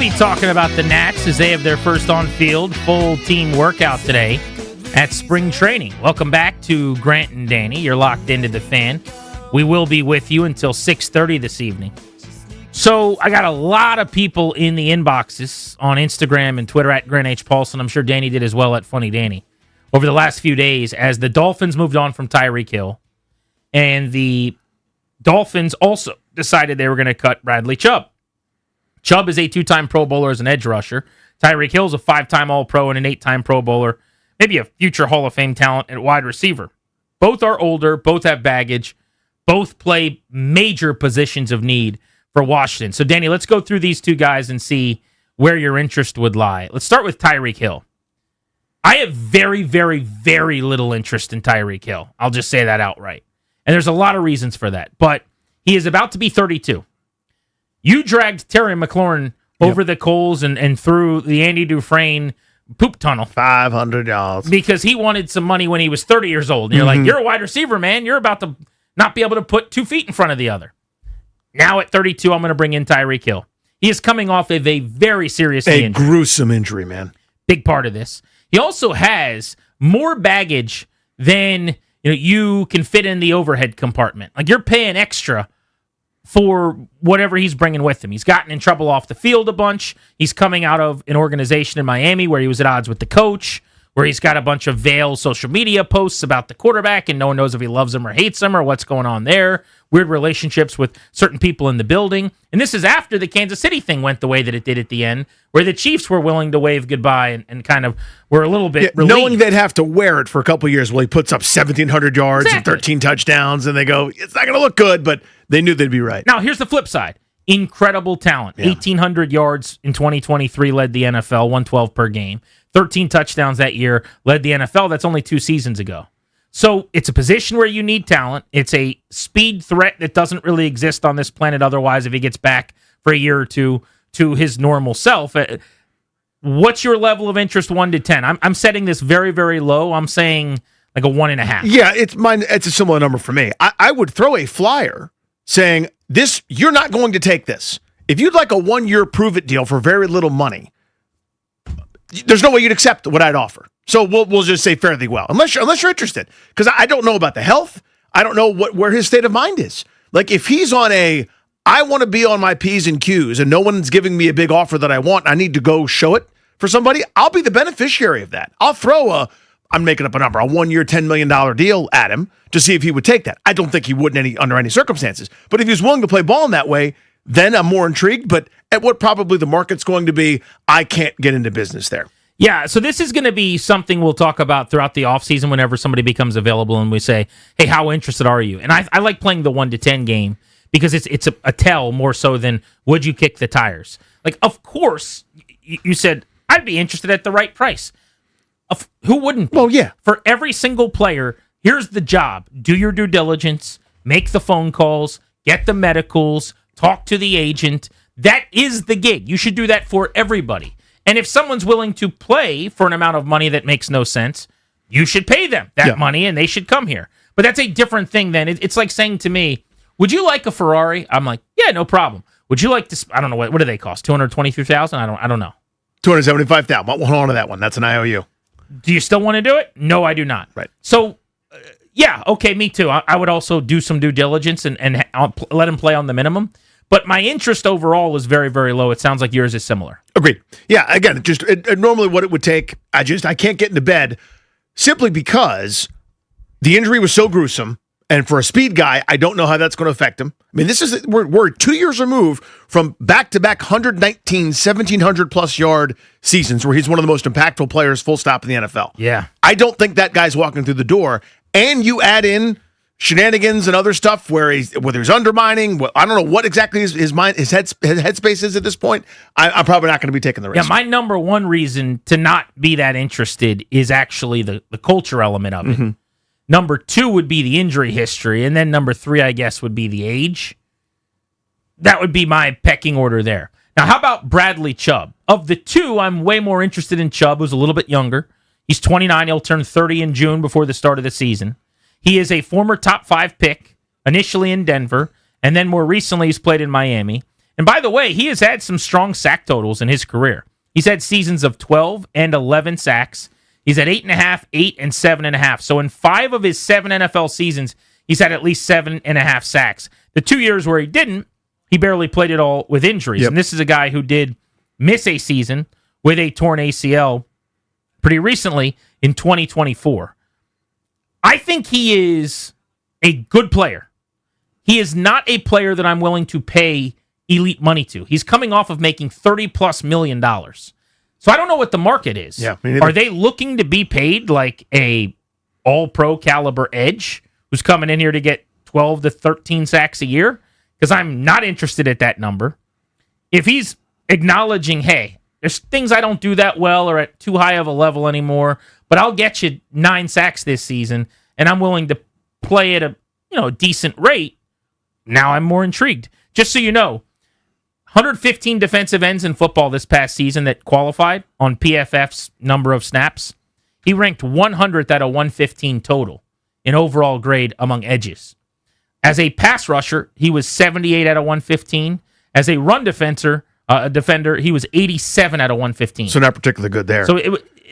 be talking about the Nats as they have their first on-field full team workout today at spring training. Welcome back to Grant and Danny. You're locked into the Fan. We will be with you until 6:30 this evening. So I got a lot of people in the inboxes on Instagram and Twitter at Grant H. Paulson. I'm sure Danny did as well at Funny Danny over the last few days as the Dolphins moved on from Tyreek Hill. And the Dolphins also decided they were going to cut Bradley Chubb. Chubb is a 2-time Pro Bowler as an edge rusher. Tyreek Hill is a 5-time All-Pro and an 8-time Pro Bowler, maybe a future Hall of Fame talent at wide receiver. Both are older, both have baggage, both play major positions of need for Washington. So, Danny, let's go through these two guys and see where your interest would lie. Let's start with Tyreek Hill. I have very, very, very little interest in Tyreek Hill. I'll just say that outright. And there's a lot of reasons for that. But he is about to be 32. You dragged Terry McLaurin over the coals and through the Andy Dufresne poop tunnel. 500 yards. Because he wanted some money when he was 30 years old. And you're like, you're a wide receiver, man. You're about to not be able to put 2 feet in front of the other. Now at 32, I'm going to bring in Tyreek Hill. He is coming off of a very serious knee injury. Gruesome injury, man. Big part of this. He also has more baggage than you can fit in the overhead compartment. Like, you're paying extra for whatever he's bringing with him. He's gotten in trouble off the field a bunch. He's coming out of an organization in Miami where he was at odds with the coach, where he's got a bunch of veiled social media posts about the quarterback, and no one knows if he loves him or hates him or what's going on there. Weird relationships with certain people in the building. And this is after the Kansas City thing went the way that it did at the end, where the Chiefs were willing to wave goodbye and kind of were a little bit relieved. Knowing they'd have to wear it for a couple of years while he puts up 1,700 yards and 13 touchdowns, and they go, it's not going to look good, but they knew they'd be right. Now, here's the flip side. Incredible talent. 1,800 yards in 2023, led the NFL, 112 per game. 13 touchdowns that year, led the NFL. That's only 2 seasons ago. So it's a position where you need talent. It's a speed threat that doesn't really exist on this planet otherwise if he gets back for a year or two to his normal self. What's your level of interest, 1 to 10? I'm setting this very, very low. I'm saying like a 1.5. Yeah, it's a similar number for me. I would throw a flyer saying, you're not going to take this. If you'd like a 1-year prove-it deal for very little money, there's no way you'd accept what I'd offer. So we'll just say fairly well, unless you're interested, because I don't know about the health. I don't know where his state of mind is. Like, if he's on I want to be on my P's and Q's and no one's giving me a big offer that I want, I need to go show it for somebody, I'll be the beneficiary of that. I'll throw I'm making up a number, a 1-year, $10 million deal at him to see if he would take that. I don't think he would under any circumstances. But if he was willing to play ball in that way, then I'm more intrigued. But at what probably the market's going to be, I can't get into business there. Yeah, so this is going to be something we'll talk about throughout the offseason whenever somebody becomes available and we say, hey, how interested are you? And I like playing the 1 to 10 game because it's a tell more so than would you kick the tires. Like, of course, you said, I'd be interested at the right price. Who wouldn't be? Well, yeah. For every single player, here's the job. Do your due diligence, make the phone calls, get the medicals, talk to the agent. That is the gig. You should do that for everybody. And if someone's willing to play for an amount of money that makes no sense, you should pay them that money and they should come here. But that's a different thing than it's like saying to me, would you like a Ferrari? I'm like, yeah, no problem. Would you like to, I don't know, what do they cost? $223,000? I don't know. $275,000. Hold on to that one. That's an IOU. Do you still want to do it? No, I do not. Right. So, yeah, okay, me too. I would also do some due diligence and I'll let him play on the minimum. But my interest overall is very, very low. It sounds like yours is similar. Agreed. Yeah, again, normally what it would take, I can't get into bed simply because the injury was so gruesome. And for a speed guy, I don't know how that's going to affect him. I mean, we're 2 years removed from back-to-back 119, 1,700-plus yard seasons where he's one of the most impactful players, full stop, in the NFL. Yeah. I don't think that guy's walking through the door. And you add in shenanigans and other stuff whether he's undermining. I don't know what exactly his headspace is at this point. I'm probably not going to be taking the risk. Yeah, my number one reason to not be that interested is actually the culture element of it. Mm-hmm. Number 2 would be the injury history, and then number 3, I guess, would be the age. That would be my pecking order there. Now, how about Bradley Chubb? Of the 2, I'm way more interested in Chubb, who's a little bit younger. He's 29. He'll turn 30 in June before the start of the season. He is a former top 5 pick, initially in Denver, and then more recently he's played in Miami. And by the way, he has had some strong sack totals in his career. He's had seasons of 12 and 11 sacks. He's at 8.5, 8, and 7.5. So in 5 of his 7 NFL seasons, he's had at least 7.5 sacks. The 2 years where he didn't, he barely played it all with injuries. Yep. And this is a guy who did miss a season with a torn ACL pretty recently in 2024. I think he is a good player. He is not a player that I'm willing to pay elite money to. He's coming off of making $30+ million. So I don't know what the market is. Yeah, me neither. Are they looking to be paid like a all-pro caliber edge who's coming in here to get 12 to 13 sacks a year? Because I'm not interested at that number. If he's acknowledging, hey, there's things I don't do that well or at too high of a level anymore, but I'll get you 9 sacks this season, and I'm willing to play at a decent rate, now I'm more intrigued. Just so you know, 115 defensive ends in football this past season that qualified on PFF's number of snaps. He ranked 100th out of 115 total in overall grade among edges. As a pass rusher, he was 78 out of 115. As a run defender, he was 87 out of 115. So not particularly good there. So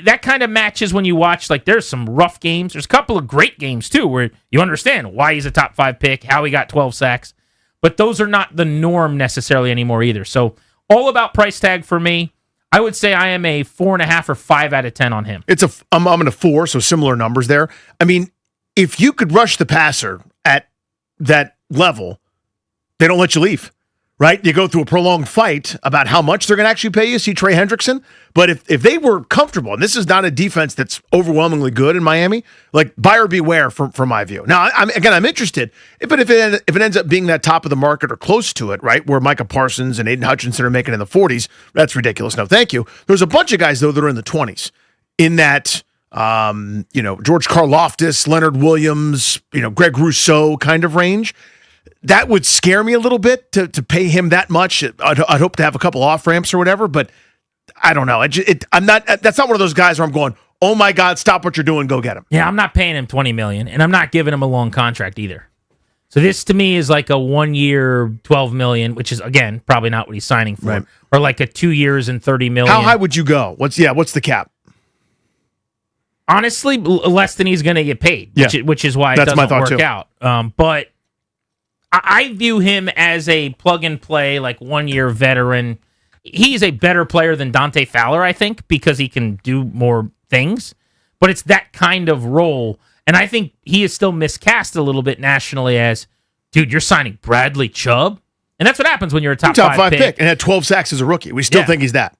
that kind of matches when you watch, like, there's some rough games. There's a couple of great games, too, where you understand why he's a top 5 pick, how he got 12 sacks. But those are not the norm necessarily anymore either. So all about price tag for me. I would say I am a 4.5 or 5 out of 10 on him. I'm in a 4, so similar numbers there. I mean, if you could rush the passer at that level, they don't let you leave, right? You go through a prolonged fight about how much they're going to actually pay you. See Trey Hendrickson. But if they were comfortable, and this is not a defense that's overwhelmingly good in Miami, like buyer beware from my view. Now, I'm interested, but if it ends up being that top of the market or close to it, right, where Micah Parsons and Aiden Hutchinson are making in the 40s, that's ridiculous. No, thank you. There's a bunch of guys, though, that are in the 20s in that, George Karlaftis, Leonard Williams, Greg Rousseau kind of range. That would scare me a little bit to pay him that much. I'd hope to have a couple off ramps or whatever, but I don't know. I'm not. That's not one of those guys where I'm going, oh my God, stop what you're doing, go get him. Yeah, I'm not paying him $20 million, and I'm not giving him a long contract either. So this to me is like a 1 year, $12 million, which is again probably not what he's signing for, right. Or like a 2 years and $30 million. How high would you go? What's the cap? Honestly, less than he's going to get paid, which is why it doesn't work out. But I view him as a plug-and-play, like 1 year veteran. He's a better player than Dante Fowler, I think, because he can do more things. But it's that kind of role. And I think he is still miscast a little bit nationally as, dude, you're signing Bradley Chubb? And that's what happens when you're a top five pick. And had 12 sacks as a rookie. We still think he's that.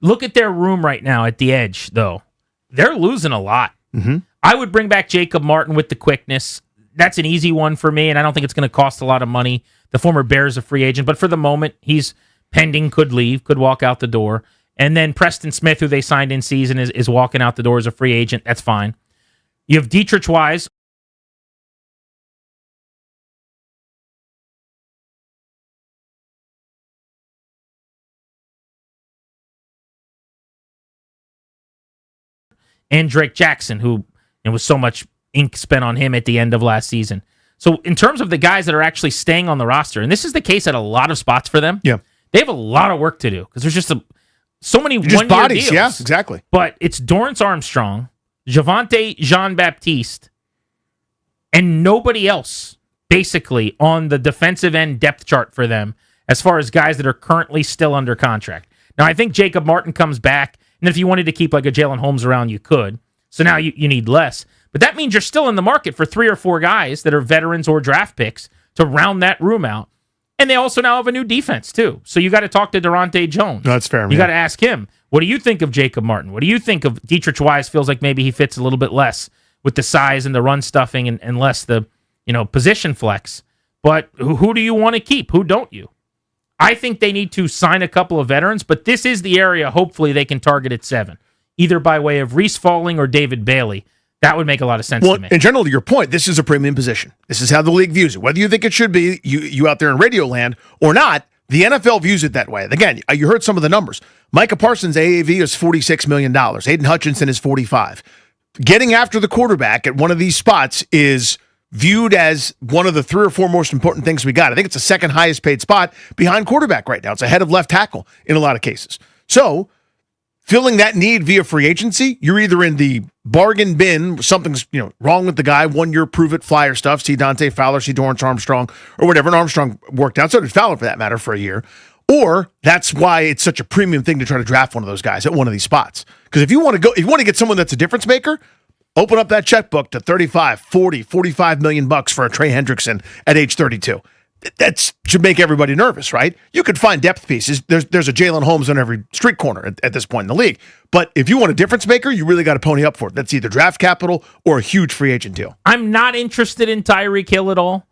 Look at their room right now at the edge, though. They're losing a lot. Mm-hmm. I would bring back Jacob Martin with the quickness. That's an easy one for me, and I don't think it's going to cost a lot of money. The former Bears a free agent, but for the moment, he's pending, could leave, could walk out the door. And then Preston Smith, who they signed in season, is walking out the door as a free agent. That's fine. You have Dietrich Wise. And Drake Jackson, who there was so much ink spent on him at the end of last season. So in terms of the guys that are actually staying on the roster, and this is the case at a lot of spots for them, they have a lot of work to do because there's just so many one-year bodies. deals. Yeah, exactly. But it's Dorrance Armstrong, Javonte Jean-Baptiste, and nobody else basically on the defensive end depth chart for them as far as guys that are currently still under contract. Now, I think Jacob Martin comes back, and if you wanted to keep like a Jalen Holmes around, you could. So now you need less. But that means you're still in the market for 3 or 4 guys that are veterans or draft picks to round that room out. And they also now have a new defense, too. So you got to talk to Durante Jones. No, that's fair. You got to ask him, what do you think of Jacob Martin? What do you think of Dietrich Wise? Feels like maybe he fits a little bit less with the size and the run stuffing and less the position flex. But who do you want to keep? Who don't you? I think they need to sign a couple of veterans, but this is the area hopefully they can target at 7, either by way of Reese Falling or David Bailey. That would make a lot of sense to me. In general, to your point, this is a premium position. This is how the league views it. Whether you think it should be, you out there in radio land or not, the NFL views it that way. Again, you heard some of the numbers. Micah Parsons' AAV is $46 million. Aiden Hutchinson is $45. Getting after the quarterback at one of these spots is viewed as one of the 3 or 4 most important things we got. I think it's the second highest paid spot behind quarterback right now. It's ahead of left tackle in a lot of cases. So filling that need via free agency, you're either in the bargain bin, something's wrong with the guy, 1 year prove it flyer stuff, see Dante Fowler, see Dorrance Armstrong, or whatever, and Armstrong worked out, so did Fowler for that matter for a year. Or that's why it's such a premium thing to try to draft one of those guys at one of these spots. Because if you want to get someone that's a difference maker, open up that checkbook to 35, 40, 45 million bucks for a Trey Hendrickson at age 32. That should make everybody nervous, right? You could find depth pieces. There's a Jalen Holmes on every street corner at this point in the league. But if you want a difference maker, you really got to pony up for it. That's either draft capital or a huge free agent deal. I'm not interested in Tyreek Hill at all.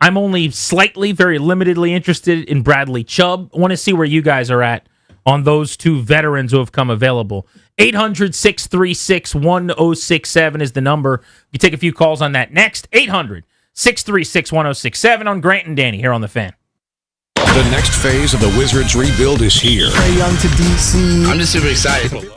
I'm only slightly, very limitedly interested in Bradley Chubb. I want to see where you guys are at on those 2 veterans who have come available. 800-636-1067 is the number. You take a few calls on that next. 800-636-1067 on Grant and Danny here on The Fan. The next phase of the Wizards rebuild is here. Trey Young to DC. I'm just super excited.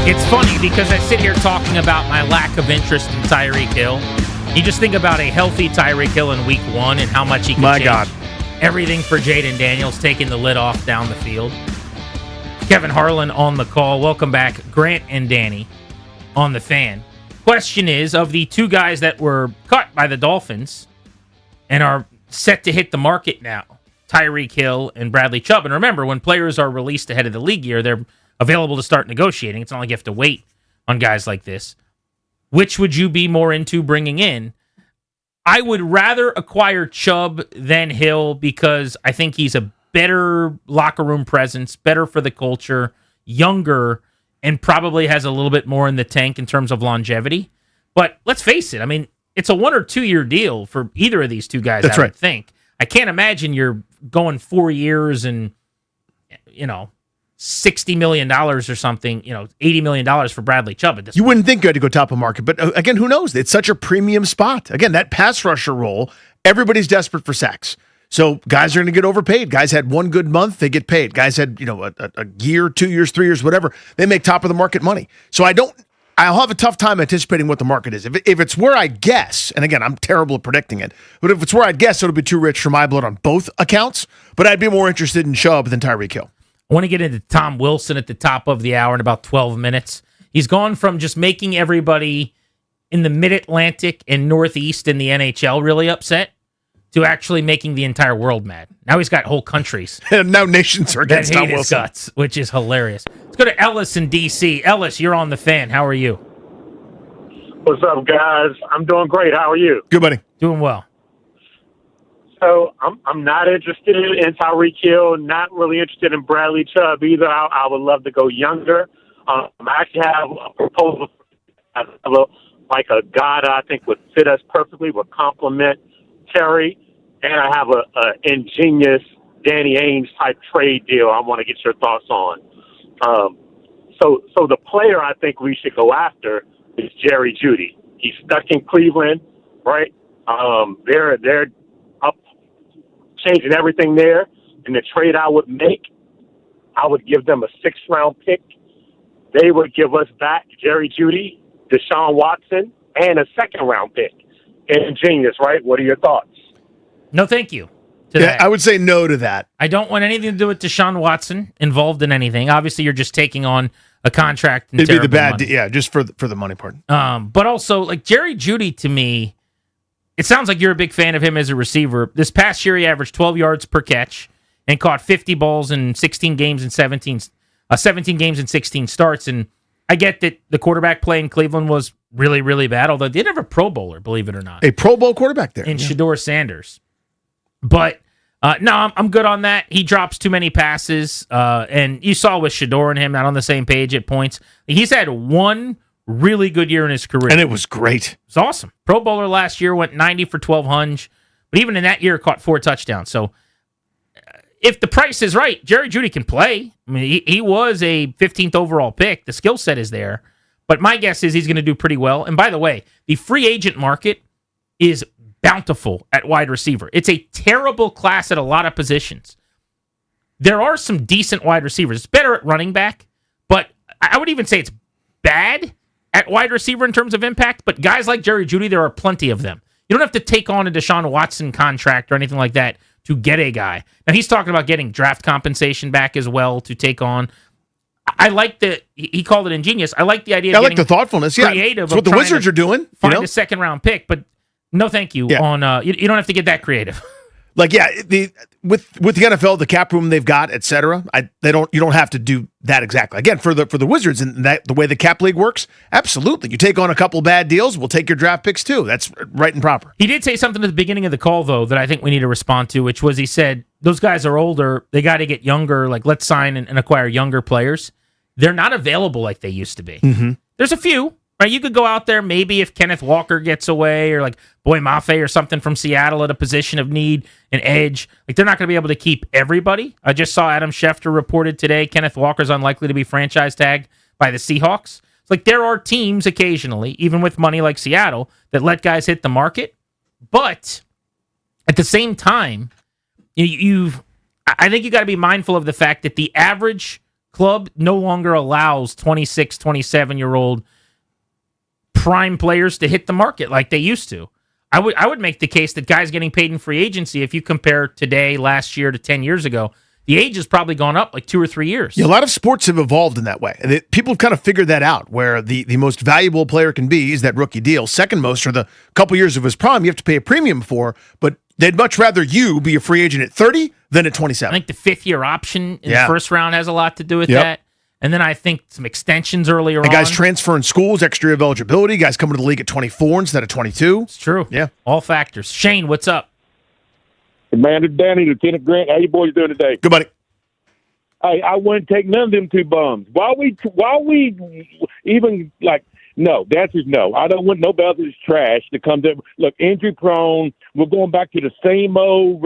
It's funny because I sit here talking about my lack of interest in Tyreek Hill. You just think about a healthy Tyreek Hill in week 1 and how much he can change everything for Jaden Daniels, taking the lid off down the field. Kevin Harlan on the call. Welcome back, Grant and Danny on the Fan. Question is, of the two guys that were cut by the Dolphins and are set to hit the market now, Tyreek Hill and Bradley Chubb. And remember, when players are released ahead of the league year, they're available to start negotiating. It's not like you have to wait on guys like this. Which would you be more into bringing in? I would rather acquire Chubb than Hill because I think he's a better locker room presence, better for the culture, younger, and probably has a little bit more in the tank in terms of longevity. But let's face it, I mean, it's a 1 or 2 year deal for either of these two guys, I would think. I can't imagine you're going 4 years and, $60 million or something, $80 million for Bradley Chubb at this You wouldn't think you had to go top of market, but again, who knows? It's such a premium spot. Again, that pass rusher role, everybody's desperate for sacks. So guys are going to get overpaid. Guys had 1 good month, they get paid. Guys had, a year, 2 years, 3 years, whatever. They make top of the market money. So I'll have a tough time anticipating what the market is. If it's where I guess, and again, I'm terrible at predicting it, but if it's where I'd guess, it'll be too rich for my blood on both accounts. But I'd be more interested in Chubb than Tyreek Hill. I want to get into Tom Wilson at the top of the hour in about 12 minutes. He's gone from just making everybody in the Mid-Atlantic and Northeast in the NHL really upset to actually making the entire world mad. Now he's got whole countries. And now nations are against Tom Wilson. His guts, which is hilarious. Let's go to Ellis in D.C. Ellis, you're on the Fan. How are you? What's up, guys? I'm doing great. How are you? Good, buddy. Doing well. So I'm not interested in Tyreek Hill, not really interested in Bradley Chubb either. I would love to go younger. I actually have a proposal like a guy that I think would fit us perfectly, would complement Terry, and I have a ingenious Danny Ainge type trade deal I want to get your thoughts on. So the player I think we should go after is Jerry Jeudy. He's stuck in Cleveland, right? They're up changing everything there. And the trade I would make, I would give them a 6th round pick. They would give us back Jerry Jeudy, Deshaun Watson, and a 2nd round pick. Ingenious, right? What are your thoughts? No, thank you. I would say no to that. I don't want anything to do with Deshaun Watson involved in anything. Obviously, you're just taking on a contract. And it'd be the bad, money. just for the money part. But also, like Jerry Jeudy, to me, it sounds like you're a big fan of him as a receiver. This past year, he averaged 12 yards per catch and caught 50 balls in 16 games and 17 games and 16 starts. And I get that the quarterback play in Cleveland was really, really bad, although they did have a Pro Bowler, believe it or not. A Pro Bowl quarterback there. In Shedeur Sanders. But no, I'm good on that. He drops too many passes. And you saw with Shedeur and him not on the same page at points. He's had one really good year in his career. And it was great. It's awesome. Pro Bowler last year went 90 for 1,200. But even in that year, caught 4 touchdowns. So if the price is right, Jerry Jeudy can play. I mean, he was a 15th overall pick. The skill set is there. But my guess is he's going to do pretty well. And by the way, the free agent market is bountiful at wide receiver. It's a terrible class at a lot of positions. There are some decent wide receivers. It's better at running back, but I would even say it's bad at wide receiver in terms of impact. But guys like Jerry Jeudy, there are plenty of them. You don't have to take on a Deshaun Watson contract or anything like that to get a guy. Now, he's talking about getting draft compensation back as well to take on. I like he called it ingenious. I like the idea of like the thoughtfulness. Creative. That's what the Wizards are doing. Find a 2nd round pick, but no thank you. On you don't have to get that creative. With the NFL, the cap room they've got, et cetera, you don't have to do that exactly. Again, for the Wizards and the way the cap league works, absolutely. You take on a couple bad deals, we'll take your draft picks too. That's right and proper. He did say something at the beginning of the call though that I think we need to respond to, which was he said those guys are older, they got to get younger. Like let's sign and acquire younger players. They're not available like they used to be. Mm-hmm. There's a few. Right, you could go out there maybe if Kenneth Walker gets away or like Boy Mafe or something from Seattle at a position of need, an edge. Like they're not going to be able to keep everybody. I just saw Adam Schefter reported today Kenneth Walker's unlikely to be franchise tagged by the Seahawks. It's like there are teams occasionally, even with money like Seattle, that let guys hit the market. But at the same time, I think you got to be mindful of the fact that the average club no longer allows 26, 27-year-old prime players to hit the market like they used to. I would make the case that guys getting paid in free agency, if you compare today, last year to 10 years ago, the age has probably gone up like 2 or 3 years. Yeah, a lot of sports have evolved in that way. People have kind of figured that out, where the most valuable player can be is that rookie deal. Second most, or the couple years of his prime, you have to pay a premium for, but they'd much rather you be a free agent at 30 than at 27. I think the fifth-year option in the first round has a lot to do with that. And then I think some extensions earlier on. And guys transferring schools, extra year of eligibility, guys coming to the league at 24 instead of 22. It's true. Yeah. All factors. Shane, what's up? Commander Danny, Lieutenant Grant, how you boys doing today? Good, buddy. Hey, I wouldn't take none of them two bums. Why we even like? No, the answer is no. I don't want nobody else's trash to come to. Look, injury prone. We're going back to the same old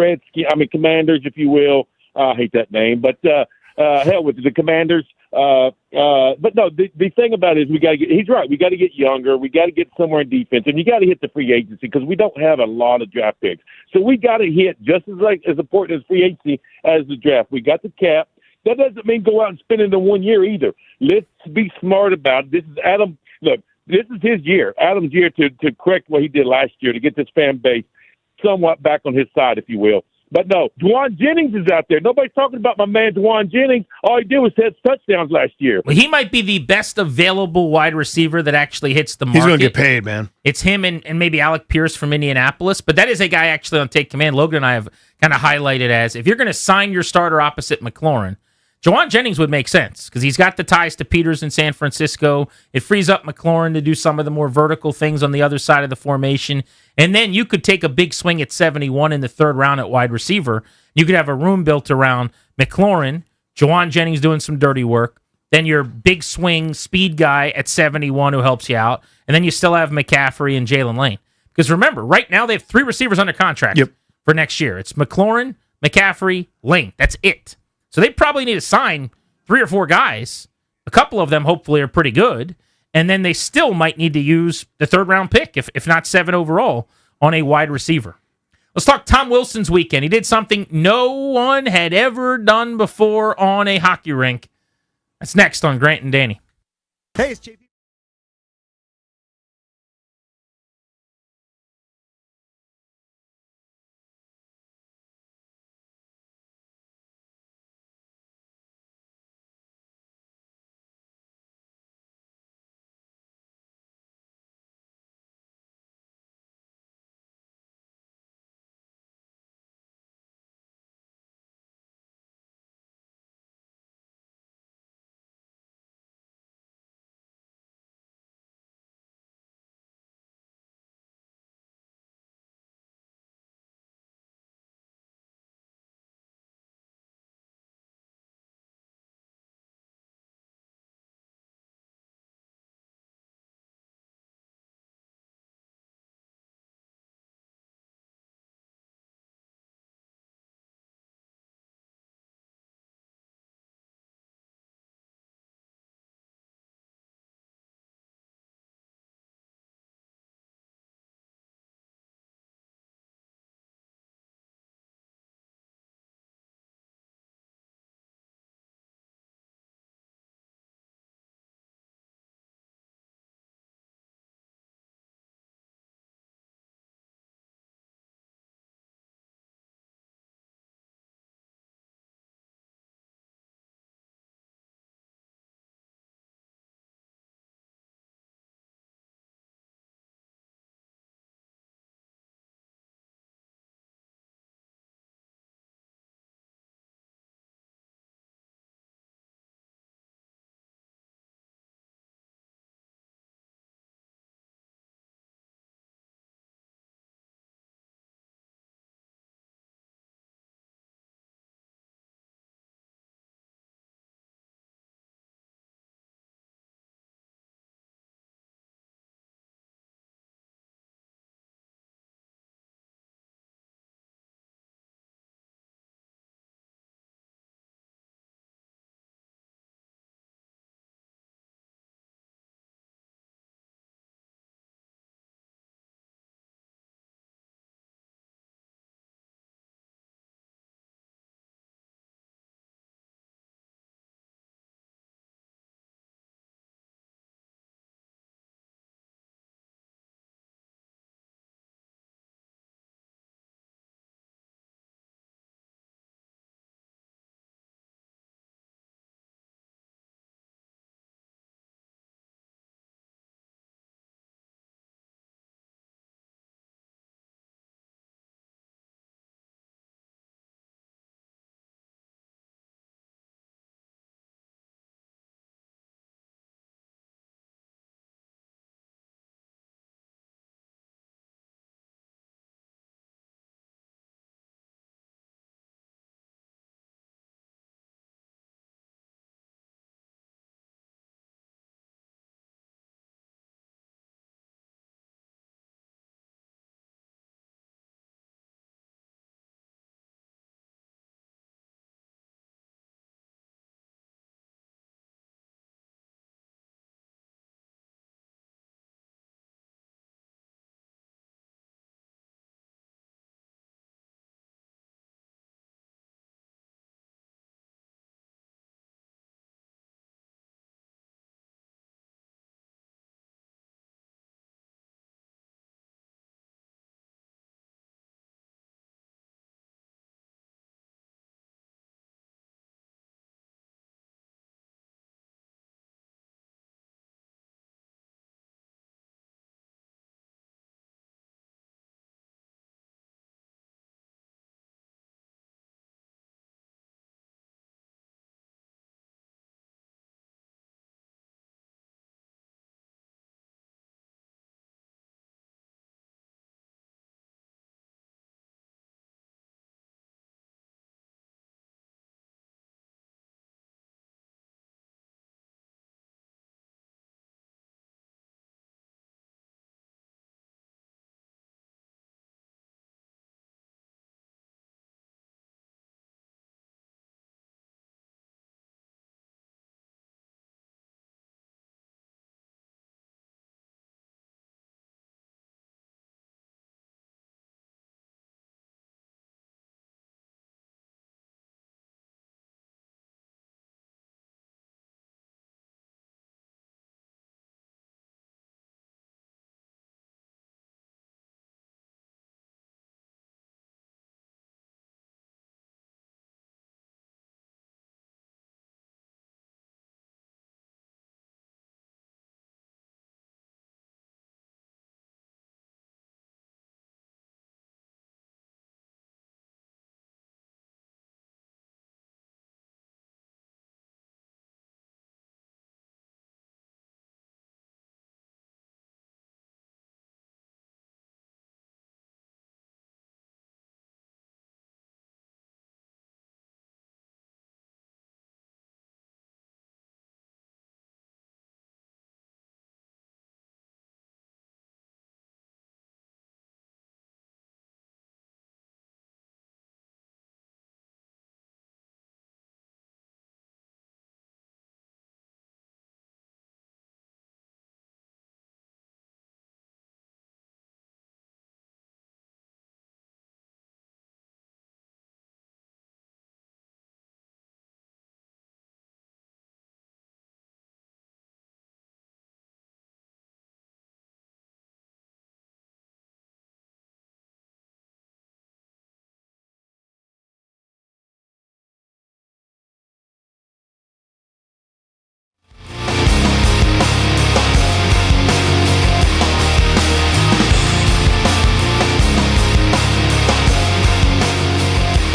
Commanders, if you will. I hate that name, but hell with the Commanders. But no, the thing about it is he's right. We got to get younger. We got to get somewhere in defense, and you got to hit the free agency because we don't have a lot of draft picks. So we got to hit just as important as free agency as the draft. We got the cap. That doesn't mean go out and spend it in 1 year either. Let's be smart about it. This is Adam. Look, this is his year, Adam's year to correct what he did last year to get this fan base somewhat back on his side, if you will. But no, Juwan Jennings is out there. Nobody's talking about my man Juwan Jennings. All he did was hit touchdowns last year. Well, he might be the best available wide receiver that actually hits the market. He's going to get paid, man. It's him and maybe Alec Pierce from Indianapolis. But that is a guy actually on Take Command. Logan and I have kind of highlighted as, if you're going to sign your starter opposite McLaurin, Juwan Jennings would make sense because he's got the ties to Peters in San Francisco. It frees up McLaurin to do some of the more vertical things on the other side of the formation. And then you could take a big swing at 71 in the third round at wide receiver. You could have a room built around McLaurin, Juwan Jennings doing some dirty work, then your big swing speed guy at 71 who helps you out, and then you still have McCaffrey and Jalen Lane. Because remember, right now they have 3 receivers under contract for next year. It's McLaurin, McCaffrey, Lane. That's it. So they probably need to sign 3 or 4 guys. A couple of them hopefully are pretty good. And then they still might need to use the third-round pick, if not 7 overall, on a wide receiver. Let's talk Tom Wilson's weekend. He did something no one had ever done before on a hockey rink. That's next on Grant and Danny. Hey, it's JP.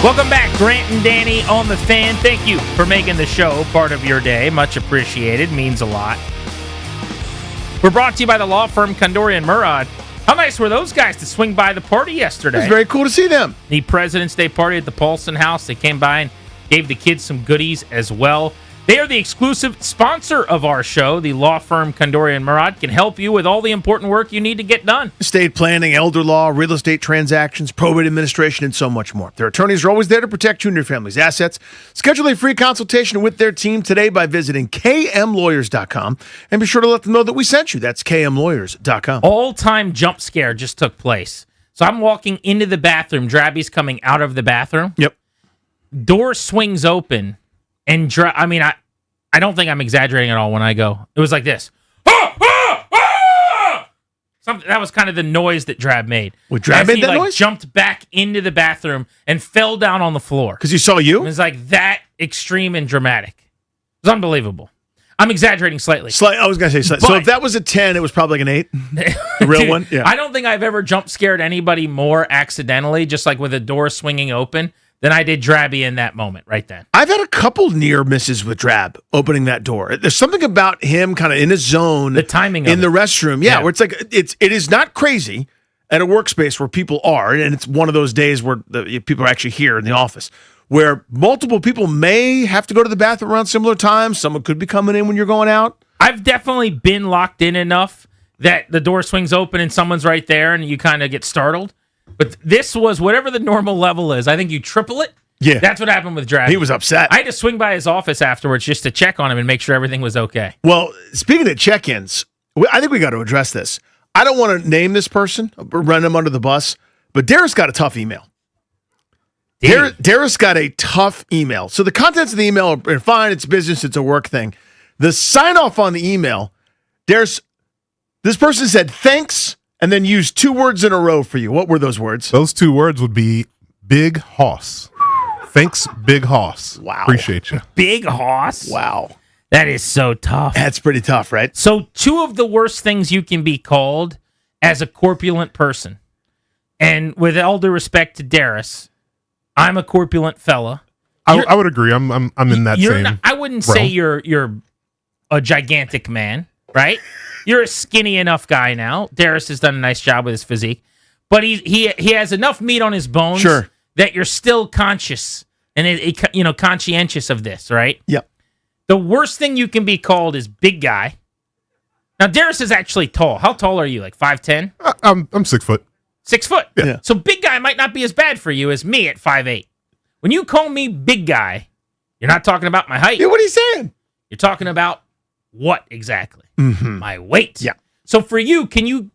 Welcome back, Grant and Danny on the Fan. Thank you for making the show part of your day. Much appreciated. Means a lot. We're brought to you by the law firm Condori and Murad. How nice were those guys to swing by the party yesterday? It was very cool to see them. The President's Day party at the Paulson House. They came by and gave the kids some goodies as well. They are the exclusive sponsor of our show. The law firm Condori and Murad can help you with all the important work you need to get done. Estate planning, elder law, real estate transactions, probate administration, and so much more. Their attorneys are always there to protect you and your family's assets. Schedule a free consultation with their team today by visiting kmlawyers.com and be sure to let them know that we sent you. That's kmlawyers.com. All-time jump scare just took place. So I'm walking into the bathroom. Drabby's coming out of the bathroom. Yep. Door swings open. And I don't think I'm exaggerating at all when I go. It was like this. Something that was kind of the noise that Drab made. What, Drab made that noise? Jumped back into the bathroom and fell down on the floor. Because he saw you? It was like that extreme and dramatic. It was unbelievable. I'm exaggerating slightly. I was going to say slightly. So if that was a 10, it was probably like an 8. The real Dude, one? Yeah. I don't think I've ever jump scared anybody more accidentally, just like with a door swinging open, than I did Drabby in that moment right then. I've had a couple near misses with Drab opening that door. There's something about him kind of in his zone. The timing in the restroom. Yeah, where it's like it is not crazy at a workspace where people are, and it's one of those days where people are actually here in the office, where multiple people may have to go to the bathroom around similar times. Someone could be coming in when you're going out. I've definitely been locked in enough that the door swings open and someone's right there and you kind of get startled. But this was whatever the normal level is. I think you triple it. Yeah. That's what happened with Drab. He was upset. I had to swing by his office afterwards just to check on him and make sure everything was okay. Well, speaking of check-ins, I think we got to address this. I don't want to name this person, run him under the bus, but Darius got a tough email. Darius got a tough email. So the contents of the email are fine. It's business. It's a work thing. The sign-off on the email, this person said, thanks, and then used 2 words in a row for you. What were those words? Those 2 words would be Big Hoss. Thanks, Big Hoss. Wow. Appreciate you. Big Hoss? Wow. That is so tough. That's pretty tough, right? So 2 of the worst things you can be called as a corpulent person. And with all due respect to Darius, I'm a corpulent fella. I would agree. I'm in that same not, I wouldn't say you're a gigantic man, right? You're a skinny enough guy now. Darius has done a nice job with his physique. But he has enough meat on his bones that you're still conscious and conscientious of this, right? Yep. The worst thing you can be called is big guy. Now, Darius is actually tall. How tall are you? Like 5'10"? I'm 6 foot. 6 foot. Yeah. So big guy might not be as bad for you as me at 5'8". When you call me big guy, you're not talking about my height. Yeah, what are you saying? You're talking about what exactly? Mm-hmm. My weight. Yeah. So for you, can you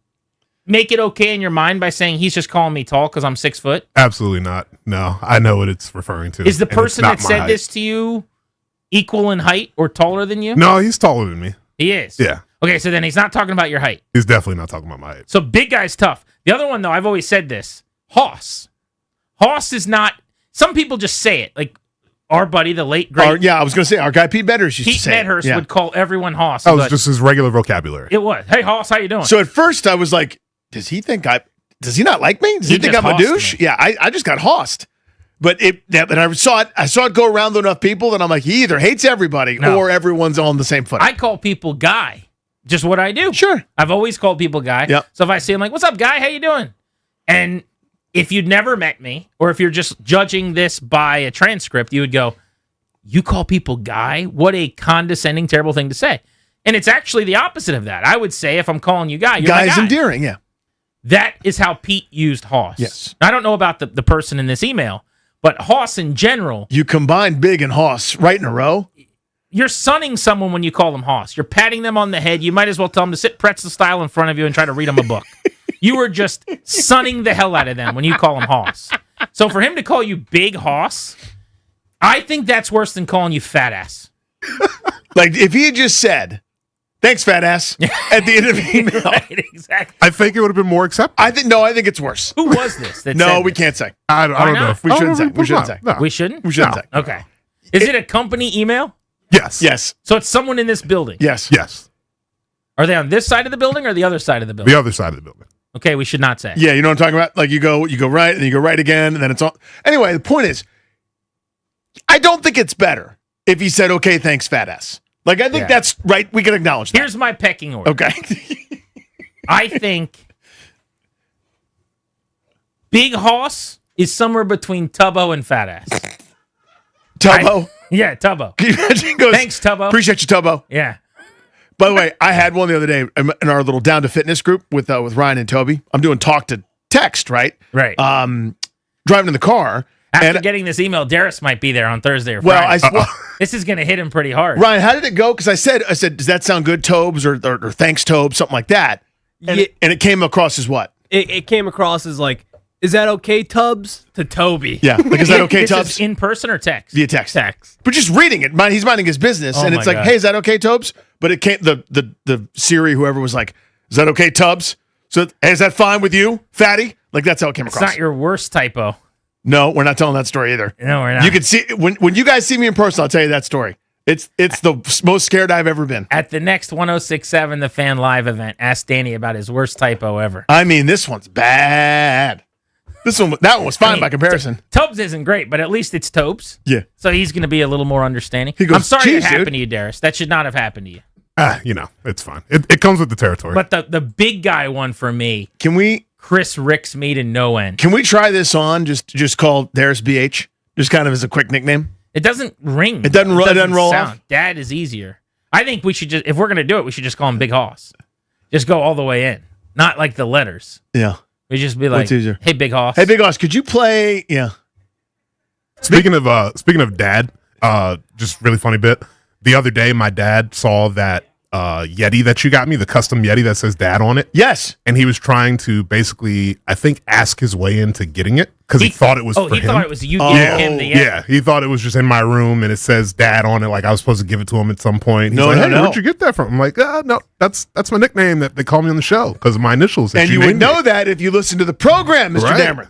make it okay in your mind by saying he's just calling me tall because I'm 6 foot? Absolutely not. No, I know what it's referring to. Is the and person it's not that my said height. this to you equal in height or taller than you? No, he's taller than me. He is? Yeah. Okay, so then he's not talking about your height. He's definitely not talking about my height. So big guy's tough. The other one, though, I've always said this. Hoss. Hoss is not... Some people just say it. Like our buddy, the late, great... I was going to say, our guy Pete Medhurst used to say Pete Medhurst would call everyone Hoss. That was just his regular vocabulary. It was. Hey, Hoss, how you doing? So at first I was like, does he not like me? Does he think just I'm a hossed douche? me. Yeah, I just got hossed. But I saw it go around to enough people that I'm like, he either hates everybody or everyone's on the same foot. I call people guy. Just what I do. Sure. I've always called people guy. Yep. So if I see him like, what's up, guy? How you doing? And if you'd never met me, or if you're just judging this by a transcript, you would go, you call people guy? What a condescending, terrible thing to say. And it's actually the opposite of that. I would say if I'm calling you guy, you're my Guy's guy. endearing, yeah. That is how Pete used Hoss. Yes. Now, I don't know about the person in this email, but Hoss in general. You combine big and Hoss right in a row. You're sunning someone when you call them Hoss. You're patting them on the head. You might as well tell them to sit pretzel style in front of you and try to read them a book. You are just sunning the hell out of them when you call them Hoss. So for him to call you Big Hoss, I think that's worse than calling you fat ass. Like if he had just said, thanks, fat ass, at the end of the email. Right, exactly. I think it would have been more acceptable. I think it's worse. Who was this? That No, said we this? can't say. I don't know. We shouldn't say. We shouldn't say. No. We shouldn't? We shouldn't No. say. Okay. Is it a company email? Yes. Yes. So it's someone in this building? Yes. Yes. Are they on this side of the building or the other side of the building? The other side of the building. Okay, we should not say. Yeah, you know what I'm talking about? Like you go right, and then you go right again, and then it's all. Anyway, the point is, I don't think it's better if he said, okay, thanks, fat ass. Like, I think that's right. We can acknowledge that. Here's my pecking order. Okay. I think Big Hoss is somewhere between Tubbo and fat ass. Tubbo? Yeah, Tubbo. Thanks, Tubbo. Appreciate you, Tubbo. Yeah. By the way, I had one the other day in our little Down to Fitness group with Ryan and Toby. I'm doing talk to text, right? Right. Driving in the car. After getting this email, Darius might be there on Thursday or Well, Friday. This is going to hit him pretty hard. Ryan, how did it go? Because I said, does that sound good, Tobes, or thanks, Tobes, something like that. And, and it came across as what? It came across as like, is that okay, Tubbs? To Toby. Yeah, like, is that okay, This Tubbs? is in person or text? Via text. Text. But just reading it, he's minding his business, Oh and my it's like, God. hey, is that okay, Tobes? But it came, the Siri, whoever was like, is that okay, Tubbs? So, hey, is that fine with you, fatty? Like, that's how it came It's across. not your worst typo. No, we're not telling that story either. No, we're not. You can see when you guys see me in person, I'll tell you that story. It's the most scared I've ever been. At the next 106.7 The Fan Live event, ask Danny about his worst typo ever. I mean, this one's bad. That one was fine by comparison. Tobes isn't great, but at least it's Tobes. Yeah. So he's going to be a little more understanding. He goes, I'm sorry "Geez, it happened dude." to you, Darius. That should not have happened to you. It's fine. It comes with the territory. But the big guy one for me. Can we? Chris Ricks me to no end. Can we try this on? Just call Darius BH, just kind of as a quick nickname. It doesn't ring. It doesn't roll sound. off. Dad is easier. I think we should if we're going to do it, we should just call him Big Hoss. Just go all the way in, not like the letters. Yeah. We just be like, What's easier? "Hey, Big Hoss." Hey, Big Hoss, could you play? Yeah. Speaking of dad, just really funny bit. The other day, my dad saw that Yeti that you got me, the custom Yeti that says dad on it. Yes. And he was trying to basically, I think, ask his way into getting it because he thought it was for he him. thought it was you giving him the Yeti. Yeah, he thought it was just in my room and it says dad on it. Like I was supposed to give it to him at some point. He's No, like, no, hey, no. where'd you get that from? I'm like, no, that's my nickname that they call me on the show because of my initials. that And you would named me." know that if you listen to the program, Mr. Right. Dameron.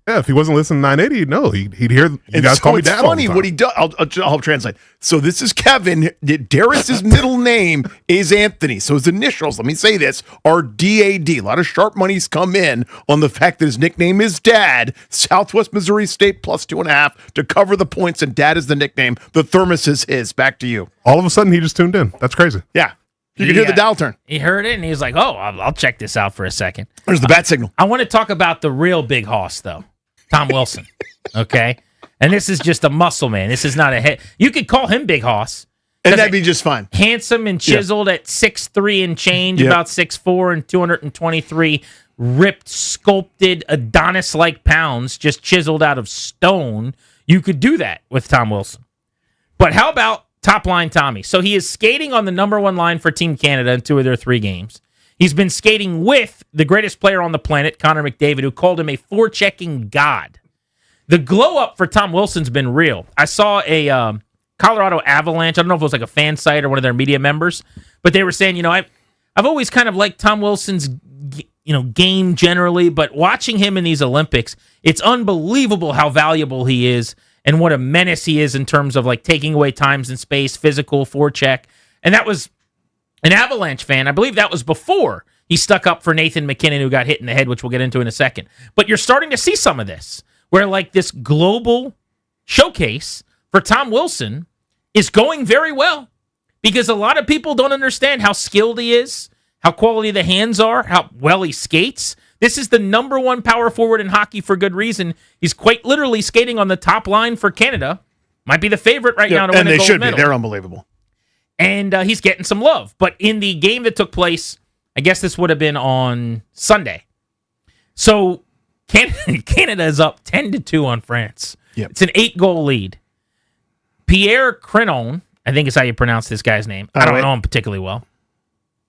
Yeah, if he wasn't listening to 980, he'd know. He'd hear you guys call me it's dad. all the funny time. what he does. I'll help translate. So this is Kevin. Darius's middle name is Anthony. So his initials, let me say this, are DAD. A lot of sharp monies come in on the fact that his nickname is Dad. Southwest Missouri State plus 2.5 to cover the points, and Dad is the nickname. The thermos is his. Back to you. All of a sudden, he just tuned in. That's crazy. Yeah. You can hear the dial turn. He heard it and he was like, "Oh, I'll check this out for a second." There's the bat signal. I want to talk about the real Big Hoss though, Tom Wilson. Okay, and this is just a muscle man. This is not a head. You could call him Big Hoss, and that'd be just fine. Handsome and chiseled at 6'3" and change, Yep. about 6'4" and 223, ripped, sculpted, Adonis-like pounds, just chiseled out of stone. You could do that with Tom Wilson. But how about top line Tommy? So he is skating on the number one line for Team Canada in 2 of their 3 games. He's been skating with the greatest player on the planet, Connor McDavid, who called him a forechecking god. The glow up for Tom Wilson's been real. I saw a Colorado Avalanche. I don't know if it was like a fan site or one of their media members, but they were saying, I've always kind of liked Tom Wilson's game generally, but watching him in these Olympics, it's unbelievable how valuable he is and what a menace he is in terms of like taking away times and space, physical, forecheck. And that was an Avalanche fan. I believe that was before he stuck up for Nathan McKinnon, who got hit in the head, which we'll get into in a second. But you're starting to see some of this, where like this global showcase for Tom Wilson is going very well because a lot of people don't understand how skilled he is, how quality the hands are, how well he skates. This is the number one power forward in hockey for good reason. He's quite literally skating on the top line for Canada. Might be the favorite right now to win and a they gold should medal. be. They're unbelievable. And he's getting some love. But in the game that took place, I guess this would have been on Sunday. So Canada is up 10-2 on France. Yep. It's an 8-goal lead. Pierre Crenon, I think is how you pronounce this guy's name. I don't know him particularly well.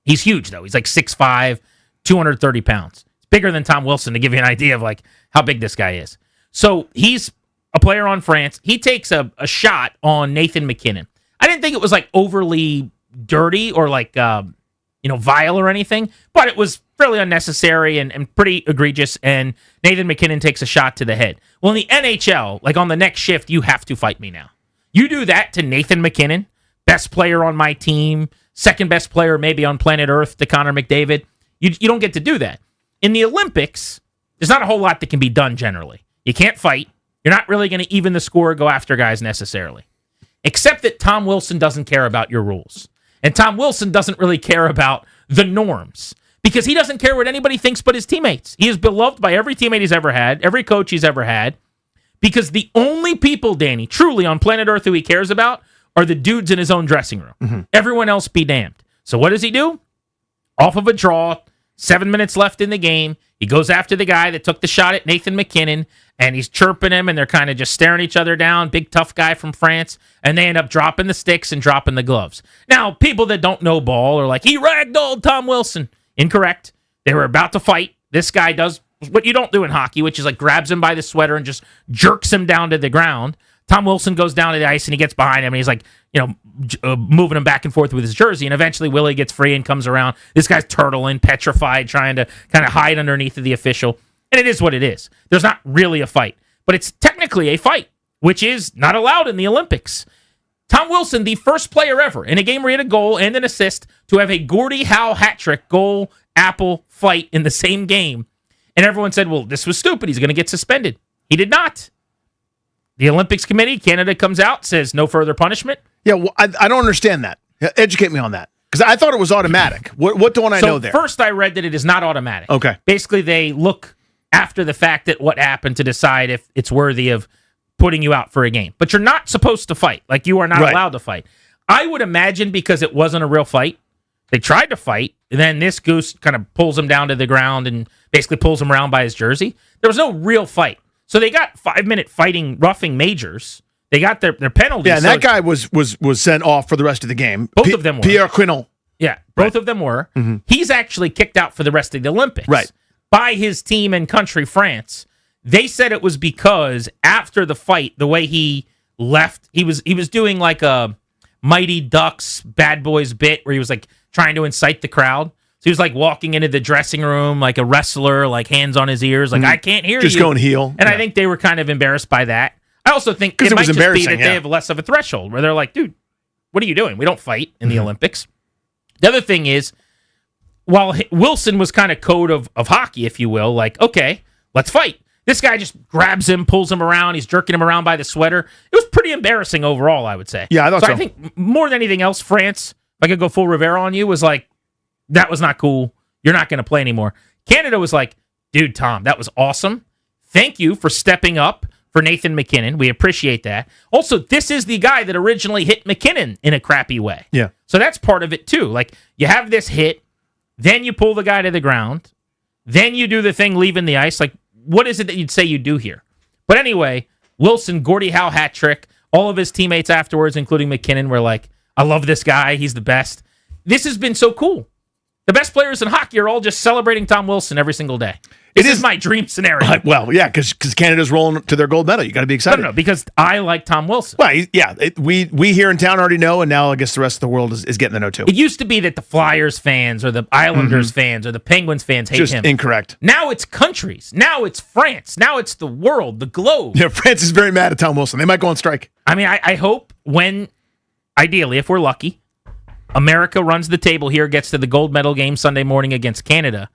He's huge, though. He's like 6'5", 230 pounds. It's bigger than Tom Wilson, to give you an idea of like how big this guy is. So he's a player on France. He takes a shot on Nathan McKinnon. I didn't think it was like overly dirty or like vile or anything, but it was fairly unnecessary and pretty egregious. And Nathan McKinnon takes a shot to the head. Well, in the NHL, like on the next shift, you have to fight me now. You do that to Nathan McKinnon, best player on my team, second best player maybe on planet Earth to Connor McDavid. You don't get to do that. In the Olympics, there's not a whole lot that can be done generally. You can't fight. You're not really going to even the score or go after guys necessarily. Except that Tom Wilson doesn't care about your rules. And Tom Wilson doesn't really care about the norms because he doesn't care what anybody thinks but his teammates. He is beloved by every teammate he's ever had, every coach he's ever had, because the only people, Danny, truly on planet Earth who he cares about are the dudes in his own dressing room. Mm-hmm. Everyone else be damned. So what does he do? Off of a draw, 7 minutes left in the game, he goes after the guy that took the shot at Nathan McKinnon, and he's chirping him, and they're kind of just staring each other down, big tough guy from France, and they end up dropping the sticks and dropping the gloves. Now, people that don't know ball are like, he ragdolled Tom Wilson. Incorrect. They were about to fight. This guy does what you don't do in hockey, which is like grabs him by the sweater and just jerks him down to the ground. Tom Wilson goes down to the ice, and he gets behind him, and he's like, moving him back and forth with his jersey, and eventually Willie gets free and comes around. This guy's turtling, petrified, trying to kind of hide underneath the official. And it is what it is. There's not really a fight, but it's technically a fight, which is not allowed in the Olympics. Tom Wilson, the first player ever in a game where he had a goal and an assist to have a Gordie Howe hat trick, goal, apple, fight in the same game. And everyone said, well, this was stupid. He's going to get suspended. He did not. The Olympics Committee, Canada comes out, says no further punishment. Yeah, well, I don't understand that. Educate me on that. Because I thought it was automatic. What don't I know there? First, I read that it is not automatic. Okay. Basically, they look after the fact at what happened to decide if it's worthy of putting you out for a game. But you're not supposed to fight. Like, you are not allowed to fight. I would imagine because it wasn't a real fight, they tried to fight, and then this goose kind of pulls him down to the ground and basically pulls him around by his jersey. There was no real fight. So they got 5-minute fighting, roughing majors. They got their penalties. Yeah, and that guy was sent off for the rest of the game. Both of them were. Pierre Quinnell. Yeah, both of them were. Mm-hmm. He's actually kicked out for the rest of the Olympics. Right. By his team and country, France. They said it was because after the fight, the way he left, he was doing like a Mighty Ducks Bad Boys bit where he was like trying to incite the crowd. So he was like walking into the dressing room like a wrestler, like hands on his ears, like, I can't hear you. Just going heel. And I think they were kind of embarrassed by that. I also think it might just be that they have less of a threshold where they're like, dude, what are you doing? We don't fight in the Olympics. The other thing is, while Wilson was kind of code of hockey, if you will, like, okay, let's fight. This guy just grabs him, pulls him around. He's jerking him around by the sweater. It was pretty embarrassing overall, I would say. Yeah, I thought so. I think more than anything else, France, if I could go full Rivera on you, was like, that was not cool. You're not going to play anymore. Canada was like, dude, Tom, that was awesome. Thank you for stepping up for Nathan McKinnon. We appreciate that. Also, this is the guy that originally hit McKinnon in a crappy way. Yeah. So that's part of it, too. Like, you have this hit, then you pull the guy to the ground, then you do the thing leaving the ice. Like, what is it that you'd say you do here? But anyway, Wilson, Gordie Howe hat trick. All of his teammates afterwards, including McKinnon, were like, I love this guy. He's the best. This has been so cool. The best players in hockey are all just celebrating Tom Wilson every single day. This is my dream scenario. Well, yeah, because Canada's rolling to their gold medal. You got to be excited. No, because I like Tom Wilson. Well, we here in town already know, and now I guess the rest of the world is getting to know too. It used to be that the Flyers fans or the Islanders fans or the Penguins fans hate Just him. Incorrect. Now it's countries. Now it's France. Now it's the world, the globe. Yeah, France is very mad at Tom Wilson. They might go on strike. I mean, I hope ideally, if we're lucky, America runs the table here, gets to the gold medal game Sunday morning against Canada.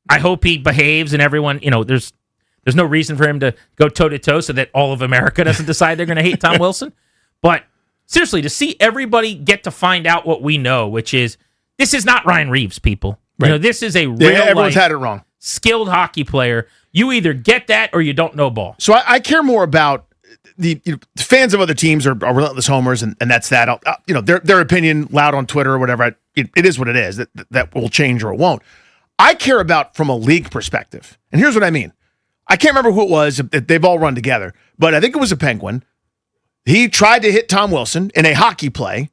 I hope he behaves and everyone, there's no reason for him to go toe-to-toe so that all of America doesn't decide they're going to hate Tom Wilson. But seriously, to see everybody get to find out what we know, which is this is not Ryan Reeves, people. Right. This is a real everyone's had it wrong. Skilled hockey player. You either get that or you don't know ball. So I care more about the fans of other teams are relentless homers, and that's that. Their opinion loud on Twitter or whatever. It is what it is. That will change or it won't. I care about from a league perspective, and here's what I mean. I can't remember who it was. They've all run together, but I think it was a Penguin. He tried to hit Tom Wilson in a hockey play.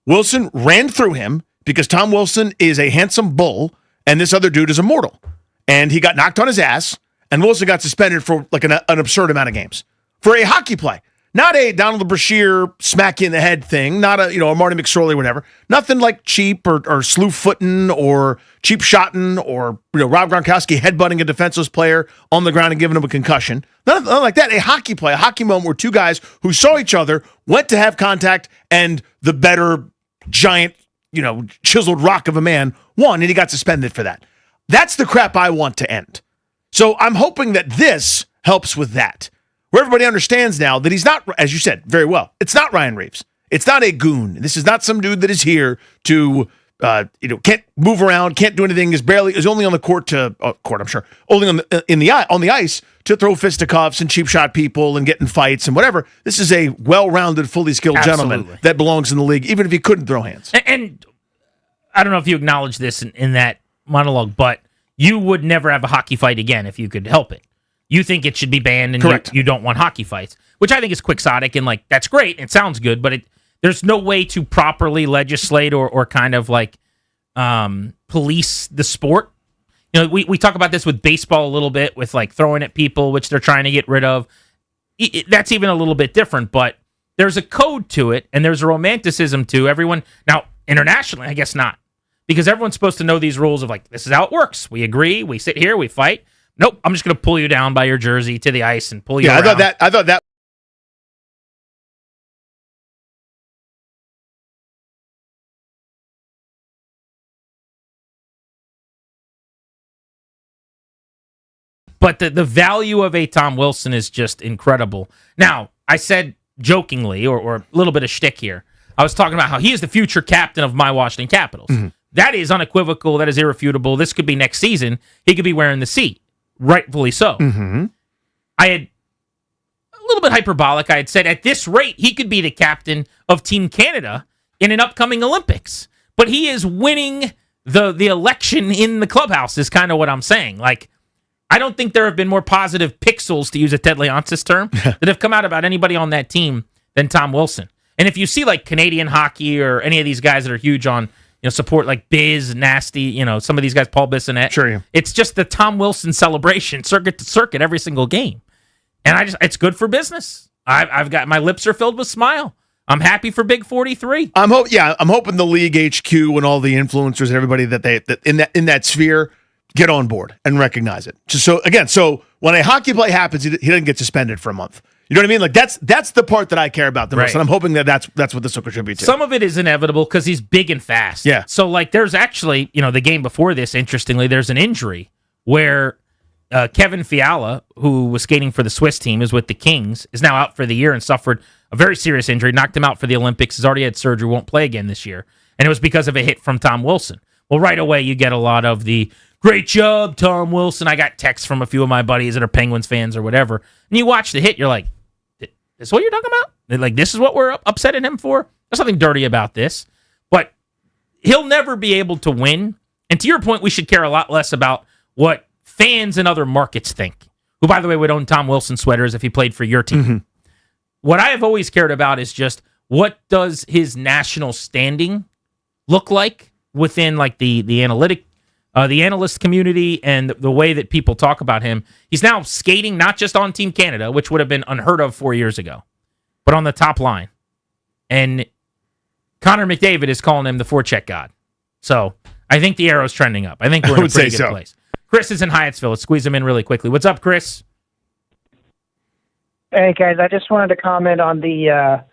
Wilson ran through him because Tom Wilson is a handsome bull, and this other dude is immortal. And he got knocked on his ass, and Wilson got suspended for like an absurd amount of games. For a hockey play. Not a Donald Brashear smack you in the head thing. Not a Marty McSorley or whatever. Nothing like cheap or slew footing or cheap shotting or Rob Gronkowski headbutting a defenseless player on the ground and giving him a concussion. Nothing like that. A hockey play, a hockey moment where two guys who saw each other went to have contact and the better giant, chiseled rock of a man won, and he got suspended for that. That's the crap I want to end. So I'm hoping that this helps with that. where everybody understands now that he's not, as you said very well, it's not Ryan Reeves. It's not a goon. This is not some dude that is here to, can't move around, can't do anything, is only on the court, I'm sure, only on the ice to throw fisticuffs and cheap shot people and get in fights and whatever. This is a well-rounded, fully skilled gentleman that belongs in the league, even if he couldn't throw hands. And I don't know if you acknowledge this in that monologue, but you would never have a hockey fight again if you could help it. You think it should be banned, and you don't want hockey fights, which I think is quixotic, and that's great. It sounds good, but there's no way to properly legislate or kind of police the sport. We talk about this with baseball a little bit, with throwing at people, which they're trying to get rid of. That's even a little bit different, but there's a code to it, and there's a romanticism to everyone. Now, internationally, I guess not, because everyone's supposed to know these rules of this is how it works. We agree, we sit here, we fight. Nope, I'm just going to pull you down by your jersey to the ice and pull you around. I thought that. But the value of a Tom Wilson is just incredible. Now, I said jokingly, or a little bit of shtick here, I was talking about how he is the future captain of my Washington Capitals. Mm-hmm. That is unequivocal. That is irrefutable. This could be next season. He could be wearing the C. Rightfully so. Mm-hmm. I had a little bit hyperbolic. I had said at this rate, he could be the captain of Team Canada in an upcoming Olympics. But he is winning the election in the clubhouse is kind of what I'm saying. I don't think there have been more positive pixels, to use a Ted Leonsis term, that have come out about anybody on that team than Tom Wilson. And if you see Canadian hockey or any of these guys that are huge on support Biz, Nasty, some of these guys, Paul Bissonnette. Sure, yeah. It's just the Tom Wilson celebration, circuit to circuit, every single game. And it's good for business. I've got, my lips are filled with smile. I'm happy for Big 43. I'm hoping the league HQ and all the influencers and everybody that in that sphere get on board and recognize it. So when a hockey play happens, he doesn't get suspended for a month. You know what I mean? That's the part that I care about the most, and I'm hoping that's what this will contribute to. Some of it is inevitable because he's big and fast. Yeah. So there's actually, the game before this, interestingly, there's an injury where Kevin Fiala, who was skating for the Swiss team, is with the Kings, is now out for the year and suffered a very serious injury, knocked him out for the Olympics, has already had surgery, won't play again this year, and it was because of a hit from Tom Wilson. Well, right away you get a lot of the great job, Tom Wilson. I got texts from a few of my buddies that are Penguins fans or whatever, and you watch the hit, you're like, this is what you're talking about? This is what we're upsetting him for? There's nothing dirty about this. But he'll never be able to win. And to your point, we should care a lot less about what fans in other markets think, who, by the way, would own Tom Wilson sweaters if he played for your team. Mm-hmm. What I have always cared about is just what does his national standing look like within the analyst community and the way that people talk about him. He's now skating not just on Team Canada, which would have been unheard of 4 years ago, but on the top line. And Connor McDavid is calling him the forecheck god. So I think the arrow's trending up. I think we're in a pretty good place. Chris is in Hyattsville. Let's squeeze him in really quickly. What's up, Chris? Hey, guys. I just wanted to comment on the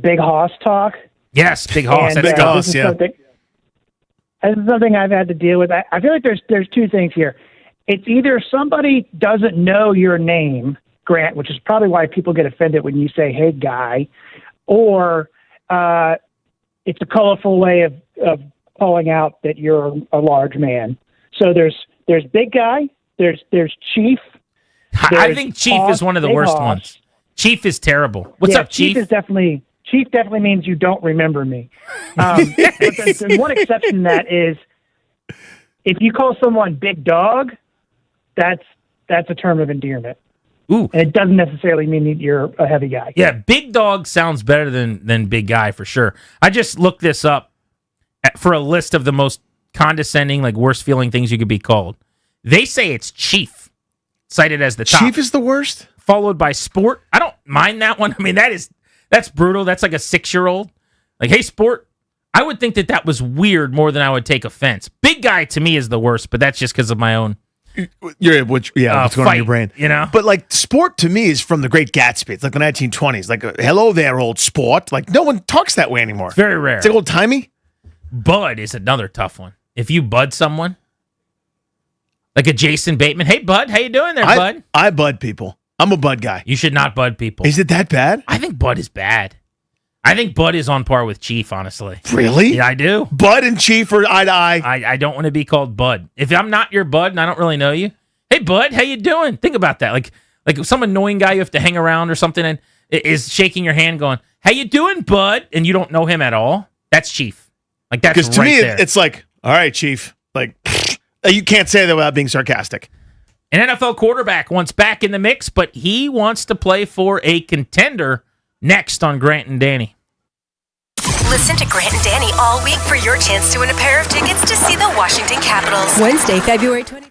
Big Hoss talk. Yes, Big Hoss. Big Hoss, yeah. This is something I've had to deal with. I feel like there's two things here. It's either somebody doesn't know your name, Grant, which is probably why people get offended when you say, hey, guy, or it's a colorful way of calling out that you're a large man. So there's big guy, there's chief. I think chief is one of the worst ones. Chief is terrible. What's up, Chief? Chief definitely means you don't remember me. But there's one exception to that is if you call someone big dog, that's a term of endearment. Ooh. And it doesn't necessarily mean that you're a heavy guy. Yeah, big dog sounds better than big guy for sure. I just looked this up for a list of the most condescending, worst feeling things you could be called. They say it's chief, cited as the top. Chief is the worst? Followed by sport. I don't mind that one. I mean, that's brutal. That's like a 6-year-old. Hey, sport. I would think that was weird more than I would take offense. Big guy to me is the worst, but that's just because of my own. What's going on in your brain? But sport to me is from the Great Gatsby. It's like the 1920s. Hello there, old sport. No one talks that way anymore. It's very rare. It's old timey. Bud is another tough one. If you bud someone, like a Jason Bateman, hey bud, how you doing there, bud? I bud people. I'm a Bud guy. You should not Bud people. Is it that bad? I think Bud is bad. I think Bud is on par with Chief, honestly. Really? Yeah, I do. Bud and Chief are eye to eye. I don't want to be called Bud. If I'm not your Bud and I don't really know you, hey Bud, how you doing? Think about that. Like some annoying guy you have to hang around or something and is shaking your hand going, how you doing, Bud? And you don't know him at all. That's Chief. Like that's Because to right me, there. it's like, all right, Chief. Like, you can't say that without being sarcastic. An NFL quarterback wants back in the mix, but he wants to play for a contender next on Grant and Danny. Listen to Grant and Danny all week for your chance to win a pair of tickets to see the Washington Capitals. Wednesday, February 20th.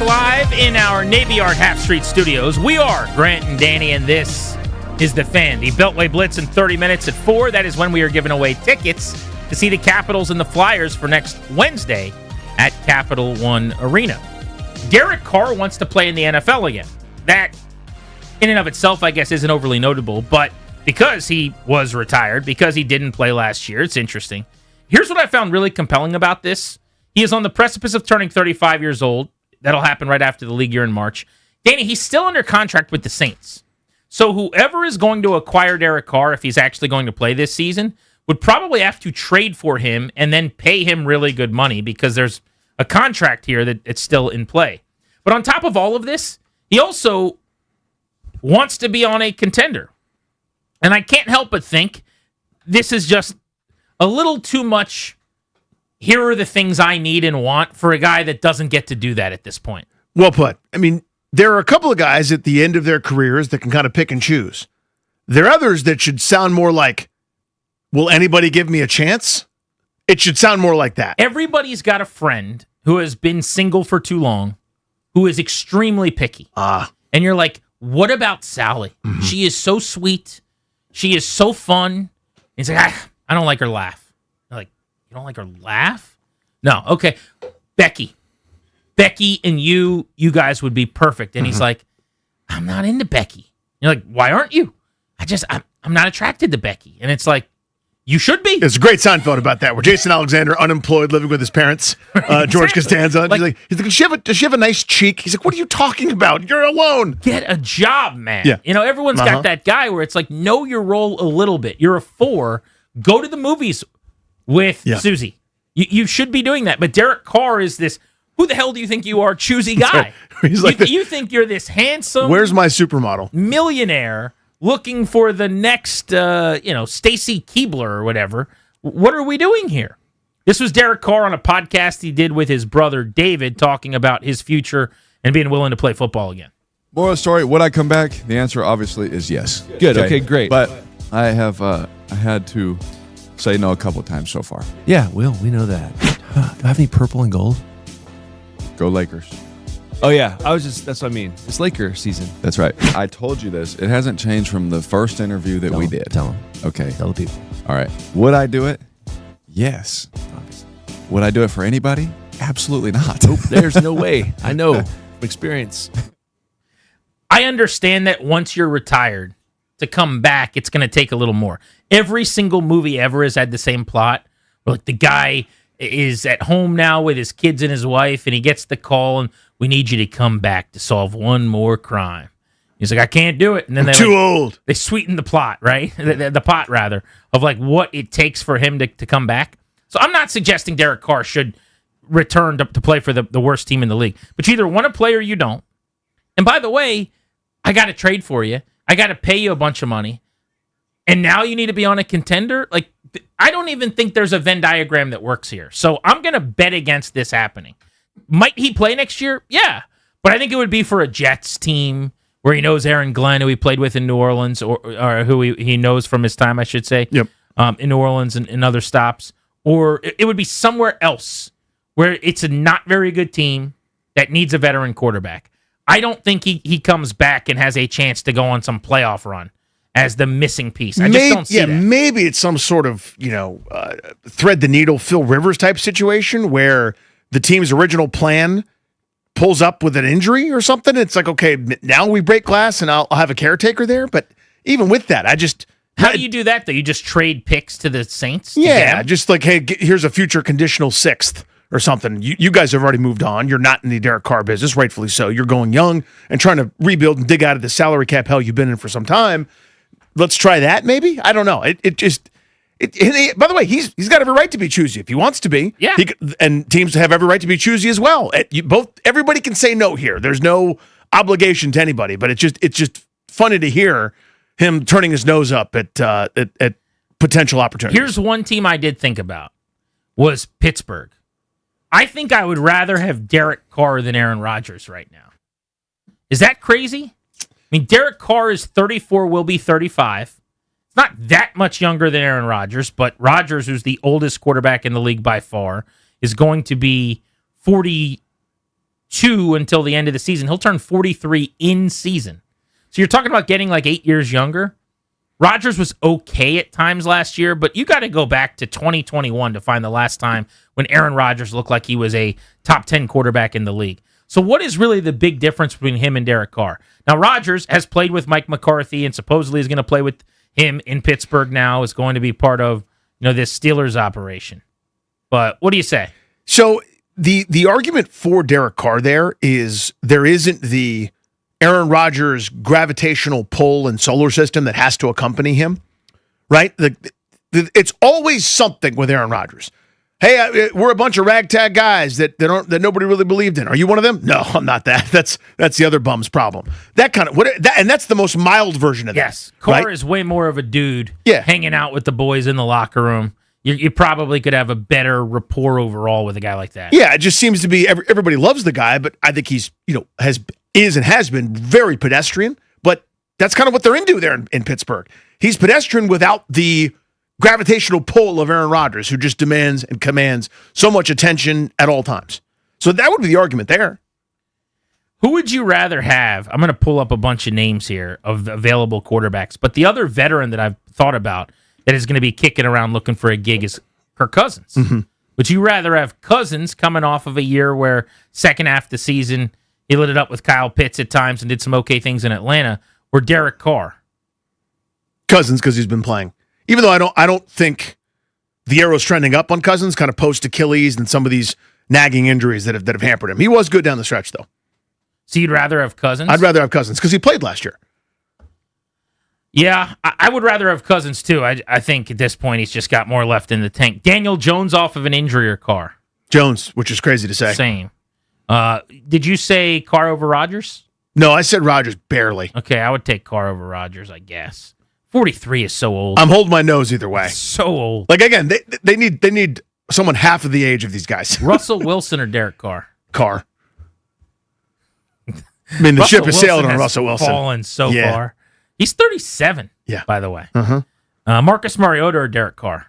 live in our Navy Yard Half Street studios. We are Grant and Danny, and this is The Fan. The Beltway Blitz in 30 minutes at 4. That is when we are giving away tickets to see the Capitals and the Flyers for next Wednesday at Capital One Arena. Derek Carr wants to play in the NFL again. That, in and of itself, I guess, isn't overly notable, but because he was retired, because he didn't play last year, it's interesting. Here's what I found really compelling about this. He is on the precipice of turning 35 years old. That'll happen right after the league year in March. Danny, he's still under contract with the Saints. So whoever is going to acquire Derek Carr, if he's actually going to play this season, would probably have to trade for him and then pay him really good money because there's a contract here that it's still in play. But on top of all of this, he also wants to be on a contender. And I can't help but think this is just a little too much. Here are the things I need and want for a guy that doesn't get to do that at this point. Well put. I mean, there are a couple of guys at the end of their careers that can kind of pick and choose. There are others that should sound more like, will anybody give me a chance? It should sound more like that. Everybody's got a friend who has been single for too long, who is extremely picky. And you're like, what about Sally? Mm-hmm. She is so sweet. She is so fun. He's like, I don't like her laugh. You don't like her laugh? No. Okay. Becky and you guys would be perfect. And he's like, I'm not into Becky. You're like, why aren't you? I'm not attracted to Becky. And it's like, you should be. There's a great Seinfeld about that, where Jason Alexander, unemployed, living with his parents, George Costanza. He's like, does she have a nice cheek? He's like, what are you talking about? You're alone. Get a job, man. Yeah. You know, everyone's got that guy where it's like, know your role a little bit. You're a 4. Go to the movies with Susie. You should be doing that. But Derek Carr is this, who the hell do you think you are, choosy guy? He's like you think you're this handsome... Where's my supermodel? ...millionaire looking for the next, Stacy Keebler or whatever. What are we doing here? This was Derek Carr on a podcast he did with his brother David, talking about his future and being willing to play football again. Moral of the story, would I come back? The answer obviously is yes. Good, okay, great. But I have I had to say no a couple times so far. Yeah, Will, we know that. Do I have any purple and gold? Go Lakers. Oh, yeah. That's what I mean. It's Laker season. That's right. I told you this. It hasn't changed from the first interview that we did. Tell them. Okay. Tell the people. All right. Would I do it? Yes. Obviously. Would I do it for anybody? Absolutely not. Nope, there's no way. I know from experience. I understand that once you're retired, to come back, it's going to take a little more. Every single movie ever has had the same plot. Like, the guy is at home now with his kids and his wife, and he gets the call, and we need you to come back to solve one more crime. He's like, I can't do it. And then they're too old. They sweeten the plot, right? the pot, rather, of like what it takes for him to come back. So I'm not suggesting Derek Carr should return to play for the worst team in the league. But you either want to play or you don't. And by the way, I got to trade for you. I got to pay you a bunch of money. And now you need to be on a contender? Like, I don't even think there's a Venn diagram that works here. So I'm going to bet against this happening. Might he play next year? Yeah. But I think it would be for a Jets team where he knows Aaron Glenn, who he played with in New Orleans, or who he knows from his time, I should say, in New Orleans and other stops. Or it would be somewhere else where it's a not very good team that needs a veteran quarterback. I don't think he comes back and has a chance to go on some playoff run as the missing piece. I just don't see that. Maybe it's some sort of, thread the needle Phil Rivers type situation where the team's original plan pulls up with an injury or something. It's like, okay, now we break glass and I'll have a caretaker there. But even with that, how do you do that, though? You just trade picks to the Saints? Yeah, just like, hey, here's a future conditional 6th or something. You guys have already moved on. You're not in the Derek Carr business, rightfully so. You're going young and trying to rebuild and dig out of the salary cap hell you've been in for some time. Let's try that, maybe? I don't know. By the way, he's got every right to be choosy if he wants to be. Yeah. And teams have every right to be choosy as well. Everybody can say no here. There's no obligation to anybody, but it's just funny to hear him turning his nose up at potential opportunities. Here's one team I did think about, was Pittsburgh. I think I would rather have Derek Carr than Aaron Rodgers right now. Is that crazy? I mean, Derek Carr is 34, will be 35. It's not that much younger than Aaron Rodgers, but Rodgers, who's the oldest quarterback in the league by far, is going to be 40 42 until the end of the season. He'll turn 43 in season. So you're talking about getting like 8 years younger. Rodgers was okay at times last year, but you got to go back to 2021 to find the last time when Aaron Rodgers looked like he was a top 10 quarterback in the league. So what is really the big difference between him and Derek Carr? Now, Rodgers has played with Mike McCarthy and supposedly is going to play with him in Pittsburgh now, is going to be part of this Steelers operation. But what do you say? So the argument for Derek Carr there isn't the Aaron Rodgers gravitational pull and solar system that has to accompany him, right? It's always something with Aaron Rodgers. Hey, we're a bunch of ragtag guys that nobody really believed in. Are you one of them? No, I'm not that. That's the other bum's problem. That kind of and that's the most mild version of that. Yes, Carr right? is way more of a dude. Yeah. Hanging out with the boys in the locker room. You probably could have a better rapport overall with a guy like that. Yeah, it just seems to be everybody loves the guy, but I think he's has been very pedestrian. But that's kind of what they're into there in Pittsburgh. He's pedestrian without the gravitational pull of Aaron Rodgers, who just demands and commands so much attention at all times. So that would be the argument there. Who would you rather have? I'm going to pull up a bunch of names here of available quarterbacks, but the other veteran that I've thought about that is going to be kicking around looking for a gig is Kirk Cousins. Mm-hmm. Would you rather have Cousins coming off of a year where second half of the season he lit it up with Kyle Pitts at times and did some okay things in Atlanta, or Derek Carr? Cousins, because he's been playing. Even though I don't think the arrow's trending up on Cousins, kind of post Achilles and some of these nagging injuries that have hampered him. He was good down the stretch, though. So you'd rather have Cousins? I'd rather have Cousins because he played last year. Yeah, I would rather have Cousins, too. I think at this point he's just got more left in the tank. Daniel Jones off of an injury or Carr? Jones, which is crazy to say. Same. Did you say Carr over Rodgers? No, I said Rodgers barely. Okay, I would take Carr over Rodgers, I guess. 43 is so old. I'm holding my nose either way. So old. Like, again, they need someone half of the age of these guys. Russell Wilson or Derek Carr? Carr. I mean, the ship has sailed on Russell Wilson. Fallen so far. He's 37, by the way. Uh-huh. Marcus Mariota or Derek Carr?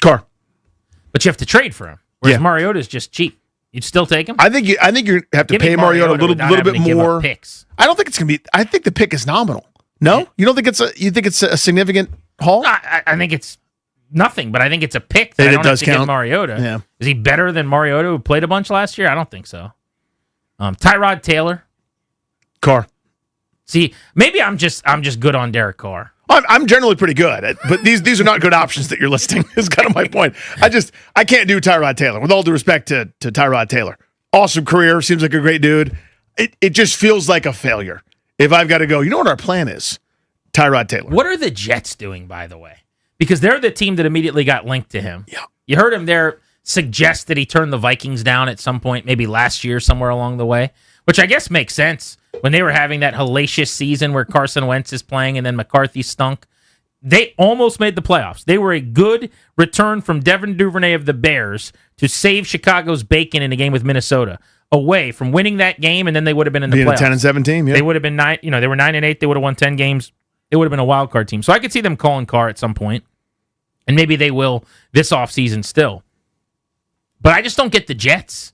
Carr. But you have to trade for him. Whereas Mariota's just cheap. You'd still take him? I think you have to pay Mariota a little bit more. Picks. I don't think it's gonna be. I think the pick is nominal. No, you don't think you think it's a significant haul? I think it's nothing, but I think it's a pick that And I it don't does have to count. give Mariota. Yeah. Is he better than Mariota, who played a bunch last year? I don't think so. Tyrod Taylor. Carr. See, maybe I'm just good on Derek Carr. I'm generally pretty good, but these are not good options that you're listing. Is kind of my point. I can't do Tyrod Taylor. With all due respect to Tyrod Taylor, awesome career, seems like a great dude. It just feels like a failure if I've got to go. You know what our plan is? Tyrod Taylor. What are the Jets doing, by the way? Because they're the team that immediately got linked to him. Yeah, you heard him there suggest that he turned the Vikings down at some point, maybe last year, somewhere along the way, which I guess makes sense. When they were having that hellacious season where Carson Wentz is playing and then McCarthy stunk, they almost made the playoffs. They were a good return from Devin Duvernay of the Bears to save Chicago's bacon in a game with Minnesota away from winning that game, and then they would have been in the playoffs. Being a 10-7 team, yeah. They would have been 9. They were 9-8. They would have won 10 games. It would have been a wild card team. So I could see them calling Carr at some point, and maybe they will this offseason still. But I just don't get the Jets.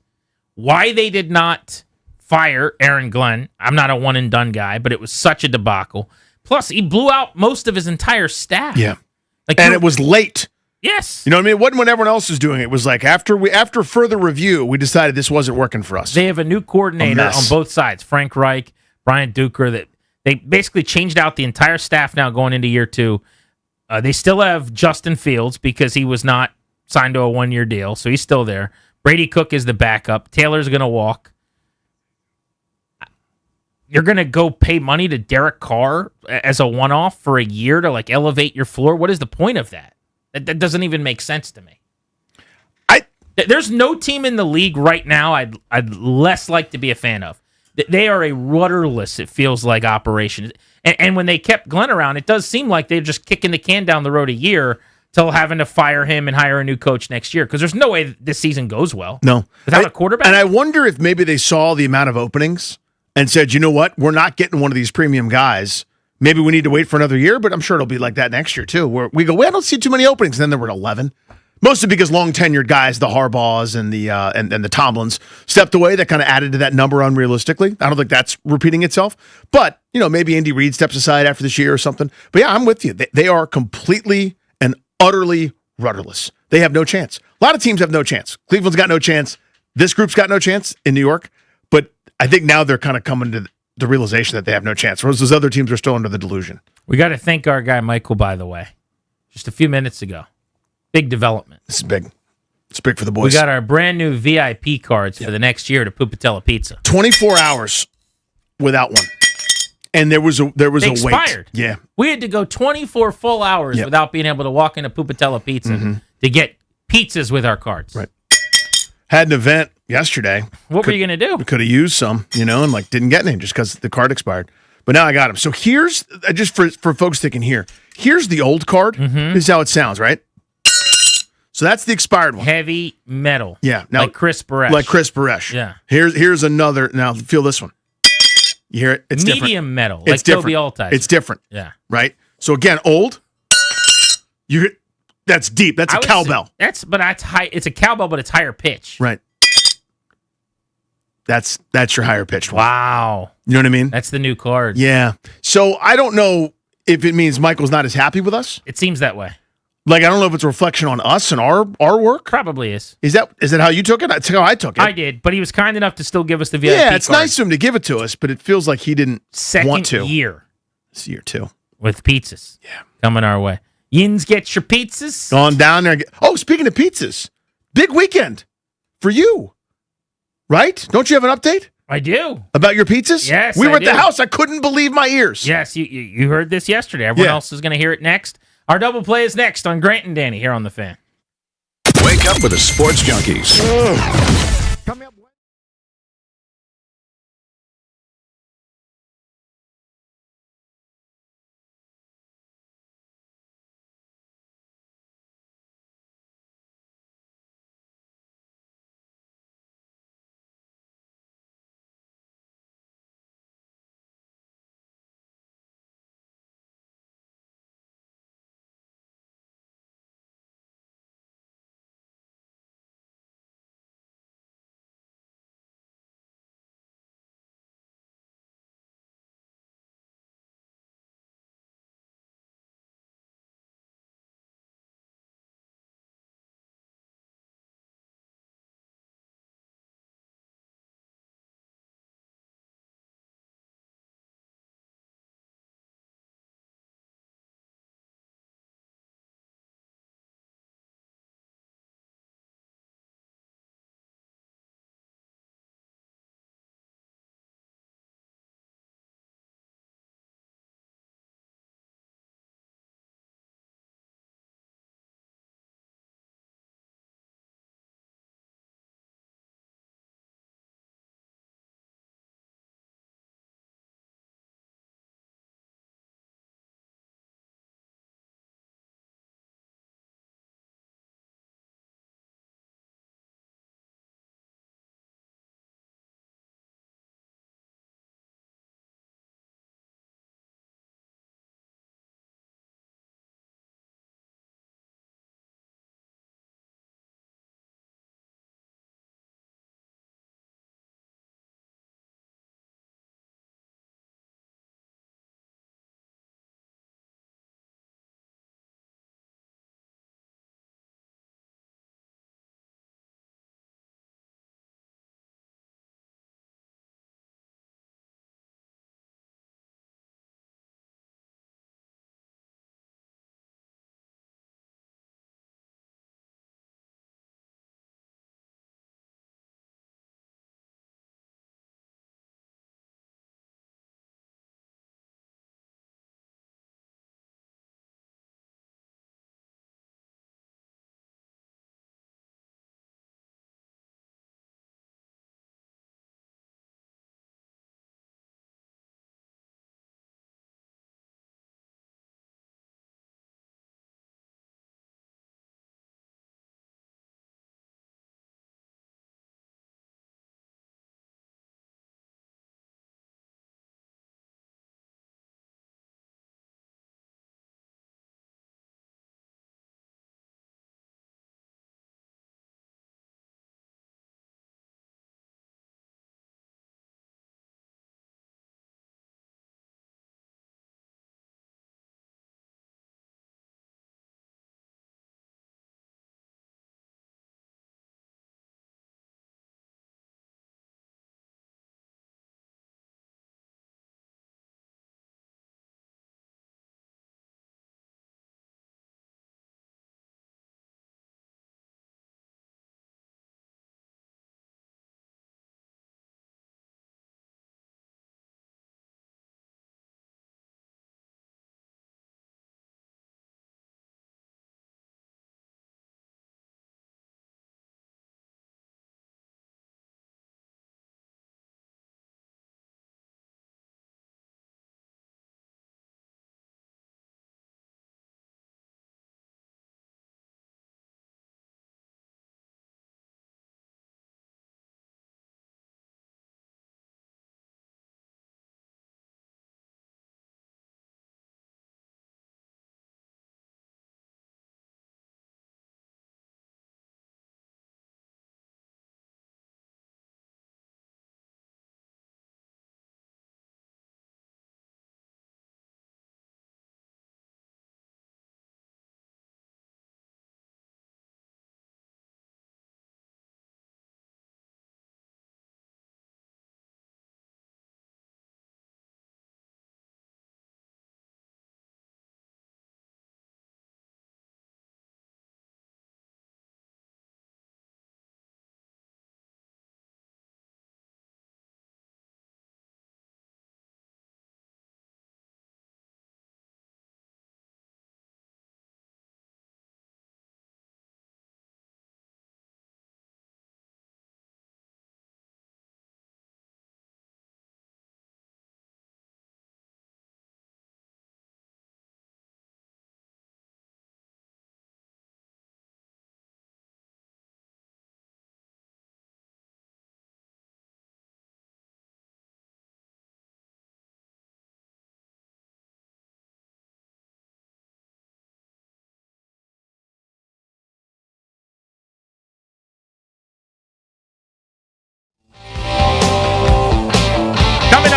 Why they did not fire Aaron Glenn. I'm not a one-and-done guy, but it was such a debacle. Plus, he blew out most of his entire staff. Yeah. And it was late. Yes. You know what I mean? It wasn't when everyone else was doing it. It was like after further review, we decided this wasn't working for us. They have a new coordinator on both sides, Frank Reich, Brian Duker, that they basically changed out the entire staff now going into year 2. They still have Justin Fields because he was not signed to a 1-year deal, so he's still there. Brady Cook is the backup. Taylor's going to walk. You're going to go pay money to Derek Carr as a one-off for a year to like elevate your floor? What is the point of that? That doesn't even make sense to me. There's no team in the league right now I'd less like to be a fan of. They are a rudderless, it feels like, operation. And when they kept Glenn around, it does seem like they're just kicking the can down the road a year till having to fire him and hire a new coach next year because there's no way this season goes well. No. Without a quarterback? And I wonder if maybe they saw the amount of openings and said, you know what, we're not getting one of these premium guys. Maybe we need to wait for another year, but I'm sure it'll be like that next year too, where we go, well, I don't see too many openings. And then there were 11. Mostly because long tenured guys, the Harbaughs and the and the Tomlins, stepped away. That kind of added to that number unrealistically. I don't think that's repeating itself. But maybe Andy Reid steps aside after this year or something. But yeah, I'm with you. They are completely and utterly rudderless. They have no chance. A lot of teams have no chance. Cleveland's got no chance. This group's got no chance in New York. But I think now they're kind of coming to the realization that they have no chance, whereas those other teams are still under the delusion. We got to thank our guy Michael, by the way. Just a few minutes ago. Big development. This is big. It's big for the boys. We got our brand new VIP cards for the next year to Pupatella Pizza. 24 hours without one. And there was a wait. Expired. Yeah. We had to go 24 full hours without being able to walk into Pupatella Pizza to get pizzas with our cards. Right. Had an event yesterday. What were you going to do? We could have used some, and didn't get any just because the card expired. But now I got them. So here's, just for folks that can hear, here's the old card. This is how it sounds, right? So that's the expired one. Heavy metal. Yeah. Now, like Chris Baresh. Like Chris Baresh. Yeah. Here's another. Now feel this one. You hear it? It's medium different. metal. It's like different. Toby Altizer. It's different. Yeah. Right? So again, old. That's deep. That's a cowbell. That's high. It's a cowbell, but it's higher pitch. Right. That's your higher pitched one. Wow. You know what I mean? That's the new card. Yeah. So I don't know if it means Michael's not as happy with us. It seems that way. I don't know if it's a reflection on us and our work. Probably is. Is that how you took it? That's how I took it. I did, but he was kind enough to still give us the VIP Yeah, it's card. nice of him to give it to us, but it feels like he didn't want to. Second year. It's year 2. With pizzas. Yeah. Coming our way. Yins, get your pizzas. Gone down there. Speaking of pizzas, big weekend for you, right? Don't you have an update? I do. About your pizzas? Yes, We were I at the do. house. I couldn't believe my ears. Yes, you heard this yesterday. Everyone else is going to hear it next. Our double play is next on Grant and Danny here on The Fan. Wake up with the Sports Junkies.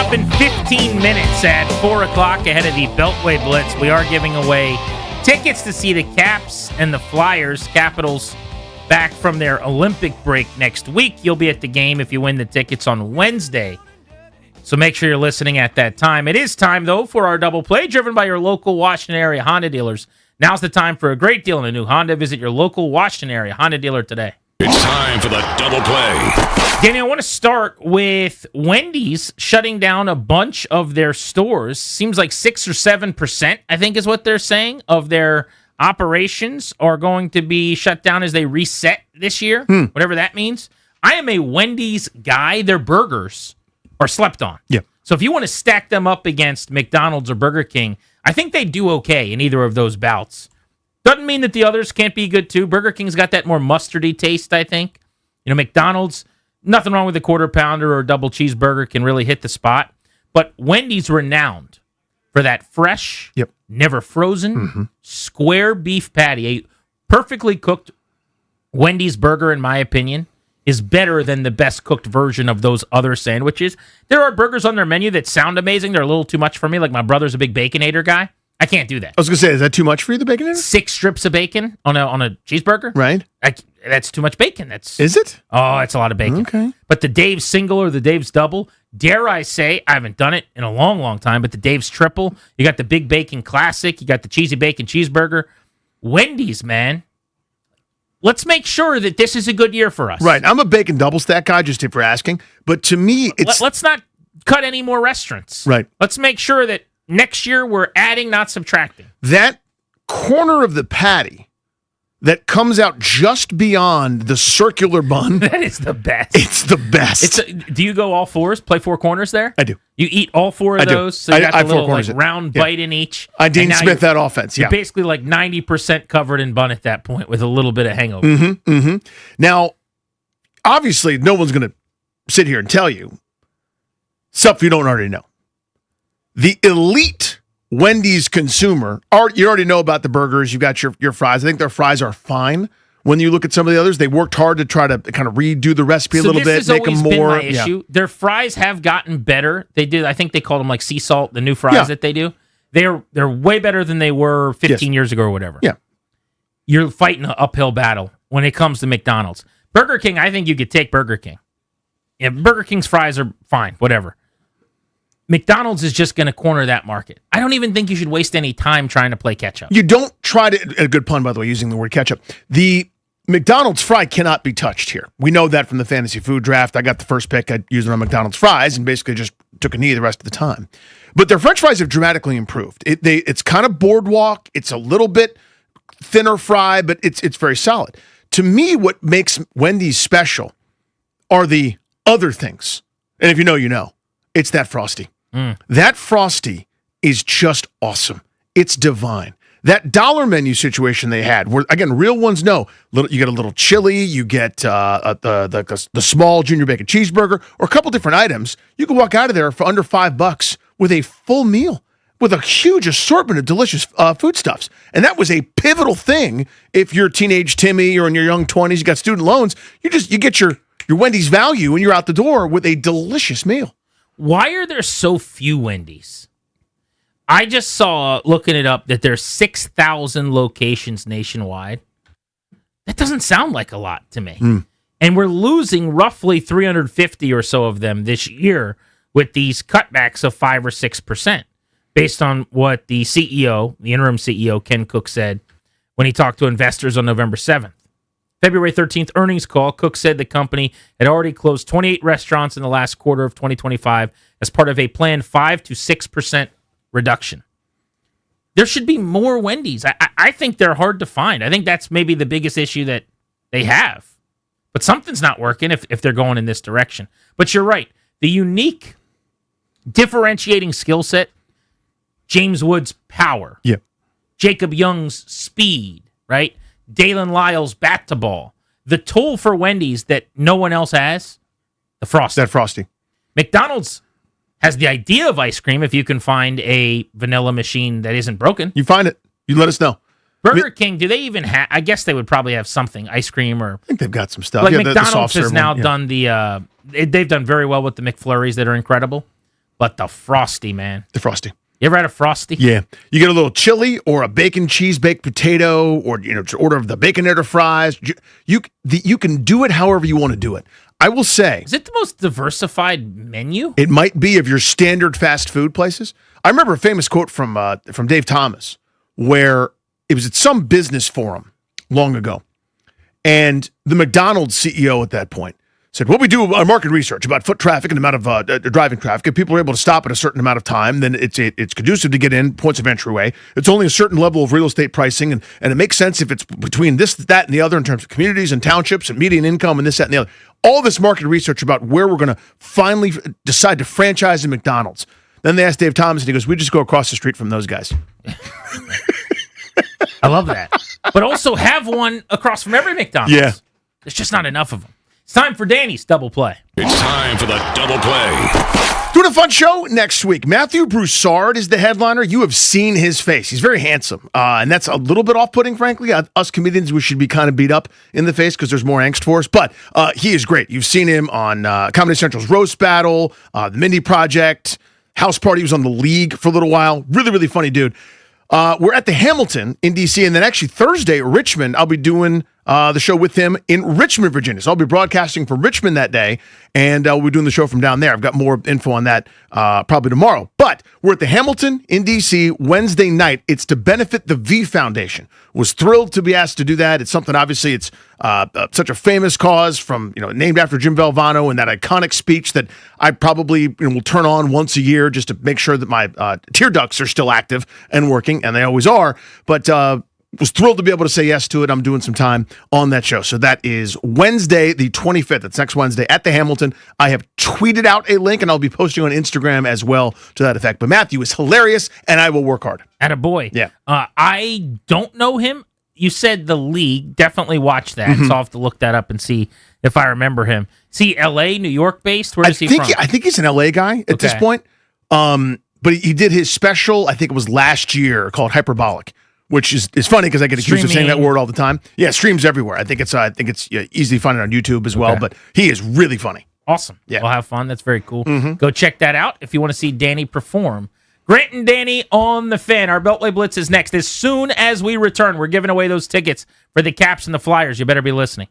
up in 15 minutes at 4 o'clock ahead of the Beltway Blitz. We are giving away tickets to see the Caps and the Flyers. Capitals back from their Olympic break next week. You'll be at the game if you win the tickets on Wednesday. So make sure you're listening at that time. It is time, though, for our double play, driven by your local Washington area Honda dealers. Now's the time for a great deal on a new Honda. Visit your local Washington area Honda dealer today. It's time for the double play. Danny, I want to start with Wendy's shutting down a bunch of their stores. Seems like 6 or 7%, I think is what they're saying, of their operations are going to be shut down as they reset this year, whatever that means. I am a Wendy's guy. Their burgers are slept on. Yeah. So if you want to stack them up against McDonald's or Burger King, I think they do okay in either of those bouts. Doesn't mean that the others can't be good too. Burger King's got that more mustardy taste, I think. You know, McDonald's, nothing wrong with a quarter pounder or a double cheeseburger, can really hit the spot. But Wendy's renowned for that fresh, never frozen, square beef patty. A perfectly cooked Wendy's burger, in my opinion, is better than the best cooked version of those other sandwiches. There are burgers on their menu that sound amazing. They're a little too much for me. Like my brother's a big Baconator guy. I can't do that. I was going to say, is that too much for you, the Baconator? 6 strips of bacon on a cheeseburger? Right. That's too much bacon. Is it? Oh, it's a lot of bacon. Okay. But the Dave's single or the Dave's double, dare I say, I haven't done it in a long, long time, but the Dave's triple, you got the Big Bacon Classic, you got the Cheesy Bacon Cheeseburger. Wendy's, man. Let's make sure that this is a good year for us. Right. I'm a bacon double stack guy, just if you're asking. But to me, it's... Let's not cut any more restaurants. Right. Let's make sure that next year we're adding, not subtracting. That corner of the patty that comes out just beyond the circular bun. That is the best. It's the best. Do you go all fours, play 4 corners there? I do. You eat all 4 of those, so you got the little round bite in each. I Dean Smith that offense, You're basically like 90% covered in bun at that point with a little bit of hangover. Now, obviously, no one's going to sit here and tell you stuff you don't already know. The elite Wendy's consumer, you already know about the burgers. You got your fries. I think their fries are fine. When you look at some of the others, they worked hard to try to kind of redo the recipe a little bit, make them more. Been my issue. Their fries have gotten better. They did. I think they called them like sea salt. The new fries that they do, they're way better than they were 15 years ago or whatever. Yeah, you're fighting an uphill battle when it comes to McDonald's. Burger King, I think you could take Burger King. Yeah, Burger King's fries are fine, whatever. McDonald's is just going to corner that market. I don't even think you should waste any time trying to play catch up. You don't try to, a good pun, by the way, using the word catch up. The McDonald's fry cannot be touched here. We know that from the fantasy food draft. I got the first pick. I used it on McDonald's fries and basically just took a knee the rest of the time. But their French fries have dramatically improved. It's kind of boardwalk. It's a little bit thinner fry, but it's very solid. To me, what makes Wendy's special are the other things. And if you know, you know. It's that Frosty. That Frosty is just awesome. It's divine. That dollar menu situation they had, where again, real ones know. You get a little chili, you get the small junior bacon cheeseburger, or a couple different items. You can walk out of there for under $5 with a full meal, with a huge assortment of delicious foodstuffs. And that was a pivotal thing. If you're teenage Timmy or in your young 20s, you got student loans, you get your Wendy's value and you're out the door with a delicious meal. Why are there so few Wendy's? I just saw, looking it up, that there's 6,000 locations nationwide. That doesn't sound like a lot to me. And we're losing roughly 350 or so of them this year with these cutbacks of 5 or 6%, based on what the CEO, the interim CEO, Ken Cook, said when he talked to investors on November 7th. February 13th earnings call, Cook said the company had already closed 28 restaurants in the last quarter of 2025 as part of a planned 5 to 6% reduction. There should be more Wendy's. I think they're hard to find. I think that's maybe the biggest issue that they have. But something's not working if they're going in this direction. But you're right. The unique differentiating skill set, James Wood's power. Yeah. Jacob Young's speed, right? Dalen Lyle's bat to ball. The tool for Wendy's that no one else has, the Frosty. That Frosty. McDonald's has the idea of ice cream if you can find a vanilla machine that isn't broken. You find it. You let us know. Burger King, do they even have, I guess they would probably have something, ice cream or... I think they've got some stuff. Like the McDonald's soft has serve now one, done they've done very well with the McFlurries that are incredible. but the Frosty, man. The Frosty. You ever had a Frosty? Yeah. You get a little chili or a bacon cheese baked potato, or just order the Baconator fries. You can do it however you want to do it. I will say, Is it the most diversified menu? it might be of your standard fast food places. I remember a famous quote from Dave Thomas, where it was at some business forum long ago, and the McDonald's CEO at that point said, "What we do our market research about foot traffic and the amount of driving traffic. If people are able to stop at a certain amount of time, then it's conducive to get in points of entryway. It's only a certain level of real estate pricing, and it makes sense if it's between this, that, and the other in terms of communities and townships and median income and this, that, and the other. All this market research about where we're going to finally decide to franchise in McDonald's." Then they asked Dave Thomas, and he goes, "We just go across the street from those guys." I love that. But also have one across from every McDonald's. Yeah. There's just not enough of them. It's time for Danny's double play. It's time for the double play. Doing a fun show next week. Matthew Broussard is the headliner. You have seen his face. He's very handsome. And that's a little bit off-putting, frankly. Us comedians, we should be kind of beat up in the face because there's more angst for us. But he is great. You've seen him on Comedy Central's Roast Battle, The Mindy Project, House Party. He was on The League for a little while. Really, really funny dude. We're at the Hamilton in D.C., and then actually Thursday, Richmond, I'll be doing the show with him in Richmond, Virginia. So I'll be broadcasting from Richmond that day, and we'll be doing the show from down there. I've got more info on that probably tomorrow. But we're at the Hamilton in D.C. Wednesday night. It's to benefit the V Foundation. Was thrilled to be asked to do that. It's something, obviously, it's such a famous cause from, named after Jim Valvano and that iconic speech that I probably will turn on once a year just to make sure that my tear ducts are still active and working, and they always are. But was thrilled to be able to say yes to it. I'm doing some time on that show. So that is Wednesday, the 25th. That's next Wednesday at the Hamilton. I have tweeted out a link, and I'll be posting on Instagram as well to that effect. But Matthew is hilarious, and I will work hard. Attaboy. Yeah. I don't know him. You said The League. Definitely watch that. Mhm. So I'll have to look that up and see if I remember him. Is he L.A., New York based? Where is he from? I think he's an LA guy at this point. But he did his special, I think it was last year, called Hyperbolic, which is funny because I get accused of saying that word all the time. Yeah, streams everywhere. I think it's easy to find it on YouTube as well. But he is really funny. Awesome. Yeah. We'll have fun. That's very cool. Go check that out if you want to see Danny perform. Grant and Danny on the Fan. Our Beltway Blitz is next. As soon as we return, we're giving away those tickets for the Caps and the Flyers. You better be listening.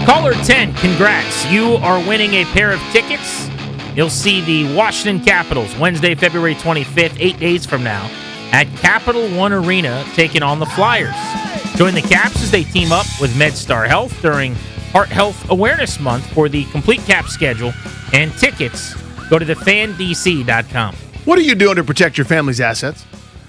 Caller 10, congrats. You are winning a pair of tickets. You'll see the Washington Capitals Wednesday, February 25th, 8 days from now, at Capital One Arena, taking on the Flyers. Join the Caps as they team up with MedStar Health during Heart Health Awareness Month. For the complete Cap schedule and tickets, go to thefandc.com. What are you doing to protect your family's assets?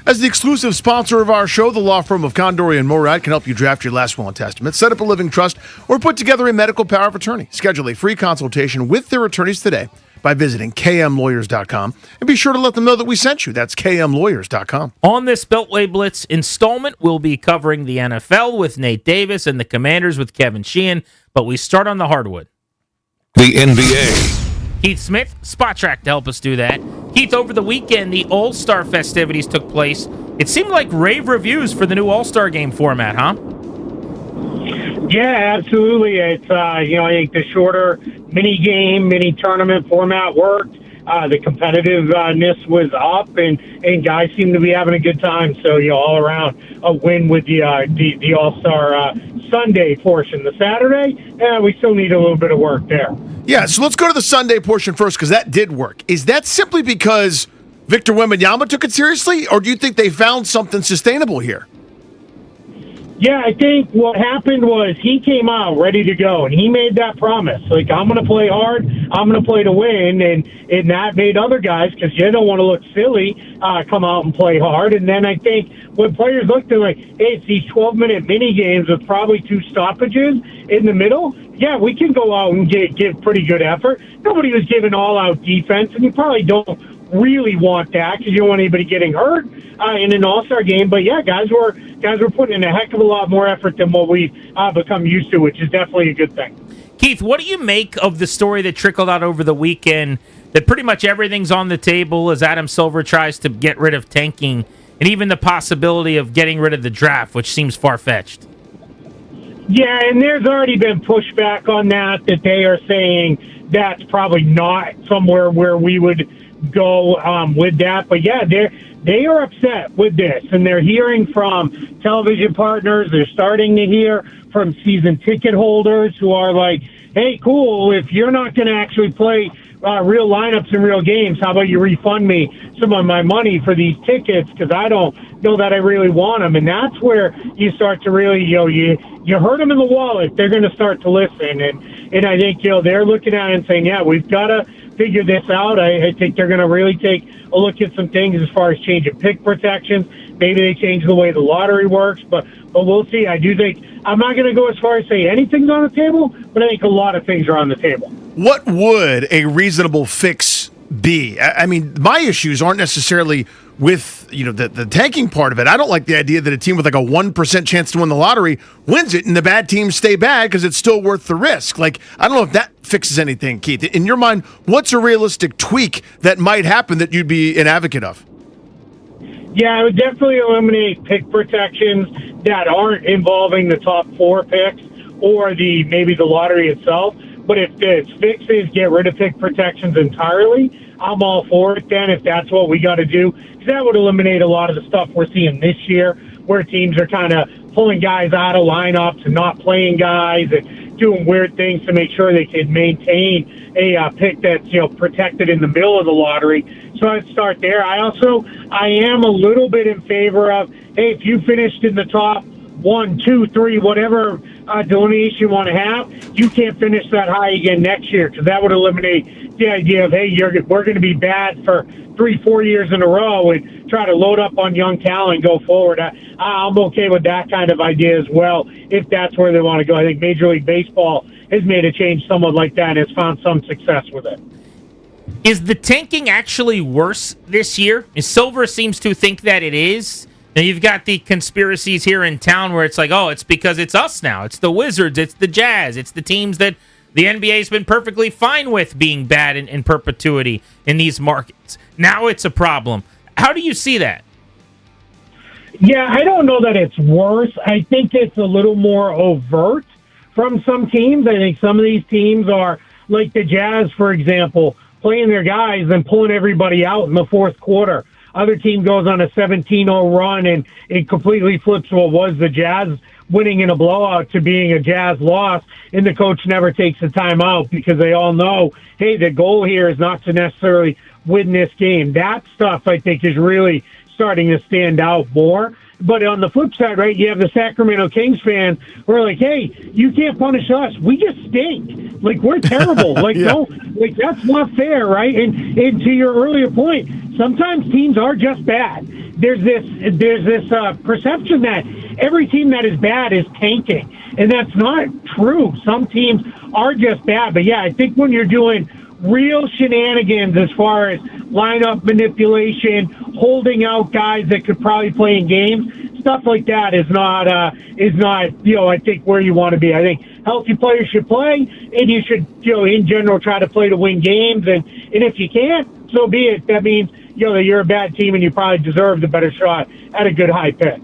As the exclusive sponsor of our show, the law firm of Condori and Morad can help you draft your last will and testament, set up a living trust, or put together a medical power of attorney. Schedule a free consultation with their attorneys today by visiting kmlawyers.com, and be sure to let them know that we sent you. That's kmlawyers.com. On this Beltway Blitz installment, we'll be covering the NFL with Nate Davis and the Commanders with Kevin Sheehan, but we start on the hardwood. The NBA. Keith Smith, Spot Track to help us do that. Keith, over the weekend, the All-Star festivities took place. It seemed like rave reviews for the new All-Star game format, huh? Yeah, absolutely. It's I think the shorter mini game, mini tournament format worked. The competitiveness was up, and guys seem to be having a good time. So all around a win with the All-Star Sunday portion. The Saturday, we still need a little bit of work there. Yeah, so let's go to the Sunday portion first, because that did work. Is that simply because Victor Wembanyama took it seriously, or do you think they found something sustainable here? Yeah, I think what happened was he came out ready to go, and he made that promise. Like, I'm going to play hard, I'm going to play to win, and that made other guys, because you don't want to look silly, come out and play hard. And then I think when players looked at like, hey, it's these 12-minute mini games with probably 2 stoppages in the middle, yeah, we can go out and give pretty good effort. Nobody was giving all-out defense, and you probably don't really want that because you don't want anybody getting hurt in an All-Star game. But yeah, guys were putting in a heck of a lot more effort than what we've become used to, which is definitely a good thing. Keith, what do you make of the story that trickled out over the weekend that pretty much everything's on the table as Adam Silver tries to get rid of tanking and even the possibility of getting rid of the draft, which seems far-fetched? Yeah, and there's already been pushback on that they are saying that's probably not somewhere where we would go with that. But yeah, they are upset with this, and they're hearing from television partners. They're starting to hear from season ticket holders who are like, hey, cool, if you're not going to actually play real lineups and real games, how about you refund me some of my money for these tickets, because I don't know that I really want them. And that's where you start to really, you hurt them in the wallet, they're going to start to listen. And I think, they're looking at it and saying, yeah, we've got to figure this out. I think they're going to really take a look at some things as far as changing pick protections. Maybe they change the way the lottery works, but we'll see. I do think, I'm not going to go as far as say anything's on the table, but I think a lot of things are on the table. What would a reasonable fix be? I mean, my issues aren't necessarily with the tanking part of it. I don't like the idea that a team with like a 1% chance to win the lottery wins it, and the bad teams stay bad because it's still worth the risk. Like, I don't know if that fixes anything, Keith. In your mind, what's a realistic tweak that might happen that you'd be an advocate of? Yeah, I would definitely eliminate pick protections that aren't involving the top 4 picks or maybe the lottery itself. But if the fix is get rid of pick protections entirely, I'm all for it then, if that's what we got to do. Because that would eliminate a lot of the stuff we're seeing this year, where teams are kind of pulling guys out of lineups and not playing guys and doing weird things to make sure they can maintain a pick that's protected in the middle of the lottery. So I'd start there. I am a little bit in favor of, hey, if you finished in the top 1, 2, 3, whatever delineation you want to have, you can't finish that high again next year, because that would eliminate the idea of, hey, we're going to be bad for 3-4 years in a row and try to load up on young talent and go forward. I'm okay with that kind of idea as well, if that's where they want to go. I think Major League Baseball has made a change somewhat like that and has found some success with it. Is the tanking actually worse this year? Silver seems to think that it is. Now, you've got the conspiracies here in town where it's like, oh, it's because it's us now. It's the Wizards. It's the Jazz. It's the teams that the NBA has been perfectly fine with being bad in perpetuity in these markets. Now it's a problem. How do you see that? Yeah, I don't know that it's worse. I think it's a little more overt from some teams. I think some of these teams are, like the Jazz, for example, playing their guys and pulling everybody out in the fourth quarter. Other team goes on a 17-0 run and it completely flips what was the Jazz winning in a blowout to being a Jazz loss, and the coach never takes the time out because they all know, hey, the goal here is not to necessarily win this game. That stuff, I think, is really starting to stand out more. But on the flip side, right, you have the Sacramento Kings fans who are like, hey, you can't punish us. We just stink. Like, we're terrible. Like, no, like, that's not fair, right? And to your earlier point, sometimes teams are just bad. There's this perception that every team that is bad is tanking, and that's not true. Some teams are just bad. But, yeah, I think when you're doing real shenanigans as far as lineup manipulation, holding out guys that could probably play in games, stuff like that is not I think where you want to be. I think healthy players should play, and you should in general try to play to win games, and if you can't, so be it. That means that you're a bad team and you probably deserve the better shot at a good high pick.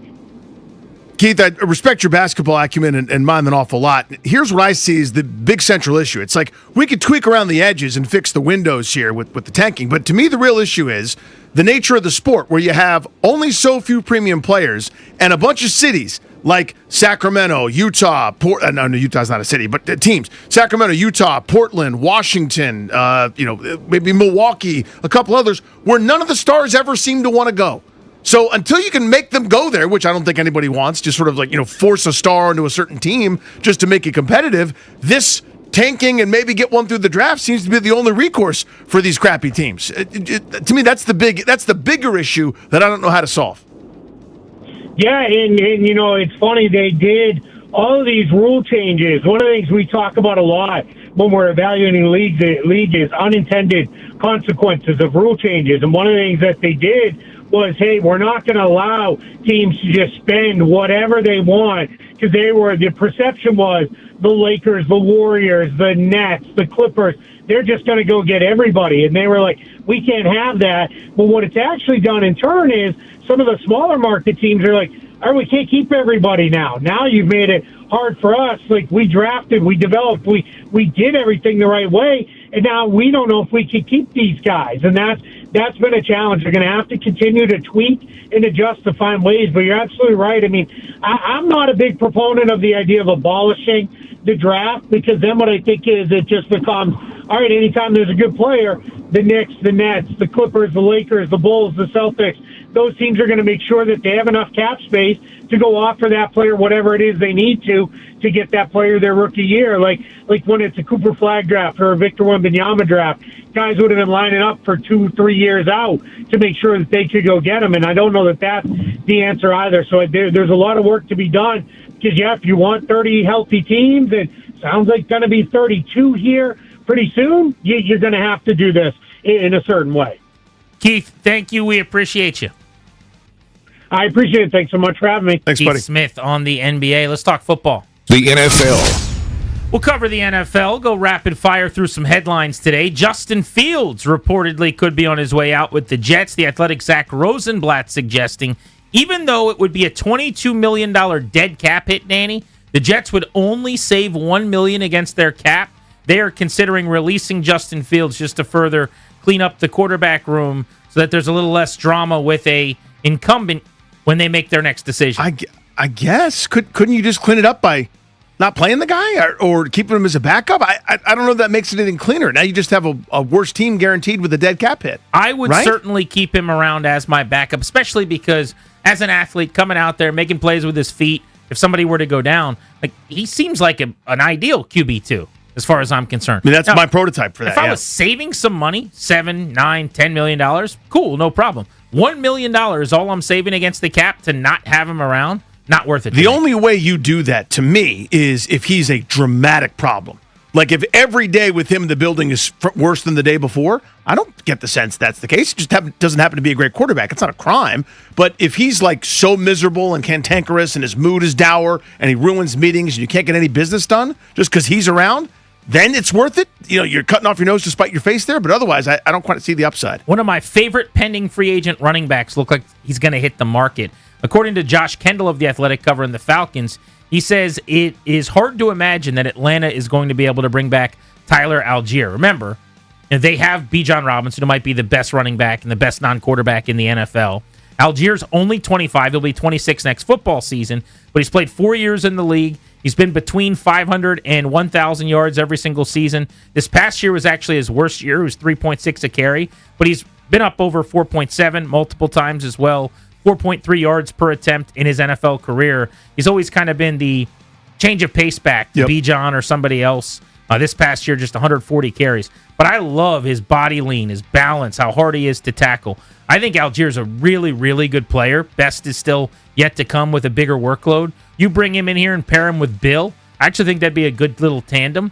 Keith, I respect your basketball acumen and mine an awful lot. Here's what I see is the big central issue. It's like we could tweak around the edges and fix the windows here with the tanking. But to me, the real issue is the nature of the sport where you have only so few premium players and a bunch of cities like Sacramento, Utah, no, Utah's not a city, but teams. Sacramento, Utah, Portland, Washington, maybe Milwaukee, a couple others, where none of the stars ever seem to want to go. So until you can make them go there, which I don't think anybody wants, just sort of like, force a star into a certain team just to make it competitive, this tanking and maybe get one through the draft seems to be the only recourse for these crappy teams. To me, that's the bigger issue that I don't know how to solve. Yeah, and it's funny, they did all of these rule changes. One of the things we talk about a lot when we're evaluating league is unintended consequences of rule changes. And one of the things that they did was, hey, we're not going to allow teams to just spend whatever they want, because the perception was the Lakers, the Warriors, the Nets, the Clippers, they're just going to go get everybody. And they were like, we can't have that. But what it's actually done in turn is some of the smaller market teams are like, all right, we can't keep everybody now. Now you've made it hard for us. Like, we drafted, we developed, we did everything the right way, and now we don't know if we can keep these guys. And that's been a challenge. They're going to have to continue to tweak and adjust to find ways. But you're absolutely right. I mean, I'm not a big proponent of the idea of abolishing the draft, because then what I think is it just becomes, all right, anytime there's a good player, the Knicks, the Nets, the Clippers, the Lakers, the Bulls, the Celtics, those teams are going to make sure that they have enough cap space to go offer that player whatever it is they need to get that player their rookie year. Like when it's a Cooper Flag draft or a Victor Wembanyama draft, guys would have been lining up for 2-3 years out to make sure that they could go get them. And I don't know that that's the answer either. So there's a lot of work to be done, because, if you want 30 healthy teams, and sounds like going to be 32 here pretty soon, you're going to have to do this in a certain way. Keith, thank you. We appreciate you. I appreciate it. Thanks so much for having me. Thanks, Keith buddy. Smith on the NBA. Let's talk football. The NFL. We'll cover the NFL, go rapid fire through some headlines today. Justin Fields reportedly could be on his way out with the Jets. The Athletic's Zach Rosenblatt suggesting, even though it would be a $22 million dead cap hit, Danny, the Jets would only save $1 million against their cap. They are considering releasing Justin Fields just to further clean up the quarterback room so that there's a little less drama with a incumbent when they make their next decision. I guess. Couldn't you just clean it up by not playing the guy or keeping him as a backup? I don't know if that makes it anything cleaner. Now you just have a worse team guaranteed with a dead cap hit. I would certainly keep him around as my backup, especially because as an athlete coming out there, making plays with his feet, if somebody were to go down, he seems like an ideal QB2 as far as I'm concerned. I mean, that's my prototype for that. If I was saving some money, $7, $9, $10 million, cool, no problem. $1 million, all I'm saving against the cap to not have him around, not worth it. The only way you do that, to me, is if he's a dramatic problem. Like if every day with him in the building is worse than the day before, I don't get the sense that's the case. He just doesn't happen to be a great quarterback. It's not a crime. But if he's like so miserable and cantankerous and his mood is dour and he ruins meetings and you can't get any business done just because he's around, then it's worth it. You're cutting off your nose to spite your face there, but otherwise, I don't quite see the upside. One of my favorite pending free agent running backs look like he's going to hit the market. According to Josh Kendall of The Athletic covering the Falcons, he says it is hard to imagine that Atlanta is going to be able to bring back Tyler Algier. Remember, they have Bijan Robinson, who might be the best running back and the best non-quarterback in the NFL. Algiers only 25. He'll be 26 next football season, but he's played 4 years in the league. He's been between 500 and 1,000 yards every single season. This past year was actually his worst year. It was 3.6 a carry, but he's been up over 4.7 multiple times as well. 4.3 yards per attempt in his NFL career. He's always kind of been the change of pace back to Bijan or somebody else. This past year, just 140 carries. But I love his body lean, his balance, how hard he is to tackle. I think Algiers a really, really good player. Best is still yet to come with a bigger workload. You bring him in here and pair him with Bill. I actually think that'd be a good little tandem.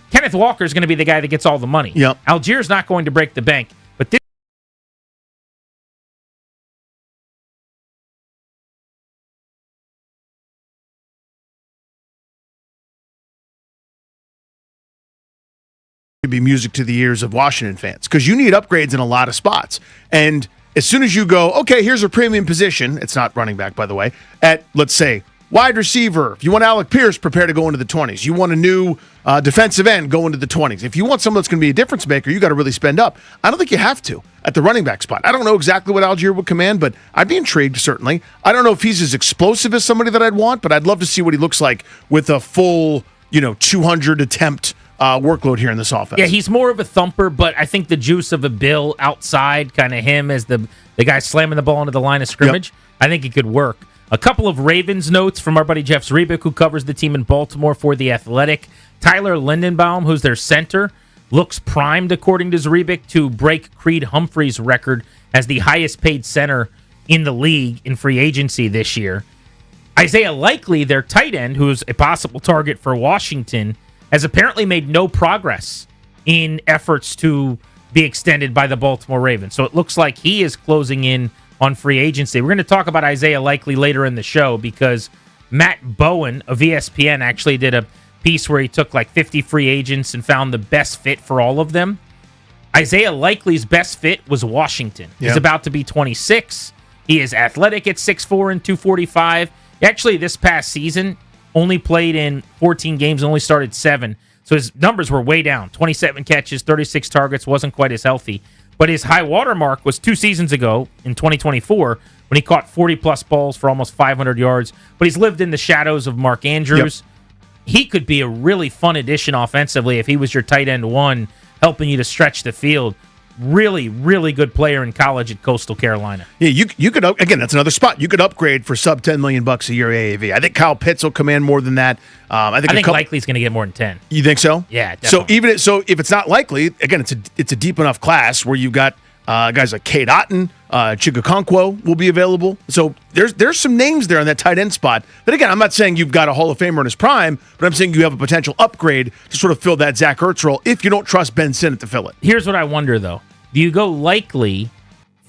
Kenneth Walker is going to be the guy that gets all the money. Yep. Algiers not going to break the bank. But this could be music to the ears of Washington fans because you need upgrades in a lot of spots. And as soon as you go, okay, here's a premium position, it's not running back, by the way, at, let's say, wide receiver. If you want Alec Pierce, prepare to go into the 20s. You want a new defensive end, go into the 20s. If you want someone that's going to be a difference maker, you got to really spend up. I don't think you have to at the running back spot. I don't know exactly what Algier would command, but I'd be intrigued, certainly. I don't know if he's as explosive as somebody that I'd want, but I'd love to see what he looks like with a full, 200 attempt workload here in this offense. Yeah, he's more of a thumper, but I think the juice of a Bill outside, kind of him as the guy slamming the ball into the line of scrimmage, I think it could work. A couple of Ravens notes from our buddy Jeff Zrebick, who covers the team in Baltimore for The Athletic. Tyler Lindenbaum, who's their center, looks primed, according to Zrebick, to break Creed Humphrey's record as the highest paid center in the league in free agency this year. Isaiah Likely, their tight end, who's a possible target for Washington, has apparently made no progress in efforts to be extended by the Baltimore Ravens. So it looks like he is closing in on free agency. We're going to talk about Isaiah Likely later in the show because Matt Bowen of ESPN actually did a piece where he took like 50 free agents and found the best fit for all of them. Isaiah Likely's best fit was Washington. He's about to be 26. He is athletic at 6'4" and 245. Actually, this past season, only played in 14 games and only started 7. So his numbers were way down. 27 catches, 36 targets, wasn't quite as healthy. But his high water mark was 2 seasons ago in 2024 when he caught 40-plus balls for almost 500 yards. But he's lived in the shadows of Mark Andrews. He could be a really fun addition offensively if he was your tight end one, helping you to stretch the field. Really, really good player in college at Coastal Carolina. Yeah, you could, again, that's another spot. You could upgrade for sub $10 million a year AAV. I think Kyle Pitts will command more than that. I think Likely's going to get more than 10. You think so? Yeah, definitely. So if it's not Likely, again, it's a deep enough class where you've got guys like Cade Otton, Chigakonkwo will be available. So there's some names there on that tight end spot. But again, I'm not saying you've got a Hall of Famer in his prime, but I'm saying you have a potential upgrade to sort of fill that Zach Ertz role if you don't trust Ben Sinnott to fill it. Here's what I wonder, though. Do you go Likely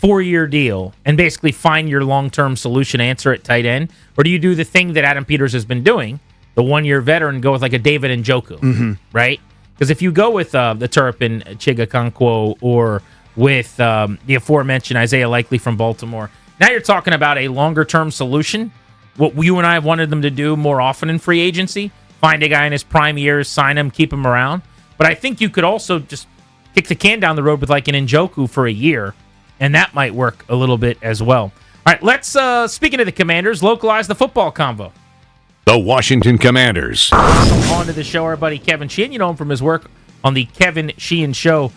4-year deal and basically find your long-term solution answer at tight end? Or do you do the thing that Adam Peters has been doing, the 1-year veteran, go with like a David Njoku, right? Because if you go with the Turpin, Chigakonkwo, or with the aforementioned Isaiah Likely from Baltimore, now you're talking about a longer-term solution, what you and I have wanted them to do more often in free agency, find a guy in his prime years, sign him, keep him around. But I think you could also just kick the can down the road with like an Njoku for a year, and that might work a little bit as well. All right, let's, speaking of the Commanders, localize the football convo. The Washington Commanders. On to the show, our buddy Kevin Sheehan. You know him from his work on the Kevin Sheehan Show.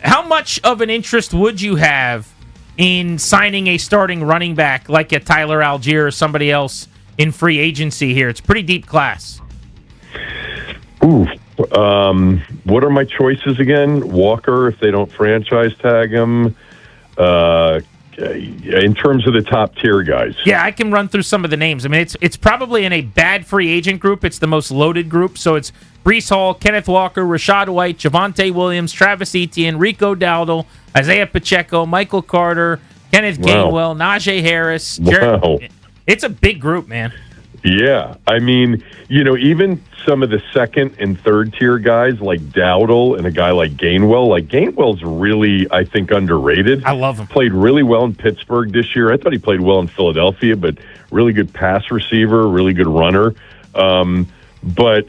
How much of an interest would you have in signing a starting running back like a Tyler Algier or somebody else in free agency here? It's a pretty deep class. Ooh. What are my choices again? Walker, if they don't franchise tag him. In terms of the top tier guys. Yeah, I can run through some of the names. I mean, it's probably in a bad free agent group. It's the most loaded group. So it's Breece Hall, Kenneth Walker, Rashad White, Javonte Williams, Travis Etienne, Rico Dowdle, Isaiah Pacheco, Michael Carter, Kenneth Gainwell, Najee Harris. It's a big group, man. Yeah, I mean, even some of the second and third tier guys like Dowdle and a guy like Gainwell. Like Gainwell's really, I think, underrated. I love him. Played really well in Pittsburgh this year. I thought he played well in Philadelphia, but really good pass receiver, really good runner. But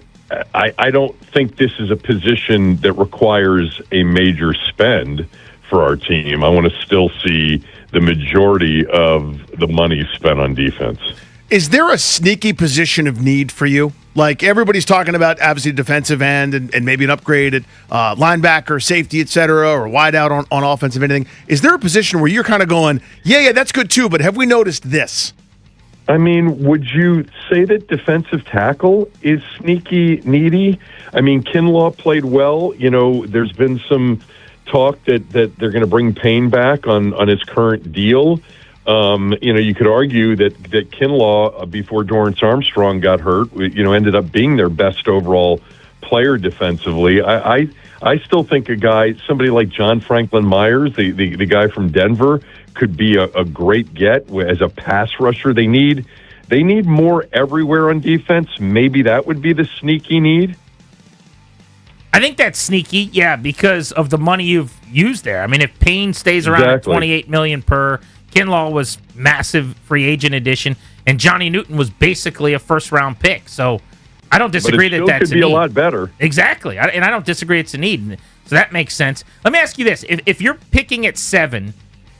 I don't think this is a position that requires a major spend for our team. I want to still see the majority of the money spent on defense. Is there a sneaky position of need for you? Like everybody's talking about, obviously, defensive end and maybe an upgrade at linebacker, safety, et cetera, or wide out on offensive anything. Is there a position where you're kind of going, yeah, that's good too, but have we noticed this? I mean, would you say that defensive tackle is sneaky needy? I mean, Kinlaw played well. You know, there's been some talk that they're going to bring Payne back on his current deal. You know, you could argue that Kinlaw, before Dorrance Armstrong got hurt, you know, ended up being their best overall player defensively. I still think somebody like John Franklin Myers, the guy from Denver, could be a great get as a pass rusher. They need more everywhere on defense. Maybe that would be the sneaky need. I think that's sneaky, yeah, because of the money you've used there. I mean, if Payne stays around at $28 million per, Kinlaw was massive free agent addition, and Johnny Newton was basically a first-round pick. So I don't disagree that that's could be a lot better. Exactly, and I don't disagree it's a need. So that makes sense. Let me ask you this: if you're picking at 7,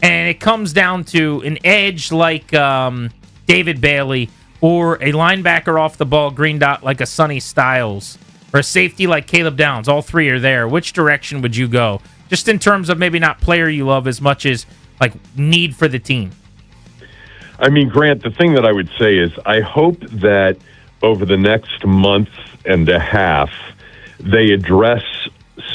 and it comes down to an edge like David Bailey, or a linebacker off the ball green dot like a Sonny Styles, or a safety like Caleb Downs, all three are there. Which direction would you go? Just in terms of maybe not player you love as much as like need for the team. I mean, Grant, the thing that I would say is I hope that over the next month and a half, they address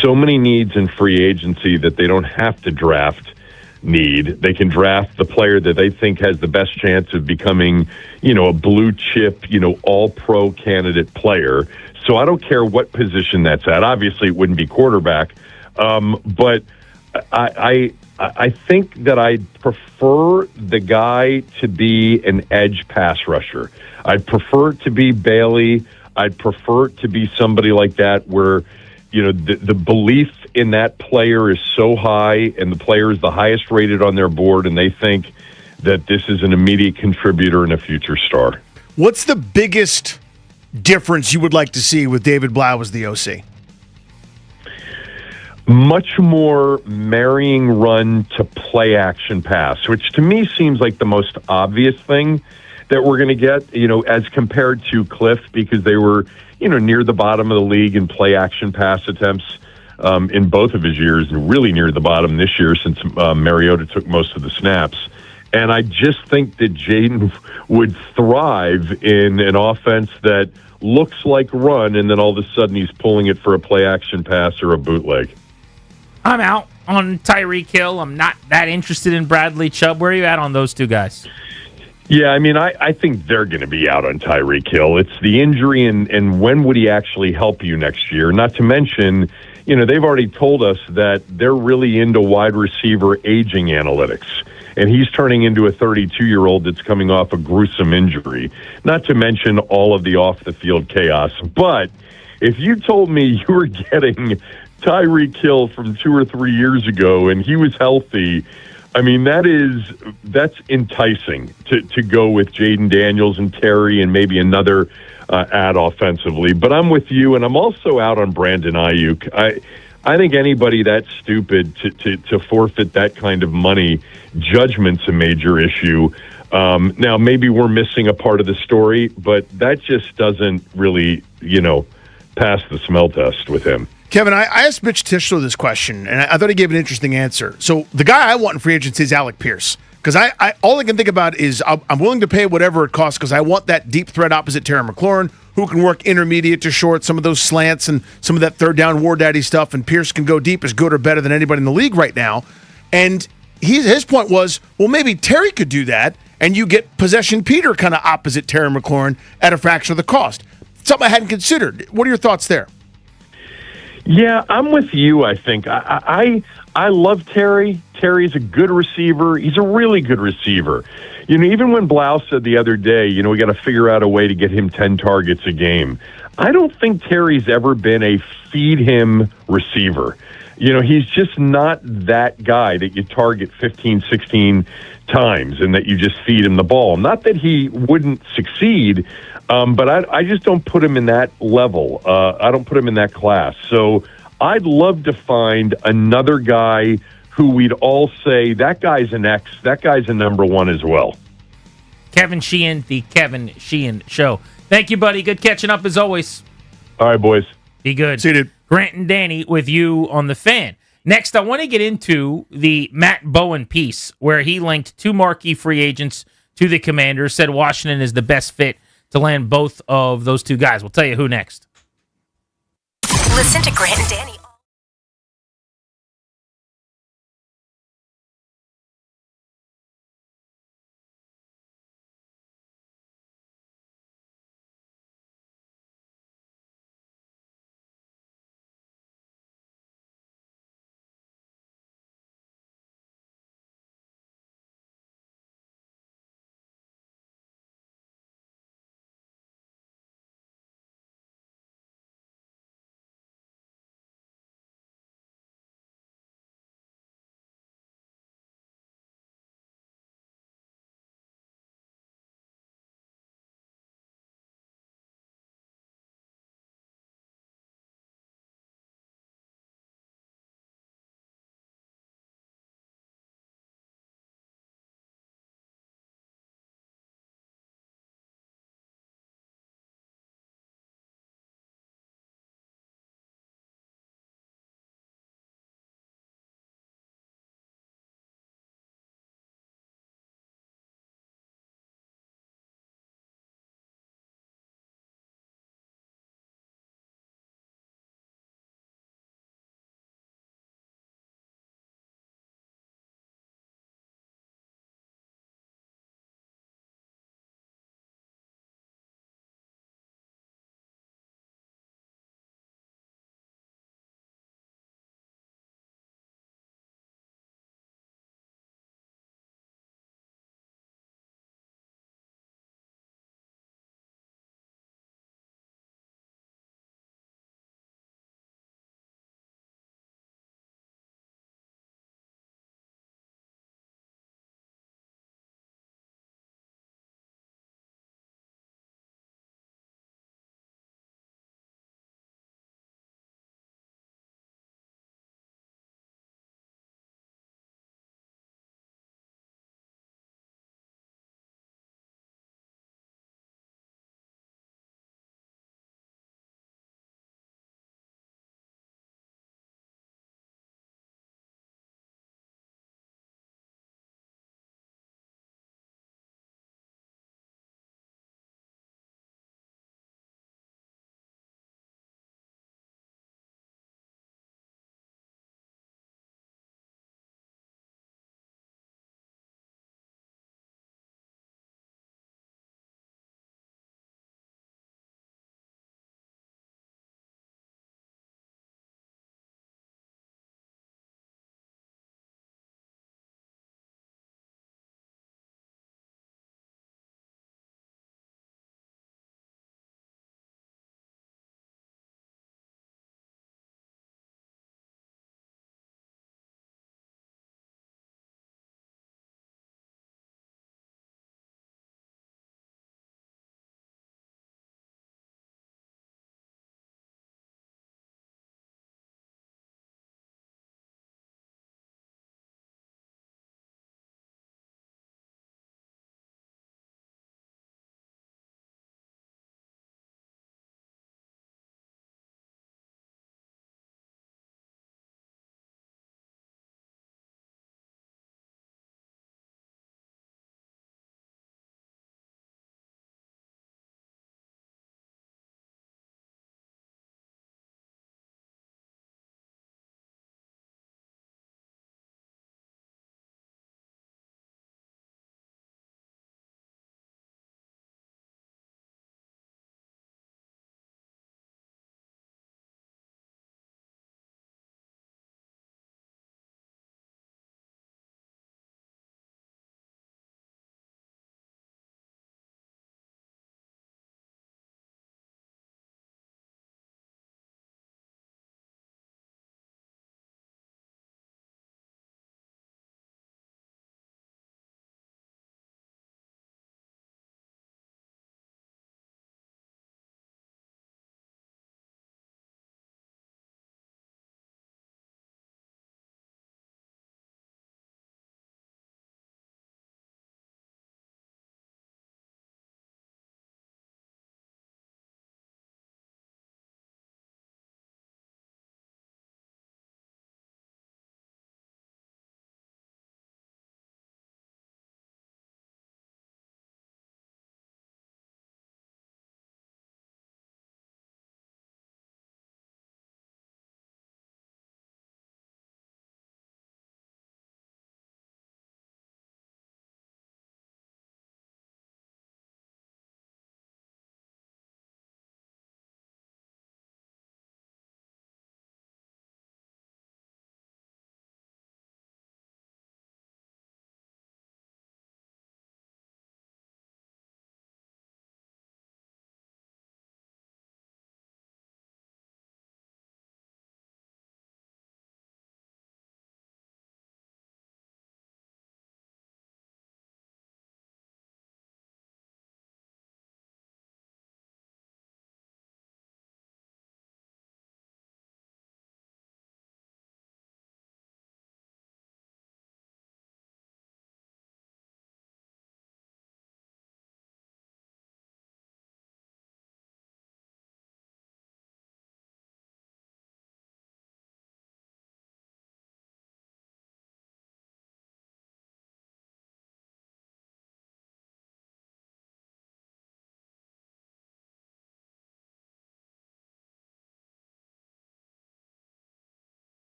so many needs in free agency that they don't have to draft need. They can draft the player that they think has the best chance of becoming, you know, a blue chip, you know, all-pro candidate player. So I don't care what position that's at. Obviously, it wouldn't be quarterback. But I think that I'd prefer the guy to be an edge pass rusher. I'd prefer it to be Bailey. I'd prefer it to be somebody like that where, you know, the belief in that player is so high and the player is the highest rated on their board and they think that this is an immediate contributor and a future star. What's the biggest difference you would like to see with David Blau as the OC? Much more marrying run to play action pass, which to me seems like the most obvious thing that we're going to get, you know, as compared to Cliff, because they were, you know, near the bottom of the league in play action pass attempts in both of his years, and really near the bottom this year since Mariota took most of the snaps. And I just think that Jaden would thrive in an offense that looks like run, and then all of a sudden he's pulling it for a play action pass or a bootleg. I'm out on Tyreek Hill. I'm not that interested in Bradley Chubb. Where are you at on those two guys? Yeah, I mean, I think they're going to be out on Tyreek Hill. It's the injury and when would he actually help you next year? Not to mention, you know, they've already told us that they're really into wide receiver aging analytics. And he's turning into a 32-year-old that's coming off a gruesome injury. Not to mention all of the off-the-field chaos. But if you told me you were getting Tyreek Hill from 2 or 3 years ago and he was healthy, I mean, that's enticing to go with Jaden Daniels and Terry and maybe another ad offensively. But I'm with you, and I'm also out on Brandon Ayuk. I think anybody that stupid to forfeit that kind of money, judgment's a major issue. Now, maybe we're missing a part of the story, but that just doesn't really, you know, pass the smell test with him. Kevin, I asked Mitch Tischler this question, and I thought he gave an interesting answer. So the guy I want in free agency is Alec Pierce, because I all I can think about is I'm willing to pay whatever it costs because I want that deep threat opposite Terry McLaurin, who can work intermediate to short, some of those slants and some of that third down war daddy stuff, and Pierce can go deep as good or better than anybody in the league right now. And his point was, well, maybe Terry could do that, and you get possession Peter kind of opposite Terry McLaurin at a fraction of the cost. Something I hadn't considered. What are your thoughts there? Yeah, I'm with you, I think. I love Terry. Terry's a good receiver. He's a really good receiver. You know, even when Blau said the other day, you know, we got to figure out a way to get him 10 targets a game. I don't think Terry's ever been a feed him receiver. You know, he's just not that guy that you target 15, 16 times and that you just feed him the ball. Not that he wouldn't succeed, but I just don't put him in that level. I don't put him in that class. So I'd love to find another guy who we'd all say, that guy's an X, that guy's a number one as well. Kevin Sheehan, the Kevin Sheehan Show. Thank you, buddy. Good catching up as always. All right, boys. Be good. See you, dude. Grant and Danny with you on The Fan. Next, I want to get into the Matt Bowen piece where he linked two marquee free agents to the Commanders, said Washington is the best fit to land both of those two guys. We'll tell you who next. Listen to Grant and Danny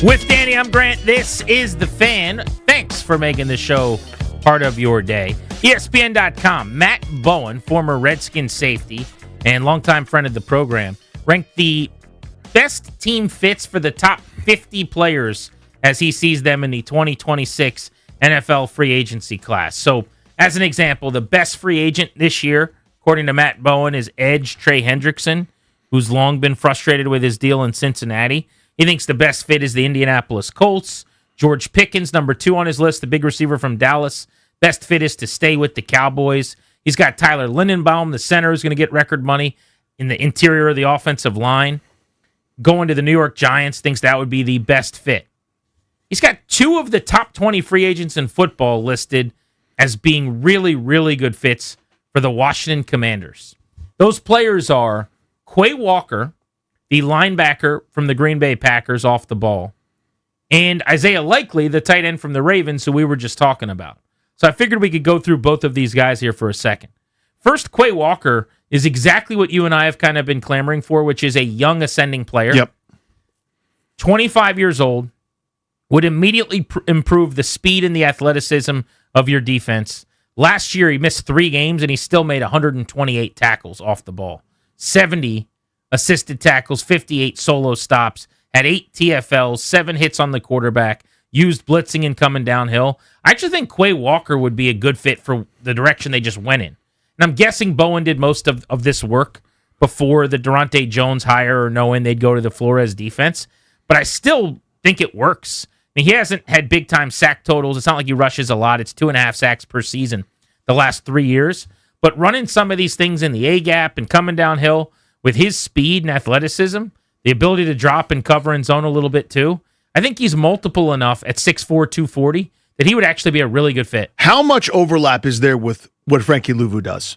With Danny, I'm Grant. This is The Fan. Thanks for making the show part of your day. ESPN.com. Matt Bowen, former Redskins safety and longtime friend of the program, ranked the best team fits for the top 50 players as he sees them in the 2026 NFL free agency class. So, as an example, the best free agent this year, according to Matt Bowen, is edge Trey Hendrickson, who's long been frustrated with his deal in Cincinnati. He thinks the best fit is the Indianapolis Colts. George Pickens, number 2 on his list, the big receiver from Dallas. Best fit is to stay with the Cowboys. He's got Tyler Lindenbaum, the center, who's going to get record money in the interior of the offensive line. Going to the New York Giants, thinks that would be the best fit. He's got 2 of the top 20 free agents in football listed as being really, really good fits for the Washington Commanders. Those players are Quay Walker, the linebacker from the Green Bay Packers off the ball, and Isaiah Likely, the tight end from the Ravens, who we were just talking about. So I figured we could go through both of these guys here for a second. First, Quay Walker is exactly what you and I have kind of been clamoring for, which is a young ascending player. Yep. 25 years old, would immediately improve the speed and the athleticism of your defense. Last year, he missed 3 games, and he still made 128 tackles off the ball. 70 assisted tackles, 58 solo stops, had 8 TFLs, 7 hits on the quarterback, used blitzing and coming downhill. I actually think Quay Walker would be a good fit for the direction they just went in. And I'm guessing Bowen did most of this work before the Durante Jones hire or knowing they'd go to the Flores defense. But I still think it works. I mean, he hasn't had big-time sack totals. It's not like he rushes a lot. It's 2.5 sacks per season the last 3 years. But running some of these things in the A-gap and coming downhill with his speed and athleticism, the ability to drop and cover in zone a little bit too, I think he's multiple enough at 6'4", 240 that he would actually be a really good fit. How much overlap is there with what Frankie Louvu does?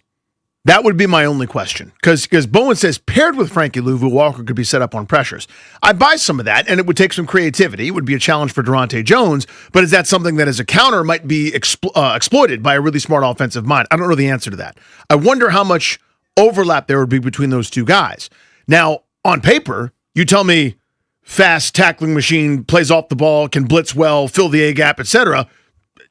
That would be my only question. Because Bowen says paired with Frankie Louvu, Walker could be set up on pressures. I buy some of that, and it would take some creativity. It would be a challenge for Durante Jones, but is that something that as a counter might be exploited by a really smart offensive mind? I don't know the answer to that. I wonder how much overlap there would be between those two guys. Now, on paper, you tell me fast tackling machine, plays off the ball, can blitz well, fill the A-gap, etc.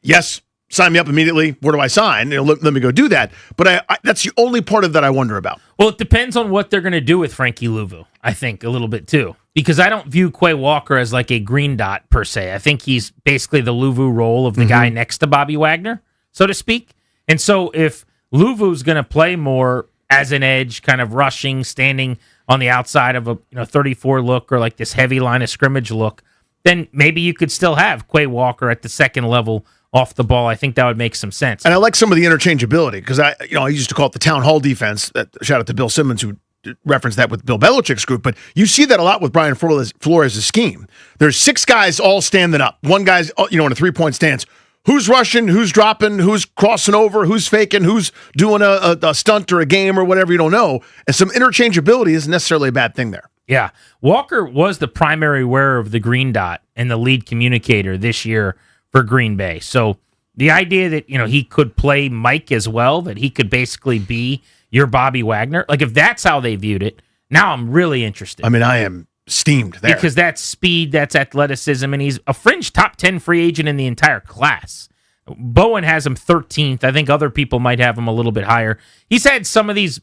Yes, sign me up immediately. Where do I sign? Let me go do that. But that's the only part of that I wonder about. Well, it depends on what they're going to do with Frankie Louvu, I think, a little bit too. Because I don't view Quay Walker as like a green dot per se. I think he's basically the Louvu role of the guy next to Bobby Wagner, so to speak. And so if Louvu's going to play more as an edge, kind of rushing, standing on the outside of a 34 look or like this heavy line of scrimmage look, then maybe you could still have Quay Walker at the second level off the ball. I think that would make some sense. And I like some of the interchangeability because I used to call it the town hall defense. Shout out to Bill Simmons who referenced that with Bill Belichick's group. But you see that a lot with Brian Flores' scheme. There's 6 guys all standing up. One guy's in a 3-point stance. Who's rushing? Who's dropping? Who's crossing over? Who's faking? Who's doing a stunt or a game or whatever? You don't know. And some interchangeability isn't necessarily a bad thing there. Yeah. Walker was the primary wearer of the green dot and the lead communicator this year for Green Bay. So the idea that, he could play Mike as well, that he could basically be your Bobby Wagner, like if that's how they viewed it, now I'm really interested. I mean, I am steamed there. Because that's speed, that's athleticism, and he's a fringe top 10 free agent in the entire class. Bowen has him 13th. I think other people might have him a little bit higher. He's had some of these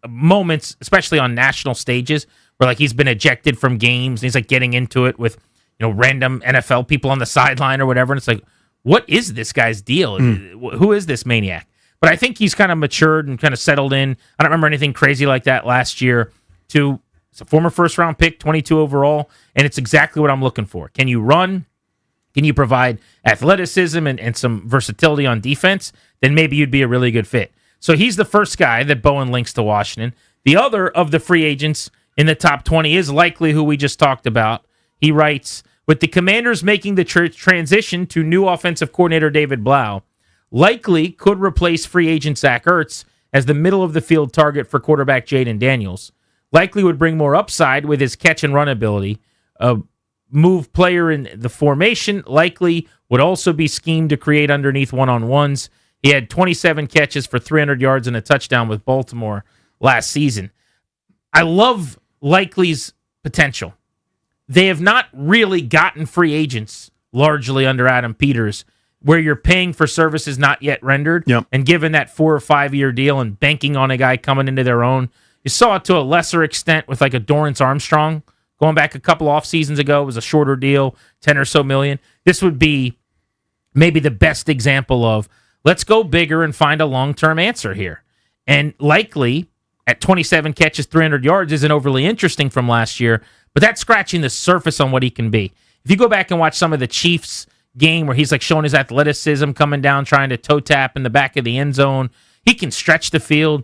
moments, especially on national stages, where like he's been ejected from games, and he's like getting into it with random NFL people on the sideline or whatever, and it's like, what is this guy's deal? Who is this maniac? But I think he's kind of matured and kind of settled in. I don't remember anything crazy like that last year. It's a former first-round pick, 22 overall, and it's exactly what I'm looking for. Can you run? Can you provide athleticism and some versatility on defense? Then maybe you'd be a really good fit. So he's the first guy that Bowen links to Washington. The other of the free agents in the top 20 is Likely, who we just talked about. He writes, with the Commanders making the transition to new offensive coordinator David Blau, Likely could replace free agent Zach Ertz as the middle-of-the-field target for quarterback Jaden Daniels. Likely would bring more upside with his catch-and-run ability. A move player in the formation, Likely would also be schemed to create underneath one-on-ones. He had 27 catches for 300 yards and a touchdown with Baltimore last season. I love Likely's potential. they have not really gotten free agents largely under Adam Peters, where you're paying for services not yet rendered and given that 4 or 5 year deal and banking on a guy coming into their own. You saw it to a lesser extent with like a Dorrance Armstrong going back a couple off seasons ago. It was a shorter deal, 10 or so million. This would be maybe the best example of let's go bigger and find a long-term answer here. And likely at 27 catches, 300 yards isn't overly interesting from last year, but that's scratching the surface on what he can be. If you go back and watch some of the Chiefs game where he's like showing his athleticism coming down, trying to toe tap in the back of the end zone, he can stretch the field.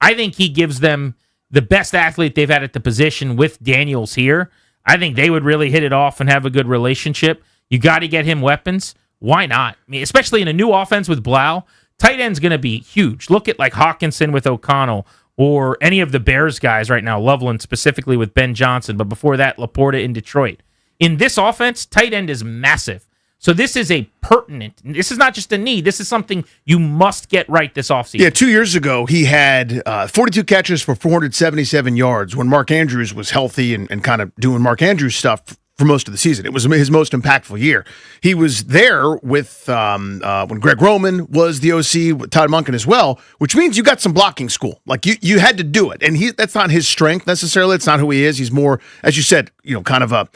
I think he gives them the best athlete they've had at the position with Daniels here. I think they would really hit it off and have a good relationship. You got to get him weapons. Why not? I mean, especially in a new offense with Blau, tight end's going to be huge. Look at like Hawkinson with O'Connell or any of the Bears guys right now, Loveland specifically with Ben Johnson, but before that, Laporta in Detroit. In this offense, tight end is massive. So this is a pertinent, this is not just a need, this is something you must get right this offseason. Yeah, 2 years ago, he had 42 catches for 477 yards when Mark Andrews was healthy and kind of doing Mark Andrews stuff for most of the season. It was his most impactful year. He was there with when Greg Roman was the OC, with Todd Monken as well, which means you got some blocking school. Like you had to do it, and that's not his strength necessarily. It's not who he is. He's more, as you said, kind of a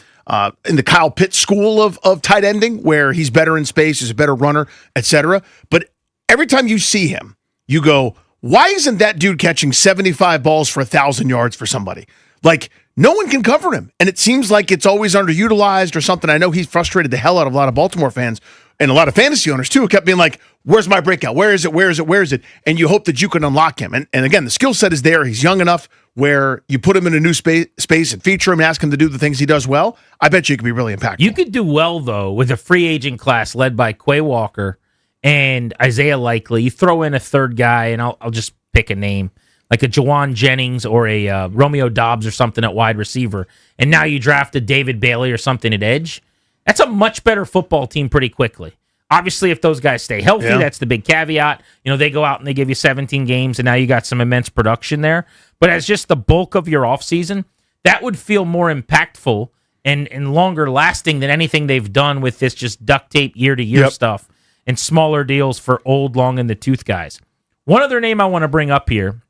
in the Kyle Pitts school of tight ending, where he's better in space, he's a better runner, etc. But every time you see him, you go, why isn't that dude catching 75 balls for 1,000 yards for somebody? Like, no one can cover him. And it seems like it's always underutilized or something. I know he's frustrated the hell out of a lot of Baltimore fans and a lot of fantasy owners too, who kept being like, where's my breakout? Where is it? Where is it? Where is it? And you hope that you can unlock him. And again, the skill set is there. He's young enough where you put him in a new space and feature him and ask him to do the things he does well. I bet you could be really impactful. You could do well, though, with a free agent class led by Quay Walker and Isaiah Likely. You throw in a third guy, and I'll just pick a name, like a Jawan Jennings or a Romeo Dobbs or something at wide receiver, and now you draft a David Bailey or something at edge. That's a much better football team pretty quickly. Obviously, if those guys stay healthy, that's the big caveat. They go out and they give you 17 games, and now you got some immense production there. But as just the bulk of your offseason, that would feel more impactful and longer lasting than anything they've done with this just duct tape year-to-year stuff and smaller deals for old, long in the tooth guys. One other name I want to bring up here,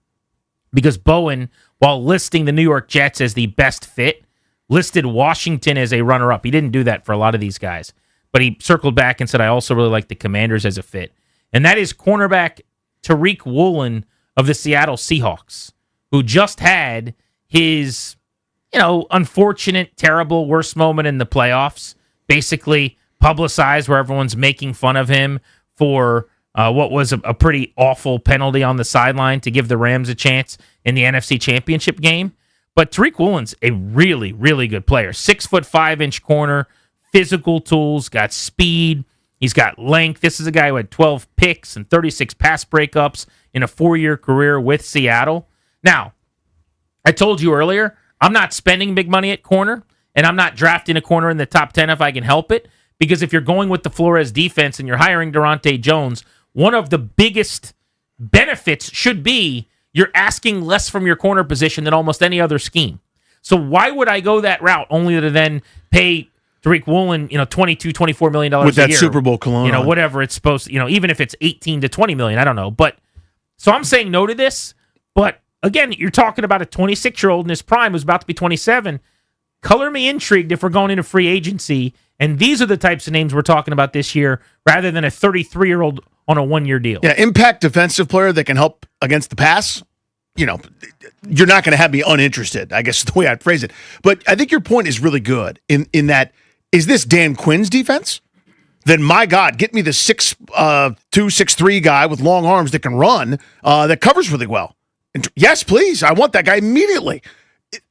because Bowen, while listing the New York Jets as the best fit, listed Washington as a runner-up. He didn't do that for a lot of these guys, but he circled back and said, I also really like the Commanders as a fit. And that is cornerback Tyreek Woolen of the Seattle Seahawks, who just had his, unfortunate, terrible, worst moment in the playoffs, basically publicized where everyone's making fun of him for what was a pretty awful penalty on the sideline to give the Rams a chance in the NFC Championship game. But Tyreek Woolen's a really, really good player. 6'5" corner, physical tools, got speed, he's got length. This is a guy who had 12 picks and 36 pass breakups in a 4-year career with Seattle. Now, I told you earlier, I'm not spending big money at corner, and I'm not drafting a corner in the top 10 if I can help it, because if you're going with the Flores defense and you're hiring Durante Jones, one of the biggest benefits should be you're asking less from your corner position than almost any other scheme. So why would I go that route only to then pay Tyreek Woolen, $22, $24 million a year? With that Super Bowl cologne on. Whatever it's supposed to, even if it's 18 to 20 million, I don't know. But so I'm saying no to this. But again, you're talking about a 26-year-old in his prime who's about to be 27. Color me intrigued if we're going into free agency. And these are the types of names we're talking about this year rather than a 33-year-old on a 1-year deal. Yeah, impact defensive player that can help against the pass. You're not going to have me uninterested, I guess is the way I'd phrase it. But I think your point is really good in that, is this Dan Quinn's defense? Then, my God, get me the 6'2", 6'3" guy with long arms that can run, that covers really well. And yes, please, I want that guy immediately.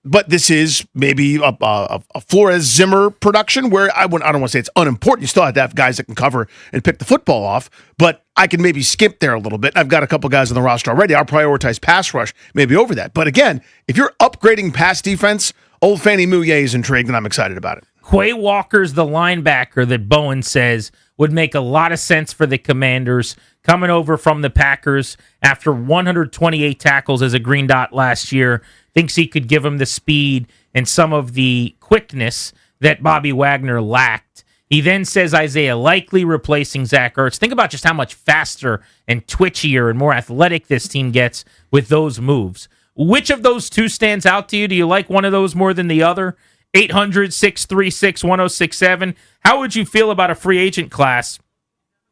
But this is maybe a Flores Zimmer production where I don't want to say it's unimportant. You still have to have guys that can cover and pick the football off, but I can maybe skip there a little bit. I've got a couple guys on the roster already. I'll prioritize pass rush maybe over that. But again, if you're upgrading pass defense, old Fannie Mouillet is intrigued, and I'm excited about it. Quay Walker's the linebacker that Bowen says would make a lot of sense for the Commanders, coming over from the Packers after 128 tackles as a green dot last year. Thinks he could give him the speed and some of the quickness that Bobby Wagner lacked. He then says Isaiah Likely replacing Zach Ertz. Think about just how much faster and twitchier and more athletic this team gets with those moves. Which of those two stands out to you? Do you like one of those more than the other? 800-636-1067. How would you feel about a free agent class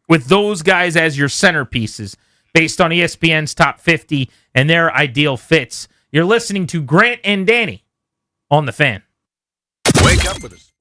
with those guys as your centerpieces based on ESPN's top 50 and their ideal fits? You're listening to Grant and Danny on The Fan. Wake up with us.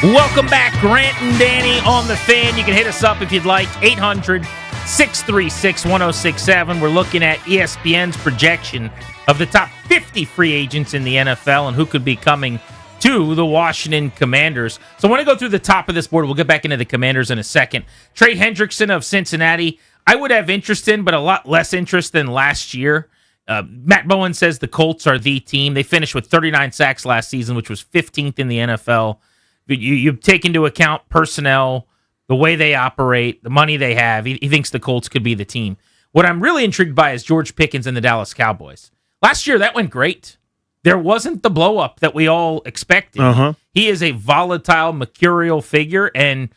Welcome back, Grant and Danny on the Fan. You can hit us up if you'd like, 800-636-1067. We're looking at ESPN's projection of the top 50 free agents in the NFL and who could be coming to the Washington Commanders. So I want to go through the top of this board. We'll get back into the Commanders in a second. Trey Hendrickson of Cincinnati, I would have interest in, but a lot less interest than last year. Matt Bowen says the Colts are the team. They finished with 39 sacks last season, which was 15th in the NFL. You take into account personnel, the way they operate, the money they have. He thinks the Colts could be the team. What I'm really intrigued by is George Pickens and the Dallas Cowboys. Last year, that went great. There wasn't the blow-up that we all expected. He is a volatile, mercurial figure, and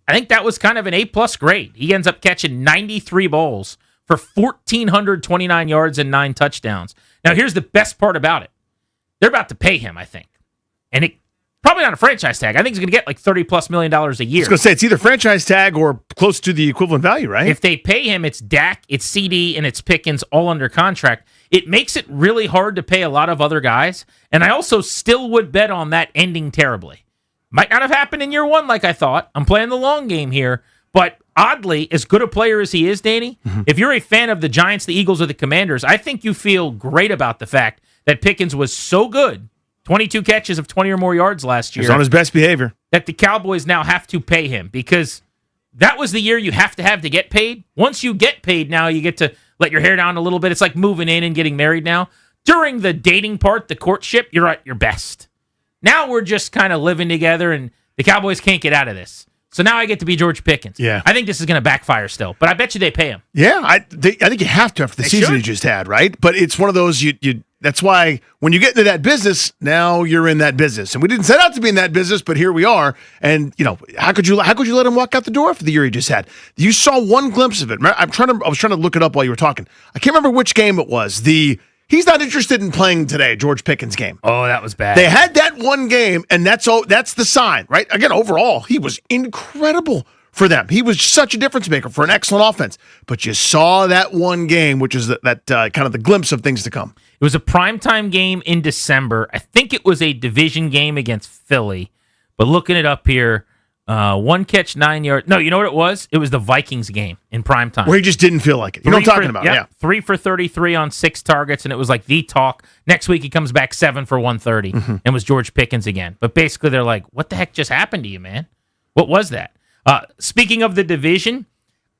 I think that was kind of an A-plus grade. He ends up catching 93 balls for 1,429 yards and 9 touchdowns. Now, here's the best part about it. They're about to pay him, I think. And it probably not a franchise tag. I think he's going to get like $30+ million a year. I was going to say, it's either franchise tag or close to the equivalent value, right? If they pay him, it's Dak, it's CD, and it's Pickens all under contract. It makes it really hard to pay a lot of other guys. And I also still would bet on that ending terribly. Might not have happened in year one like I thought. I'm playing the long game here. But oddly, as good a player as he is, Danny, if you're a fan of the Giants, the Eagles, or the Commanders, I think you feel great about the fact that Pickens was so good, 22 catches of 20 or more yards last year. He's on his best behavior. That the Cowboys now have to pay him because that was the year you have to get paid. Once you get paid now, you get to let your hair down a little bit. It's like moving in and getting married now. During the dating part, the courtship, you're at your best. Now we're just kind of living together, and the Cowboys can't get out of this. So now I get to be George Pickens. Yeah. I think this is going to backfire still, but I bet you they pay him. Yeah, I think you have to after the season you just had, right? But it's one of those you that's why when you get into that business, now you're in that business. And we didn't set out to be in that business, but here we are. And how could you let him walk out the door after the year he just had? You saw one glimpse of it. I was trying to look it up while you were talking. I can't remember which game it was. He's not interested in playing today, George Pickens game. Oh, that was bad. They had that one game, and that's the sign, right? Again, overall, he was incredible for them. He was such a difference maker for an excellent offense. But you saw that one game, which is that kind of the glimpse of things to come. It was a primetime game in December. I think it was a division game against Philly. But looking it up here, 1 catch, 9 yards. No, you know what it was? It was the Vikings game in primetime. Where he just didn't feel like it. You know what I'm talking about, yeah. 3 for 33 on 6 targets, and it was like the talk. Next week he comes back 7 for 130 and was George Pickens again. But basically they're like, what the heck just happened to you, man? What was that? Speaking of the division,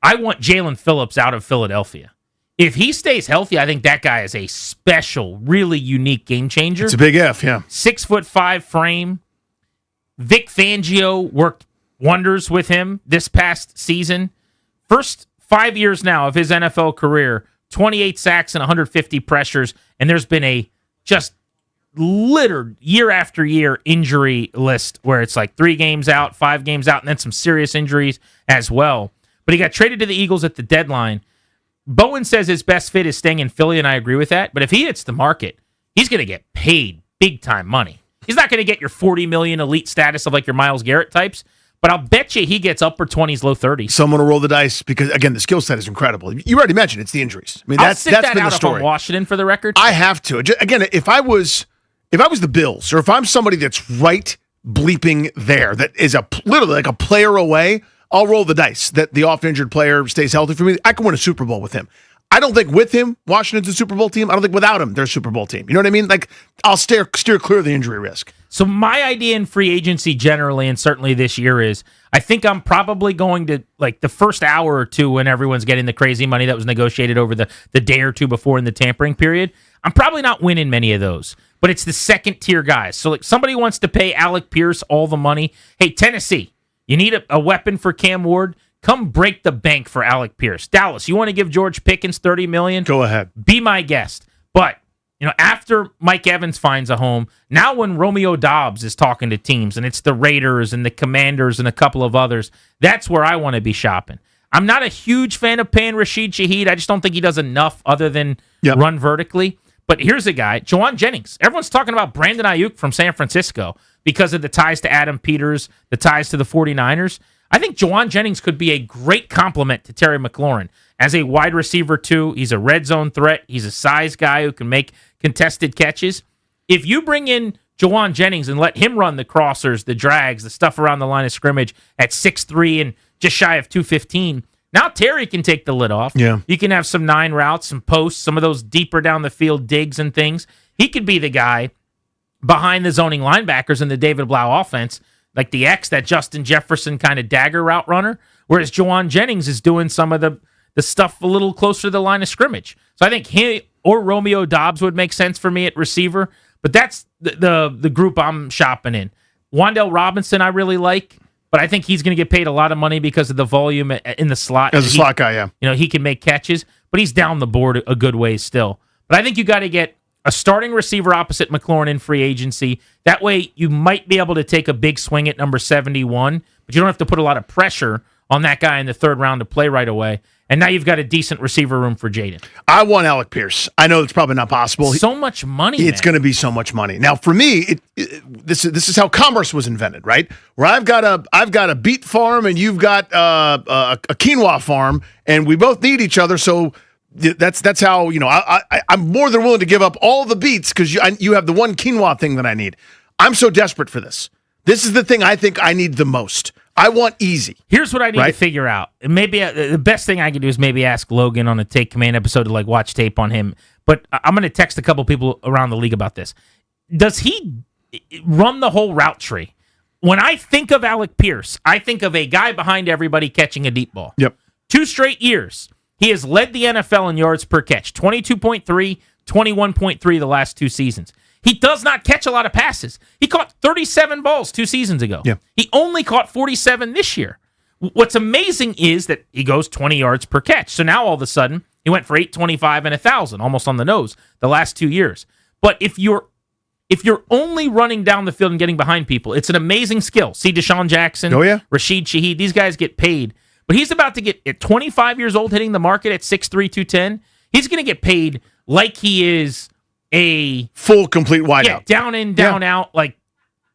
I want Jalen Phillips out of Philadelphia. If he stays healthy, I think that guy is a special, really unique game changer. It's a big F, yeah. 6'5" frame. Vic Fangio worked wonders with him this past season. First 5 years now of his NFL career, 28 sacks and 150 pressures, and there's been a just littered year after year injury list where it's like 3 games out, 5 games out, and then some serious injuries as well. But he got traded to the Eagles at the deadline. Bowen says his best fit is staying in Philly, and I agree with that. But if he hits the market, he's going to get paid big-time money. He's not going to get your $40 million elite status of like your Myles Garrett types, but I'll bet you he gets upper 20s, low 30s. Someone will roll the dice because, again, the skill set is incredible. You already mentioned it's the injuries. I mean, I'll that's sit that been out the if I'm story. Washington for the record. I have to. Again, if I was the Bills, or if I'm somebody that's right bleeping there, that is literally like a player away, I'll roll the dice that the off-injured player stays healthy for me. I can win a Super Bowl with him. I don't think with him, Washington's a Super Bowl team. I don't think without him, they're a Super Bowl team. You know what I mean? Like, I'll steer clear of the injury risk. So my idea in free agency generally, and certainly this year, is I think I'm probably going to, like, the first hour or two when everyone's getting the crazy money that was negotiated over the day or two before in the tampering period, I'm probably not winning many of those. But it's the second-tier guys. So, like, somebody wants to pay Alec Pierce all the money. Hey, Tennessee, you need a weapon for Cam Ward? Come break the bank for Alec Pierce. Dallas, you want to give George Pickens $30 million? Go ahead. Be my guest. But, after Mike Evans finds a home, now when Romeo Doubs is talking to teams, and it's the Raiders and the Commanders and a couple of others, that's where I want to be shopping. I'm not a huge fan of paying Rashid Shaheed. I just don't think he does enough other than run vertically. But here's a guy, Jawan Jennings. Everyone's talking about Brandon Ayuk from San Francisco because of the ties to Adam Peters, the ties to the 49ers. I think Jawan Jennings could be a great complement to Terry McLaurin. As a wide receiver, too, he's a red zone threat. He's a size guy who can make contested catches. If you bring in Jawan Jennings and let him run the crossers, the drags, the stuff around the line of scrimmage at 6'3" and just shy of 215. Now Terry can take the lid off. Yeah. You can have some 9 routes, some posts, some of those deeper down the field digs and things. He could be the guy behind the zoning linebackers in the David Blau offense, like the X, that Justin Jefferson kind of dagger route runner, whereas Jawan Jennings is doing some of the stuff a little closer to the line of scrimmage. So I think he or Romeo Dobbs would make sense for me at receiver, but that's the group I'm shopping in. Wan'Dale Robinson I really like, but I think he's going to get paid a lot of money because of the volume in the slot. As a slot guy, yeah. You know, he can make catches, but he's down the board a good ways still. But I think you got to get a starting receiver opposite McLaurin in free agency. That way you might be able to take a big swing at number 71, but you don't have to put a lot of pressure on that guy in the third round to play right away. And now you've got a decent receiver room for Jaden. I want Alec Pierce. I know it's probably not possible. So much money. It's going to be so much money. Now, for me, this is how commerce was invented, right? Where I've got a beet farm and you've got a quinoa farm, and we both need each other. So that's how, you know, I'm more than willing to give up all the beets because you have the one quinoa thing that I need. I'm so desperate for this. This is the thing I think I need the most. I want easy. Here's what I need to figure out. And maybe the best thing I can do is maybe ask Logan on a Take Command episode to like watch tape on him. But I'm going to text a couple people around the league about this. Does he run the whole route tree? When I think of Alec Pierce, I think of a guy behind everybody catching a deep ball. Yep. 2 straight years, he has led the NFL in yards per catch, 22.3, 21.3 the last 2 seasons. He does not catch a lot of passes. He caught 37 balls 2 seasons ago. Yeah. He only caught 47 this year. What's amazing is that he goes 20 yards per catch. So now all of a sudden, he went for 825 and 1,000, almost on the nose, the last 2 years. But if you're only running down the field and getting behind people, it's an amazing skill. See Deshaun Jackson, Rashid Shaheed, these guys get paid. But he's about to get, at 25 years old, hitting the market at 6'3", 210. He's going to get paid like he is a full, complete wideout. Down in, down out, like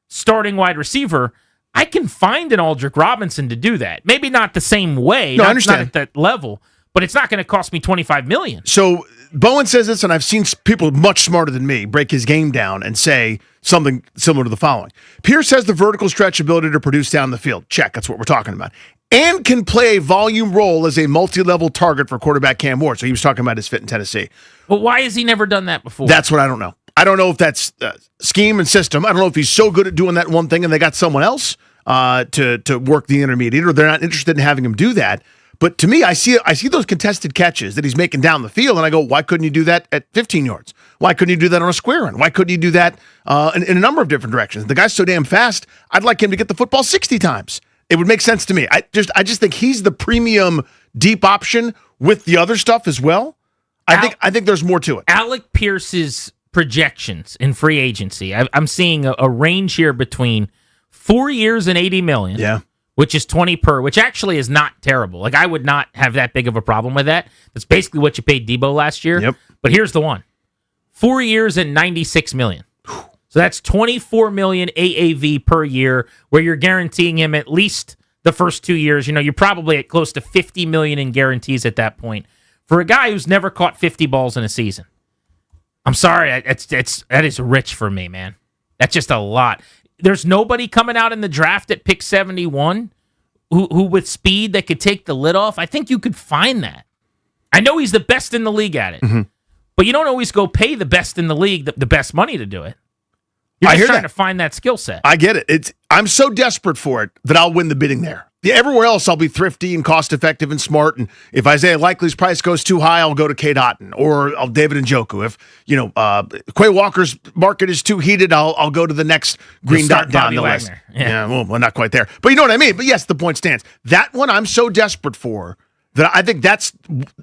starting wide receiver. I can find an Aldrick Robinson to do that. Maybe not the same way. No, I understand. Not at that level, but it's not going to cost me $25 million. So Bowen says this, and I've seen people much smarter than me break his game down and say something similar to the following. Pierce has the vertical stretch ability to produce down the field. Check. That's what we're talking about. And can play a volume role as a multi-level target for quarterback Cam Ward. So he was talking about his fit in Tennessee. Well, why has he never done that before? That's what I don't know. I don't know if that's scheme and system. I don't know if he's so good at doing that one thing and they got someone else to work the intermediate, or they're not interested in having him do that. But to me, I see those contested catches that he's making down the field, and I go, why couldn't you do that at 15 yards? Why couldn't you do that on a square run? Why couldn't you do that in a number of different directions? The guy's so damn fast, I'd like him to get the football 60 times. It would make sense to me. I just think he's the premium deep option with the other stuff as well. I think there's more to it. Alec Pierce's projections in free agency, I'm seeing a range here between 4 years and $80 million. Yeah. Which is 20 per, which actually is not terrible. Like, I would not have that big of a problem with that. That's basically what you paid Debo last year. Yep. But here's the one. 4 years and $96 million. So that's $24 million AAV per year, where you're guaranteeing him at least the first 2 years. You know, you're probably at close to $50 million in guarantees at that point. For a guy who's never caught 50 balls in a season. I'm sorry, that is rich for me, man. That's just a lot. There's nobody coming out in the draft at pick 71 who with speed that could take the lid off. I think you could find that. I know he's the best in the league at it, but you don't always go pay the best in the league the best money to do it. You're just trying to find that skill set. I get it. I'm so desperate for it that I'll win the bidding there. Yeah, everywhere else, I'll be thrifty and cost-effective and smart. And if Isaiah Likely's price goes too high, I'll go to Cade Otton or I'll David Njoku. If Quay Walker's market is too heated, I'll go to the next green dot down the list. Yeah, well, not quite there, but you know what I mean. But yes, the point stands. That one I'm so desperate for that I think that's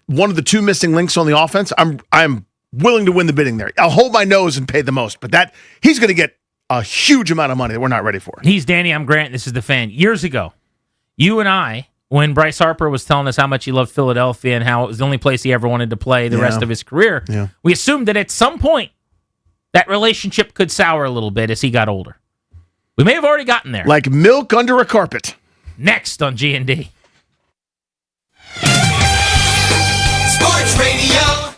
one of the 2 missing links on the offense. I'm willing to win the bidding there. I'll hold my nose and pay the most, but that he's going to get a huge amount of money that we're not ready for. He's Danny. I'm Grant. This is The Fan. Years ago, you and I, when Bryce Harper was telling us how much he loved Philadelphia and how it was the only place he ever wanted to play the rest of his career, we assumed that at some point that relationship could sour a little bit as he got older. We may have already gotten there. Like milk under a carpet. Next on G&D. Sports Radio.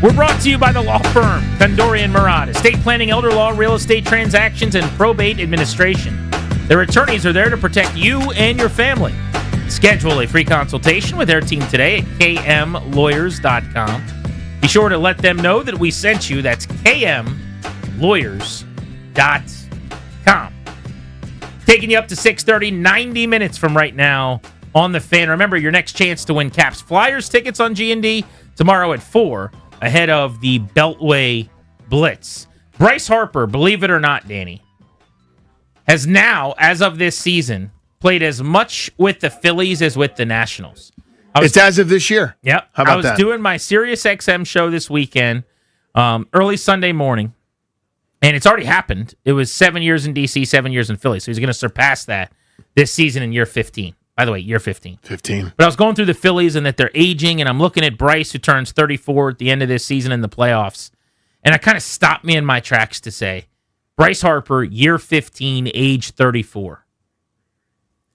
We're brought to you by the law firm Condori & Murad, estate planning, elder law, real estate transactions, and probate administration. Their attorneys are there to protect you and your family. Schedule a free consultation with their team today at kmlawyers.com. Be sure to let them know that we sent you. That's kmlawyers.com. Taking you up to 6:30, 90 minutes from right now on The Fan. Remember, your next chance to win Caps Flyers tickets on G&D tomorrow at 4 ahead of the Beltway Blitz. Bryce Harper, believe it or not, Danny, has now, as of this season, played as much with the Phillies as with the Nationals. It's as of this year. Yep. How about I was that? doing my Sirius XM show this weekend, early Sunday morning, and it's already happened. It was 7 years in D.C., 7 years in Philly, so he's going to surpass that this season in year 15. By the way, year 15. 15. But I was going through the Phillies and that they're aging, and I'm looking at Bryce, who turns 34 at the end of this season in the playoffs, and it kind of stopped me in my tracks to say, Bryce Harper, year 15, age 34.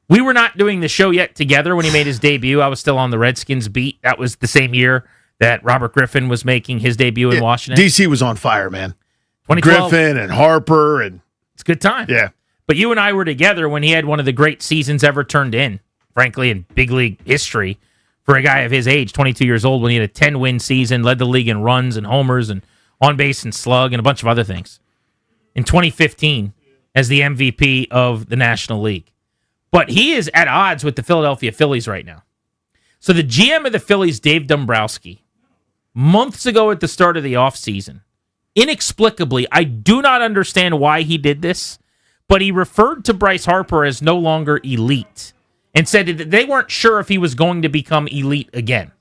We were not doing the show yet together when he made his debut. I was still on the Redskins beat. That was the same year that Robert Griffin was making his debut in Washington. DC was on fire, man. 2012. Griffin and Harper. And it's a good time. Yeah. But you and I were together when he had one of the great seasons ever turned in, frankly, in big league history for a guy of his age, 22 years old, when he had a 10-win season, led the league in runs and homers and on-base and slug and a bunch of other things. In 2015 as the MVP of the National League. But he is at odds with the Philadelphia Phillies right now. So the GM of the Phillies, Dave Dombrowski, months ago at the start of the offseason, inexplicably, I do not understand why he did this, but he referred to Bryce Harper as no longer elite and said that they weren't sure if he was going to become elite again.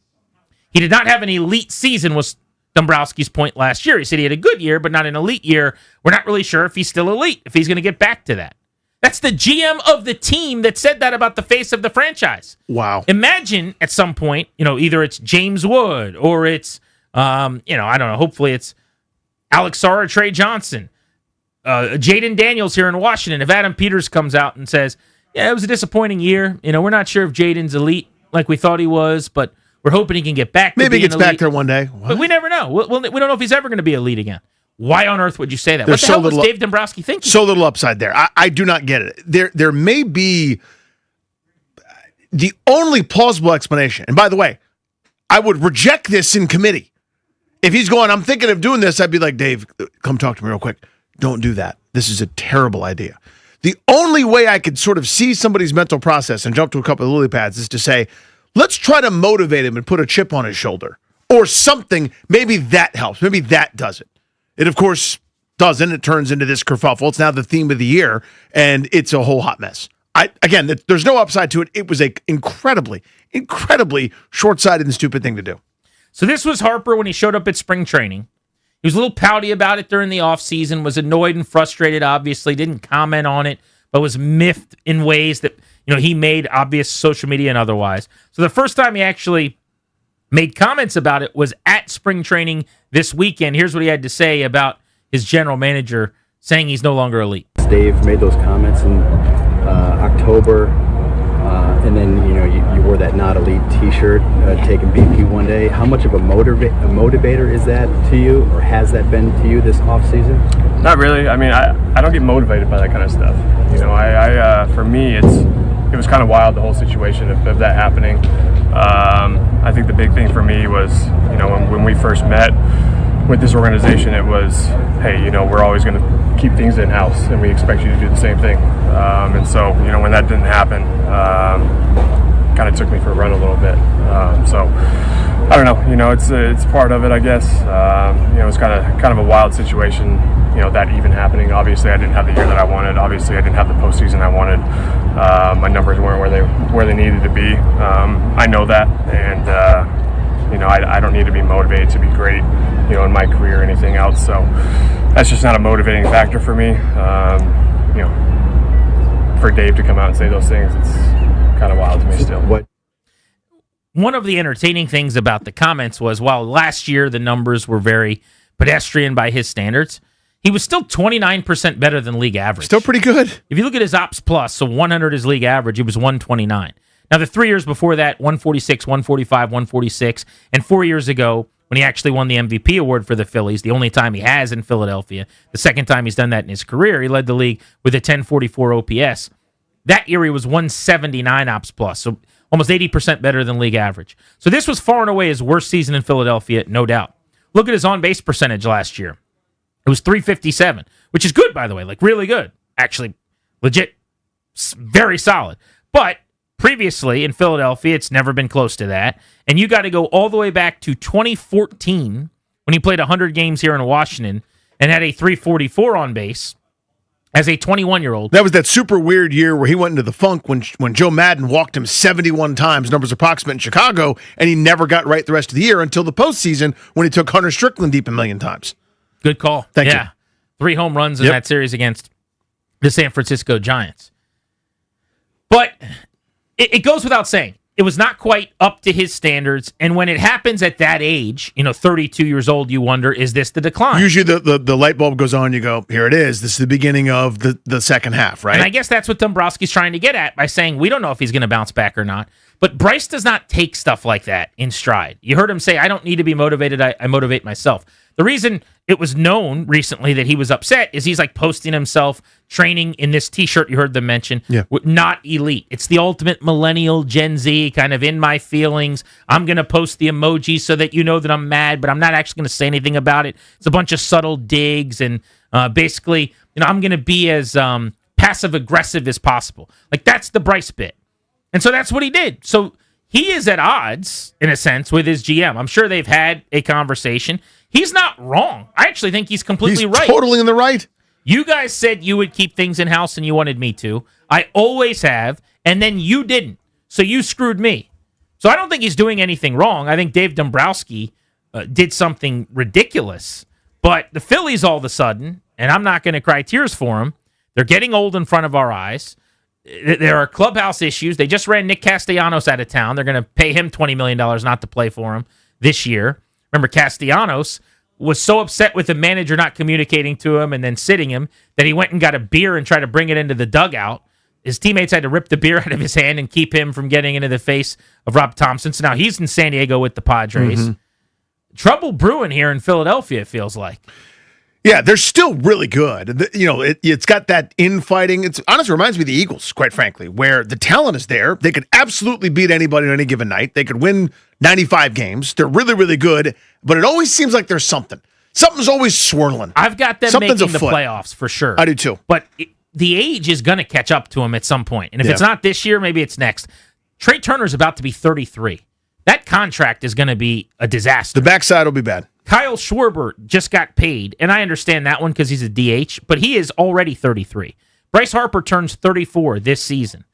He did not have an elite season, was Dombrowski's point last year. He said he had a good year, but not an elite year. We're not really sure if he's still elite, if he's going to get back to that. That's the GM of the team that said that about the face of the franchise. Wow. Imagine at some point, either it's James Wood or it's, I don't know, hopefully it's Alex Sarr or Trey Johnson, Jaden Daniels here in Washington. If Adam Peters comes out and says, yeah, it was a disappointing year. We're not sure if Jaden's elite like we thought he was, but we're hoping he can get back to maybe he being gets elite. back there one day. What? But we never know. We don't know if he's ever going to be elite again. Why on earth would you say that? There's What the hell was Dave Dombrowski thinking? So little upside there. I do not get it. There may be the only plausible explanation. And by the way, I would reject this in committee. If he's going, I'm thinking of doing this, I'd be like, Dave, come talk to me real quick. Don't do that. This is a terrible idea. The only way I could sort of see somebody's mental process and jump to a couple of lily pads is to say, let's try to motivate him and put a chip on his shoulder or something. Maybe that helps. Maybe that does it. It, of course, doesn't. It turns into this kerfuffle. It's now the theme of the year, and it's a whole hot mess. Again, there's no upside to it. It was a incredibly, incredibly short-sighted and stupid thing to do. So this was Harper when he showed up at spring training. He was a little pouty about it during the offseason, was annoyed and frustrated, obviously, didn't comment on it, but was miffed in ways that he made obvious social media and otherwise. So the first time he actually made comments about it was at spring training this weekend. Here's what he had to say about his general manager saying he's no longer elite. Dave made those comments in October, and then you wore that not elite T-shirt, taking BP one day. How much of a motivator is that to you, or has that been to you this off season? Not really. I mean, I don't get motivated by that kind of stuff. For me, it was kind of wild, the whole situation of that happening. I think the big thing for me was, when we first met with this organization, it was, hey, we're always going to keep things in-house, and we expect you to do the same thing. And so, when that didn't happen, kind of took me for a run a little bit. So, I don't know. It's part of it, I guess. It was kind of a wild situation. That even happening. Obviously, I didn't have the year that I wanted. Obviously, I didn't have the postseason I wanted. My numbers weren't where they needed to be. I know that, and I don't need to be motivated to be great, in my career or anything else. So that's just not a motivating factor for me. For Dave to come out and say those things, it's kind of wild to me still. One of the entertaining things about the comments was, while last year the numbers were very pedestrian by his standards, he was still 29% better than league average. Still pretty good. If you look at his ops plus, so 100 is league average, it was 129. Now, the 3 years before that, 146, 145, 146, and 4 years ago, when he actually won the MVP award for the Phillies, the only time he has in Philadelphia. The second time he's done that in his career. He led the league with a 1044 OPS. That year he was 179 ops plus, so almost 80% better than league average. So this was far and away his worst season in Philadelphia, no doubt. Look at his on-base percentage last year. It was 357, which is good, by the way, like really good. Actually, legit, very solid. But previously in Philadelphia, it's never been close to that. And you got to go all the way back to 2014 when he played 100 games here in Washington and had a 344 on base as a 21-year-old. That was that super weird year where he went into the funk when Joe Madden walked him 71 times, numbers approximate in Chicago, and he never got right the rest of the year until the postseason when he took Hunter Strickland deep a million times. Good call. Thank you. 3 home runs in that series against the San Francisco Giants. But it goes without saying, it was not quite up to his standards. And when it happens at that age, 32 years old, you wonder, is this the decline? Usually the light bulb goes on, you go, here it is. This is the beginning of the second half, right? And I guess that's what Dombrowski's trying to get at by saying we don't know if he's going to bounce back or not. But Bryce does not take stuff like that in stride. You heard him say, I don't need to be motivated. I motivate myself. The reason it was known recently that he was upset is he's like posting himself training in this T-shirt you heard them mention. Yeah. Not elite. It's the ultimate millennial Gen Z kind of in my feelings. I'm going to post the emoji so that you know that I'm mad, but I'm not actually going to say anything about it. It's a bunch of subtle digs and basically, I'm going to be as passive aggressive as possible. Like that's the Bryce bit. And so that's what he did. So he is at odds, in a sense, with his GM. I'm sure they've had a conversation. He's not wrong. I actually think he's completely right. Totally in the right. You guys said you would keep things in-house and you wanted me to. I always have, and then you didn't. So you screwed me. So I don't think he's doing anything wrong. I think Dave Dombrowski did something ridiculous. But the Phillies all of a sudden, and I'm not going to cry tears for them, they're getting old in front of our eyes. There are clubhouse issues. They just ran Nick Castellanos out of town. They're going to pay him $20 million not to play for him this year. Remember, Castellanos was so upset with the manager not communicating to him and then sitting him that he went and got a beer and tried to bring it into the dugout. His teammates had to rip the beer out of his hand and keep him from getting into the face of Rob Thompson. So now he's in San Diego with the Padres. Mm-hmm. Trouble brewing here in Philadelphia, it feels like. Yeah, they're still really good. It's got that infighting. It honestly reminds me of the Eagles, quite frankly, where the talent is there. They could absolutely beat anybody on any given night. They could win 95 games. They're really, really good, but it always seems like there's something. Something's always swirling. I've got them Something's making the afoot. playoffs for sure. I do too. But the age is going to catch up to him at some point. And if it's not this year, maybe it's next. Trey Turner's about to be 33. That contract is going to be a disaster. The backside will be bad. Kyle Schwarber just got paid, and I understand that one because he's a DH, but he is already 33. Bryce Harper turns 34 this season.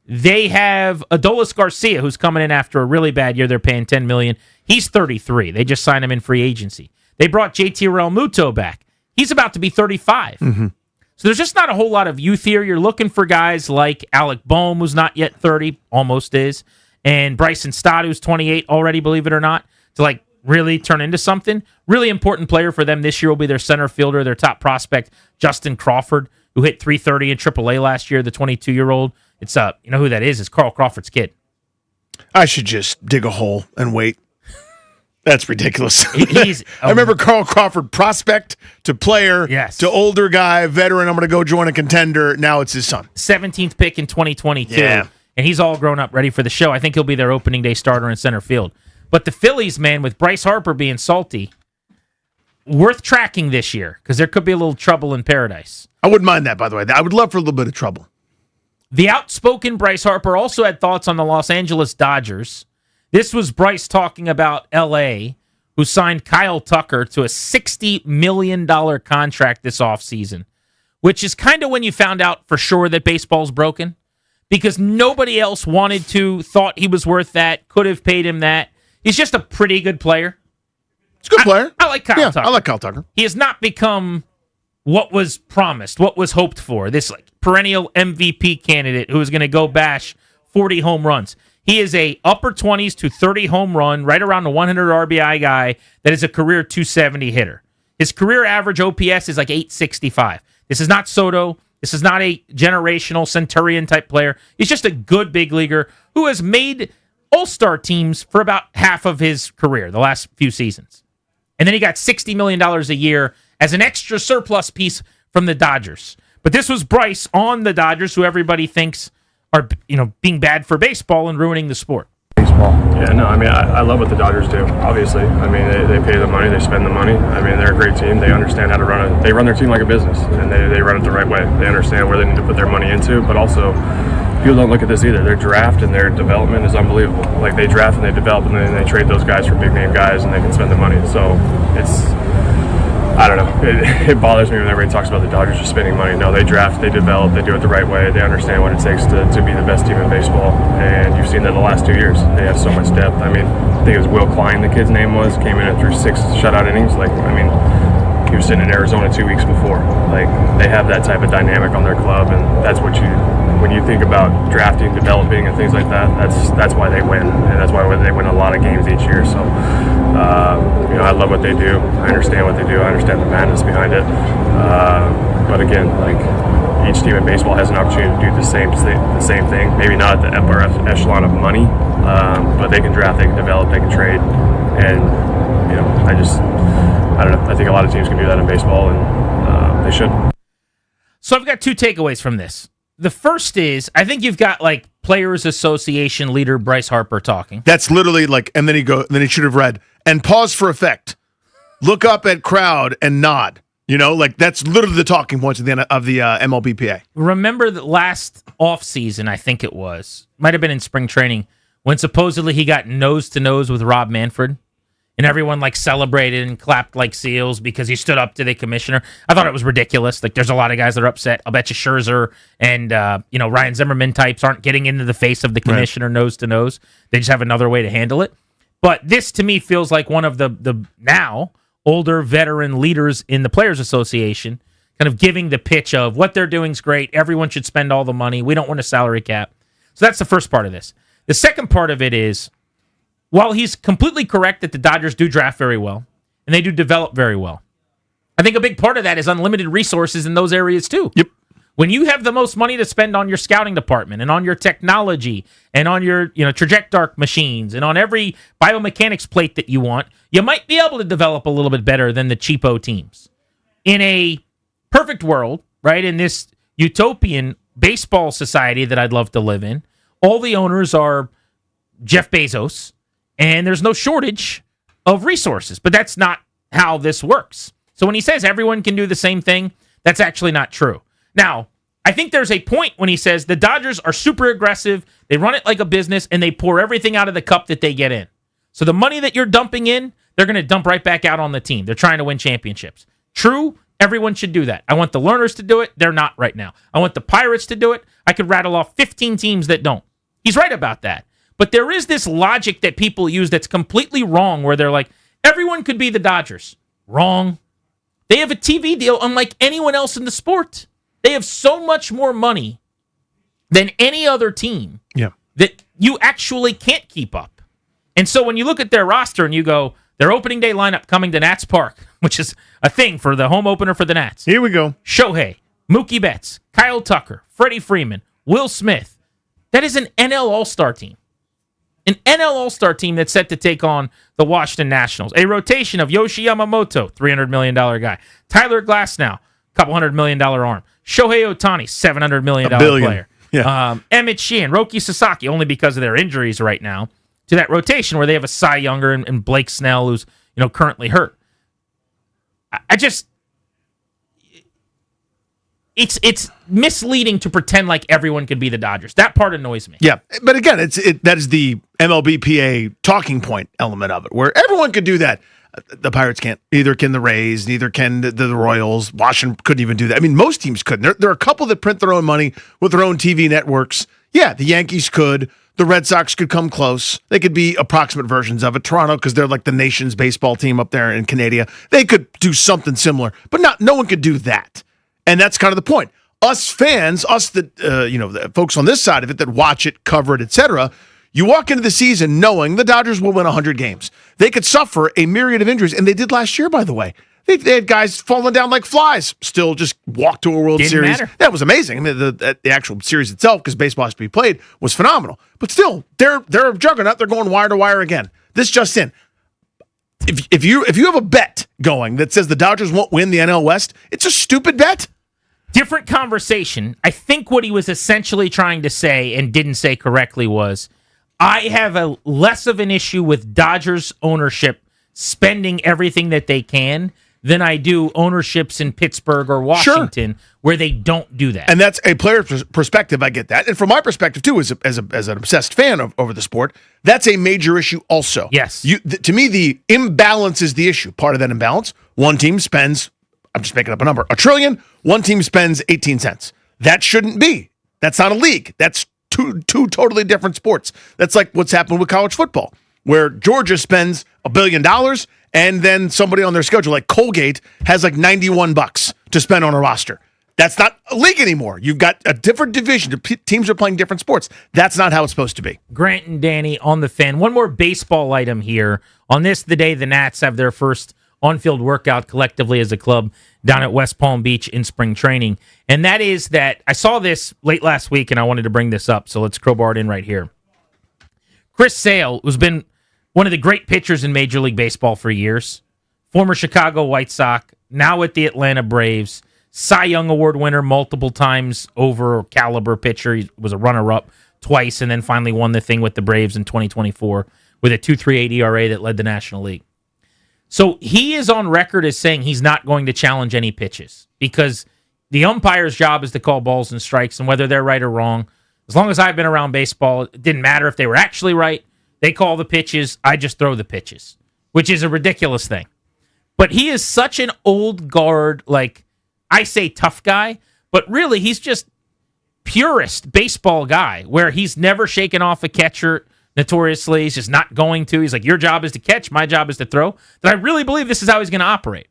They have Adolis Garcia, who's coming in after a really bad year. They're paying $10 million. He's 33. They just signed him in free agency. They brought JT Realmuto back. He's about to be 35. Mm-hmm. So there's just not a whole lot of youth here. You're looking for guys like Alec Boehm, who's not yet 30, almost is, and Bryson Stott, who's 28 already, believe it or not, to really turn into something. Really important player for them this year will be their center fielder, their top prospect, Justin Crawford, who hit .330 in AAA last year, the 22-year-old. It's you know who that is? It's Carl Crawford's kid. I should just dig a hole and wait. That's ridiculous. I remember Carl Crawford, prospect to player, to older guy, veteran. I'm going to go join a contender. Now it's his son. 17th pick in 2022. Yeah. And he's all grown up, ready for the show. I think he'll be their opening day starter in center field. But the Phillies, man, with Bryce Harper being salty, worth tracking this year because there could be a little trouble in paradise. I wouldn't mind that, by the way. I would love for a little bit of trouble. The outspoken Bryce Harper also had thoughts on the Los Angeles Dodgers. This was Bryce talking about L.A., who signed Kyle Tucker to a $60 million contract this offseason, which is kind of when you found out for sure that baseball's broken because nobody else thought he was worth that, could have paid him that. He's just a pretty good player. He's a good player. I like Kyle Tucker. I like Kyle Tucker. He has not become what was promised, what was hoped for. This perennial MVP candidate who is going to go bash 40 home runs. He is a upper 20s to 30 home run, right around the 100 RBI guy that is a career 270 hitter. His career average OPS is 865. This is not Soto. This is not a generational Centurion type player. He's just a good big leaguer who has made all-star teams for about half of his career, the last few seasons. And then he got $60 million a year as an extra surplus piece from the Dodgers. But this was Bryce on the Dodgers, who everybody thinks are, being bad for baseball and ruining the sport. Baseball. Yeah, no, I mean, I love what the Dodgers do, obviously. I mean, they pay the money, they spend the money. I mean, they're a great team. They understand how to run it. They run their team like a business, and they run it the right way. They understand where they need to put their money into, but also, people don't look at this either. Their draft and their development is unbelievable. Like, they draft and they develop, and then they trade those guys for big-name guys, and they can spend the money. So, I don't know. It bothers me when everybody talks about the Dodgers just spending money. No, they draft, they develop, they do it the right way. They understand what it takes to be the best team in baseball. And you've seen that the last 2 years. They have so much depth. I mean, I think it was Will Klein, the kid's name was, came in and threw 6 shutout innings. He was sitting in Arizona 2 weeks before. They have that type of dynamic on their club, and that's what when you think about drafting, developing, and things like that, that's why they win, and that's why they win a lot of games each year. So, I love what they do. I understand what they do. I understand the madness behind it. But again, each team in baseball has an opportunity to do the same thing. Maybe not at the upper echelon of money, but they can draft, they can develop, they can trade, and I don't know. I think a lot of teams can do that in baseball, and they should. So I've got 2 takeaways from this. The first is, I think you've got Players Association leader Bryce Harper talking. That's literally and then he should have read, and pause for effect. Look up at crowd and nod. That's literally the talking points of the MLBPA. Remember that last offseason, I think it was, might have been in spring training, when supposedly he got nose-to-nose with Rob Manfred, and everyone celebrated and clapped like seals because he stood up to the commissioner. I thought it was ridiculous. There's a lot of guys that are upset. I'll bet you Scherzer and Ryan Zimmerman types aren't getting into the face of the commissioner nose to nose. They just have another way to handle it. But this to me feels like one of the now older veteran leaders in the Players Association kind of giving the pitch of what they're doing is great. Everyone should spend all the money. We don't want a salary cap. So that's the first part of this. The second part of it is, while he's completely correct that the Dodgers do draft very well, and they do develop very well, I think a big part of that is unlimited resources in those areas too. Yep. When you have the most money to spend on your scouting department and on your technology and on your trajectory machines and on every biomechanics plate that you want, you might be able to develop a little bit better than the cheapo teams. In a perfect world, right, in this utopian baseball society that I'd love to live in, all the owners are Jeff Bezos, and there's no shortage of resources. But that's not how this works. So when he says everyone can do the same thing, that's actually not true. Now, I think there's a point when he says the Dodgers are super aggressive, they run it like a business, and they pour everything out of the cup that they get in. So the money that you're dumping in, they're going to dump right back out on the team. They're trying to win championships. True, everyone should do that. I want the Learners to do it. They're not right now. I want the Pirates to do it. I could rattle off 15 teams that don't. He's right about that. But there is this logic that people use that's completely wrong, where they're like, everyone could be the Dodgers. Wrong. They have a TV deal unlike anyone else in the sport. They have so much more money than any other team that you actually can't keep up. And so when you look at their roster and you go, their opening day lineup coming to Nats Park, which is a thing for the home opener for the Nats. Here we go. Shohei, Mookie Betts, Kyle Tucker, Freddie Freeman, Will Smith. That is an NL All-Star team. An NL All-Star team that's set to take on the Washington Nationals. A rotation of Yoshi Yamamoto, $300 million guy. Tyler Glasnow, $200 million arm. Shohei Ohtani, $700 million player. Yeah. Emmett Sheehan, Roki Sasaki, only because of their injuries right now, to that rotation where they have a Cy Younger and Blake Snell, who's currently hurt. It's misleading to pretend like everyone could be the Dodgers. That part annoys me. Yeah, but again, that is the MLBPA talking point element of it, where everyone could do that. The Pirates can't. Neither can the Rays. Neither can the Royals. Washington couldn't even do that. I mean, most teams couldn't. There are a couple that print their own money with their own TV networks. Yeah, the Yankees could. The Red Sox could come close. They could be approximate versions of it. Toronto, because they're like the nation's baseball team up there in Canada, they could do something similar, but no one could do that. And that's kind of the point. Us fans, the folks on this side of it that watch it, cover it, etc., you walk into the season knowing the Dodgers will win 100 games. They could suffer a myriad of injuries, and they did last year, by the way. They had guys falling down like flies, still just walk to a World Series. Matter. That was amazing. I mean, the actual series itself, because baseball has to be played, was phenomenal. But still, they're a juggernaut. They're going wire to wire again. This just in. if you have a bet going that says the Dodgers won't win the NL West, it's a stupid bet. Different conversation. I think what he was essentially trying to say and didn't say correctly was, I have a less of an issue with Dodgers ownership spending everything that they can than I do ownerships in Pittsburgh or Washington where they don't do that. And that's a player's perspective. I get that. And from my perspective, too, as an obsessed fan over the sport, that's a major issue also. Yes. To me, the imbalance is the issue. Part of that imbalance, one team spends, I'm just making up a number, $1 trillion, one team spends 18 cents. That shouldn't be. That's not a league. That's two totally different sports. That's like what's happened with college football, where Georgia spends $1 billion and then somebody on their schedule, like Colgate, has like $91 to spend on a roster. That's not a league anymore. You've got a different division. Teams are playing different sports. That's not how it's supposed to be. Grant and Danny on the Fan. One more baseball item here. On this, the day the Nats have their first on-field workout collectively as a club down at West Palm Beach in spring training. And that is that I saw this late last week and I wanted to bring this up, so let's crowbar it in right here. Chris Sale, who's been one of the great pitchers in Major League Baseball for years, former Chicago White Sox, now with the Atlanta Braves, Cy Young Award winner multiple times over caliber pitcher. He was a runner-up twice and then finally won the thing with the Braves in 2024 with a 2.38 ERA that led the National League. So he is on record as saying he's not going to challenge any pitches because the umpire's job is to call balls and strikes, and whether they're right or wrong, as long as I've been around baseball, it didn't matter if they were actually right. They call the pitches, I just throw the pitches, which is a ridiculous thing. But he is such an old guard, like I say tough guy, but really he's just purist baseball guy where he's never shaken off a catcher notoriously. He's just not going to. He's like, your job is to catch, my job is to throw. That I really believe this is how he's going to operate.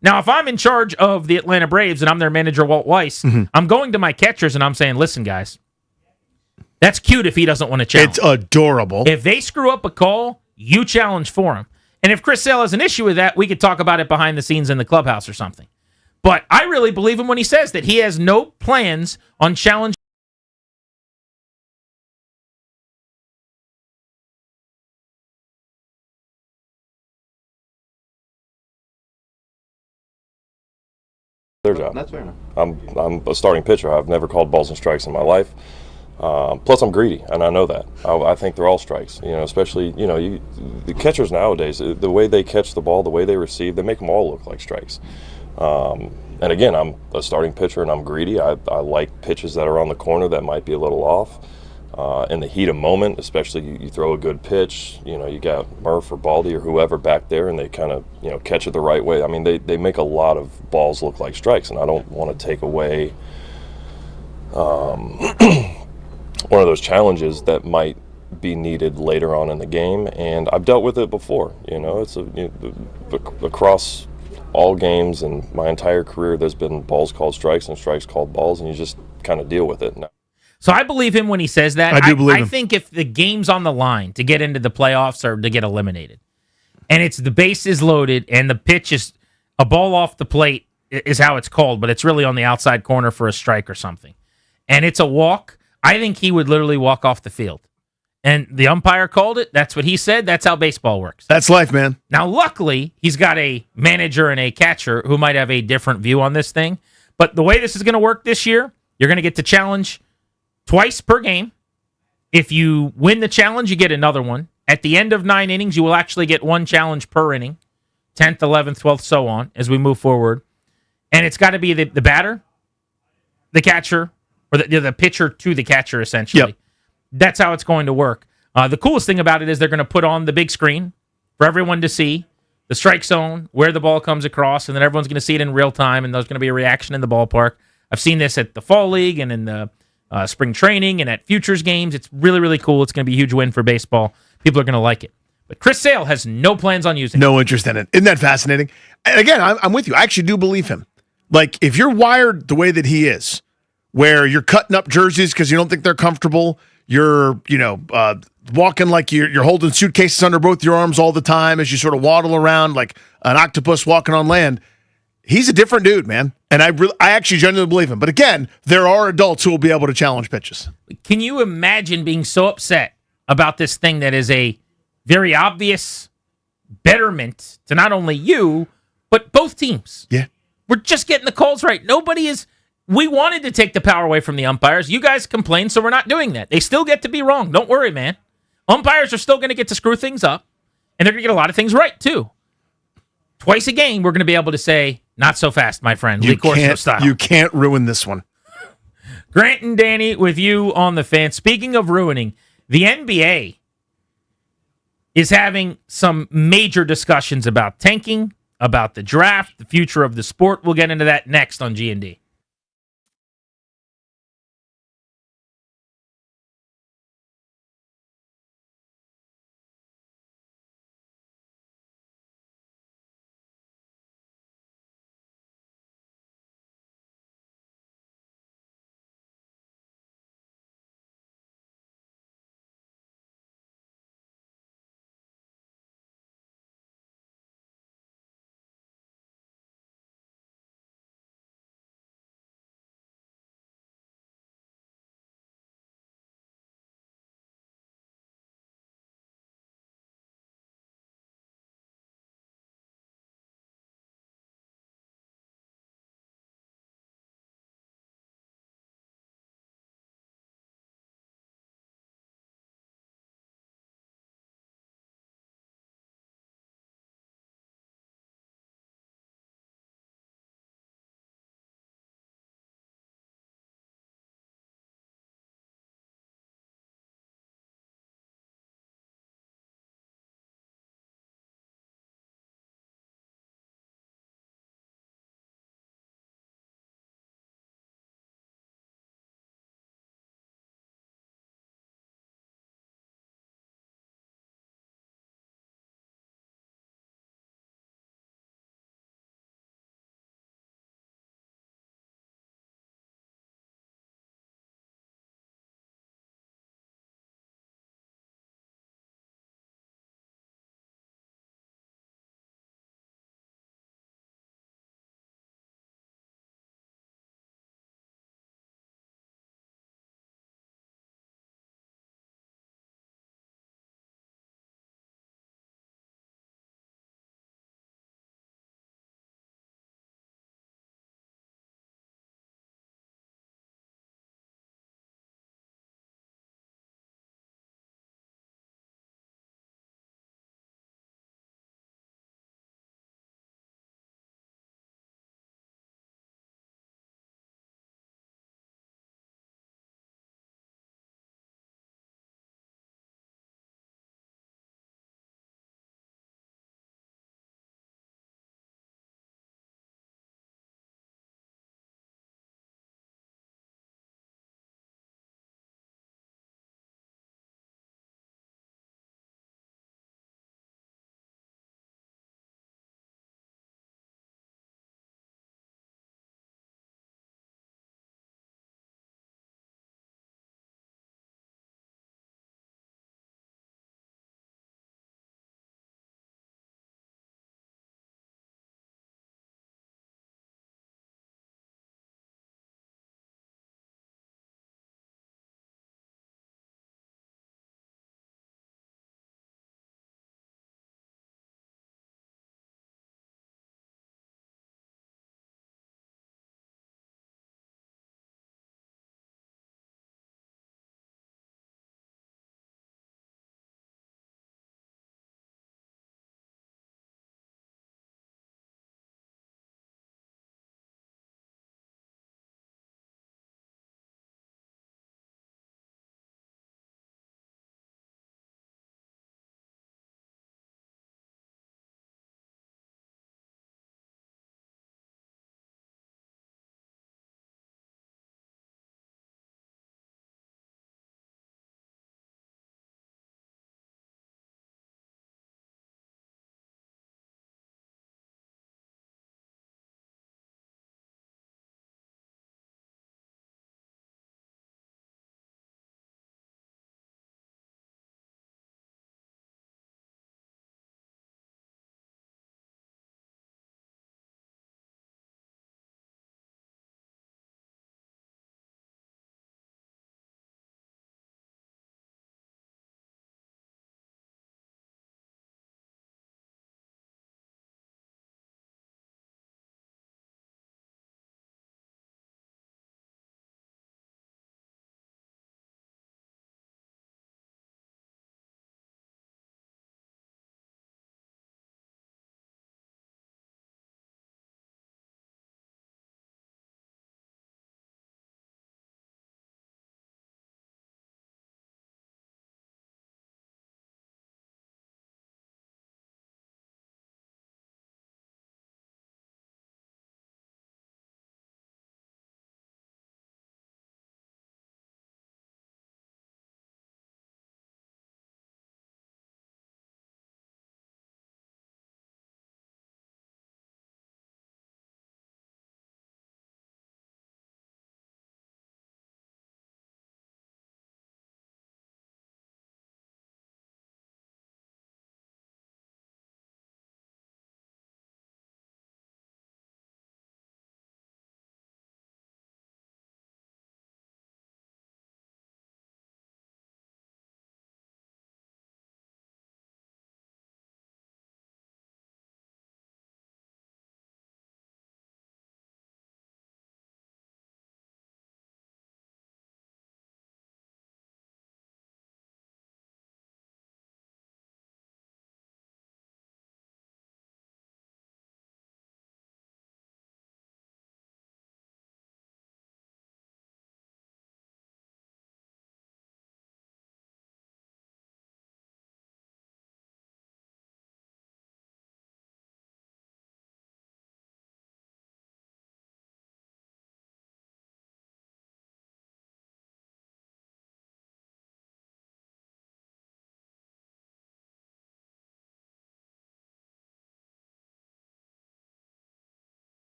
Now, if I'm in charge of the Atlanta Braves and I'm their manager, Walt Weiss, I'm going to my catchers and I'm saying, listen, guys, that's cute if he doesn't want to challenge. It's adorable. If they screw up a call, you challenge for him. And if Chris Sale has an issue with that, we could talk about it behind the scenes in the clubhouse or something. But I really believe him when he says that he has no plans on challenging. Their job. That's fair enough. I'm a starting pitcher. I've never called balls and strikes in my life. Plus, I'm greedy, and I know that. I think they're all strikes. You know, especially the catchers nowadays. The way they catch the ball, the way they receive, they make them all look like strikes. And again, I'm a starting pitcher, and I'm greedy. I like pitches that are on the corner that might be a little off. In the heat of moment, especially you throw a good pitch, you got Murph or Baldy or whoever back there, and they kind of catch it the right way. I mean, they make a lot of balls look like strikes, and I don't want to take away one of those challenges that might be needed later on in the game. And I've dealt with it before. It's across all games and my entire career, there's been balls called strikes and strikes called balls, and you just kind of deal with it. So I believe him when he says that. I do believe him. I think if the game's on the line to get into the playoffs or to get eliminated, and it's the base is loaded and the pitch is a ball off the plate is how it's called, but it's really on the outside corner for a strike or something, and it's a walk, I think he would literally walk off the field. And the umpire called it. That's what he said. That's how baseball works. That's life, man. Now, luckily, he's got a manager and a catcher who might have a different view on this thing. But the way this is going to work this year, you're going to get to challenge twice per game. If you win the challenge, you get another one. At the end of 9 innings, you will actually get one challenge per inning. 10th, 11th, 12th, so on, as we move forward. And it's got to be the batter, the catcher, or the pitcher to the catcher, essentially. Yep. That's how it's going to work. The coolest thing about it is they're going to put on the big screen for everyone to see the strike zone, where the ball comes across, and then everyone's going to see it in real time, and there's going to be a reaction in the ballpark. I've seen this at the Fall League and in the spring training and at futures games. It's really, really cool. It's going to be a huge win for baseball. People are going to like it. But Chris Sale has no plans on using it. No interest in it. Isn't that fascinating? And again, I'm with you. I actually do believe him. Like, if you're wired the way that he is, where you're cutting up jerseys because you don't think they're comfortable, you're, walking like you're holding suitcases under both your arms all the time as you sort of waddle around like an octopus walking on land. He's a different dude, man. And I actually genuinely believe him. But again, there are adults who will be able to challenge pitches. Can you imagine being so upset about this thing that is a very obvious betterment to not only you, but both teams. Yeah. We're just getting the calls right. We wanted to take the power away from the umpires. You guys complained, so we're not doing that. They still get to be wrong. Don't worry, man. Umpires are still going to get to screw things up, and they're going to get a lot of things right, too. Twice a game, we're going to be able to say, not so fast, my friend. Lee Corso style. You can't ruin this one. Grant and Danny with you on the Fan. Speaking of ruining, the NBA is having some major discussions about tanking, about the draft, the future of the sport. We'll get into that next on G&D.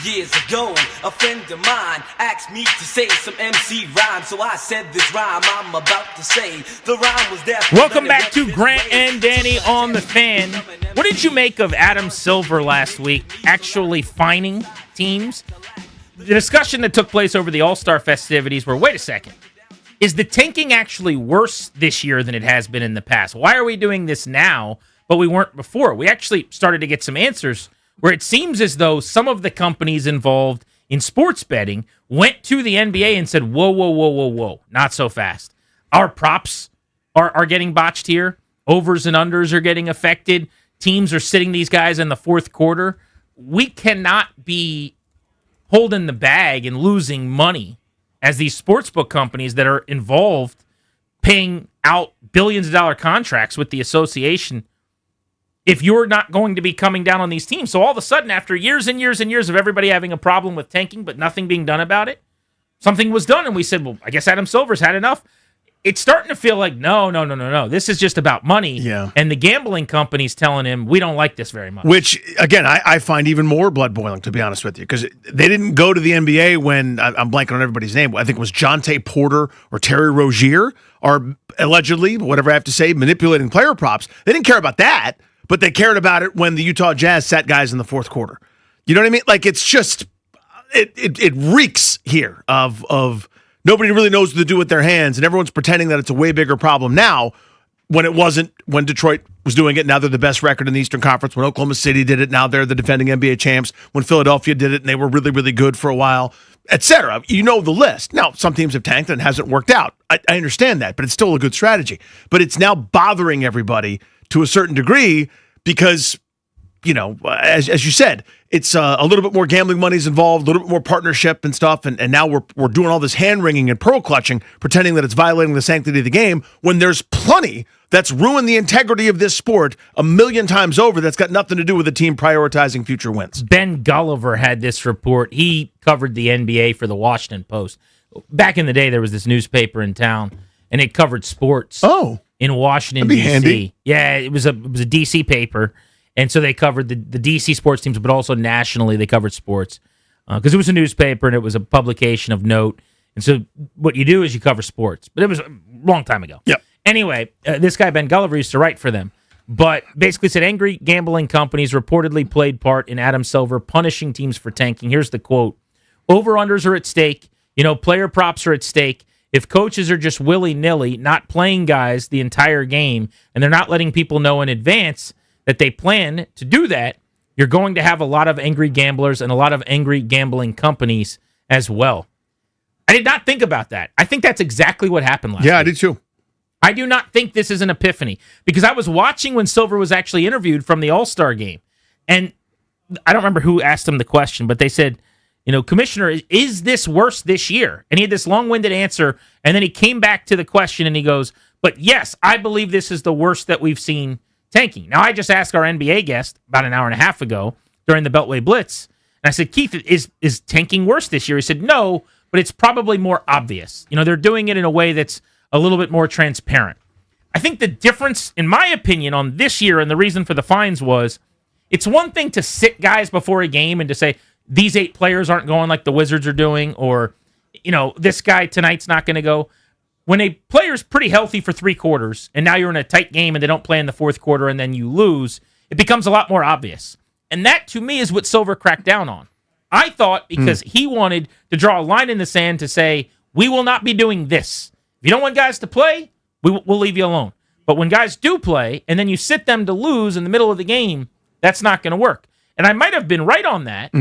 years ago, a friend of mine asked me to say some MC rhyme, so I said this rhyme I'm about to say. The rhyme was there. Welcome back to Grant and Danny on the Fan. What did you make of Adam Silver last week actually fining teams? The discussion that took place over the All-Star festivities were, wait a second, is the tanking actually worse this year than it has been in the past? Why are we doing this now, but we weren't before? We actually started to get some answers where it seems as though some of the companies involved in sports betting went to the NBA and said, whoa, not so fast. Our props are getting botched here. Overs and unders are getting affected. Teams are sitting these guys in the fourth quarter. We cannot be holding the bag and losing money as these sportsbook companies that are involved paying out billions of dollar contracts with the association if you're not going to be coming down on these teams. So all of a sudden, after years and years and years of everybody having a problem with tanking but nothing being done about it, something was done, and we said, well, I guess Adam Silver's had enough. It's starting to feel like, no. This is just about money. Yeah. And the gambling company's telling him, we don't like this very much. Which, again, I find even more blood boiling, to be honest with you, because they didn't go to the NBA when, I'm blanking on everybody's name, I think it was Jonte Porter or Terry Rozier are allegedly, whatever I have to say, manipulating player props. They didn't care about that, but they cared about it when the Utah Jazz sat guys in the fourth quarter. You know what I mean? Like, it's just, it reeks here of nobody really knows what to do with their hands, and everyone's pretending that it's a way bigger problem now when it wasn't when Detroit was doing it. Now they're the best record in the Eastern Conference. When Oklahoma City did it, now they're the defending NBA champs. When Philadelphia did it, and they were really, really good for a while, etc. You know the list. Now, some teams have tanked and it hasn't worked out. I understand that, but it's still a good strategy. But it's now bothering everybody to a certain degree because, you know, as you said, it's a little bit more gambling money's involved, a little bit more partnership and stuff, and now we're doing all this hand-wringing and pearl-clutching, pretending that it's violating the sanctity of the game, when there's plenty that's ruined the integrity of this sport a million times over that's got nothing to do with the team prioritizing future wins. Ben Gulliver had this report. He covered the NBA for the Washington Post. Back in the day, there was this newspaper in town, and it covered sports in Washington, that'd be D.C. handy. Yeah, it was a D.C. paper. And so they covered the D.C. sports teams, but also nationally they covered sports because it was a newspaper and it was a publication of note. And so what you do is you cover sports. But it was a long time ago. Yep. Anyway, this guy, Ben Gulliver, used to write for them, but basically said angry gambling companies reportedly played part in Adam Silver punishing teams for tanking. Here's the quote. Over-unders are at stake. You know, player props are at stake. If coaches are just willy-nilly, not playing guys the entire game, and they're not letting people know in advance that they plan to do that, you're going to have a lot of angry gamblers and a lot of angry gambling companies as well. I did not think about that. I think that's exactly what happened last week. I did too. I do not think this is an epiphany because I was watching when Silver was actually interviewed from the All-Star game. And I don't remember who asked him the question, but they said, you know, Commissioner, is this worse this year? And he had this long-winded answer, and then he came back to the question and he goes, but yes, I believe this is the worst that we've seen tanking. Now, I just asked our NBA guest about an hour and a half ago during the Beltway Blitz, and I said, Keith, is tanking worse this year? He said, no, but it's probably more obvious. You know, they're doing it in a way that's a little bit more transparent. I think the difference, in my opinion, on this year and the reason for the fines was it's one thing to sit guys before a game and to say, these 8 players aren't going like the Wizards are doing, or, you know, this guy tonight's not going to go. When a player's pretty healthy for 3 quarters, and now you're in a tight game and they don't play in the fourth quarter and then you lose, it becomes a lot more obvious. And that, to me, is what Silver cracked down on. I thought because he wanted to draw a line in the sand to say, we will not be doing this. If you don't want guys to play, we'll leave you alone. But when guys do play, and then you sit them to lose in the middle of the game, that's not going to work. And I might have been right on that,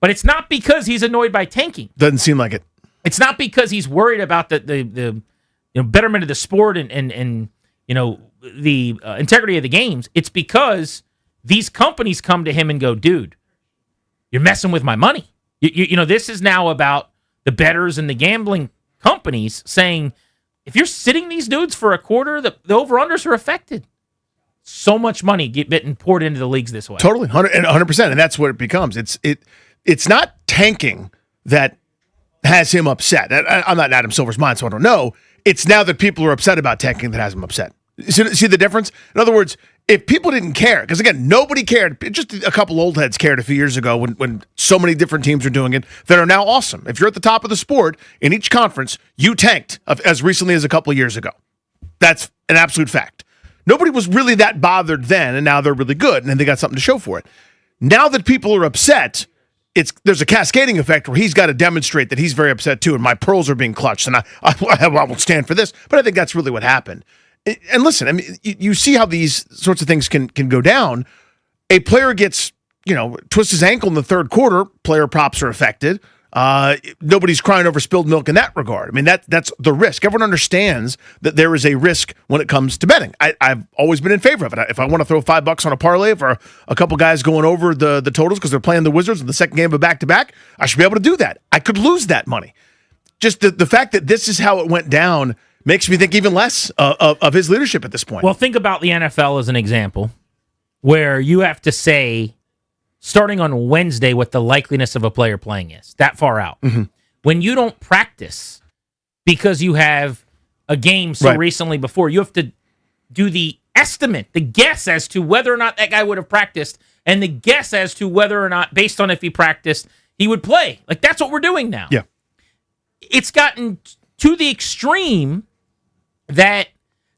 but it's not because he's annoyed by tanking. Doesn't seem like it. It's not because he's worried about the betterment of the sport and you know, the integrity of the games. It's because these companies come to him and go, dude, you're messing with my money. You know, this is now about the bettors and the gambling companies saying, if you're sitting these dudes for a quarter, the over-unders are affected. So much money getting poured into the leagues this way. Totally, 100%, and that's what it becomes. It's not tanking that has him upset. I'm not in Adam Silver's mind, so I don't know. It's now that people are upset about tanking that has him upset. See the difference? In other words, if people didn't care, because again, nobody cared. Just a couple old heads cared a few years ago when so many different teams are doing it that are now awesome. If you're at the top of the sport in each conference, you tanked as recently as a couple of years ago. That's an absolute fact. Nobody was really that bothered then, and now they're really good, and they got something to show for it. Now that people are upset, there's a cascading effect where he's got to demonstrate that he's very upset too, and my pearls are being clutched, and I won't stand for this. But I think that's really what happened. And listen, I mean, you see how these sorts of things can go down. A player gets, twists his ankle in the third quarter, player props are affected. Nobody's crying over spilled milk in that regard. I mean, that's the risk. Everyone understands that there is a risk when it comes to betting. I've always been in favor of it. If I want to throw $5 on a parlay for a couple guys going over the totals because they're playing the Wizards in the second game of a back-to-back, I should be able to do that. I could lose that money. Just the fact that this is how it went down makes me think even less of his leadership at this point. Well, think about the NFL as an example, where you have to say, starting on Wednesday, what the likeliness of a player playing is, that far out. Mm-hmm. When you don't practice because you have a game so recently before, you have to do the estimate, the guess as to whether or not that guy would have practiced, and the guess as to whether or not, based on if he practiced, he would play. Like, that's what we're doing now. Yeah. It's gotten to the extreme that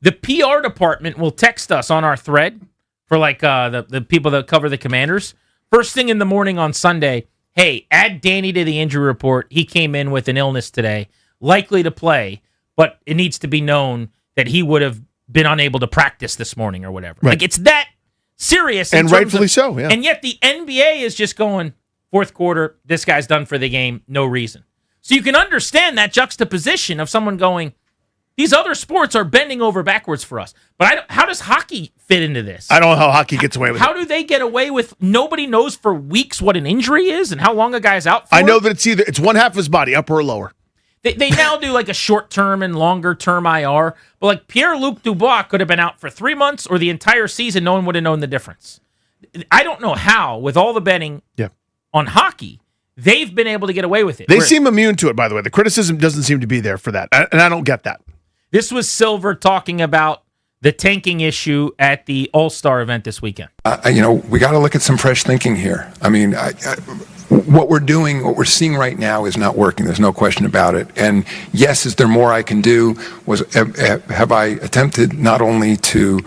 the PR department will text us on our thread for the people that cover the Commanders. First thing in the morning on Sunday, hey, add Danny to the injury report. He came in with an illness today, likely to play, but it needs to be known that he would have been unable to practice this morning or whatever. Right. Like, it's that serious. And rightfully so, yeah. And yet the NBA is just going, fourth quarter, this guy's done for the game, no reason. So you can understand that juxtaposition of someone going, these other sports are bending over backwards for us. But how does hockey fit into this? I don't know how hockey gets away with it. How do they get away with nobody knows for weeks what an injury is and how long a guy's out for? I know that it's one half of his body, upper or lower. They now do like a short-term and longer-term IR. But like Pierre-Luc Dubois could have been out for 3 months or the entire season. No one would have known the difference. I don't know how, with all the betting on hockey, they've been able to get away with it. They seem immune to it, by the way. The criticism doesn't seem to be there for that. And I don't get that. This was Silver talking about the tanking issue at the All-Star event this weekend. We got to look at some fresh thinking here. I mean, what we're doing, what we're seeing right now is not working. There's no question about it. And yes, is there more I can do? Have I attempted not only to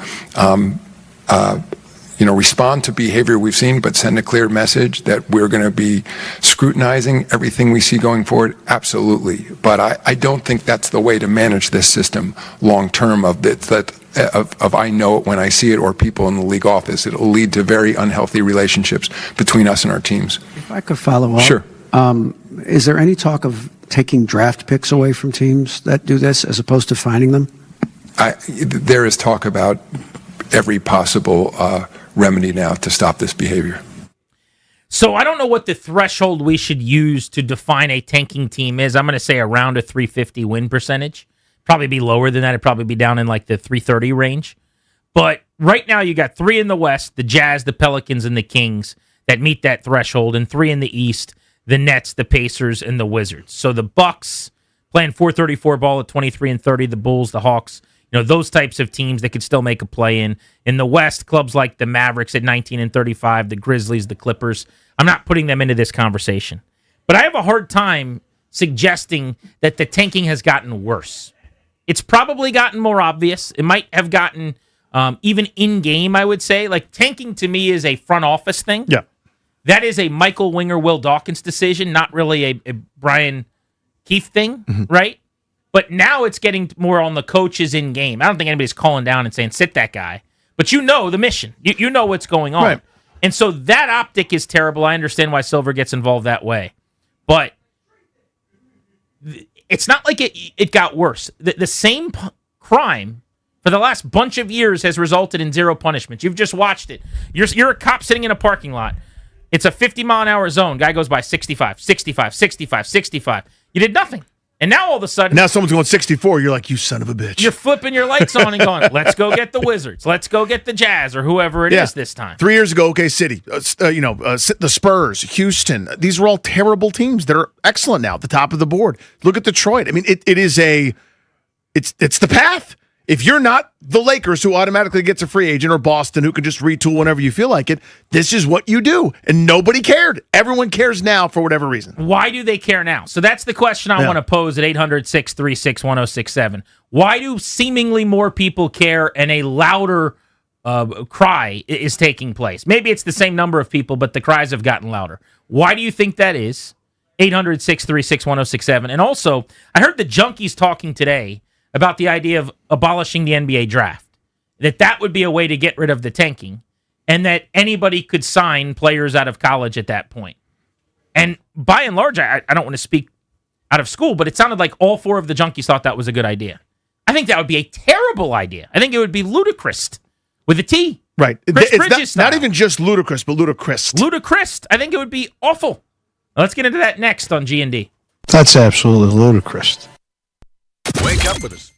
respond to behavior we've seen, but send a clear message that we're going to be scrutinizing everything we see going forward? Absolutely. But I don't think that's the way to manage this system long term of I know it when I see it, or people in the league office. It'll lead to very unhealthy relationships between us and our teams. If I could follow up. Sure. Is there any talk of taking draft picks away from teams that do this as opposed to finding them? There is talk about every possible remedy now to stop this behavior. So I don't know what the threshold we should use to define a tanking team is. I'm going to say around a 350 win percentage. Probably be lower than that. It'd probably be down in like the 330 range. But right now you got 3 in the West, the Jazz, the Pelicans, and the Kings that meet that threshold, and 3 in the East, the Nets, the Pacers, and the Wizards. So the Bucks playing .434 ball at 23-30, the Bulls, the Hawks, those types of teams that could still make a play in. In the West, clubs like the Mavericks at 19-35, the Grizzlies, the Clippers. I'm not putting them into this conversation. But I have a hard time suggesting that the tanking has gotten worse. It's probably gotten more obvious. It might have gotten even in-game, I would say. Like, tanking to me is a front office thing. Yeah. That is a Michael Winger, Will Dawkins decision, not really a Brian Keefe thing, right? But now it's getting more on the coaches in game. I don't think anybody's calling down and saying, sit that guy. But you know the mission. You know what's going on. Right. And so that optic is terrible. I understand why Silver gets involved that way. But it's not like it got worse. The same crime for the last bunch of years has resulted in 0 punishments. You've just watched it. You're a cop sitting in a parking lot. It's a 50-mile-an-hour zone. Guy goes by 65, 65, 65, 65. You did nothing. And now all of a sudden... Now someone's going 64. You're like, you son of a bitch. You're flipping your lights on and going, let's go get the Wizards. Let's go get the Jazz or whoever it is this time. 3 years ago, OK City, the Spurs, Houston. These are all terrible teams that are excellent now at the top of the board. Look at Detroit. I mean, it's the path. if you're not the Lakers who automatically gets a free agent or Boston who can just retool whenever you feel like it, this is what you do. And nobody cared. Everyone cares now for whatever reason. Why do they care now? So that's the question I want to pose at 800-636-1067. Why do seemingly more people care and a louder cry is taking place? Maybe it's the same number of people, but the cries have gotten louder. Why do you think that is? 800-636-1067. And also, I heard the Junkies talking today about the idea of abolishing the NBA draft, that would be a way to get rid of the tanking, and that anybody could sign players out of college at that point. And by and large, I don't want to speak out of school, but it sounded like all 4 of the Junkies thought that was a good idea. I think that would be a terrible idea. I think it would be ludicrous with a T. Right. It's not even just ludicrous, but ludicrous. Ludicrous. I think it would be awful. Let's get into that next on G&D. That's absolutely ludicrous. Wake up with us.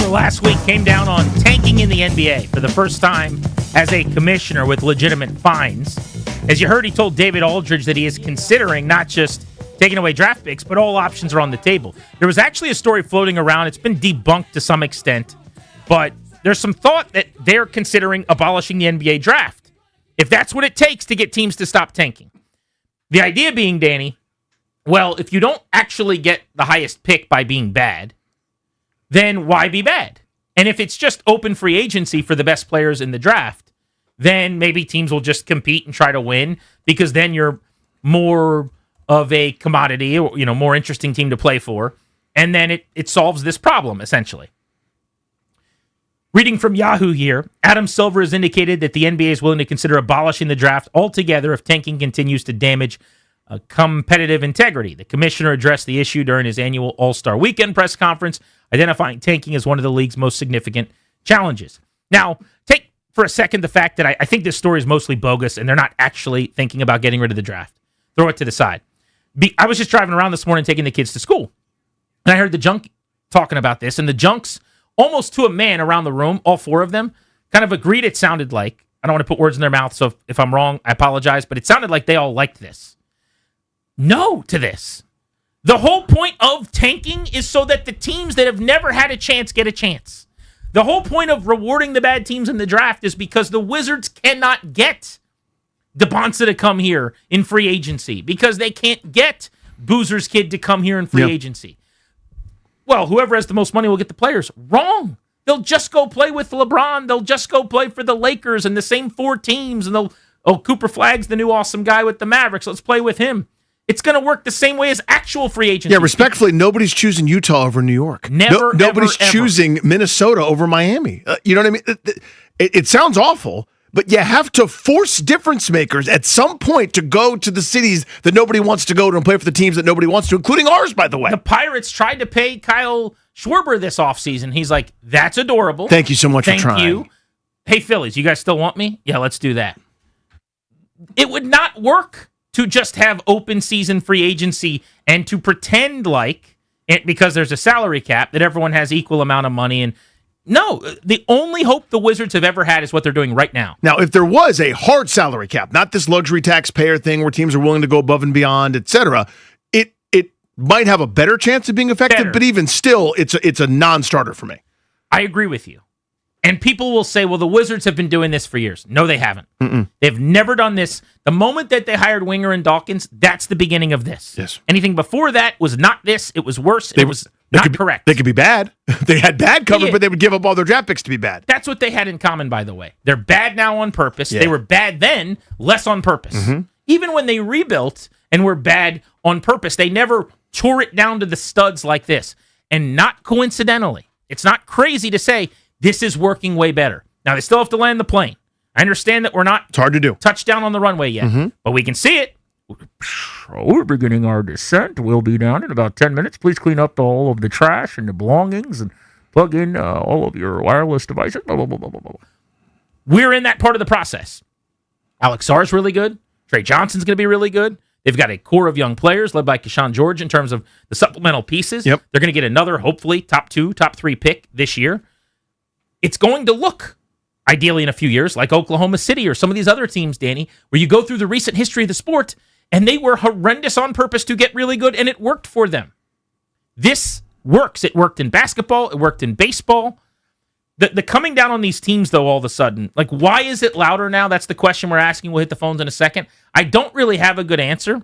last week came down on tanking in the NBA for the first time as a commissioner with legitimate fines. As you heard, he told David Aldridge that he is considering not just taking away draft picks, but all options are on the table. There was actually a story floating around. It's been debunked to some extent, but there's some thought that they're considering abolishing the NBA draft, if that's what it takes to get teams to stop tanking. The idea being, Danny, well, if you don't actually get the highest pick by being bad, then why be bad? And if it's just open free agency for the best players in the draft, then maybe teams will just compete and try to win, because then you're more of a commodity, or, more interesting team to play for, and then it solves this problem, essentially. Reading from Yahoo here, Adam Silver has indicated that the NBA is willing to consider abolishing the draft altogether if tanking continues to damage competitive integrity. The commissioner addressed the issue during his annual All-Star Weekend press conference, identifying tanking as one of the league's most significant challenges. Now, take for a second the fact that I think this story is mostly bogus and they're not actually thinking about getting rid of the draft. Throw it to the side. I was just driving around this morning taking the kids to school, and I heard the junk talking about this, and the junks, almost to a man around the room, all four of them, kind of agreed, it sounded like. I don't want to put words in their mouth, so if I'm wrong, I apologize, but it sounded like they all liked this. No to this. The whole point of tanking is so that the teams that have never had a chance get a chance. The whole point of rewarding the bad teams in the draft is because the Wizards cannot get DeBonsa to come here in free agency, because they can't get Boozer's kid to come here in free agency. Well, whoever has the most money will get the players. Wrong. They'll just go play with LeBron. They'll just go play for the Lakers and the same four teams. And Cooper Flagg's the new awesome guy with the Mavericks. Let's play with him. It's going to work the same way as actual free agency. Yeah, respectfully, nobody's choosing Utah over New York. Nobody's choosing Minnesota over Miami. You know what I mean? It sounds awful, but you have to force difference makers at some point to go to the cities that nobody wants to go to and play for the teams that nobody wants to, including ours, by the way. The Pirates tried to pay Kyle Schwarber this offseason. He's like, that's adorable. Thank you so much for trying. Thank you. Hey, Phillies, you guys still want me? Yeah, let's do that. It would not work to just have open season free agency and to pretend like, because there's a salary cap, that everyone has equal amount of money. And no, the only hope the Wizards have ever had is what they're doing right now. Now, if there was a hard salary cap, not this luxury taxpayer thing where teams are willing to go above and beyond, etc., it might have a better chance of being effective, but even still, it's a non-starter for me. I agree with you. And people will say, well, the Wizards have been doing this for years. No, they haven't. They've never done this. The moment that they hired Winger and Dawkins, that's the beginning of this. Yes. Anything before that was not this. It was worse. It was not correct. They could be bad. They had bad cover, but they would give up all their draft picks to be bad. That's what they had in common, by the way. They're bad now on purpose. Yeah. They were bad then, less on purpose. Even when they rebuilt and were bad on purpose, they never tore it down to the studs like this. And not coincidentally, it's not crazy to say this is working way better. Now, they still have to land the plane. I understand that we're not it's hard to do. Touchdown on the runway yet, but we can see it. We're beginning our descent. We'll be down in about 10 minutes. Please clean up all of the trash and the belongings and plug in all of your wireless devices. Blah, blah, blah, blah, blah. We're in that part of the process. Alex Sarr's really good. Trey Johnson's going to be really good. They've got a core of young players led by Keyshawn George in terms of the supplemental pieces. Yep. They're going to get another, hopefully, top 2, top 3 pick this year. It's going to look, ideally in a few years, like Oklahoma City or some of these other teams, Danny, where you go through the recent history of the sport, and they were horrendous on purpose to get really good, and it worked for them. This works. It worked in basketball. It worked in baseball. The coming down on these teams, though, all of a sudden, like, why is it louder now? That's the question we're asking. We'll hit the phones in a second. I don't really have a good answer.